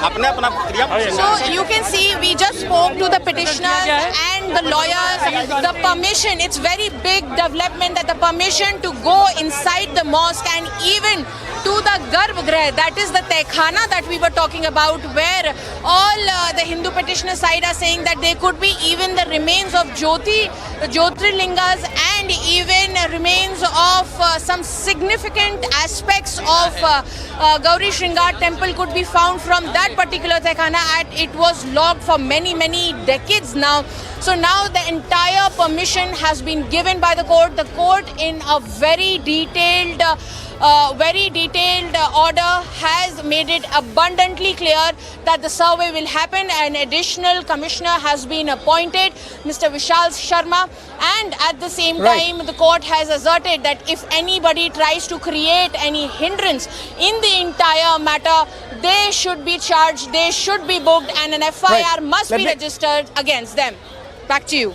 अपने अपना क्रिया। So you can see we just spoke to the petitioners and the lawyers. The permission, it's very big development that the permission to go inside the mosque and even to the Garbhagriha, that is the Tehkhana that we were talking about, where all the Hindu petitioner side are saying that there could be even the remains of Jyotirlingas and even remains of some significant aspects of Gauri Shringar temple could be found from that particular Tehkhana, and it was locked for many decades now. So now the entire permission has been given by the court. The court in a very detailed order has made it abundantly clear that the survey will happen. An additional commissioner has been appointed, Mr. Vishal Sharma, and at the same time the court has asserted that if anybody tries to create any hindrance in the entire matter, they should be charged, they should be booked, and an FIR must be registered against them. Back to you.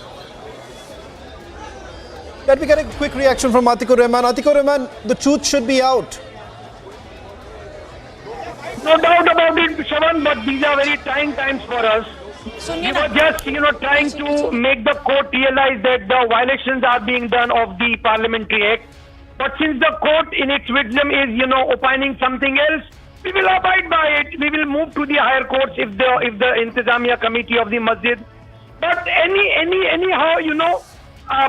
Let me get a quick reaction from Atikur Rahman. Atikur Rahman, the truth should be out. No doubt about it, Shavan, but these are very trying times for us. We were just, trying to make the court realize that the violations are being done of the Parliamentary Act. But since the court in its wisdom is, opining something else, we will abide by it. We will move to the higher courts if the Intizamiya Committee of the Masjid. But anyhow,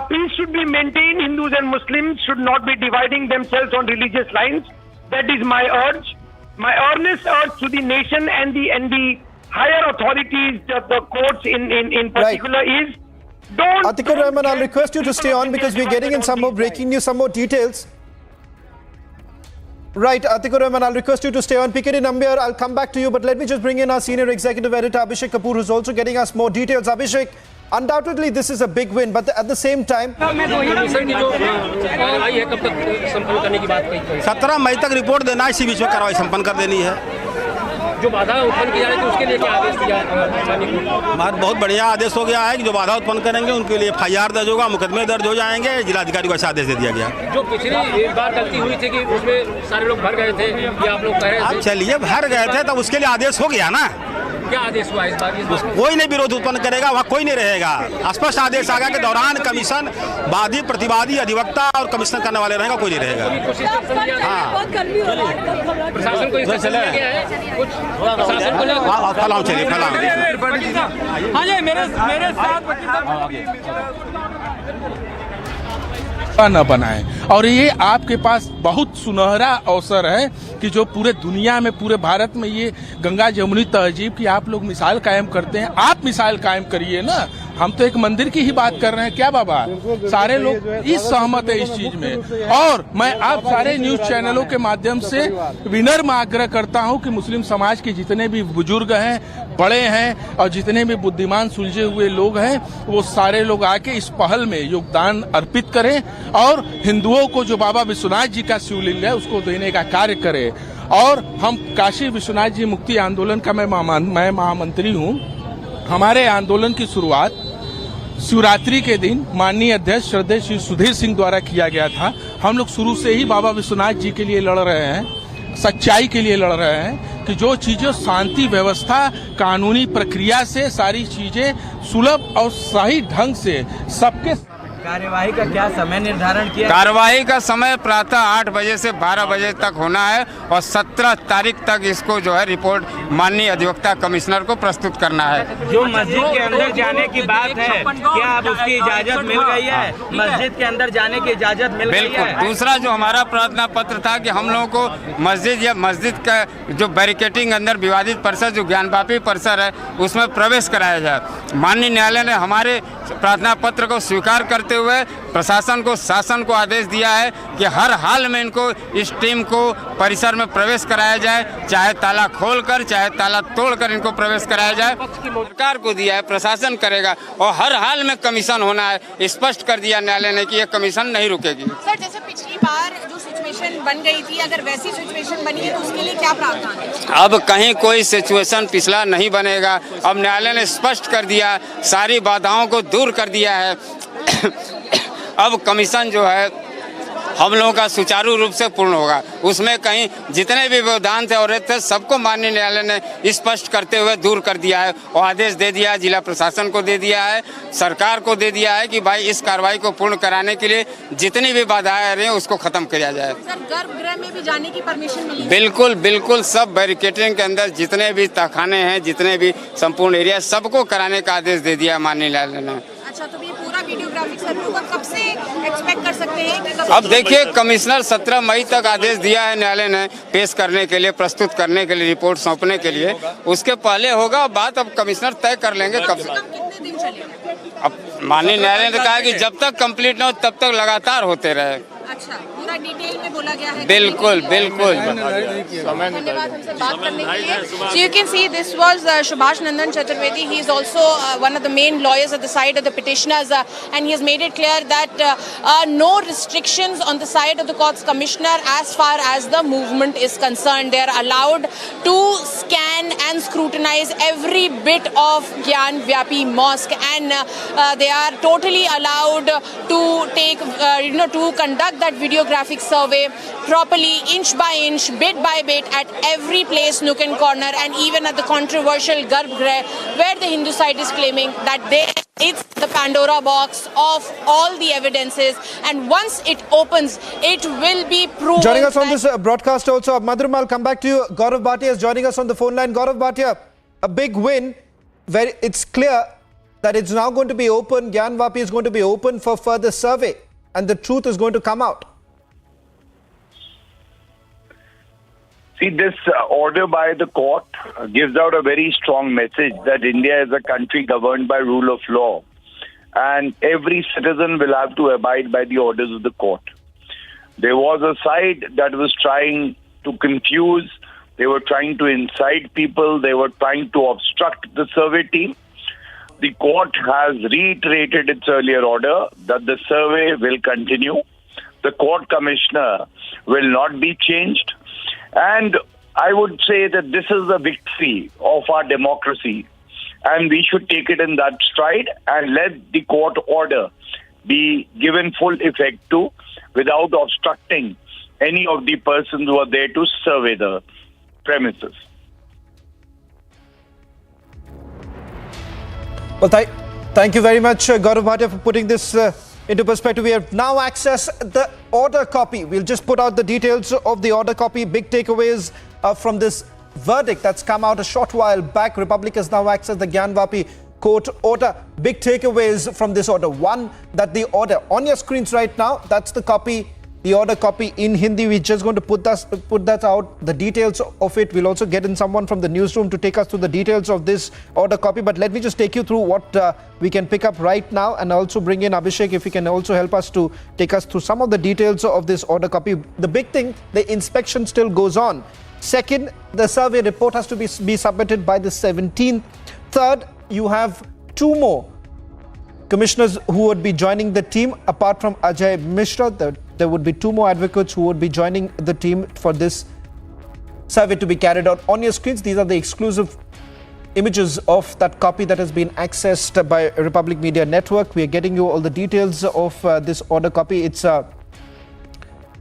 peace should be maintained. Hindus and Muslims should not be dividing themselves on religious lines. That is my urge. My earnest urge to the nation and the higher authorities, the courts in particular is don't... Atikur Rahman, I'll request you to stay on because we're getting in some more breaking news, some more details. Right, Atikur Rahman, I'll request you to stay on. PKD Nambiar, I'll come back to you, but let me just bring in our senior executive editor, Abhishek Kapoor, who's also getting us more details. Abhishek, undoubtedly this is a big win, but at the same time... 17 मई तक report देना है, इसी बीच में कार्रवाई संपन्न कर देनी है। जो बाधा उत्पन्न की जा रही थी उसके लिए क्या आदेश दिया? बहुत बढ़िया आदेश हो गया है कि जो बाधा उत्पन्न करेंगे उनके लिए FIR दर्ज होगा, मुकदमे दर्ज हो जाएंगे। जिलाधिकारी को ऐसा आदेश दे दिया गया। जो पिछली बार गलती हुई थी कि उसमें सारे लोग भर गए थे, ये आप लोग कह रहे थे। चलिए भर गए थे तब उसके लिए आदेश हो गया ना। क्या आदेश हुआ इस बार? कोई नहीं विरोध उत्पन्न करेगा, वहाँ कोई नहीं रहेगा। स्पष्ट आदेश आ गया कि दौरान कमीशन वादी, प्रतिवादी, अधिवक्ता और कमीशन करने वाले रहेगा, कोई नहीं रहेगा। हाँ, प्रशासन को इसका चलिए फलाम चलिए फलाम। हाँ जी, मेरे साथ न बनाए। और ये आपके पास बहुत सुनहरा अवसर है कि जो पूरे दुनिया में, पूरे भारत में ये गंगा जमुनी तहजीब की आप लोग मिसाल कायम करते हैं। आप मिसाल कायम करिए ना, हम तो एक मंदिर की ही बात कर रहे हैं। क्या बाबा, सारे लोग इस सहमत है इस चीज में। और मैं आप सारे न्यूज चैनलों के माध्यम से विनम्र आग्रह करता हूं कि मुस्लिम समाज के जितने भी बुजुर्ग हैं, बड़े हैं और जितने भी बुद्धिमान सुलझे हुए लोग हैं, वो सारे लोग आके इस पहल में योगदान अर्पित करें और हिंदुओं को जो बाबा विश्वनाथ जी का शिवलिंग है उसको देने का कार्य करें। और हम काशी विश्वनाथ जी मुक्ति आंदोलन का मैं महामंत्री हूँ। हमारे आंदोलन की शुरुआत शिवरात्रि के दिन माननीय अध्यक्ष श्रद्धेय श्री सुधीर सिंह द्वारा किया गया था। हम लोग शुरू से ही बाबा विश्वनाथ जी के लिए लड़ रहे हैं, सच्चाई के लिए लड़ रहे हैं कि जो चीजें शांति व्यवस्था कानूनी प्रक्रिया से सारी चीजें सुलभ और सही ढंग से सबके। कार्यवाही का क्या समय निर्धारण किया? कार्यवाही का समय प्रातः 8 बजे से 12 बजे तक होना है और 17 तारीख तक इसको जो है रिपोर्ट माननीय अधिवक्ता कमिश्नर को प्रस्तुत करना है। जो मस्जिद के अंदर जाने की बात है, क्या अब उसकी इजाजत मिल गई है? मस्जिद के अंदर जाने की इजाजत मिल गई है? बिल्कुल। दूसरा जो हमारा प्रार्थना पत्र था कि हम लोगों को मस्जिद या मस्जिद का जो बैरिकेटिंग अंदर विवादित परिसर जो ज्ञानवापी परिसर है उसमें प्रवेश कराया जाए। माननीय न्यायालय ने हमारे प्रार्थना पत्र को स्वीकार करते करते हुए प्रशासन को, शासन को आदेश दिया है कि हर हाल में इनको, इस टीम को परिसर में प्रवेश कराया जाए, चाहे ताला खोलकर चाहे ताला तोड़कर इनको प्रवेश कराया जाए। सरकार को दिया है, प्रशासन करेगा और हर हाल में कमीशन होना है। स्पष्ट कर दिया न्यायालय ने कि ये कमीशन नहीं रुकेगी। सर, जैसे पिछली बार जो सिचुएशन बन गई थी, अगर वैसी सिचुएशन बनी है तो उसके लिए क्या प्रावधान है? अब कहीं कोई सिचुएशन पिछला नहीं बनेगा। अब न्यायालय ने स्पष्ट कर दिया, सारी बाधाओं को दूर कर दिया है। अब कमीशन जो है हम लोगों का सुचारू रूप से पूर्ण होगा। उसमें कहीं जितने भी व्यवधान थे और थे सबको माननीय न्यायालय ने स्पष्ट करते हुए दूर कर दिया है और आदेश दे दिया है, जिला प्रशासन को दे दिया है, सरकार को दे दिया है कि भाई इस कार्रवाई को पूर्ण कराने के लिए जितनी भी बाधाएं आ रही हैं उसको खत्म किया जाए। सर, गर्भगृह में भी जाने की परमिशन मिली? बिल्कुल बिल्कुल, सब बैरिकेडिंग के अंदर जितने भी तहखाने हैं, जितने भी संपूर्ण एरिया, सबको कराने का आदेश दे दिया माननीय न्यायालय ने। अच्छा, तो ये पूरा वीडियोग्राफिक सर्वे होगा, कब से एक्सपेक्ट कर सकते हैं कि कब? अब देखिए, कमिश्नर 17 मई तक आदेश दिया है न्यायालय ने पेश करने के लिए, प्रस्तुत करने के लिए, रिपोर्ट सौंपने के लिए। उसके पहले होगा बात, अब कमिश्नर तय कर लेंगे कब। कितने दिन चलेगा? अब माननीय न्यायालय ने कहा कि जब तक कंप्लीट न हो तब तक लगातार होते रहे। अच्छा, पूरा डिटेल में बोला गया है? बिल्कुल बिल्कुल। धन्यवाद हमसे बात करने के लिए। So you can see this was Subhash Nandan Chaturvedi. He is also one of the main lawyers at the side of the petitioners, and he has made it clear that no restrictions on the side of the court's commissioner as far as the movement is concerned. They are allowed to scan and scrutinize every bit of Gyan Vyapi Mosque, and they are totally allowed to take, to conduct that videographic survey properly, inch by inch, bit by bit, at every place, nook and corner, and even at the controversial Garbhagriha, where the Hindu side is claiming that it's the Pandora box of all the evidences, and once it opens, it will be proven. Joining us on this broadcast also, Madhuram, I'll come back to you. Gaurav Bhatia is joining us on the phone line. Gaurav Bhatia, a big win, where it's clear that it's now going to be open, Gyan Vapi is going to be open for further survey, and the truth is going to come out. See, this order by the court gives out a very strong message that India is a country governed by rule of law, and every citizen will have to abide by the orders of the court. There was a side that was trying to confuse, they were trying to incite people, they were trying to obstruct the survey team. The court has reiterated its earlier order that the survey will continue. The court commissioner will not be changed. And I would say that this is a victory of our democracy, and we should take it in that stride and let the court order be given full effect to, without obstructing any of the persons who are there to survey the premises. Well, thank you very much, Gaurav Bhatia, for putting this into perspective. We have now accessed the order copy. We'll just put out the details of the order copy. Big takeaways from this verdict that's come out a short while back. Republic has now accessed the Gyan Vapi court order. Big takeaways from this order. One, that the order on your screens right now, that's the copy, the order copy in Hindi. We're just going to put that out, the details of it. We'll also get in someone from the newsroom to take us through the details of this order copy. But let me just take you through what we can pick up right now, and also bring in Abhishek, if he can also help us to take us through some of the details of this order copy. The big thing, the inspection still goes on. Second, the survey report has to be submitted by the 17th. Third, you have two more commissioners who would be joining the team apart from Ajay Mishra. There would be two more advocates who would be joining the team for this survey to be carried out. On your screens, these are the exclusive images of that copy that has been accessed by Republic Media Network. We are getting you all the details of this order copy. It's a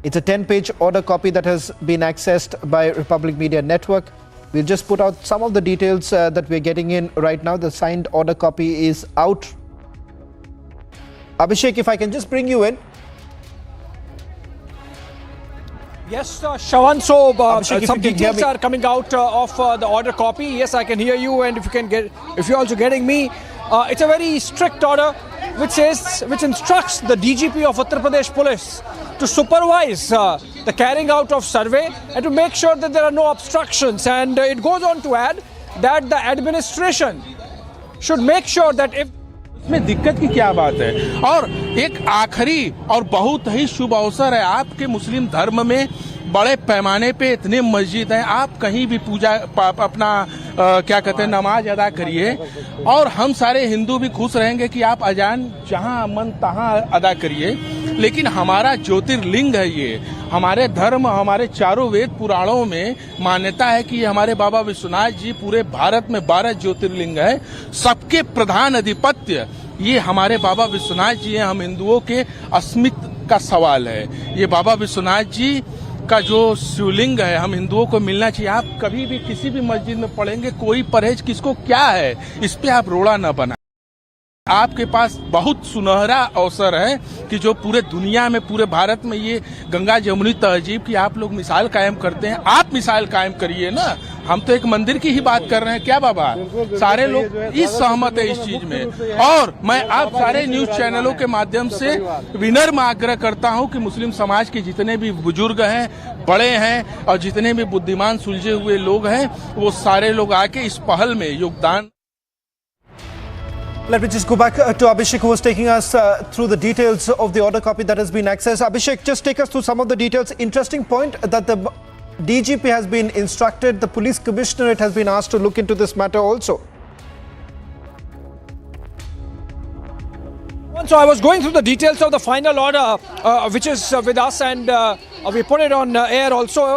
10-page order copy that has been accessed by Republic Media Network. We'll just put out some of the details that we're getting in right now. The signed order copy is out. Abhishek, if I can just bring you in. Yes, Shawan, so some details are coming out of the order copy. Yes, I can hear you, and if you're also getting me, it's a very strict order which instructs the DGP of Uttar Pradesh Police to supervise the carrying out of survey and to make sure that there are no obstructions. And it goes on to add that the administration should make sure that if में दिक्कत की क्या बात है। और एक आखिरी और बहुत ही शुभ अवसर है, आपके मुस्लिम धर्म में बड़े पैमाने पे इतने मस्जिद हैं, आप कहीं भी पूजा अपना क्या कहते हैं नमाज अदा करिए, और हम सारे हिंदू भी खुश रहेंगे कि आप अजान जहां मन तहां अदा करिए। लेकिन हमारा ज्योतिर्लिंग है ये, हमारे धर्म, हमारे चारों वेद पुराणों में मान्यता है कि हमारे बाबा विश्वनाथ जी पूरे भारत में 12 ज्योतिर्लिंग है, सबके प्रधान अधिपत्य ये हमारे बाबा विश्वनाथ जी हैं। हम हिंदुओं के अस्मित्व का सवाल है, ये बाबा विश्वनाथ जी का जो शिवलिंग है हम हिंदुओं को मिलना चाहिए। आप कभी भी किसी भी मस्जिद में पढ़ेंगे कोई परहेज किसको क्या है, इस पे आप रोड़ा न बनाएं। आपके पास बहुत सुनहरा अवसर है कि जो पूरे दुनिया में, पूरे भारत में ये गंगा जमुनी तहजीब की आप लोग मिसाल कायम करते हैं, आप मिसाल कायम करिए ना। हम तो एक मंदिर की ही बात कर रहे हैं, क्या बाबा? सारे लोग इस सहमत है इस चीज में। और मैं आप सारे न्यूज चैनलों के माध्यम से विनम्र आग्रह करता हूं कि मुस्लिम समाज के जितने भी बुजुर्ग हैं, बड़े हैं और जितने भी बुद्धिमान सुलझे हुए लोग हैं, वो सारे लोग आके इस पहल में योगदान। Let me just go back to Abhishek, who was taking us through the details of the order copy that has been accessed. Abhishek, just take us through some of the details. Interesting point that the DGP has been instructed, the police commissionerate has been asked to look into this matter also. So I was going through the details of the final order, which is with us, and we put it on air also.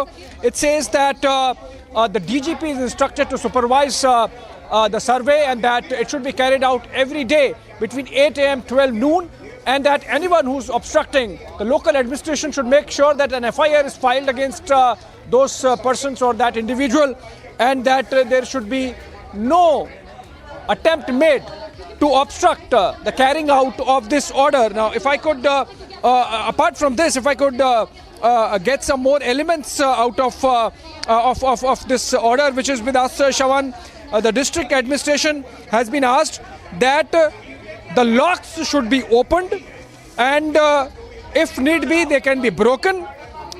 It says that the DGP is instructed to supervise the survey, and that it should be carried out every day between 8 a.m. 12 noon, and that anyone who's obstructing the local administration should make sure that an FIR is filed against those persons or that individual, and that there should be no attempt made to obstruct the carrying out of this order. Now, if I could, apart from this, if I could get some more elements out of this order, which is with us, Shawan. The district administration has been asked that the locks should be opened, and if need be, they can be broken,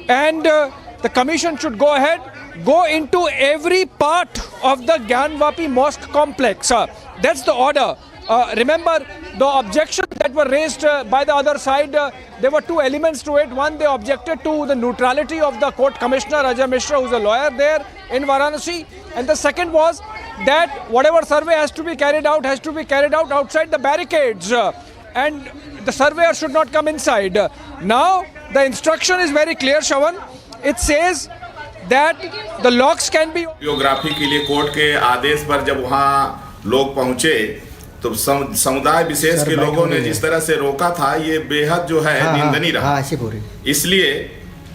and the commission should go ahead, go into every part of the Gyanvapi Mosque complex. That's the order. Remember, the objections that were raised by the other side, there were two elements to it. One, they objected to the neutrality of the court commissioner, Ajay Mishra, who's a lawyer there in Varanasi. And the second was that whatever survey has to be carried out outside the barricades. And the surveyor should not come inside. Now, the instruction is very clear, Shawan. It says that the locks can be... videography के लिए court के आदेश पर जब वहाँ लोग पहुँचे, तो समुदाय विशेष के लोगों ने जिस तरह से रोका था, ये बेहद जो है निंदनीय रहा। इसलिए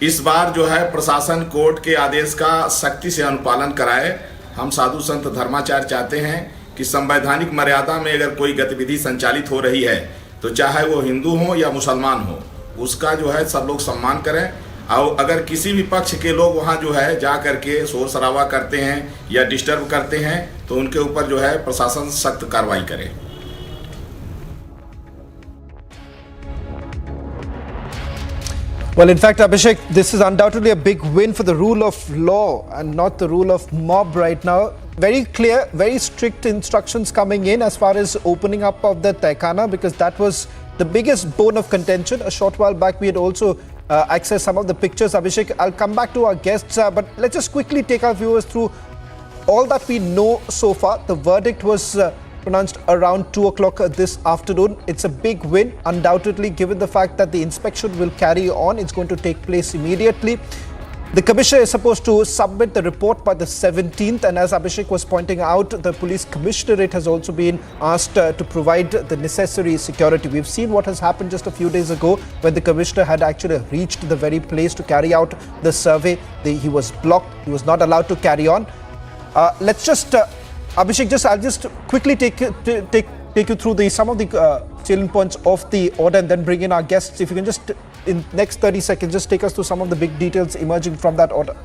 इस बार जो है प्रशासन कोर्ट के आदेश का सख्ती से अनुपालन कराए। हम साधु संत धर्माचार्य चाहते हैं कि संवैधानिक मर्यादा में अगर कोई गतिविधि संचालित हो रही है, तो चाहे वो हिंदू हो या मुसलमान हो, उसका जो है सब लोग सम्मान करें। और अगर किसी भी पक्ष के लोग वहाँ जो है जा करके शोर शराबा करते हैं या डिस्टर्ब करते हैं, तो उनके ऊपर जो है प्रशासन सख्त कार्रवाई करे। Well, in fact, Abhishek, this is undoubtedly a big win for the rule of law and not the rule of mob right now. Very clear, very strict instructions coming in as far as opening up of the Tehkana, because that was the biggest bone of contention. A short while back, we had also accessed some of the pictures. Abhishek, I'll come back to our guests, but let's just quickly take our viewers through all that we know so far. The verdict was pronounced around 2 o'clock this afternoon. It's a big win, undoubtedly, given the fact that the inspection will carry on. It's going to take place immediately. The commissioner is supposed to submit the report by the 17th, and as Abhishek was pointing out, the police commissionerate has also been asked to provide the necessary security. We've seen what has happened just a few days ago when the commissioner had actually reached the very place to carry out the survey. He was blocked. He was not allowed to carry on. Let's just... Abhishek, I'll just quickly take you through some of the salient points of the order and then bring in our guests. If you can just, in next 30 seconds, just take us through some of the big details emerging from that order.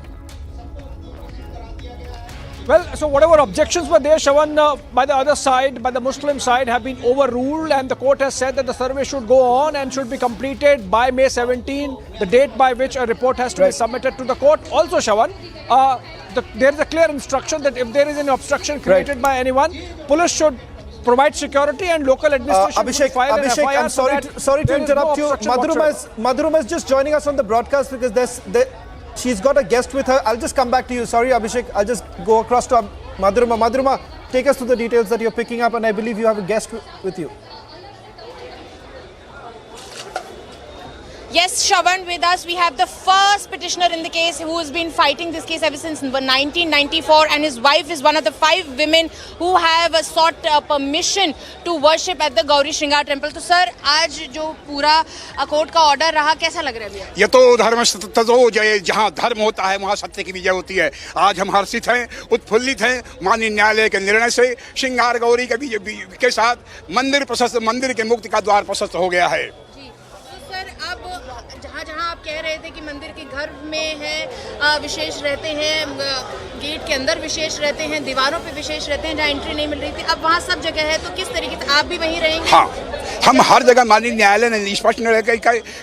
Well, so whatever objections were there, Shawan, by the other side, by the Muslim side, have been overruled, and the court has said that the survey should go on and should be completed by May 17, the date by which a report has to be submitted to the court. Also, Shawan, there is a clear instruction that if there is any obstruction created by anyone, police should provide security, and local administration will file an FIR. I'm sorry to interrupt you. Madhurima is just joining us on the broadcast because she's got a guest with her. I'll just come back to you. Sorry, Abhishek. I'll just go across to Madhurima. Madhurima, take us through the details that you're picking up, and I believe you have a guest with you. Yes, Shravan, with us we have the first petitioner in the case who has been fighting this case ever since 1994, and his wife is one of the 5 women who have sought permission to worship at the Gauri Shringar temple. तो sir आज जो पूरा court का order रहा कैसा लग रहा है भैया? ये तो धर्म तजो जय, जहाँ धर्म होता है वहाँ सत्य की विजय होती है। आज हम हर्षित हैं, उत्फुल्लित हैं माननीय न्यायालय के निर्णय से। श्रृंगार गौरी के साथ मंदिर के मुक्ति का द्वार प्रशस्त हो गया है। सर अब जहाँ आप कह रहे थे कि मंदिर के घर में है विशेष रहते हैं, गेट के अंदर विशेष रहते हैं, दीवारों पे विशेष रहते हैं जहाँ एंट्री नहीं मिल रही थी, अब वहाँ सब जगह है, तो किस तरीके से आप भी वहीं रहेंगे? हाँ, हम हर जगह माननीय न्यायालय ने स्पष्ट निर्णय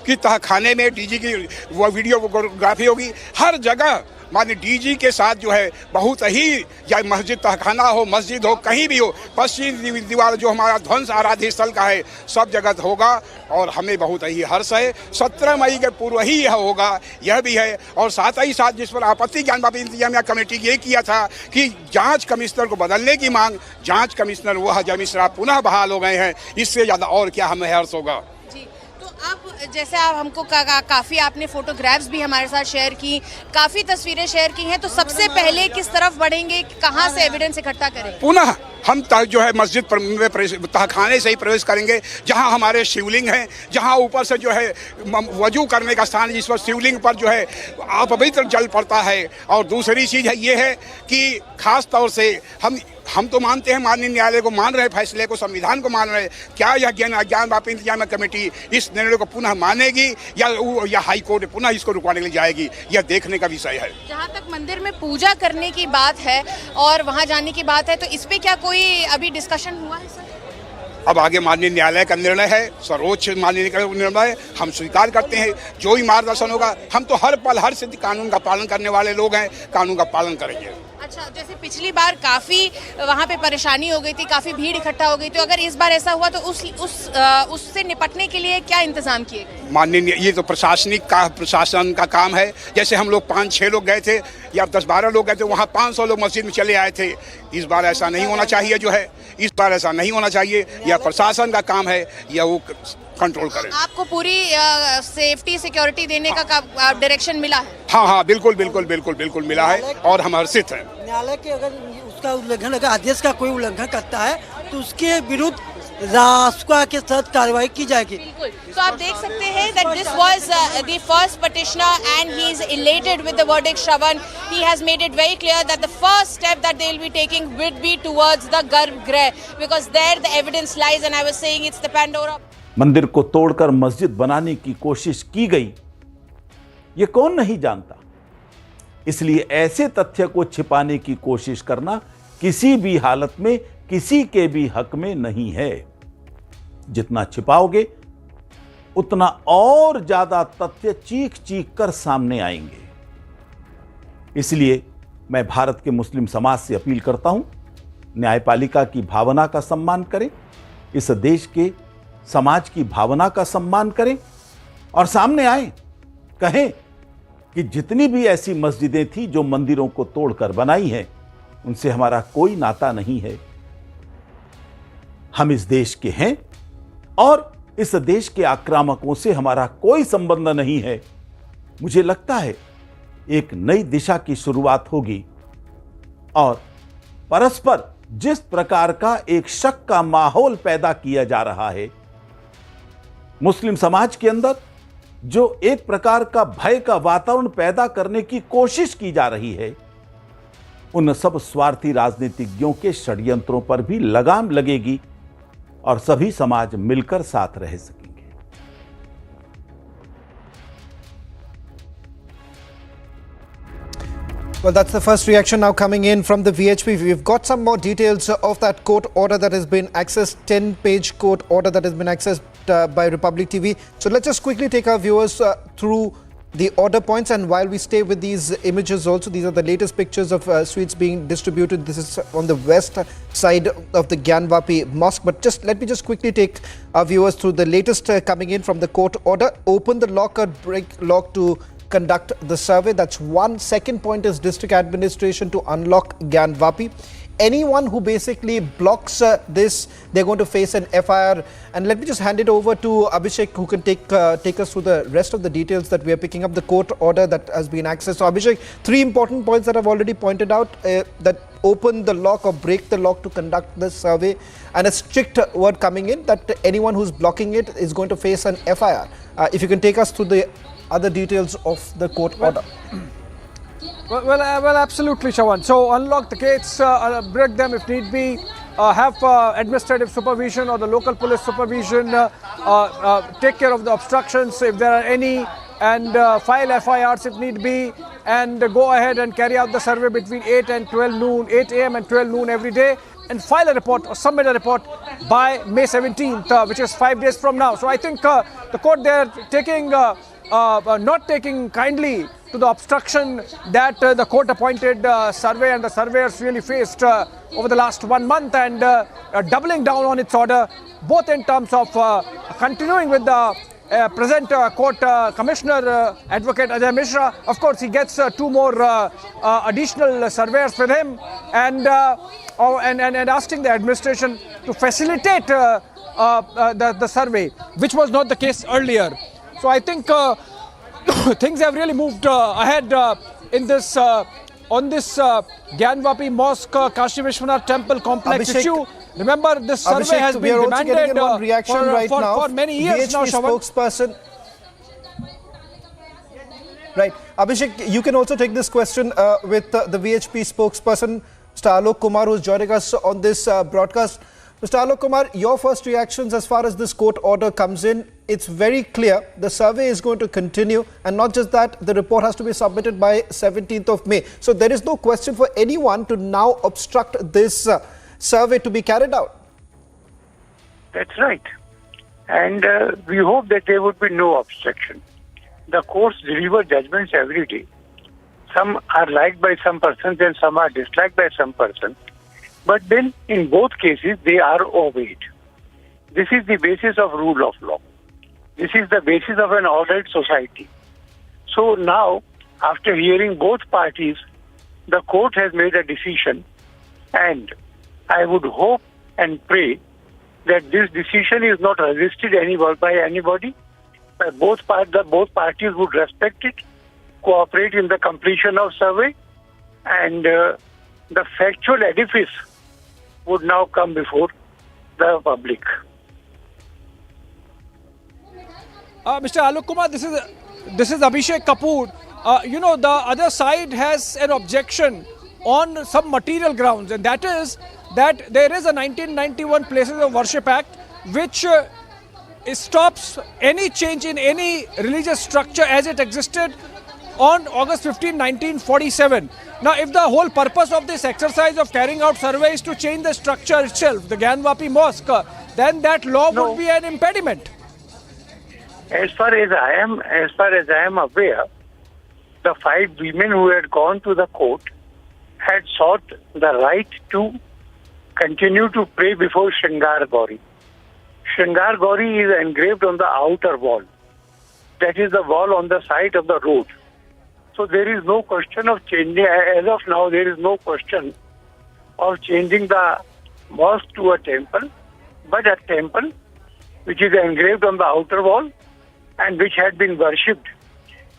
कि तहखाने में डीजी की वो वीडियोग्राफी होगी। हर जगह माननीय डीजी के साथ जो है बहुत ही, या मस्जिद तहखाना हो, मस्जिद हो, कहीं भी हो, पश्चिमी दीवार जो हमारा ध्वंस आराध्य स्थल का है सब जगह होगा और हमें बहुत ही हर्ष है। 17 मई के पूर्व ही यह होगा, यह भी है। और साथ ही साथ जिस पर आपत्ति ज्ञान बापी इंतजामिया कमेटी ये किया था कि जांच कमिश्नर को बदलने की मांग, जांच कमिश्नर वो अजय मिश्रा पुनः बहाल हो गए हैं, इससे ज़्यादा और क्या हमें हर्ष होगा। अब जैसे आप हमको काफ़ी आपने फोटोग्राफ्स भी हमारे साथ शेयर की, काफ़ी तस्वीरें शेयर की हैं, तो सबसे पहले किस तरफ बढ़ेंगे, कहाँ से एविडेंस इकट्ठा करेंगे? पुनः हम जो है मस्जिद पर तहखाने से ही प्रवेश करेंगे जहां हमारे शिवलिंग हैं, जहां ऊपर से जो है वजू करने का स्थान जिस पर शिवलिंग पर जो है अपवित्र जल पड़ता है। और दूसरी चीज़ है ये है कि खास तौर से हम तो मानते हैं, माननीय न्यायालय को मान रहे, फैसले को, संविधान को मान रहे, क्या यह ज्ञान वापी इंतजामिया कमेटी इस निर्णय को पुनः मानेगी या हाई कोर्ट पुनः इसको रुकवाने के लिए जाएगी, यह देखने का विषय है। जहाँ तक मंदिर में पूजा करने की बात है और वहाँ जाने की बात है, तो इस पे क्या कोई अभी डिस्कशन हुआ है सर? अब आगे माननीय न्यायालय का निर्णय है, सर्वोच्च माननीय का निर्णय हम स्वीकार करते हैं। जो भी मार्गदर्शन होगा, हम तो हर पल हर स्थिति कानून का पालन करने वाले लोग हैं, कानून का पालन करेंगे। अच्छा, जैसे पिछली बार काफ़ी वहाँ पे परेशानी हो गई थी, काफ़ी भीड़ इकट्ठा हो गई थी, तो अगर इस बार ऐसा हुआ तो उससे निपटने के लिए क्या इंतजाम किए गए? माननीय ये तो प्रशासन का काम है। जैसे हम लोग 5-6 लोग गए थे या 10-12 लोग गए थे, वहाँ 500 लोग मस्जिद में चले आए थे। इस बार ऐसा नहीं होना चाहिए, इस बार ऐसा नहीं होना चाहिए। यह प्रशासन का काम है, यह वो कंट्रोल करे। आपको पूरी सेफ्टी सिक्योरिटी देने का डायरेक्शन मिला है? हाँ, बिल्कुल मिला है और हम हर्षित हैं। न्यायालय के अगर उसका उल्लंघन, अगर आदेश का कोई उल्लंघन करता है तो उसके विरुद्ध राष्ट्र के साथ कार्रवाई की जाएगी। बिल्कुल, तो आप देख सकते हैं that this was the first petitioner and he is elated with the verdict. Shravan, he has made it very clear that the first step that they will be taking would be towards the Garbh because there the evidence lies, and I was saying it's the Pandora. मंदिर को तोड़कर मस्जिद बनाने की कोशिश की गई, ये कौन नहीं जानता। इसलिए ऐसे तथ्य को छिपाने की कोशिश करना किसी भी हालत में किसी के भी हक में नहीं है। जितना छिपाओगे उतना और ज्यादा तथ्य चीख कर सामने आएंगे। इसलिए मैं भारत के मुस्लिम समाज से अपील करता हूं, न्यायपालिका की भावना का सम्मान करें, इस देश के समाज की भावना का सम्मान करें और सामने आए, कहें कि जितनी भी ऐसी मस्जिदें थी जो मंदिरों को तोड़कर बनाई हैं, उनसे हमारा कोई नाता नहीं है। हम इस देश के हैं और इस देश के आक्रामकों से हमारा कोई संबंध नहीं है। मुझे लगता है एक नई दिशा की शुरुआत होगी और परस्पर जिस प्रकार का एक शक का माहौल पैदा किया जा रहा है, मुस्लिम समाज के अंदर जो एक प्रकार का भय का वातावरण पैदा करने की कोशिश की जा रही है, उन सब स्वार्थी राजनीतिज्ञों के षड्यंत्रों पर भी लगाम लगेगी और सभी समाज मिलकर साथ रह सकेंगे। Well, that's the first reaction now coming in from the VHP. We've got some more details of that court order that has been accessed, 10-page court order that has been accessed by Republic TV. So let's just quickly take our viewers through the order points, and while we stay with these images also, these are the latest pictures of sweets being distributed. This is on the west side of the Gyanvapi Mosque. But let me quickly take our viewers through the latest coming in from the court order. Open the lock or break lock to conduct the survey. That's one. Second point is district administration to unlock Gyanvapi. Anyone who basically blocks this, they're going to face an FIR. And let me just hand it over to Abhishek, who can take us through the rest of the details that we are picking up, the court order that has been accessed. So Abhishek, three important points that I've already pointed out, that open the lock or break the lock to conduct this survey, and a strict word coming in that anyone who's blocking it is going to face an FIR. If you can take us through the other details of the court order. Well, absolutely, Shawan. So unlock the gates, break them if need be, have administrative supervision or the local police supervision, take care of the obstructions if there are any, and file FIRs if need be, and go ahead and carry out the survey between 8 and 12 noon, 8 a.m. and 12 noon every day, and file a report or submit a report by May 17th, which is 5 days from now. So I think the court there not taking kindly to the obstruction that the court appointed survey and the surveyors really faced over the last 1 month, and doubling down on its order, both in terms of continuing with the present court commissioner, Advocate Ajay Mishra. Of course, he gets 2 more additional surveyors with him, and asking the administration to facilitate the survey, which was not the case earlier. So I think things have really moved ahead in this on this Gyanvapi Mosque, Kashi Vishwanath Temple complex issue. Remember, this survey has been demanded for many years now. Spokesperson. Right, Abhishek, you can also take this question with the VHP spokesperson, Mr. Alok Kumar, who is joining us on this broadcast. Mr. Alok Kumar, your first reactions as far as this court order comes in. It's very clear the survey is going to continue, and not just that, the report has to be submitted by 17th of May. So there is no question for anyone to now obstruct this survey to be carried out. That's right. And we hope that there would be no obstruction. The courts deliver judgments every day. Some are liked by some persons and some are disliked by some persons. But then, in both cases, they are obeyed. This is the basis of rule of law. This is the basis of an ordered society. So now, after hearing both parties, the court has made a decision, and I would hope and pray that this decision is not resisted by anybody. Both parties would respect it, cooperate in the completion of survey, and the factual edifice would now come before the public. Mr. Alok Kumar, this is Abhishek Kapoor. The other side has an objection on some material grounds, and that is that there is a 1991 Places of Worship Act which stops any change in any religious structure as it existed on August 15, 1947. Now, if the whole purpose of this exercise of carrying out survey is to change the structure itself, the Gyanvapi Mosque, then that law would be an impediment. As far as I am aware, the 5 women who had gone to the court had sought the right to continue to pray before Shringar Gauri. Shringar Gauri is engraved on the outer wall. That is the wall on the side of the road. So there is no question of changing, as of now, there is no question of changing the mosque to a temple, but a temple which is engraved on the outer wall and which had been worshipped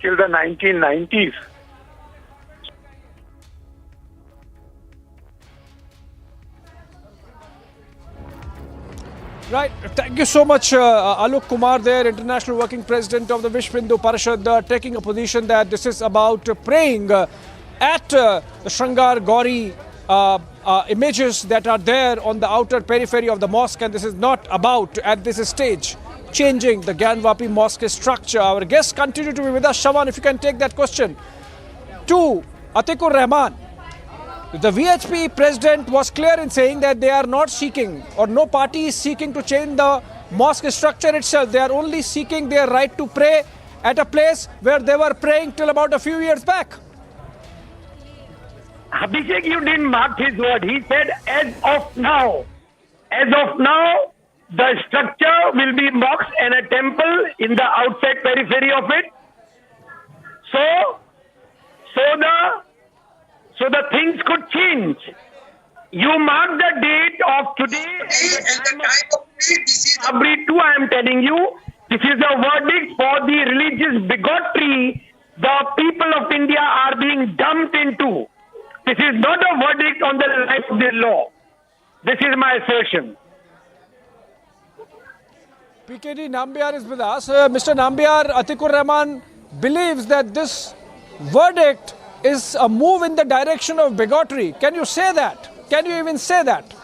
till the 1990s. Right. Thank you so much, Alok Kumar there, International Working President of the Vishwa Hindu Parishad, taking a position that this is about praying at the Shringar Gauri images that are there on the outer periphery of the mosque, and this is not about, at this stage, changing the Gyanvapi Mosque structure. Our guests continue to be with us. Shawan, if you can take that question. 2, Atikur Rahman. The VHP president was clear in saying that they are not seeking, or no party is seeking to change the mosque structure itself. They are only seeking their right to pray at a place where they were praying till about a few years back. Abhishek, you didn't mark his word. He said, as of now, the structure will be mosque and a temple in the outside periphery of it. So the things could change. You mark the date of today, February 2, I am telling you, this is a verdict for the religious bigotry the people of India are being dumped into. This is not a verdict on the life of the law. This is my assertion. PKD Nambiar is with us. Mr. Nambiar, Atikur Rahman believes that this verdict is a move in the direction of bigotry. Can you say that? Can you even say that?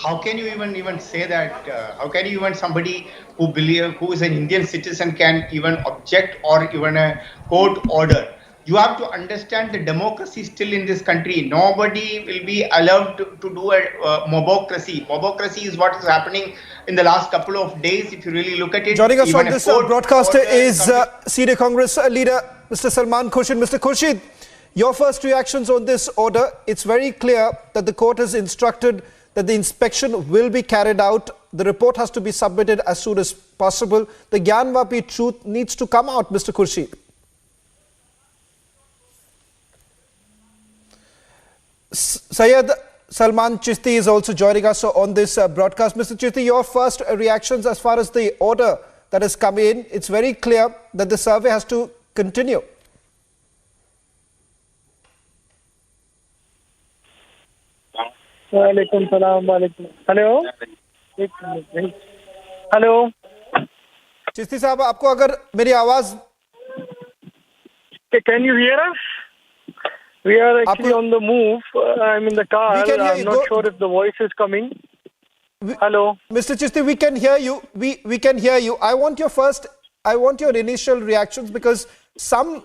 How can you even say that? How can you even somebody who is an Indian citizen can even object or even a court order? You have to understand the democracy still in this country. Nobody will be allowed to do a mobocracy. Mobocracy is what is happening in the last couple of days. If you really look at it. Joining us on this broadcast is Senior Congress leader Mr. Salman Khurshid. Mr. Khurshid, your first reactions on this order. It's very clear that the court has instructed that the inspection will be carried out. The report has to be submitted as soon as possible. The Gyanvapi truth needs to come out, Mr. Khurshid. Syed Salman Chishti is also joining us on this broadcast. Mr. Chishti, your first reactions as far as the order that has come in. It's very clear that the survey has to continue. Walaikum salam. Hello. Hello. Chishti साहब, आपको अगर मेरी आवाज, can you hear us? We are actually on the move. I'm in the car. I'm not sure if the voice is coming. Hello. Mr. Chishti, we can hear you. We can hear you. I want your initial reactions, because some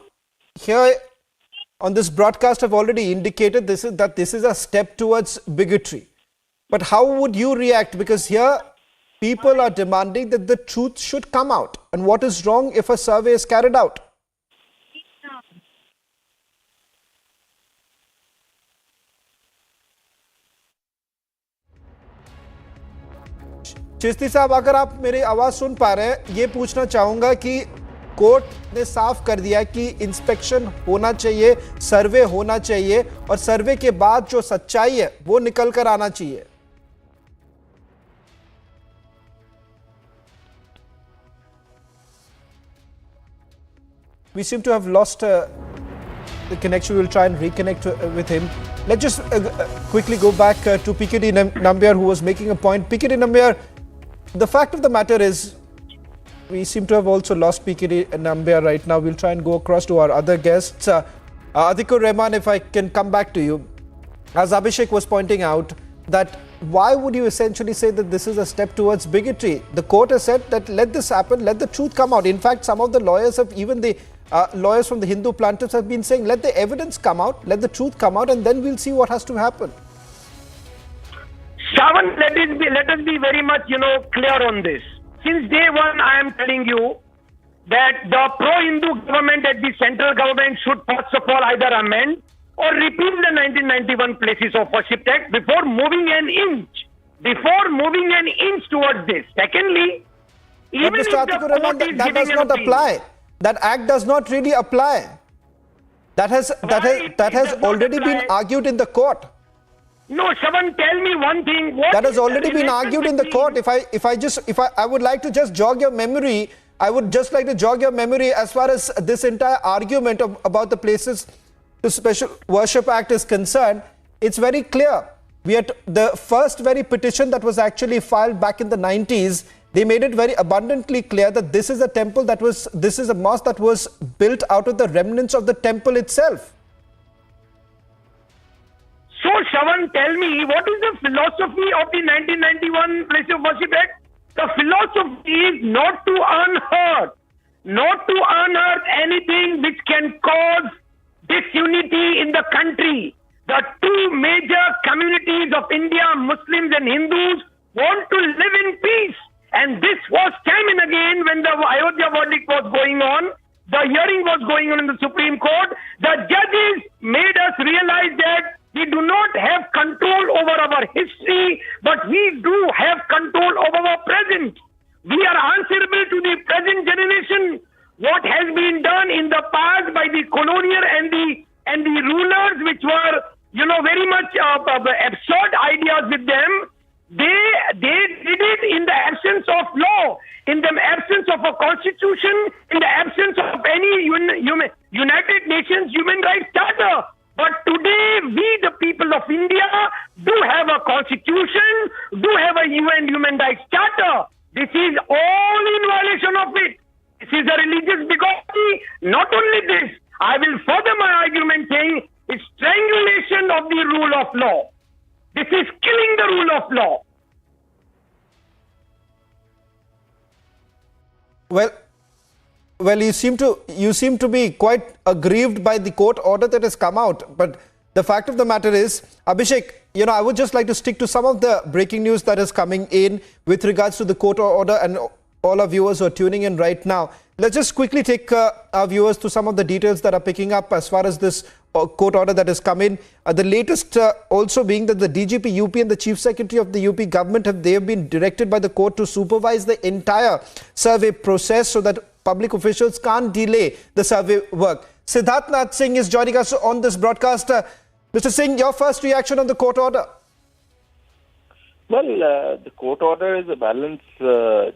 here on this broadcast have already indicated that this is a step towards bigotry. But how would you react? Because here people are demanding that the truth should come out. And what is wrong if a survey is carried out? Chishti साहब, अगर आप मेरी आवाज सुन पा रहे हैं, ये पूछना चाहूंगा कि कोर्ट ने साफ कर दिया कि इंस्पेक्शन होना चाहिए, सर्वे होना चाहिए, और सर्वे के बाद जो सच्चाई है वो निकल कर आना चाहिए. We seem to have lost the connection. We will try and reconnect with him. Let's just quickly go back to PKD Nambiar, who was making a point. PKD Nambiar, the fact of the matter is, we seem to have also lost PKD Nambiar right now. We'll try and go across to our other guests. Atikur Rahman, if I can come back to you. As Abhishek was pointing out, that why would you essentially say that this is a step towards bigotry? The court has said that let this happen, let the truth come out. In fact, some of the lawyers have, even the lawyers from the Hindu plaintiffs have been saying, let the evidence come out, let the truth come out, and then we'll see what has to happen. Shavan, let us be very much, clear on this. Since day one, I am telling you that the pro-Hindu government at the central government should first of all either amend or repeal the 1991 Places of Worship Act before moving an inch. Towards this. Secondly, even if the court is that does not apply. That act does not really apply. That has already been argued in the court. No, Shavan, tell me one thing. That has already been argued in the court. I would like to just jog your memory. I would just like to jog your memory as far as this entire argument about the Places to Special Worship Act is concerned. It's very clear. We had the first very petition that was actually filed back in the 90s. They made it very abundantly clear that this is a temple this is a mosque that was built out of the remnants of the temple itself. So, Shavan, tell me, what is the philosophy of the 1991 Place of Worship Act? The philosophy is not to unearth anything which can cause disunity in the country. The two major communities of India, Muslims and Hindus, want to live in peace. And this was time and again when the Ayodhya verdict was going on, the hearing was going on in the Supreme Court, the judges made us realize that we do not have control over our history, but we do have control over our present. We are answerable to the present generation. What has been done in the past by the colonial and the rulers, which were, very much absurd ideas with them, they did it in the absence of law, in the absence of a constitution, in the absence of any United Nations Human Rights Charter. But today, we, the people of India, do have a constitution, do have a UN Human Rights Charter. This is all in violation of it. This is a religious bigotry. Not only this, I will further my argument saying it's strangulation of the rule of law. This is killing the rule of law. Well, you seem to be quite aggrieved by the court order that has come out. But the fact of the matter is, Abhishek, I would just like to stick to some of the breaking news that is coming in with regards to the court order, and all our viewers who are tuning in right now. Let's just quickly take our viewers to some of the details that are picking up as far as this court order that has come in. The latest also being that the DGP UP and the Chief Secretary of the UP government have been directed by the court to supervise the entire survey process so that public officials can't delay the survey work. Siddharth Nath Singh is joining us on this broadcast. Mr. Singh, your first reaction on the court order? Well, the court order is a balanced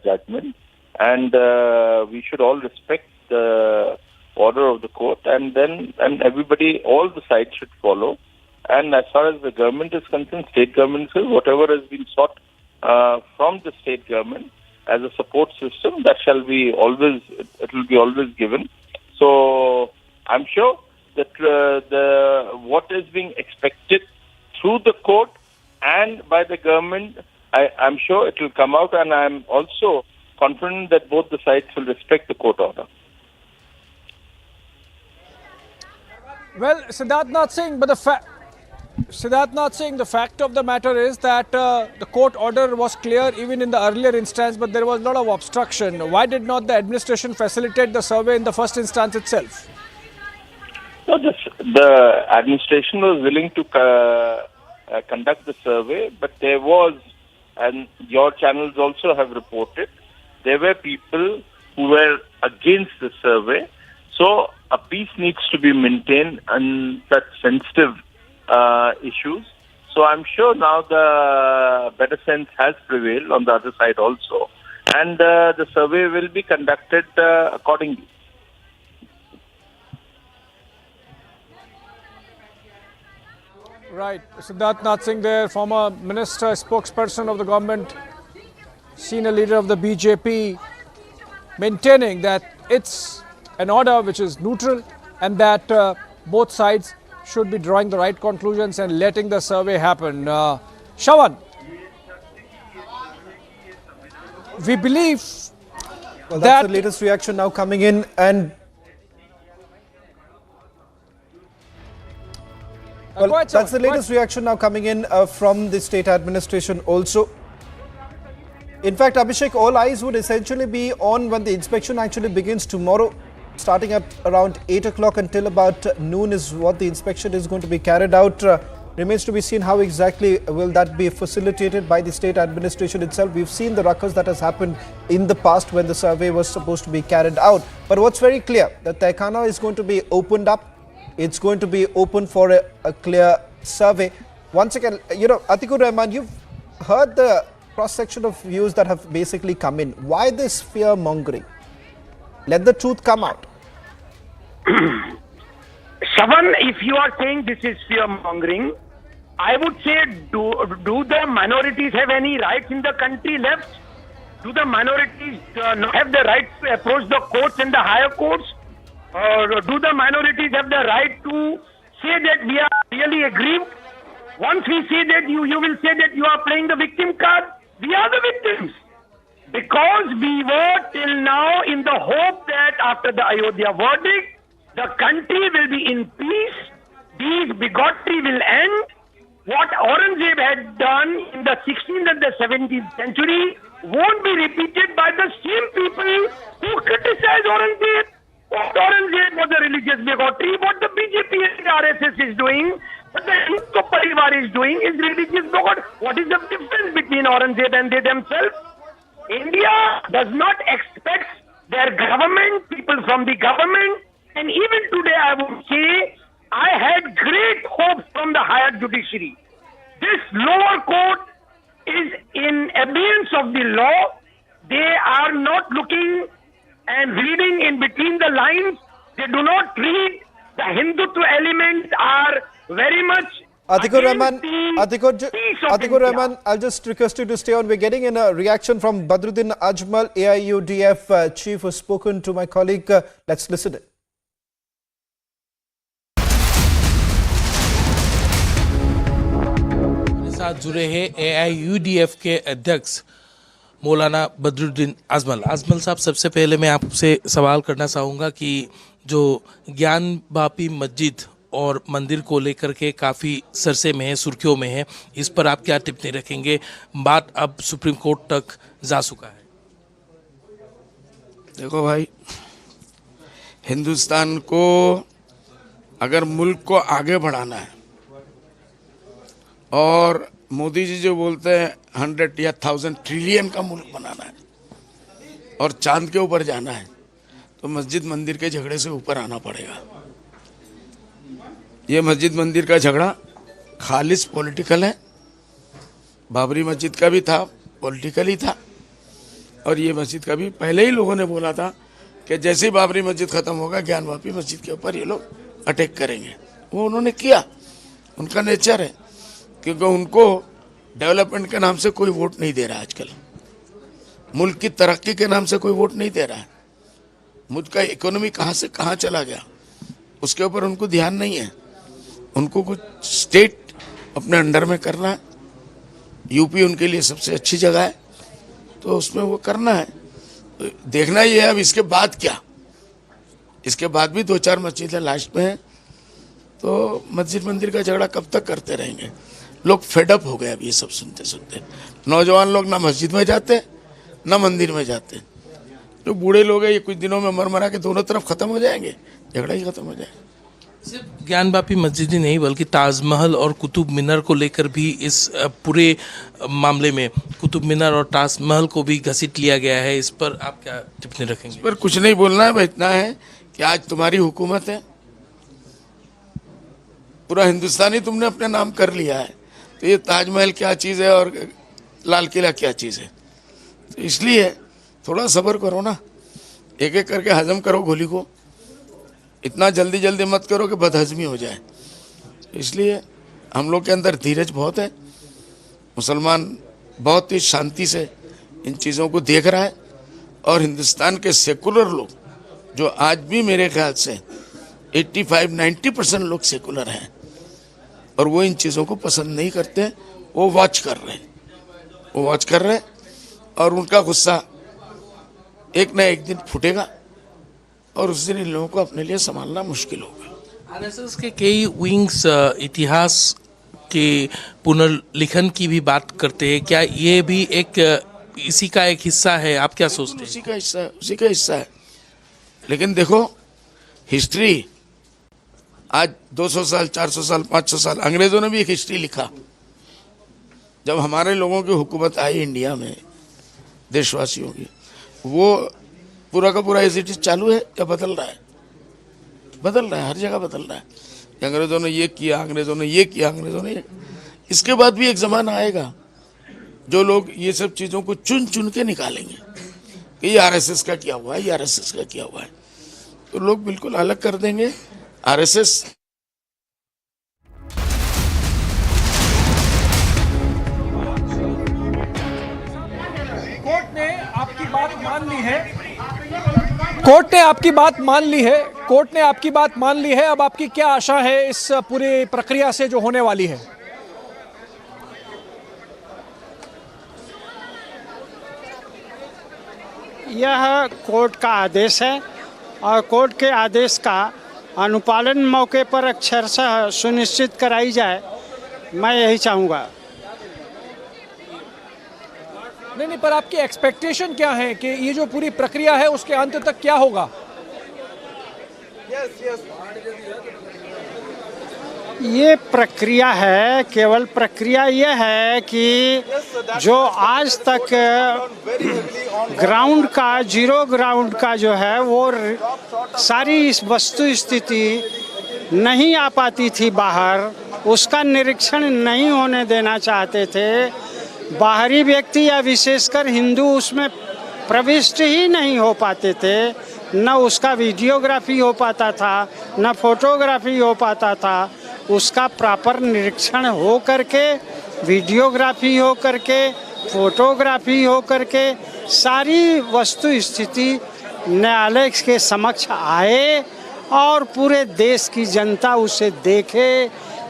judgment, and we should all respect the order of the court, and everybody, all the sides should follow. And as far as the government is concerned, state government is, whatever has been sought from the state government as a support system, that it will be always given. So I'm sure that what is being expected through the court and by the government, I'm sure it will come out, and I'm also confident that both the sides will respect the court order. Well, Siddharth Nath Singh, but the fact of the matter is that the court order was clear even in the earlier instance, but there was a lot of obstruction. Why did not the administration facilitate the survey in the first instance itself? No, the administration was willing to conduct the survey, but there was, and your channels also have reported, there were people who were against the survey. So a peace needs to be maintained on such sensitive issues. So I'm sure now the better sense has prevailed on the other side also, and the survey will be conducted accordingly. Right. Siddharth Nath Singh there, former minister, spokesperson of the government, senior leader of the BJP, maintaining that it's an order which is neutral and that both sides should be drawing the right conclusions and letting the survey happen. Shawan, we believe that's the latest reaction now coming in, and that's the latest reaction now coming in from the state administration also. In fact, Abhishek, all eyes would essentially be on when the inspection actually begins tomorrow, starting at around 8 o'clock until about noon is what the inspection is going to be carried out. Remains to be seen how exactly will that be facilitated by the state administration itself. We've seen the ruckus that has happened in the past when the survey was supposed to be carried out. But what's very clear, that Tehkana is going to be opened up. It's going to be open for a clear survey. Once again, Atikur Rahman, you've heard the cross-section of views that have basically come in. Why this fear-mongering? Let the truth come out. Shavan, if you are saying this is fear-mongering, I would say, do the minorities have any rights in the country left? Do the minorities not have the right to approach the courts and the higher courts? Or do the minorities have the right to say that we are really aggrieved? Once we say that, you will say that you are playing the victim card. We are the victims. Because we were till now in the hope that after the Ayodhya verdict, the country will be in peace, these bigotry will end. What Aurangzeb had done in the 16th and the 17th century won't be repeated by the same people who criticize Aurangzeb. What Aurangzeb was a religious bigotry, what the BJP and RSS is doing, what the Hindu Parivar is doing is religious bigotry. What is the difference between Aurangzeb and they themselves? India does not expect their government, people from the government, and even today I would say I had great hopes from the higher judiciary. This lower court is in abeyance of the law. They are not looking and reading in between the lines. They do not read. The Hindutva elements are very much Atikur Rahman, I'll just request you to stay on. We're getting in a reaction from Badruddin Ajmal, AIUDF chief, who's spoken to my colleague. Let's listen it. साथ जुड़े हैं AIUDF के अध्यक्ष मौलाना बदरुद्दीन आजमल। आजमल साहब, सबसे पहले मैं आपसे सवाल करना चाहूँगा कि जो ज्ञान बापी मस्जिद और मंदिर को लेकर के काफ़ी सरसे में है, सुर्खियों में है, इस पर आप क्या टिप्पणी रखेंगे? बात अब सुप्रीम कोर्ट तक जा चुका है। देखो भाई, हिंदुस्तान को अगर मुल्क को आगे बढ़ाना है और मोदी जी जो बोलते हैं 100 या 1000 ट्रिलियन का मुल्क बनाना है और चांद के ऊपर जाना है, तो मस्जिद मंदिर के झगड़े से ऊपर आना पड़ेगा। ये मस्जिद मंदिर का झगड़ा खालिस पॉलिटिकल है। बाबरी मस्जिद का भी था, पॉलिटिकल ही था, और ये मस्जिद का भी पहले ही लोगों ने बोला था कि जैसे ही बाबरी मस्जिद खत्म होगा ज्ञान वापी मस्जिद के ऊपर ये लोग अटैक करेंगे। वो उन्होंने किया, उनका नेचर है, क्योंकि उनको डेवलपमेंट के नाम से कोई वोट नहीं दे रहा आजकल, मुल्क की तरक्की के नाम से कोई वोट नहीं दे रहा है। मुल्क का इकोनॉमी कहाँ से कहाँ चला गया उसके ऊपर उनको ध्यान नहीं है। उनको कुछ स्टेट अपने अंडर में करना है। यूपी उनके लिए सबसे अच्छी जगह है, तो उसमें वो करना है। तो देखना ये है अब इसके बाद क्या। इसके बाद भी 2-4 मस्जिदें लास्ट में हैं, तो मस्जिद मंदिर का झगड़ा कब तक करते रहेंगे? लोग फेडअप हो गए अब ये सब सुनते सुनते। नौजवान लोग ना मस्जिद में जाते ना मंदिर में जाते। जो बूढ़े लोग हैं ये कुछ दिनों में मर मरा के दोनों तरफ खत्म हो जाएंगे, झगड़ा ही खत्म हो जाएगा। सिर्फ ज्ञान बापी मस्जिद ही नहीं बल्कि ताजमहल और कुतुब मीनार को लेकर भी इस पूरे मामले में कुतुब मीनार और ताजमहल को भी घसीट लिया गया है। इस पर आप क्या टिप्पणी रखेंगे? पर कुछ नहीं बोलना है, इतना है कि आज तुम्हारी हुकूमत है, पूरा हिंदुस्तानी तुमने अपने नाम कर लिया है, तो ये ताजमहल क्या चीज़ है और लाल किला क्या चीज़ है। तो इसलिए थोड़ा सब्र करो ना, एक एक करके हजम करो गोली को, इतना जल्दी जल्दी मत करो कि बदहजमी हो जाए। इसलिए हम लोग के अंदर धीरज बहुत है। मुसलमान बहुत ही शांति से इन चीज़ों को देख रहा है, और हिंदुस्तान के सेकुलर लोग जो आज भी मेरे ख्याल से 85-90% लोग सेकुलर हैं और वो इन चीज़ों को पसंद नहीं करते, वो वॉच कर रहे हैं, और उनका गुस्सा एक ना एक दिन फूटेगा और उस दिन इन लोगों को अपने लिए संभालना मुश्किल होगा। आरएसएस के कई विंग्स इतिहास के पुनर्लिखन की भी बात करते हैं, क्या ये भी एक इसी का एक हिस्सा है? आप क्या सोचते हैं? उसी का हिस्सा है। लेकिन देखो, हिस्ट्री आज 200 साल, 400 साल, 500 साल अंग्रेजों ने भी एक हिस्ट्री लिखा। जब हमारे लोगों की हुकूमत आई इंडिया में, देशवासियों की, वो पूरा का पूरा एज इट इज चालू है या बदल रहा है? बदल रहा है, हर जगह बदल रहा है। अंग्रेजों ने ये किया, अंग्रेजों ने ये किया, अंग्रेजों ने ये। इसके बाद भी एक ज़माना आएगा जो लोग ये सब चीज़ों को चुन चुन के निकालेंगे कि ये आरएसएस का किया हुआ है, ये आरएसएस का किया हुआ है, तो लोग बिल्कुल अलग कर देंगे आरएसएस। कोर्ट ने आपकी बात मान ली है, कोर्ट ने आपकी बात मान ली है, कोर्ट ने आपकी बात मान ली है। अब आपकी क्या आशा है इस पूरी प्रक्रिया से जो होने वाली है? यह कोर्ट का आदेश है और कोर्ट के आदेश का अनुपालन मौके पर अक्षरशः सुनिश्चित कराई जाए, मैं यही चाहूँगा। नहीं, पर आपकी एक्सपेक्टेशन क्या है कि ये जो पूरी प्रक्रिया है उसके अंत तक क्या होगा? ये प्रक्रिया है, केवल प्रक्रिया ये है कि जो आज तक ग्राउंड का, जीरो ग्राउंड का जो है वो सारी इस वस्तु स्थिति नहीं आ पाती थी बाहर, उसका निरीक्षण नहीं होने देना चाहते थे। बाहरी व्यक्ति या विशेषकर हिंदू उसमें प्रविष्ट ही नहीं हो पाते थे, न उसका वीडियोग्राफी हो पाता था, न फोटोग्राफी हो पाता था। उसका प्रॉपर निरीक्षण हो करके, वीडियोग्राफी हो करके, फोटोग्राफी हो करके सारी वस्तु स्थिति न्यायालय के समक्ष आए और पूरे देश की जनता उसे देखे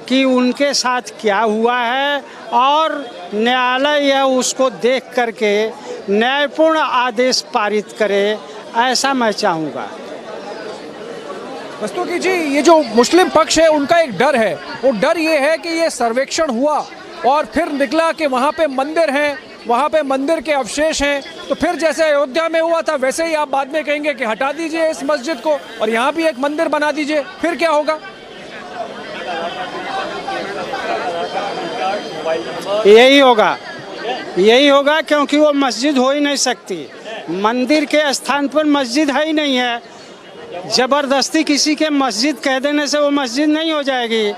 कि उनके साथ क्या हुआ है और न्यायालय यह उसको देख करके न्यायपूर्ण आदेश पारित करे, ऐसा मैं चाहूँगा। रस्तोगी जी, ये जो मुस्लिम पक्ष है उनका एक डर है, वो डर ये है कि ये सर्वेक्षण हुआ और फिर निकला कि वहाँ पे मंदिर हैं, वहाँ पे मंदिर के अवशेष हैं, तो फिर जैसे अयोध्या में हुआ था वैसे ही आप बाद में कहेंगे कि हटा दीजिए इस मस्जिद को और यहाँ भी एक मंदिर बना दीजिए, फिर क्या होगा? यही होगा क्योंकि वो मस्जिद हो ही नहीं सकती। मंदिर के स्थान पर मस्जिद है ही नहीं है। जबरदस्ती किसी के मस्जिद कह देने से वो मस्जिद नहीं हो जाएगी।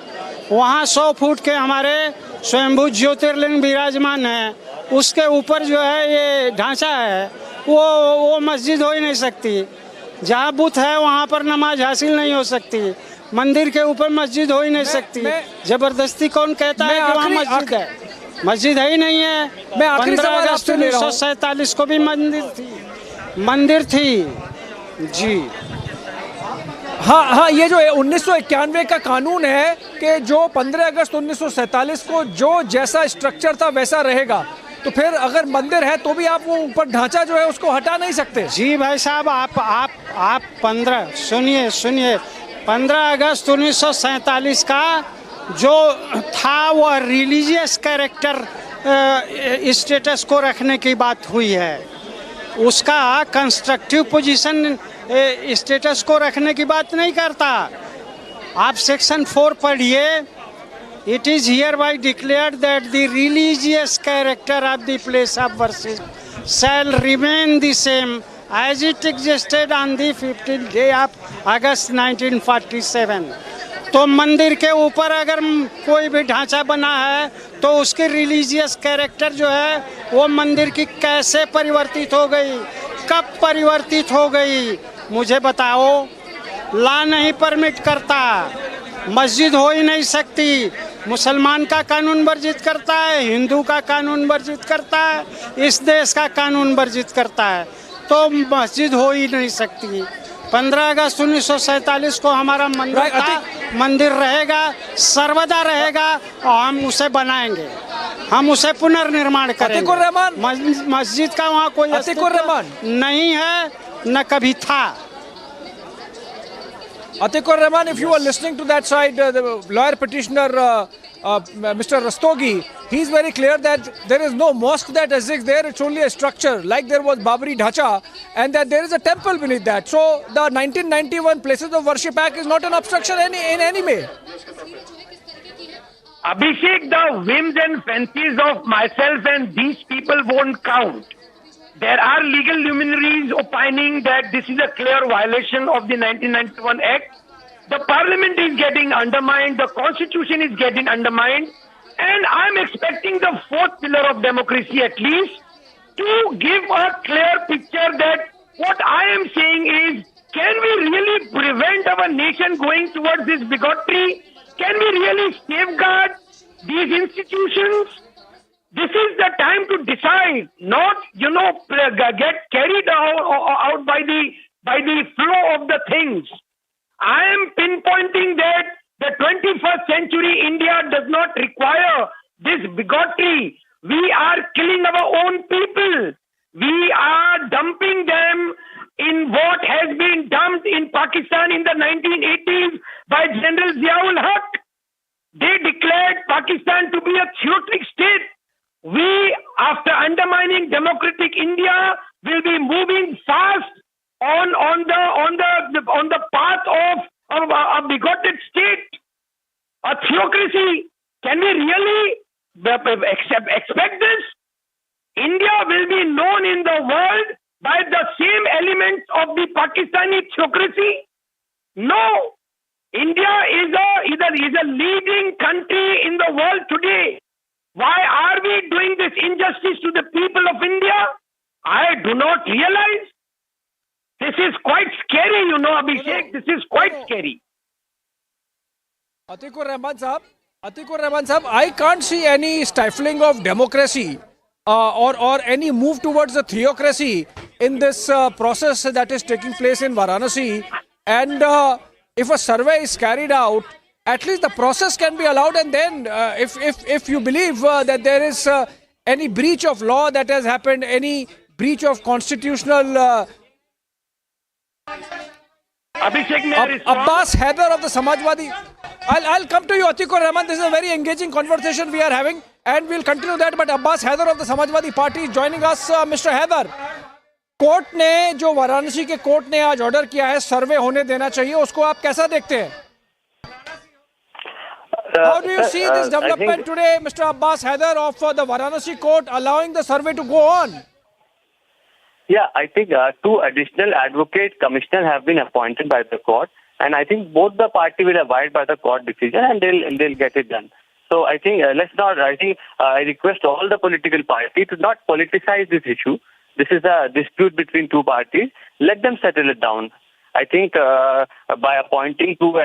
वहाँ 100 फुट के हमारे स्वयंभू ज्योतिर्लिंग विराजमान है, उसके ऊपर जो है ये ढांचा है, वो मस्जिद हो ही नहीं सकती। जहाँ बुत है वहाँ पर नमाज हासिल नहीं हो सकती, मंदिर के ऊपर मस्जिद हो ही नहीं सकती। जबरदस्ती कौन कहता है कि वहाँ मस्जिद है? मस्जिद है ही नहीं है। मैं आखिरी 15 अगस्त 1947 को भी मंदिर थी जी। हाँ, ये जो 1991 का कानून है कि जो 15 अगस्त 1947 को जो जैसा स्ट्रक्चर था वैसा रहेगा, तो फिर अगर मंदिर है तो भी आप वो ऊपर ढांचा जो है उसको हटा नहीं सकते। जी भाई साहब, आप 15 अगस्त 1947 का जो था वो रिलीजियस कैरेक्टर स्टेटस को रखने की बात हुई है, उसका कंस्ट्रक्टिव पोजीशन स्टेटस को रखने की बात नहीं करता। आप सेक्शन 4 पढ़िए। It is hereby declared that the religious character of the place of worship shall remain the same as it existed on the 15th day of August 1947। तो मंदिर के ऊपर अगर कोई भी ढांचा बना है तो उसकी रिलीजियस कैरेक्टर जो है वो मंदिर की कैसे परिवर्तित हो गई, कब परिवर्तित हो गई, मुझे बताओ। ला नहीं परमिट करता, मस्जिद हो ही नहीं सकती। मुसलमान का कानून वर्जित करता है, हिंदू का कानून वर्जित करता है, इस देश का कानून वर्जित करता है, तो मस्जिद हो ही नहीं सकती। 15 अगस्त 1947 को हमारा मंदिर रहेगा, सर्वदा रहेगा और हम उसे बनाएंगे, हम उसे पुनर्निर्माण करेंगे। मस्जिद का वहाँ कोई अस्तित्व नहीं है, न कभी था। Atikur Rahman, if you are listening to that side, the lawyer petitioner Mr. Rastogi, he is very clear that there is no mosque that exists there. It's only a structure like there was Babri Dhacha, and that there is a temple beneath that. So the 1991 Places of Worship Act is not an obstruction in any way. Abhishek, the whims and fancies of myself and these people won't count. There are legal luminaries opining that this is a clear violation of the 1991 Act. The parliament is getting undermined, the constitution is getting undermined, and I'm expecting the fourth pillar of democracy at least to give a clear picture that what I am saying is, can we really prevent our nation going towards this bigotry? Can we really safeguard these institutions? This is the time to decide, not, get carried out by the flow of the things. I am pinpointing that the 21st century India does not require this bigotry. We are killing our own people. We are dumping them in what has been dumped in Pakistan in the 1980s by General Ziaul Haq. They declared Pakistan to be a theocratic state. We, after undermining democracy, democratic India will be moving fast on the path of a bigoted state, a theocracy. Can we really expect this? India will be known in the world by the same elements of the Pakistani theocracy? No. India is a leading country in the world today. Why are we doing this injustice to the people of India? I do not realize. This is quite scary, you know, Abhishek. This is quite scary. Atikur Rahman Sahab, I can't see any stifling of democracy or any move towards a theocracy in this process that is taking place in Varanasi. And if a survey is carried out, at least the process can be allowed. And then if you believe that there is any breach of law that has happened, any breach of constitutional... Abbas Haider of the Samajwadi. I'll come to you, Atikur Rahman. This is a very engaging conversation we are having, and we'll continue that. But Abbas Haider of the Samajwadi Party is joining us. Mr. Haider, court ने जो वाराणसी के court ने आज order किया है सर्वे होने देना चाहिए, उसको आप कैसा देखते हैं? How do you see this development today, Mr. Abbas Haider of the Varanasi court allowing the survey to go on? Yeah, I think 2 additional advocate commissioners have been appointed by the court, and I think both the party will abide by the court decision and they'll get it done. So I think I request all the political parties to not politicize this issue. This is a dispute between 2 parties. Let them settle it down. I think by appointing 2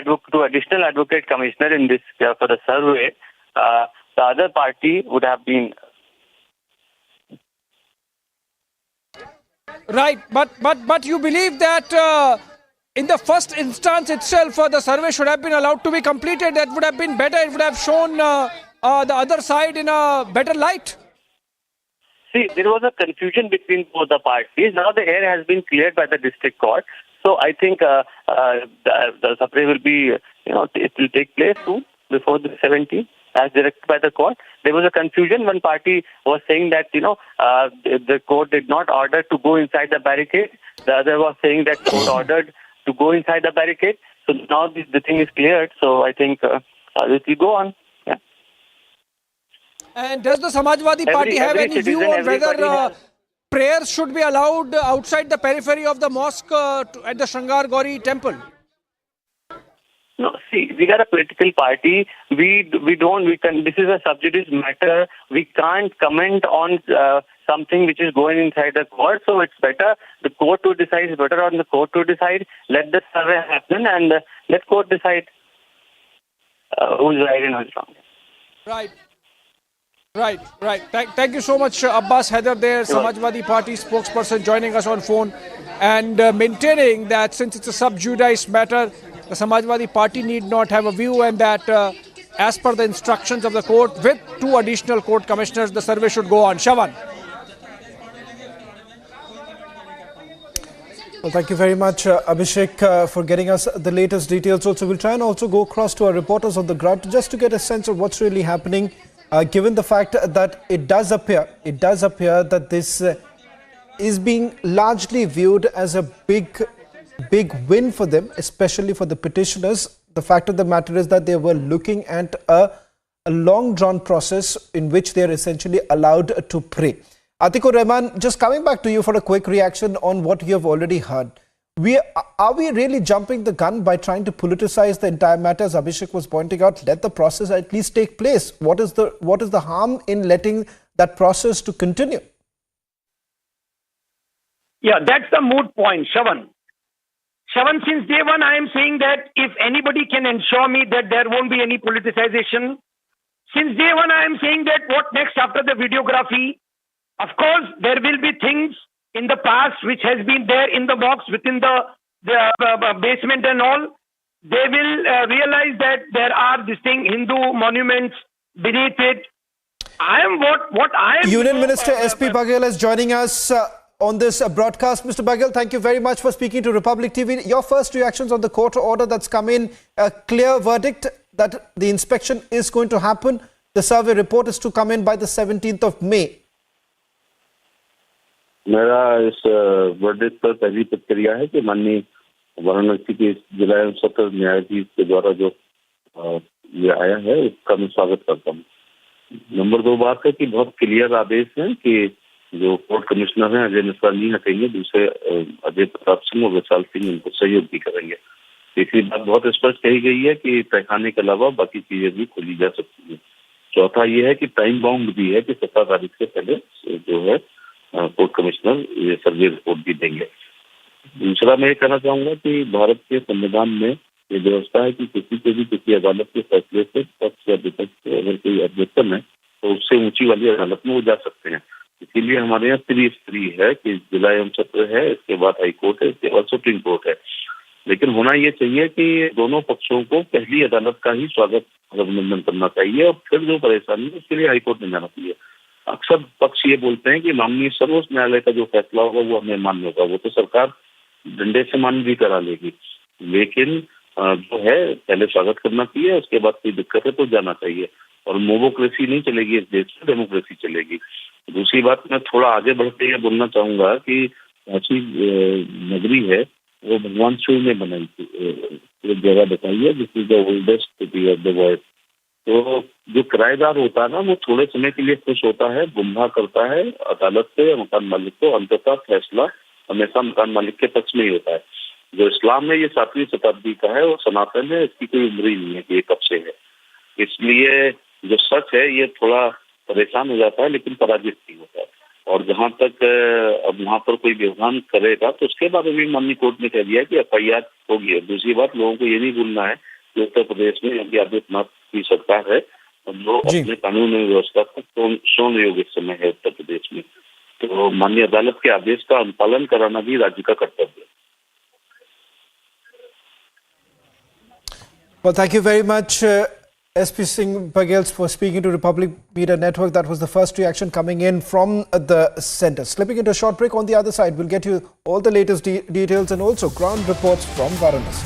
additional advocate commissioners in this for the survey, the other party would have been. Right, but you believe that in the first instance itself, the survey should have been allowed to be completed. That would have been better. It would have shown the other side in a better light. See, there was a confusion between both the parties. Now the air has been cleared by the district court. So I think the survey will be, it will take place soon, before the 17th, as directed by the court. There was a confusion. One party was saying that, the court did not order to go inside the barricade. The other was saying that court ordered to go inside the barricade. So now the thing is cleared. So I think it will go on. Yeah. And does the Samajwadi Party have any view on whether prayers should be allowed outside the periphery of the mosque at the Shangar Gauri temple? No, see, we are a political party. This is a sub judice matter. We can't comment on something which is going inside the court. So it's better the court to decide. It's better on the court to decide. Let the survey happen and let court decide who's right and who's wrong. Right. Thank you so much, Abbas Haider there, Samajwadi Party spokesperson, joining us on phone and maintaining that since it's a sub judice matter, the Samajwadi Party need not have a view, and that as per the instructions of the court, with 2 additional court commissioners, the survey should go on. Shavan. Well, thank you very much, Abhishek, for getting us the latest details. Also, we'll try and also go across to our reporters on the ground just to get a sense of what's really happening, given the fact that it does appear that this is being largely viewed as a big win for them, especially for the petitioners. The fact of the matter is that they were looking at a long-drawn process in which they are essentially allowed to pray. Atikur Rahman, just coming back to you for a quick reaction on what you have already heard. Are we really jumping the gun by trying to politicize the entire matter? As Abhishek was pointing out, let the process at least take place. What is the harm in letting that process to continue? Yeah, that's the moot point, Shavan. Shavan, since day one, I am saying that if anybody can ensure me that there won't be any politicization, since day one, I am saying that what next after the videography? Of course, there will be things in the past which has been there in the box within the basement and all. They will realize that there are distinct Hindu monuments beneath it. Union Minister S.P. Baghel is joining us on this broadcast. Mr. Baghel, thank you very much for speaking to Republic TV. Your first reactions on the court order that's come in, a clear verdict that the inspection is going to happen. The survey report is to come in by the 17th of May. मेरा इस verdict पर पहली प्रतिक्रिया है कि माननीय वाराणसी के जिला एवं सत्र न्यायाधीश के द्वारा जो ये आया है उसका मैं स्वागत करता हूँ। नंबर 2 बात है कि बहुत क्लियर आदेश है कि जो कोर्ट कमिश्नर हैं अजय मिश्रा नहीं हटेंगे, दूसरे अजय प्रताप सिंह और विशाल सिंह उनको सहयोग भी करेंगे। तीसरी बात बहुत स्पष्ट कही गई है कि तहखाने के अलावा बाकी चीजें भी खोली जा सकती है। चौथा ये है कि टाइम बाउंड भी है कि 17 तारीख से पहले जो है कोर्ट कमिश्नर ये सर्वे रिपोर्ट भी देंगे। दूसरा मैं ये कहना चाहूंगा कि भारत के संविधान में ये व्यवस्था है कि किसी को भी किसी अदालत के फैसले से पक्ष या विपक्ष से अगर कोई ऑब्जेक्शन है तो उससे ऊंची वाली अदालत में वो जा सकते हैं। इसीलिए हमारे यहाँ त्रिस्तरीय है कि जिला एवं सत्र है, इसके बाद हाई कोर्ट है, इसके बाद सुप्रीम कोर्ट है। लेकिन होना ये चाहिए कि दोनों पक्षों को पहली अदालत का ही स्वागत अभिनंदन करना चाहिए और फिर जो परेशानी है उसके लिए हाईकोर्ट में जाना चाहिए। अक्सर पक्ष ये बोलते हैं कि माननीय सर्वोच्च न्यायालय का जो फैसला होगा वो हमें मान्य होगा, वो तो सरकार डंडे से मान्य भी करा लेगी, लेकिन जो है पहले स्वागत करना चाहिए, उसके बाद कोई दिक्कत है तो जाना चाहिए। और मोबोक्रेसी नहीं चलेगी इस देश में, डेमोक्रेसी चलेगी। दूसरी बात मैं थोड़ा आगे बढ़ते ये बोलना चाहूंगा कि काशी नगरी है वो भगवान शिव ने बनाई थी, एक जगह बताई है this is the oldest city of the world. तो जो किराएदार होता है ना वो थोड़े समय के लिए खुश होता है, गुमराह करता है अदालत से या मकान मालिक को, अंततः फैसला हमेशा मकान मालिक के पक्ष में ही होता है। जो इस्लाम है ये 7वीं शताब्दी का है और सनातन है, इसकी कोई उम्र ही नहीं है कि ये कब से है। इसलिए जो सच है ये थोड़ा परेशान हो जाता है लेकिन पराजित नहीं होता है। और जहाँ तक अब वहाँ पर कोई व्यवधान करेगा तो उसके बारे में माननीय कोर्ट ने कह दिया कि FIR होगी। दूसरी बात लोगों को ये नहीं भूलना है कि उत्तर प्रदेश में योगी आदित्यनाथ की सरकार है और जो अपने कानून व्यवस्था का शोण योग इस समय है उत्तर प्रदेश में, तो माननीय अदालत के आदेश का अनुपालन कराना भी राज्य का कर्तव्य है। Well, thank you very much, SP Singh Bagels, for speaking to Republic Media Network. That was the first reaction coming in from the centre. Slipping into a short break. On the other side, we'll get you all the latest details and also ground reports from Varanasi.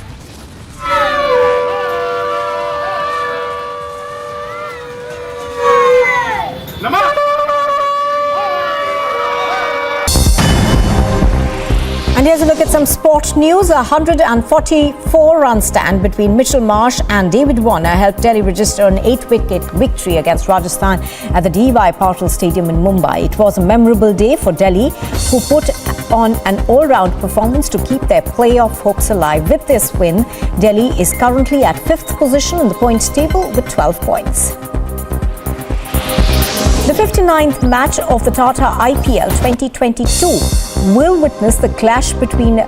And here's a look at some sport news. A 144-run stand between Mitchell Marsh and David Warner helped Delhi register an 8-wicket victory against Rajasthan at the D.Y. Patil Stadium in Mumbai. It was a memorable day for Delhi, who put on an all-round performance to keep their playoff hopes alive. With this win, Delhi is currently at 5th position in the points table with 12 points. The 59th match of the Tata IPL 2022 will witness the clash between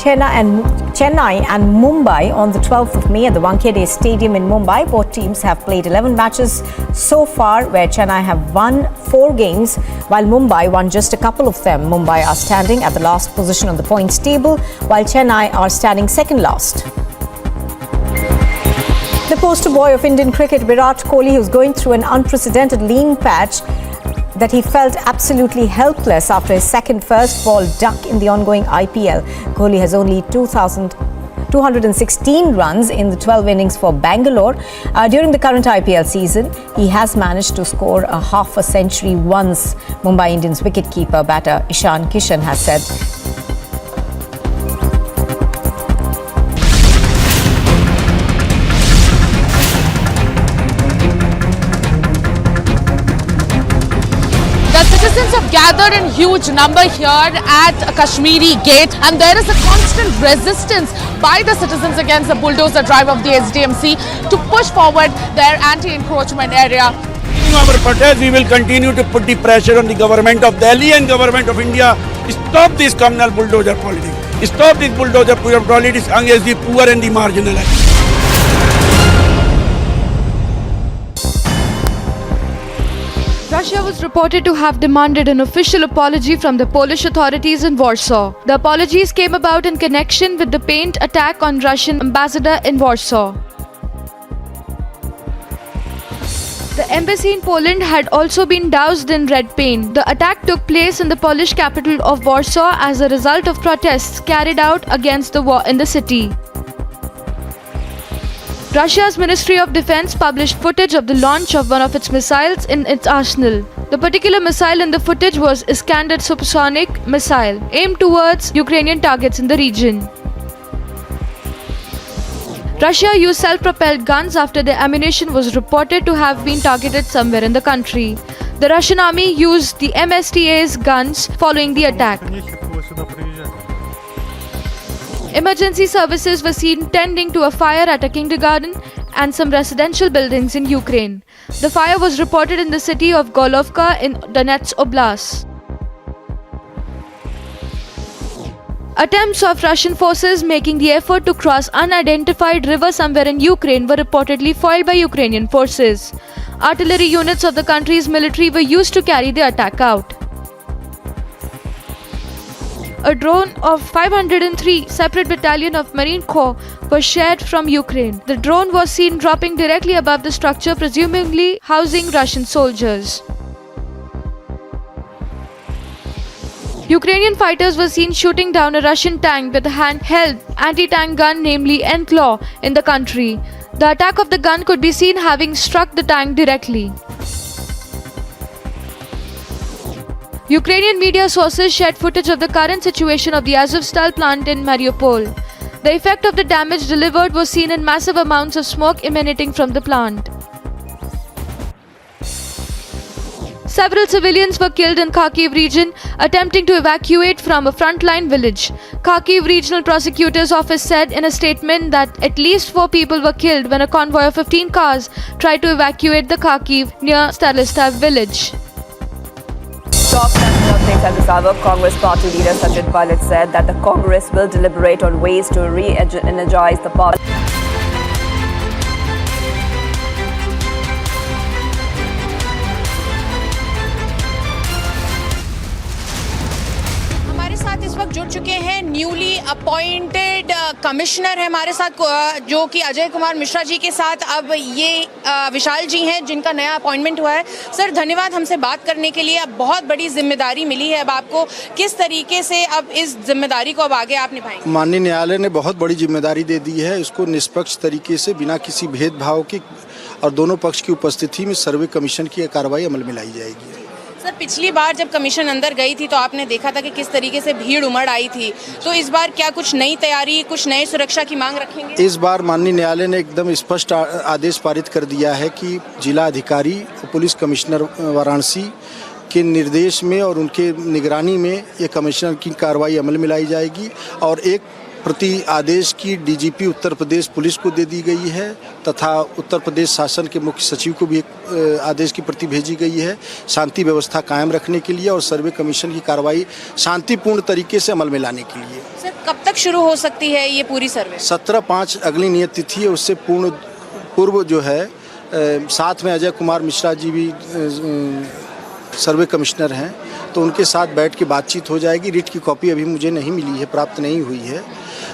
Chennai and Mumbai on the 12th of May at the Wankhede Stadium in Mumbai. Both teams have played 11 matches so far, where Chennai have won 4 games, while Mumbai won just a couple of them. Mumbai are standing at the last position on the points table, while Chennai are standing second last. The poster boy of Indian cricket, Virat Kohli, who's going through an unprecedented lean patch, that he felt absolutely helpless after his second first ball duck in the ongoing IPL. Kohli has only 216 runs in the 12 innings for Bangalore. During the current IPL season, he has managed to score a half a century once, Mumbai Indians wicketkeeper batter Ishan Kishan has said. Citizens have gathered in huge number here at Kashmiri Gate, and there is a constant resistance by the citizens against the bulldozer drive of the SDMC to push forward their anti-encroachment area. In our protest, we will continue to put the pressure on the government of Delhi and government of India. Stop this communal bulldozer politics. Stop this bulldozer politics against the poor and the marginalized. Russia was reported to have demanded an official apology from the Polish authorities in Warsaw. The apologies came about in connection with the paint attack on Russian ambassador in Warsaw. The embassy in Poland had also been doused in red paint. The attack took place in the Polish capital of Warsaw as a result of protests carried out against the war in the city. Russia's Ministry of Defense published footage of the launch of one of its missiles in its arsenal. The particular missile in the footage was Iskander supersonic missile aimed towards Ukrainian targets in the region. Russia used self-propelled guns after the ammunition was reported to have been targeted somewhere in the country. The Russian army used the MSTA's guns following the attack. Emergency services were seen tending to a fire at a kindergarten and some residential buildings in Ukraine. The fire was reported in the city of Golovka in Donetsk Oblast. Attempts of Russian forces making the effort to cross unidentified river somewhere in Ukraine were reportedly foiled by Ukrainian forces. Artillery units of the country's military were used to carry the attack out. A drone of 503 separate battalion of Marine Corps was shared from Ukraine. The drone was seen dropping directly above the structure, presumably housing Russian soldiers. Ukrainian fighters were seen shooting down a Russian tank with a handheld anti-tank gun, namely Enclaw, in the country. The attack of the gun could be seen having struck the tank directly. Ukrainian media sources shared footage of the current situation of the Azovstal plant in Mariupol. The effect of the damage delivered was seen in massive amounts of smoke emanating from the plant. Several civilians were killed in Kharkiv region attempting to evacuate from a frontline village. Kharkiv Regional Prosecutor's Office said in a statement that at least 4 people were killed when a convoy of 15 cars tried to evacuate the Kharkiv near Stalistav village. Top national updates at this hour. Congress party leader Sachin Pilot said that the Congress will deliberate on ways to re-energize the party. जुड़ चुके हैं newly appointed commissioner है हमारे साथ जो कि अजय कुमार मिश्रा जी के साथ अब ये विशाल जी हैं जिनका नया अपॉइंटमेंट हुआ है। सर धन्यवाद हमसे बात करने के लिए। अब बहुत बड़ी जिम्मेदारी मिली है, अब आपको किस तरीके से अब इस जिम्मेदारी को अब आगे आप निभाएंगे? माननीय न्यायालय ने बहुत बड़ी जिम्मेदारी दे दी है, इसको निष्पक्ष तरीके से बिना किसी भेदभाव के और दोनों पक्ष की उपस्थिति में सर्वे कमीशन की कार्रवाई अमल में लाई जाएगी। सर पिछली बार जब कमीशन अंदर गई थी तो आपने देखा था कि किस तरीके से भीड़ उमड़ आई थी, तो इस बार क्या कुछ नई तैयारी, कुछ नए सुरक्षा की मांग रखेंगे? इस बार माननीय न्यायालय ने एकदम स्पष्ट आदेश पारित कर दिया है कि जिला अधिकारी और पुलिस कमिश्नर वाराणसी के निर्देश में और उनके निगरानी में ये कमिश्नर की कार्रवाई अमल में लाई जाएगी और एक प्रति आदेश की डीजीपी उत्तर प्रदेश पुलिस को दे दी गई है तथा उत्तर प्रदेश शासन के मुख्य सचिव को भी एक आदेश की प्रति भेजी गई है शांति व्यवस्था कायम रखने के लिए और सर्वे कमीशन की कार्रवाई शांतिपूर्ण तरीके से अमल में लाने के लिए। सर कब तक शुरू हो सकती है ये पूरी सर्वे? 17/5 अगली नियत तिथि है, उससे पूर्व जो है साथ में अजय कुमार मिश्रा जी भी सर्वे कमिश्नर हैं तो उनके साथ बैठ के बातचीत हो जाएगी। रिट की कॉपी अभी मुझे नहीं मिली है, प्राप्त नहीं हुई है,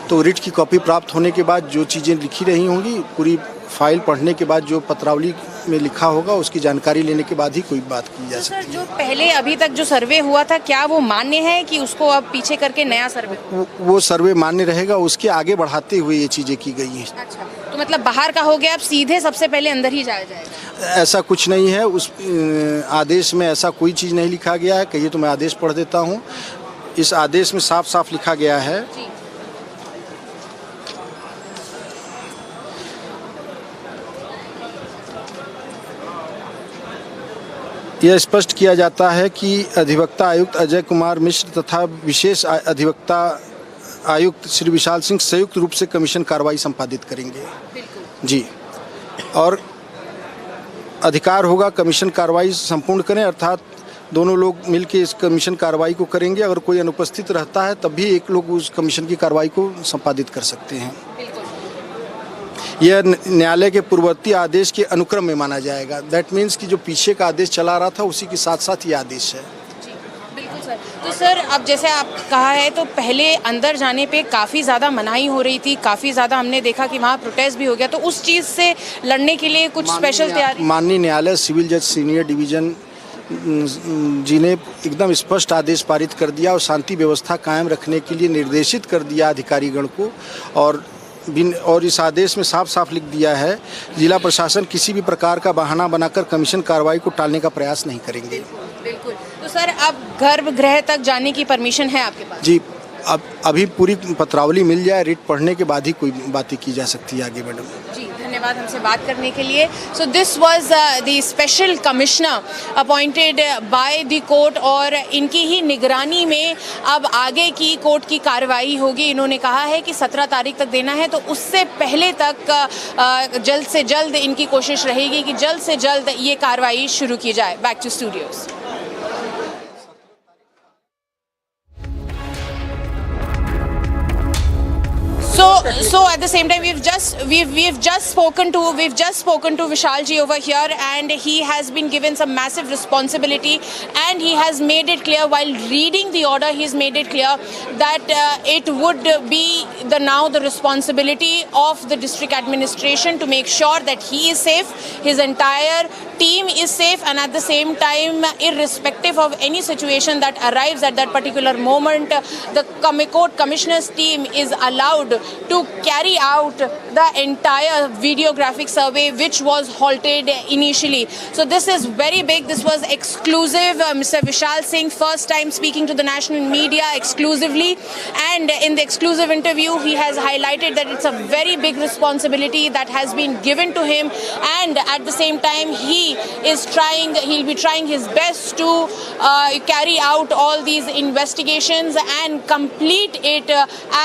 तो रिट की कॉपी प्राप्त होने के बाद जो चीज़ें लिखी रही होंगी पूरी फाइल पढ़ने के बाद जो पत्रावली में लिखा होगा उसकी जानकारी लेने के बाद ही कोई बात की जा सकती है। सर जो पहले अभी तक जो सर्वे हुआ था क्या वो मान्य है कि उसको अब पीछे करके नया सर्वे? वो सर्वे मान्य रहेगा, उसके आगे बढ़ाते हुए ये चीज़ें की गई हैं। अच्छा, तो मतलब बाहर का हो गया, अब सीधे सबसे पहले अंदर ही जाया जाएगा? ऐसा कुछ नहीं है, उस आदेश में ऐसा कोई चीज़ नहीं लिखा गया है। कहिए तो मैं आदेश पढ़ देता हूँ। इस आदेश में साफ साफ लिखा गया है यह स्पष्ट किया जाता है कि अधिवक्ता आयुक्त अजय कुमार मिश्र तथा विशेष अधिवक्ता आयुक्त श्री विशाल सिंह संयुक्त रूप से कमीशन कार्रवाई संपादित करेंगे जी, और अधिकार होगा कमीशन कार्रवाई संपूर्ण करें, अर्थात दोनों लोग मिलकर इस कमीशन कार्रवाई को करेंगे। अगर कोई अनुपस्थित रहता है तब भी एक लोग उस कमीशन की कार्रवाई को संपादित कर सकते हैं। यह न्यायालय के पूर्ववर्ती आदेश के अनुक्रम में माना जाएगा। दैट मीन्स कि जो पीछे का आदेश चला रहा था उसी के साथ साथ ये आदेश है। बिल्कुल सर। तो सर अब जैसे आप कहा है तो पहले अंदर जाने पे काफ़ी ज़्यादा मनाही हो रही थी, काफ़ी ज़्यादा हमने देखा कि वहाँ प्रोटेस्ट भी हो गया, तो उस चीज़ से लड़ने के लिए कुछ स्पेशल तैयारी? माननीय न्यायालय सिविल जज सीनियर डिवीजन जी ने एकदम स्पष्ट आदेश पारित कर दिया और शांति व्यवस्था कायम रखने के लिए निर्देशित कर दिया अधिकारीगण को, और और इस आदेश में साफ साफ लिख दिया है, जिला प्रशासन किसी भी प्रकार का बहाना बनाकर कमीशन कार्रवाई को टालने का प्रयास नहीं करेंगे। बिल्कुल। तो सर, अब गर्भगृह तक जाने की परमिशन है आपके पास? जी, अब अभी पूरी पत्रावली मिल जाए, रिट पढ़ने के बाद ही कोई बातें की जा सकती है आगे। मैडम जी, धन्यवाद हमसे बात करने के लिए। So this was the special commissioner appointed by the court, और इनकी ही निगरानी में अब आगे की कोर्ट की कार्रवाई होगी। इन्होंने कहा है कि 17 तारीख तक देना है, तो उससे पहले तक जल्द से जल्द इनकी कोशिश रहेगी कि जल्द से जल्द ये कार्रवाई शुरू की जाए। Back to studios. So at the same time, we've just spoken to Vishal ji over here, and he has been given some massive responsibility, and he has made it clear while reading the order, he's made it clear that it would be now the responsibility of the district administration to make sure that he is safe, his entire team is safe, and at the same time, irrespective of any situation that arrives at that particular moment, the court commissioner's team is allowed to carry out the entire videographic survey which was halted initially. So this is very big. This was exclusive. Mr. Vishal Singh first time speaking to the national media exclusively, and in the exclusive interview he has highlighted that it's a very big responsibility that has been given to him, and at the same time he'll be trying his best to carry out all these investigations and complete it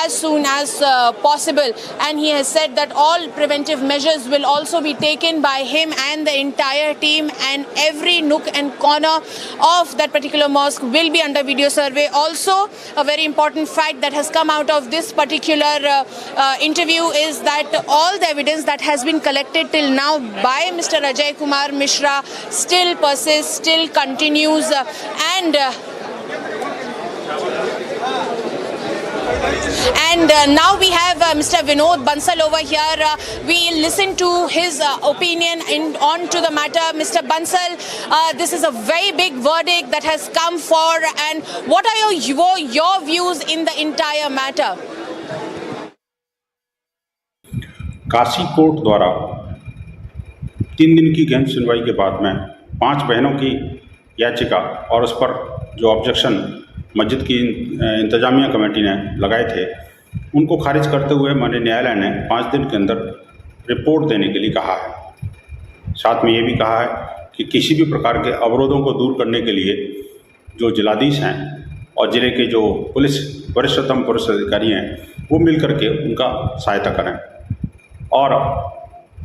as soon as possible. And he has said that all preventive measures will also be taken by him and the entire team, and every nook and corner of that particular mosque will be under video survey. Also, a very important fact that has come out of this particular interview is that all the evidence that has been collected till now by Mr. Ajay Kumar Mishra still persists, still continues, and now we have Mr. Vinod Bansal over here. We'll listen to his opinion on to the matter. Mr. Bansal, this is a very big verdict that has come for, and what are your views in the entire matter? Kashi court द्वारा 3 दिन की गहन सुनवाई के बाद में 5 बहनों की याचिका और उस पर जो ऑब्जेक्शन मस्जिद की इंतजामिया कमेटी ने लगाए थे, उनको खारिज करते हुए माननीय न्यायालय ने 5 दिन के अंदर रिपोर्ट देने के लिए कहा है। साथ में ये भी कहा है कि किसी भी प्रकार के अवरोधों को दूर करने के लिए जो जिलाधीश हैं और ज़िले के जो पुलिस वरिष्ठतम पुलिस अधिकारी हैं, वो मिल करके उनका सहायता करें। और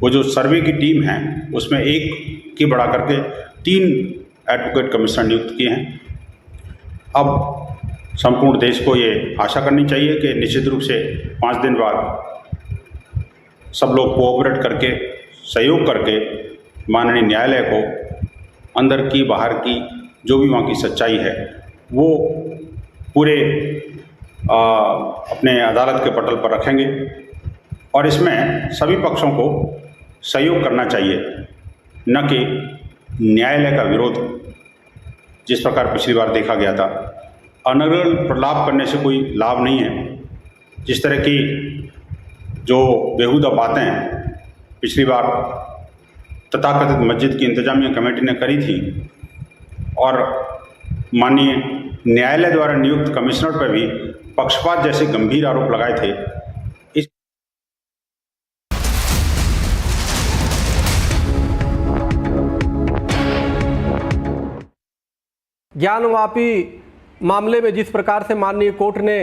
वो जो सर्वे की टीम है, उसमें 1 की बढ़ा करके 3 एडवोकेट कमिश्नर नियुक्त किए हैं। अब संपूर्ण देश को ये आशा करनी चाहिए कि निश्चित रूप से 5 दिन बाद सब लोग कोऑपरेट करके, सहयोग करके माननीय न्यायालय को अंदर की बाहर की जो भी वहाँ की सच्चाई है वो पूरे अपने अदालत के पटल पर रखेंगे, और इसमें सभी पक्षों को सहयोग करना चाहिए, न कि न्यायालय का विरोध जिस प्रकार पिछली बार देखा गया था। अनर्गल प्रलाप करने से कोई लाभ नहीं है। जिस तरह की जो बेहुदा बातें पिछली बार तथाकथित मस्जिद की इंतजामिया कमेटी ने करी थी, और माननीय न्यायालय द्वारा नियुक्त कमिश्नर पर भी पक्षपात जैसे गंभीर आरोप लगाए थे, इस ज्ञानवापी मामले में जिस प्रकार से माननीय कोर्ट ने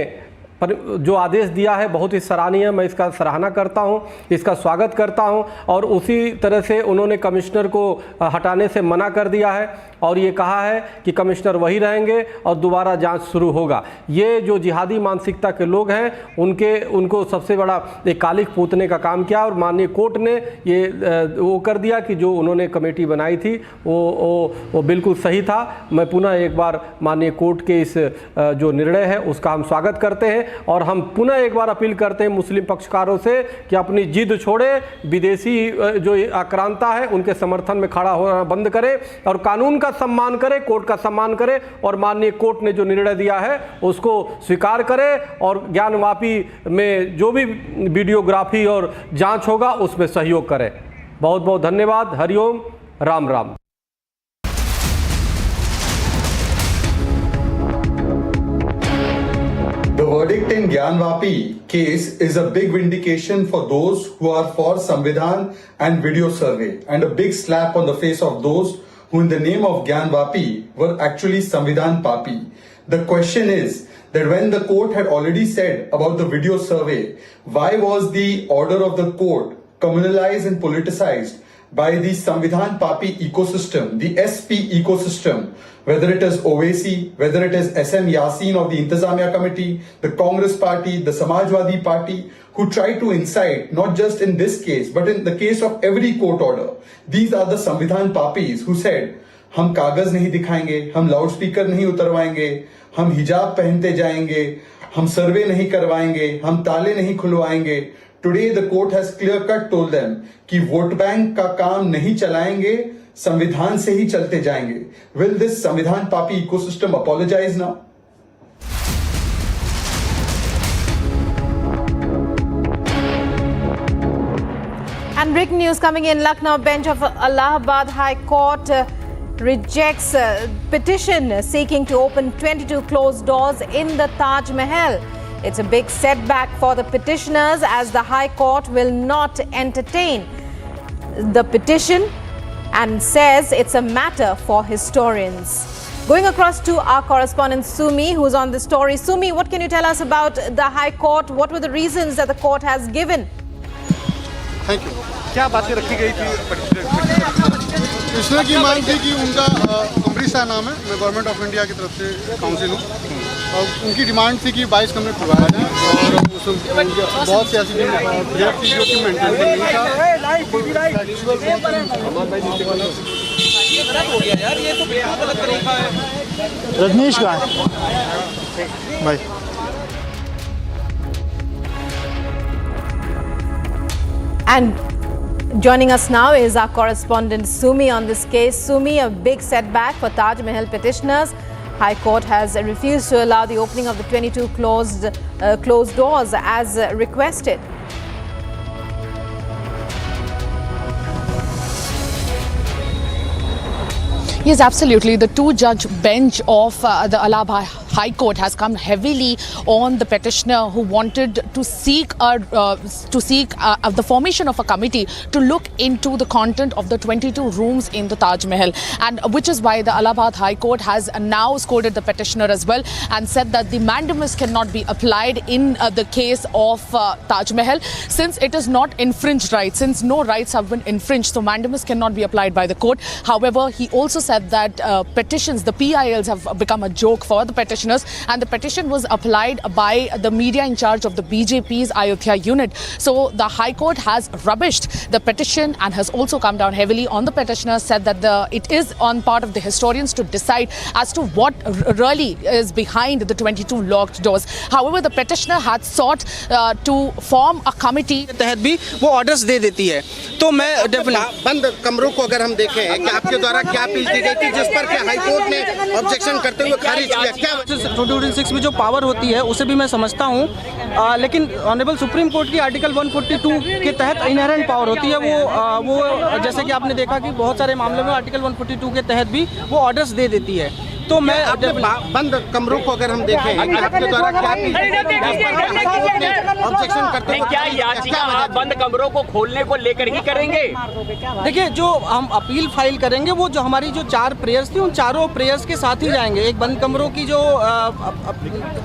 जो आदेश दिया है बहुत ही सराहनीय, मैं इसका सराहना करता हूं, इसका स्वागत करता हूं। और उसी तरह से उन्होंने कमिश्नर को हटाने से मना कर दिया है और ये कहा है कि कमिश्नर वही रहेंगे और दोबारा जांच शुरू होगा। ये जो जिहादी मानसिकता के लोग हैं उनको सबसे बड़ा एक कालिख पूतने का काम किया, और माननीय कोर्ट ने ये वो कर दिया कि जो उन्होंने कमेटी बनाई थी वो बिल्कुल सही था। मैं पुनः एक बार माननीय कोर्ट के इस जो निर्णय है उसका हम स्वागत करते हैं। और हम पुनः एक बार अपील करते हैं मुस्लिम पक्षकारों से कि अपनी जिद छोड़े, विदेशी जो आक्रांता है उनके समर्थन में खड़ा होना बंद करे और कानून का सम्मान करे, कोर्ट का सम्मान करे और माननीय कोर्ट ने जो निर्णय दिया है उसको स्वीकार करे और ज्ञानवापी में जो भी वीडियोग्राफी और जांच होगा उसमें सहयोग करे। बहुत बहुत धन्यवाद। Hariom, Ram Ram. The verdict in Gyanvapi case is a big vindication for those who are for Samvidhan and video survey, and a big slap on the face of those who in the name of Gyanvapi were actually Samvidhan Papi. The question is that when the court had already said about the video survey, why was the order of the court communalized and politicized by the Samvidhan Papi ecosystem, the SP ecosystem, whether it is Owaisi, whether it is SM Yasin of the Intizamiya Committee, the Congress Party, the Samajwadi Party, who tried to incite, not just in this case, but in the case of every court order. These are the Samvidhan Papis who said, हम कागज नहीं दिखाएंगे, हम loud speaker नहीं उतरवाएंगे, हम हिजाब पहनते जाएंगे, हम सर्वे नहीं करवाएंगे, हम ताले नहीं खुलवाएंगे। Today the court has clear cut told them कि वोट बैंक का काम नहीं चलाएंगे, संविधान से ही चलते जाएंगे। Will this संविधान पापी ecosystem apologize now? And breaking news coming in, Lucknow bench of Allahabad High Court rejects petition seeking to open 22 closed doors in the Taj Mahal. It's a big setback for the petitioners as the High Court will not entertain the petition and says it's a matter for historians. Going across to our correspondent Sumi, who's on the story. Sumi, what can you tell us about the High Court? What were the reasons that the court has given? Thank you. क्या बातें रखी गई थी? पिछले की मांग थी कि उनका अमृतसर नाम है, मैं गवर्नमेंट ऑफ इंडिया की तरफ से काउंसिल हूँ और उनकी डिमांड थी कि 22 कमरे खुलवाया जाए और उसमें बहुत से ऐसी प्रेयर थी जो कि मेंटेन नहीं था। रजनीश का भाई And joining us now is our correspondent Sumi on this case. Sumi, a big setback for Taj Mahal petitioners. High Court has refused to allow the opening of the 22 closed doors as requested. Yes, absolutely. The two-judge bench of the Allahabad High Court has come heavily on the petitioner who wanted to seek the formation of a committee to look into the content of the 22 rooms in the Taj Mahal, and which is why the Allahabad High Court has now scolded the petitioner as well and said that the mandamus cannot be applied in the case of Taj Mahal since it is not infringed rights, since no rights have been infringed, so mandamus cannot be applied by the court. However, he also said that petitions, the PILs have become a joke for the petitioners, and the petition was applied by the media in charge of the BJP's Ayodhya unit. So the High Court has rubbished the petition and has also come down heavily on the petitioner, said that it is on part of the historians to decide as to what really is behind the 22 locked doors. However, the petitioner had sought to form a committee. तहत भी वो orders दे देती है, तो मैं बंद कमरों को अगर हम देखें कि आपके द्वारा क्या अपील की गई थी जिस पर क्या हाई कोर्ट ने ऑब्जेक्शन करते हुए खारिज किया, क्या 2206 में जो पावर होती है उसे भी मैं समझता हूँ, लेकिन ऑनरेबल सुप्रीम कोर्ट की आर्टिकल 142 के तहत इनहेरेंट पावर होती है, वो जैसे कि आपने देखा कि बहुत सारे मामलों में आर्टिकल 142 के तहत भी वो ऑर्डर्स दे देती है। तो मैं बंद कमरों को अगर हम देखें आपके द्वारा क्या ऑब्जेक्शन करते हैं, क्या याचिका आप बंद कमरों को खोलने को लेकर ही करेंगे? देखिए, जो हम अपील फाइल करेंगे वो जो हमारी जो 4 प्रेयर्स थी उन चारों प्रेयर्स के साथ ही जाएंगे। एक बंद कमरों की जो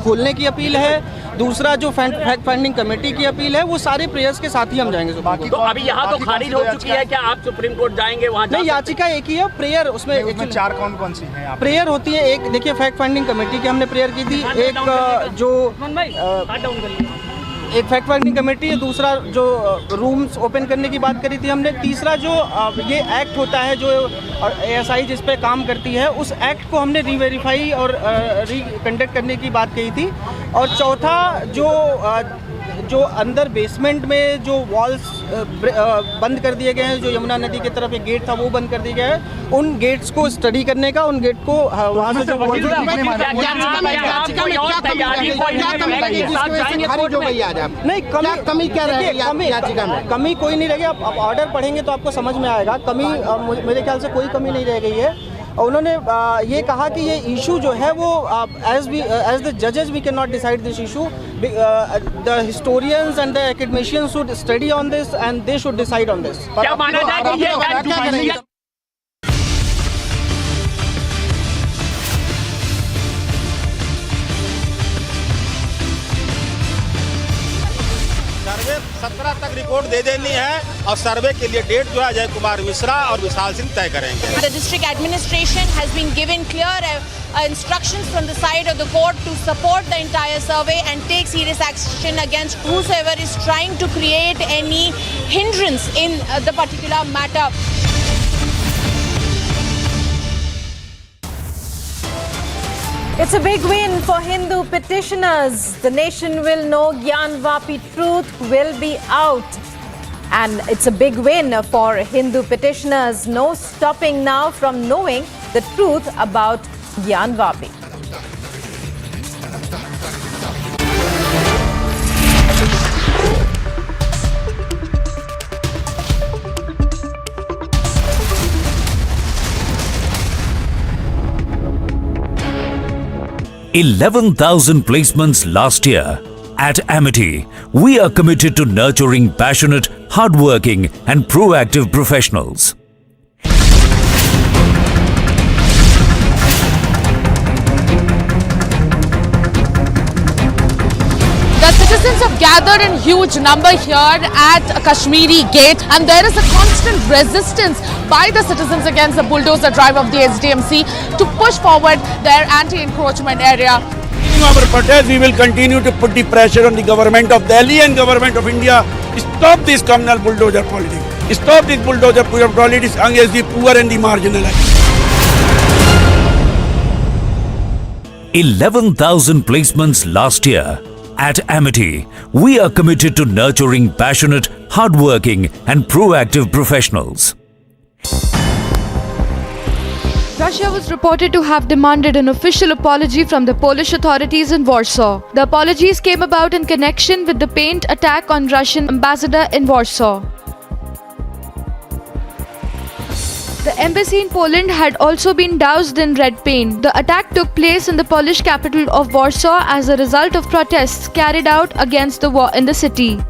खोलने की अपील है, दूसरा जो फैक्ट फाइंडिंग कमेटी की अपील है, वो सारे प्रेयर्स के साथ ही हम जाएंगे। तो अभी यहाँ तो खारिज हो चुकी है, क्या आप सुप्रीम कोर्ट जाएंगे वहाँ? नहीं, याचिका एक ही है, प्रेयर उसमें 4 कौन सी है? प्रेयर होती है एक, देखिए फैक्ट फाइंडिंग कमेटी की हमने प्रेयर की थी, एक जो एक फैक्ट फाइंडिंग कमेटी है, दूसरा जो रूम्स ओपन करने की बात करी थी हमने, तीसरा जो ये एक्ट होता है जो ASI जिस पे काम करती है उस एक्ट को हमने रीवेरीफाई और रिकंडक्ट करने की बात कही थी, और चौथा जो अंदर बेसमेंट में जो वॉल्स बंद कर दिए गए हैं, जो यमुना नदी की तरफ एक गेट था वो बंद कर दिया गया है, उन गेट्स को स्टडी करने का, उन गेट को वहाँ से कमी क्या रहेगी? कमी कोई नहीं रहेगी। आप ऑर्डर पढ़ेंगे तो आपको समझ में आएगा। कमी मेरे ख्याल से कोई कमी नहीं रह गई है। और उन्होंने ये कहा कि ये इशू जो है वो एज द जजेस we can not decide this issue, the historians and the academicians should study on this and they should decide on this. क्या माना जाए कि ये सर्वे 17 तक रिपोर्ट दे देनी है और सर्वे के लिए डेट जो है अजय कुमार मिश्रा और विशाल सिंह तय करेंगे। The district administration has been given clear instructions from the side of the court to support the entire survey and take serious action against whosoever is trying to create any hindrance in the particular matter. It's a big win for Hindu petitioners. The nation will know Gyan Vapi truth will be out. And it's a big win for Hindu petitioners. No stopping now from knowing the truth about Gyan Vapi. $11,000 placements last year. At Amity, we are committed to nurturing passionate, hardworking and proactive professionals. The citizens have gathered in huge number here at Kashmiri Gate, and there is a constant resistance by the citizens against the bulldozer drive of the SDMC to push forward their anti-encroachment area. In our protest, we will continue to put the pressure on the government of Delhi and government of India. Stop this communal bulldozer politics. Stop this bulldozer politics against the poor and the marginalized. 11,000 placements last year. At Amity, we are committed to nurturing passionate, hardworking and proactive professionals. Russia was reported to have demanded an official apology from the Polish authorities in Warsaw. The apologies came about in connection with the paint attack on Russian ambassador in Warsaw. The embassy in Poland had also been doused in red paint. The attack took place in the Polish capital of Warsaw as a result of protests carried out against the war in the city.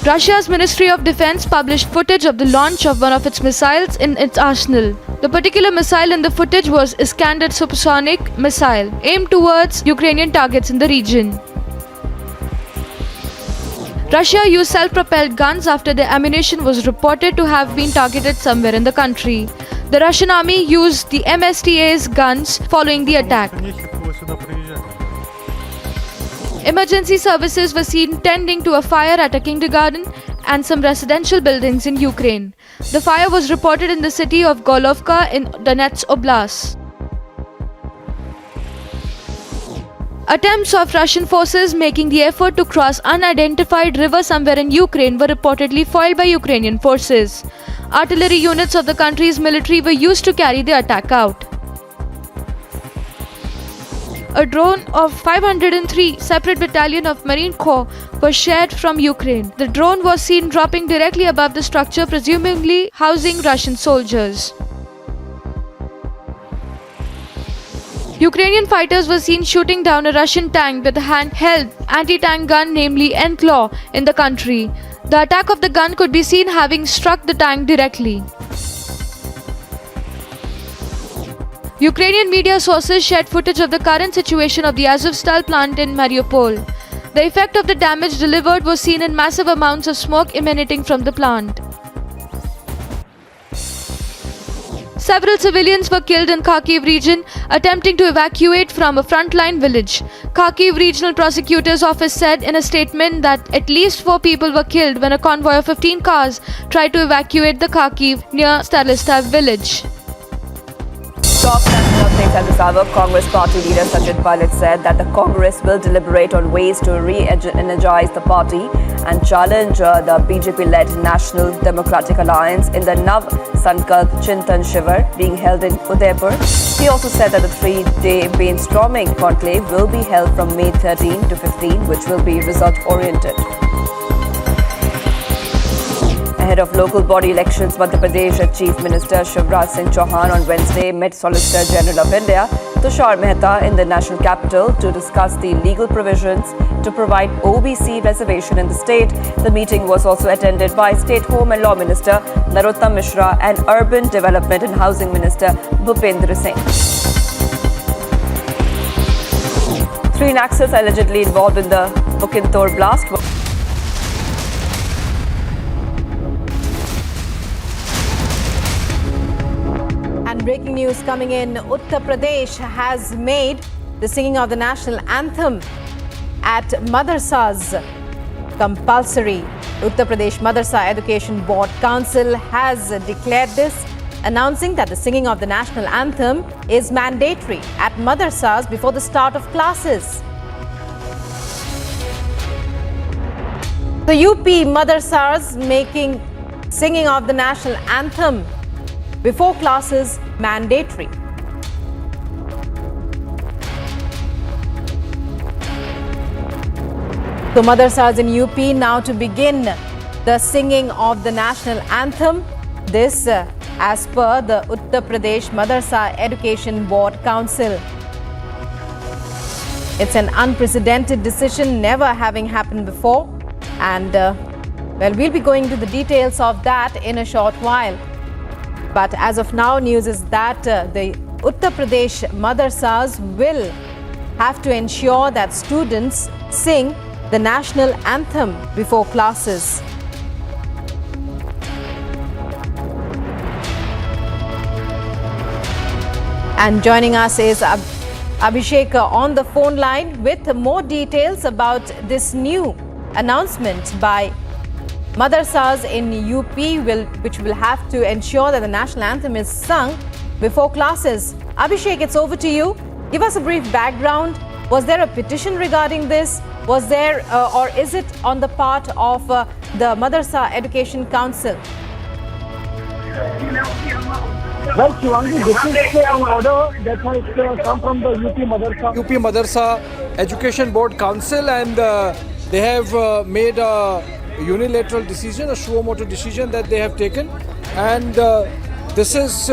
Russia's Ministry of Defense published footage of the launch of one of its missiles in its arsenal. The particular missile in the footage was Iskander supersonic missile aimed towards Ukrainian targets in the region. Russia used self-propelled guns after the ammunition was reported to have been targeted somewhere in the country. The Russian army used the MSTA's guns following the attack. Emergency services were seen tending to a fire at a kindergarten and some residential buildings in Ukraine. The fire was reported in the city of Golovka in Donetsk Oblast. Attempts of Russian forces making the effort to cross unidentified river somewhere in Ukraine were reportedly foiled by Ukrainian forces. Artillery units of the country's military were used to carry the attack out. A drone of 503 separate battalion of Marine Corps was shared from Ukraine. The drone was seen dropping directly above the structure, presumably housing Russian soldiers. Ukrainian fighters were seen shooting down a Russian tank with a handheld anti-tank gun, namely Enclaw, in the country. The attack of the gun could be seen having struck the tank directly. Ukrainian media sources shared footage of the current situation of the Azovstal plant in Mariupol. The effect of the damage delivered was seen in massive amounts of smoke emanating from the plant. Several civilians were killed in Kharkiv region attempting to evacuate from a frontline village. Kharkiv Regional Prosecutor's Office said in a statement that at least 4 people were killed when a convoy of 15 cars tried to evacuate the Kharkiv near Stalistav village. Top national updates at this hour. Congress party leader Sajid Palit said that the Congress will deliberate on ways to re-energize the party and challenge the BJP-led National Democratic Alliance in the Nav Sankalp Chintan Shivar being held in Udaipur. He also said that the 3-day brainstorming conclave will be held from May 13 to 15, which will be result-oriented. Ahead of local body elections, Madhya Pradesh Chief Minister Shiva Singh Chauhan on Wednesday met Solicitor General of India Tushar Mehta in the national capital to discuss the legal provisions to provide OBC reservation in the state. The meeting was also attended by State Home and Law Minister Narottam Mishra and Urban Development and Housing Minister Bhupendra Singh. 3 Naxals allegedly involved in the Bukintor blast. Breaking news coming in, Uttar Pradesh has made the singing of the national anthem at madrasas compulsory. Uttar Pradesh Madrasa Education Board Council has declared this, announcing that the singing of the national anthem is mandatory at madrasas before the start of classes. The UP madrasas making singing of the national anthem before classes mandatory. So madrasas in UP now to begin the singing of the national anthem. This as per the Uttar Pradesh Madrasa Education Board Council. It's an unprecedented decision, never having happened before. And well, we'll be going to the details of that in a short while. But as of now, news is that the Uttar Pradesh madrasas will have to ensure that students sing the national anthem before classes. And joining us is Abhishek on the phone line with more details about this new announcement by madrasas in UP which will have to ensure that the national anthem is sung before classes. Abhishek, it's over to you. Give us a brief background. Was there a petition regarding this? Was there or is it on the part of the Madrasa Education Council? Well, Shivangi, this is an order that has come from the UP Madrasa Education Board Council, and they have made a unilateral decision, a suo motu decision that they have taken, and this is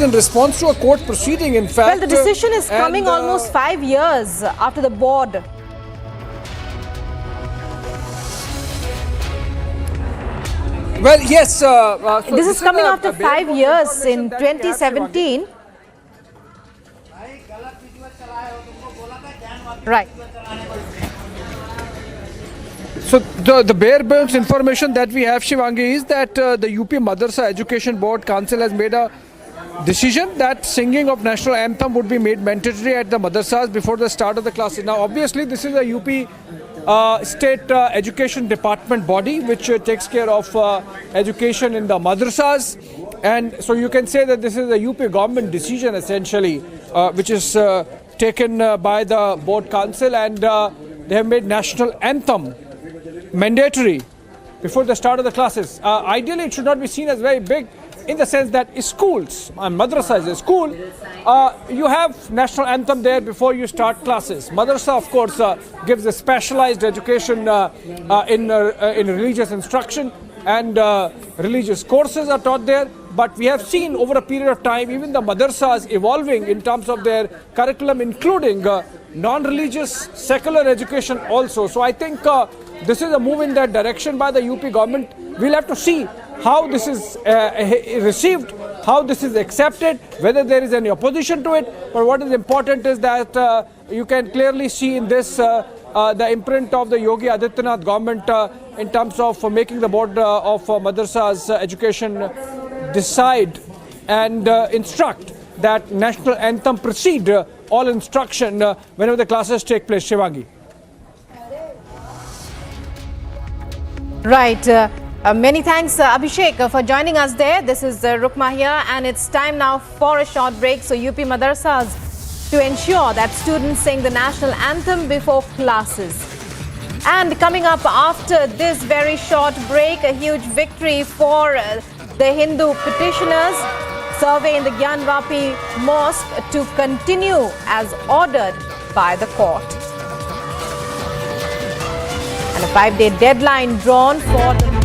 in response to a court proceeding. In fact, well, the decision is coming almost 5 years after the board. Well, yes. So this is coming after 5 years in 2017. Right. So the bare bones information that we have, Shivangi, is that the UP Madrasa Education Board Council has made a decision that singing of national anthem would be made mandatory at the madrasas before the start of the classes. Now, obviously, this is a UP state education department body which takes care of education in the madrasas, and so you can say that this is a UP government decision essentially, which is taken by the board council, and they have made national anthem mandatory before the start of the classes. Ideally, it should not be seen as very big, in the sense that schools, and madrasa is a school, you have national anthem there before you start classes. Madrasa, of course, gives a specialized education in religious instruction, and religious courses are taught there. But we have seen over a period of time, even the madrasas evolving in terms of their curriculum, including non-religious secular education also. So I think this is a move in that direction by the UP government. We'll have to see how this is received, how this is accepted, whether there is any opposition to it. But what is important is that you can clearly see in this the imprint of the Yogi Adityanath government in terms of making the board of madrasa's education decide and instruct that national anthem precede all instruction whenever the classes take place. Shivangi. Right. Many thanks, Abhishek, for joining us there. This is Rukma here, and it's time now for a short break. So UP madrasas to ensure that students sing the national anthem before classes. And coming up after this very short break, a huge victory for the Hindu petitioners. Survey in the Gyanvapi Mosque to continue as ordered by the court. And a 5-day deadline drawn for the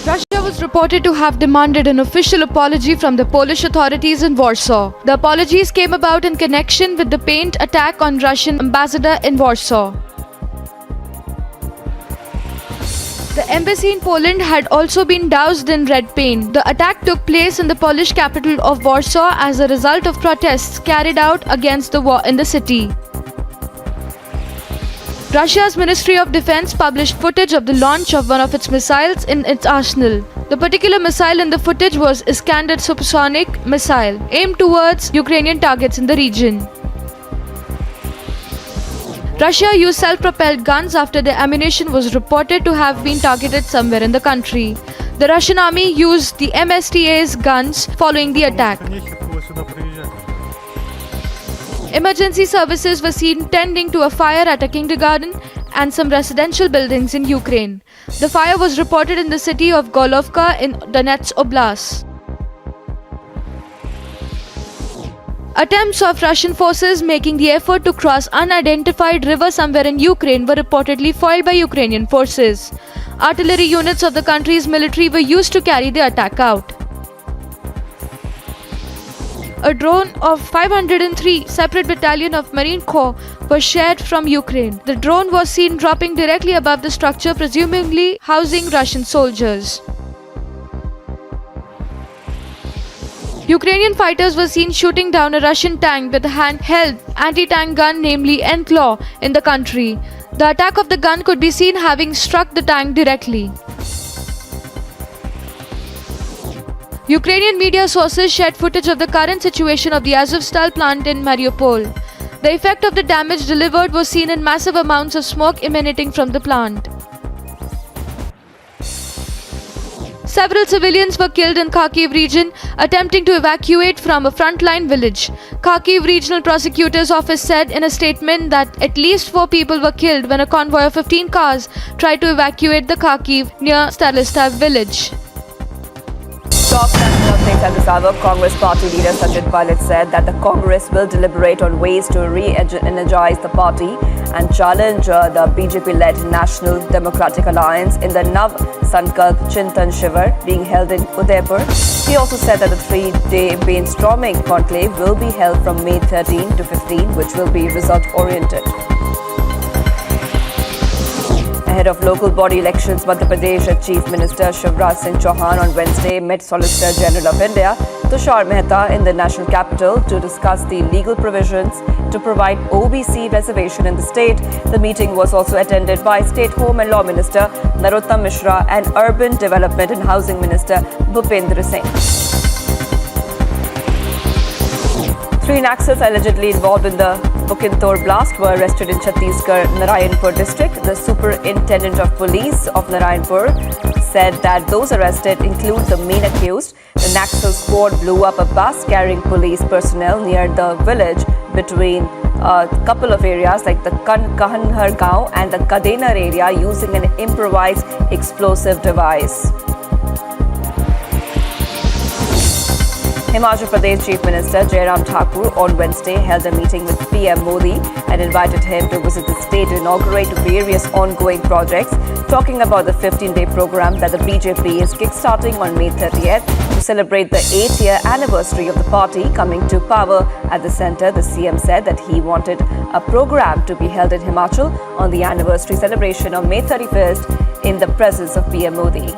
Russia was reported to have demanded an official apology from the Polish authorities in Warsaw. The apologies came about in connection with the paint attack on Russian ambassador in Warsaw. The embassy in Poland had also been doused in red paint. The attack took place in the Polish capital of Warsaw as a result of protests carried out against the war in the city. Russia's Ministry of Defense published footage of the launch of one of its missiles in its arsenal. The particular missile in the footage was Iskander supersonic missile, aimed towards Ukrainian targets in the region. Russia used self-propelled guns after the ammunition was reported to have been targeted somewhere in the country. The Russian army used the MSTA's guns following the attack. Emergency services were seen tending to a fire at a kindergarten and some residential buildings in Ukraine. The fire was reported in the city of Golovka in Donetsk Oblast. Attempts of Russian forces making the effort to cross unidentified river somewhere in Ukraine were reportedly foiled by Ukrainian forces. Artillery units of the country's military were used to carry the attack out. A drone of 503 separate battalion of Marine Corps was shared from Ukraine. The drone was seen dropping directly above the structure, presumably housing Russian soldiers. Ukrainian fighters were seen shooting down a Russian tank with a handheld anti-tank gun, namely Enclaw, in the country. The attack of the gun could be seen having struck the tank directly. Ukrainian media sources shared footage of the current situation of the Azovstal plant in Mariupol. The effect of the damage delivered was seen in massive amounts of smoke emanating from the plant. Several civilians were killed in Kharkiv region attempting to evacuate from a frontline village. Kharkiv Regional Prosecutor's Office said in a statement that at least 4 people were killed when a convoy of 15 cars tried to evacuate the Kharkiv near Stalistav village. Top national updates at this hour. Congress party leader Sachin Pilot said that the Congress will deliberate on ways to re-energize the party and challenge the BJP-led National Democratic Alliance in the Nav Sankalp Chintan Shiva being held in Udaipur. He also said that the 3-day brainstorming conclave will be held from May 13 to 15, which will be result-oriented. Ahead of local body elections, Madhya Pradesh Chief Minister Shivraj Singh Chauhan on Wednesday met Solicitor General of India Tushar Mehta in the national capital to discuss the legal provisions to provide OBC reservation in the state. The meeting was also attended by State Home and Law Minister Narottam Mishra and Urban Development and Housing Minister Bhupendra Singh. 3 Naxals allegedly involved in the Bukintor blast were arrested in Chhattisgarh, Narayanpur district. The Superintendent of Police of Narayanpur said that those arrested include the main accused. The Naxal squad blew up a bus carrying police personnel near the village between a couple of areas like the Kahanhar Gaon and the Kadenar area using an improvised explosive device. Himachal Pradesh Chief Minister Jairam Thakur on Wednesday held a meeting with PM Modi and invited him to visit the state to inaugurate various ongoing projects, talking about the 15-day program that the BJP is kickstarting on May 30th to celebrate the 8-year anniversary of the party coming to power at the centre. The CM said that he wanted a program to be held in Himachal on the anniversary celebration on May 31st in the presence of PM Modi.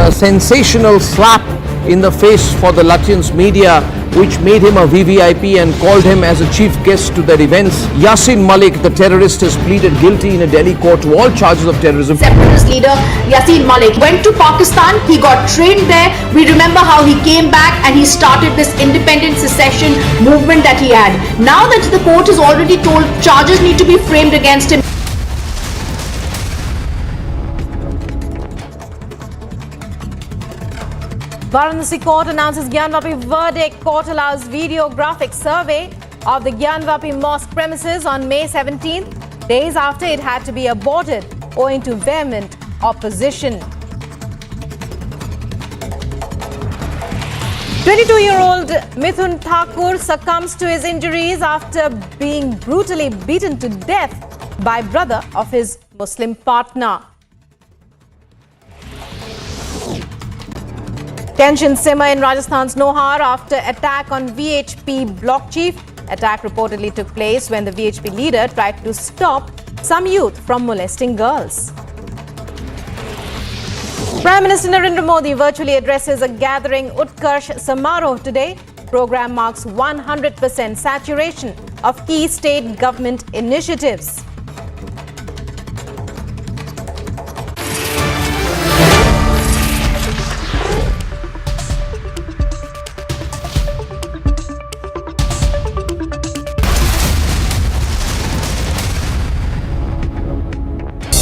A sensational slap in the face for the Lutyens media, which made him a VVIP and called him as a chief guest to their events. Yasin Malik, the terrorist, has pleaded guilty in a Delhi court to all charges of terrorism. Separatist leader Yasin Malik went to Pakistan. He got trained there. We remember how he came back and he started this independent secession movement that he had. Now that the court has already told charges need to be framed against him. Varanasi court announces Gyanvapi verdict. Court allows videographic survey of the Gyanvapi Mosque premises on May 17th, days after it had to be aborted owing to vehement opposition. 22-year-old Mithun Thakur succumbs to his injuries after being brutally beaten to death by brother of his Muslim partner. Tension simmer in Rajasthan's Nohar after attack on VHP block chief. Attack reportedly took place when the VHP leader tried to stop some youth from molesting girls. Prime Minister Narendra Modi virtually addresses a gathering Utkarsh Samaroh today. Program marks 100% saturation of key state government initiatives.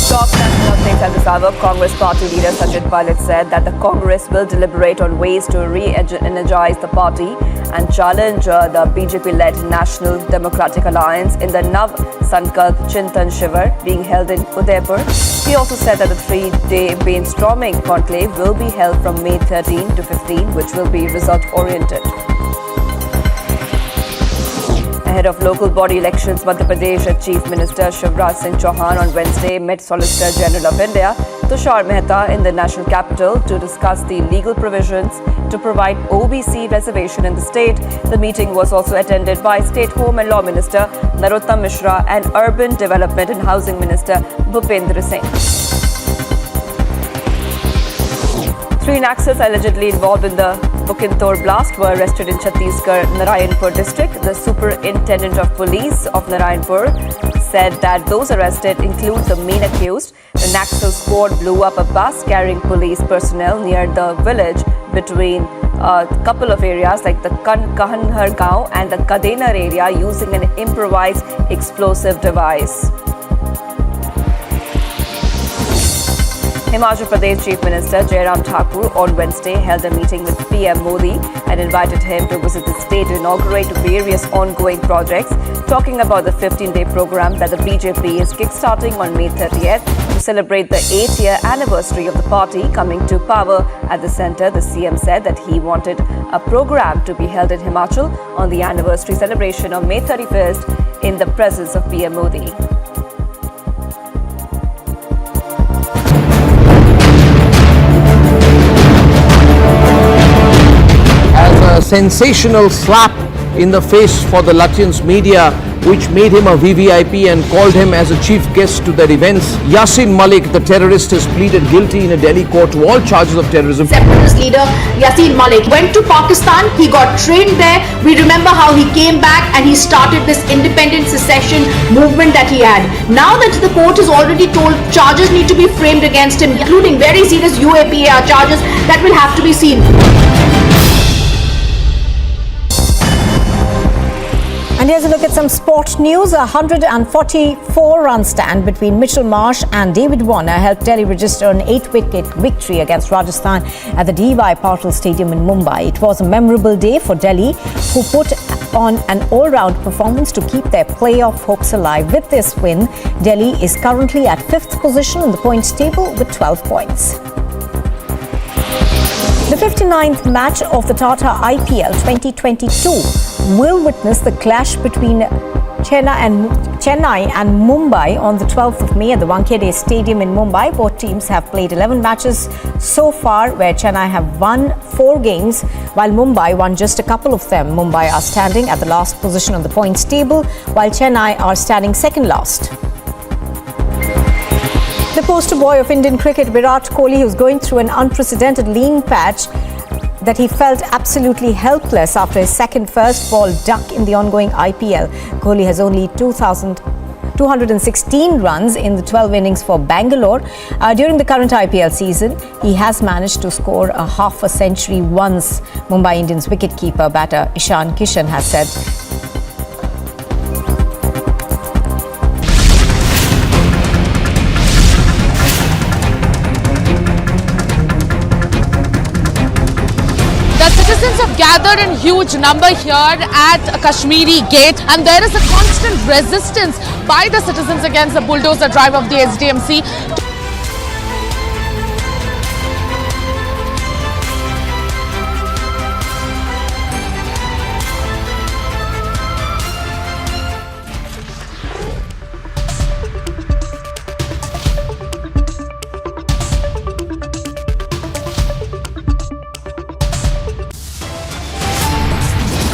Top national updates at this hour. Congress party leader Sachin Pilot said that the Congress will deliberate on ways to re-energize the party and challenge the BJP-led National Democratic Alliance in the Nav Sankalp Chintan Shivar being held in Udaipur. He also said that the 3-day brainstorming conclave will be held from May 13 to 15, which will be result-oriented. Ahead of local body elections, Madhya Pradesh Chief Minister Shivraj Singh Chauhan on Wednesday met Solicitor General of India Tushar Mehta in the national capital to discuss the legal provisions to provide OBC reservation in the state. The meeting was also attended by State Home and Law Minister Narottam Mishra and Urban Development and Housing Minister Bhupendra Singh. 3 Naxals allegedly involved in the Bukintor blast were arrested in Chhattisgarh, Narayanpur district. The Superintendent of Police of Narayanpur said that those arrested include the main accused. The Naxal squad blew up a bus carrying police personnel near the village between a couple of areas like the Kahanhar Gaon and the Kadenar area using an improvised explosive device. Himachal Pradesh Chief Minister Jairam Thakur on Wednesday held a meeting with PM Modi and invited him to visit the state to inaugurate various ongoing projects, talking about the 15-day program that the BJP is kickstarting on May 30th to celebrate the 8-year anniversary of the party coming to power at the centre. The CM said that he wanted a program to be held in Himachal on the anniversary celebration on May 31st in the presence of PM Modi. A sensational slap in the face for the Lutyens media, which made him a VVIP and called him as a chief guest to their events. Yasin Malik, the terrorist, has pleaded guilty in a Delhi court to all charges of terrorism. Separatist leader Yasin Malik went to Pakistan. He got trained there. We remember how he came back and he started this independent secession movement that he had. Now that the court has already told charges need to be framed against him, including very serious UAPAR charges that will have to be seen. And here's a look at some sport news. A 144-run stand between Mitchell Marsh and David Warner helped Delhi register an 8-wicket victory against Rajasthan at the D.Y. Patil Stadium in Mumbai. It was a memorable day for Delhi, who put on an all-round performance to keep their playoff hopes alive. With this win, Delhi is currently at 5th position in the points table with 12 points. The 59th match of the Tata IPL 2022 will witness the clash between Chennai and Mumbai on the 12th of May at the Wankhede Stadium in Mumbai. Both teams have played 11 matches so far, where Chennai have won 4 games, while Mumbai won just a couple of them. Mumbai are standing at the last position on the points table, while Chennai are standing second last. The poster boy of Indian cricket, Virat Kohli, who's going through an unprecedented lean patch, that he felt absolutely helpless after his second first ball duck in the ongoing IPL. Kohli has only 216 runs in the 12 innings for Bangalore. During the current IPL season, he has managed to score a half a century once. Mumbai Indians wicketkeeper batter Ishan Kishan has said. Citizens have gathered in huge number here at Kashmiri Gate, and there is a constant resistance by the citizens against the bulldozer drive of the SDMC.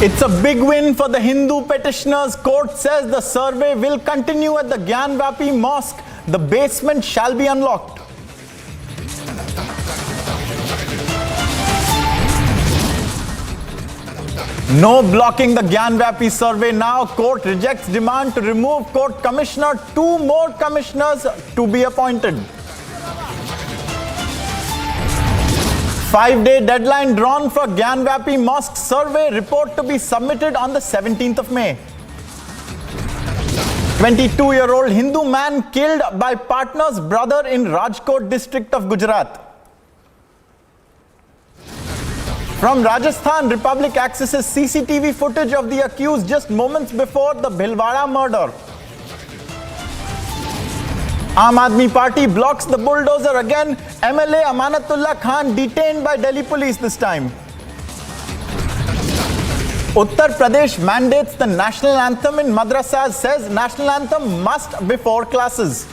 It's a big win for the Hindu petitioners. Court says the survey will continue at the Gyanvapi Mosque. The basement shall be unlocked. No blocking the Gyanvapi survey now. Court rejects demand to remove court commissioner. 2 more commissioners to be appointed. 5-day deadline drawn for Gyanvapi Mosque survey report to be submitted on the 17th of May. 22-year-old Hindu man killed by partner's brother in Rajkot district of Gujarat. From Rajasthan, Republic accesses CCTV footage of the accused just moments before the Pilvara murder. Aam Aadmi Party blocks the bulldozer again. MLA Amanatullah Khan detained by Delhi police this time. Uttar Pradesh mandates the national anthem in madrasas, says national anthem must before classes.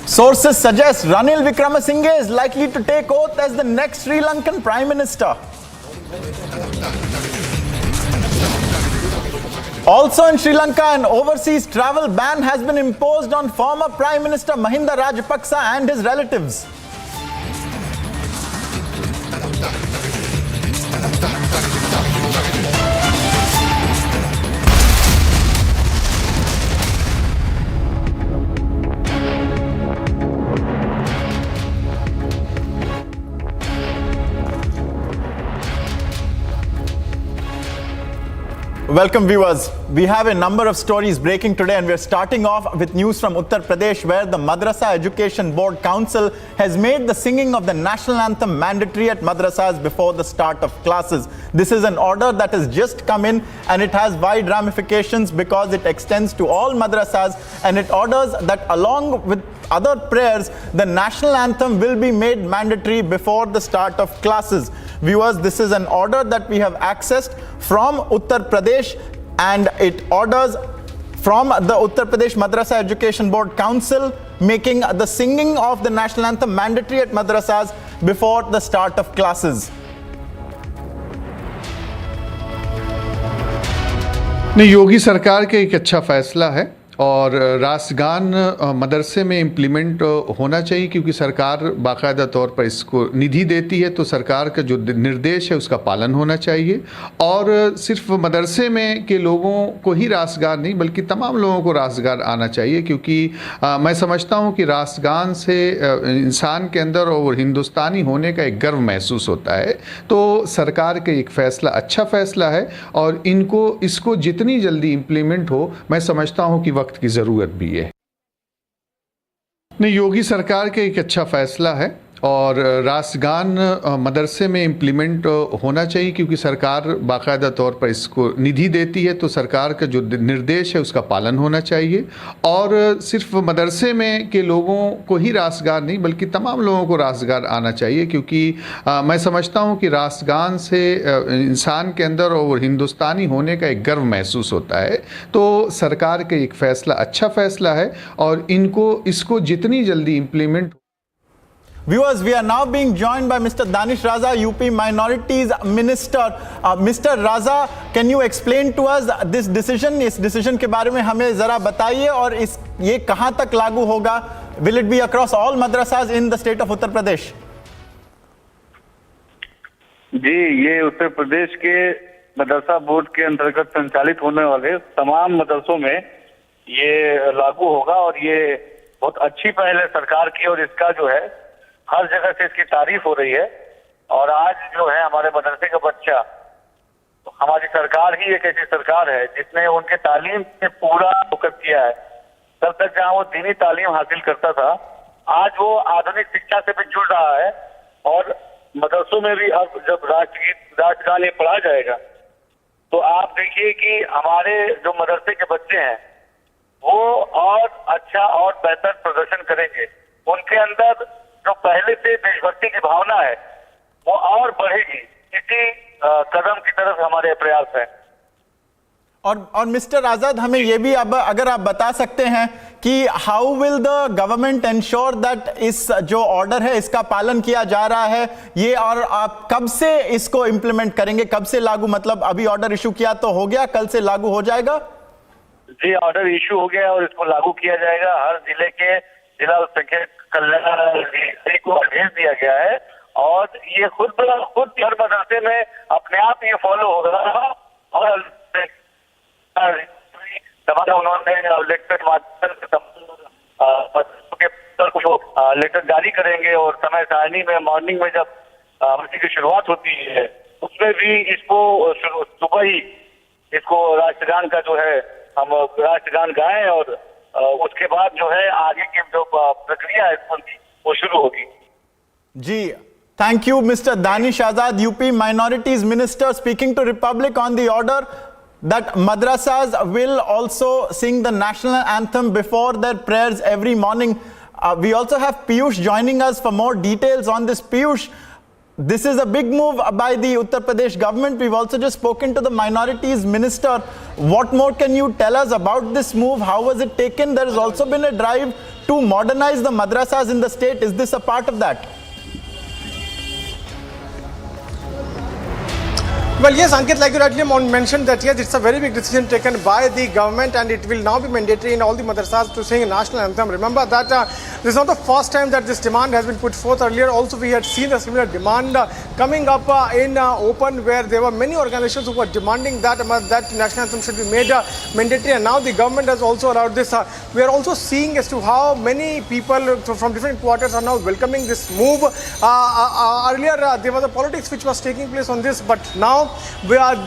Sources suggest Ranil Wickremesinghe is likely to take oath as the next Sri Lankan Prime Minister. Also in Sri Lanka, an overseas travel ban has been imposed on former Prime Minister Mahinda Rajapaksa and his relatives. Welcome viewers. We have a number of stories breaking today, and we're starting off with news from Uttar Pradesh, where the Madrasa Education Board Council has made the singing of the national anthem mandatory at madrasas before the start of classes. This is an order that has just come in, and it has wide ramifications because it extends to all madrasas, and it orders that along with other prayers, the national anthem will be made mandatory before the start of classes. Viewers, this is an order that we have accessed from Uttar Pradesh, and it orders from the Uttar Pradesh Madrasa Education Board Council making the singing of the national anthem mandatory at madrasas before the start of classes. नहीं, योगी सरकार का एक अच्छा फैसला है और राष्ट्रगान मदरसे में इम्प्लीमेंट होना चाहिए, क्योंकि सरकार बाकायदा तौर पर इसको निधि देती है, तो सरकार का जो निर्देश है उसका पालन होना चाहिए। और सिर्फ मदरसे में के लोगों को ही राष्ट्रगान नहीं, बल्कि तमाम लोगों को राष्ट्रगान आना चाहिए, क्योंकि मैं समझता हूँ कि राष्ट्रगान से इंसान के अंदर और हिंदुस्तानी होने का एक गर्व महसूस होता है। तो सरकार का एक फ़ैसला अच्छा फ़ैसला है, और इसको जितनी जल्दी इम्प्लीमेंट हो, मैं समझता हूँ कि की जरूरत भी है। नहीं, योगी सरकार का एक अच्छा फैसला है और राष्ट्रगान मदरसे में इम्प्लीमेंट होना चाहिए, क्योंकि सरकार बाकायदा तौर पर इसको निधि देती है, तो सरकार का जो निर्देश है उसका पालन होना चाहिए। और सिर्फ मदरसे में के लोगों को ही राष्ट्रगान नहीं, बल्कि तमाम लोगों को राष्ट्रगान आना चाहिए, क्योंकि मैं समझता हूँ कि राष्ट्रगान से इंसान के अंदर और हिंदुस्तानी होने का एक गर्व महसूस होता है। तो सरकार का एक फ़ैसला अच्छा फ़ैसला है और इसको जितनी जल्दी implement. Viewers, we are now being joined by Mr. Danish Raza, UP Minorities Minister. Mr. Raza, can you explain to us this decision? इस decision के बारे में हमें ज़रा बताइए और ये कहाँ तक लागू होगा? Will it be across all madrasas in the state of Uttar Pradesh? जी, ये उत्तर प्रदेश के मदरसा बोर्ड के अंतर्गत संचालित होने वाले तमाम मदरसों में ये लागू होगा और ये बहुत अच्छी पहल है सरकार की और इसका जो है हर जगह से इसकी तारीफ हो रही है। और आज जो है हमारे मदरसे का बच्चा, हमारी सरकार ही एक ऐसी सरकार है जिसने उनके तालीम पे पूरा फोकस किया है। तब तक जहाँ वो दीनी तालीम हासिल करता था, आज वो आधुनिक शिक्षा से भी जुड़ रहा है और मदरसों में भी अब जब राष्ट्रगीत राष्ट्रगान ये पढ़ा जाएगा तो आप देखिए कि हमारे जो मदरसे के बच्चे हैं वो और अच्छा और बेहतर प्रदर्शन करेंगे। उनके अंदर जो पहले से देशभक्ति की भावना है वो और बढ़ेगी। इसी कदम की तरफ हमारे प्रयास है। और मिस्टर आजाद, हमें ये भी अब अगर आप बता सकते हैं कि how will the government ensure that इस जो ऑर्डर है इसका पालन किया जा रहा है ये, और आप कब से इसको इंप्लीमेंट करेंगे, कब से लागू? मतलब अभी ऑर्डर इशू किया तो हो गया, कल से लागू हो जाएगा? जी, ऑर्डर इशू हो गया और इसको लागू किया जाएगा। हर जिले के जिला कल्याण को भेज दिया गया है और ये खुद हर मदरसे में अपने आप ये फॉलो होगा। और उन्होंने लेटर जारी करेंगे और समय सारणी में मॉर्निंग में जब मस्जिद की शुरुआत होती है उसमें भी इसको सुबह ही इसको राष्ट्रगान का जो है हम राष्ट्रगान गाएं और उसके बाद जो है आगे की जो प्रक्रिया है वो शुरू होगी। जी, thank you, Mr. Danish Azad, UP Minorities Minister, speaking to Republic on the order that madrasas will also sing the national anthem before their prayers every morning. We also have Piyush joining us for more details on this. Piyush, this is a big move by the Uttar Pradesh government. We've also just spoken to the Minorities Minister. What more can you tell us about this move? How was it taken? There has also been a drive to modernize the madrasas in the state. Is this a part of that? Well, yes, Ankit, like you rightly mentioned that yes, it's a very big decision taken by the government and it will now be mandatory in all the madrasas to sing a national anthem. Remember that this is not the first time that this demand has been put forth. Earlier also we had seen a similar demand coming up in open, where there were many organizations who were demanding that national anthem should be made mandatory, and now the government has also allowed this. We are also seeing as to how many people from different quarters are now welcoming this move. Earlier there was a politics which was taking place on this, but now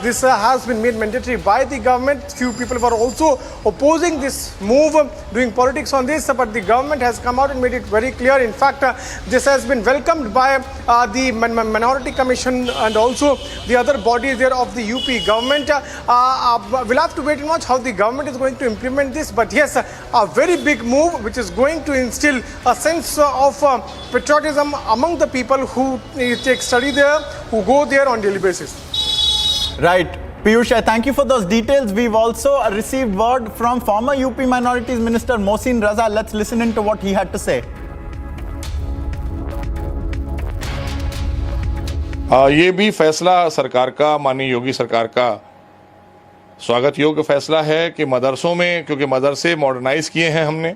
this has been made mandatory by the government. Few people were also opposing this move, doing politics on this, but the government has come out and made it very clear. In fact, this has been welcomed by the Minority Commission and also the other bodies there of the UP government. We'll have to wait and watch how the government is going to implement this, but yes, a very big move which is going to instill a sense of patriotism among the people who take study there, who go there on daily basis. Right. Piyush, I thank you for those details. We've also received word from former UP Minorities Minister Mohsin Raza. Let's listen into what he had to say. ये भी फैसला सरकार का, माननीय योगी सरकार का स्वागत योग्य फैसला है कि मदरसों में, क्योंकि मदरसे मॉडर्नाइज किए हैं हमने,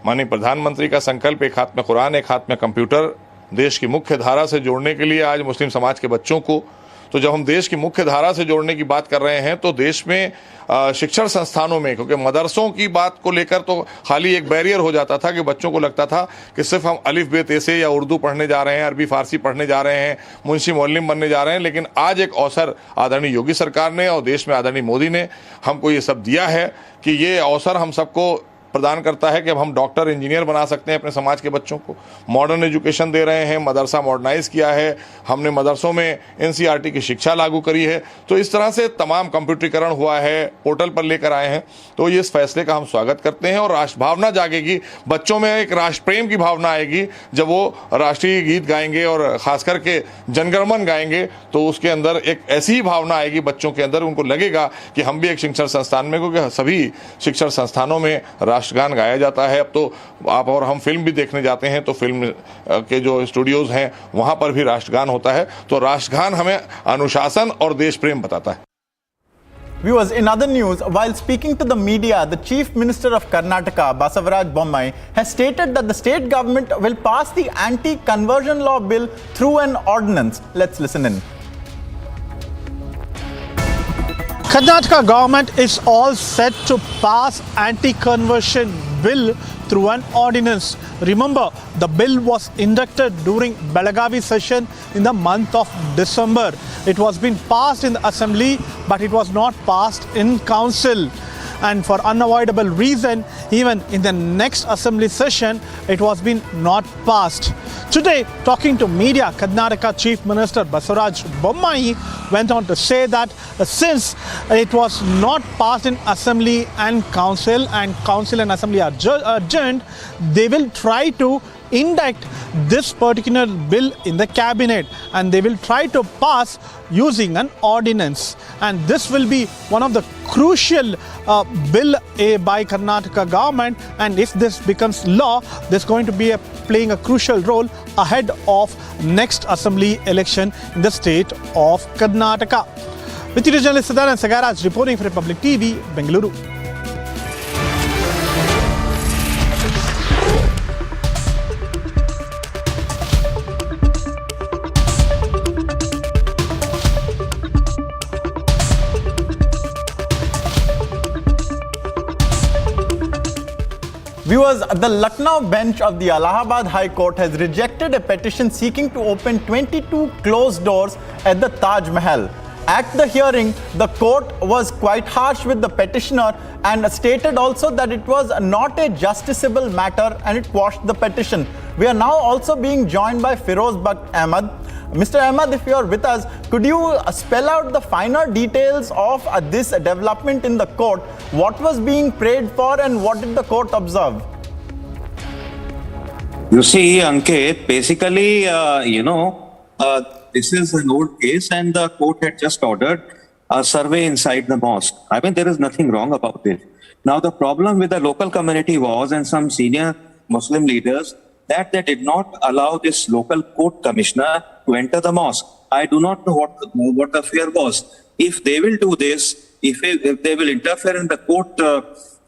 माननीय प्रधानमंत्री का संकल्प एक हाथ में कुरान एक हाथ में कंप्यूटर, देश की मुख्य धारा से जोड़ने के लिए आज मुस्लिम समाज के बच्चों को, तो जब हम देश की मुख्य धारा से जोड़ने की बात कर रहे हैं तो देश में शिक्षण संस्थानों में, क्योंकि मदरसों की बात को लेकर तो खाली एक बैरियर हो जाता था कि बच्चों को लगता था कि सिर्फ हम अलिफ बे ते से या उर्दू पढ़ने जा रहे हैं, अरबी फारसी पढ़ने जा रहे हैं, मुंशी मौल्लिम बनने जा रहे हैं, लेकिन आज एक अवसर आदरणीय योगी सरकार ने और देश में आदरणीय मोदी ने हमको ये सब दिया है कि ये अवसर हम सबको प्रदान करता है कि अब हम डॉक्टर इंजीनियर बना सकते हैं अपने समाज के बच्चों को। मॉडर्न एजुकेशन दे रहे हैं, मदरसा मॉडर्नाइज किया है, हमने मदरसों में NCERT की शिक्षा लागू करी है। तो इस तरह से तमाम कंप्यूटरीकरण हुआ है, पोर्टल पर लेकर आए हैं। तो ये इस फैसले का हम स्वागत करते हैं और राष्ट्र भावना जागेगी, बच्चों में एक राष्ट्र प्रेम की भावना आएगी। जब वो राष्ट्रीय गीत गाएंगे और खास करके जनगणमन गाएंगे तो उसके अंदर एक ऐसी ही भावना आएगी बच्चों के अंदर, उनको लगेगा कि हम भी एक शिक्षण संस्थान में, क्योंकि सभी शिक्षण संस्थानों में राष्ट्रगान गाया जाता है। अब तो आप और हम फिल्म भी देखने जाते हैं तो फिल्म के जो स्टूडियोज हैं वहां पर भी राष्ट्रगान होता है। तो राष्ट्रगान हमें अनुशासन और देश प्रेम बताता है। Viewers, in other news, while speaking to the media, the Chief Minister of Karnataka, Basavaraj Bommai, has stated that the state government will pass the anti-conversion law bill through an ordinance. Let's listen in. Karnataka government is all set to pass anti-conversion bill through an ordinance. Remember, the bill was inducted during Belagavi session in the month of December. It was been passed in the assembly, but it was not passed in council. And for unavoidable reason, even in the next assembly session, it was been not passed. Today, talking to media, Karnataka Chief Minister Basavaraj Bommai went on to say that since it was not passed in assembly and council and assembly are adjourned, they will try to induct this particular bill in the cabinet and they will try to pass using an ordinance. And this will be one of the crucial bill by Karnataka government, and if this becomes law, this is going to be playing a crucial role ahead of next assembly election in the state of Karnataka. With you, journalist Sadanand Sagaraj reporting for Republic TV, Bengaluru. Viewers, the Lucknow bench of the Allahabad High Court has rejected a petition seeking to open 22 closed doors at the Taj Mahal. At the hearing, the court was quite harsh with the petitioner and stated also that it was not a justiciable matter and it quashed the petition. We are now also being joined by Firoz Bakht Ahmed. Mr. Ahmed, if you are with us, could you spell out the finer details of this development in the court? What was being prayed for and what did the court observe? You see, Ankit, basically, this is an old case and the court had just ordered a survey inside the mosque. I mean, there is nothing wrong about it. Now, the problem with the local community was, and some senior Muslim leaders, that they did not allow this local court commissioner to enter the mosque. I do not know what the fear was. If they will do this, if they will interfere in the court,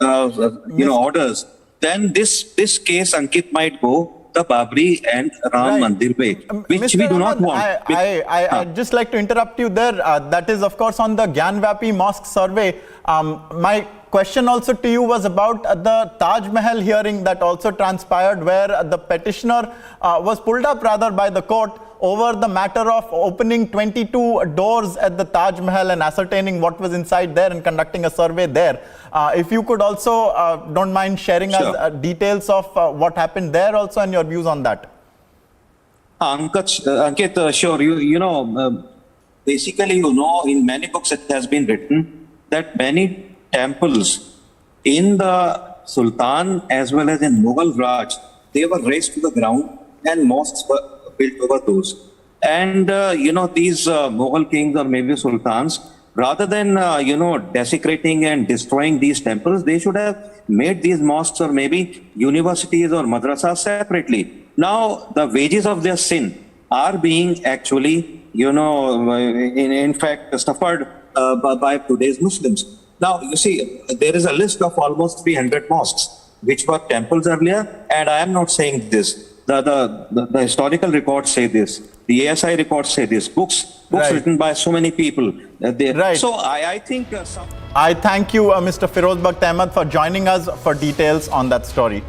orders, then this case, Ankit, might go the Babri and Ram Mandir way, which Mr. we do not want. I'd just like to interrupt you there. That is, of course, on the Gyanvapi Mosque survey. My question also to you was about the Taj Mahal hearing that also transpired, where the petitioner was pulled up rather by the court over the matter of opening 22 doors at the Taj Mahal and ascertaining what was inside there and conducting a survey there. If you could also, don't mind sharing us details of what happened there also and your views on that. Ankit, sure. Basically, in many books it has been written that many temples in the Sultan as well as in Mughal Raj, they were razed to the ground and mosques were built over those. And, these Mughal kings or maybe sultans, rather than, desecrating and destroying these temples, they should have made these mosques or maybe universities or madrasas separately. Now, the wages of their sin are being actually, in fact, suffered by today's Muslims. Now, you see, there is a list of almost 300 mosques, which were temples earlier, and I am not saying this. The historical records say this. The ASI records say this. Books written by so many people. So I think... I thank you, Mr. Firoz Bakht Ahmed, for joining us for details on that story.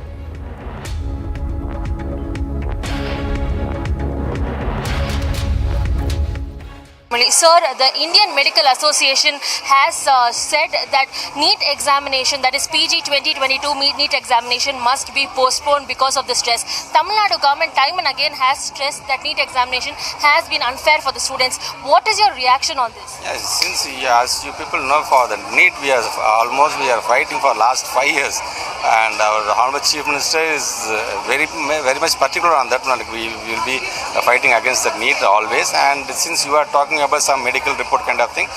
Sir, the Indian Medical Association has said that NEET examination, that is PG 2022 NEET examination, must be postponed because of the stress. Tamil Nadu government time and again has stressed that NEET examination has been unfair for the students. What is your reaction on this? Yes, since as you people know, for the NEET we are fighting for last 5 years, and our Honorable Chief Minister is very much particular on that one. We will be fighting against the NEET always. And since you are talking about some medical report kind of thing,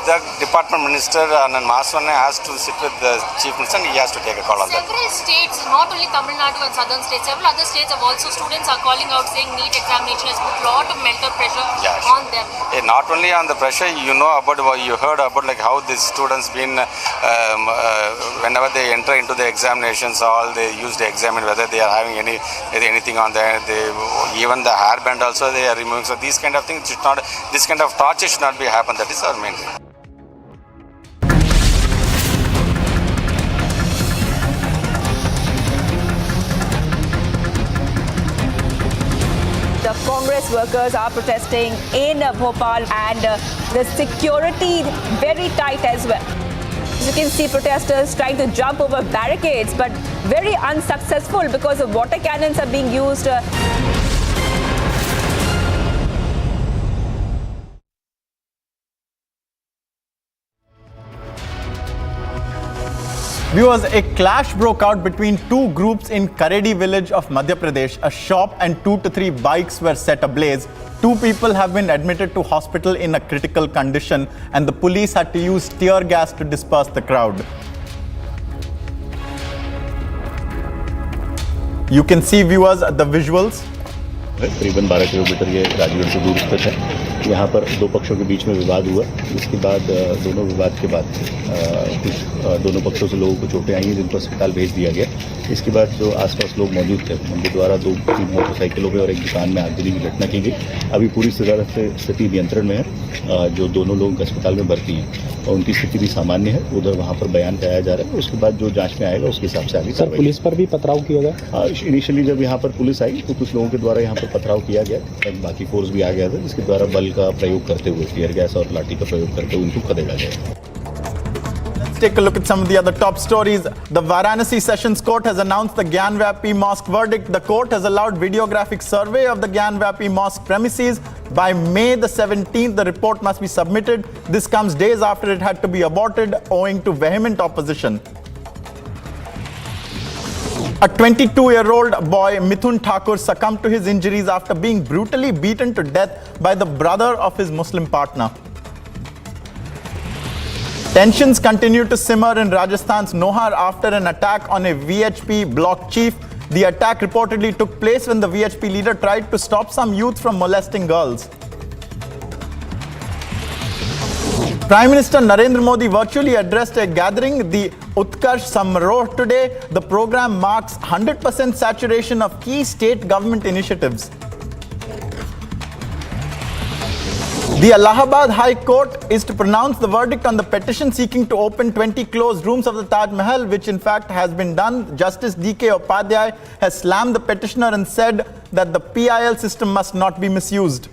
the department minister and Maswane has to sit with the chief minister and he has to take a call on that. Several states, not only Tamil Nadu and southern states, several other states have also, students are calling out saying NEET examination has put a lot of mental pressure on them. Not only on the pressure, you know about what you heard about, like how these students been whenever they enter into the examinations, all they use to examine whether they are having anything on there. Even the hairband also they are removing. So these kind of things should not, this kind of torture should not be happen. That is our main thing. The Congress workers are protesting in Bhopal, and the security very tight as well. As you can see, protesters trying to jump over barricades, but very unsuccessful because the water cannons are being used. Viewers, a clash broke out between two groups in Karedi village of Madhya Pradesh. A shop and 2 to 3 bikes were set ablaze. 2 people have been admitted to hospital in a critical condition, and the police had to use tear gas to disperse the crowd. You can see, viewers, the visuals. करीबन 12 kilometre ये राजगढ़ से दूर स्थित है। यहाँ पर 2 पक्षों के बीच में विवाद हुआ। इसके बाद दोनों विवाद के बाद कुछ दोनों पक्षों से लोगों को चोटें आई हैं, जिनको अस्पताल भेज दिया गया। इसके बाद जो आसपास लोग मौजूद थे, उनके द्वारा 2-3 मोटरसाइकिलों में और एक दुकान में आगजनी की घटना की गई। अभी पूरी तरह से स्थिति नियंत्रण में है। जो दोनों लोग अस्पताल में भर्ती हैं और उनकी स्थिति भी सामान्य है। उधर वहाँ पर बयान कराया जा रहा है। उसके बाद जो जाँच में आएगा उसके हिसाब से आगे। सर, पुलिस पर भी पथराव किया गया? इनिशियली जब यहाँ पर पुलिस आई तो कुछ लोगों के द्वारा यहाँ पर पथराव किया गया, बाकी फोर्स भी आ गया था, जिसके द्वारा बल का प्रयोग करते हुए, टीयर गैस और लाठी का प्रयोग करते हुए उनको खदेड़ा गया। Let's take a look at some of the other top stories. The Varanasi Sessions Court has announced the Gyanvapi Mosque verdict. The court has allowed videographic survey of the Gyanvapi Mosque premises. By May the 17th, the report must be submitted. This comes days after it had to be aborted owing to vehement opposition. A 22-year-old boy, Mithun Thakur, succumbed to his injuries after being brutally beaten to death by the brother of his Muslim partner. Tensions continue to simmer in Rajasthan's Nohar after an attack on a VHP block chief. The attack reportedly took place when the VHP leader tried to stop some youth from molesting girls. Prime Minister Narendra Modi virtually addressed a gathering, the Utkarsh Samroh, today. The program marks 100% saturation of key state government initiatives. The Allahabad High Court is to pronounce the verdict on the petition seeking to open 20 closed rooms of the Taj Mahal, which in fact has been done. Justice D.K. Upadhyay has slammed the petitioner and said that the PIL system must not be misused.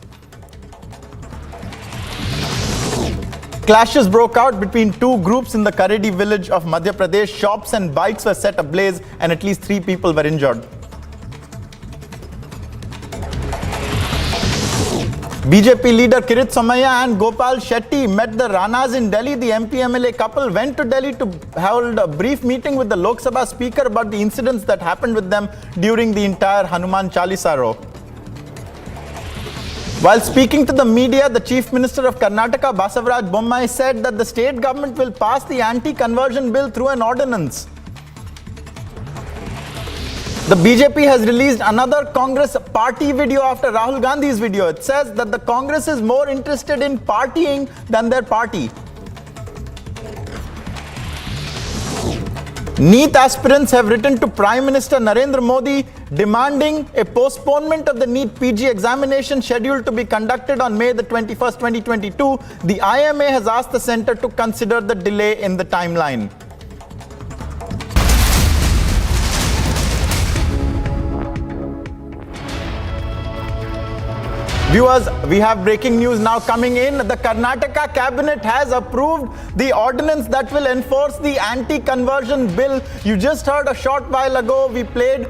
Clashes broke out between 2 groups in the Karedi village of Madhya Pradesh. Shops and bikes were set ablaze and at least 3 people were injured. BJP leader Kirit Somaiya and Gopal Shetty met the Ranas in Delhi. The MP-MLA couple went to Delhi to hold a brief meeting with the Lok Sabha Speaker about the incidents that happened with them during the entire Hanuman Chalisa row. While speaking to the media, the Chief Minister of Karnataka, Basavaraj Bommai, said that the state government will pass the anti-conversion bill through an ordinance. The BJP has released another Congress party video after Rahul Gandhi's video. It says that the Congress is more interested in partying than their party. NEET aspirants have written to Prime Minister Narendra Modi demanding a postponement of the NEET PG examination scheduled to be conducted on May the 21st, 2022. The IMA has asked the centre to consider the delay in the timeline. Viewers, we have breaking news now coming in. The Karnataka cabinet has approved the ordinance that will enforce the anti-conversion bill. You just heard a short while ago, we played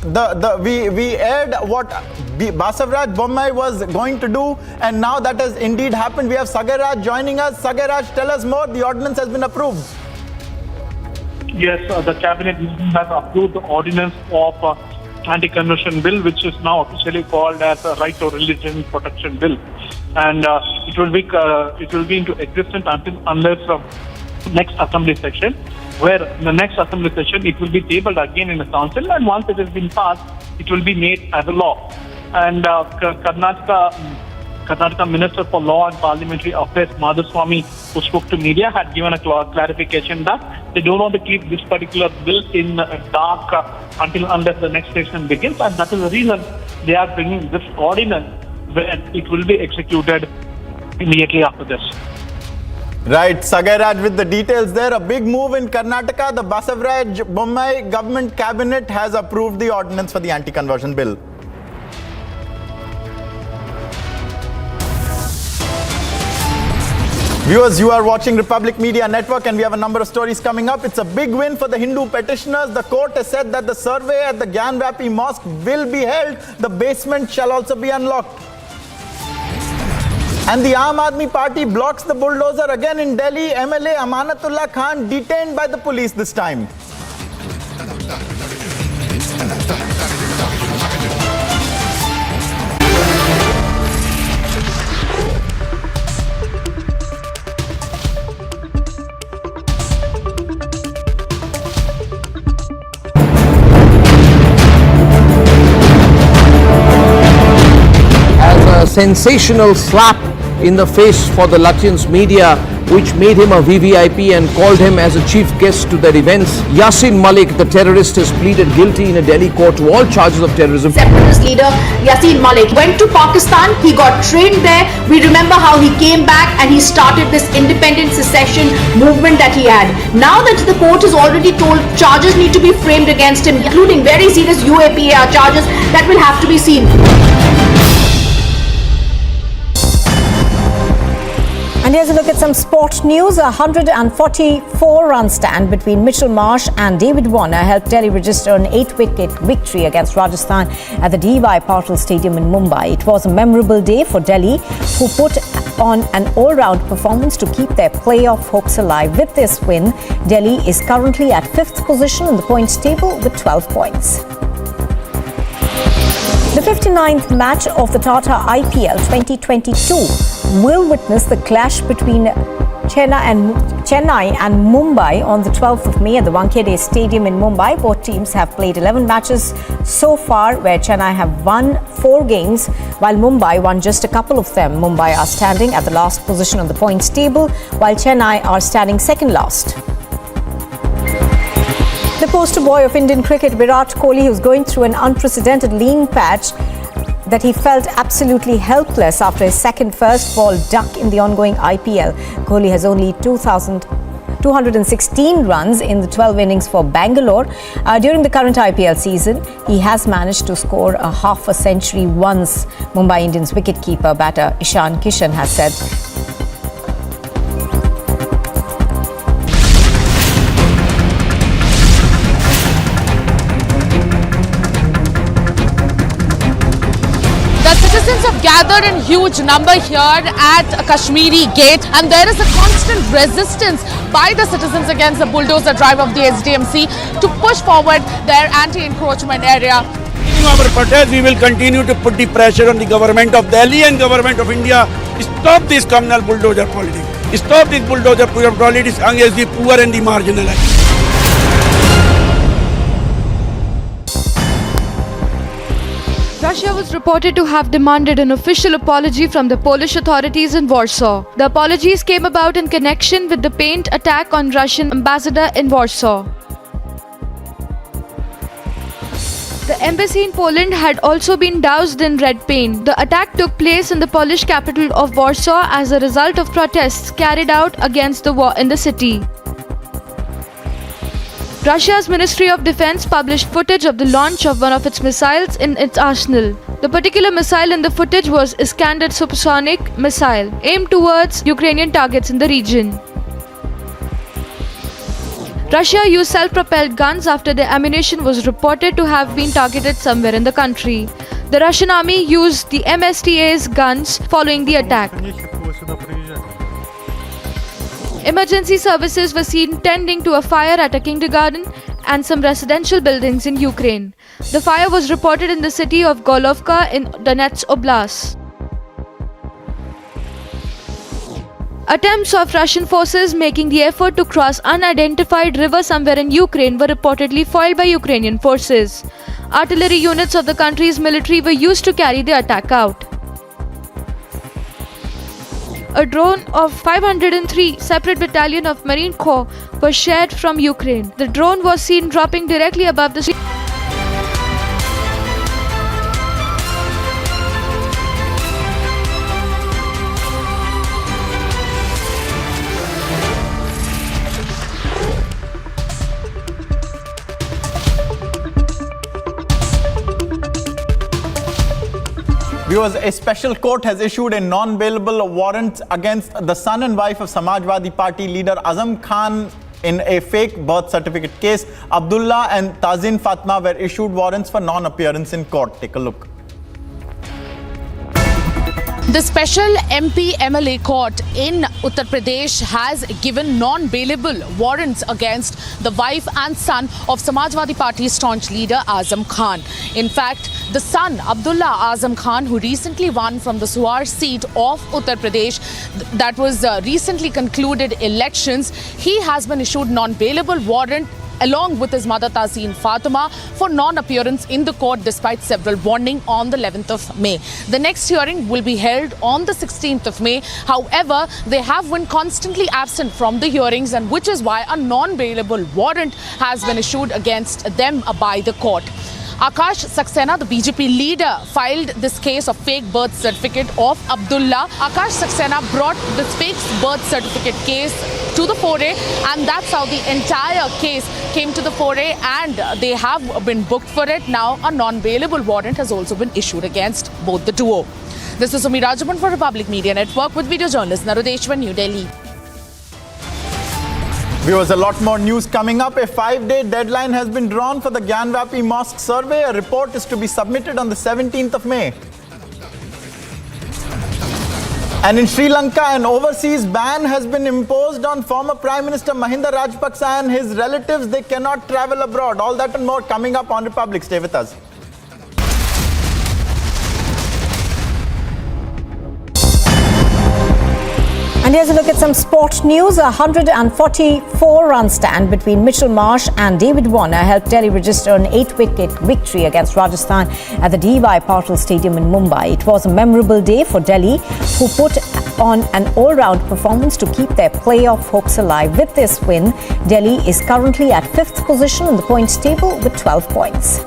we aired what Basavaraj Bommai was going to do, and now that has indeed happened. We have Sagaraj joining us. Sagaraj, tell us more. The ordinance has been approved. Yes, the cabinet has approved the ordinance of anti-conversion bill, which is now officially called as a right to religion protection bill, and it will be into existence unless next assembly session, where in the next assembly session it will be tabled again in the council, and once it has been passed, it will be made as a law. And Karnataka Minister for Law and Parliamentary Affairs, Madhuswamy, who spoke to media, had given a clarification that they don't want to keep this particular bill in dark unless the next session begins, and that is the reason they are bringing this ordinance, where it will be executed immediately after this. Right, Sagaraj with the details there. A big move in Karnataka. The Basavaraj Bommai government cabinet has approved the ordinance for the anti-conversion bill. Viewers, you are watching Republic Media Network, and we have a number of stories coming up. It's a big win for the Hindu petitioners. The court has said that the survey at the Gyanvapi Mosque will be held. The basement shall also be unlocked. And the Aam Aadmi Party blocks the bulldozer again in Delhi. MLA Amanatullah Khan detained by the police this time. As a sensational slap in the face for the Lutyens media, which made him a VVIP and called him as a chief guest to their events. Yasin Malik, the terrorist, has pleaded guilty in a Delhi court to all charges of terrorism. Separatist leader Yasin Malik went to Pakistan. He got trained there. We remember how he came back and he started this independent secession movement that he had. Now that the court has already told charges need to be framed against him, including very serious UAPA charges that will have to be seen. And here's a look at some sport news. A 144-run stand between Mitchell Marsh and David Warner helped Delhi register an 8-wicket victory against Rajasthan at the D.Y. Patil Stadium in Mumbai. It was a memorable day for Delhi, who put on an all-round performance to keep their playoff hopes alive. With this win, Delhi is currently at 5th position in the points table with 12 points. The 59th match of the Tata IPL 2022 will witness the clash between Chennai and Mumbai on the 12th of May at the Wankhede Stadium in Mumbai. Both teams have played 11 matches so far, where Chennai have won 4 games, while Mumbai won just a couple of them. Mumbai are standing at the last position on the points table, while Chennai are standing second last. The poster boy of Indian cricket, Virat Kohli, who's going through an unprecedented lean patch, that he felt absolutely helpless after his second first ball duck in the ongoing IPL. Kohli has only 216 runs in the 12 innings for Bangalore. During the current IPL season, he has managed to score a half a century once, Mumbai Indians wicketkeeper batter Ishan Kishan has said. Citizens have gathered in huge number here at Kashmiri Gate, and there is a constant resistance by the citizens against the bulldozer drive of the SDMC to push forward their anti-encroachment area. In our protest, we will continue to put the pressure on the government of Delhi and government of India. Stop this communal bulldozer politics. Stop this bulldozer politics against the poor and the marginalized. Russia was reported to have demanded an official apology from the Polish authorities in Warsaw. The apologies came about in connection with the paint attack on Russian ambassador in Warsaw. The embassy in Poland had also been doused in red paint. The attack took place in the Polish capital of Warsaw as a result of protests carried out against the war in the city. Russia's Ministry of Defense published footage of the launch of one of its missiles in its arsenal. The particular missile in the footage was Iskander supersonic missile, aimed towards Ukrainian targets in the region. Russia used self-propelled guns after the ammunition was reported to have been targeted somewhere in the country. The Russian army used the MSTA's guns following the attack. Emergency services were seen tending to a fire at a kindergarten and some residential buildings in Ukraine. The fire was reported in the city of Golovka in Donetsk Oblast. Attempts of Russian forces making the effort to cross unidentified river somewhere in Ukraine were reportedly foiled by Ukrainian forces. Artillery units of the country's military were used to carry the attack out. A drone of 503 separate battalion of Marine Corps was shared from Ukraine. The drone was seen dropping directly above the sea. Viewers, a special court has issued a non-bailable warrant against the son and wife of Samajwadi Party leader Azam Khan in a fake birth certificate case. Abdullah and Tazin Fatma were issued warrants for non-appearance in court. Take a look. The special MP MLA court in Uttar Pradesh has given non-bailable warrants against the wife and son of Samajwadi Party staunch leader Azam Khan. In fact, the son Abdullah Azam Khan, who recently won from the Suar seat of Uttar Pradesh that was recently concluded elections, he has been issued non-bailable warrant along with his mother Tazin Fatma for non-appearance in the court despite several warnings on the 11th of May. The next hearing will be held on the 16th of May. However, they have been constantly absent from the hearings, and which is why a non-bailable warrant has been issued against them by the court. Akash Saxena, the BJP leader, filed this case of fake birth certificate of Abdullah. Akash Saxena brought this fake birth certificate case to the foray, and that's how the entire case came to the foray, and they have been booked for it. Now a non-bailable warrant has also been issued against both the duo. This is Umi Rajapan for Republic Media Network with video journalist Narudeshwar, New Delhi. Viewers, a lot more news coming up. A 5-day deadline has been drawn for the Gyanvapi Mosque survey. A report is to be submitted on the 17th of May. And in Sri Lanka, an overseas ban has been imposed on former Prime Minister Mahinda Rajapaksa and his relatives. They cannot travel abroad. All that and more coming up on Republic. Stay with us. And here's a look at some sport news. A 144-run stand between Mitchell Marsh and David Warner helped Delhi register an 8-wicket victory against Rajasthan at the D.Y. Patil Stadium in Mumbai. It was a memorable day for Delhi, who put on an all-round performance to keep their playoff hopes alive. With this win, Delhi is currently at 5th position in the points table with 12 points.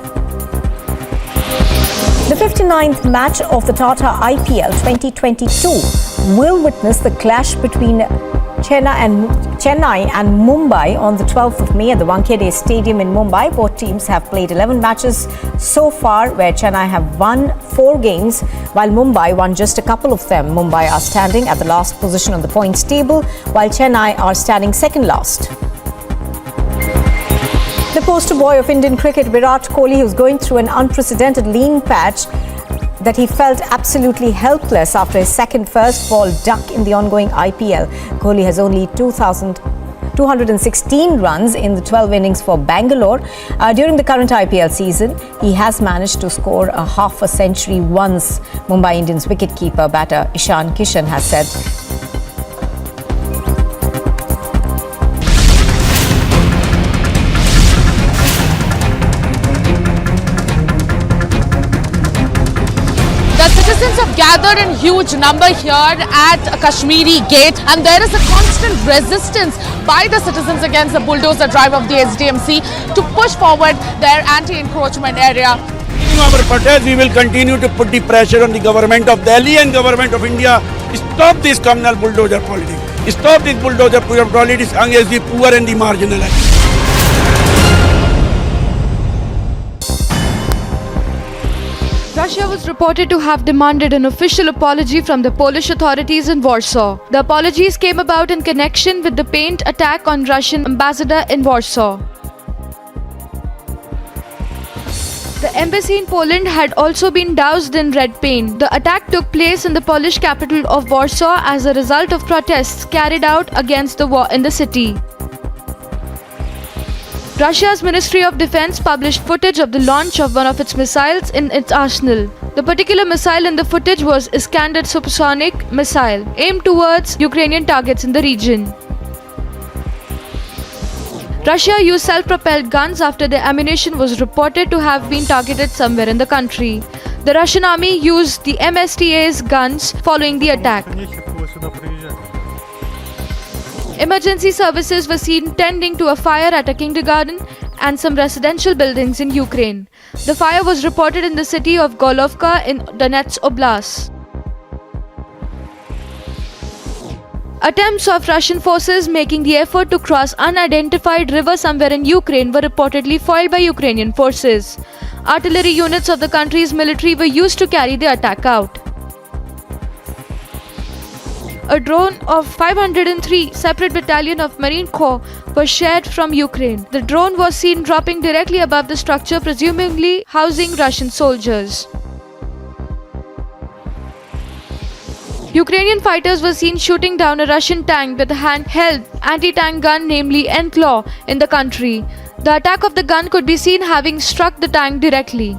The 59th match of the Tata IPL 2022 will witness the clash between Chennai and Mumbai on the 12th of May at the Wankhede Stadium in Mumbai. Both teams have played 11 matches so far, where Chennai have won 4 games, while Mumbai won just a couple of them. Mumbai are standing at the last position on the points table, while Chennai are standing second last. The poster boy of Indian cricket, Virat Kohli, who's going through an unprecedented lean patch, that he felt absolutely helpless after his second first ball duck in the ongoing IPL. Kohli has only 216 runs in the 12 innings for Bangalore. During the current IPL season, he has managed to score a half a century once, Mumbai Indians wicketkeeper batter Ishan Kishan has said. Citizens have gathered in huge number here at Kashmiri Gate, and there is a constant resistance by the citizens against the bulldozer drive of the SDMC to push forward their anti-encroachment area. In our protest, we will continue to put the pressure on the government of Delhi and government of India. Stop this communal bulldozer politics. Stop this bulldozer politics against the poor and the marginalized. Russia was reported to have demanded an official apology from the Polish authorities in Warsaw. The apologies came about in connection with the paint attack on Russian ambassador in Warsaw. The embassy in Poland had also been doused in red paint. The attack took place in the Polish capital of Warsaw as a result of protests carried out against the war in the city. Russia's Ministry of Defense published footage of the launch of one of its missiles in its arsenal. The particular missile in the footage was Iskander supersonic missile, aimed towards Ukrainian targets in the region. Russia used self-propelled guns after the ammunition was reported to have been targeted somewhere in the country. The Russian army used the MSTA's guns following the attack. Emergency services were seen tending to a fire at a kindergarten and some residential buildings in Ukraine. The fire was reported in the city of Golovka in Donetsk Oblast. Attempts of Russian forces making the effort to cross unidentified river somewhere in Ukraine were reportedly foiled by Ukrainian forces. Artillery units of the country's military were used to carry the attack out. A drone of 503 separate battalion of Marine Corps was shared from Ukraine. The drone was seen dropping directly above the structure, presumably housing Russian soldiers. Ukrainian fighters were seen shooting down a Russian tank with a handheld anti-tank gun, namely Enclaw, in the country. The attack of the gun could be seen having struck the tank directly.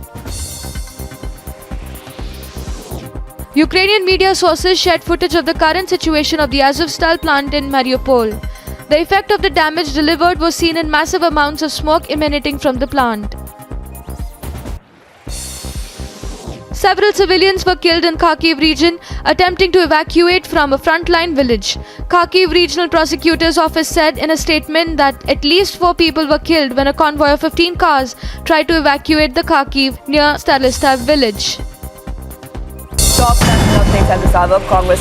Ukrainian media sources shared footage of the current situation of the Azovstal plant in Mariupol. The effect of the damage delivered was seen in massive amounts of smoke emanating from the plant. Several civilians were killed in Kharkiv region attempting to evacuate from a frontline village. Kharkiv Regional Prosecutor's Office said in a statement that at least 4 people were killed when a convoy of 15 cars tried to evacuate the Kharkiv near Stalistav village. Top national updates at this hour. Congress.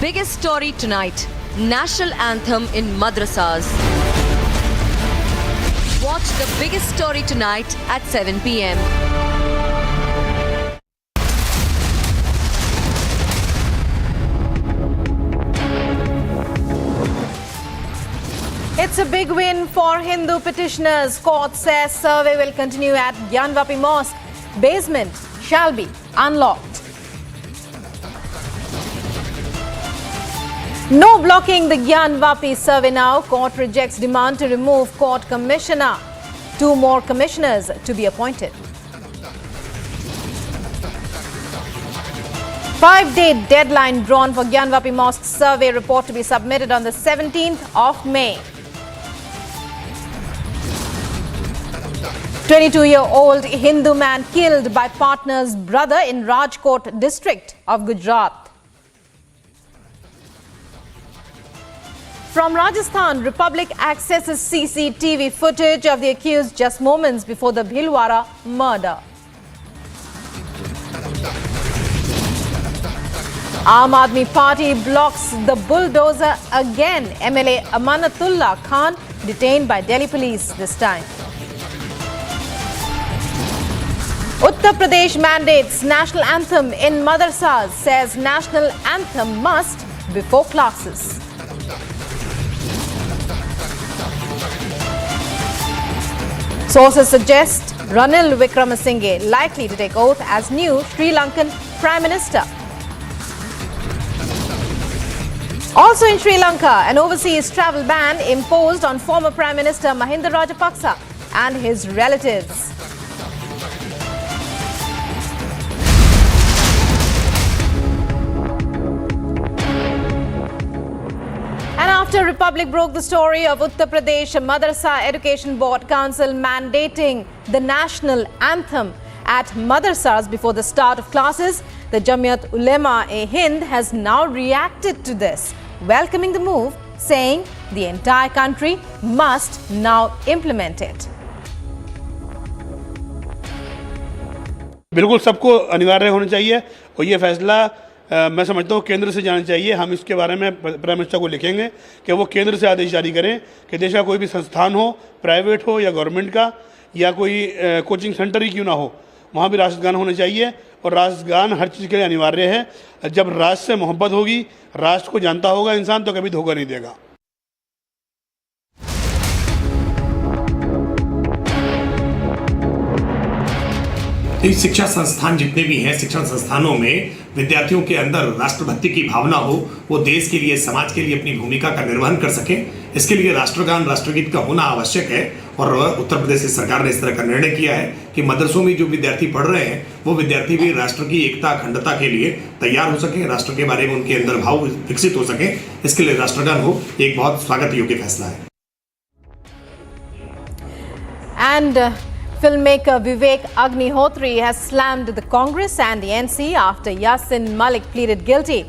Biggest story tonight: National Anthem in Madrasas. Watch the biggest story tonight at 7 p.m. It's a big win for Hindu petitioners. Court says survey will continue at Gyanvapi Mosque. Basement shall be unlocked. No blocking the Gyanvapi survey now. Court rejects demand to remove court commissioner. 2 more commissioners to be appointed. 5-day deadline drawn for Gyanvapi Mosque survey report to be submitted on the 17th of May. 22-year-old Hindu man killed by partner's brother in Rajkot district of Gujarat. From Rajasthan, Republic accesses CCTV footage of the accused just moments before the Pilvara murder. Aam Aadmi Party blocks the bulldozer again. MLA Amanatullah Khan detained by Delhi police this time. Uttar Pradesh mandates national anthem in madrasas, says national anthem must before classes. Sources suggest Ranil Wickremesinghe likely to take oath as new Sri Lankan Prime Minister. Also in Sri Lanka, an overseas travel ban imposed on former Prime Minister Mahinda Rajapaksa and his relatives. And after Republic broke the story of Uttar Pradesh Madrasa Education Board Council mandating the national anthem at madrasas before the start of classes, the Jamiat Ulema-e-Hind has now reacted to this, welcoming the move, saying the entire country must now implement it. बिल्कुल सबको अनिवार्य होना चाहिए और ये फैसला मैं समझता हूँ केंद्र से जाना चाहिए। हम इसके बारे में प्राइम मिनिस्टर को लिखेंगे कि वो केंद्र से आदेश जारी करें कि देश का कोई भी संस्थान हो, प्राइवेट हो या गवर्नमेंट का, या कोई कोचिंग सेंटर ही क्यों ना हो, वहाँ भी राष्ट्रगान होने चाहिए। और राष्ट्रगान हर चीज़ के लिए अनिवार्य है। जब राष्ट्र से मोहब्बत होगी, राष्ट्र को जानता होगा इंसान, तो कभी धोखा नहीं देगा। शिक्षा संस्थान जितने भी हैं, शिक्षण संस्थानों में विद्यार्थियों के अंदर राष्ट्रभक्ति की भावना हो, वो देश के लिए, समाज के लिए अपनी भूमिका का निर्वहन कर सके, इसके लिए राष्ट्रगान, राष्ट्रगीत का होना आवश्यक है। और उत्तर प्रदेश सरकार ने इस तरह का निर्णय किया है कि मदरसों में जो विद्यार्थी पढ़ रहे हैं, वो विद्यार्थी भी राष्ट्र की एकता, अखंडता के लिए तैयार हो सके, राष्ट्र के बारे में उनके अंदर भाव विकसित हो सके, इसके लिए राष्ट्रगान हो, एक बहुत स्वागत योग्य फैसला है। Filmmaker Vivek Agnihotri has slammed the Congress and the NC after Yasin Malik pleaded guilty.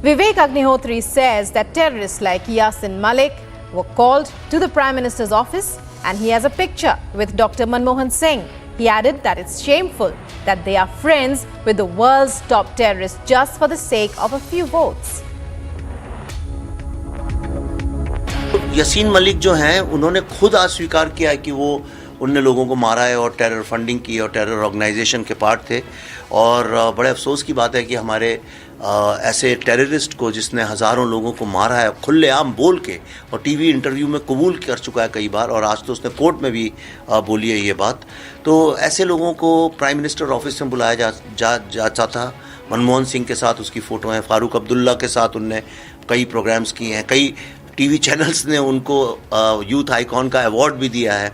Vivek Agnihotri says that terrorists like Yasin Malik were called to the Prime Minister's office and he has a picture with Dr. Manmohan Singh. He added that it's shameful that they are friends with the world's top terrorists just for the sake of a few votes. Yasin Malik जो हैं, उन्होंने खुद आज स्वीकार किया है कि वो उनने लोगों को मारा है और टेरर फंडिंग की और टेरर ऑर्गेनाइजेशन के पार्ट थे। और बड़े अफसोस की बात है कि हमारे ऐसे टेररिस्ट को, जिसने हज़ारों लोगों को मारा है खुलेआम बोल के, और टीवी इंटरव्यू में कबूल कर चुका है कई बार, और आज तो उसने कोर्ट में भी बोली है ये बात। तो ऐसे लोगों को प्राइम मिनिस्टर ऑफिस में बुलाया जाता था। मनमोहन सिंह के साथ उसकी फ़ोटो हैं, फ़ारूक अब्दुल्ला के साथ उनने कई प्रोग्राम्स किए हैं, कई टीवी चैनल्स ने उनको यूथ आइकॉन का अवार्ड भी दिया है।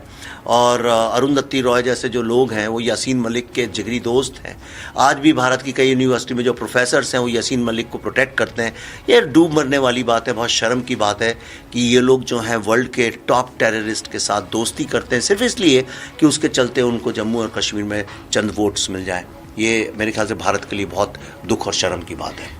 और अरुंधति रॉय जैसे जो लोग हैं, वो यासीन मलिक के जिगरी दोस्त हैं। आज भी भारत की कई यूनिवर्सिटी में जो प्रोफेसर्स हैं, वो यासीन मलिक को प्रोटेक्ट करते हैं। ये डूब मरने वाली बात है, बहुत शर्म की बात है कि ये लोग जो हैं वर्ल्ड के टॉप टेररिस्ट के साथ दोस्ती करते हैं सिर्फ इसलिए कि उसके चलते उनको जम्मू और कश्मीर में चंद वोट्स मिल जाएं। ये मेरे ख्याल से भारत के लिए बहुत दुख और शर्म की बात है।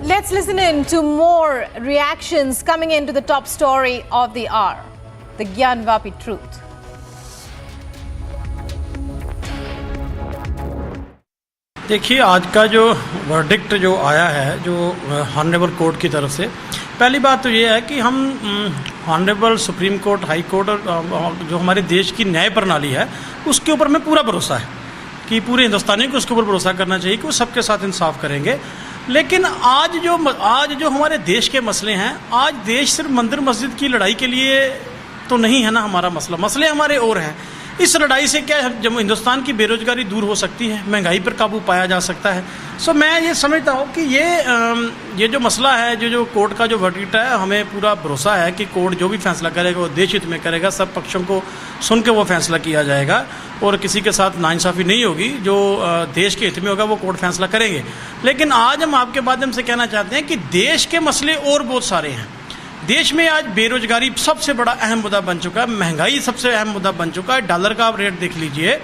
Let's listen in to more reactions coming into the top story of the hour, the Gyanvapi truth. देखिए, आज का जो वर्डिक्ट जो आया है, जो ऑनरेबल कोर्ट की तरफ से, पहली बात तो ये है कि हम honourable supreme court, high court और जो हमारे देश की न्याय प्रणाली है, उसके ऊपर में पूरा भरोसा है कि पूरे हिंदुस्तानियों को उसके ऊपर भरोसा करना चाहिए कि वो सबके साथ इंसाफ करेंगे। लेकिन आज जो हमारे देश के मसले हैं, आज देश सिर्फ मंदिर मस्जिद की लड़ाई के लिए तो नहीं है ना हमारा मसला, मसले हमारे और हैं। इस लड़ाई से क्या जब हिंदुस्तान की बेरोजगारी दूर हो सकती है, महंगाई पर काबू पाया जा सकता है। सो मैं ये समझता हूँ कि ये जो मसला है, जो कोर्ट का जो वर्डिक्ट है, हमें पूरा भरोसा है कि कोर्ट जो भी फैसला करेगा वो देश हित में करेगा, सब पक्षों को सुन के वो फैसला किया जाएगा और किसी के साथ नाइंसाफ़ी नहीं होगी। जो देश के हित में होगा वो कोर्ट फैसला करेंगे। लेकिन आज हम आपके माध्यम से कहना चाहते हैं कि देश के मसले और बहुत सारे हैं। देश में आज बेरोजगारी सबसे बड़ा अहम मुद्दा बन चुका है, महंगाई सबसे अहम मुद्दा बन चुका है। डॉलर का आप रेट देख लीजिए,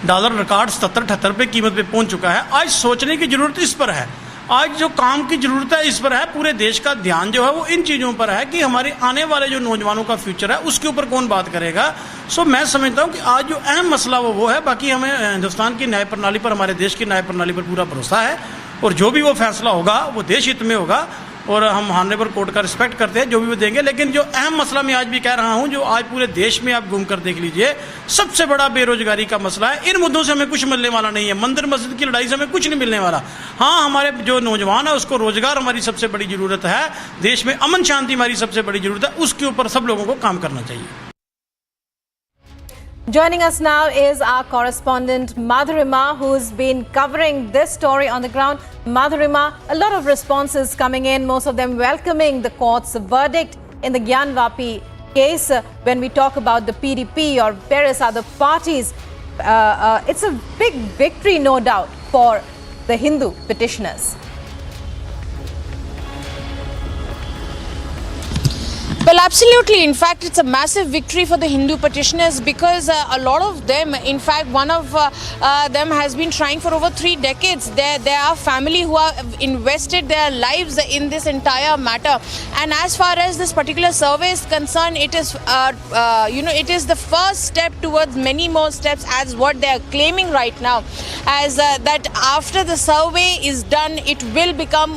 डॉलर रिकॉर्ड 77-78 रुपये कीमत पे पहुंच चुका है। आज सोचने की जरूरत इस पर है, आज जो काम की जरूरत है इस पर है। पूरे देश का ध्यान जो है वो इन चीज़ों पर है कि हमारे आने वाले जो नौजवानों का फ्यूचर है उसके ऊपर कौन बात करेगा। सो मैं समझता हूँ कि आज जो अहम मसला वो है। बाकी हमें हिंदुस्तान की न्याय प्रणाली पर, हमारे देश की न्याय प्रणाली पर पूरा भरोसा है और जो भी वो फैसला होगा वो देश हित में होगा और हम ऑनरेबल कोर्ट का रिस्पेक्ट करते हैं, जो भी वो देंगे। लेकिन जो अहम मसला मैं आज भी कह रहा हूं, जो आज पूरे देश में आप घूम कर देख लीजिए, सबसे बड़ा बेरोजगारी का मसला है। इन मुद्दों से हमें कुछ मिलने वाला नहीं है, मंदिर मस्जिद की लड़ाई से हमें कुछ नहीं मिलने वाला। हाँ, हमारे जो नौजवान है उसको रोजगार हमारी सबसे बड़ी जरूरत है, देश में अमन शांति हमारी सबसे बड़ी जरूरत है, उसके ऊपर सब लोगों को काम करना चाहिए। Joining us now is our correspondent Madhurima, who's been covering this story on the ground. Madhurima, a lot of responses coming in, most of them welcoming the court's verdict in the Gyanvapi case. When we talk about the PDP or various other parties, it's a big victory, no doubt, for the Hindu petitioners. Well, absolutely. In fact, it's a massive victory for the Hindu petitioners because a lot of them, in fact, one of them has been trying for over 3 decades. There are family who have invested their lives in this entire matter. And as far as this particular survey is concerned, it is, it is the first step towards many more steps as what they are claiming right now. As that after the survey is done, it will become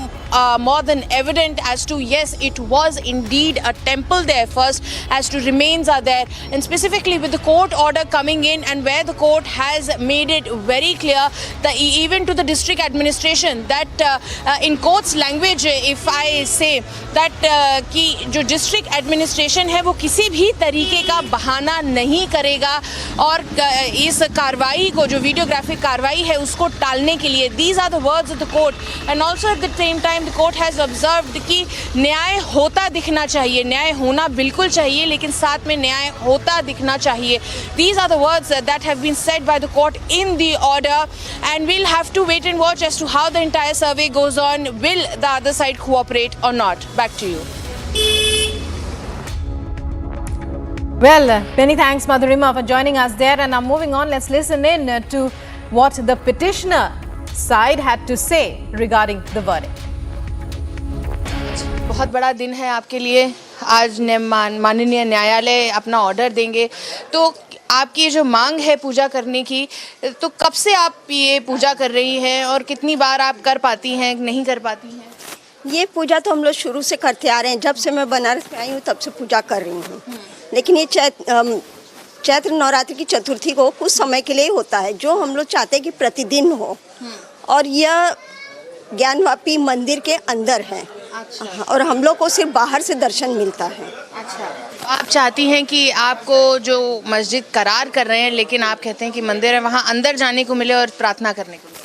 more than evident as to yes, it was indeed a temple there first, as to remains are there, and specifically with the court order coming in, and where the court has made it very clear that even to the district administration that in court's language, if I say that कि जो district administration है वो किसी भी तरीके का बहाना नहीं करेगा और इस कार्रवाई को जो वीडियोग्राफिक कार्रवाई है उसको टालने के लिए, these are the words of the court. And also at the same time the court has observed कि न्याय होता दिखना चाहिए, न्याय होना बिल्कुल चाहिए लेकिन साथ में न्याय होता दिखना चाहिए. These are the words that have been said by the court in the order, and we'll have to wait and watch as to how the entire survey goes on. Will the other side cooperate or not? Back to you. Well, many thanks, Madhurima, for joining us there. And now moving on, let's listen in to what the petitioner side had to say regarding the verdict. बहुत बड़ा दिन है आपके लिए. आज माननीय न्यायालय अपना ऑर्डर देंगे, तो आपकी जो मांग है पूजा करने की, तो कब से आप ये पूजा कर रही हैं और कितनी बार आप कर पाती हैं, नहीं कर पाती हैं? ये पूजा तो हम लोग शुरू से करते आ रहे हैं. जब से मैं बनारस में आई हूँ तब से पूजा कर रही हूँ. लेकिन ये चैत्र नवरात्रि की चतुर्थी को कुछ समय के लिए होता है, जो हम लोग चाहते हैं कि प्रतिदिन हो. और यह ज्ञानवापी मंदिर के अंदर है. अच्छा. और हम लोग को सिर्फ बाहर से दर्शन मिलता है. अच्छा. आप चाहती हैं कि आपको जो मस्जिद करार कर रहे हैं, लेकिन आप कहते हैं कि मंदिर है वहाँ अंदर जाने को मिले और प्रार्थना करने को मिले.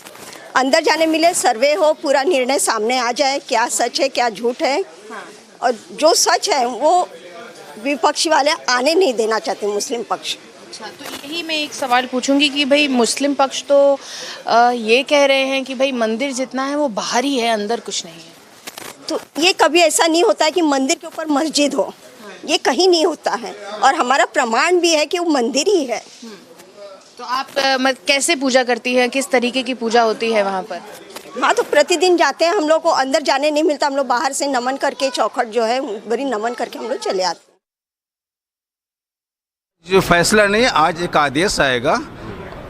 अंदर जाने मिले, सर्वे हो, पूरा निर्णय सामने आ जाए, क्या सच है क्या झूठ है. हाँ. और जो सच है वो विपक्षी वाले आने नहीं देना चाहते, मुस्लिम पक्ष. अच्छा, तो यही मैं एक सवाल पूछूंगी कि भाई मुस्लिम पक्ष तो ये कह रहे हैं कि भाई मंदिर जितना है वो बाहर ही है, अंदर कुछ नहीं है. तो ये कभी ऐसा नहीं होता है कि मंदिर के ऊपर मस्जिद हो. ये कहीं नहीं होता है, और हमारा प्रमाण भी है कि वो मंदिर ही है. तो आप कैसे पूजा करती हैं, किस तरीके की पूजा होती है वहाँ पर? हाँ, तो प्रतिदिन जाते हैं. हम लोग को अंदर जाने नहीं मिलता, हम लोग बाहर से नमन करके, चौखट जो है बड़ी नमन करके हम लोग चले आते हैं. जो फैसला नहीं, आज एक आदेश आएगा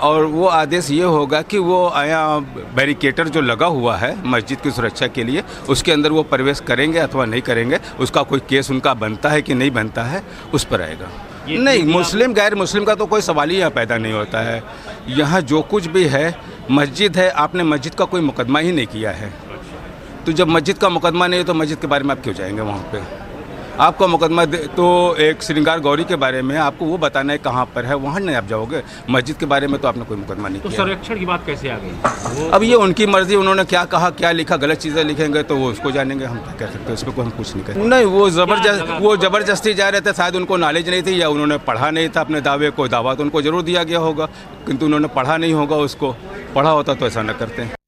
और वो आदेश ये होगा कि वो यहाँ बैरिकेटर जो लगा हुआ है मस्जिद की सुरक्षा के लिए, उसके अंदर वो प्रवेश करेंगे अथवा नहीं करेंगे, उसका कोई केस उनका बनता है कि नहीं बनता है, उस पर आएगा. नहीं, मुस्लिम गैर मुस्लिम का तो कोई सवाल ही यहाँ पैदा नहीं होता है. यहाँ जो कुछ भी है मस्जिद है, आपने मस्जिद का कोई मुकदमा ही नहीं किया है. तो जब मस्जिद का मुकदमा नहीं है तो मस्जिद के बारे में आप क्यों जाएंगे वहाँ पे? आपका मुकदमा तो एक श्रृंगार गौरी के बारे में, आपको वो बताना है कहाँ पर है, वहाँ नहीं आप जाओगे. मस्जिद के बारे में तो आपने कोई मुकदमा नहीं किया. तो संरक्षण की बात कैसे आ गई? अब ये उनकी मर्जी, उन्होंने क्या कहा क्या लिखा, गलत चीज़ें लिखेंगे तो वो उसको जानेंगे. हम क्या कह सकते हैं, उसमें कोई हम कुछ नहीं करें. नहीं, वो ज़बरदस्ती जा रहे थे. शायद उनको नॉलेज नहीं थी या उन्होंने पढ़ा नहीं था अपने दावे को. दावा तो उनको ज़रूर दिया गया होगा, किंतु उन्होंने पढ़ा नहीं होगा उसको. पढ़ा होता तो ऐसा न करते.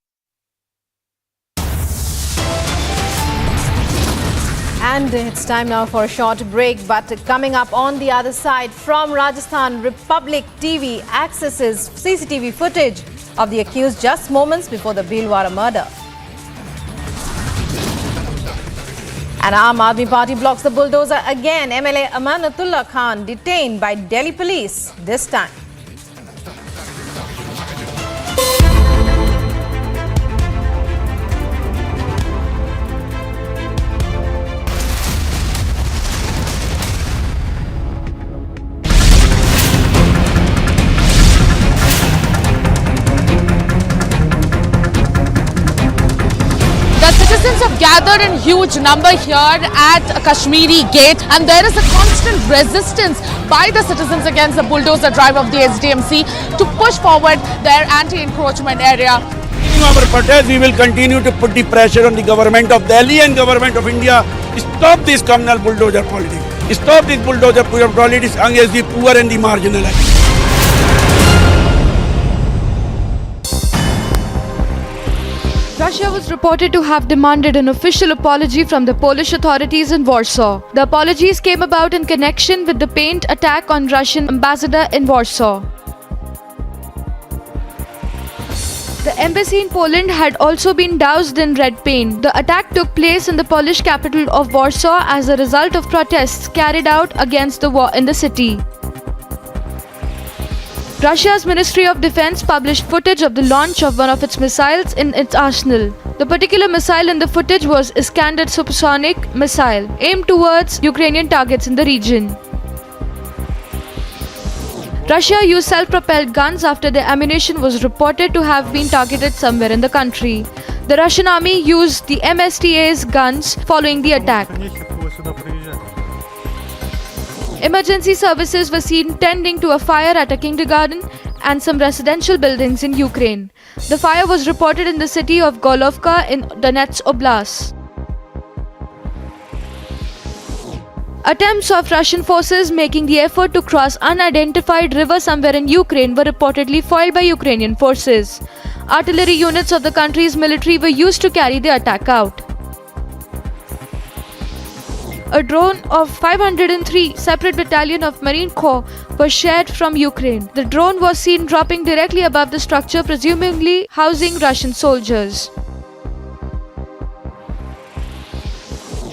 And it's time now for a short break, but coming up on the other side from Rajasthan, Republic TV accesses CCTV footage of the accused just moments before the Pilvara murder. And Aam Aadmi Party blocks the bulldozer again. MLA Amanatullah Khan detained by Delhi police this time. Citizens have gathered in huge number here at Kashmiri Gate, and there is a constant resistance by the citizens against the bulldozer drive of the SDMC to push forward their anti-encroachment area. Our protest, we will continue to put the pressure on the government of Delhi and government of India. Stop this communal bulldozer politics. Stop this bulldozer politics against the poor and the marginalized. Russia was reported to have demanded an official apology from the Polish authorities in Warsaw. The apologies came about in connection with the paint attack on Russian ambassador in Warsaw. The embassy in Poland had also been doused in red paint. The attack took place in the Polish capital of Warsaw as a result of protests carried out against the war in the city. Russia's Ministry of Defense published footage of the launch of one of its missiles in its arsenal. The particular missile in the footage was Iskander supersonic missile aimed towards Ukrainian targets in the region. Russia used self-propelled guns after the ammunition was reported to have been targeted somewhere in the country. The Russian army used the MSTA's guns following the attack. Emergency services were seen tending to a fire at a kindergarten and some residential buildings in Ukraine. The fire was reported in the city of Golovka in Donetsk Oblast. Attempts of Russian forces making the effort to cross unidentified river somewhere in Ukraine were reportedly foiled by Ukrainian forces. Artillery units of the country's military were used to carry the attack out. A drone of 503 separate battalion of Marine Corps was shared from Ukraine. The drone was seen dropping directly above the structure, presumably housing Russian soldiers.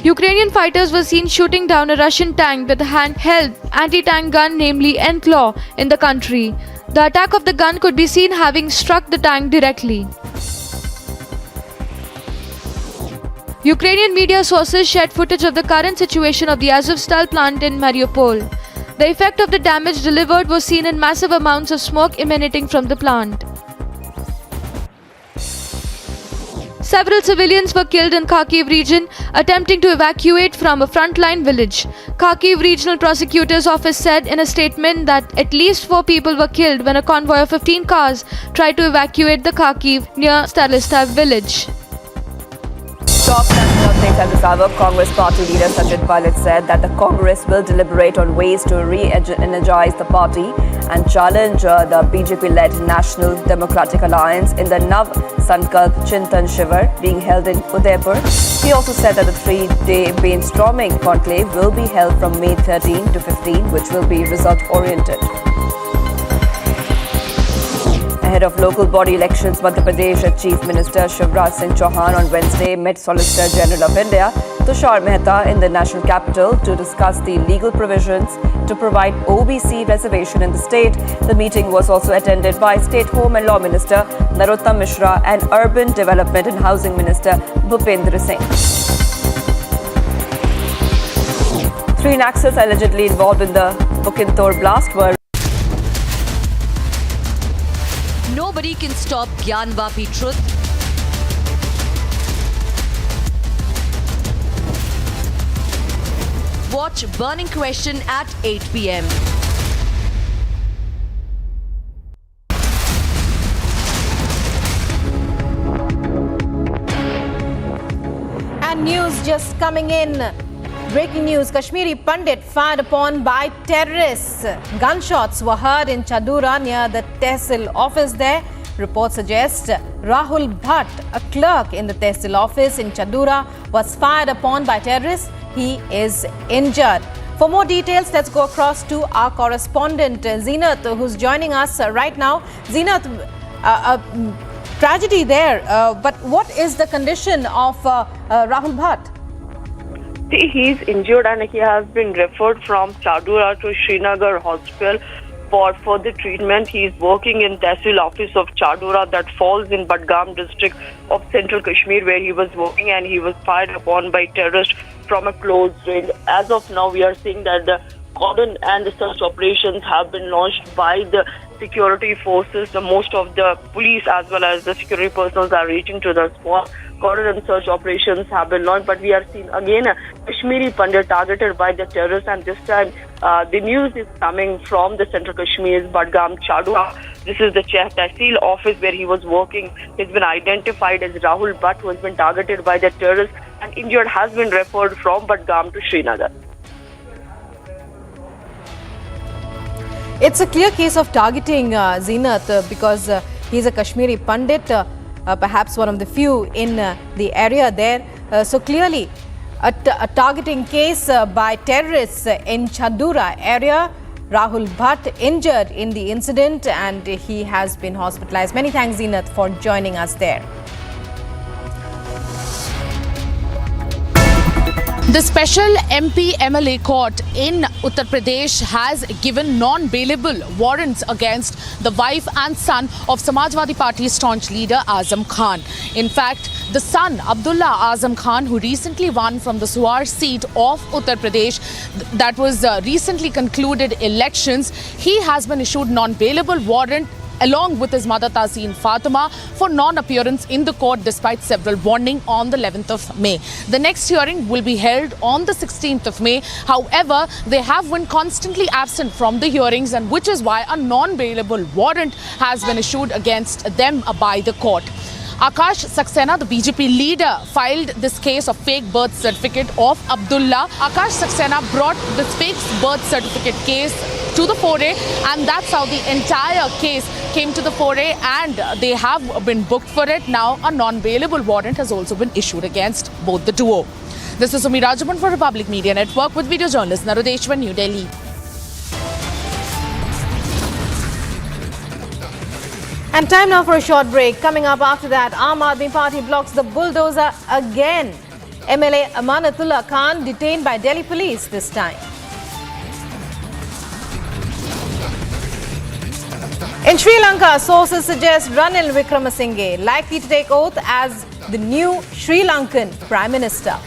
Ukrainian fighters were seen shooting down a Russian tank with a handheld anti-tank gun, namely Enclaw, in the country. The attack of the gun could be seen having struck the tank directly. Ukrainian media sources shared footage of the current situation of the Azovstal plant in Mariupol. The effect of the damage delivered was seen in massive amounts of smoke emanating from the plant. Several civilians were killed in Kharkiv region attempting to evacuate from a frontline village. Kharkiv Regional Prosecutor's Office said in a statement that at least 4 people were killed when a convoy of 15 cars tried to evacuate the Kharkiv near Stalistav village. Top national updates at this hour. Congress party leader Sachin Pilot said that the Congress will deliberate on ways to re-energize the party and challenge the BJP-led National Democratic Alliance in the Nav Sankalp Chintan Shiva being held in Udaipur. He also said that the 3-day brainstorming conclave will be held from May 13 to 15, which will be result-oriented. Ahead of local body elections, Madhya Pradesh Chief Minister Shivraj Singh Chauhan on Wednesday met Solicitor General of India Tushar Mehta in the national capital to discuss the legal provisions to provide OBC reservation in the state. The meeting was also attended by State Home and Law Minister Narottam Mishra and Urban Development and Housing Minister Bhupendra Singh. 3 Naxals allegedly involved in the Bukindor blast were Nobody can stop Gyanvapi truth. Watch Burning Question at 8 p.m. And news just coming in. Breaking news, Kashmiri Pandit fired upon by terrorists. Gunshots were heard in Chadura near the Tehsil office there. Reports suggest Rahul Bhatt, a clerk in the Tehsil office in Chadura, was fired upon by terrorists. He is injured. For more details, let's go across to our correspondent Zeenath, who's joining us right now. Zeenath, tragedy there, but what is the condition of Rahul Bhatt? He is injured and he has been referred from Chadura to Srinagar Hospital for further treatment. He is working in Tehsil office of Chadura that falls in Budgam district of Central Kashmir, where he was working, and he was fired upon by terrorists from a close range. As of now, we are seeing that the cordon and the search operations have been launched by the security forces. Most of the police as well as the security personnel are reaching to the spot. Cordon and search operations have been launched, but we are seeing again a Kashmiri Pandit targeted by the terrorists, and this time the news is coming from the Central Kashmir's Budgam Chadura. This is the Tehsil office where he was working. He's been identified as Rahul Bhatt, who has been targeted by the terrorists, and injured has been referred from Budgam to Srinagar. It's a clear case of targeting, Zeenath, because he's a Kashmiri Pandit, perhaps one of the few in the area there. So clearly, a targeting case by terrorists in Chadura area. Rahul Bhatt injured in the incident and he has been hospitalized. Many thanks, Zeenath, for joining us there. The special MP MLA court in Uttar Pradesh has given non-bailable warrants against the wife and son of Samajwadi Party staunch leader Azam Khan. In fact, The son, Abdullah Azam Khan, who recently won from the Suar seat of Uttar Pradesh, that was recently concluded elections, he has been issued non-bailable warrant along with his mother Tahseen Fatima for non-appearance in the court despite several warnings on the 11th of May. The next hearing will be held on the 16th of May. However, they have been constantly absent from the hearings, and which is why a non-bailable warrant has been issued against them by the court. Akash Saxena, the BJP leader, filed this case of fake birth certificate of Abdullah. Akash Saxena brought this fake birth certificate case to the foray, and that's how the entire case came to the foray, and they have been booked for it. Now a non-bailable warrant has also been issued against both the duo. This is Umi Rajaman for Republic Media Network with video journalist Narudeshwar, New Delhi. And time now for a short break. Coming up after that, Aam Aadmi Party blocks the bulldozer again. MLA Amanatullah Khan detained by Delhi police this time. In Sri Lanka, sources suggest Ranil Wickremesinghe likely to take oath as the new Sri Lankan Prime Minister.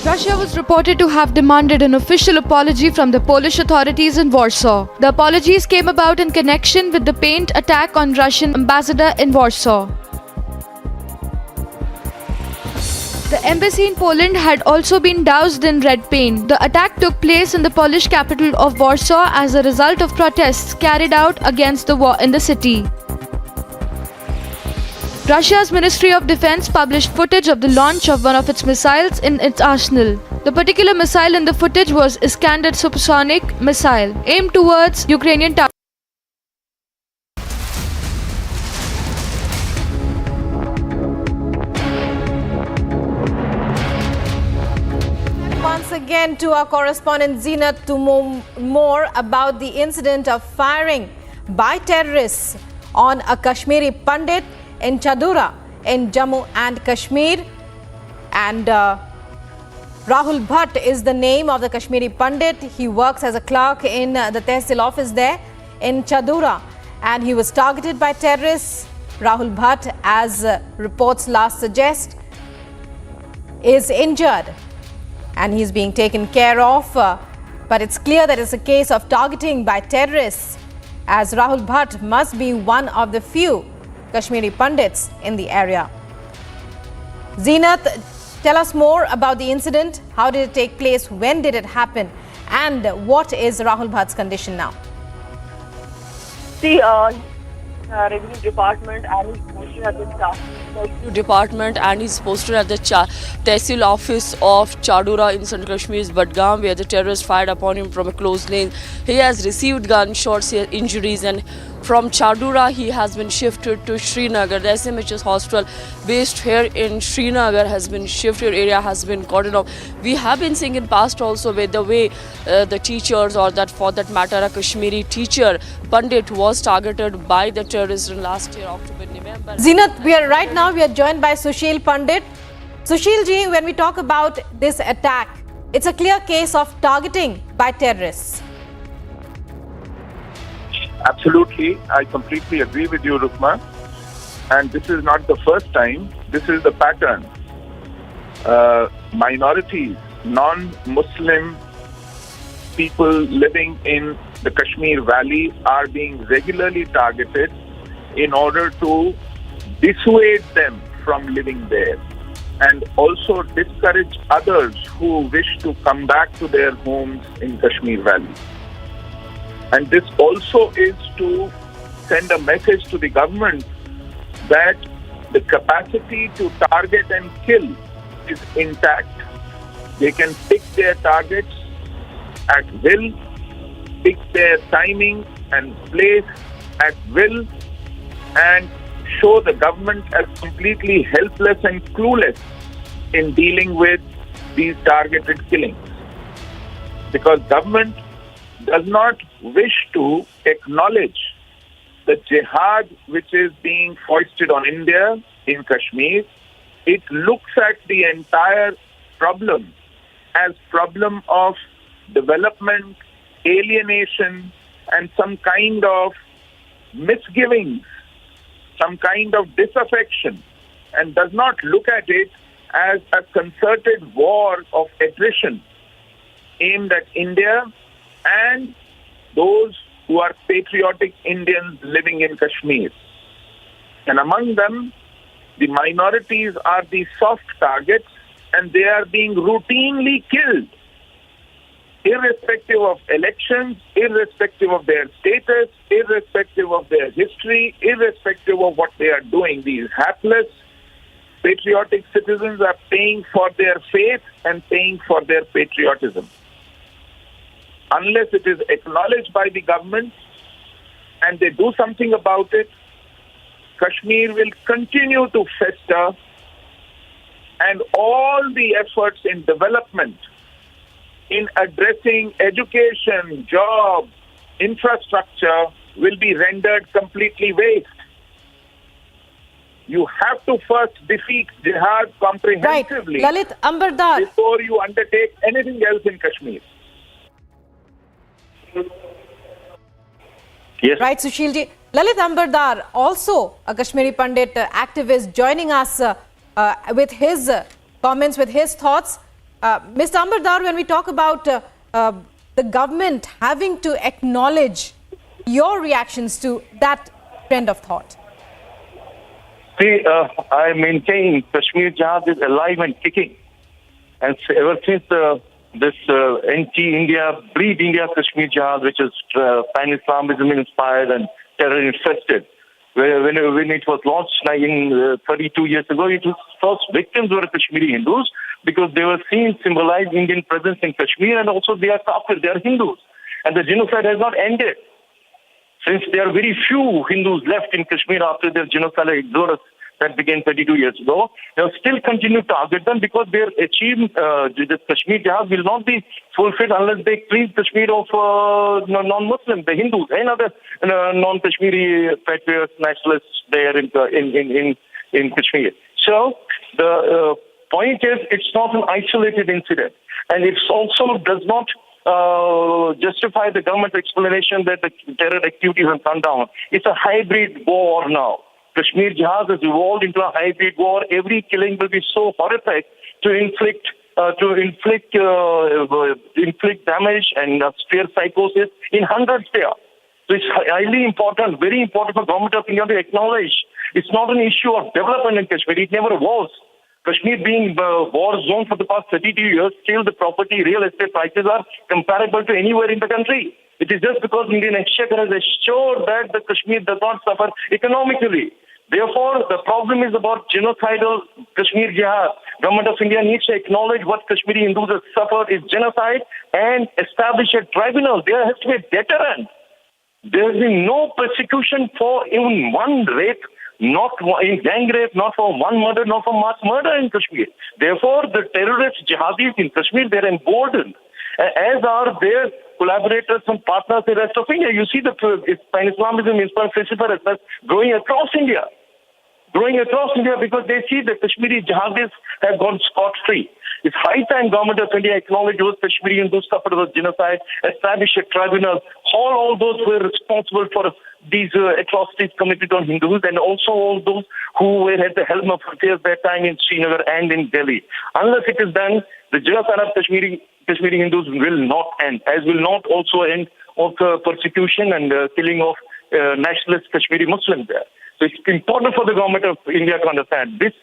Russia was reported to have demanded an official apology from the Polish authorities in Warsaw. The apologies came about in connection with the paint attack on Russian ambassador in Warsaw. The embassy in Poland had also been doused in red paint. The attack took place in the Polish capital of Warsaw as a result of protests carried out against the war in the city. Russia's Ministry of Defense published footage of the launch of one of its missiles in its arsenal. The particular missile in the footage was Iskander supersonic missile aimed towards Ukrainian targets. Once again to our correspondent Zinat to more about the incident of firing by terrorists on a Kashmiri Pandit in Chadura in Jammu and Kashmir. And Rahul Bhatt is the name of the Kashmiri Pandit. He works as a clerk in the Tehsil office there in Chadura, and he was targeted by terrorists. Rahul Bhatt, as reports last suggest, is injured and he's being taken care of, but it's clear that it's a case of targeting by terrorists, as Rahul Bhatt must be one of the few Kashmiri Pandits in the area. Zinat, tell us more about the incident. How did it take place? When did it happen? And what is Rahul Bhatt's condition now? The Revenue Department and his posted at the Revenue Department and his posted at the Tehsil office of Chadura in Central Kashmir's Badgam, where the terrorists fired upon him from a close range. He has received gunshots, injuries, and from Chadura he has been shifted to Srinagar. The SMHS hospital based here in Srinagar has been shifted. Area has been cordoned off. We have been seeing in past also with the way the teachers, or that for that matter a Kashmiri teacher Pandit, was targeted by the terrorists in last year October, November. Zinat, we are joined by Sushil Pandit. Sushil ji, when we talk about this attack, it's a clear case of targeting by terrorists. Absolutely, I completely agree with you, Rukma. And this is not the first time, this is the pattern. Minorities, non-Muslim people living in the Kashmir Valley are being regularly targeted in order to dissuade them from living there, and also discourage others who wish to come back to their homes in Kashmir Valley. And this also is to send a message to the government that the capacity to target and kill is intact. They can pick their targets at will, pick their timing and place at will, and show the government as completely helpless and clueless in dealing with these targeted killings. Because government does not wish to acknowledge the jihad which is being foisted on India in Kashmir, it looks at the entire problem as problem of development, alienation, and some kind of misgivings, some kind of disaffection, and does not look at it as a concerted war of attrition aimed at India and those who are patriotic Indians living in Kashmir. And among them, the minorities are the soft targets, and they are being routinely killed, irrespective of elections, irrespective of their status, irrespective of their history, irrespective of what they are doing. These hapless, patriotic citizens are paying for their faith and paying for their patriotism. Unless it is acknowledged by the government and they do something about it, Kashmir will continue to fester, and all the efforts in development, in addressing education, job, infrastructure will be rendered completely waste. You have to first defeat jihad comprehensively, right. Lalit Ambardar, before you undertake anything else in Kashmir. Yes. Right, Sushilji. Lalit Ambardar, also a Kashmiri Pandit activist, joining us with his comments, with his thoughts. Mr. Ambardar, when we talk about the government having to acknowledge your reactions to that trend of thought. See, I maintain Kashmir Jihad is alive and kicking. And ever since this anti-India, breed India Kashmir Jihad, which is pan-Islamism inspired and terror-infested, when it was launched 32 years ago, its first victims were Kashmiri Hindus because they were seen symbolize Indian presence in Kashmir, and also they are Kafir, they are Hindus. And the genocide has not ended. Since there are very few Hindus left in Kashmir after their genocidal exodus that began 32 years ago, they will still continue to target them because their achievement, the Kashmir Jihad will not be fulfilled unless they cleanse Kashmir of non-Muslims, the Hindus, and other non-Kashmiri patriots, nationalists there in Kashmir. So the point is, it's not an isolated incident, and it also does not justify the government explanation that the terror activities have come down. It's a hybrid war now. Kashmir Jihad has evolved into a hybrid war. Every killing will be so horrific to inflict damage and severe psychosis in hundreds there. So it's highly important, very important for government of India to acknowledge. It's not an issue of development in Kashmir. It never was. Kashmir being a war zone for the past 32 years, still the property, real estate prices are comparable to anywhere in the country. It is just because Indian Exchequer has assured that the Kashmir does not suffer economically. Therefore, the problem is about genocidal Kashmir Jihad. Government of India needs to acknowledge what Kashmiri Hindus have suffered is genocide and establish a tribunal. There has to be a deterrent. There has been no persecution for even one rape, not in gang rape, not for one murder, not for mass murder in Kashmir. Therefore, the terrorist jihadis in Kashmir, they're emboldened, as are their collaborators and partners in the rest of India. You see the pan-Islamism inspired Fifa growing across India. Because they see the Kashmiri jihadis have gone scot-free. It's high time government of India acknowledge those Kashmiri Hindus suffered was genocide, establish a tribunal, haul all those who were responsible for these atrocities committed on Hindus, and also all those who were at the helm of affairs that time in Srinagar and in Delhi. Unless it is done, the genocide of Kashmiri Hindus will not end, as will not also end of persecution and killing of nationalist Kashmiri Muslims there. So it's important for the government of India to understand this,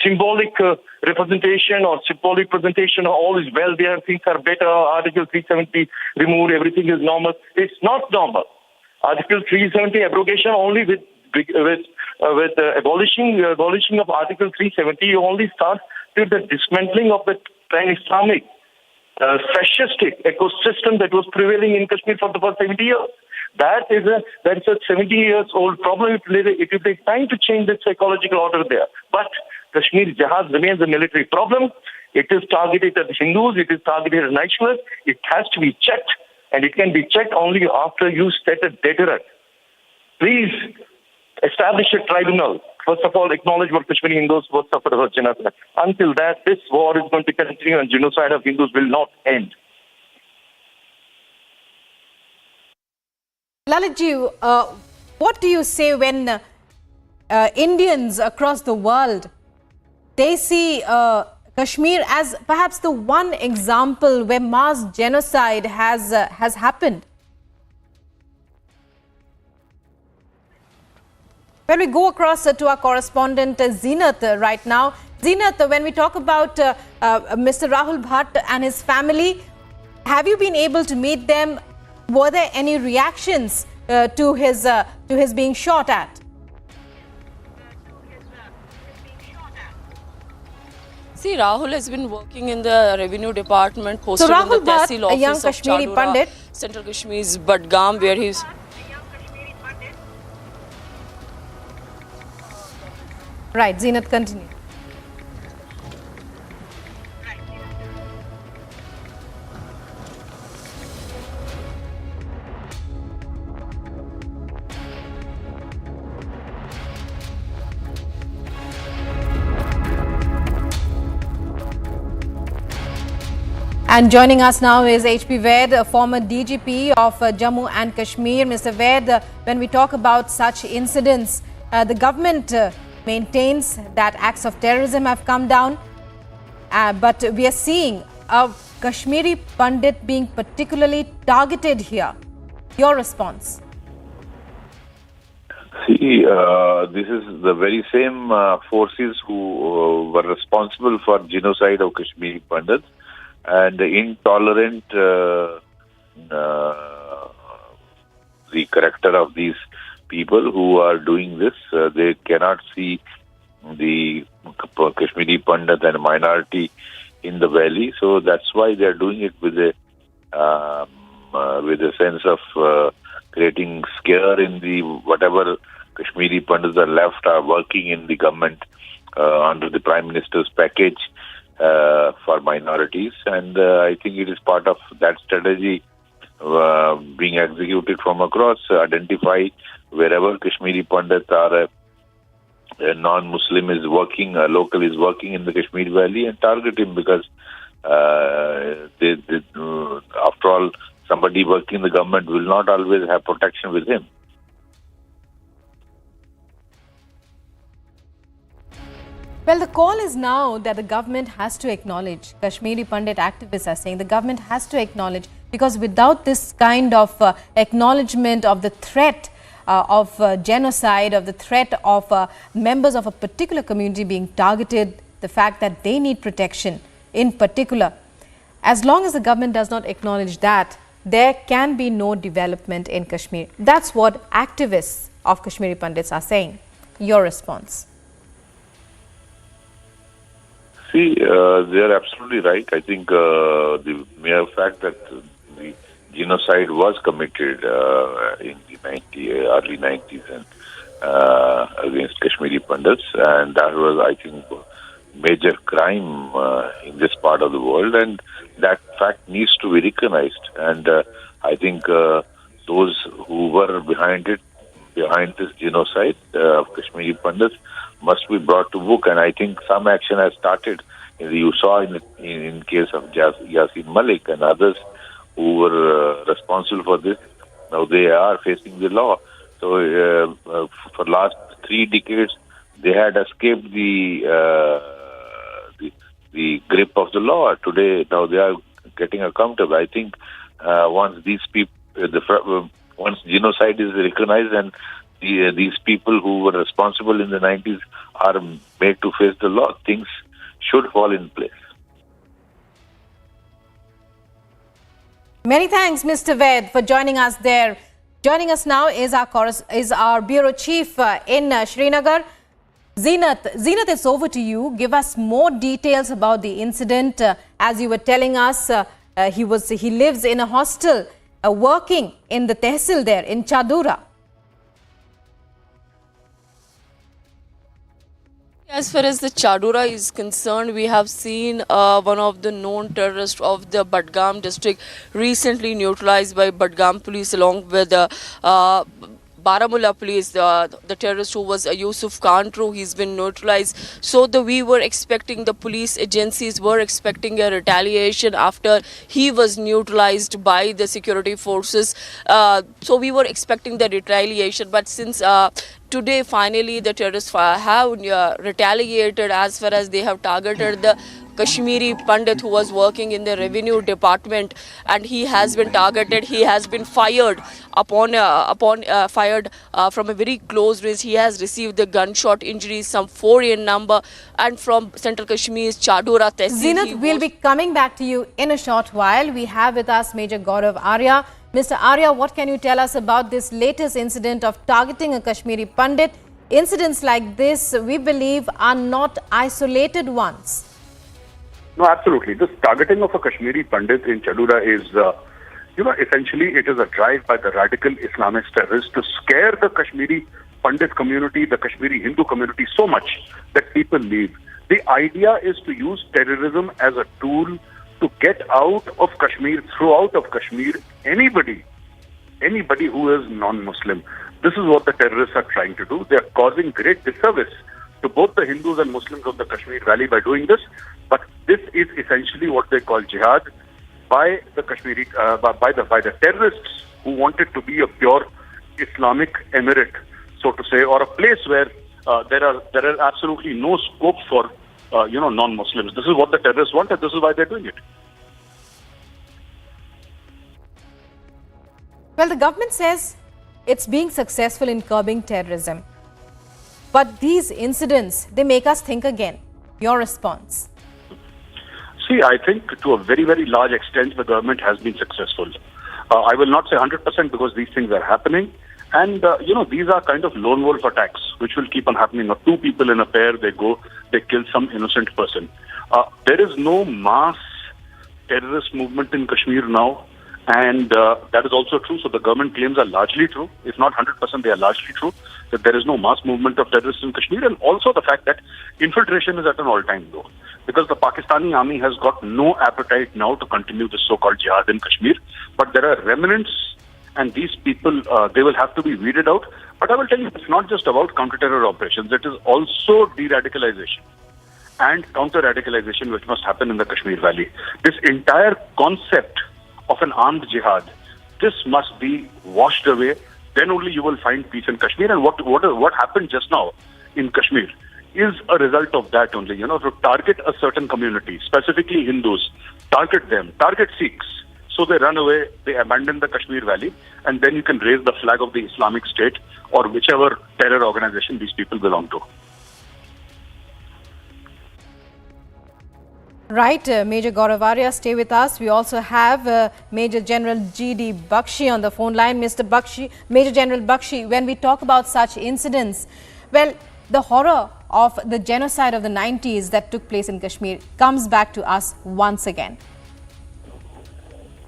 symbolic representation or symbolic presentation of all is well there, things are better, Article 370 removed, everything is normal. It's not normal. Article 370 abrogation only with abolishing of Article 370, you only start with the dismantling of the pan-Islamic fascistic ecosystem that was prevailing in Kashmir for the first 70 years. That's a 70 years old problem. It will take time to change the psychological order there. But Kashmir Jihad remains a military problem. It is targeted at Hindus. It is targeted at nationalists. It has to be checked, and it can be checked only after you set a deterrent. Please establish a tribunal. first of all, acknowledge what Kashmiri Hindus were suffered about genocide. Until that, this war is going to continue and genocide of Hindus will not end. Lalitji, what do you say when Indians across the world, they see Kashmir as perhaps the one example where mass genocide has happened? When we go across to our correspondent Zeenat right now. Zeenat, when we talk about Mr. Rahul Bhatt and his family, have you been able to meet them? Were there any reactions to his being shot at? See, Rahul has been working in the revenue department, posted so Rahul in the Tehsil Bhatt, office a young of Kashmiri Chadura, Pandit, Central Kashmir's Budgam, where he's... Right, Zeenat, continue. And joining us now is HP Vaid, a former DGP of Jammu and Kashmir. Mr. Vaid, when we talk about such incidents, the government maintains that acts of terrorism have come down, but we are seeing a Kashmiri Pandit being particularly targeted here. Your response? See, this is the very same forces who were responsible for genocide of Kashmiri Pandits and the intolerant the character of these people who are doing this. They cannot see the Kashmiri Pandit and minority in the valley, so that's why they are doing it with a sense of creating scare in the whatever Kashmiri Pandits are left are working in the government under the Prime Minister's package for minorities, and I think it is part of that strategy being executed from across. Identify wherever Kashmiri Pandits are a non-Muslim is working, a local is working in the Kashmir Valley, and target him because after all, somebody working in the government will not always have protection with him. Well, the call is now that the government has to acknowledge, Kashmiri Pandit activists are saying the government has to acknowledge, because without this kind of acknowledgement of the threat of genocide, of the threat of members of a particular community being targeted, the fact that they need protection in particular, as long as the government does not acknowledge that, there can be no development in Kashmir. That's what activists of Kashmiri Pandits are saying. Your response? See, they are absolutely right. I think the mere fact that the genocide was committed in the early 90s and against Kashmiri Pandits, and that was, I think, major crime in this part of the world, and that fact needs to be recognized. And I think those who were behind this genocide of Kashmiri Pandits must be brought to book, and I think some action has started. You saw in case of Yasin Malik and others who were responsible for this. Now they are facing the law. So for last 3 decades, they had escaped the grip of the law. Today, now they are getting accountable. I think once these people, once genocide is recognized and these people who were responsible in the 90s are made to face the law, things should fall in place. Many thanks, Mr. Vaid, for joining us there. Joining us now is our bureau chief in Srinagar, Zeenat. Zeenat, it's over to you. Give us more details about the incident. As you were telling us, he lives in a hostel, working in the Tehsil there in Chadura. As far as the Chadura is concerned, we have seen one of the known terrorists of the Budgam district recently neutralized by Budgam police along with Baramulla police, the terrorist who was Yusuf Kantru, he's been neutralized. So we were expecting, the police agencies were expecting a retaliation after he was neutralized by the security forces. So we were expecting the retaliation, but since today finally the terrorists have retaliated, as far as they have targeted the Kashmiri Pandit who was working in the revenue department, and he has been targeted. He has been fired fired from a very close range. He has received the gunshot injuries, some 4 in number, and from Central Kashmir's Chadura Tehsil. Zinat, we'll be coming back to you in a short while. We have with us Major Gaurav Arya. Mr. Arya, what can you tell us about this latest incident of targeting a Kashmiri Pandit? Incidents like this, we believe, are not isolated ones. No, absolutely. This targeting of a Kashmiri Pandit in Chadura is, essentially it is a drive by the radical Islamist terrorists to scare the Kashmiri Pandit community, the Kashmiri Hindu community so much that people leave. The idea is to use terrorism as a tool to get out of Kashmir, throw out of Kashmir anybody who is non-Muslim. This is what the terrorists are trying to do. They are causing great disservice to both the Hindus and Muslims of the Kashmir Valley by doing this. But this is essentially what they call jihad by the Kashmiri, by the terrorists who want it to be a pure Islamic emirate, so to say, or a place where there are absolutely no scope for non-Muslims. This is what the terrorists want, and this is why they're doing it. Well, the government says it's being successful in curbing terrorism. But these incidents, they make us think again. Your response? See, I think to a very, very large extent, the government has been successful. I will not say 100% because these things are happening. And, these are kind of lone wolf attacks, which will keep on happening. 2 people in a pair, they kill some innocent person. There is no mass terrorist movement in Kashmir now. And that is also true. So the government claims are largely true. If not 100%, they are largely true. That there is no mass movement of terrorists in Kashmir. And also the fact that infiltration is at an all-time low. Because the Pakistani army has got no appetite now to continue this so-called jihad in Kashmir. But there are remnants, and these people, they will have to be weeded out. But I will tell you, it's not just about counter-terror operations. It is also de-radicalization and counter-radicalization which must happen in the Kashmir Valley. This entire concept of an armed jihad, this must be washed away. Then only you will find peace in Kashmir. And what happened just now in Kashmir is a result of that only. To target a certain community, specifically Hindus, target them, target Sikhs. So they run away, they abandon the Kashmir Valley, and then you can raise the flag of the Islamic State or whichever terror organization these people belong to. Right, Major Gaurav Arya, stay with us. We also have Major General G.D. Bakshi on the phone line. Mr. Bakshi, Major General Bakshi, when we talk about such incidents, well, the horror of the genocide of the 90s that took place in Kashmir comes back to us once again.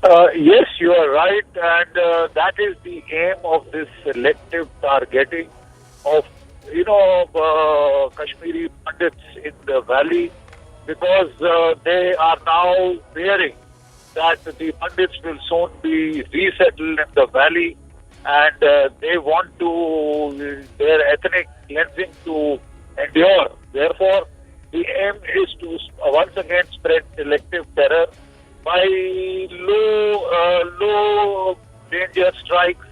Yes, you are right, and that is the aim of this selective targeting of, Kashmiri Pandits in the valley, because they are now fearing that the Pandits will soon be resettled in the valley, and they want their ethnic cleansing to endure. Therefore, the aim is to once again spread selective terror by low danger strikes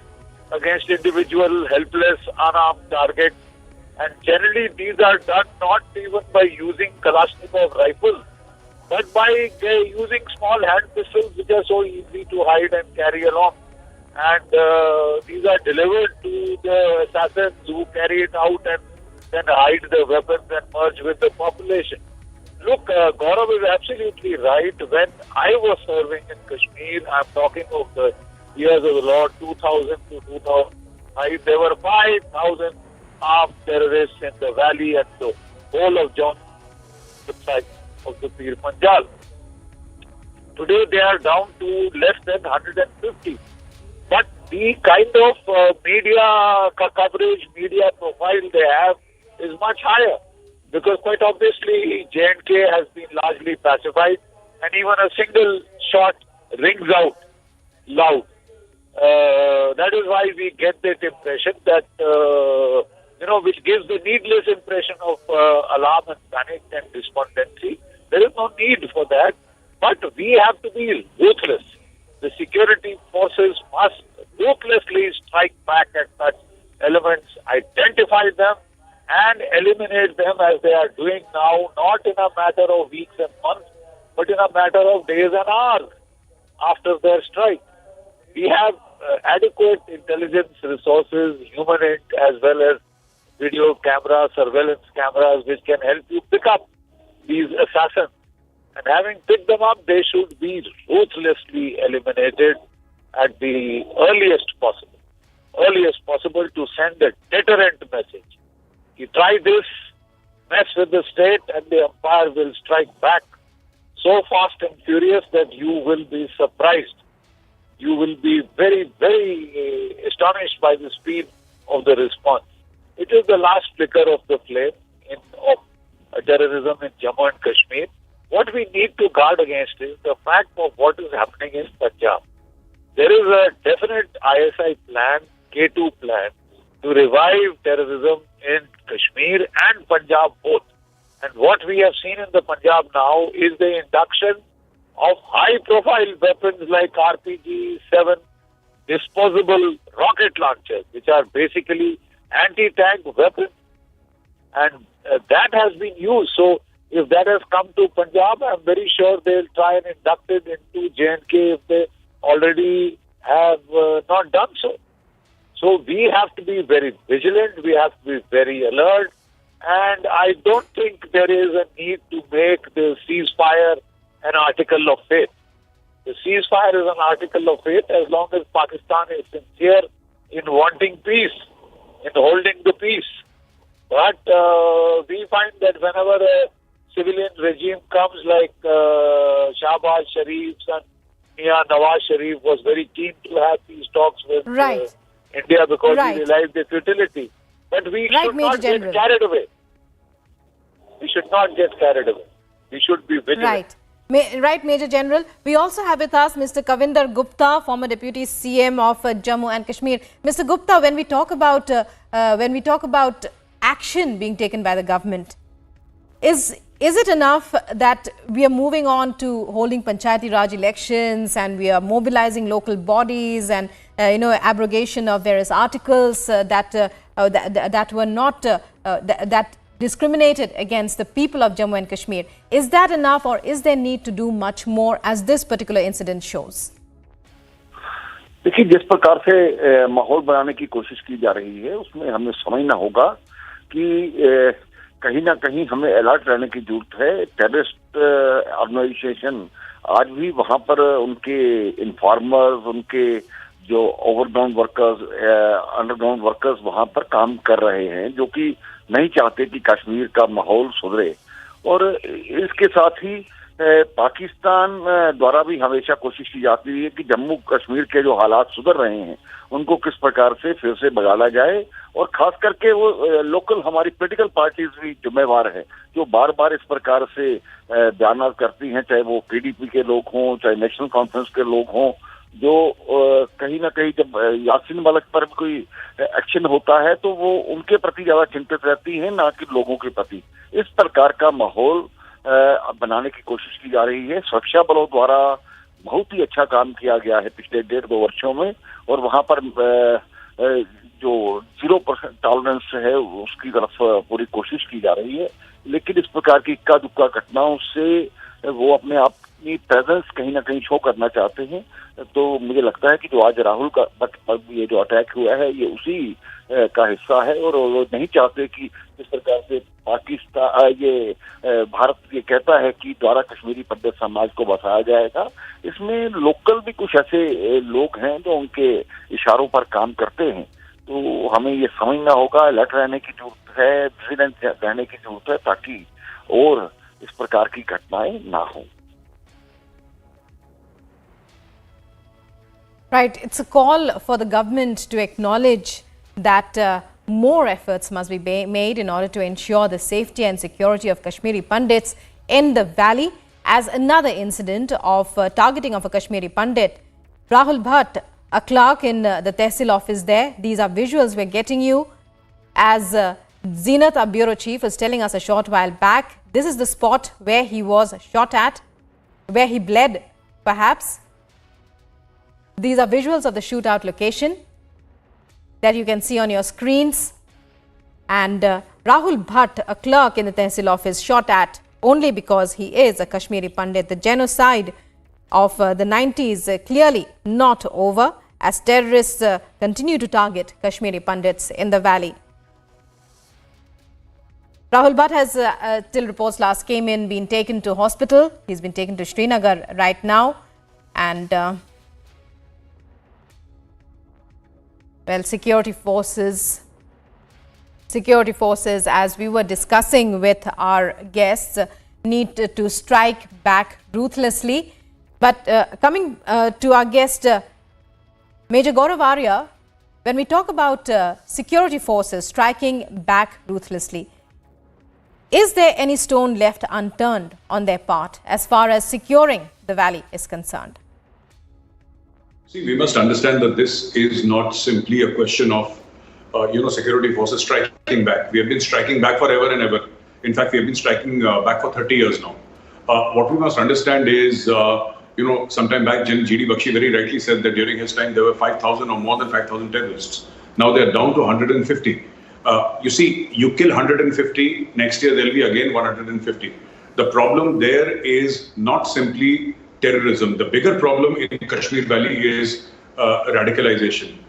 against individual, helpless, unarmed targets. And generally these are done not even by using Kalashnikov rifles, but by using small hand pistols which are so easy to hide and carry along. And these are delivered to the assassins who carry it out and then hide the weapons and merge with the population. Look, Gaurav is absolutely right. When I was serving in Kashmir, I'm talking of the years of the Lord 2000 to 2005, there were 5,000 armed terrorists in the valley and the whole of John side of the Pir Panjal. Today they are down to less than 150. But the kind of media coverage, media profile they have is much higher. Because quite obviously J&K has been largely pacified, and even a single shot rings out loud. That is why we get that impression that, which gives the needless impression of alarm and panic and despondency. There is no need for that. But we have to be ruthless. The security forces must ruthlessly strike back at such elements, identify them and eliminate them as they are doing now, not in a matter of weeks and months, but in a matter of days and hours after their strike. We have adequate intelligence resources, human as well as video cameras, surveillance cameras, which can help you pick up these assassins. And having picked them up, they should be ruthlessly eliminated at the earliest possible to send a deterrent message. You try this, mess with the state, and the empire will strike back so fast and furious that you will be surprised. You will be very, very astonished by the speed of the response. It is the last flicker of the flame of terrorism in Jammu and Kashmir. What we need to guard against is the fact of what is happening in Punjab. There is a definite ISI plan, K2 plan, to revive terrorism in Kashmir and Punjab both. And what we have seen in the Punjab now is the induction of high-profile weapons like RPG-7, disposable rocket launchers, which are basically anti-tank weapons. And that has been used. So if that has come to Punjab, I'm very sure they'll try and induct it into J&K if they already have not done so. So we have to be very vigilant, we have to be very alert, and I don't think there is a need to make the ceasefire an article of faith. The ceasefire is an article of faith as long as Pakistan is sincere in wanting peace, in holding the peace. But we find that whenever a civilian regime comes like Shahbaz Sharif's and Mia Nawaz Sharif was very keen to have these talks with India because he realized the futility. But we should not get carried away. We should not get carried away. We should be vigilant. Right, Major General. We also have with us Mr. Kavinder Gupta, former Deputy CM of Jammu and Kashmir. Mr. Gupta, when we talk about action being taken by the government, is it enough that we are moving on to holding Panchayati Raj elections and we are mobilizing local bodies and abrogation of various articles that were not that discriminated against the people of Jammu and Kashmir? Is that enough, or is there need to do much more as this particular incident shows? देखिए, जिस प्रकार से माहौल बनाने की कोशिश की जा रही है उसमें हमें समझना होगा कि कहीं ना कहीं हमें अलर्ट रहने की जरूरत है। टेररिस्ट ऑर्गेनाइजेशन आज भी वहां पर उनके इन्फॉर्मर्स, उनके जो ओवरग्राउंड वर्कर्स, अंडरग्राउंड वर्कर्स वहां पर काम कर रहे हैं, जो कि नहीं चाहते कि कश्मीर का माहौल सुधरे। और इसके साथ ही पाकिस्तान द्वारा भी हमेशा कोशिश की जाती है कि जम्मू कश्मीर के जो हालात सुधर रहे हैं उनको किस प्रकार से फिर से बगाला जाए, और खास करके वो लोकल हमारी पॉलिटिकल पार्टीज भी जिम्मेवार है जो बार बार इस प्रकार से बयान करती हैं, चाहे वो पीडीपी के लोग हों, चाहे नेशनल कॉन्फ्रेंस के लोग हों, जो कहीं ना कहीं जब यासीन मलिक पर कोई एक्शन होता है तो वो उनके प्रति ज्यादा चिंतित रहती हैं, ना कि लोगों के प्रति। इस प्रकार का माहौल बनाने की कोशिश की जा रही है। सुरक्षा बलों द्वारा बहुत ही अच्छा काम किया गया है पिछले 1.5-2 वर्षों में, और वहां पर जो 0% टॉलरेंस है उसकी तरफ पूरी कोशिश की जा रही है। लेकिन इस प्रकार की इक्का दुक्का घटनाओं से वो अपने आप की प्रेजेंस कहीं ना कहीं शो करना चाहते हैं। तो मुझे लगता है कि जो आज राहुल का ये जो अटैक हुआ है ये उसी का हिस्सा है, और वो नहीं चाहते कि इस प्रकार से पाकिस्तान भारत ये कहता है कि द्वारा कश्मीरी पंडित समाज को बसाया जाएगा। इसमें लोकल भी कुछ ऐसे लोग हैं जो उनके इशारों पर काम करते हैं। तो हमें ये समझना होगा, अलर्ट रहने की जरूरत है, विजिलेंट रहने की जरूरत है, ताकि और इस प्रकार की घटनाएं ना हो। Right, it's a call for the government to acknowledge that more efforts must be made in order to ensure the safety and security of Kashmiri Pandits in the valley. As another incident of targeting of a Kashmiri Pandit, Rahul Bhatt, a clerk in the Tehsil office there. These are visuals we're getting you as Zenat, our bureau chief, is telling us a short while back. This is the spot where he was shot at, where he bled, perhaps. These are visuals of the shootout location that you can see on your screens. And Rahul Bhatt, a clerk in the Tehsil office, shot at only because he is a Kashmiri Pandit. The genocide of the 90s clearly not over as terrorists continue to target Kashmiri Pandits in the valley. Rahul Bhatt has, till reports last came in, been taken to hospital. He's been taken to Srinagar right now. And, well, security forces, as we were discussing with our guests, need to strike back ruthlessly. But coming to our guest, Major Gaurav Arya, when we talk about security forces striking back ruthlessly, is there any stone left unturned on their part as far as securing the valley is concerned? See, we must understand that this is not simply a question of, security forces striking back. We have been striking back forever and ever. In fact, we have been striking back for 30 years now. What we must understand is, sometime back, G.D. Bakshi very rightly said that during his time there were 5,000 or more than 5,000 terrorists. Now they are down to 150. You see, you kill 150, next year there will be again 150. The problem there is not simply terrorism. The bigger problem in Kashmir Valley is radicalization.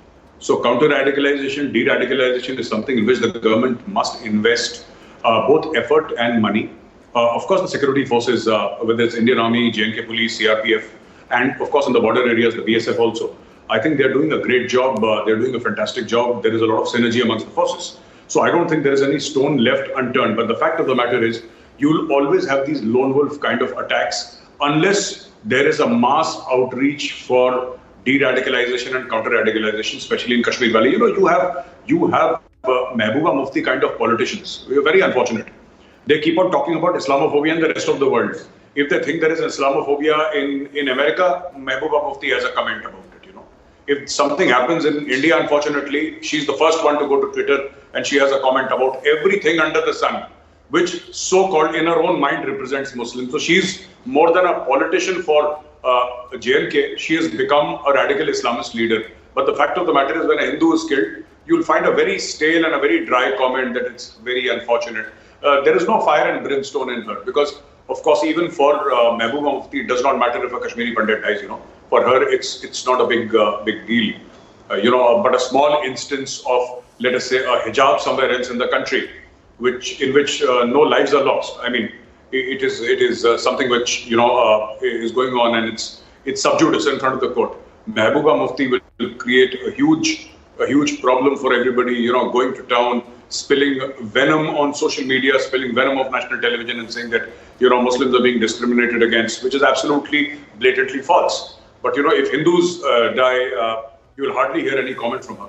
So counter-radicalization, de-radicalization is something in which the government must invest both effort and money. Of course, the security forces, whether it's Indian Army, J&K Police, CRPF, and of course in the border areas, the BSF also. I think they're doing a great job. They're doing a fantastic job. There is a lot of synergy amongst the forces. So I don't think there is any stone left unturned. But the fact of the matter is, you'll always have these lone wolf kind of attacks unless there is a mass outreach for de-radicalization and counter-radicalization, especially in Kashmir Valley. You have Mehbooba Mufti kind of politicians. We are very unfortunate. They keep on talking about Islamophobia in the rest of the world. If they think there is Islamophobia in America, Mehbooba Mufti has a comment about it. If something happens in India, unfortunately, she's the first one to go to Twitter and she has a comment about everything under the sun, which so-called in her own mind represents Muslims. So she's more than a politician for J&K. She has become a radical Islamist leader. But the fact of the matter is, when a Hindu is killed, you'll find a very stale and a very dry comment that it's very unfortunate. There is no fire and brimstone in her because, of course, even for Mehbooba Mufti, it does not matter if a Kashmiri Pandit dies. For her, it's not a big deal. But a small instance of, let us say, a hijab somewhere else in the country, in which no lives are lost. I mean, it is something which is going on, and it's sub judice in front of the court. Mehbooba Mufti will create a huge problem for everybody. Going to town, spilling venom on social media, spilling venom of national television, and saying that Muslims are being discriminated against, which is absolutely blatantly false. But if Hindus die, you will hardly hear any comment from her.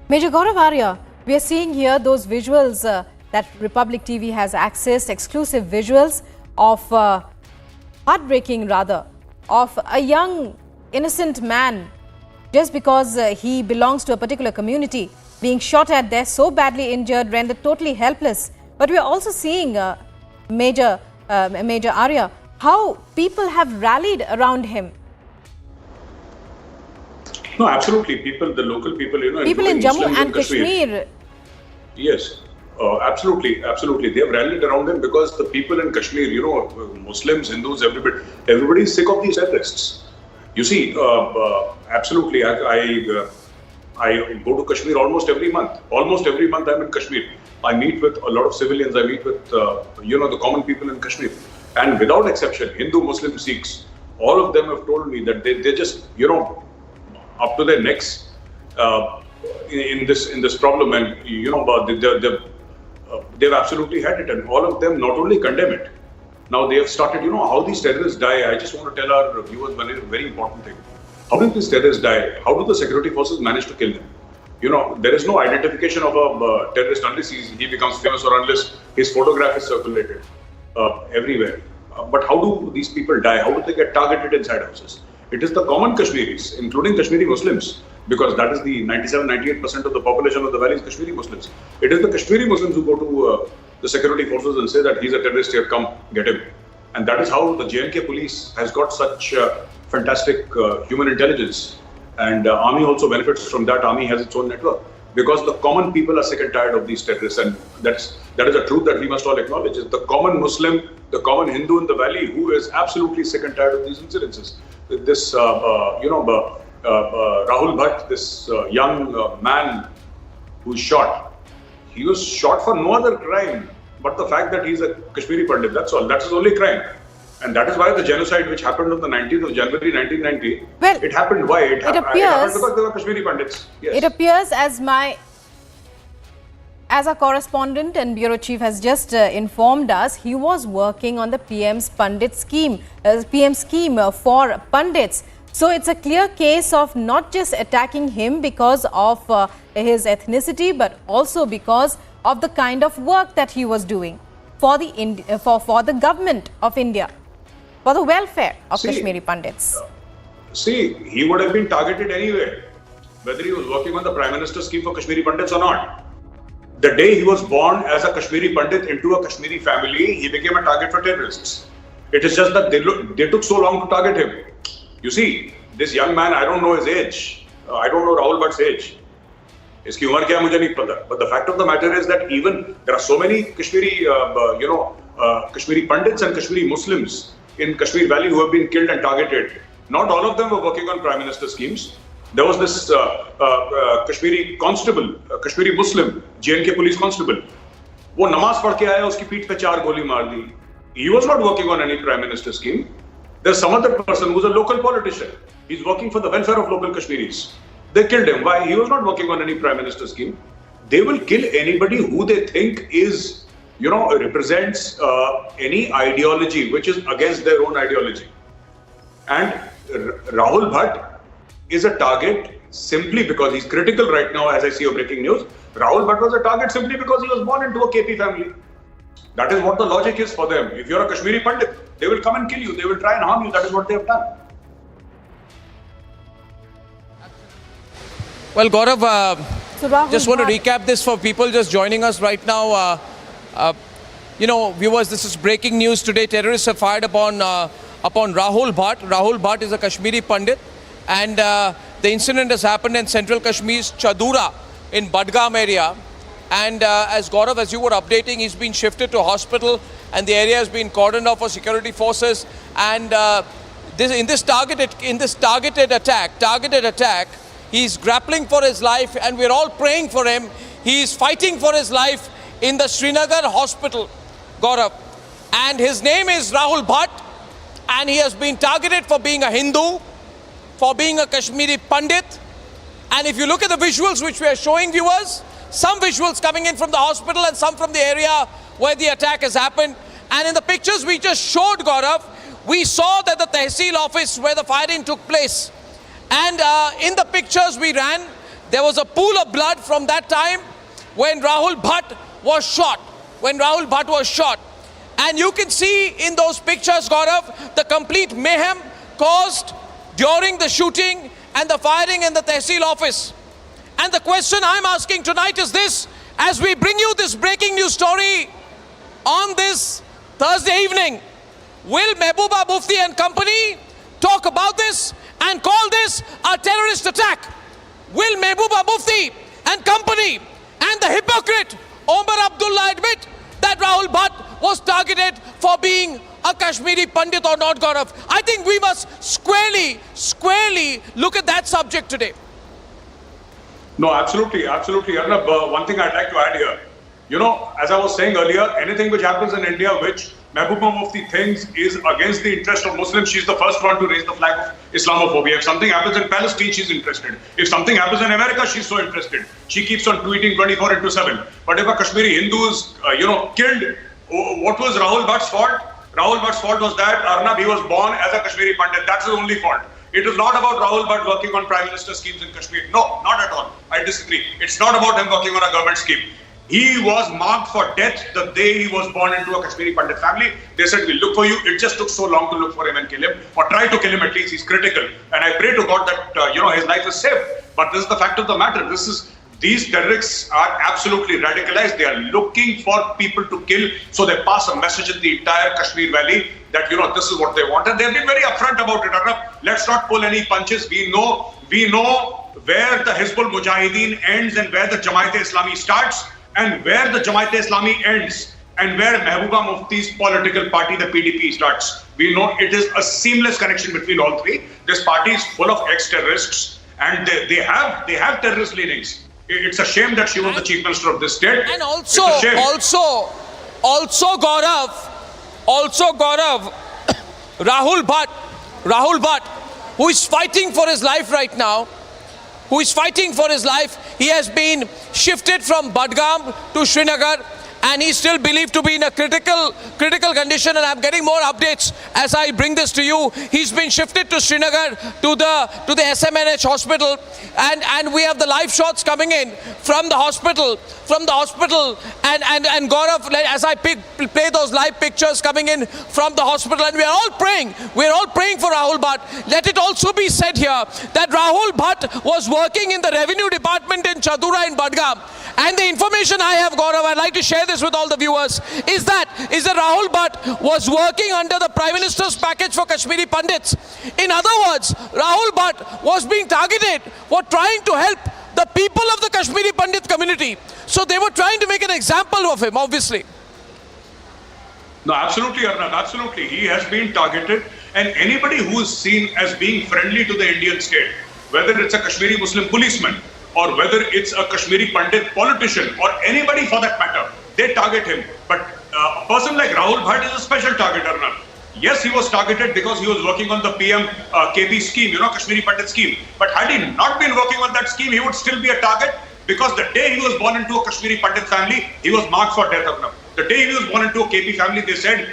Major Gaurav Arya, we are seeing here those visuals that Republic TV has accessed, exclusive visuals of heartbreaking rather, of a young innocent man just because he belongs to a particular community being shot at there, so badly injured, rendered totally helpless. But we are also seeing Major Arya, how people have rallied around him. No, absolutely. the local people, people in Jammu and Kashmir. Yes, absolutely. They have rallied around him because the people in Kashmir, Muslims, Hindus, everybody is sick of these terrorists. You see, absolutely. I go to Kashmir almost every month. Almost every month I'm in Kashmir. I meet with a lot of civilians. I meet with, the common people in Kashmir. And without exception, Hindu, Muslim, Sikhs, all of them have told me that they just, up to their necks in this problem, and they've absolutely had it, and all of them not only condemn it. Now they have started, how these terrorists die. I just want to tell our viewers one very important thing. How do these terrorists die? How do the security forces manage to kill them? There is no identification of a terrorist unless he becomes famous or unless his photograph is circulated everywhere. But how do these people die? How do they get targeted inside houses? It is the common Kashmiris, including Kashmiri Muslims, because that is the 97-98% of the population of the valley is Kashmiri Muslims. It is the Kashmiri Muslims who go to the security forces and say that he's a terrorist here, come get him. And that is how the J&K police has got such fantastic human intelligence. And army also benefits from that. Army has its own network. Because the common people are sick and tired of these terrorists, and that is a truth that we must all acknowledge. Is the common Muslim, the common Hindu in the valley who is absolutely sick and tired of these incidences. This, Rahul Bhatt, this young man who's shot, he was shot for no other crime but the fact that he's a Kashmiri Pandit. That's all. That's his only crime. And that is why the genocide which happened on the 19th of January 1990, it happened. Why? It happened because there were Kashmiri Pandits. Yes. It appears as our correspondent and bureau chief has just informed us, he was working on the PM's Pandit scheme, PM scheme for Pandits. So it's a clear case of not just attacking him because of his ethnicity, but also because of the kind of work that he was doing for the government of India, for the welfare of Kashmiri Pandits. See, he would have been targeted anyway, whether he was working on the Prime Minister's scheme for Kashmiri Pandits or not. The day he was born as a Kashmiri Pandit into a Kashmiri family, he became a target for terrorists. It is just that they took so long to target him. You see, this young man, I don't know his age. I don't know Rahul Bhatt's age. Iski umar kya mujhe nahi pata. But the fact of the matter is that even there are so many Kashmiri, Kashmiri Pandits and Kashmiri Muslims in Kashmir Valley who have been killed and targeted. Not all of them were working on Prime Minister schemes. There was this Kashmiri constable, Kashmiri Muslim, J&K police constable. वो नमाज पढ़ के आया, उसकी पीठ पे 4 गोली मार दी. He was not working on any Prime Minister scheme. There's some other person who's a local politician. He's working for the welfare of local Kashmiris. They killed him. Why? He was not working on any Prime Minister scheme. They will kill anybody who they think is, represents any ideology which is against their own ideology. And Rahul Bhatt is a target simply because he's critical right now, as I see your breaking news. Rahul Bhatt was a target simply because he was born into a KP family. That is what the logic is for them. If you're a Kashmiri Pandit, they will come and kill you. They will try and harm you. That is what they have done. Well, Gaurav, just want to recap this for people just joining us right now. Viewers, this is breaking news today. Terrorists have fired upon Rahul Bhatt. Rahul Bhatt is a Kashmiri Pandit. And the incident has happened in central Kashmir's Chadura in Badgam area. And as Gaurav, as you were updating, he's been shifted to hospital and the area has been cordoned off for security forces. And in this targeted attack, he's grappling for his life and we're all praying for him. He's fighting for his life in the Srinagar hospital, Gaurav. And his name is Rahul Bhatt and he has been targeted for being a Hindu, for being a Kashmiri Pandit. And if you look at the visuals which we are showing viewers, some visuals coming in from the hospital and some from the area where the attack has happened. And in the pictures we just showed, Gaurav, we saw that the Tehsil office where the firing took place. And in the pictures we ran, there was a pool of blood from that time when Rahul Bhatt was shot. And you can see in those pictures, Gaurav, the complete mayhem caused during the shooting and the firing in the Tehsil office. And the question I'm asking tonight is this, as we bring you this breaking news story on this Thursday evening, will Mehbooba Mufti and company talk about this and call this a terrorist attack? Will Mehbooba Mufti and company and the hypocrite Omar Abdullah admit that Rahul Bhatt was targeted for being a Kashmiri Pandit or not, Gaurav? I think we must squarely look at that subject today. No, absolutely. Arnab, one thing I'd like to add here. As I was saying earlier, anything which happens in India which Mehbooba Mufti thinks is against the interest of Muslims, she's the first one to raise the flag of Islamophobia. If something happens in Palestine, she's interested. If something happens in America, she's so interested. She keeps on tweeting 24/7. But if a Kashmiri Hindu is, killed, what was Rahul Bhatt's fault? Rahul Bhatt's fault was that Arnab, he was born as a Kashmiri Pandit. That's his only fault. It is not about Rahul Bhatt working on Prime Minister schemes in Kashmir. No, not at all. I disagree. It's not about him working on a government scheme. He was marked for death the day he was born into a Kashmiri Pandit family. They said, we'll look for you. It just took so long to look for him and kill him, or try to kill him at least. He's critical. And I pray to God that, his life is safe. But this is the fact of the matter. These terrorists are absolutely radicalized. They are looking for people to kill. So they pass a message in the entire Kashmir Valley that, this is what they want. And they've been very upfront about it. Arnab, let's not pull any punches. We know where the Hizbul Mujahideen ends and where the Jamaat-e-Islami starts, and where the Jamaat-e-Islami ends and where Mehbooba Mufti's political party, the PDP, starts. We know it is a seamless connection between all three. This party is full of ex-terrorists, and they have terrorist leanings. It's a shame that she was the chief minister of this state. And also Gaurav, Rahul Bhatt, who is fighting for his life right now, he has been shifted from Budgam to Srinagar, and he's still believed to be in a critical condition, and I'm getting more updates as I bring this to you. He's been shifted to Srinagar to the SMNH hospital, and we have the live shots coming in from the hospital, and Gaurav, as I play those live pictures coming in from the hospital, and we're all praying for Rahul Bhatt. Let it also be said here that Rahul Bhatt was working in the revenue department in Chadura in Budgam. And the information I have, Gaurav, I'd like to share this with all the viewers, is that Rahul Bhatt was working under the Prime Minister's package for Kashmiri Pandits. In other words, Rahul Bhatt was being targeted for trying to help the people of the Kashmiri Pandit community. So they were trying to make an example of him, obviously. No, absolutely, Arnab, absolutely. He has been targeted, and anybody who is seen as being friendly to the Indian state, whether it's a Kashmiri Muslim policeman, or whether it's a Kashmiri Pandit politician, or anybody for that matter, they target him. But a person like Rahul Bhatt is a special target, Arnab. Yes, he was targeted because he was working on the PM KB scheme, Kashmiri Pandit scheme. But had he not been working on that scheme, he would still be a target, because the day he was born into a Kashmiri Pandit family, he was marked for death, Arnab. The day he was born into a KP family, they said,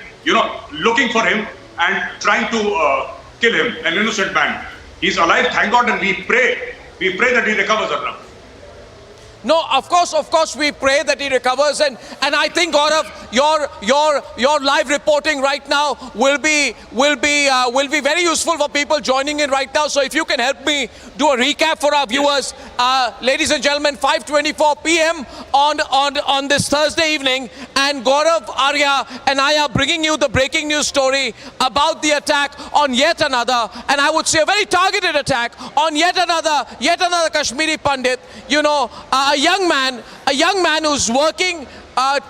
looking for him and trying to kill him, an innocent man. He's alive, thank God, and we pray that he recovers, Arnab. No, of course, we pray that he recovers, and I think, Gaurav, your live reporting right now will be very useful for people joining in right now. So if you can help me do a recap for our viewers, ladies and gentlemen, 5:24 p.m. on this Thursday evening, and Gaurav, Arya, and I are bringing you the breaking news story about the attack on yet another, and I would say a very targeted attack on yet another Kashmiri Pandit. A young man who's working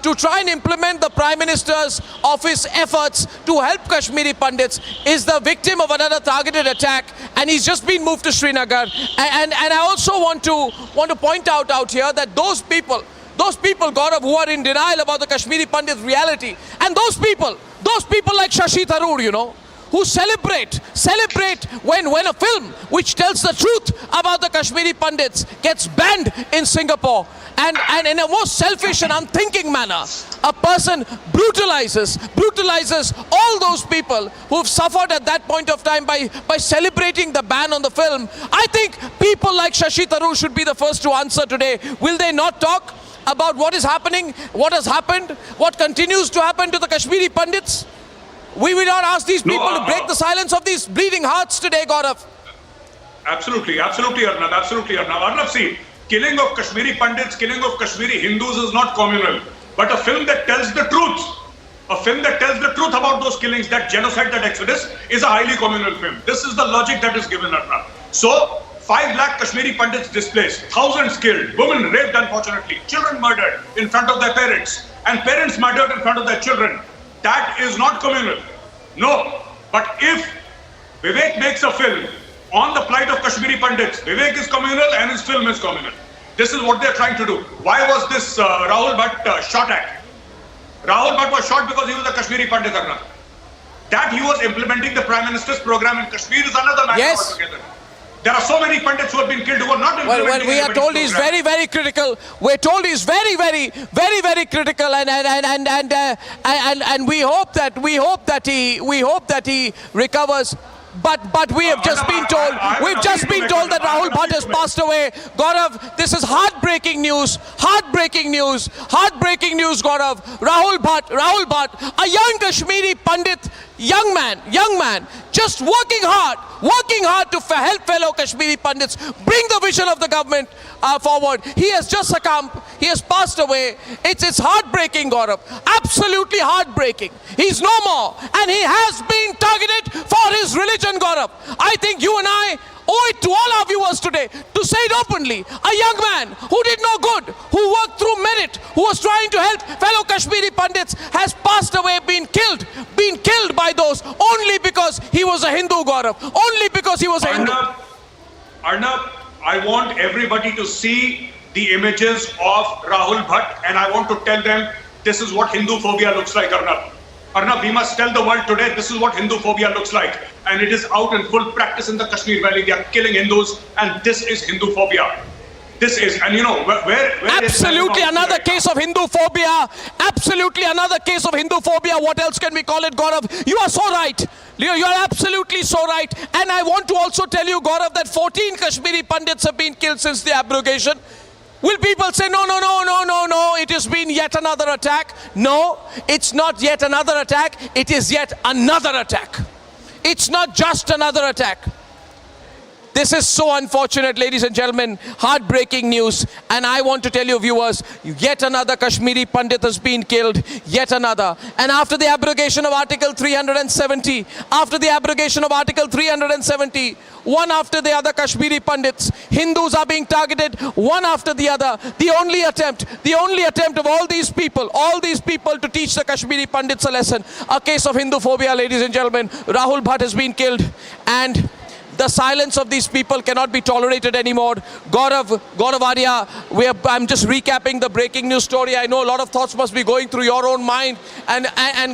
to try and implement the Prime Minister's office efforts to help Kashmiri Pandits is the victim of another targeted attack, and he's just been moved to Srinagar. And I also want to point out here that those people, Gaurav, who are in denial about the Kashmiri Pandit reality, and those people like Shashi Tharoor, who celebrate when a film which tells the truth about the Kashmiri Pandits gets banned in Singapore, and in a most selfish and unthinking manner, a person brutalizes all those people who have suffered at that point of time by celebrating the ban on the film. I think people like Shashi Tharoor should be the first to answer today. Will they not talk about what is happening, what has happened, what continues to happen to the Kashmiri Pandits? We will not ask these people to break the silence of these bleeding hearts today, Gaurav. Absolutely, Arnab, Arnab, see, killing of Kashmiri Pandits, killing of Kashmiri Hindus is not communal. But a film that tells the truth about those killings, that genocide, that exodus, is a highly communal film. This is the logic that is given, Arnab. So, 5 lakh Kashmiri Pandits displaced, thousands killed, women raped unfortunately, children murdered in front of their parents, and parents murdered in front of their children. That is not communal. No. But if Vivek makes a film on the plight of Kashmiri Pandits, Vivek is communal and his film is communal. This is what they're trying to do. Why was this Rahul Bhatt shot at? Rahul Bhatt was shot because he was a Kashmiri Pandit. That he was implementing the Prime Minister's program in Kashmir is another matter altogether. There are so many Pandits who have been killed who are not implementing. Well, we are told he's very, very critical. We're told he's very, very, very, very critical, and we hope that he recovers. But we have just been told, that Rahul Bhatt has passed away. Gaurav, this is heartbreaking news, Gaurav. Rahul Bhatt, a young Kashmiri Pandit, young man, just working hard to help fellow Kashmiri Pandits bring the vision of the government forward. He has just succumbed. He has passed away. It's heartbreaking, Gaurav. Absolutely heartbreaking. He's no more, and he has been targeted for his religion, Gaurav. I think you and I owe it to all our viewers today to say it openly. A young man who did no good, who worked through merit, who was trying to help fellow Kashmiri Pandits, has passed away, been killed by those only because he was a Hindu, Gaurav. Only because he was a Hindu. Arnab, I want everybody to see the images of Rahul Bhatt, and I want to tell them this is what Hindu phobia looks like, Arnab. Arnab, we must tell the world today this is what Hindu phobia looks like. And it is out in full practice in the Kashmir Valley. They are killing Hindus, and this is Hindu phobia. This is, and you know, where absolutely another case of Hindu phobia. Absolutely another case of Hindu phobia. What else can we call it, Gaurav? You are so right. You are absolutely so right. And I want to also tell you, Gaurav, that 14 Kashmiri Pandits have been killed since the abrogation. Will people say, no, it has been yet another attack? No, it's not yet another attack. It is yet another attack. It's not just another attack. This is so unfortunate, ladies and gentlemen. Heartbreaking news. And I want to tell you, viewers, yet another Kashmiri Pandit has been killed. Yet another. And after the abrogation of Article 370, one after the other Kashmiri Pandits, Hindus are being targeted, one after the other. The only attempt of all these people to teach the Kashmiri Pandits a lesson. A case of Hindu phobia, ladies and gentlemen. Rahul Bhatt has been killed, and the silence of these people cannot be tolerated anymore. Gaurav Arya, I'm just recapping the breaking news story. I know a lot of thoughts must be going through your own mind. And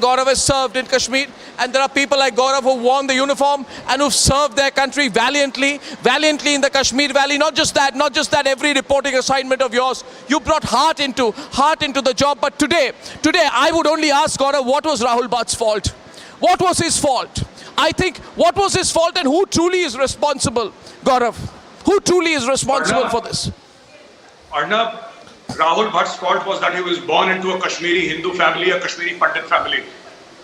Gaurav has served in Kashmir. And there are people like Gaurav who worn the uniform and who've served their country valiantly in the Kashmir Valley. Not just that, every reporting assignment of yours, you brought heart into the job. But today, I would only ask Gaurav, what was Rahul Bhatt's fault? What was his fault? I think, what was his fault, and who truly is responsible, Gaurav? Who truly is responsible for this? Arnab, Rahul Bhatt's fault was that he was born into a Kashmiri Hindu family, a Kashmiri Pandit family.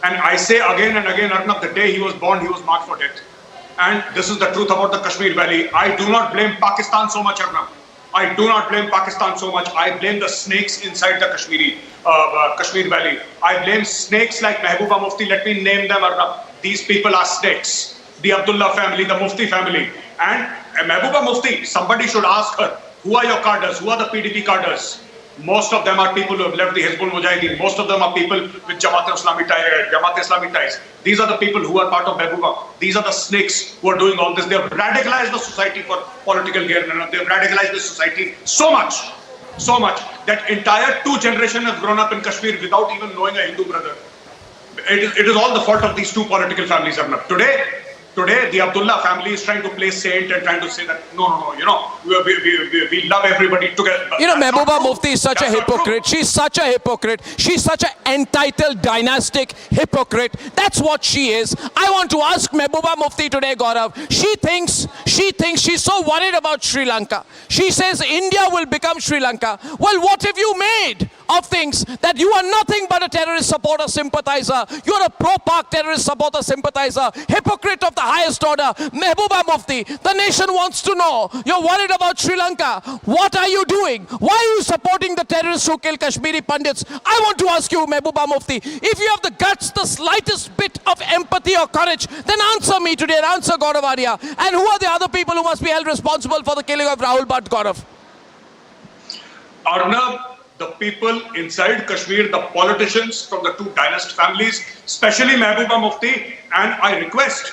And I say again and again, Arnab, the day he was born, he was marked for death. And this is the truth about the Kashmir Valley. I do not blame Pakistan so much, Arnab. I do not blame Pakistan so much. I blame the snakes inside the Kashmir Valley. I blame snakes like Mehbooba Mufti. Let me name them, Arnab. These people are snakes. The Abdullah family, the Mufti family. And Mehbooba Mufti, somebody should ask her, who are your cadres? Who are the PDP cadres? Most of them are people who have left the Hizbul Mujahideen. Most of them are people with Jamaat Islami ties. These are the people who are part of Mehbooba. These are the snakes who are doing all this. They have radicalized the society for political gain. They have radicalized the society so much that entire 2 generations have grown up in Kashmir without even knowing a Hindu brother. It is all the fault of these 2 political families, Arnab. Today, the Abdullah family is trying to play saint and trying to say that, no, we love everybody together. Mehbooba Mufti is such a hypocrite. She's such a hypocrite. She's such an entitled, dynastic hypocrite. That's what she is. I want to ask Mehbooba Mufti today, Gaurav. She thinks she's so worried about Sri Lanka. She says India will become Sri Lanka. Well, what have you made of things that you are nothing but a terrorist supporter sympathizer? You're a pro-Pak terrorist supporter sympathizer, hypocrite of the highest order. Mehbooba Mufti, the nation wants to know. You're worried about Sri Lanka. What are you doing? Why are you supporting the terrorists who kill Kashmiri Pandits? I want to ask you, Mehbooba Mufti, if you have the guts, the slightest bit of empathy or courage, then answer me today and answer Gaurav Arya. And who are the other people who must be held responsible for the killing of Rahul Bhatt, Gaurav? Arnab, the people inside Kashmir, the politicians from the 2 dynasty families, especially Mehbooba Mufti, and I request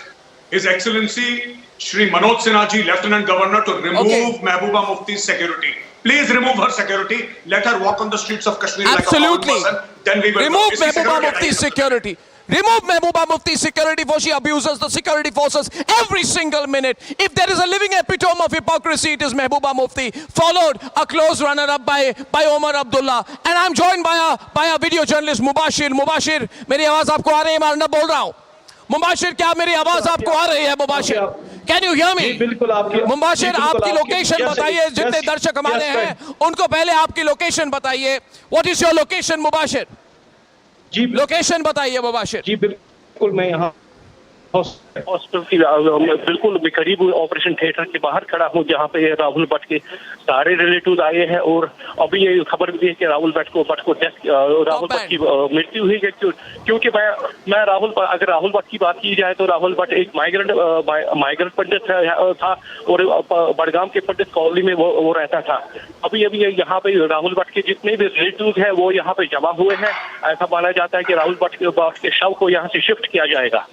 His Excellency Shri Manoj Sinha ji, Lieutenant Governor, to remove Mehbooba Mufti's security. Please remove her security. Let her walk on the streets of Kashmir like a common person. Then we will remove Mehbooba Mufti's security. Remove Mehbooba Mufti's security, for she abuses the security forces every single minute. If there is a living epitome of hypocrisy, it is Mehbooba Mufti, followed a close runner-up by Omar Abdullah. And I'm joined by a video journalist, Mubashir. Mubashir, मेरी आवाज आपको आ रही है? मैं अर्नब बोल रहा हूँ. मुबाशिर, क्या मेरी आवाज आपको आ रही है? Mubashir, can you hear me? बिल्कुल आपकी। मुबाशिर, आपकी लोकेशन बताइए, जितने दर्शक हमारे हैं उनको पहले आपकी लोकेशन बताइए। What is your location Mubashir? जी, लोकेशन बताइए मुबाशिर। जी बिल्कुल, मैं यहाँ हॉस्पिटल की बिल्कुल करीब ऑपरेशन थिएटर के बाहर खड़ा हूँ, जहाँ पे राहुल भट्ट के सारे रिलेटिव आए हैं। और अभी ये खबर भी है कि राहुल भट्ट को राहुल भट्ट की मृत्यु हुई है, क्योंकि मैं अगर राहुल भट्ट की बात की जाए तो राहुल भट्ट एक माइग्रेंट पंडित था और बड़गाम के पंडित कॉलोनी में वो रहता था। अभी यहाँ पे राहुल भट्ट के जितने भी रिलेटिव हैं वो यहाँ पे जमा हुए हैं। ऐसा माना जाता है कि राहुल भट्ट के शव को यहाँ से शिफ्ट किया जाएगा।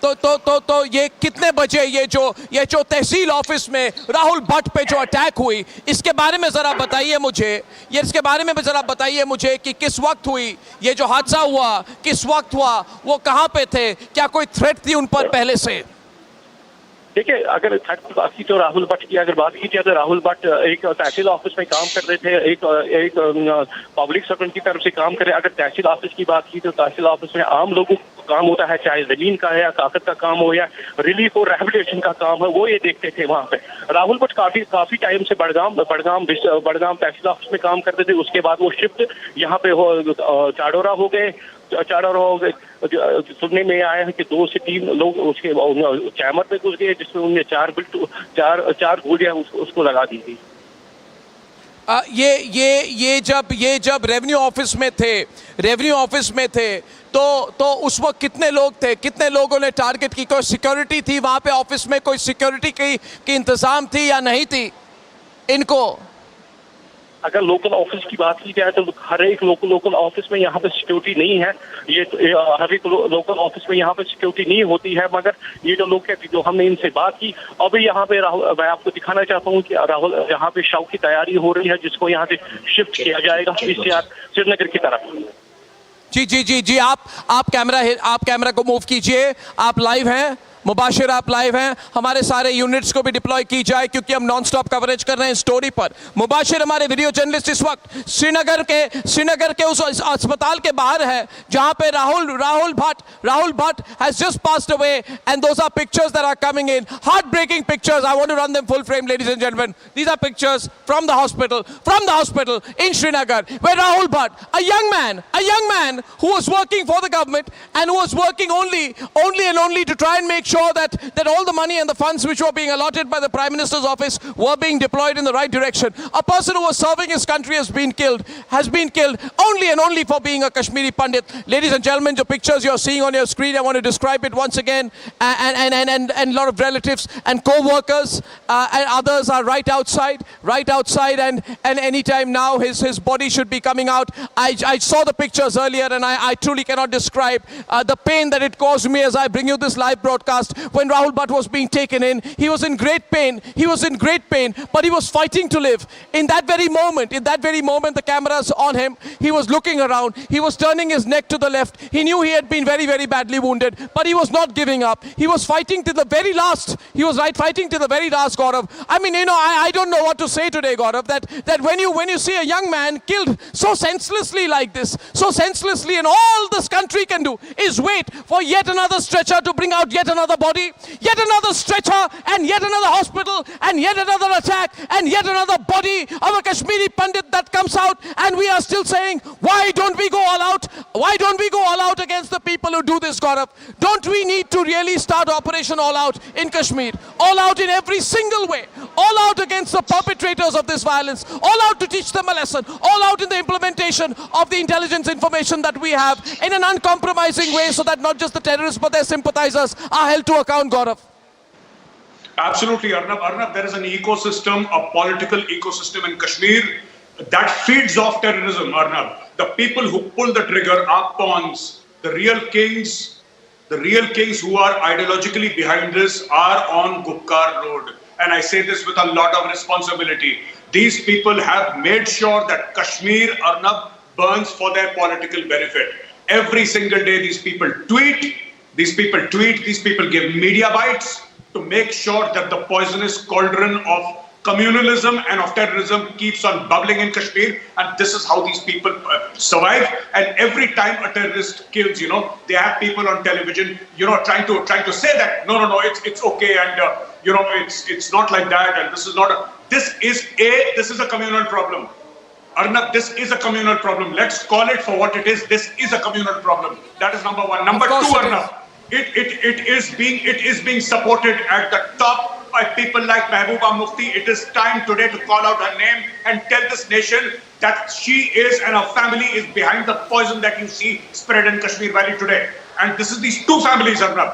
तो ये कितने बजे ये जो तहसील ऑफिस में राहुल भट्ट पे जो अटैक हुई, इसके बारे में जरा बताइए मुझे। इसके बारे में भी जरा बताइए मुझे कि किस वक्त हुई ये जो हादसा हुआ, किस वक्त हुआ, वो कहाँ पे थे, क्या कोई थ्रेट थी उन पर पहले से? देखिए, अगर थर्ड की बात की तो राहुल भट्ट की अगर बात की जाए तो राहुल भट्ट एक तहसील ऑफिस में काम कर रहे थे, एक पब्लिक सर्वेंट की तरफ से काम कर रहे। अगर तहसील ऑफिस की बात की तो तहसील ऑफिस में आम लोगों का काम होता है, चाहे जमीन का है या कागज का काम हो या रिलीफ और रिहेबिलिटेशन का काम है, वो ये देखते थे वहाँ पे। राहुल भट्ट काफी टाइम से बड़गाम तहसील ऑफिस में काम करते थे। उसके बाद वो शिफ्ट यहाँ पे चाडोरा हो गए। सुनने में आया है कि 2 से 3 लोग उसके चैम्बर में घुस गए, जिसमें उन्हें 4 गोलियां उसको लगा दी थी। ये जब रेवेन्यू ऑफिस में थे तो उस वक्त कितने लोग थे? कितने लोगों ने टारगेट की? कोई सिक्योरिटी थी वहां पे ऑफिस में? कोई सिक्योरिटी की इंतजाम थी या नहीं थी इनको? अगर लोकल ऑफिस की बात की जाए तो हर एक लोकल ऑफिस में यहाँ पे सिक्योरिटी नहीं है। हर एक लोकल ऑफिस में यहाँ पे सिक्योरिटी नहीं होती है। मगर ये जो लोग कहते, जो हमने इनसे बात की, अभी यहाँ पे राहुल, मैं आपको दिखाना चाहता हूँ कि राहुल यहाँ पे शव की तैयारी हो रही है, जिसको यहाँ से शिफ्ट किया जाएगा श्रीनगर की तरफ। जी, आप कैमरा को मूव कीजिए। आप लाइव हैं मुबाशिर, आप लाइव हैं। हमारे सारे यूनिट्स को भी डिप्लॉय की जाए क्योंकि हम नॉन स्टॉप कवरेज कर रहे हैं स्टोरी पर। मुबाशिर हमारे वीडियो जर्नलिस्ट इस वक्त श्रीनगर के उस अस्पताल के बाहर है जहां पे Rahul Bhatt has just passed away, and those are pictures that are coming in, heartbreaking pictures. I want to run them full frame, ladies and gentlemen. These are pictures from the hospital in Srinagar, where Rahul Bhatt, a young man who was working for the government and who was working only to try and make sure that all the money and the funds which were being allotted by the Prime Minister's office were being deployed in the right direction. A person who was serving his country has been killed only and only for being a Kashmiri Pandit. Ladies and gentlemen, the pictures you're seeing on your screen, I want to describe it once again, and a lot of relatives and co-workers and others are right outside, and anytime now his body should be coming out. I saw the pictures earlier and I truly cannot describe the pain that it caused me as I bring you this live broadcast. When Rahul Bhatt was being taken in, he was in great pain, but he was fighting to live. In that very moment, the camera's on him, he was looking around, he was turning his neck to the left. He knew he had been very, very badly wounded, but he was not giving up. He was fighting to the very last. Fighting to the very last, Gaurav. I mean, I don't know what to say today, Gaurav, that when you see a young man killed so senselessly like this, and all this country can do is wait for yet another stretcher to bring out yet another body, yet another stretcher, and yet another hospital, and yet another attack, and yet another body of a Kashmiri Pandit that comes out, and we are still saying, why don't we go all out? Why don't we go all out against the people who do this, Gaurav? Don't we need to really start Operation All Out in Kashmir? All out in every single way. All out against the perpetrators of this violence. All out to teach them a lesson. All out in the implementation of the intelligence information that we have in an uncompromising way, so that not just the terrorists but their sympathizers are held to account, Gaurav. Absolutely, Arnab, there is an ecosystem, a political ecosystem in Kashmir that feeds off terrorism, Arnab. The people who pull the trigger are pawns. The real kings who are ideologically behind this are on Gupkar Road. And I say this with a lot of responsibility. These people have made sure that Kashmir, Arnab, burns for their political benefit. Every single day these people tweet, these people give media bites to make sure that the poisonous cauldron of communalism and of terrorism keeps on bubbling in Kashmir, and this is how these people survive. And every time a terrorist kills, they have people on television, trying to say that no, it's okay, and it's not like that, and this is a communal problem. Arnab, this is a communal problem. Let's call it for what it is. This is a communal problem. That is number one. Number two, Arnab, it is being supported at the top by people like Mehbooba Mufti. It is time today to call out her name and tell this nation that she is and her family is behind the poison that you see spread in Kashmir Valley today. And this is these two families, Arnab,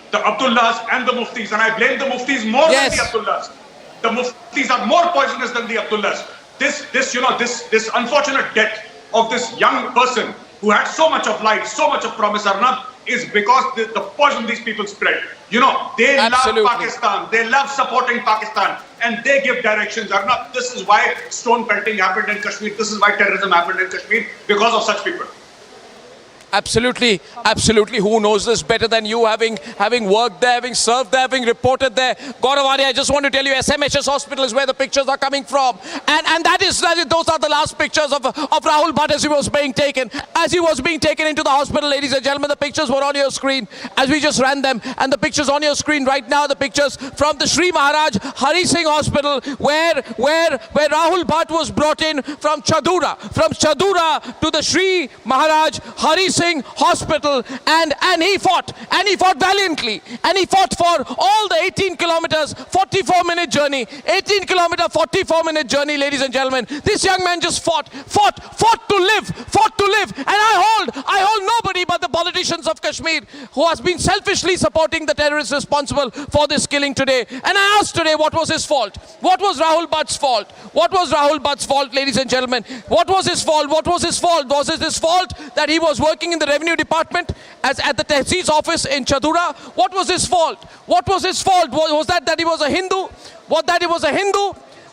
the Abdullahs and the Muftis. And I blame the Muftis more than the Abdullahs. The Muftis are more poisonous than the Abdullahs. This unfortunate death of this young person who had so much of life, so much of promise, Arnab, is because the poison these people spread. They love Pakistan, they love supporting Pakistan, and they give directions. Arnab, this is why stone pelting happened in Kashmir, this is why terrorism happened in Kashmir, because of such people. Absolutely, absolutely. Who knows this better than you, having worked there, having served there, having reported there. Gaurav Arya, I just want to tell you, SMHS Hospital is where the pictures are coming from. And those are the last pictures of Rahul Bhatt as he was being taken. As he was being taken into the hospital, ladies and gentlemen, the pictures were on your screen as we just ran them. And the pictures on your screen right now, the pictures from the Sri Maharaj Hari Singh Hospital, where Rahul Bhatt was brought in from Chadura to the Sri Maharaj Hari Singh Hospital, and he fought valiantly, and he fought for all the 18 kilometers, 44-minute journey, 18-kilometer, 44-minute journey, ladies and gentlemen. This young man just fought to live, and I hold nobody but the politicians of Kashmir who has been selfishly supporting the terrorists responsible for this killing today. And I asked today, what was his fault? What was Rahul Bhatt's fault? What was Rahul Bhatt's fault, ladies and gentlemen? What was his fault? Was it his fault that he was working in the revenue department at the Tehseel's office in Chadura? What was his fault? Was that he was a Hindu?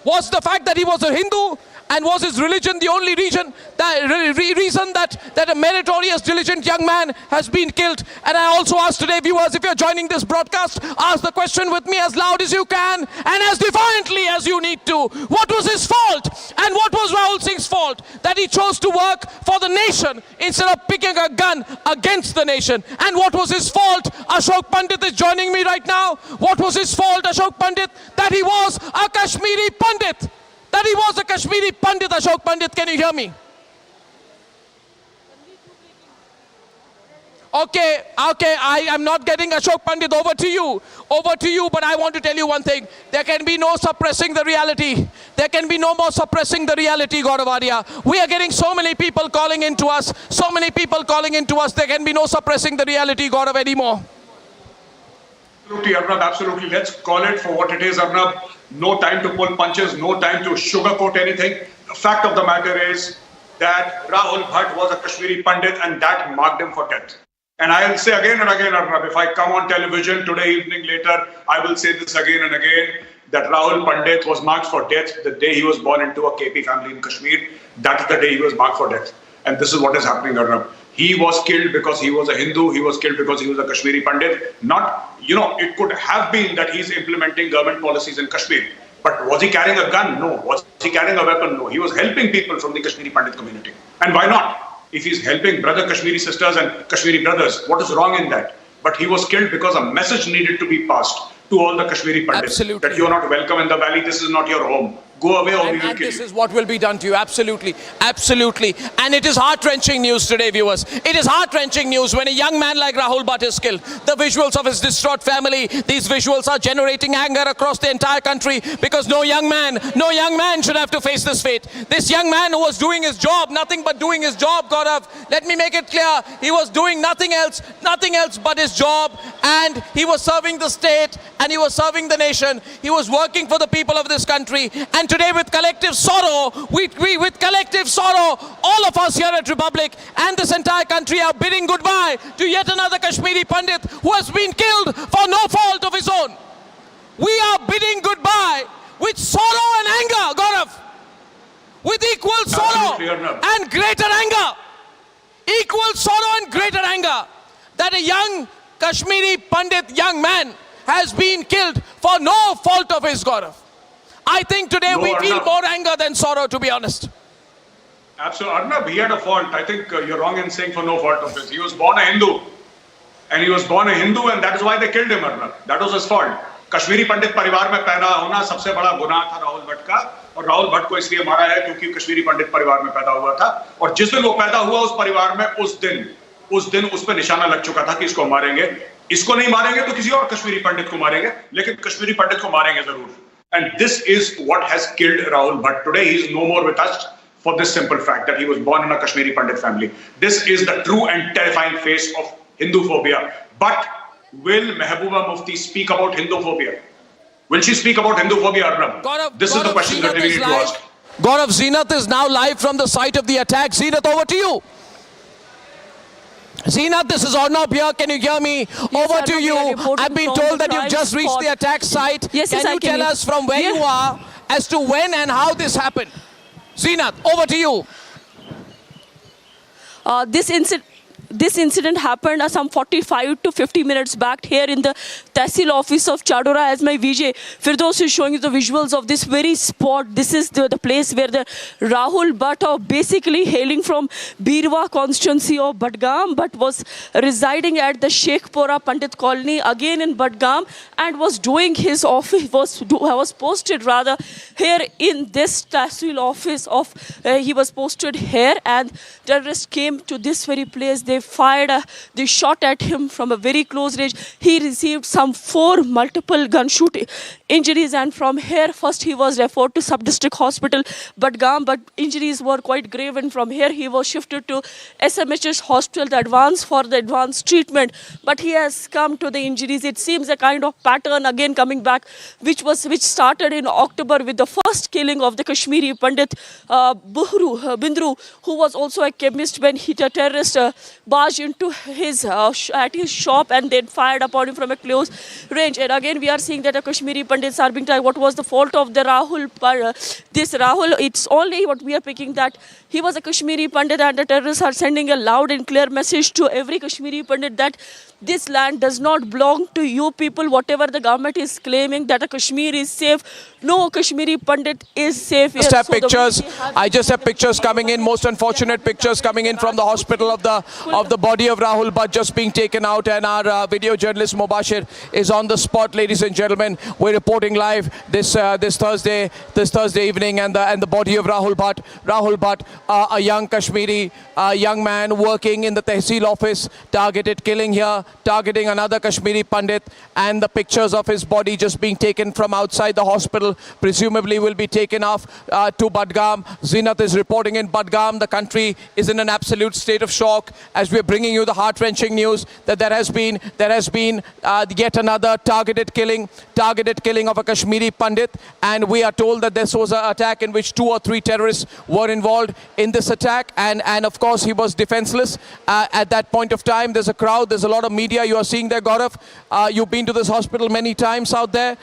Was the fact that he was a Hindu? And was his religion the only reason that a meritorious, diligent young man has been killed? And I also ask today, viewers, if you're joining this broadcast, ask the question with me as loud as you can and as defiantly as you need to. What was his fault? And what was Rahul Singh's fault? That he chose to work for the nation instead of picking a gun against the nation. And what was his fault? Ashok Pandit is joining me right now. What was his fault, Ashok Pandit? That he was a Kashmiri Pandit. Ashok Pandit, can you hear me? Okay, I am not getting Ashok Pandit over to you, but I want to tell you one thing. There can be no suppressing the reality. There can be no more suppressing the reality, Gaurav Arya. We are getting so many people calling into us, there can be no suppressing the reality, Gaurav, anymore. Absolutely, Arnab, absolutely. Let's call it for what it is, Arnab. No time to pull punches, no time to sugarcoat anything. The fact of the matter is that Rahul Bhatt was a Kashmiri Pandit, and that marked him for death. And I will say again and again, Arnab, if I come on television today evening later, I will say this again and again, that Rahul Pandit was marked for death the day he was born into a KP family in Kashmir. That is the day he was marked for death. And this is what is happening, Arnab. He was killed because he was a Hindu. He was killed because he was a Kashmiri Pandit. It could have been that he's implementing government policies in Kashmir. But was he carrying a gun? No. Was he carrying a weapon? No. He was helping people from the Kashmiri Pandit community. And why not? If he's helping brother Kashmiri sisters and Kashmiri brothers, what is wrong in that? But he was killed because a message needed to be passed to all the Kashmiri Pandits. Absolutely. That you're not welcome in the valley. This is not your home. Go away or we will kill you. This is what will be done to you. Absolutely. Absolutely. And it is heart-wrenching news today, viewers. It is heart-wrenching news when a young man like Rahul Bhatt is killed. The visuals of his distraught family, these visuals are generating anger across the entire country, because no young man should have to face this fate. This young man who was doing his job, nothing but doing his job, Gaurav. Let me make it clear. He was doing nothing else but his job, and he was serving the state and he was serving the nation. He was working for the people of this country. And today, with collective sorrow, all of us here at Republic and this entire country are bidding goodbye to yet another Kashmiri Pandit who has been killed for no fault of his own. We are bidding goodbye with sorrow and anger, Gaurav. With equal sorrow and greater anger. Equal sorrow and greater anger that a young Kashmiri Pandit, young man, has been killed for no fault of his, Gaurav. I think today we feel more anger than sorrow, to be honest. Absolutely. Arnab, he had a fault. I think you're wrong in saying for no fault of his. He was born a Hindu. And he was born a Hindu, and that is why they killed him, Arnab. That was his fault. Kashmiri पंडित परिवार में पैदा होना सबसे बड़ा गुनाह था राहुल भट्ट का, और राहुल भट्ट को इसलिए मारा है क्योंकि कश्मीरी पंडित परिवार में पैदा हुआ था, और जिस दिन वो पैदा हुआ उस परिवार में उस दिन उस पर निशाना लग चुका था कि इसको मारेंगे, इसको नहीं मारेंगे तो किसी और कश्मीरी पंडित को मारेंगे, लेकिन कश्मीरी पंडित को मारेंगे जरूर. And this is what has killed Rahul Bhatt. Today he is no more with us for this simple fact that he was born in a Kashmiri Pandit family. This is the true and terrifying face of Hindu phobia. But will Mehbooba Mufti speak about Hindu phobia? Will she speak about Hindu phobia, Arnab? This is the question that we need to ask. Gaurav, Zeenat is now live from the site of the attack. Zeenat, over to you. Zeenat, this is Arnab here. Can you hear me? Over to you. I've been told that you've just reached the attack site. Can you tell us from where you are as to when and how this happened? Zeenat, over to you. This incident happened some 45 to 50 minutes back here in the Tehsil office of Chadora, as my VJ Firdaus is showing you the visuals of this very spot. This is the place where the Rahul Bhatt, basically hailing from Birwa constituency of Badgam, but was residing at the Sheikhpura Pandit colony again in Badgam, and was doing his office, was posted rather here in this Tehsil office of, he was posted here, and terrorists came to this very place. They they shot at him from a very close range. He received some 4 multiple gunshot injuries, and from here first he was referred to sub-district hospital Badgam, but injuries were quite grave, and from here he was shifted to SMHS hospital, for the advanced treatment. But he has come to the injuries. It seems a kind of pattern again coming back, which started in October with the first killing of the Kashmiri Pandit Bindru, who was also a chemist, when the terrorist barged into his shop and then fired upon him from a close range. And again we are seeing that the Kashmiri Pandits are being tried. What was the fault of the Rahul? It's only what we are picking, that he was a Kashmiri Pandit, and the terrorists are sending a loud and clear message to every Kashmiri Pandit that this land does not belong to you people. Whatever the government is claiming that Kashmir is safe, no Kashmiri Pandit is safe. Just have pictures. I just have pictures coming in. Most unfortunate pictures coming in from the hospital of the body of Rahul Bhatt just being taken out, and our video journalist Mubashir is on the spot, ladies and gentlemen. We're reporting live this Thursday evening, and the body of Rahul Bhatt, a young Kashmiri young man working in the Tehsil office, targeted, killing here, targeting another Kashmiri Pandit, and the pictures of his body just being taken from outside the hospital, presumably will be taken off to Badgam. Zeenat is reporting in Badgam. The country is in an absolute state of shock as we're bringing you the heart-wrenching news that there has been yet another targeted killing of a Kashmiri Pandit, and we are told that this was an attack in which 2 or 3 terrorists were involved in this attack, and of course he was defenseless at that point of time. There's a crowd, there's a lot of media you are seeing there, Gaurav. You've been to this hospital many times out there.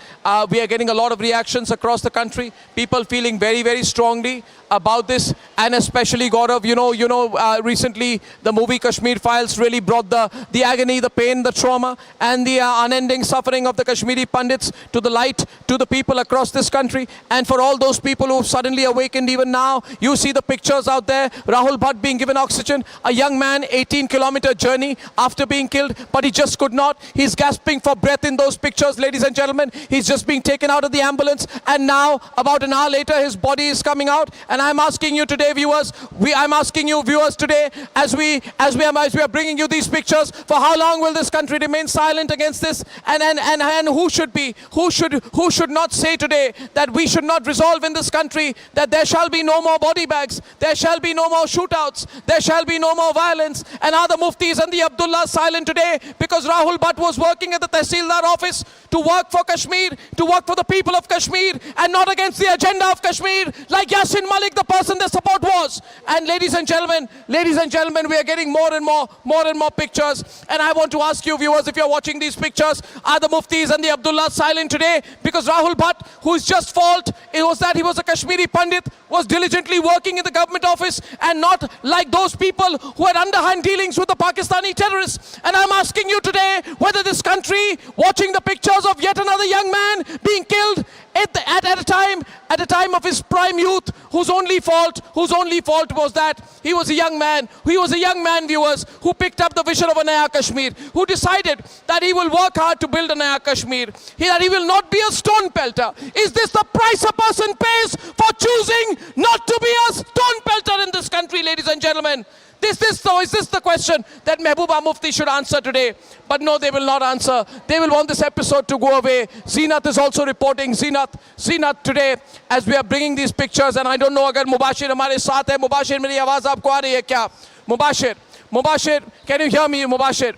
We are getting a lot of reactions across the country, people feeling very, very strongly about this, and especially, Gaurav, you know, recently the movie Kashmir Files really brought the agony, the pain, the trauma, and the unending suffering of the Kashmiri Pandits to the light, to the people across this country. And for all those people who've suddenly awakened even now, you see the pictures out there, Rahul Bhatt being given oxygen, a young man, 18-kilometer journey after being killed, but he just could not. He's gasping for breath in those pictures, ladies and gentlemen. He's just being taken out of the ambulance, and now, about an hour later, his body is coming out. And I'm asking you today, viewers, I'm asking you, viewers, today, as we are bringing you these pictures, for how long will this country remain silent against this? And who should not say today that we should not resolve in this country that there shall be no more body bags, there shall be no more shootouts, there shall be no more violence? And are the Muftis and the Abdullahs silent today because Rahul Bhatt was working at the Tehsildar office to work for Kashmir, to work for the people of Kashmir, and not against the agenda of Kashmir, like Yasin Malik, the person their support was? And ladies and gentlemen, we are getting more and more pictures, and I want to ask you, viewers, if you're watching these pictures, are the Muftis and the Abdullahs silent today because Rahul Bhatt, whose just fault it was that he was a Kashmiri Pandit, was diligently working in the government office, and not like those people who had underhand dealings with the Pakistani terrorists? And I'm asking you today whether this country, watching the pictures of yet another young man being killed at a time of his prime youth, whose only fault was that he was a young man, viewers, who picked up the vision of a Naya Kashmir, who decided that he will work hard to build a Naya Kashmir, that he will not be a stone pelter. Is this the price a person pays for choosing not to be a stone pelter in this country, ladies and gentlemen? Is this the question that Mehbooba Mufti should answer today? But no, they will not answer. They will want this episode to go away. Zeenat is also reporting. Zeenat today, as we are bringing these pictures, and I don't know agar Mubashir hamare saath hai. Mubashir, meri आवाज आपको आ रही है क्या? Mubashir, can you hear me, Mubashir?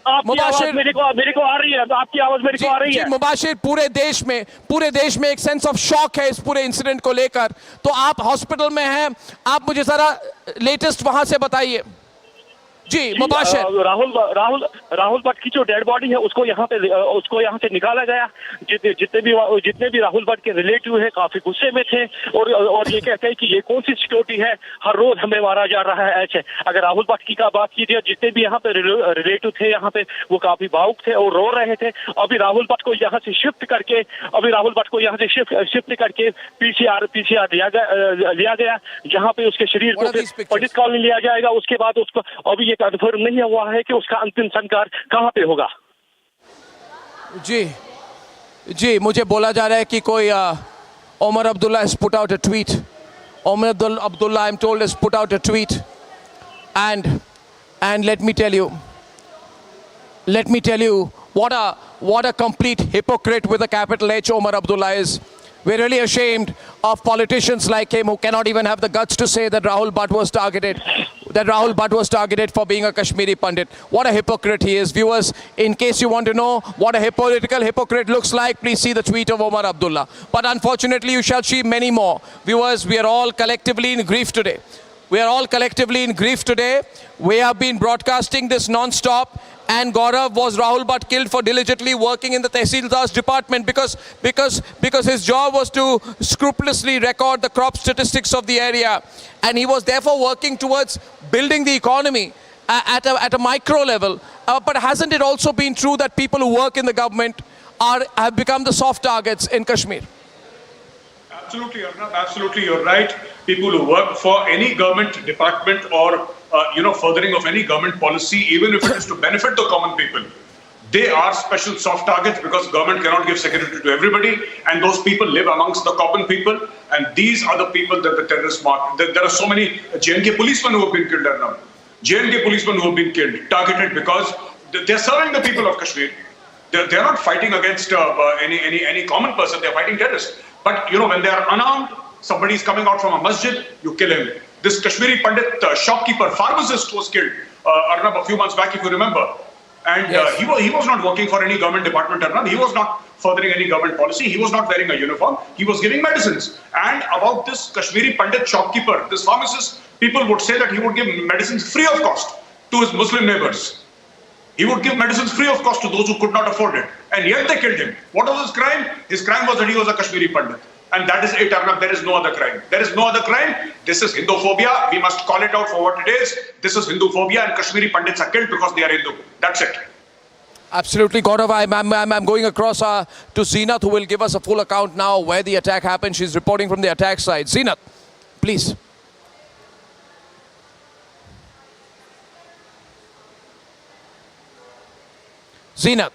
आपकी आवाज मेरे को आ रही है, आपकी आवाज मेरे को आ रही है। मुबाशिर, पूरे देश में एक सेंस ऑफ शॉक है इस पूरे इंसिडेंट को लेकर। तो आप हॉस्पिटल में हैं, आप मुझे जरा लेटेस्ट वहां से बताइए। जी मुबाशिर, राहुल भट्ट की जो डेड बॉडी है उसको यहाँ से निकाला गया। जितने भी राहुल भट्ट के रिलेटिव है काफी गुस्से में थे और ये कहते हैं कि ये कौन सी सिक्योरिटी है, हर रोज हमें मारा जा रहा है ऐसे। अगर राहुल भट्ट की का बात कीजिए, जितने भी यहाँ पे रिलेटिव थे यहाँ पे वो काफी भावुक थे और रो रहे थे। अभी राहुल भट्ट को यहाँ से शिफ्ट करके पीसीआर लिया गया, जहाँ पे उसके शरीर को पंडित कॉलोनी लिया जाएगा। उसके बाद उसको अभी ये कन्फर्म नहीं हुआ है कि उसका अंतिम संस्कार कहाँ पे होगा। जी मुझे बोला जा रहा है कि कोई Omar Abdullah has put out a tweet. Omar Abdullah, I'm told, has put out a tweet, and let me tell you what a complete hypocrite with a capital H Omar Abdullah is. We're really ashamed of politicians like him who cannot even have the guts to say that Rahul Bhatt was targeted for being a Kashmiri Pandit. What a hypocrite he is. Viewers, in case you want to know what a political hypocrite looks like, please see the tweet of Omar Abdullah. But unfortunately, you shall see many more. Viewers, we are all collectively in grief today. We have been broadcasting this non-stop. And Gaurav, was Rahul Bhatt killed for diligently working in the Tehsildar's department because his job was to scrupulously record the crop statistics of the area, and he was therefore working towards building the economy at a micro level. But hasn't it also been true that people who work in the government have become the soft targets in Kashmir? Absolutely, Arnab. Absolutely, you're right. People who work for any government department or furthering of any government policy, even if it is to benefit the common people, they are special soft targets because government cannot give security to everybody, and those people live amongst the common people, and these are the people that the terrorists mark. There are so many JNK policemen who have been killed, Arnab. JNK policemen who have been killed, targeted because they're serving the people of Kashmir. They're not fighting against any common person. They're fighting terrorists. But when they are unarmed, somebody is coming out from a masjid, you kill him. This Kashmiri Pandit shopkeeper, pharmacist was killed, Arnab, a few months back, if you remember. And yes. He was not working for any government department, Arnab. He was not furthering any government policy. He was not wearing a uniform. He was giving medicines. And about this Kashmiri Pandit shopkeeper, this pharmacist, people would say that he would give medicines free of cost to his Muslim neighbors. He would give medicines free of cost to those who could not afford it. And yet they killed him. What was his crime? His crime was that he was a Kashmiri Pandit. And that is it, Arnab. There is no other crime. There is no other crime. This is Hinduphobia. We must call it out for what it is. This is Hinduphobia, and Kashmiri Pandits are killed because they are Hindu. That's it. Absolutely, Gaurav. I'm going across to Zeenat, who will give us a full account now where the attack happened. She's reporting from the attack site. Zeenat, please. Zeenat.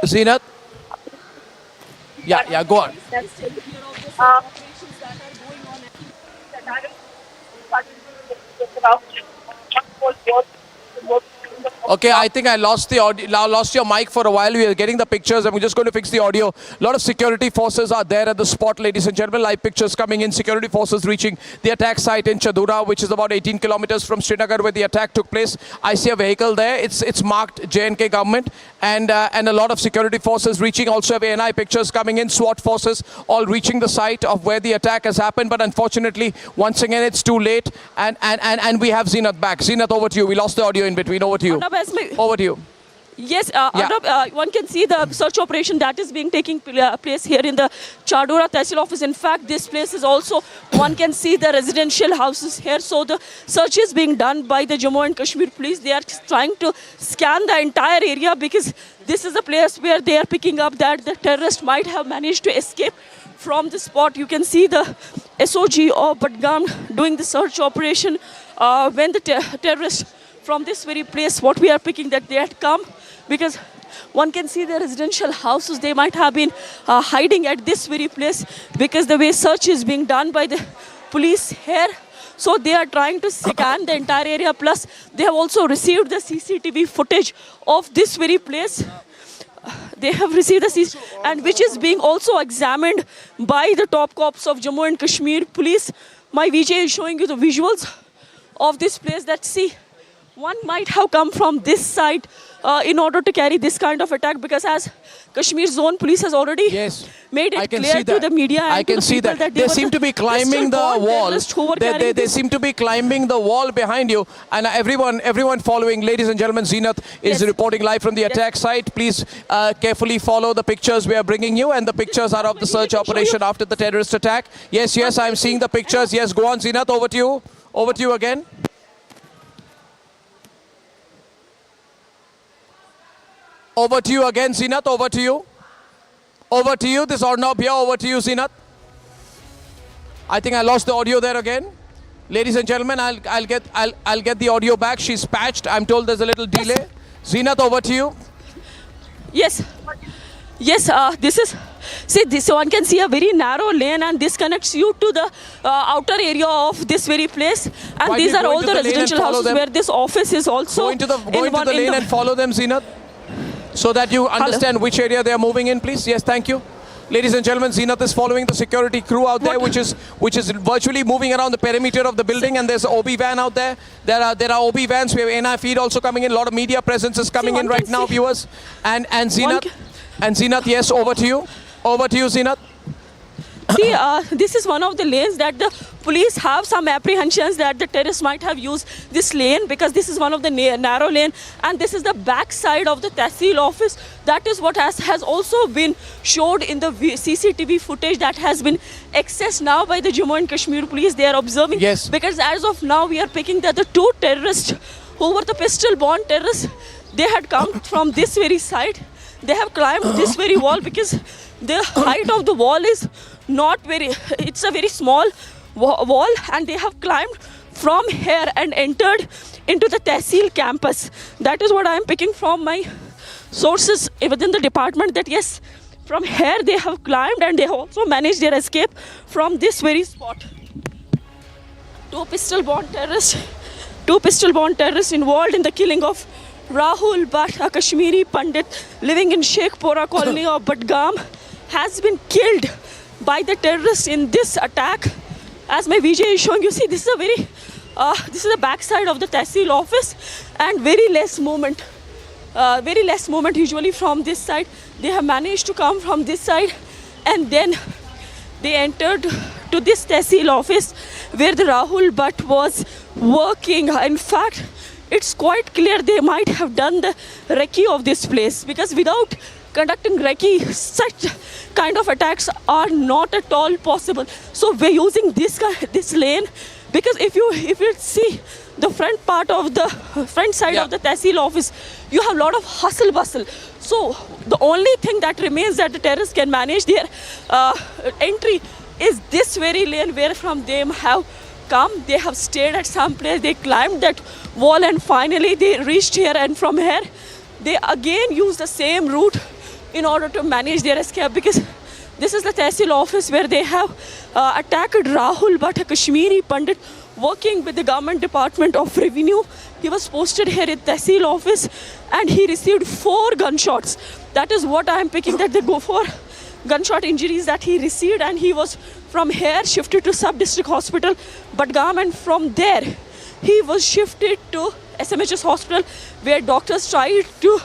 Zeenat? Yeah, go on. Okay, I think I lost the audio. Lost your mic for a while. We are getting the pictures, and we're just going to fix the audio. A lot of security forces are there at the spot, ladies and gentlemen. Live pictures coming in. Security forces reaching the attack site in Chadura, which is about 18 kilometers from Srinagar, where the attack took place. I see a vehicle there. It's marked JNK government, and a lot of security forces reaching. Also have ANI pictures coming in. SWAT forces all reaching the site of where the attack has happened. But unfortunately, once again, it's too late. And we have Zeenat back. Zeenat, over to you. We lost the audio in between. Over to you. Over to you. Yes, Arnab, one can see the search operation that is being taking place here in the Chadora Tehsil office. In fact, this place is also, one can see the residential houses here. So the search is being done by the Jammu and Kashmir police. They are trying to scan the entire area because this is a place where they are picking up that the terrorist might have managed to escape from the spot. You can see the SOG of Badgam doing the search operation when the terrorists from this very place, what we are picking, that they had come, because one can see the residential houses. They might have been hiding at this very place because the way search is being done by the police here. So they are trying to scan the entire area. Plus, they have also received the CCTV footage of this very place. They have received the CCTV, and which is being also examined by the top cops of Jammu and Kashmir police. My VJ is showing you the visuals of this place. That see, one might have come from this side in order to carry this kind of attack, because as Kashmir Zone Police has already made it clear to the media and I can see that. They seem to be climbing the wall. They seem to be climbing the wall behind you. And everyone following, ladies and gentlemen, Zeenat is reporting live from the attack site. Please carefully follow the pictures we are bringing you. And the pictures are of the search operation after the terrorist attack. Yes, I'm seeing the pictures. Yes, go on, Zeenat, over to you. Over to you again. Over to you again, Zeenat. Over to you. Over to you. This Arnab here. Over to you, Zeenat. I think I lost the audio there again. Ladies and gentlemen, I'll get the audio back. She's patched. I'm told there's a little delay. Zeenat, over to you. Yes. This is. See, this one can see a very narrow lane, and this connects you to the outer area of this very place. And these are all the residential houses where this office is also. Go into the lane and follow them, Zeenat, so that you understand which area they are moving in, please. Yes, thank you. Ladies and gentlemen, Zeenat is following the security crew out there, which is virtually moving around the perimeter of the building, and there's an OB van out there. There are OB vans. We have NI feed also coming in. A lot of media presence is coming in right now, viewers. And Zeenat, yes, over to you. Over to you, Zeenat. See, this is one of the lanes that the police have some apprehensions that the terrorists might have used this lane, because this is one of the narrow lane, and this is the back side of the Tehsil office. That is what has also been showed in the CCTV footage that has been accessed now by the Jammu and Kashmir police. They are observing. Yes. Because as of now, we are picking that the two terrorists who were the pistol-born terrorists, they had come from this very side. They have climbed this very wall, because the height of the wall is not very, it's a very small wall, and they have climbed from here and entered into the Tehsil campus. That is what I am picking from my sources within the department, that yes, from here they have climbed, and they have also managed their escape from this very spot. Two pistol-born terrorists involved in the killing of Rahul Bhatt, a Kashmiri Pandit living in Sheikhpura colony of Badgam, has been killed by the terrorists in this attack. As my VJ is showing you, see, this is the backside of the Tehsil office, and very less movement usually from this side. They have managed to come from this side, and then they entered to this Tehsil office where the Rahul Bhatt was working. In fact, it's quite clear they might have done the recce of this place, because without conducting recce, such kind of attacks are not at all possible. So we're using this lane, because if you see the front side of the Tehsil office, you have a lot of hustle bustle. So the only thing that remains that the terrorists can manage their entry is this very lane, where from them have come. They have stayed at some place, they climbed that wall, and finally they reached here, and from here they again use the same route in order to manage their escape, because this is the Tehsil office where they have attacked Rahul Bhatt, a Kashmiri Pandit working with the Government Department of Revenue. He was posted here at Tehsil office, and he received 4 gunshots. That is what I am picking, that they go for gunshot injuries that he received, and he was from here shifted to Sub-District Hospital, Badgam, and from there he was shifted to SMHS Hospital, where doctors tried to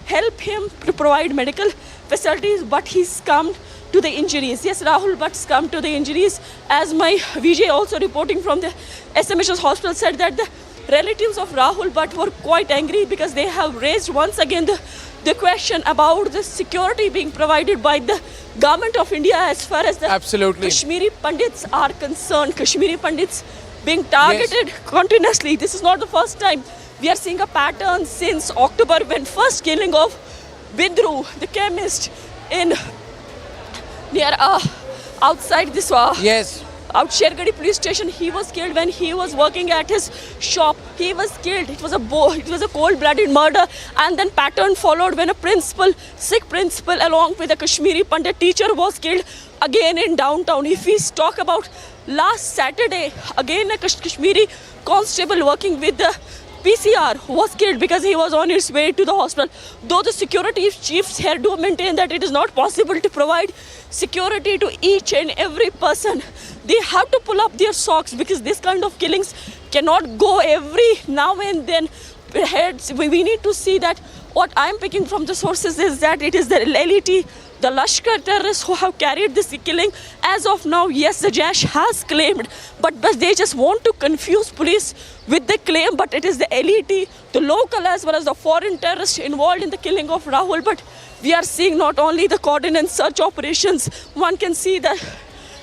help him to provide medical facilities, but he succumbed to the injuries. Yes, Rahul Bhatt succumbed to the injuries, as my VJ also reporting from the SMHS Hospital said that the relatives of Rahul Bhatt were quite angry because they have raised once again the question about the security being provided by the government of India as far as the Kashmiri Pandits are concerned. Kashmiri Pandits being targeted continuously. This is not the first time. We are seeing a pattern since October when first killing of Bidru, the chemist, in near outside this out Shergadi police station. He was killed when he was working at his shop. He was killed. It was a cold-blooded murder, and then pattern followed when a Sikh principal along with a Kashmiri Pandit teacher was killed again in downtown. If we talk about last Saturday, again a Kashmiri constable working with the PCR was killed because he was on his way to the hospital. Though the security chiefs here do maintain that it is not possible to provide security to each and every person, they have to pull up their socks because this kind of killings cannot go every now and then. We need to see that what I am picking from the sources is that it is the LLT, the Lashkar terrorists who have carried this killing. As of now, yes, the Jaish has claimed, but they just want to confuse police with the claim, but it is the LET, the local as well as the foreign terrorists involved in the killing of Rahul. But we are seeing not only the coordinated search operations, one can see the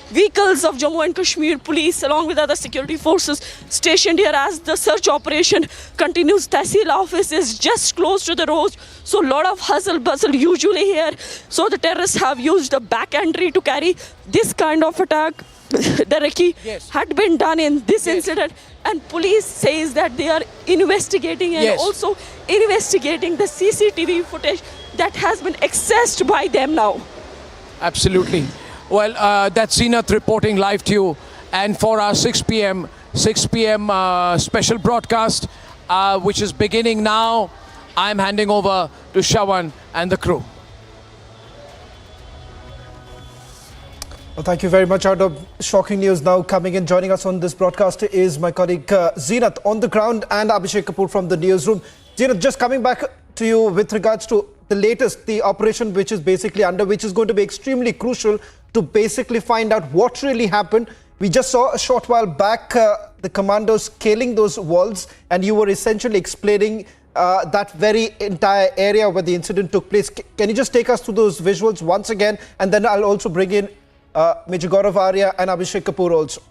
vehicles of Jammu and Kashmir police along with other security forces stationed here as the search operation continues. Tehsil office is just close to the road, so a lot of hustle bustle usually here. So the terrorists have used a back entry to carry this kind of attack. The recce had been done in this incident, and police says that they are investigating and also investigating the CCTV footage that has been accessed by them now. Absolutely. Well, that's Zeenath reporting live to you. And for our 6 p.m. Special broadcast, which is beginning now, I'm handing over to Shawan and the crew. Well, thank you very much. Out of shocking news now coming in, joining us on this broadcast is my colleague Zeenath on the ground and Abhishek Kapoor from the newsroom. Zeenath, just coming back to you with regards to the latest, the operation which is basically under, which is going to be extremely crucial to basically find out what really happened. We just saw a short while back the commandos scaling those walls, and you were essentially explaining that very entire area where the incident took place. Can you just take us through those visuals once again, and then I'll also bring in Major Gaurav Arya and Abhishek Kapoor also.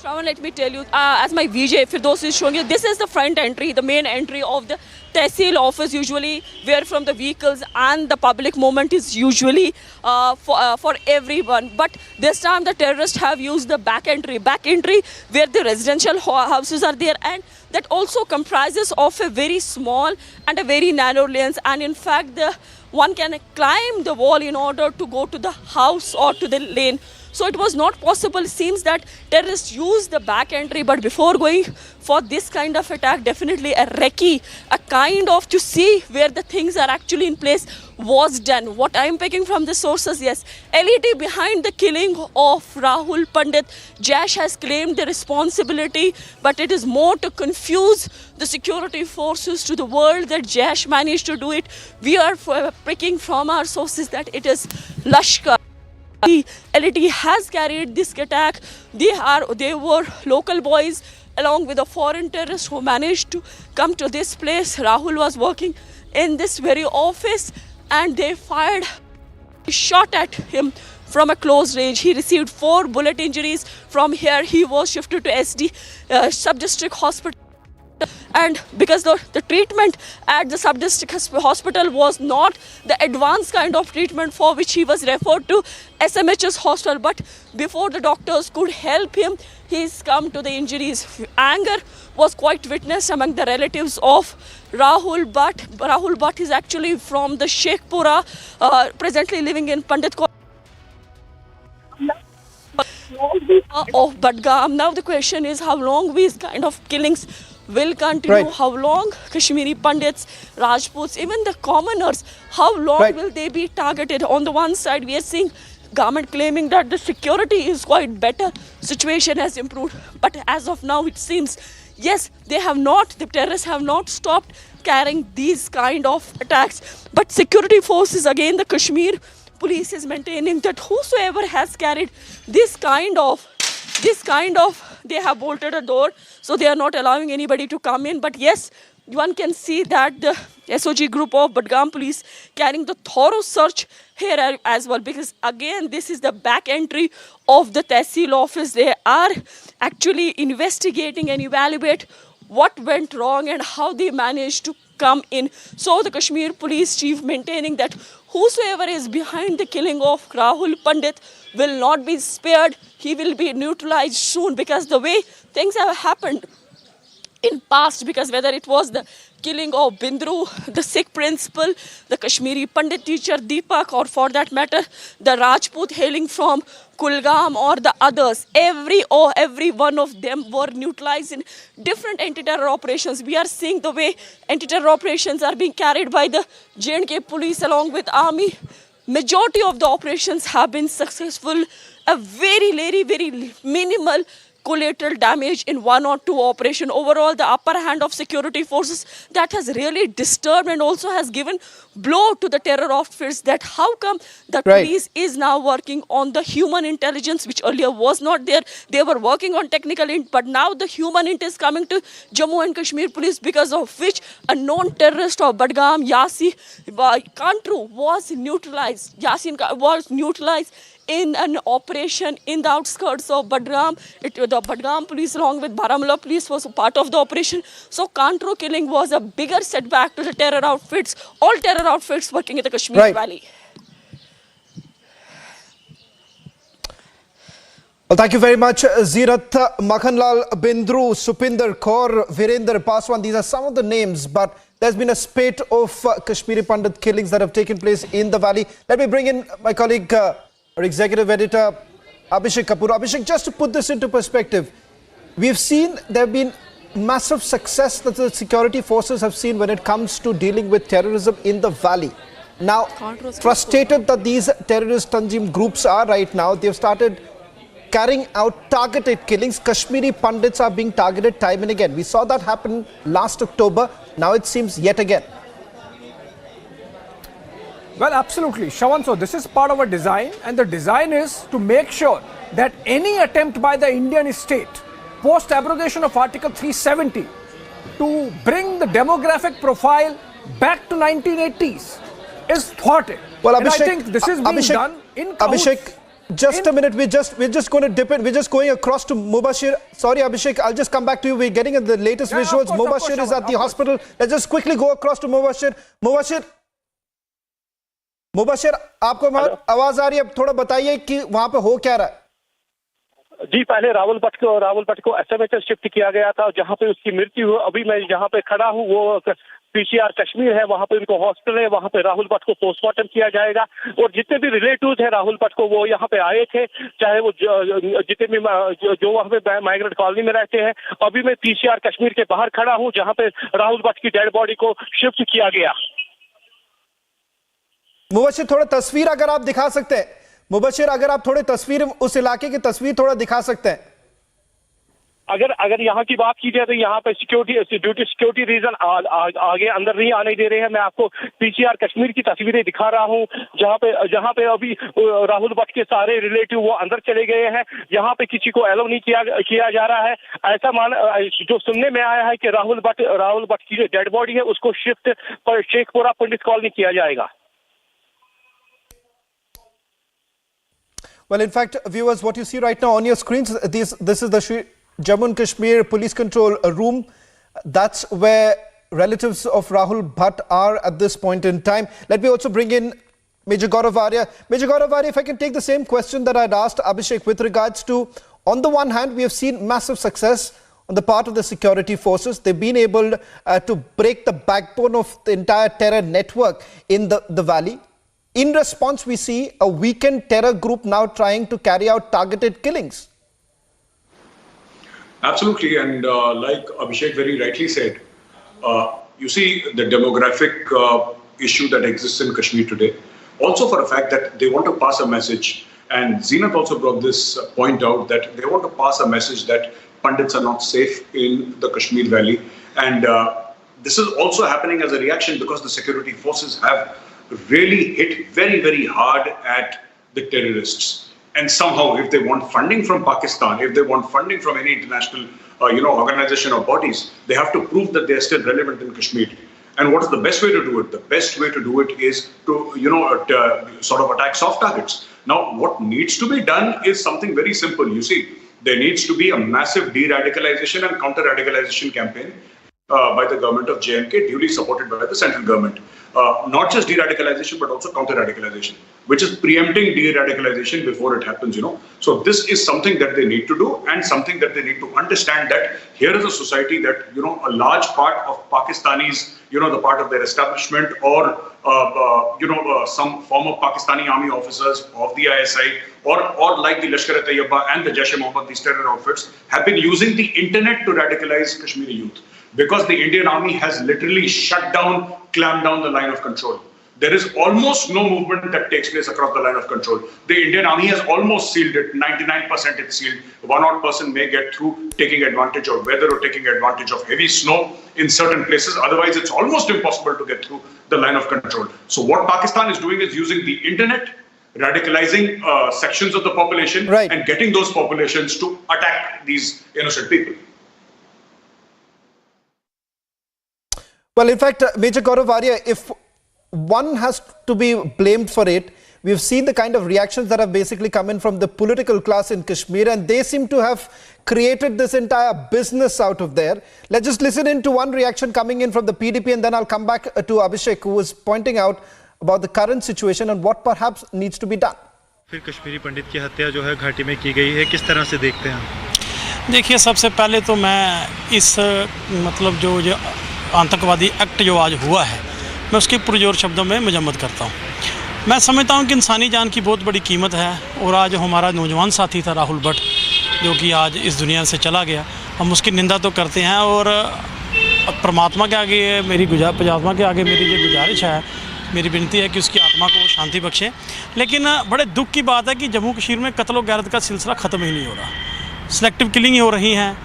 Shravan, let me tell you, as my VJ Firdos is showing you, this is the front entry, the main entry of the Tehsil office, usually where from the vehicles and the public movement is usually for everyone. But this time the terrorists have used the back entry where the residential houses are there, and that also comprises of a very small and a very narrow lanes. And in fact, one can climb the wall in order to go to the house or to the lane. So it was not possible. It seems that terrorists used the back entry, but before going for this kind of attack, definitely a recce, a kind of to see where the things are actually in place was done. What I am picking from the sources, yes, LET behind the killing of Rahul Pandit, Jaish has claimed the responsibility, but it is more to confuse the security forces to the world that Jaish managed to do it. We are picking from our sources that it is Lashkar. The LET has carried this attack. They were local boys along with a foreign terrorist who managed to come to this place. Rahul was working in this very office, and they fired a shot at him from a close range. He received 4 bullet injuries. From here, he was shifted to SD Sub-District Hospital. And because the treatment at the sub-district hospital was not the advanced kind of treatment for which he was referred to SMHS hospital, but before the doctors could help him, he succumbed to the injuries. Anger was quite witnessed among the relatives of Rahul Bhatt. Rahul Bhatt is actually from the Sheikhpura, presently living in Pandit of Badgam. Now the question is how long these kind of killings will continue, how long Kashmiri Pandits, Rajputs, even the commoners, how long will they be targeted? On the one side, we are seeing government claiming that the security is quite better, situation has improved. But as of now, it seems, yes, the terrorists have not stopped carrying these kind of attacks. But security forces, again, the Kashmir police is maintaining that whosoever has carried this kind of this kind of, they have bolted a door, so they are not allowing anybody to come in. But yes, one can see that the SOG group of Badgam police carrying the thorough search here as well, because again, this is the back entry of the Tehsil office. They are actually investigating and evaluate what went wrong and how they managed to come in. So the Kashmir police chief maintaining that whosoever is behind the killing of Rahul Pandit will not be spared. He will be neutralized soon, because the way things have happened in past, because whether it was the killing of Bindru, the Sikh principal, the Kashmiri Pandit teacher Deepak, or for that matter, the Rajput hailing from Kulgam or the others, every one of them were neutralized in different anti-terror operations. We are seeing the way anti-terror operations are being carried by the J&K police along with army. Majority of the operations have been successful. A very minimal collateral damage in one or two operations. Overall, the upper hand of security forces, that has really disturbed and also has given blow to the terror outfits, that how come the police is now working on the human intelligence, which earlier was not there. They were working on technical int, but now the human int is coming to Jammu and Kashmir police, because of which a known terrorist of Badgam, Yasin Kantru, was neutralized. Yasin was neutralized in an operation in the outskirts of Badgam. The Badgam police along with Baramulla police was part of the operation. So Kantru killing was a bigger setback to the terror outfits, all terror outfits working in the Kashmir Valley. Well, thank you very much, Zirat. Makhanlal, Bindru, Supinder Kaur, Virender Paswan, these are some of the names, but there's been a spate of Kashmiri Pandit killings that have taken place in the valley. Let me bring in my colleague, our executive editor, Abhishek Kapoor. Abhishek, just to put this into perspective, we've seen there have been massive success that the security forces have seen when it comes to dealing with terrorism in the valley. Now, frustrated that these terrorist Tanzim groups are right now, they've started carrying out targeted killings. Kashmiri Pandits are being targeted time and again. We saw that happen last October. Now it seems yet again. Well, absolutely, Shawan. So this is part of a design, and the design is to make sure that any attempt by the Indian state, post abrogation of Article 370, to bring the demographic profile back to 1980s is thwarted. Well, and I think this is being done in Abhishek, just a minute. We're just going to dip in. We're just going across to Mubashir. Sorry, Abhishek, I'll just come back to you. We're getting the latest visuals. Mubashir is at the hospital. Let's just quickly go across to Mubashir. Mubashir, आपको आवाज आ रही है? थोड़ा बताइए कि वहां पे हो क्या रहा है। जी, पहले रावल भट्ट को एसएमएच शिफ्ट किया गया था, जहां पे उसकी मृत्यु हुई। अभी मैं जहां पे खड़ा हूं वो पीसीआर कश्मीर है, वहां पे उनको हॉस्पिटल है, वहां पे राहुल भट्ट को पोस्टमार्टम किया जाएगा। और जितने भी रिलेटिव्स हैं राहुल भट्ट को, वो यहाँ पे आए थे, चाहे वो जितने भी जो वहाँ पे माइग्रेंट कॉलोनी में रहते हैं। अभी मैं पीसीआर कश्मीर के बाहर खड़ा हूँ, जहाँ पे राहुल भट्ट की डेड बॉडी को शिफ्ट किया गया। मुबशिर, थोड़ा तस्वीर अगर आप दिखा सकते हैं। मुबशिर, अगर आप थोड़े तस्वीर, उस इलाके की तस्वीर थोड़ा दिखा सकते हैं। अगर यहाँ की बात की जाए तो यहाँ पे सिक्योरिटी रीजन आगे अंदर नहीं आने दे रहे हैं। मैं आपको पीसीआर कश्मीर की तस्वीरें दिखा रहा हूँ, जहाँ पे अभी राहुल भट्ट के सारे रिलेटिव वो अंदर चले गए हैं। यहाँ पे किसी को एलो नहीं किया जा रहा है। ऐसा जो सुनने में आया है कि राहुल भट्ट की जो डेड बॉडी है उसको शिफ्ट पर शेखपुरा पंडित कॉलोनी किया जाएगा। Well, in fact, viewers, what you see right now on your screens, this is the Jammu and Kashmir Police Control Room. That's where relatives of Rahul Bhatt are at this point in time. Let me also bring in Major Gaurav Arya. Major Gaurav Arya, if I can take the same question that I'd asked Abhishek with regards to, on the one hand, we have seen massive success on the part of the security forces. They've been able to break the backbone of the entire terror network in the valley. In response, we see a weakened terror group now trying to carry out targeted killings. Absolutely, and like Abhishek very rightly said, you see the demographic issue that exists in Kashmir today. Also for a fact that they want to pass a message, and Zeenat also brought this point out, that they want to pass a message that Pandits are not safe in the Kashmir Valley. And this is also happening as a reaction because the security forces have really hit very, very hard at the terrorists. And somehow, if they want funding from Pakistan, if they want funding from any international, organization or bodies, they have to prove that they are still relevant in Kashmir. And what is the best way to do it? The best way to do it is to, sort of attack soft targets. Now, what needs to be done is something very simple. You see, there needs to be a massive de-radicalization and counter-radicalization campaign by the government of J&K, duly supported by the central government. Not just de-radicalization, but also counter-radicalization, which is preempting de-radicalization before it happens, So this is something that they need to do, and something that they need to understand, that here is a society that, a large part of Pakistanis, the part of their establishment, or, some former Pakistani army officers of the ISI, or like the Lashkar-e-Taiba and the Jaish-e-Mohammed, these terror outfits, have been using the internet to radicalize Kashmiri youth. Because the Indian army has literally clamped down the line of control. There is almost no movement that takes place across the line of control. The Indian army has almost sealed it, 99% it's sealed. 1% may get through, taking advantage of weather or taking advantage of heavy snow in certain places. Otherwise, it's almost impossible to get through the line of control. So what Pakistan is doing is using the internet, radicalizing sections of the population, and getting those populations to attack these innocent people. Well, in fact, Major Gaurav Arya, if one has to be blamed for it, we've seen the kind of reactions that have basically come in from the political class in Kashmir, and they seem to have created this entire business out of there. Let's just listen in to one reaction coming in from the PDP, and then I'll come back to Abhishek, who was pointing out about the current situation and what perhaps needs to be done. फिर कश्मीरी पंडित की हत्या जो है घाटी में की गई है, किस तरह से देखते हैं? देखिए, सबसे पहले तो मैं इस जो आतंकवादी एक्ट जो आज हुआ है, मैं उसके पुरजोर शब्दों में मजम्मत करता हूँ। मैं समझता हूँ कि इंसानी जान की बहुत बड़ी कीमत है, और आज हमारा नौजवान साथी था राहुल भट्ट, जो कि आज इस दुनिया से चला गया। हम उसकी निंदा तो करते हैं, और परमात्मा के आगे मेरी ये गुजारिश है, मेरी विनती है कि उसकी आत्मा को शांति बख्शे। लेकिन बड़े दुख की बात है कि जम्मू कश्मीर में कत्ल व गैरत का सिलसिला ख़त्म ही नहीं हो रहा। सिलेक्टिव किलिंग हो रही हैं,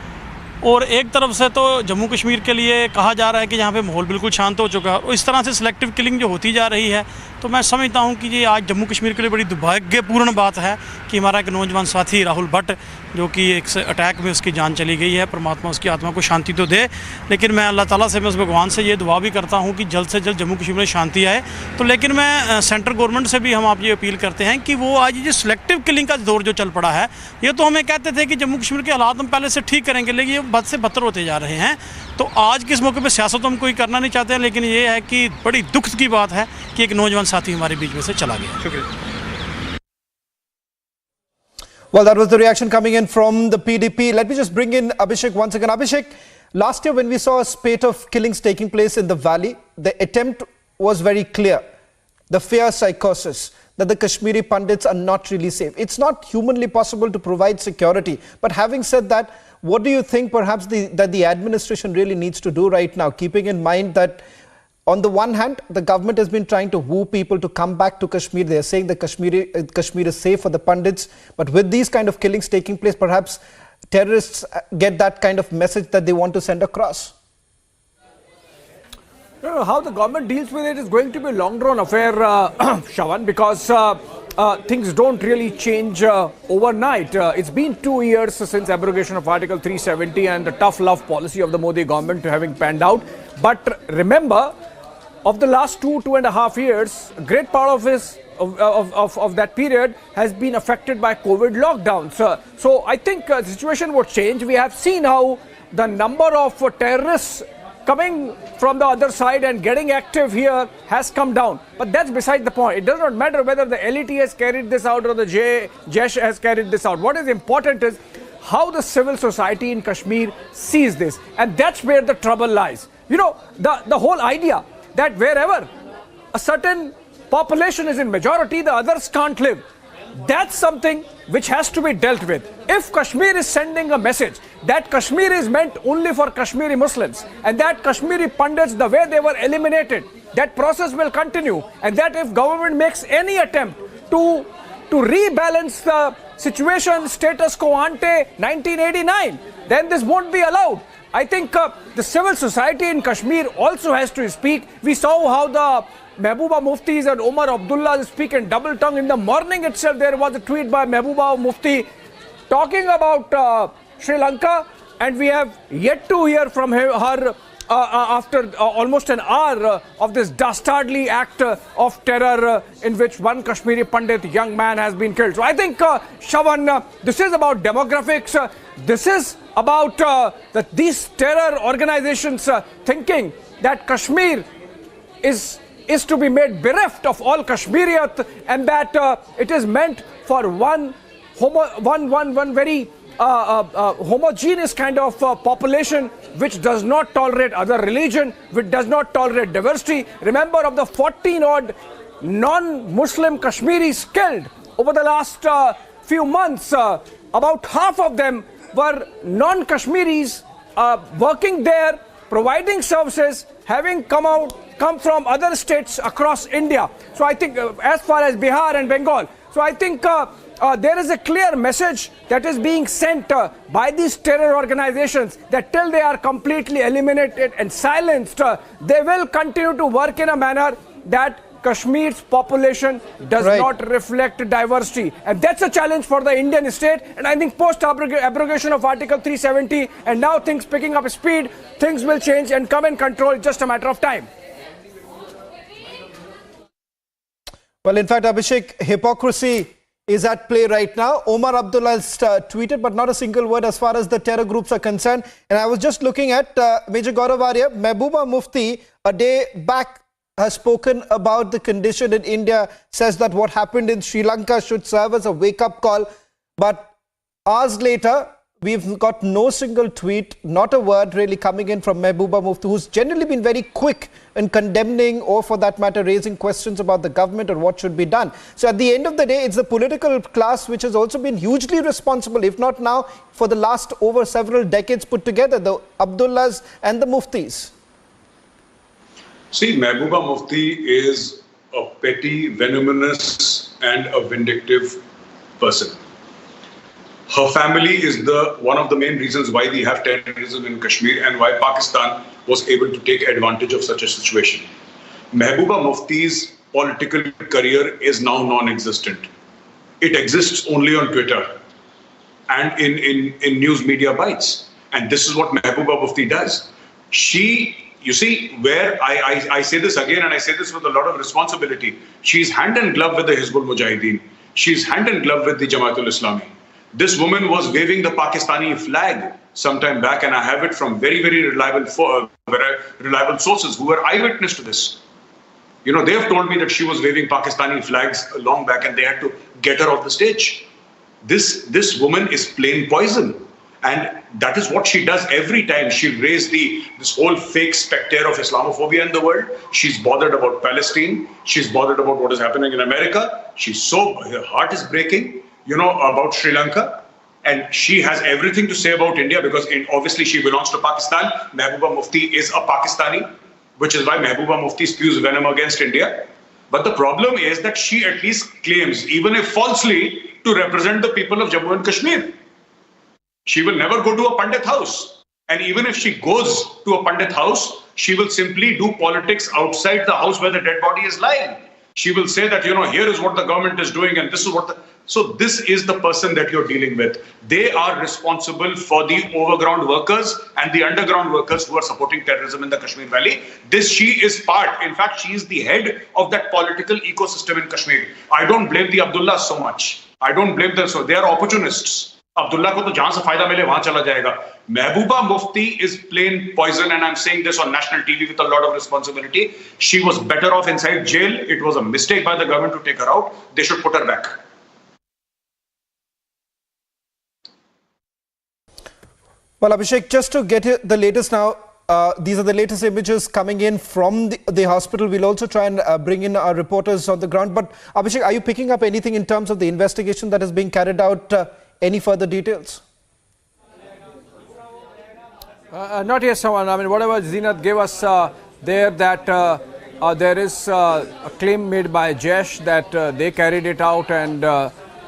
और एक तरफ से तो जम्मू कश्मीर के लिए कहा जा रहा है कि यहाँ पे माहौल बिल्कुल शांत हो चुका है, और इस तरह से सिलेक्टिव किलिंग जो होती जा रही है, तो मैं समझता हूँ कि ये आज जम्मू कश्मीर के लिए बड़ी दुर्भाग्यपूर्ण बात है कि हमारा एक नौजवान साथी राहुल भट्ट, जो कि एक अटैक में उसकी जान चली गई है। परमात्मा उसकी आत्मा को शांति तो दे, लेकिन मैं अल्लाह ताला से, मैं उस भगवान से ये दुआ भी करता हूँ कि जल्द से जल्द जम्मू कश्मीर में शांति आए। तो लेकिन मैं सेंट्रल गवर्नमेंट से भी हम आप ये अपील करते हैं कि वो आज ये सिलेक्टिव किलिंग का दौर जो चल पड़ा है, ये तो हमें कहते थे कि जम्मू कश्मीर के हालात हम पहले से ठीक करेंगे, लेकिन ये बद से बदतर होते जा रहे हैं। तो आज किस मौके पर सियासत हम कोई करना नहीं चाहते हैं, लेकिन ये है कि बड़ी दुख की बात है कि एक नौजवान साथी हमारे बीच में से चला गया। शुक्रिया। Well, that was the reaction coming in from the PDP. Let me just bring in Abhishek once again. Abhishek, last year when we saw a spate of killings taking place in the valley, the attempt was very clear. The fear psychosis that the Kashmiri Pandits are not really safe. It's not humanly possible to provide security. But having said that, what do you think perhaps that the administration really needs to do right now, keeping in mind that on the one hand, the government has been trying to woo people to come back to Kashmir. They are saying that Kashmir is safe for the Pandits. But with these kind of killings taking place, perhaps terrorists get that kind of message that they want to send across. How the government deals with it is going to be a long-drawn affair, Shawan, because things don't really change overnight. It's been 2 years since abrogation of Article 370 and the tough love policy of the Modi government having panned out. But remember, of the last 2.5 years, a great part of that period has been affected by COVID lockdowns. So I think the situation would change. We have seen how the number of terrorists coming from the other side and getting active here has come down. But that's beside the point. It does not matter whether the LET has carried this out or the Jaish has carried this out. What is important is how the civil society in Kashmir sees this. And that's where the trouble lies. You know, the whole idea that wherever a certain population is in majority, the others can't live. That's something which has to be dealt with. If Kashmir is sending a message that Kashmir is meant only for Kashmiri Muslims, and that Kashmiri Pandits, the way they were eliminated, that process will continue, and that if government makes any attempt to rebalance the situation status quo ante 1989, then this won't be allowed. I think the civil society in Kashmir also has to speak. We saw how the Mehbooba Mufti's and Omar Abdullah's speak in double tongue. In the morning itself, there was a tweet by Mehbooba Mufti talking about Sri Lanka, and we have yet to hear from her after almost an hour of this dastardly act of terror in which one Kashmiri Pandit, young man, has been killed. So I think, Shawan, this is about demographics. This is about these terror organizations thinking that Kashmir is to be made bereft of all Kashmiriyat, and that it is meant for one very homogeneous kind of population which does not tolerate other religion, which does not tolerate diversity. Remember, of the 14-odd non-Muslim Kashmiris killed over the last few months, about half of them were non-Kashmiris working there, providing services, having come from other states across India. So I think as far as Bihar and Bengal, so I think there is a clear message that is being sent by these terror organizations that till they are completely eliminated and silenced, they will continue to work in a manner that Kashmir's population does not reflect diversity. And that's a challenge for the Indian state. And I think post-abrogation of Article 370 and now things picking up speed, things will change and come in control. It's just a matter of time. Well, in fact, Abhishek, hypocrisy is at play right now. Omar Abdullah has tweeted, but not a single word as far as the terror groups are concerned. And I was just looking at Major Gaurav Arya, Mehbooba Mufti, a day back, has spoken about the condition in India, says that what happened in Sri Lanka should serve as a wake-up call. But hours later, we've got no single tweet, not a word really coming in from Mehbooba Mufti, who's generally been very quick in condemning or, for that matter, raising questions about the government or what should be done. So at the end of the day, it's the political class which has also been hugely responsible, if not now, for the last over several decades put together, the Abdullahs and the Muftis. See, Mehbooba Mufti is a petty, venomous and a vindictive person. Her family is one of the main reasons why we have terrorism in Kashmir and why Pakistan was able to take advantage of such a situation. Mehbooba Mufti's political career is now non-existent. It exists only on Twitter and in news media bites. And this is what Mehbooba Mufti does. You see, where I say this again, and I say this with a lot of responsibility, she's hand in glove with the Hizbul Mujahideen. She's hand in glove with the Jamaatul Islami. This woman was waving the Pakistani flag sometime back, and I have it from very, very reliable sources who were eyewitness to this. You know, they have told me that she was waving Pakistani flags long back and they had to get her off the stage. This woman is plain poison. And that is what she does every time. She'll raise this whole fake specter of Islamophobia in the world. She's bothered about Palestine. She's bothered about what is happening in America. Her heart is breaking, about Sri Lanka. And she has everything to say about India because obviously she belongs to Pakistan. Mehbooba Mufti is a Pakistani, which is why Mehbooba Mufti spews venom against India. But the problem is that she at least claims, even if falsely, to represent the people of Jammu and Kashmir. She will never go to a Pandit house. And even if she goes to a Pandit house, she will simply do politics outside the house where the dead body is lying. She will say that, here is what the government is doing and this is what So this is the person that you're dealing with. They are responsible for the overground workers and the underground workers who are supporting terrorism in the Kashmir Valley. She is part, in fact, she is the head of that political ecosystem in Kashmir. I don't blame the Abdullahs so much. I don't blame them so. They are opportunists. Abdullah ko to jahan se fayda mile wahan chala jayega. Mehbooba Mufti is plain poison, and I'm saying this on national TV with a lot of responsibility. She was better off inside jail. It was a mistake by the government to take her out. They should put her back. Well, Abhishek, just to get the latest now, these are the latest images coming in from the hospital. We'll also try and bring in our reporters on the ground. But Abhishek, are you picking up anything in terms of the investigation that is being carried out? Any further details? Not yet, someone. I mean, whatever Zeenat gave us there, that there is a claim made by Jesh that they carried it out, and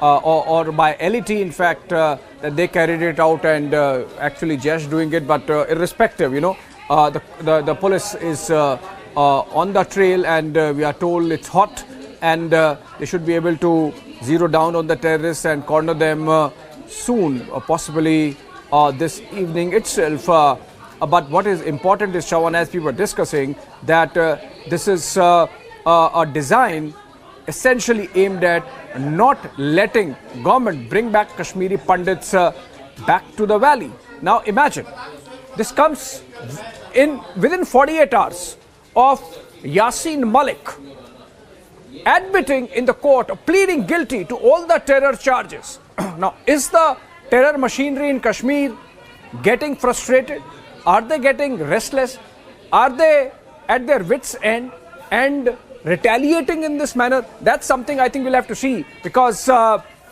or by LET, in fact, that they carried it out, and actually Jesh doing it. But irrespective, the police is on the trail, and we are told it's hot, and they should be able to zero down on the terrorists and corner them soon, possibly this evening itself. But what is important is, Shawan, as we were discussing, that this is a design essentially aimed at not letting government bring back Kashmiri Pandits back to the valley. Now imagine, this comes within 48 hours of Yasin Malik admitting in the court, pleading guilty to all the terror charges. Now, is the terror machinery in Kashmir getting frustrated? Are they getting restless? Are they at their wits' end and retaliating in this manner? That's something I think we'll have to see, because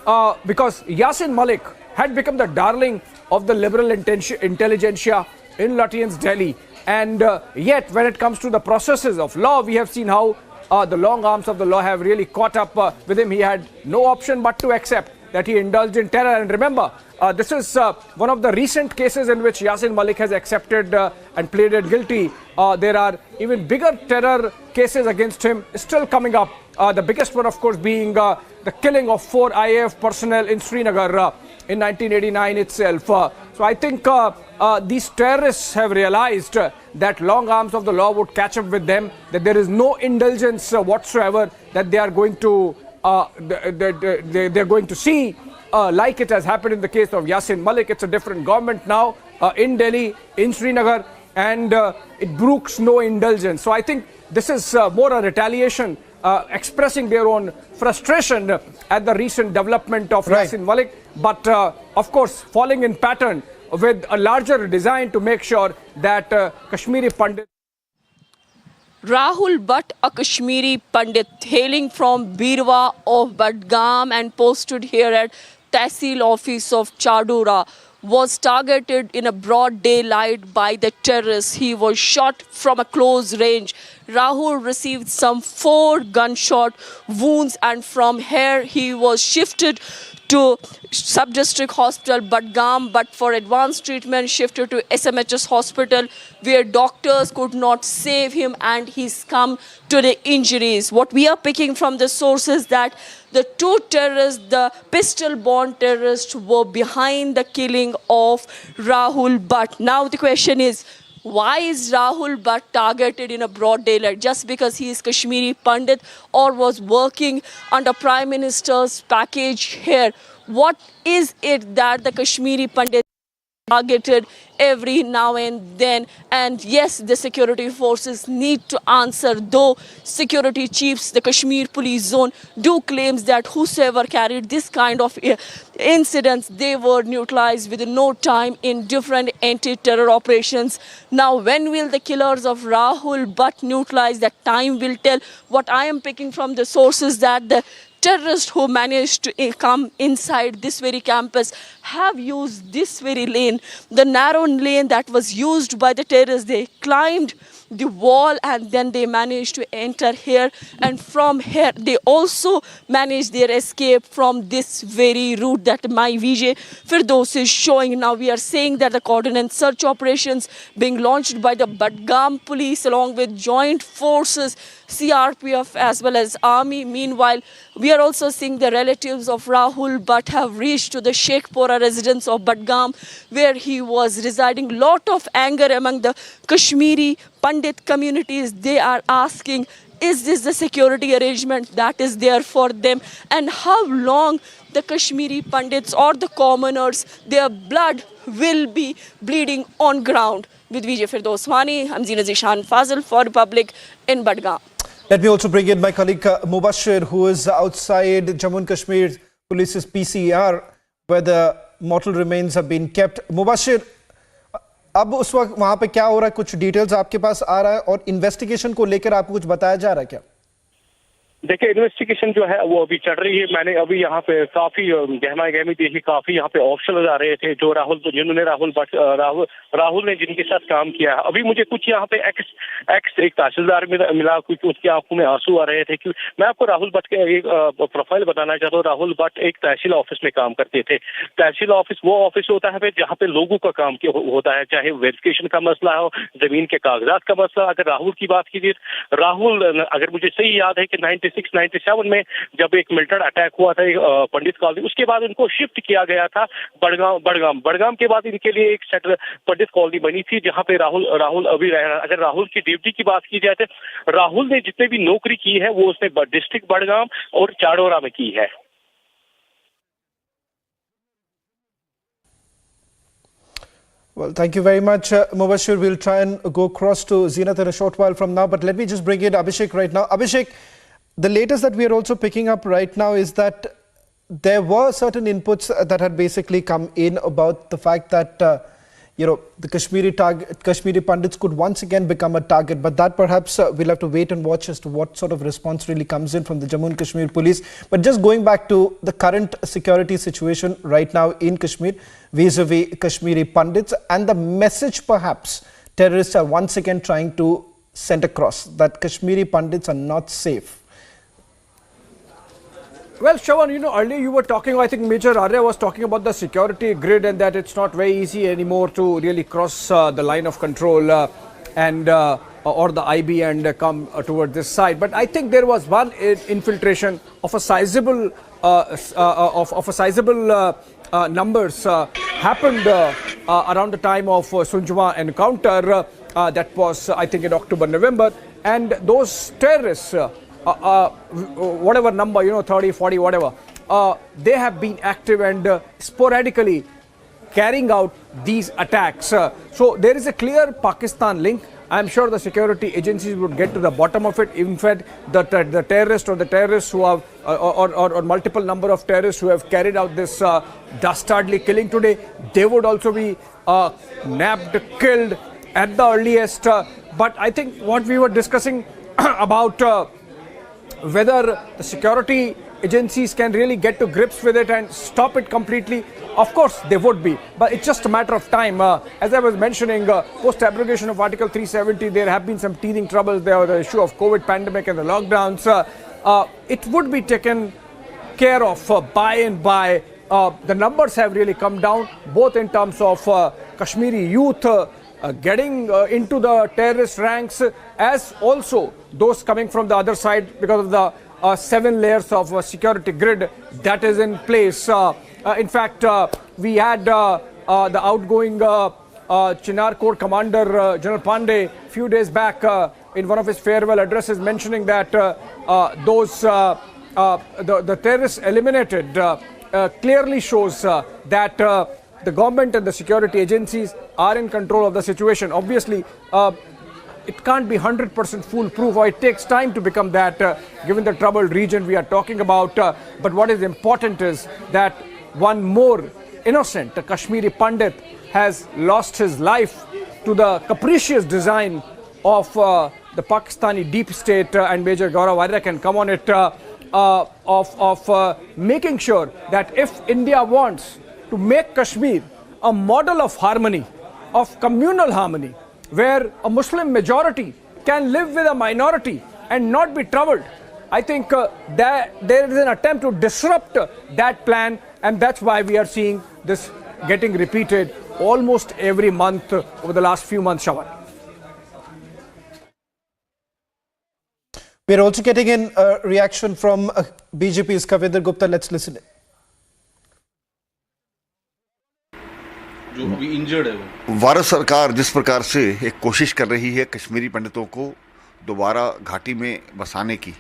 Yasin Malik had become the darling of the liberal intelligentsia in Lutyens' Delhi. And yet, when it comes to the processes of law, we have seen how the long arms of the law have really caught up with him. He had no option but to accept that he indulged in terror. And remember, this is one of the recent cases in which Yasin Malik has accepted and pleaded guilty. There are even bigger terror cases against him still coming up. The biggest one, of course, being the killing of 4 IAF personnel in Srinagar in 1989 itself. So I think these terrorists have realized that long arms of the law would catch up with them, that there is no indulgence whatsoever that they are going to they're going to see, like it has happened in the case of Yasin Malik. It's a different government now in Delhi, in Srinagar, and it brooks no indulgence. So I think this is more a retaliation, expressing their own frustration at the recent development of Yasin Malik, but of course falling in pattern with a larger design to make sure that Kashmiri Pandit. Rahul Bhatt, a Kashmiri Pandit hailing from Birwa of Badgam and posted here at Tehsil office of Chadura, was targeted in a broad daylight by the terrorists. He was shot from a close range. Rahul received some 4 gunshot wounds, and from here he was shifted to Sub-District Hospital Badgam, but for advanced treatment shifted to SMHS Hospital, where doctors could not save him and he succumbed to the injuries. What we are picking from the sources that the 2 terrorists, the pistol-borne terrorists, were behind the killing of Rahul Bhatt. Now the question is, why is Rahul Bhatt targeted in a broad daylight? Just because he is Kashmiri Pandit or was working under Prime Minister's package here? What is it that the Kashmiri Pandit targeted every now and then? And yes, the security forces need to answer, though security chiefs, the Kashmir police zone, do claims that whosoever carried this kind of incidents, they were neutralized within no time in different anti-terror operations. Now, when will the killers of Rahul Bhatt neutralize? That time will tell. What I am picking from the sources that the terrorists who managed to come inside this very campus have used this very lane, the narrow lane that was used by the terrorists. They climbed the wall and then they managed to enter here, and from here they also managed their escape from this very route that my VJ Firdaus is showing. Now we are saying that the coordinated search operations being launched by the Badgam police along with joint forces, CRPF as well as army. Meanwhile, we are also seeing the relatives of Rahul Bhatt have reached to the Sheikhpura residence of Badgam, where he was residing. Lot of anger among the Kashmiri Pandit communities. They are asking, is this the security arrangement that is there for them? And how long the Kashmiri Pandits or the commoners, their blood will be bleeding on ground? With Vijay Firdoswani, I'm Zina Zishan Fazil for Republic in Badgam. Let me also bring in my colleague Mubashir, who is outside Jammu and Kashmir Police's PCR, where the mortal remains have been kept. Mubashir, अब उस वक्त वहां पे क्या हो रहा है, कुछ डिटेल्स आपके पास आ रहा है और इन्वेस्टिगेशन को लेकर आपको कुछ बताया जा रहा है क्या? देखिए इन्वेस्टिगेशन जो है वो अभी चल रही है। मैंने अभी यहाँ पे काफी गहमा गहमी देखी, काफी यहाँ पे ऑप्शन आ रहे थे जो जिन्होंने राहुल ने जिनके साथ काम किया है। अभी मुझे कुछ यहाँ पे एक्स एक तहसीलदार मिला, कुछ उसकी आंखों में आंसू आ रहे थे। कि मैं आपको राहुल भट्ट के एक प्रोफाइल बताना चाहता हूँ। राहुल भट्ट एक तहसील ऑफिस में काम करते थे। तहसील ऑफिस वो ऑफिस होता है जहाँ पे लोगों का काम होता है, चाहे वेरिफिकेशन का मसला हो, जमीन के कागजात का मसला। अगर राहुल की बात कीजिए, राहुल अगर मुझे सही याद है कि 96-97 में जब एक मिलिटेंट अटैक हुआ था पंडित कॉलोनी, उसके बाद इनको शिफ्ट किया गया था बड़गाम के बाद इनके लिए एक सेटल पंडित कॉलोनी बनी थी जहाँ पे राहुल अभी रह रहा है। अगर राहुल की ड्यूटी की बात की जाए तो राहुल ने जितने भी नौकरी की है वो उसने डिस्ट्रिक्ट बड़गाम और चाडोरा में की है। Well, thank you very much, Mubashir. We'll try and go across to Zeenat in a short while from now, but let me just bring in Abhishek right now. Abhishek, the latest that we are also picking up right now is that there were certain inputs that had basically come in about the fact that, the Kashmiri Pandits could once again become a target, but that perhaps we'll have to wait and watch as to what sort of response really comes in from the Jammu and Kashmir police. But just going back to the current security situation right now in Kashmir, vis-a-vis Kashmiri Pandits, and the message perhaps terrorists are once again trying to send across, that Kashmiri Pandits are not safe. Well, Shravan, earlier you were talking, I think Major Arya was talking about the security grid and that it's not very easy anymore to really cross the line of control or the IB and come toward this side. But I think there was one infiltration of a sizable numbers happened around the time of Sunjwa encounter. That was, I think, in October, November, and those terrorists. Whatever number, 30, 40, whatever, they have been active and sporadically carrying out these attacks. So there is a clear Pakistan link. I'm sure the security agencies would get to the bottom of it. In fact, the terrorists who have, or multiple number of terrorists who have carried out this dastardly killing today, they would also be nabbed, killed at the earliest. But I think what we were discussing about whether the security agencies can really get to grips with it and stop it completely, of course they would be, but it's just a matter of time. As I was mentioning, post abrogation of Article 370, there have been some teething troubles. There was the issue of COVID pandemic and the lockdowns. It would be taken care of by and by. The numbers have really come down, both in terms of Kashmiri youth getting into the terrorist ranks, as also those coming from the other side because of the 7 layers of security grid that is in place. In fact, we had the outgoing Chinar Corps Commander General Pandey a few days back in one of his farewell addresses mentioning that the terrorists eliminated clearly shows that the government and the security agencies are in control of the situation. Obviously, it can't be 100% foolproof, or it takes time to become that, given the troubled region we are talking about. But what is important is that one more innocent, the Kashmiri Pandit, has lost his life to the capricious design of the Pakistani deep state, and Major Gaurav Arya can come on it, of making sure that if India wants to make Kashmir a model of harmony, of communal harmony, where a Muslim majority can live with a minority and not be troubled, I think that there is an attempt to disrupt that plan, and that's why we are seeing this getting repeated almost every month over the last few months, Shawan. We're also getting in a reaction from BJP's Kavindra Gupta. Let's listen. जो अभी injured है वो भारत सरकार जिस प्रकार से एक कोशिश कर रही है कश्मीरी पंडितों को दोबारा घाटी में बसाने की,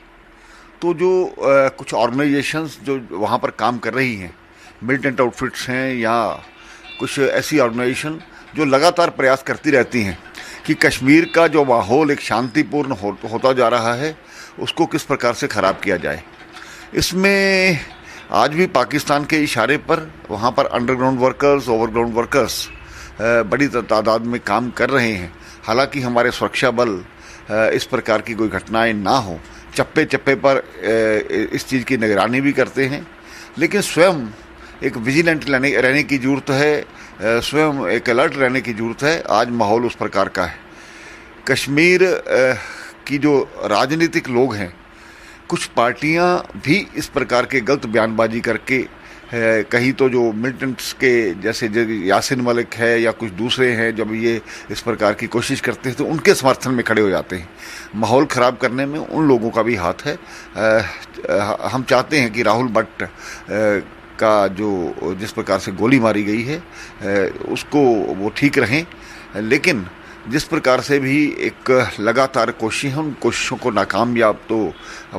तो जो कुछ ऑर्गेनाइजेशंस जो वहाँ पर काम कर रही हैं, मिलिटेंट आउटफिट्स हैं या कुछ ऐसी ऑर्गेनाइजेशन जो लगातार प्रयास करती रहती हैं कि कश्मीर का जो माहौल एक शांतिपूर्ण होता जा रहा है उसको किस प्रकार से ख़राब किया जाए। इसमें आज भी पाकिस्तान के इशारे पर वहाँ पर अंडरग्राउंड वर्कर्स, ओवरग्राउंड वर्कर्स बड़ी तादाद में काम कर रहे हैं। हालांकि हमारे सुरक्षा बल इस प्रकार की कोई घटनाएं ना हो चप्पे चप्पे पर इस चीज़ की निगरानी भी करते हैं, लेकिन स्वयं एक विजिलेंट रहने की ज़रूरत है, स्वयं एक अलर्ट रहने की ज़रूरत है। आज माहौल उस प्रकार का है। कश्मीर की जो राजनीतिक लोग हैं, कुछ पार्टियां भी इस प्रकार के गलत बयानबाजी करके कहीं तो जो मिलिटेंट्स के जैसे यासिन मलिक है या कुछ दूसरे हैं, जब ये इस प्रकार की कोशिश करते हैं तो उनके समर्थन में खड़े हो जाते हैं। माहौल ख़राब करने में उन लोगों का भी हाथ है। हम चाहते हैं कि राहुल भट्ट का जो जिस प्रकार से गोली मारी गई है उसको वो ठीक रहें, लेकिन जिस प्रकार से भी एक लगातार कोशिश है, उन कोशिशों को नाकामयाब तो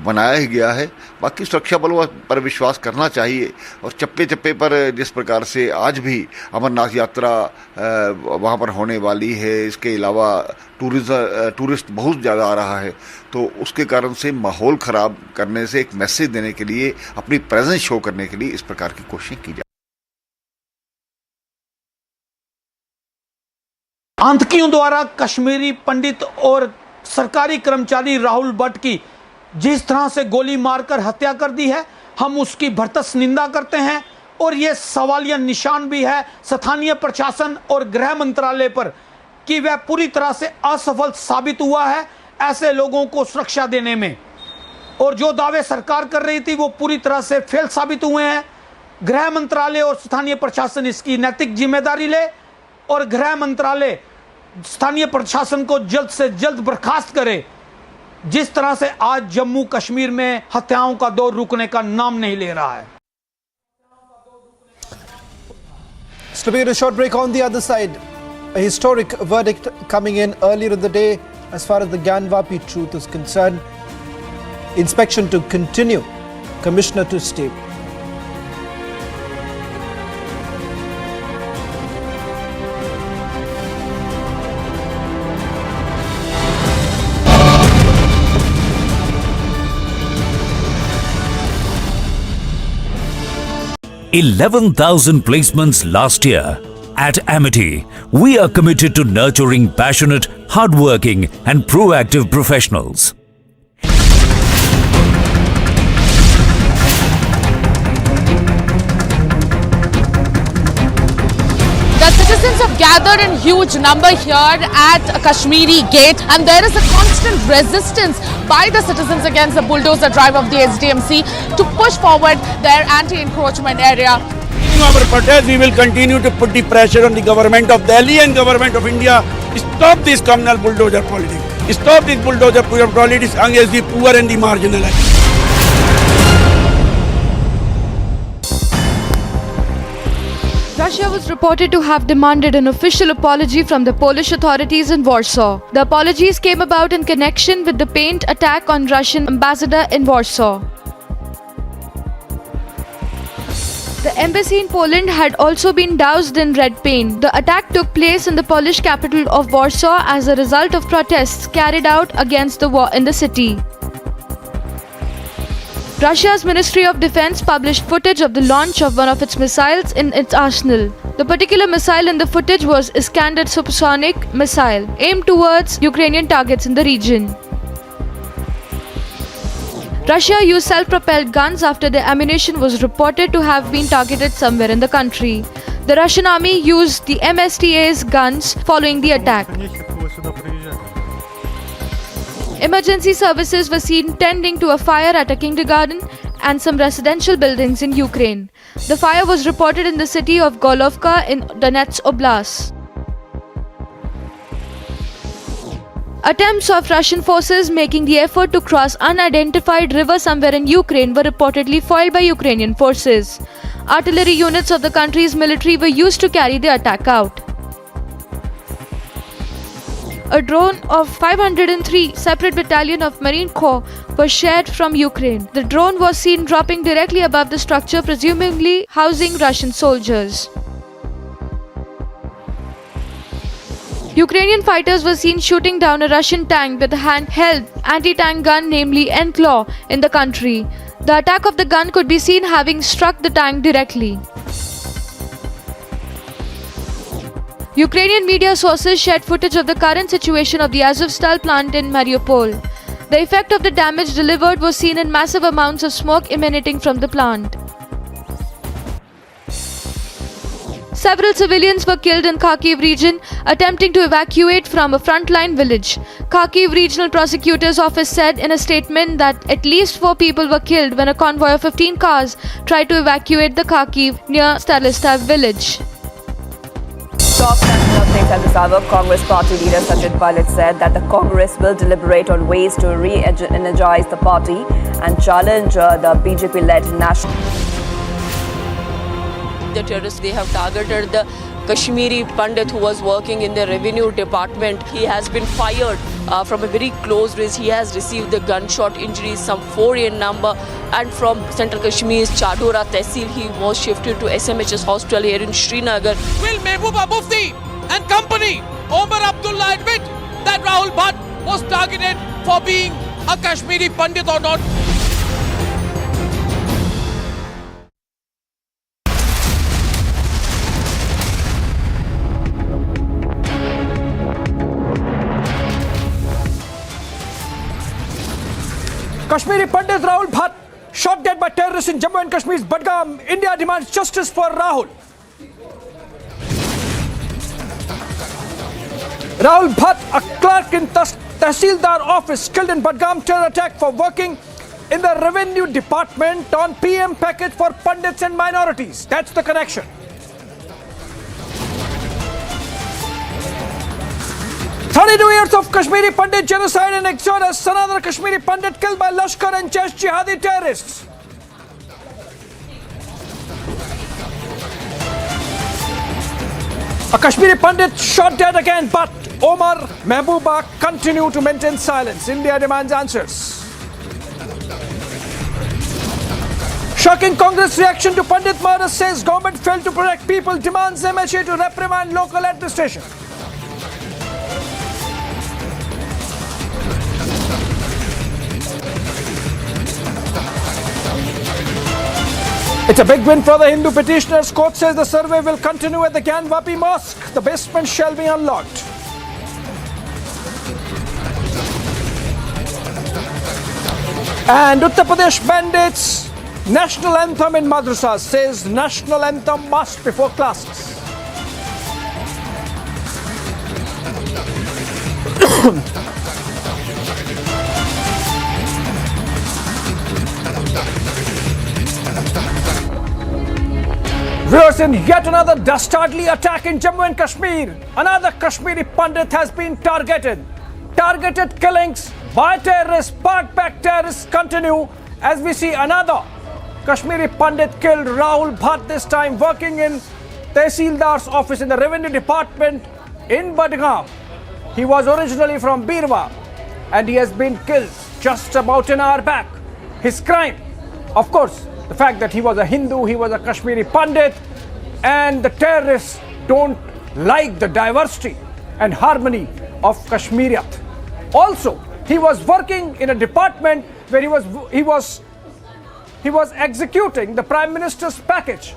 बनाया ही गया है। बाकी सुरक्षा बलों पर विश्वास करना चाहिए। और चप्पे चप्पे पर जिस प्रकार से आज भी अमरनाथ यात्रा वहाँ पर होने वाली है, इसके अलावा टूरिस्ट बहुत ज़्यादा आ रहा है, तो उसके कारण से माहौल ख़राब करने से एक मैसेज देने के लिए, अपनी प्रेजेंस शो करने के लिए इस प्रकार की कोशिश की जाए। आतंकियों द्वारा कश्मीरी पंडित और सरकारी कर्मचारी राहुल भट्ट की जिस तरह से गोली मारकर हत्या कर दी है, हम उसकी भरसक निंदा करते हैं। और ये सवालिया निशान भी है स्थानीय प्रशासन और गृह मंत्रालय पर कि वह पूरी तरह से असफल साबित हुआ है ऐसे लोगों को सुरक्षा देने में। और जो दावे सरकार कर रही थी वो पूरी तरह से फेल साबित हुए हैं। गृह मंत्रालय और स्थानीय प्रशासन इसकी नैतिक जिम्मेदारी ले और गृह मंत्रालय स्थानीय प्रशासन को जल्द से जल्द बर्खास्त करे। जिस तरह से आज जम्मू कश्मीर में हत्याओं का दौर रुकने का नाम नहीं ले रहा है। So we get a short break. On the other side, a historic verdict coming in earlier in the day as far as the Gyanvapi truth is concerned. Inspection to continue. Commissioner to stay. $11,000 placements last year. At Amity, we are committed to nurturing passionate, hardworking and proactive professionals. The citizens have gathered in huge number here at Kashmiri Gate, and there is a constant resistance by the citizens against the bulldozer drive of the SDMC to push forward their anti-encroachment area. In our protest, we will continue to put the pressure on the government of Delhi and government of India. Stop this communal bulldozer politics. Stop this bulldozer politics against the poor and the marginalized. Russia was reported to have demanded an official apology from the Polish authorities in Warsaw. The apologies came about in connection with the paint attack on Russian ambassador in Warsaw. The embassy in Poland had also been doused in red paint. The attack took place in the Polish capital of Warsaw as a result of protests carried out against the war in the city. Russia's Ministry of Defense published footage of the launch of one of its missiles in its arsenal. The particular missile in the footage was Iskander supersonic missile aimed towards Ukrainian targets in the region. Russia used self-propelled guns after the ammunition was reported to have been targeted somewhere in the country. The Russian army used the MSTA's guns following the attack. Emergency services were seen tending to a fire at a kindergarten and some residential buildings in Ukraine. The fire was reported in the city of Golovka in Donetsk Oblast. Attempts of Russian forces making the effort to cross unidentified river somewhere in Ukraine were reportedly foiled by Ukrainian forces. Artillery units of the country's military were used to carry the attack out. A drone of 503 separate battalion of Marine Corps was shared from Ukraine. The drone was seen dropping directly above the structure, presumably housing Russian soldiers. Ukrainian fighters were seen shooting down a Russian tank with a handheld anti-tank gun, namely Enclaw, in the country. The attack of the gun could be seen having struck the tank directly. Ukrainian media sources shared footage of the current situation of the Azovstal plant in Mariupol. The effect of the damage delivered was seen in massive amounts of smoke emanating from the plant. Several civilians were killed in Kharkiv region attempting to evacuate from a frontline village. Kharkiv Regional Prosecutor's Office said in a statement that at least 4 people were killed when a convoy of 15 cars tried to evacuate the Kharkiv near Stalistav village. Top national updates at this hour. Congress party leader Sachin Pilot said that the Congress will deliberate on ways to re-energize the party and challenge the BJP-led national. The terrorists, they have targeted the Kashmiri Pandit who was working in the revenue department. He has been fired from a very close range. He has received the gunshot injuries, some 4 in number, and from Central Kashmir's Chadora Tehsil, he was shifted to SMHS Hospital here in Srinagar. Will Mehbooba Mufti and company, Omar Abdullah, admit that Rahul Bhatt was targeted for being a Kashmiri Pandit or not? Kashmiri Pandit Rahul Bhatt shot dead by terrorists in Jammu and Kashmir's Budgam. India demands justice for Rahul. Rahul Bhatt, a clerk in Tehsildar office, killed in Budgam terror attack for working in the revenue department on PM package for Pandits and minorities. That's the connection. Years of Kashmiri Pandit genocide and exodus. Another Kashmiri Pandit killed by Lashkar and Jaish jihadi terrorists. A Kashmiri Pandit shot dead again, but Omar Mehbooba continue to maintain silence. India demands answers. Shocking Congress reaction to Pandit murder, says government failed to protect people, demands MHA to reprimand local administration. It's a big win for the Hindu petitioners. Court says the survey will continue at the Gyanvapi Mosque. The basement shall be unlocked. And Uttar Pradesh mandates national anthem in madrasas, says national anthem must before classes. Viewers, in yet another dastardly attack in Jammu and Kashmir, another Kashmiri Pandit has been targeted. Targeted killings by terrorists, part-pack terrorists continue as we see another Kashmiri Pandit killed, Rahul Bhatt, this time working in Tehsildar's office in the revenue department in Budgam. He was originally from Birwa and he has been killed just about an hour back. His crime, of course, the fact that he was a Hindu, he was a Kashmiri Pandit, and the terrorists don't like the diversity and harmony of Kashmiriyat. Also, he was working in a department where he was executing the Prime Minister's package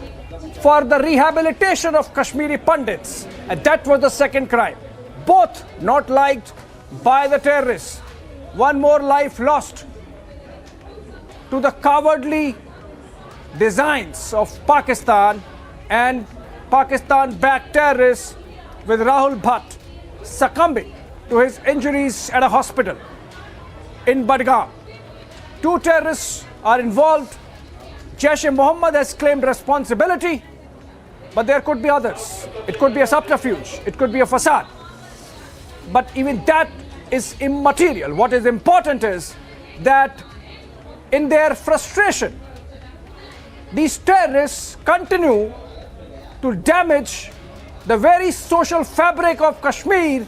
for the rehabilitation of Kashmiri Pandits, and that was the second crime. Both not liked by the terrorists. One more life lost to the cowardly designs of Pakistan and Pakistan-backed terrorists, with Rahul Bhatt succumbing to his injuries at a hospital in Budgam. 2 terrorists are involved. Jaish-e-Mohammed has claimed responsibility, but there could be others. It could be a subterfuge, it could be a facade. But even that is immaterial. What is important is that in their frustration, these terrorists continue to damage the very social fabric of Kashmir,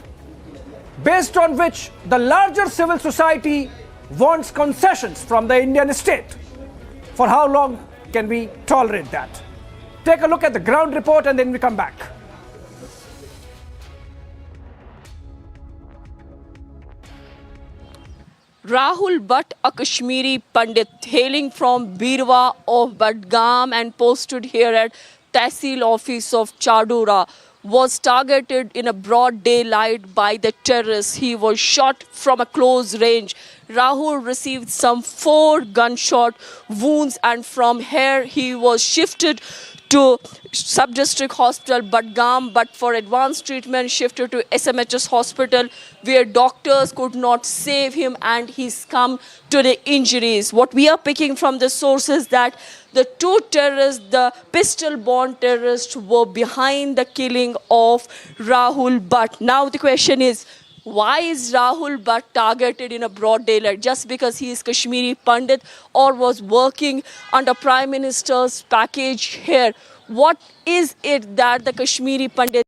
based on which the larger civil society wants concessions from the Indian state. For how long can we tolerate that? Take a look at the ground report and then we come back. Rahul Bhatt, a Kashmiri Pandit hailing from Birwa of Budgam and posted here at Tehsil office of Chadora, was targeted in a broad daylight by the terrorists. He was shot from a close range. Rahul received some 4 gunshot wounds, and from here he was shifted to Sub-District Hospital Badgam, but for advanced treatment shifted to SMHS Hospital, where doctors could not save him and he's succumbed to the injuries. What we are picking from the sources that the 2 terrorists, the pistol-borne terrorists, were behind the killing of Rahul Bhatt. Now the question is, why is Rahul Bhatt targeted in a broad daylight? Just because he is Kashmiri Pandit or was working under Prime Minister's package here? What is it that the Kashmiri Pandit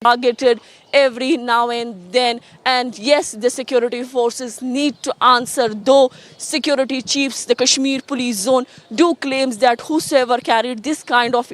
targeted every now and then? And yes, the security forces need to answer, though security chiefs, the Kashmir police zone, do claims that whosoever carried this kind of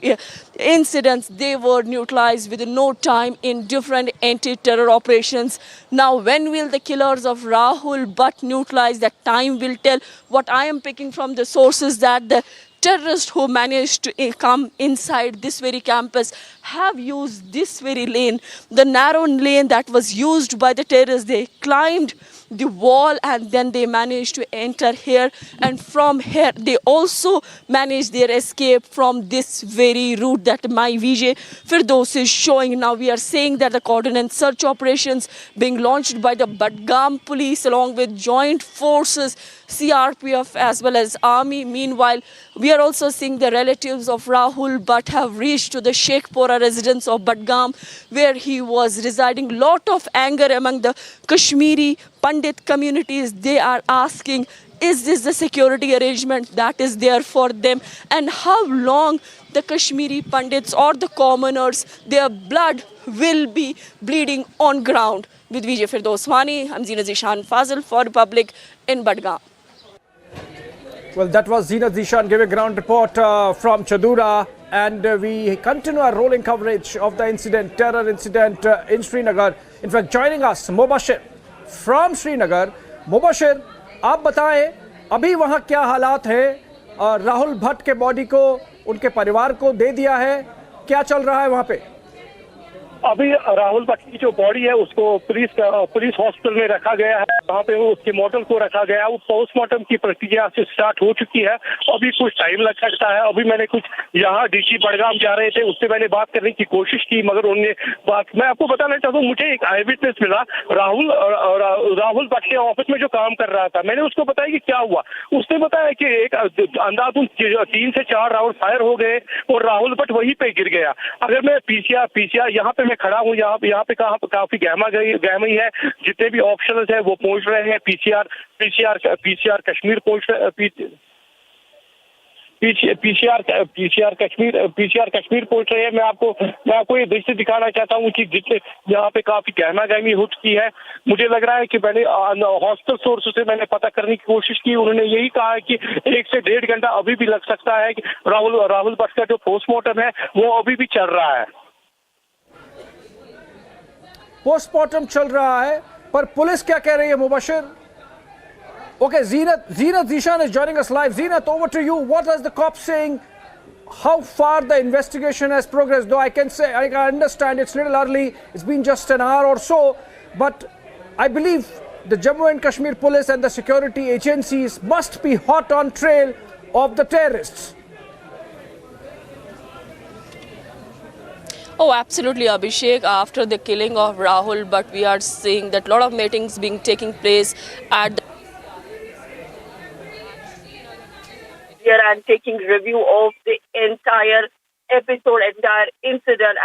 incidents, they were neutralized within no time in different anti-terror operations. Now, when will the killers of Rahul Bhatt neutralize? That time will tell. What I am picking from the sources that the terrorists who managed to come inside this very campus have used this very lane, the narrow lane that was used by the terrorists. They climbed the wall and then they managed to enter here, and from here they also managed their escape from this very route that my VJ Firdaus is showing. Now we are saying that the coordinated search operations being launched by the Badgam police along with joint forces, CRPF as well as army. Meanwhile, we are also seeing the relatives of Rahul Bhatt have reached to the Sheikhpura residence of Badgam, where he was residing. Lot of anger among the Kashmiri Pandit communities. They are asking, is this the security arrangement that is there for them? And how long the Kashmiri Pandits or the commoners, their blood will be bleeding on ground? With Vijay Firdoswani, I'm Zina Zishan Fazil for Republic in Badgam. Well, that was Zina Zishan giving a ground report from Chadura, and we continue our rolling coverage of the incident, terror incident in Srinagar. In fact, joining us, Mubashir from Srinagar. Mubashir, आप बताएं अभी वहाँ क्या हालात है? राहुल भट्ट के body को उनके परिवार को दे दिया है, क्या चल रहा है वहाँ पे? अभी राहुल भट्ट की जो बॉडी है उसको पुलिस हॉस्पिटल में रखा गया है, वहाँ पे उसके मॉडल को रखा गया है। वो पोस्टमार्टम की प्रक्रिया से स्टार्ट हो चुकी है, अभी कुछ टाइम लग सकता है। अभी मैंने कुछ यहाँ डीसी बड़गाम जा रहे थे, उससे मैंने बात करने की कोशिश की, मगर उन्होंने मैं आपको बताना चाहता हूँ, मुझे एक आई विटनेस मिला राहुल भट्ट के ऑफिस में जो काम कर रहा था। मैंने उसको बताया कि क्या हुआ। उसने बताया कि एक अंधाधुंध 3 से 4 राउंड फायर हो गए और राहुल भट्ट वहीं पे गिर गया। अगर मैं पीसीआर यहाँ पे मैं खड़ा हूँ, यहाँ पे काफी गहमाई है, जितने भी ऑप्शंस है वो पहुंच रहे हैं। पीसीआर कश्मीर पहुंच पीसीआर कश्मीर पहुंच रहे हैं। मैं आपको ये दृश्य दिखाना चाहता हूँ कि जितने यहाँ पे काफी गहमी हो चुकी है। मुझे लग रहा है कि मैंने हॉस्पिटल सोर्स से मैंने पता करने की कोशिश की, उन्होंने यही कहा है कि 1 से 1.5 घंटा अभी भी लग सकता है कि राहुल भट्ट का जो पोस्टमार्टम है वो अभी भी चल रहा है। पोस्टमार्टम चल रहा है, पर पुलिस क्या कह रही है Mubashir? Okay, Zenat Zishan is joining us live. Zenat, over to you. What is the cops saying? How far the investigation has progressed? Though I can understand it's a little early. It's been just an hour or so, but I believe the Jammu and Kashmir police and the security agencies must be hot on trail of the terrorists. Oh, absolutely, Abhishek. After the killing of Rahul, but we are seeing that a lot of meetings being taking place at the here and taking review of the entire incident.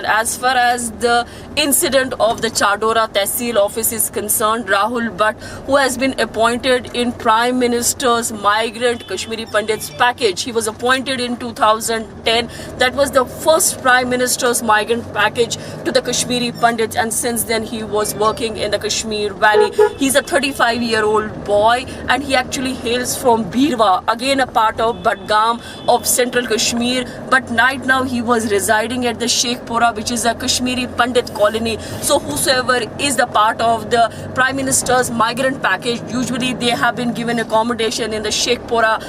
As far as the incident of the Chadora Tehsil office is concerned, Rahul Bhatt, who has been appointed in Prime Minister's Migrant Kashmiri Pandits package, he was appointed in 2010. That was the first Prime Minister's migrant package to the Kashmiri Pandits, and since then he was working in the Kashmir Valley. He's a 35-year-old boy and he actually hails from Pilvara, again a part of Badgam Kulam of Central Kashmir, but right now he was residing at the Sheikhpura, which is a Kashmiri Pandit colony. So whosoever is the part of the Prime Minister's migrant package, usually they have been given accommodation in the Sheikhpura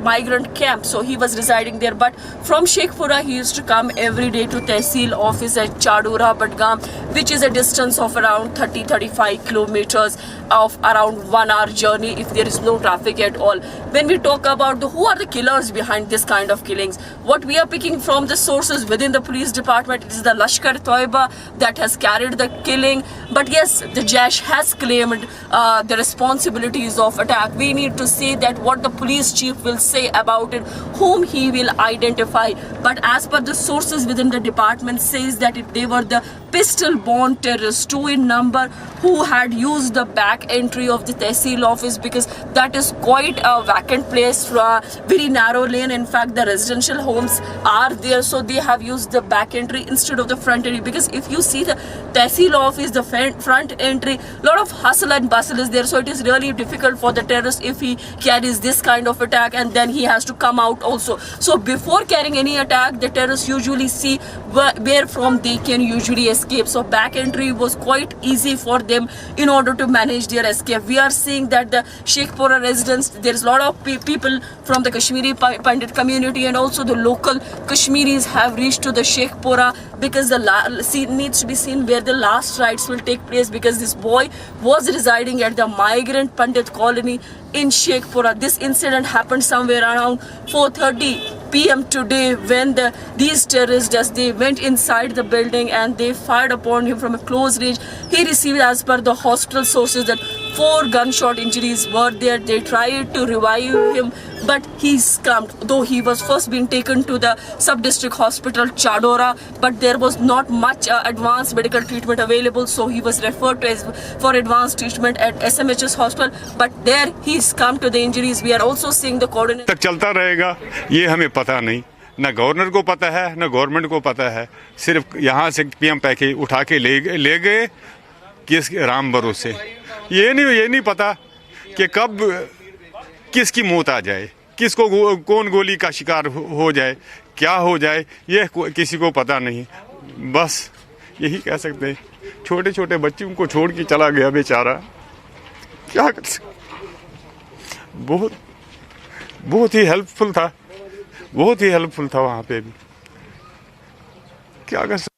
migrant camp. So he was residing there, but from Sheikhpura he used to come every day to Tehsil office at Chadora, Badgam, which is a distance of around 30-35 kilometers of around 1 hour journey if there is no traffic at all. When we talk about who are the killers behind this kind of killings, what we are picking from the sources within the police department, it is the Lashkar Toiba that has carried the killing. But yes, the Jaish has claimed the responsibilities of attack. We need to see that what the police chief will say about it, whom he will identify. But as per the sources within the department says that they were the pistol-borne terrorists, 2 in number, who had used the back entry of the Tehsil office, because that is quite a vacant place, very narrow lane. In fact, the residential homes are there, so they have used the back entry instead of the front entry. Because if you see the Tehsil office, the front entry, lot of hustle and bustle is there, so it is really difficult for the terrorist if he carries this kind of attack and then he has to come out also. So before carrying any attack, the terrorists usually see where from they can usually escape. So back entry was quite easy for them in order to manage their escape. We are seeing that the Sheikhpura residents, there is a lot of people from the Kashmiri Pandit community and also the local Kashmiris have reached to the Sheikhpura, because the scene needs to be seen where the last rites will take place, because this boy was residing at the migrant Pandit colony in Sheikhpura. This incident happened somewhere around 4:30 p.m. today, when these terrorists, as they went inside the building and they fired upon him from a close range. He received, as per the hospital sources, that 4 gunshot injuries were there. They tried to revive him, but he succumbed, though he was first being taken to the sub-district hospital Chadora, but there was not much advanced medical treatment available, so he was referred to for advanced treatment at SMHS hospital, but there he succumbed to the injuries. We are also seeing the coordinator. तक चलता रहेगा ये हमें पता नहीं, ना governor को पता है ना गवर्नमेंट को पता है, सिर्फ यहाँ से पीएम पैकेज उठा के ले गए किस राम भरोसे। ये नहीं पता कि कब किसकी मौत आ जाए, किसको कौन गोली का शिकार हो जाए, क्या हो जाए, ये किसी को पता नहीं। बस यही कह सकते हैं, छोटे छोटे बच्चे उनको छोड़ के चला गया बेचारा, क्या कर सकते। बहुत ही हेल्पफुल था, बहुत ही हेल्पफुल था वहाँ पे भी, क्या कर सकते।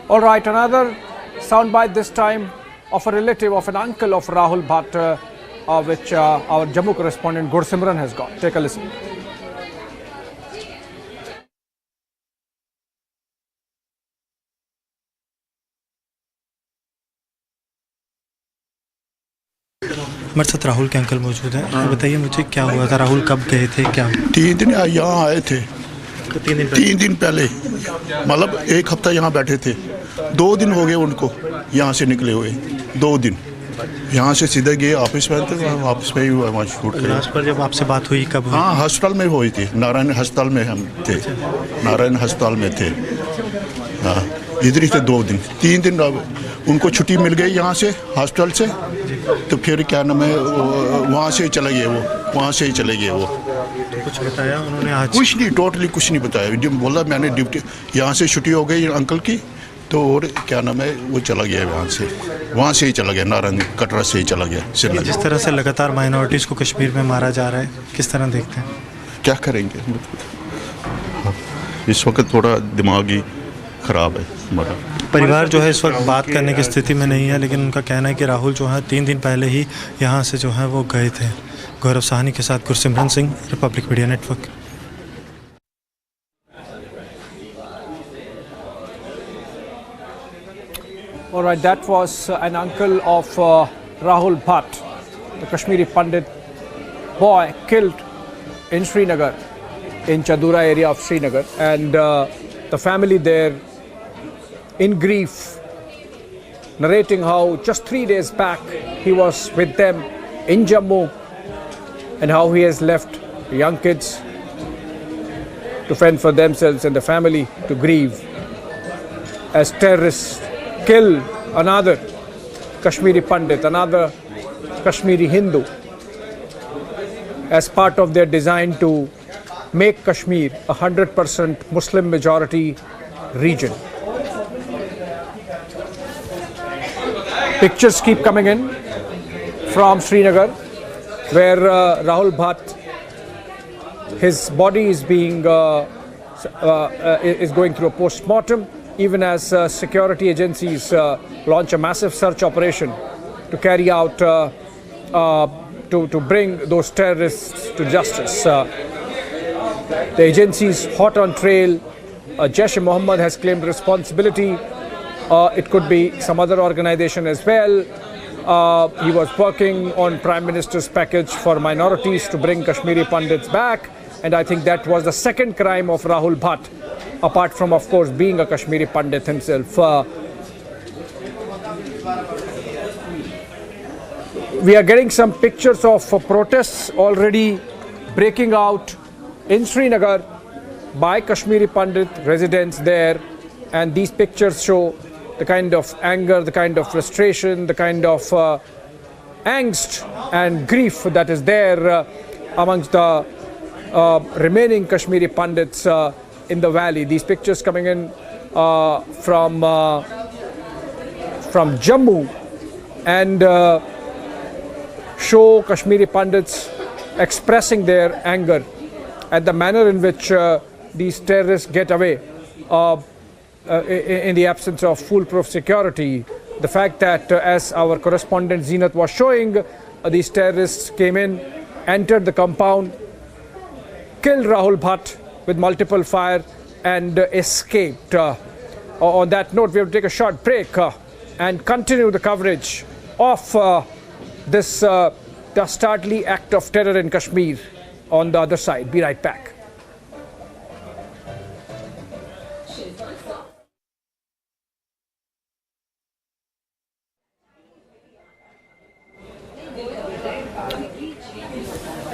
All right, another soundbite this time of a relative of an uncle of Rahul Bhatt, which our Jammu correspondent Gursimran has got. Take a listen. मेरे साथ राहुल के अंकल मौजूद हैं। बताइए मुझे क्या हुआ था, राहुल कब गए थे, क्या 3 दिन यहाँ आए थे, 3 दिन पहले, मतलब 1 हफ्ता यहाँ बैठे थे। 2 दिन हो गए उनको यहाँ से निकले हुए, 2 दिन यहाँ से सीधे गए ऑफिस में, ऑफिस में ही वहाँ शूट किया। लास्ट पर जब आपसे बात हुई कब? हाँ, हॉस्पिटल में हुई थी, नारायण अस्पताल में हम थे, नारायण अस्पताल में थे। हाँ, इधर ही थे 2 दिन। 3 दिन उनको छुट्टी मिल गई यहाँ से हॉस्पिटल से, तो फिर क्या नाम है वहाँ से ही चले गए, वो वहाँ से ही चले गए वो। तो कुछ बताया उन्होंने आज? कुछ नहीं, टोटली कुछ नहीं बताया। जब बोला मैंने ड्यूटी यहाँ से छुट्टी हो गई अंकल की, तो और क्या नाम है वो चला गया वहाँ से ही चला गया, नारायण कटरा से ही चला गया। जिस तरह से लगातार माइनॉरिटीज़ को कश्मीर में मारा जा रहा है, किस तरह देखते हैं? क्या करेंगे, इस वक्त थोड़ा दिमागी ख़राब है हमारा। परिवार जो है इस वक्त बात करने की स्थिति में नहीं है, लेकिन उनका कहना है कि राहुल जो है 3 दिन पहले ही यहाँ से जो है वो गए थे। गौरव साहनी के साथ Gursimran Singh, Republic media network. All right, that was an uncle of Rahul Bhatt, the Kashmiri Pandit boy killed in Srinagar, in Chadura area of Srinagar, and the family there in grief, narrating how just 3 days back he was with them in Jammu and how he has left young kids to fend for themselves and the family to grieve. as terrorists kill another Kashmiri Pandit, another Kashmiri Hindu, as part of their design to make Kashmir a 100% Muslim majority region. Pictures keep coming in from Srinagar, where Rahul Bhatt, his body is being is going through a post-mortem, even as security agencies launch a massive search operation to carry out to bring those terrorists to justice. The agency is hot on trail. Jaish-e-Mohammed has claimed responsibility. It could be some other organization as well. He was working on Prime Minister's package for minorities to bring Kashmiri Pandits back. And I think that was the second crime of Rahul Bhatt, apart from, of course, being a Kashmiri Pandit himself. We are getting some pictures of protests already breaking out in Srinagar by Kashmiri Pandit residents there. And these pictures show the kind of anger, the kind of frustration, the kind of angst and grief that is there amongst the remaining Kashmiri Pandits in the valley. These pictures coming in from Jammu and show Kashmiri Pandits expressing their anger at the manner in which these terrorists get away in the absence of foolproof security. The fact that, as our correspondent Zenat was showing, these terrorists came in, entered the compound, killed Rahul Bhatt with multiple fire and escaped. On that note, we have to take a short break and continue the coverage of this dastardly act of terror in Kashmir on the other side. Be right back.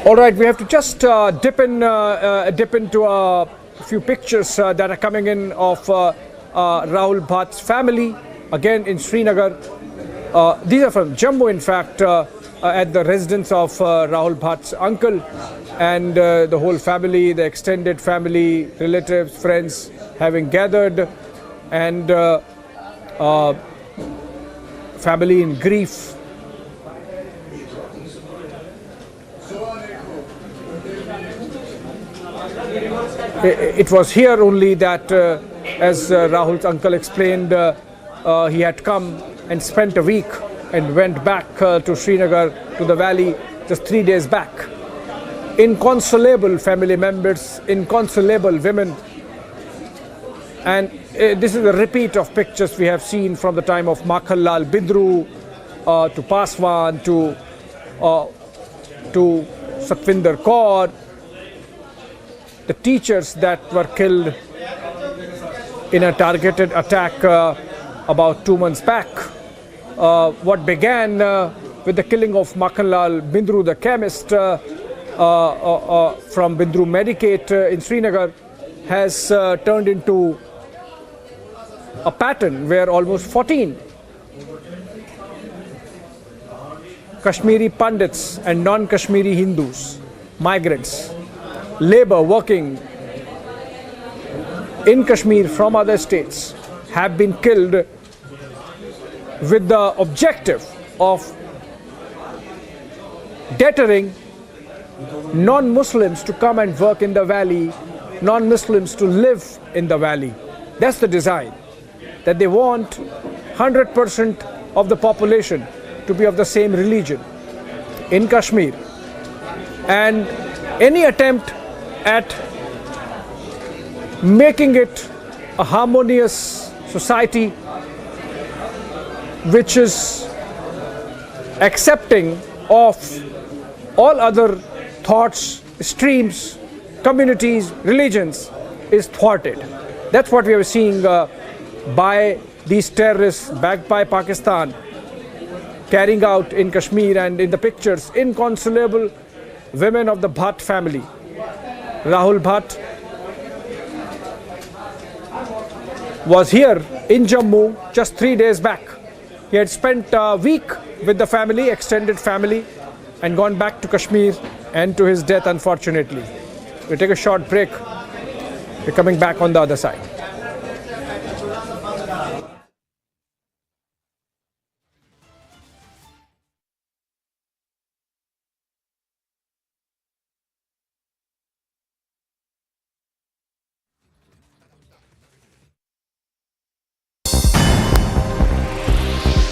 All right, we have to just dip into a few pictures that are coming in of Rahul Bhatt's family, again in Srinagar. These are from Jammu, in fact, at the residence of Rahul Bhatt's uncle, and the whole family, the extended family, relatives, friends having gathered, and family in grief. It was here only that, as Rahul's uncle explained, he had come and spent a week and went back to Srinagar, to the valley, just 3 days back. Inconsolable family members, inconsolable women. And this is a repeat of pictures we have seen from the time of Makhanlal Bindru to Paswan to Satvinder Kaur. The teachers that were killed in a targeted attack about 2 months back. What began with the killing of Makhanlal Bindru, the chemist from Bindru Medicate in Srinagar, has turned into a pattern where almost 14 Kashmiri Pandits and non-Kashmiri Hindus, migrants, labor working in Kashmir from other states, have been killed with the objective of deterring non-Muslims to come and work in the valley, non-Muslims to live in the valley. That's the design, that they want 100% of the population to be of the same religion in Kashmir. And any attempt at making it a harmonious society which is accepting of all other thoughts, streams, communities, religions is thwarted. That's what we are seeing by these terrorists backed by Pakistan carrying out in Kashmir, and in the pictures, inconsolable women of the Bhatt family. Rahul Bhatt, was here in Jammu just 3 days back. He had spent a week with the family, extended family, and gone back to Kashmir and to his death, unfortunately. We'll take a short break. We're coming back on the other side.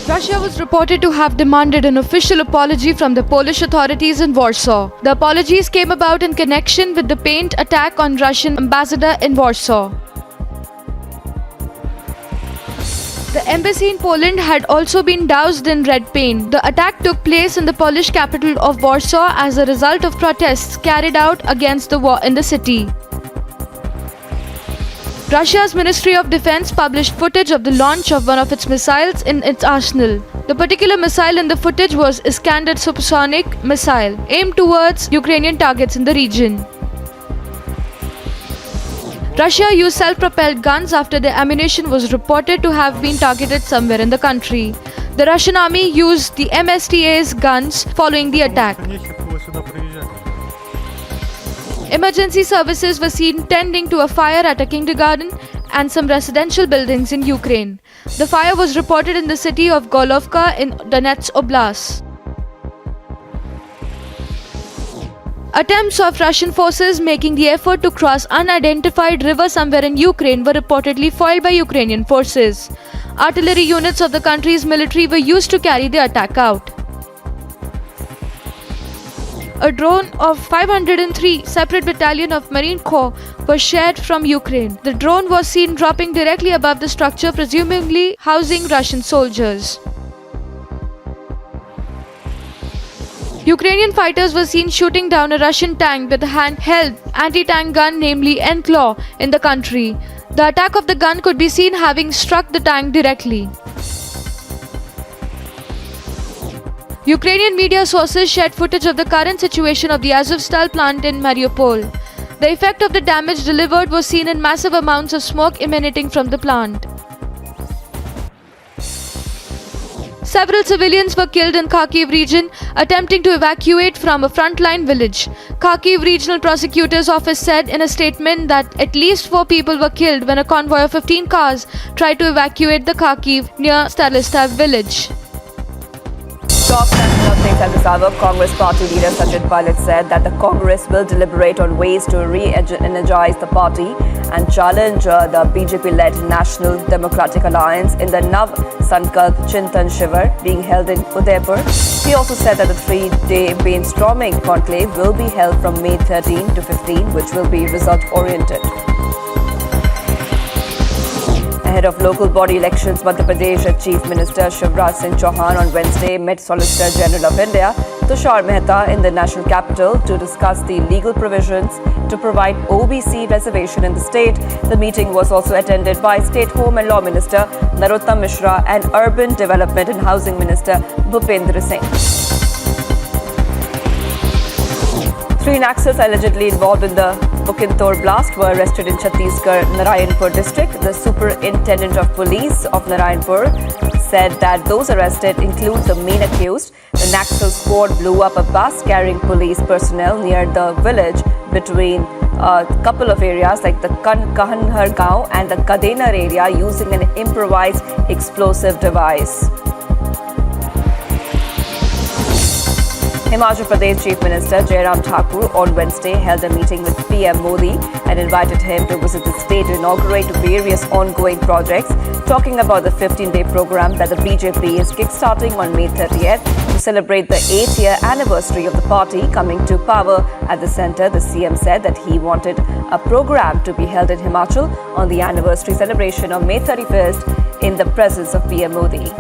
Russia was reported to have demanded an official apology from the Polish authorities in Warsaw. The apologies came about in connection with the paint attack on Russian ambassador in Warsaw. The embassy in Poland had also been doused in red paint. The attack took place in the Polish capital of Warsaw as a result of protests carried out against the war in the city. Russia's Ministry of Defense published footage of the launch of one of its missiles in its arsenal. The particular missile in the footage was Iskander supersonic missile, aimed towards Ukrainian targets in the region. Russia used self-propelled guns after the ammunition was reported to have been targeted somewhere in the country. The Russian army used the MSTA's guns following the attack. Emergency services were seen tending to a fire at a kindergarten and some residential buildings in Ukraine. The fire was reported in the city of Golovka in Donetsk Oblast. Attempts of Russian forces making the effort to cross unidentified river somewhere in Ukraine were reportedly foiled by Ukrainian forces. Artillery units of the country's military were used to carry the attack out. A drone of 503 separate battalion of Marine Corps was shared from Ukraine. The drone was seen dropping directly above the structure, presumably housing Russian soldiers. Ukrainian fighters were seen shooting down a Russian tank with a handheld anti-tank gun, namely Enclaw, in the country. The attack of the gun could be seen having struck the tank directly. Ukrainian media sources shared footage of the current situation of the Azovstal plant in Mariupol. The effect of the damage delivered was seen in massive amounts of smoke emanating from the plant. Several civilians were killed in Kharkiv region attempting to evacuate from a frontline village. Kharkiv Regional Prosecutor's Office said in a statement that at least 4 people were killed when a convoy of 15 cars tried to evacuate the Kharkiv near Stalistav village. Top national things at this hour. Congress party leader Sachin Pilot said that the Congress will deliberate on ways to re-energize the party and challenge the BJP-led National Democratic Alliance in the Nav Sankalp Chintan Shiva being held in Udaipur. He also said that the 3-day brainstorming conclave will be held from May 13 to 15, which will be result-oriented. Ahead of local body elections, Madhya Pradesh Chief Minister Shivraj Singh Chauhan on Wednesday met Solicitor General of India Tushar Mehta in the national capital to discuss the legal provisions to provide OBC reservation in the state. The meeting was also attended by State Home and Law Minister Narottam Mishra and Urban Development and Housing Minister Bhupendra Singh. 3 Naxals allegedly involved in the Bukintor blast were arrested in Chhattisgarh, Narayanpur district. The Superintendent of Police of Narayanpur said that those arrested include the main accused. The Naxal squad blew up a bus carrying police personnel near the village between a couple of areas like the Kahanhar Gaon and the Kadenar area using an improvised explosive device. Himachal Pradesh Chief Minister Jairam Thakur on Wednesday held a meeting with PM Modi and invited him to visit the state to inaugurate various ongoing projects, talking about the 15-day program that the BJP is kickstarting on May 30th to celebrate the 8th-year anniversary of the party coming to power at the centre. The CM said that he wanted a program to be held in Himachal on the anniversary celebration of May 31st in the presence of PM Modi.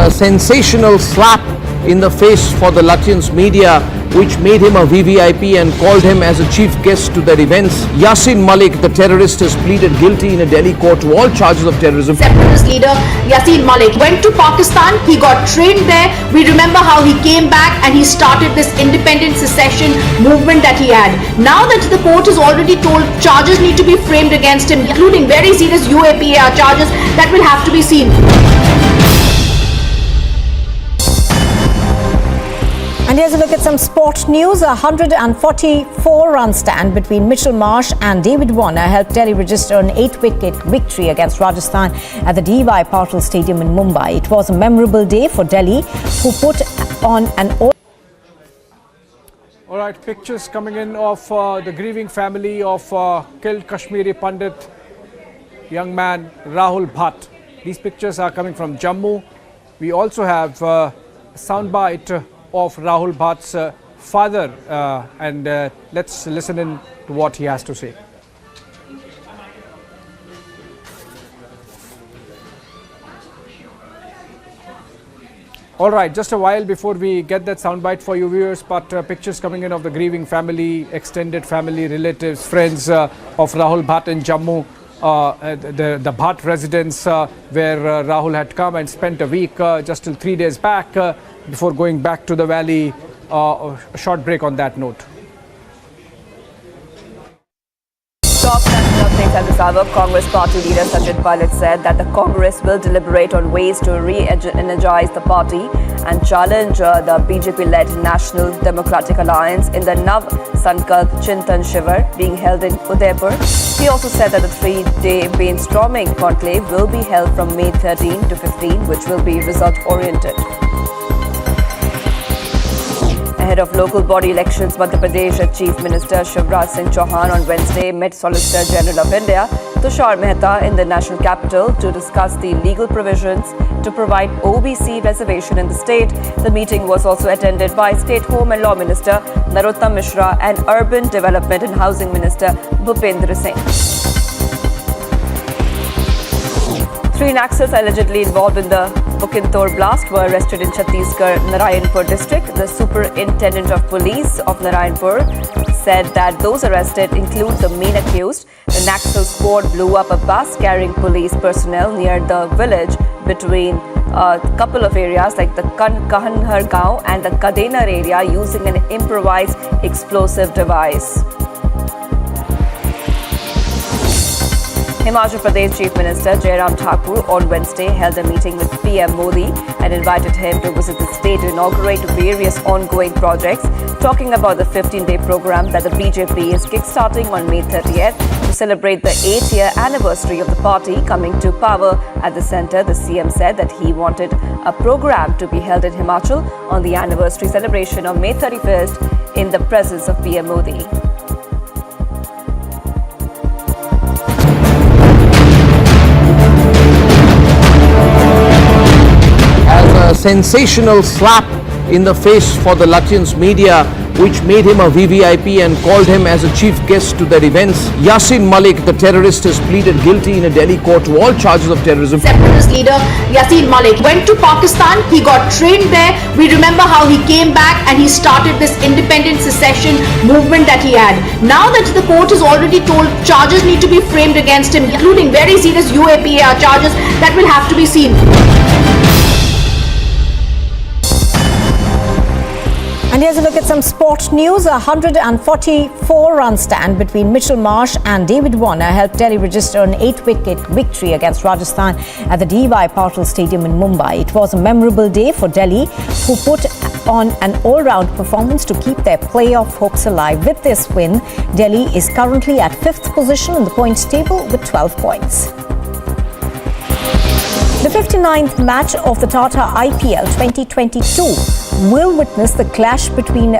Sensational slap in the face for the Lutyens media which made him a VVIP and called him as a chief guest to their events. Yasin Malik, the terrorist, has pleaded guilty in a Delhi court to all charges of terrorism. Separatist leader Yasin Malik went to Pakistan. He got trained there. We remember how he came back and he started this independent secession movement that he had. Now that the court has already told charges need to be framed against him, including very serious UAPAR charges that will have to be seen. And here's a look at some sport news. A 144-run stand between Mitchell Marsh and David Warner helped Delhi register an 8-wicket victory against Rajasthan at the D.Y. Patil Stadium in Mumbai. It was a memorable day for Delhi, who put on an All right, pictures coming in of the grieving family of killed Kashmiri Pandit, young man Rahul Bhatt. These pictures are coming from Jammu. We also have a soundbite of Rahul Bhatt's father, and let's listen in to what he has to say. All right, just a while before we get that soundbite for you viewers, but pictures coming in of the grieving family, extended family, relatives, friends of Rahul Bhatt in Jammu, the Bhatt residence where Rahul had come and spent a week just till 3 days back before going back to the valley. A short break on that note. Top national updates at this hour. Congress party leader Sachin Pilot said that the Congress will deliberate on ways to re-energize the party and challenge the BJP-led National Democratic Alliance in the Nav Sankalp Chintan Shiva being held in Udaipur. He also said that the 3-day brainstorming conclave will be held from May 13 to 15, which will be result-oriented. Ahead of local body elections, Madhya Pradesh Chief Minister Shivraj Singh Chauhan on Wednesday met Solicitor General of India Tushar Mehta in the national capital to discuss the legal provisions to provide OBC reservation in the state. The meeting was also attended by State Home and Law Minister Narottam Mishra and Urban Development and Housing Minister Bhupendra Singh. 3 Naxals allegedly involved in the Bukintor blast were arrested in Chhattisgarh, Narayanpur district. The Superintendent of Police of Narayanpur said that those arrested include the main accused. The Naxal squad blew up a bus carrying police personnel near the village between a couple of areas like the Kahanhar Gaon and the Kadenar area using an improvised explosive device. Himachal Pradesh Chief Minister Jairam Thakur on Wednesday held a meeting with PM Modi and invited him to visit the state to inaugurate various ongoing projects, talking about the 15-day program that the BJP is kickstarting on May 30th to celebrate the 8th-year anniversary of the party coming to power at the centre. The CM said that he wanted a program to be held in Himachal on the anniversary celebration of May 31st in the presence of PM Modi. A sensational slap in the face for the Lutyens media, which made him a VVIP and called him as a chief guest to their events. Yasin Malik, the terrorist, has pleaded guilty in a Delhi court to all charges of terrorism. Separatist leader Yasin Malik went to Pakistan. He got trained there. We remember how he came back and he started this independent secession movement that he had. Now that the court has already told charges need to be framed against him, including very serious UAPAR charges that will have to be seen. And here's a look at some sport news. A 144-run stand between Mitchell Marsh and David Warner helped Delhi register an 8-wicket victory against Rajasthan at the D.Y. Patil Stadium in Mumbai. It was a memorable day for Delhi, who put on an all-round performance to keep their playoff hopes alive. With this win, Delhi is currently at 5th position in the points table with 12 points. The 59th match of the Tata IPL 2022 will witness the clash between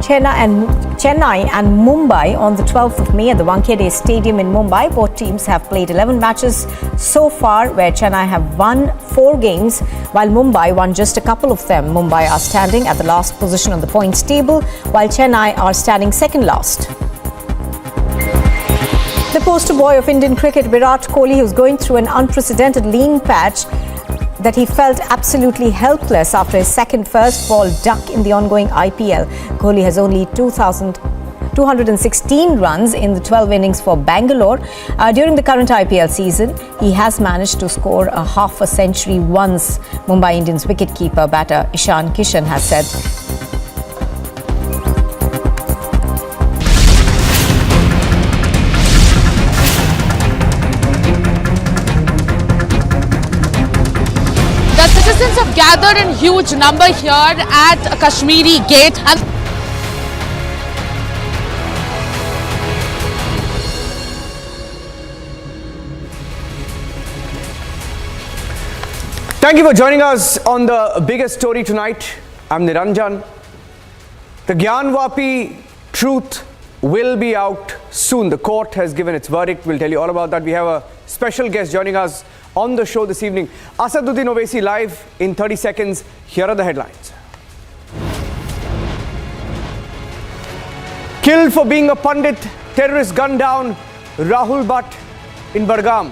Chennai and Mumbai on the 12th of May at the Wankhede Stadium in Mumbai. Both teams have played 11 matches so far, where Chennai have won 4 games, while Mumbai won just a couple of them. Mumbai are standing at the last position on the points table, while Chennai are standing second last. The poster boy of Indian cricket, Virat Kohli, who's going through an unprecedented lean patch, that he felt absolutely helpless after his second first ball duck in the ongoing IPL. Kohli has only 216 runs in the 12 innings for Bangalore. During the current IPL season, he has managed to score a half a century once, Mumbai Indians wicketkeeper batter Ishan Kishan has said. The citizens have gathered in huge number here at Kashmiri Gate. And thank you for joining us on the biggest story tonight. I'm Niranjan. The Gyanvapi truth will be out soon. The court has given its verdict. We'll tell you all about that. We have a special guest joining us on the show this evening. Asaduddin Owaisi live in 30 seconds. Here are the headlines. Killed for being a Pandit, terrorist gunned down Rahul Bhatt in Budgam.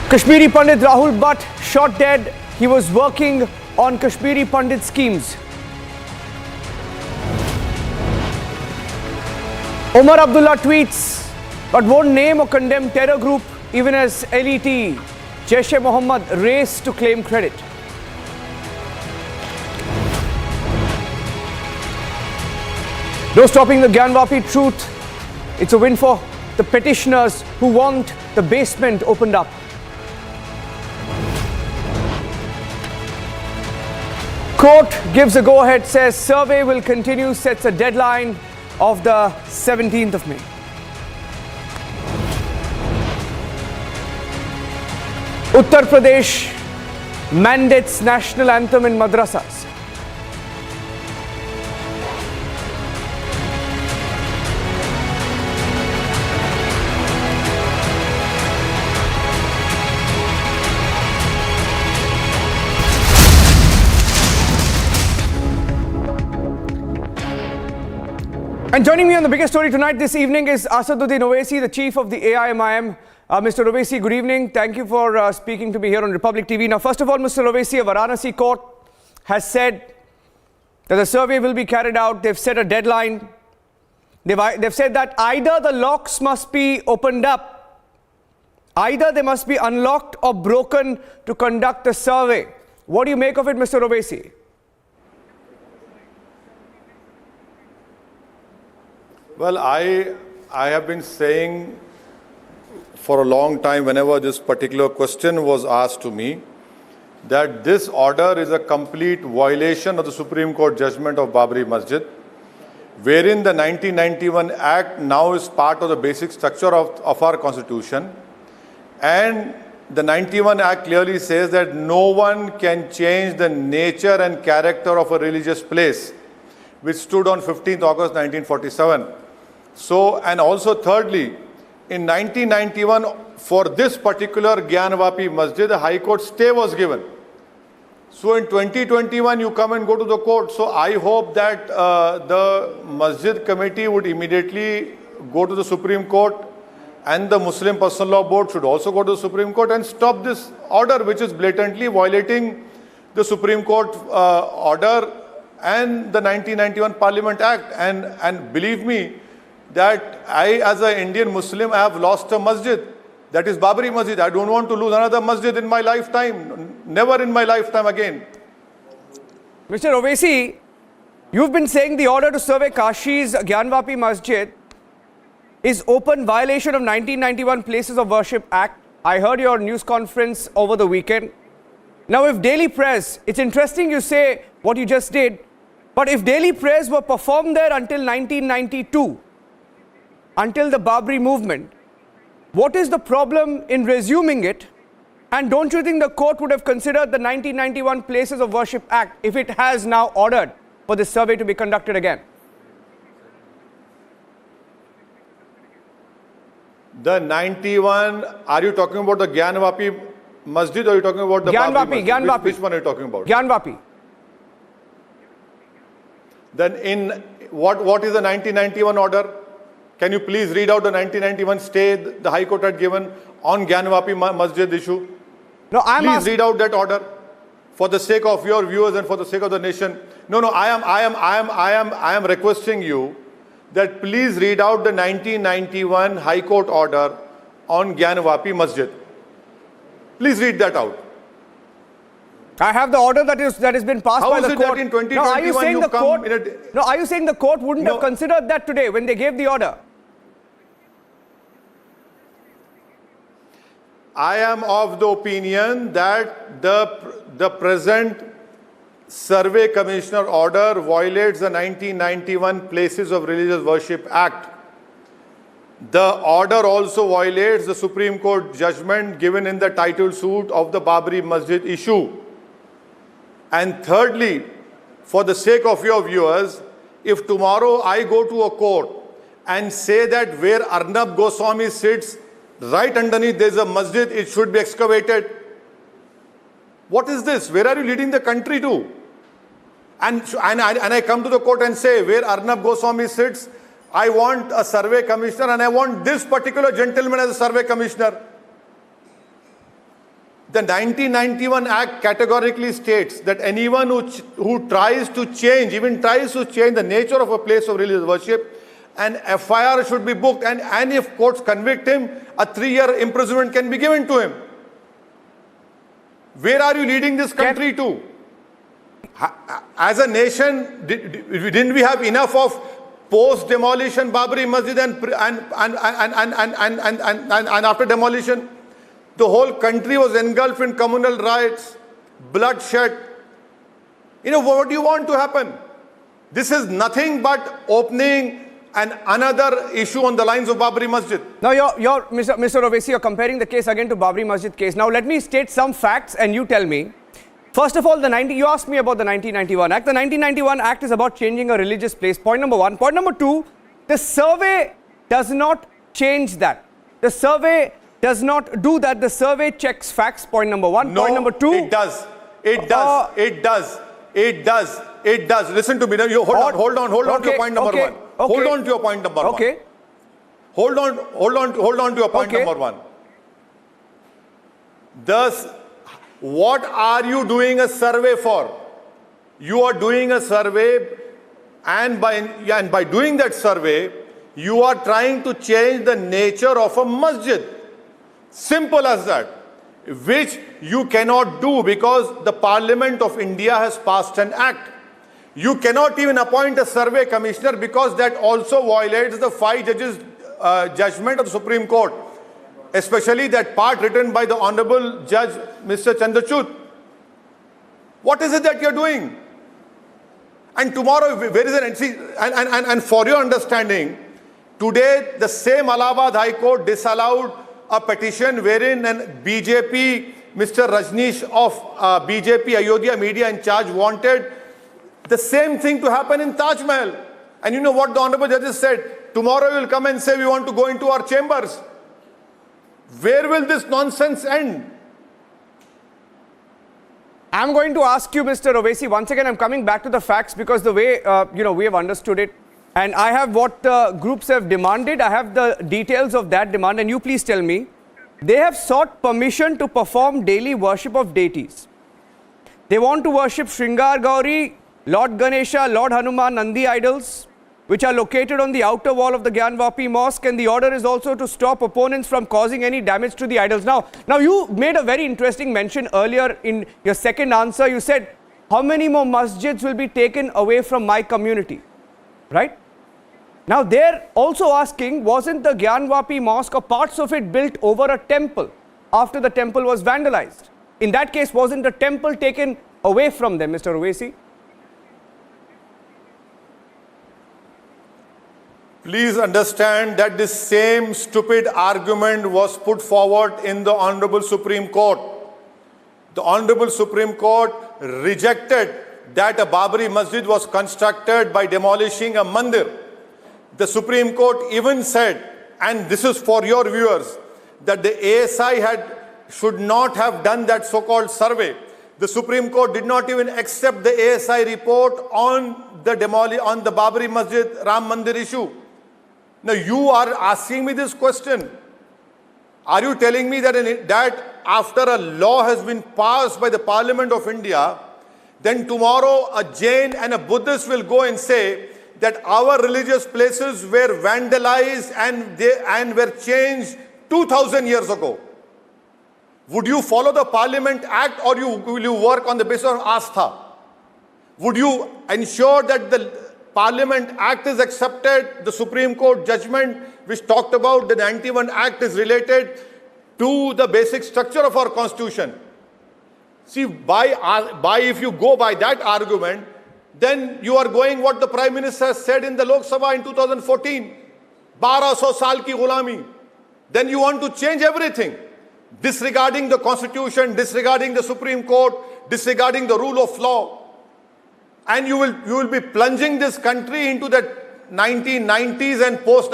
Kashmiri Pandit Rahul Bhatt shot dead. He was working on Kashmiri Pandit schemes. Omar Abdullah tweets, but won't name or condemn terror group even as LET, Jaish-e-Mohammed race to claim credit. No stopping the Gyanvapi truth. It's a win for the petitioners who want the basement opened up. Court gives a go-ahead, says survey will continue, sets a deadline of the 17th of May. Uttar Pradesh mandates national anthem in madrasas. And joining me on the biggest story tonight this evening is Asaduddin Owaisi, the chief of the AIMIM. Mr. Owaisi, good evening. Thank you for speaking to me here on Republic TV. Now, first of all, Mr. Owaisi, a Varanasi court has said that the survey will be carried out. They've set a deadline. They've said that either the locks must be opened up, either they must be unlocked or broken to conduct the survey. What do you make of it, Mr. Owaisi? Well, I have been saying for a long time, whenever this particular question was asked to me, that this order is a complete violation of the Supreme Court judgment of Babri Masjid, wherein the 1991 Act now is part of the basic structure of our Constitution. And the 91 Act clearly says that no one can change the nature and character of a religious place, which stood on 15th August 1947. So, and also thirdly, in 1991, for this particular Gyanvapi Masjid, the High Court stay was given. So in 2021, you come and go to the court. So I hope that the Masjid Committee would immediately go to the Supreme Court, and the Muslim Personal Law Board should also go to the Supreme Court and stop this order, which is blatantly violating the Supreme Court order and the 1991 Parliament Act. And believe me, that I, as an Indian Muslim, I have lost a masjid. That is Babri Masjid. I don't want to lose another masjid in my lifetime. Never in my lifetime again. Mr. Owaisi, you've been saying the order to survey Kashi's Gyanvapi Masjid is open violation of 1991 Places of Worship Act. I heard your news conference over the weekend. Now, if Daily Prayers, it's interesting you say what you just did, but if Daily Prayers were performed there until 1992, until the Babri movement, what is the problem in resuming it? And don't you think the court would have considered the 1991 Places of Worship Act if it has now ordered for this survey to be conducted again? The 91, are you talking about the Gyanvapi Masjid or are you talking about the Babri Masjid? Which one are you talking about? Gyanvapi. Then in what is the 1991 order? Can you please read out the 1991 stay the High Court had given on Gyanvapi Masjid issue? No, Please read out that order for the sake of your viewers and for the sake of the nation. No, I am requesting you that please read out the 1991 High Court order on Gyanvapi Masjid. Please read that out. I have the order that has been passed by the court. How is it that in 2021 are you saying you the come court? in a... No, are you saying the court wouldn't have considered that today when they gave the order? I am of the opinion that the present Survey Commissioner order violates the 1991 Places of Religious Worship Act. The order also violates the Supreme Court judgment given in the title suit of the Babri Masjid issue. And thirdly, for the sake of your viewers, if tomorrow I go to a court and say that where Arnab Goswami sits, right underneath there is a masjid, it should be excavated. What is this? Where are you leading the country to? And I come to the court and say, where Arnab Goswami sits, I want a survey commissioner and I want this particular gentleman as a survey commissioner. The 1991 Act categorically states that anyone who tries to change, even tries to change the nature of a place of religious worship, an FIR should be booked, and if courts convict him, a 3-year imprisonment can be given to him. Where are you leading this country to? As a nation, didn't we have enough of post-demolition Babri Masjid and after demolition? The whole country was engulfed in communal riots, bloodshed. What do you want to happen? This is nothing but opening another issue on the lines of Babri Masjid. Now, Mr. Owaisi, you're comparing the case again to Babri Masjid case. Now, let me state some facts and you tell me. First of all, you asked me about the 1991 Act. The 1991 Act is about changing a religious place. Point number one. Point number two, the survey does not change that. The survey does not do that. The survey checks facts. Point number one. No, point number two. It does. It does. It does. It does. It does. Listen to me. Now, hold on to your point number one. Hold on to your point number one. Okay. Hold on to your point number one. Thus, what are you doing a survey for? You are doing a survey, and by doing that survey, you are trying to change the nature of a masjid. Simple as that. Which you cannot do because the Parliament of India has passed an act. You cannot even appoint a survey commissioner because that also violates the 5 judges' judgment of the Supreme Court. Especially that part written by the Honorable Judge Mr. Chandrachud. What is it that you're doing? And tomorrow, where is it? And for your understanding, today the same Allahabad High Court disallowed a petition wherein BJP, Mr. Rajneesh of BJP Ayodhya Media in charge wanted the same thing to happen in Taj Mahal. And you know what the Honorable Judges said? Tomorrow you will come and say we want to go into our chambers. Where will this nonsense end? I'm going to ask you, Mr. Owaisi, once again, I'm coming back to the facts because the way, we have understood it. And I have what the groups have demanded. I have the details of that demand. And you please tell me, they have sought permission to perform daily worship of deities. They want to worship Shringar Gauri, Lord Ganesha, Lord Hanuman, Nandi idols, which are located on the outer wall of the Gyanvapi Mosque, and the order is also to stop opponents from causing any damage to the idols. Now you made a very interesting mention earlier in your second answer. You said, how many more masjids will be taken away from my community? Right? Now they're also asking, wasn't the Gyanvapi Mosque or parts of it built over a temple after the temple was vandalized? In that case, wasn't the temple taken away from them, Mr. Owaisi? Please understand that this same stupid argument was put forward in the Honorable Supreme Court. The Honorable Supreme Court rejected that a Babri Masjid was constructed by demolishing a mandir. The Supreme Court even said, and this is for your viewers, that the ASI should not have done that so-called survey. The Supreme Court did not even accept the ASI report on the Babri Masjid Ram Mandir issue. Now you are asking me this question. Are you telling me that after a law has been passed by the Parliament of India, then tomorrow a Jain and a Buddhist will go and say that our religious places were vandalized and were changed 2000 years ago? Would you follow the Parliament Act, or will you work on the basis of Astha? Would you ensure that the Parliament Act is accepted, the Supreme Court judgment which talked about the 91 Act is related to the basic structure of our Constitution? See, if you go by that argument, then you are going what the Prime Minister said in the Lok Sabha in 2014, 1200 saal ki gulami. Then you want to change everything, disregarding the Constitution, disregarding the Supreme Court, disregarding the rule of law. And you will be plunging this country into the 1990s and post